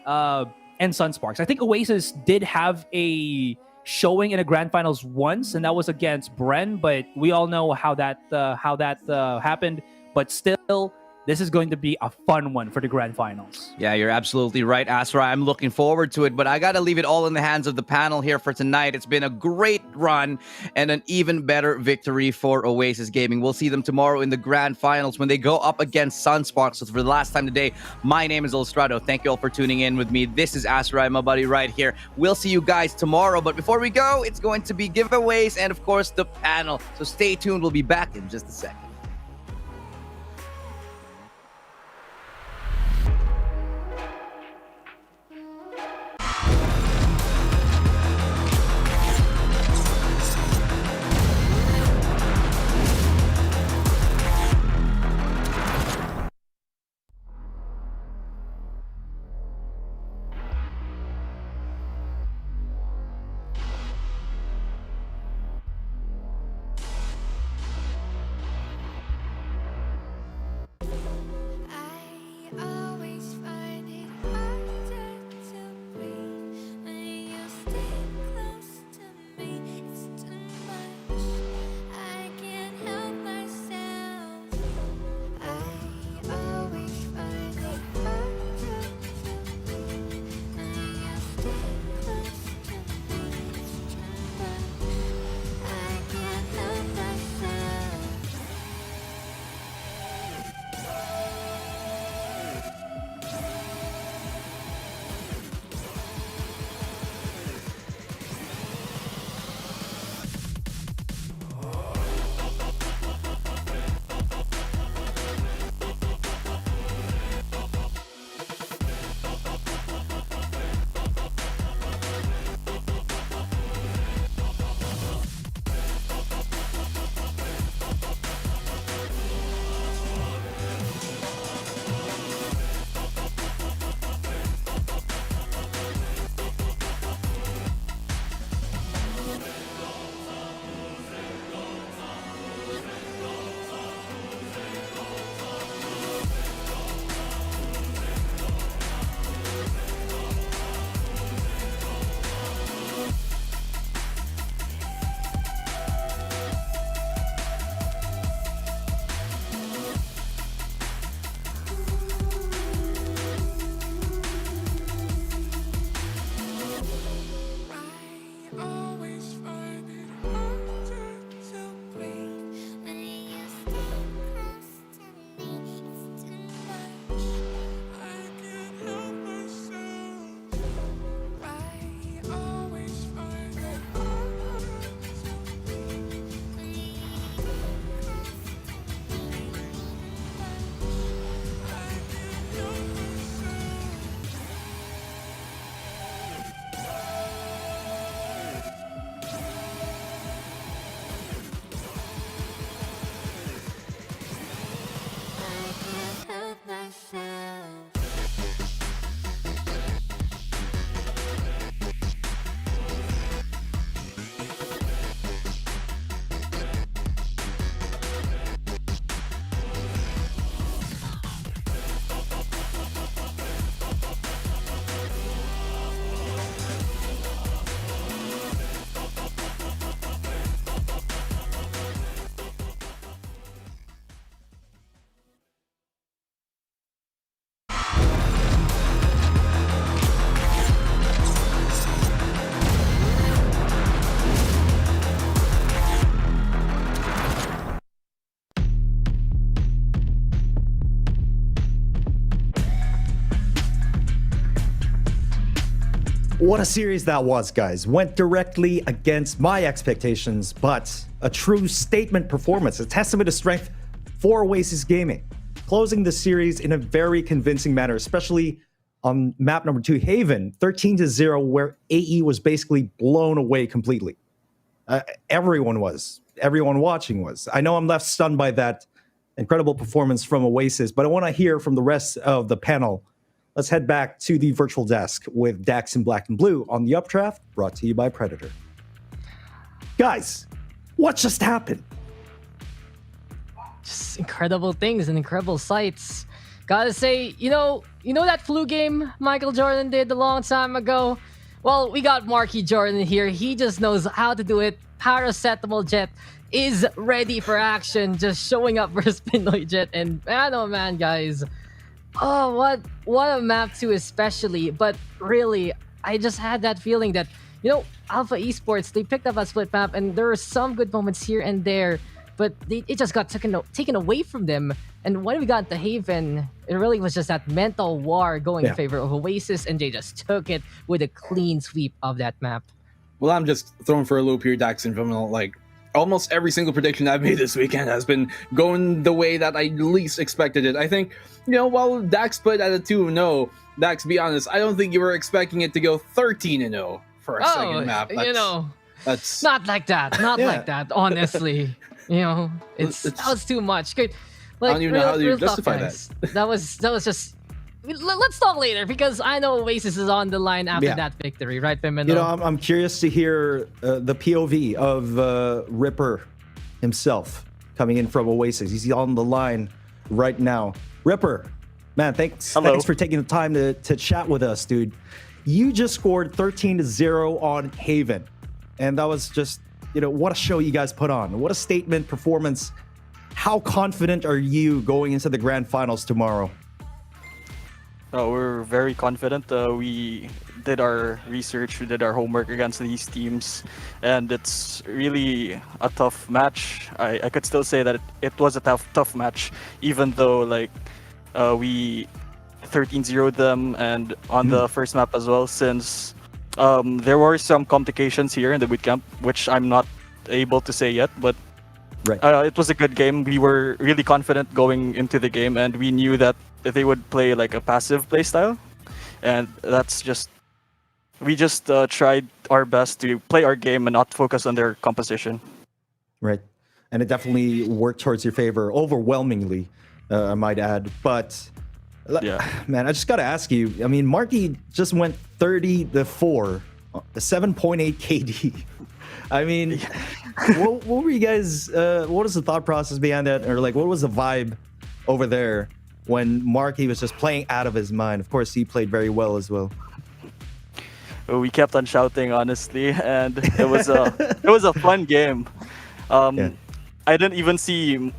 Sunsparks. I think Oasis did have a showing in a grand finals once, and that was against Bren, but we all know how that happened. But still, this is going to be a fun one for the grand finals. Yeah, you're absolutely right, Aserai. I'm looking forward to it, but I got to leave it all in the hands of the panel here for tonight. It's been a great run and an even better victory for Oasis Gaming. We'll see them tomorrow in the grand finals when they go up against Sunsparks. So for the last time today, my name is Illustrato. Thank you all for tuning in with me. This is Aserai, my buddy right here. We'll see you guys tomorrow, but before we go, it's going to be giveaways and, of course, the panel. So stay tuned. We'll be back in just a second. What a series that was, guys. Went directly against my expectations, but a true statement performance, a testament to strength for Oasis Gaming. Closing the series in a very convincing manner, especially on map number 2, Haven, 13-0, where AE was basically blown away completely. Everyone watching was. I know I'm left stunned by that incredible performance from Oasis, but I want to hear from the rest of the panel. Let's head back to the virtual desk with Dax in Black and Blue on the Updraft, brought to you by Predator. Guys, what just happened? Just incredible things and incredible sights. Gotta say, you know that flu game Michael Jordan did a long time ago? Well, we got Marky Jordan here. He just knows how to do it. Paracetamol Jet is ready for action, just showing up for Spinoy Jet. And man, oh man, guys. Oh, what a map 2 especially. But really, I just had that feeling that, Alpha Esports, they picked up a split map and there were some good moments here and there, but it just got taken away from them. And when we got to Haven, it really was just that mental war going in favor of Oasis, and they just took it with a clean sweep of that map. Well, I'm just throwing for a loop here, Dax, and from almost every single prediction I've made this weekend has been going the way that I least expected it. I think, while Dax put at a 2-0, Dax, be honest, I don't think you were expecting it to go 13-0 for a second map. That's not like that. Not like that, honestly. That was too much. Good. I don't even know how you justify that. That was just. Let's talk later, because I know Oasis is on the line after that victory, right, Pimeno? I'm curious to hear the POV of Ripper himself coming in from Oasis. He's on the line right now. Ripper, man, thanks for taking the time to chat with us, dude. You just scored 13-0 on Haven, and that was just, what a show you guys put on. What a statement performance. How confident are you going into the grand finals tomorrow? We're very confident. We did our research, we did our homework against these teams, and it's really a tough match. I could still say that it was a tough match, even though we 13-0'd them and on the first map as well, since there were some complications here in the bootcamp, which I'm not able to say yet, but it was a good game. We were really confident going into the game, and we knew that they would play like a passive playstyle, and we just tried our best to play our game and not focus on their composition. Right, and it definitely worked towards your favor, overwhelmingly, I might add. But man, I just gotta ask you. I mean, Marky just went 30-4, 7.8 KD. I mean, what were you guys? What was the thought process behind that, or what was the vibe over there when Marky was just playing out of his mind? Of course, he played very well as well. We kept on shouting, honestly, and it was a fun game. I didn't even see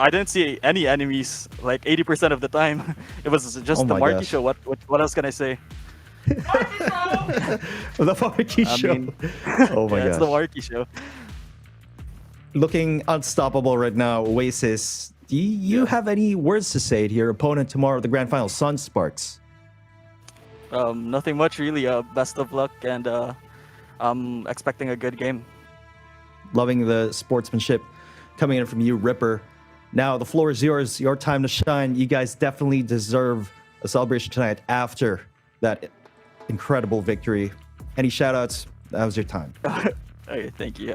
I didn't see any enemies 80% of the time. It was just the Marky show. What else can I say? The Marky show. Oh my god! It's the Marky show. Looking unstoppable right now, Oasis. Do you have any words to say to your opponent tomorrow at the grand final, Sunsparks? Nothing much really. Best of luck, and I'm expecting a good game. Loving the sportsmanship coming in from you, Ripper. Now the floor is yours. Your time to shine. You guys definitely deserve a celebration tonight after that incredible victory. Any shout outs? That was your time. Okay, thank you.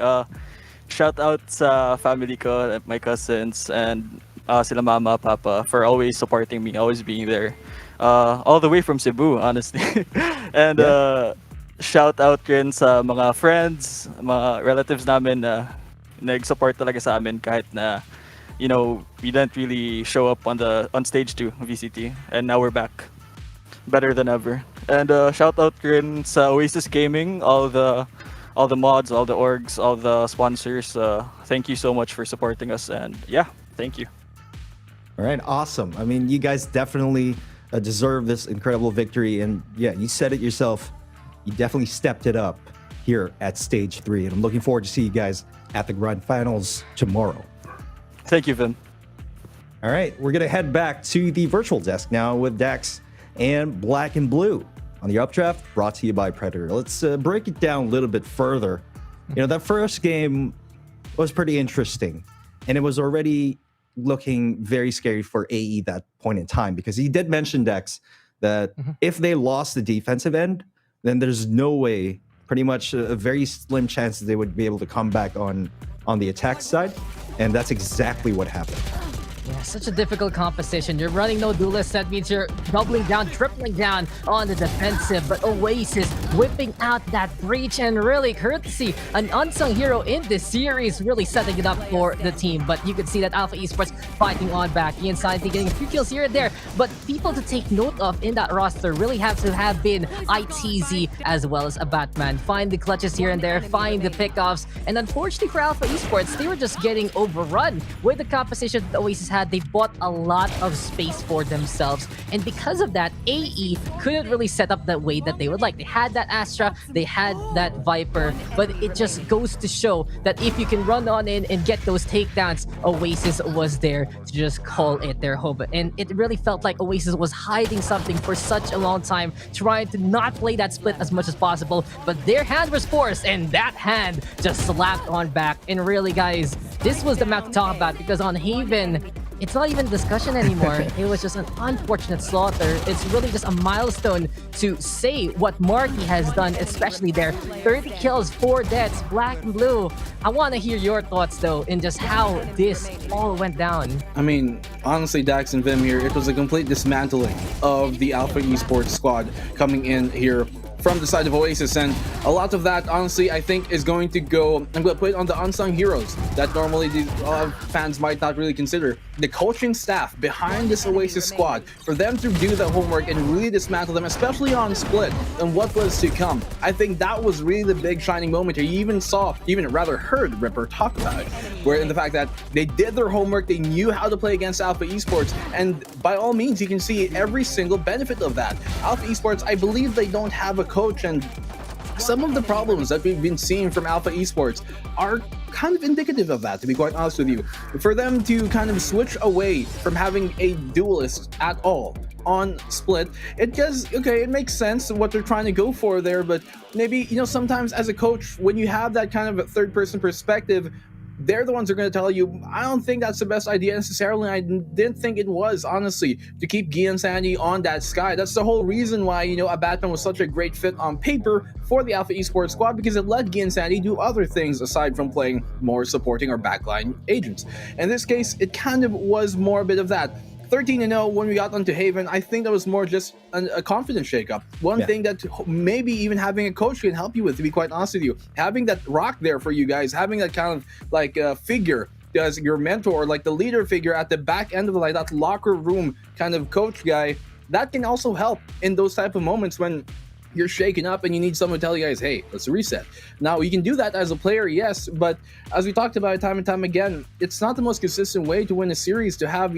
Shout out sa family ko, my cousins, and sila mama, papa, for always supporting me, always being there. All the way from Cebu, honestly. And shout out rin sa mga friends, mga relatives namin na nag-support talaga sa amin kahit na we didn't really show up on stage 2 VCT, and now we're back better than ever. And shout out rin sa Oasis Gaming, all the mods, all the orgs, all the sponsors. Thank you so much for supporting us, and thank you. All right, awesome. I mean, you guys definitely deserve this incredible victory, and you said it yourself. You definitely stepped it up here at Stage 3, and I'm looking forward to see you guys at the grand finals tomorrow. Thank you, Vin. All right, we're gonna head back to the virtual desk now with Dax and Black and Blue. On the updraft, brought to you by Predator. Let's break it down a little bit further. That first game was pretty interesting, and it was already looking very scary for AE that point in time, because he did mention, Dex, that if they lost the defensive end, then there's no way, pretty much a very slim chance that they would be able to come back on the attack side, and that's exactly what happened. Yeah, such a difficult composition. You're running no duelist, that means you're doubling down, tripling down on the defensive, but Oasis whipping out that breach, and really courtesy, an unsung hero in this series, really setting it up for the team. But you can see that Alpha Esports fighting on back. Ian Santi getting a few kills here and there, but people to take note of in that roster really have to have been ITZ as well as a Batman. Find the clutches here and there, find the pickoffs, and unfortunately for Alpha Esports, they were just getting overrun with the composition that Oasis had. They bought a lot of space for themselves, and because of that, AE couldn't really set up the way that they would like. They had that Astra, they had that Viper, but it just goes to show that if you can run on in and get those takedowns, Oasis was there to just call it their home. And it really felt like Oasis was hiding something for such a long time, trying to not play that split as much as possible, but their hand was forced, and that hand just slapped on back. And really, guys, this was the map to talk about, because on Haven, it's not even a discussion anymore. It was just an unfortunate slaughter. It's really just a milestone to say what Marky has done, especially there. 30 kills, 4 deaths, black and blue. I want to hear your thoughts, though, in just how this all went down. I mean, honestly, Dax and Vim here, it was a complete dismantling of the Alpha Esports squad coming in here from the side of Oasis, and a lot of that, honestly, I think is going to go, I'm going to put it on the unsung heroes that normally fans might not really consider. The coaching staff behind this Oasis squad, for them to do the homework and really dismantle them, especially on split and what was to come. I think that was really the big shining moment here. You even rather heard Ripper talk about it, where in the fact that they did their homework, they knew how to play against Alpha Esports, and by all means, you can see every single benefit of that. Alpha Esports, I believe they don't have a coach, and some of the problems that we've been seeing from Alpha Esports are kind of indicative of that, to be quite honest with you. For them to kind of switch away from having a duelist at all on split, it does, okay, it makes sense what they're trying to go for there, but maybe, sometimes as a coach, when you have that kind of a third-person perspective, they're the ones who are going to tell you, I don't think that's the best idea necessarily. I didn't think it was, honestly, to keep Gian Sandy on that sky. That's the whole reason why, a Batman was such a great fit on paper for the Alpha Esports squad, because it let Gian Sandy do other things aside from playing more supporting or backline agents. In this case, it kind of was more a bit of that. 13-0 when we got onto Haven, I think that was more just a confidence shakeup. One thing that maybe even having a coach can help you with, to be quite honest with you. Having that rock there for you guys, having that kind of like figure as your mentor, like the leader figure at the back end of like that locker room kind of coach guy, that can also help in those type of moments when you're shaken up and you need someone to tell you guys, hey, let's reset. Now, you can do that as a player, yes, but as we talked about time and time again, it's not the most consistent way to win a series to have,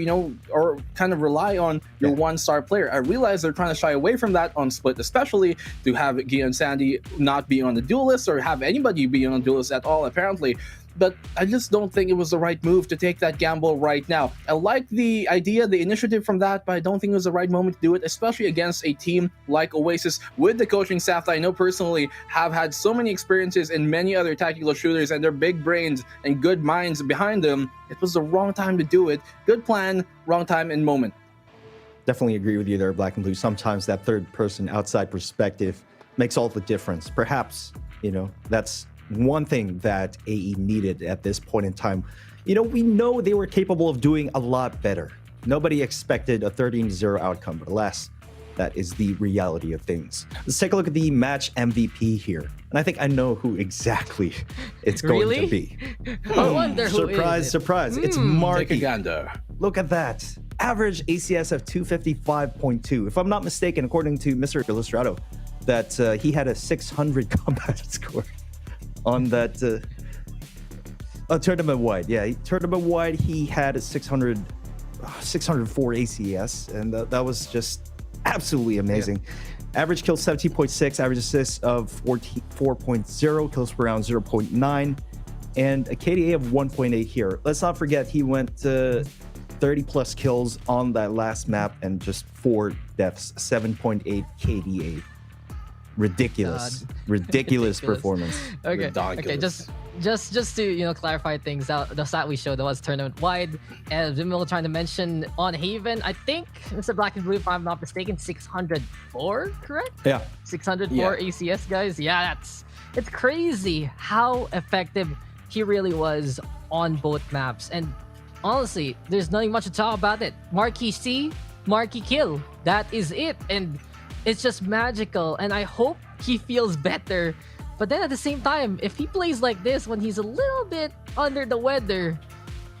or kind of rely on your one-star player. I realize they're trying to shy away from that on split, especially to have Gian Sandy not be on the duelist or have anybody be on the duelist at all, apparently. But I just don't think it was the right move to take that gamble right now. I like the idea, the initiative from that, but I don't think it was the right moment to do it, especially against a team like Oasis with the coaching staff that I know personally have had so many experiences in many other tactical shooters, and their big brains and good minds behind them. It was the wrong time to do it. Good plan, wrong time and moment. Definitely agree with you there, Black and Blue. Sometimes that third person outside perspective makes all the difference. Perhaps, that's one thing that AE needed at this point in time. We know they were capable of doing a lot better. Nobody expected a 13-0 outcome, but alas, that is the reality of things. Let's take a look at the match MVP here. And I think I know who exactly it's going to be. I wonder who surprise, is it? surprise. It's Marky. Take a gander. Look at that. Average ACS of 255.2. If I'm not mistaken, according to Mr. Illustrato, that he had a 600 combat score on that tournament-wide. Yeah, tournament-wide, he had a 604 ACS, and that was just absolutely amazing. Average kills 17.6, average assists of 4.0, kills per round 0.9, and a KDA of 1.8 here. Let's not forget he went 30-plus kills on that last map and just 4 deaths, 7.8 KDA. Ridiculous. Ridiculous performance. Okay. Ridiculous. Just to clarify things out, the stat we showed that was tournament wide, and Vimil trying to mention on Haven, I think Mr. Black and Blue, if I'm not mistaken, 604, correct? Yeah. 604 ACS guys. Yeah, it's crazy how effective he really was on both maps. And honestly, there's nothing much to talk about it. Marquee C, Marquee kill. That is it. And it's just magical. And I hope he feels better. But then at the same time, if he plays like this when he's a little bit under the weather,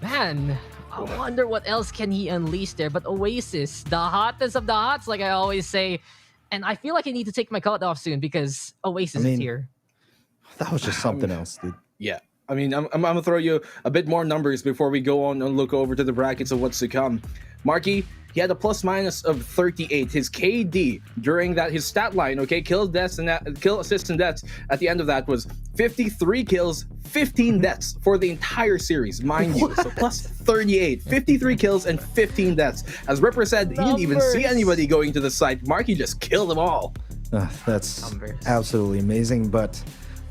man, I wonder what else can he unleash there. But Oasis, the hottest of the hots, like I always say. And I feel like I need to take my cut off soon because Oasis is here. That was just something else, dude. Yeah. I mean, I'm going to throw you a bit more numbers before we go on and look over to the brackets of what's to come. Marquee, he had a plus minus of 38. His KD during that, his stat line, okay, kill assists and deaths at the end of that was 53 kills, 15 deaths for the entire series, mind you. So plus 38, 53 kills and 15 deaths. As Ripper said, he didn't even see anybody going to the site. Marquee just killed them all. That's absolutely amazing. But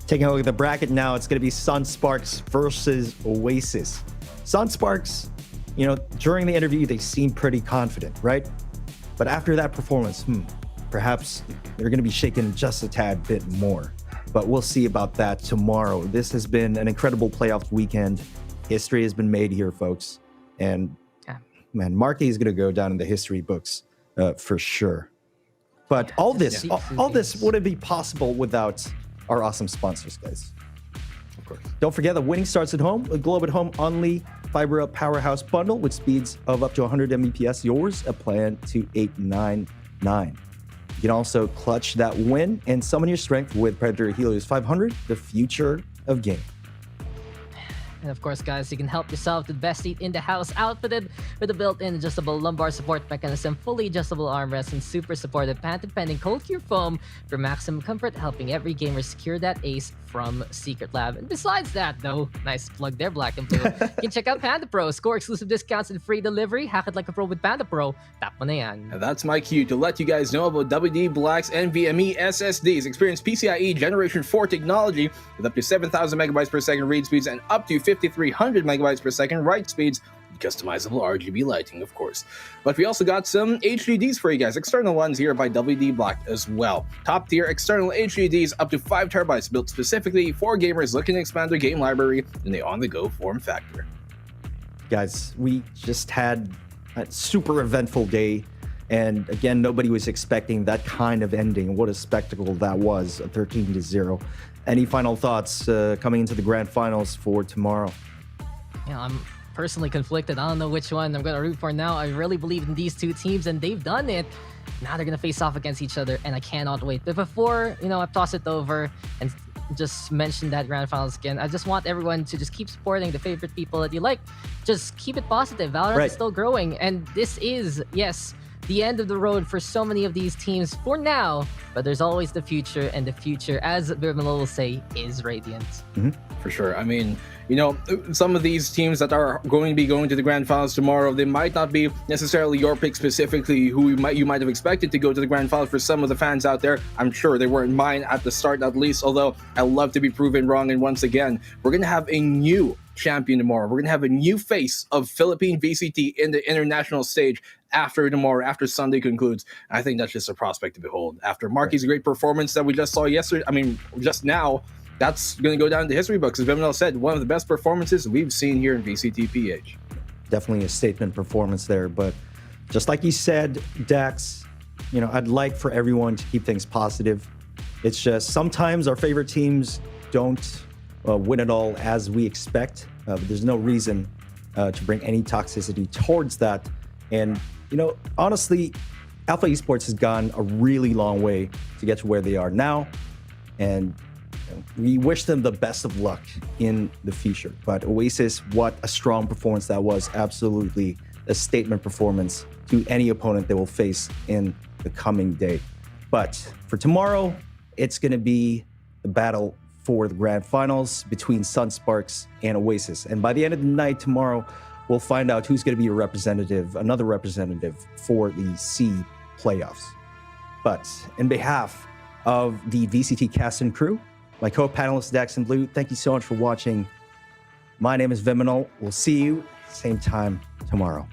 taking a look at the bracket now, it's going to be Sunsparks versus Oasis. Sunsparks, during the interview, they seemed pretty confident, right? But after that performance, perhaps they're going to be shaken just a tad bit more. But we'll see about that tomorrow. This has been an incredible playoff weekend. History has been made here, folks. And man, Marquee is going to go down in the history books for sure. But all this wouldn't be possible without our awesome sponsors, guys. Of course. Don't forget that winning starts at home. A Globe at Home only Fiber Up Powerhouse bundle with speeds of up to 100 Mbps. Yours at plan 2899. You can also clutch that win and summon your strength with Predator Helios 500, the future of gaming. And of course, guys, you can help yourself to the best seat in the house, outfitted with a built-in adjustable lumbar support mechanism, fully adjustable armrest, and super supportive patent-pending cold cure foam for maximum comfort, helping every gamer secure that ace from Secret Lab. And besides that, though, nice plug there, Black and Blue, you can check out Panda Pro, score exclusive discounts and free delivery. Hack it like a pro with Panda Pro. Tap mo na yan. And that's my cue to let you guys know about WD Black's NVMe SSDs. Experience PCIe Generation 4 technology with up to 7,000 megabytes per second read speeds and up to 5,300 megabytes per second write speeds. Customizable RGB lighting, of course. But we also got some HDDs for you guys. External ones here by WD Black as well. Top tier external HDDs up to 5 terabytes built specifically for gamers looking to expand their game library in the on-the-go form factor. Guys, we just had a super eventful day. And again, nobody was expecting that kind of ending. What a spectacle that was, a 13-0. Any final thoughts coming into the grand finals for tomorrow? Yeah, I'm personally conflicted. I don't know which one I'm going to root for now. I really believe in these two teams, and they've done it. Now they're going to face off against each other, and I cannot wait. But before, I toss it over and just mention that grand finals again, I just want everyone to just keep supporting the favorite people that you like. Just keep it positive. Valorant is still growing, and this is, yes, the end of the road for so many of these teams for now, but there's always the future, and the future, as Birman will say, is radiant. For sure. I mean, some of these teams that are going to be going to the grand finals tomorrow, they might not be necessarily your pick specifically, who you might have expected to go to the grand finals. For some of the fans out there, I'm sure they weren't mine at the start, at least, although I love to be proven wrong. And once again, we're going to have a new champion tomorrow. We're going to have a new face of Philippine VCT in the international stage after tomorrow, after Sunday concludes. I think that's just a prospect to behold. After Marquee's great performance that we just saw just now, that's going to go down in the history books. As Beminel said, one of the best performances we've seen here in VCT PH. Definitely a statement performance there. But just like you said, Dax, I'd like for everyone to keep things positive. It's just sometimes our favorite teams don't win it all as we expect. But there's no reason to bring any toxicity towards that. And, honestly, Alpha Esports has gone a really long way to get to where they are now. And we wish them the best of luck in the future. But Oasis, what a strong performance that was. Absolutely a statement performance to any opponent they will face in the coming day. But for tomorrow, it's going to be the battle for the grand finals between Sunsparks and Oasis. And by the end of the night tomorrow, we'll find out who's going to be another representative for the C playoffs. But in behalf of the VCT cast and crew, my co-panelists Dax and Blue, thank you so much for watching. My name is Viminal. We'll see you same time tomorrow.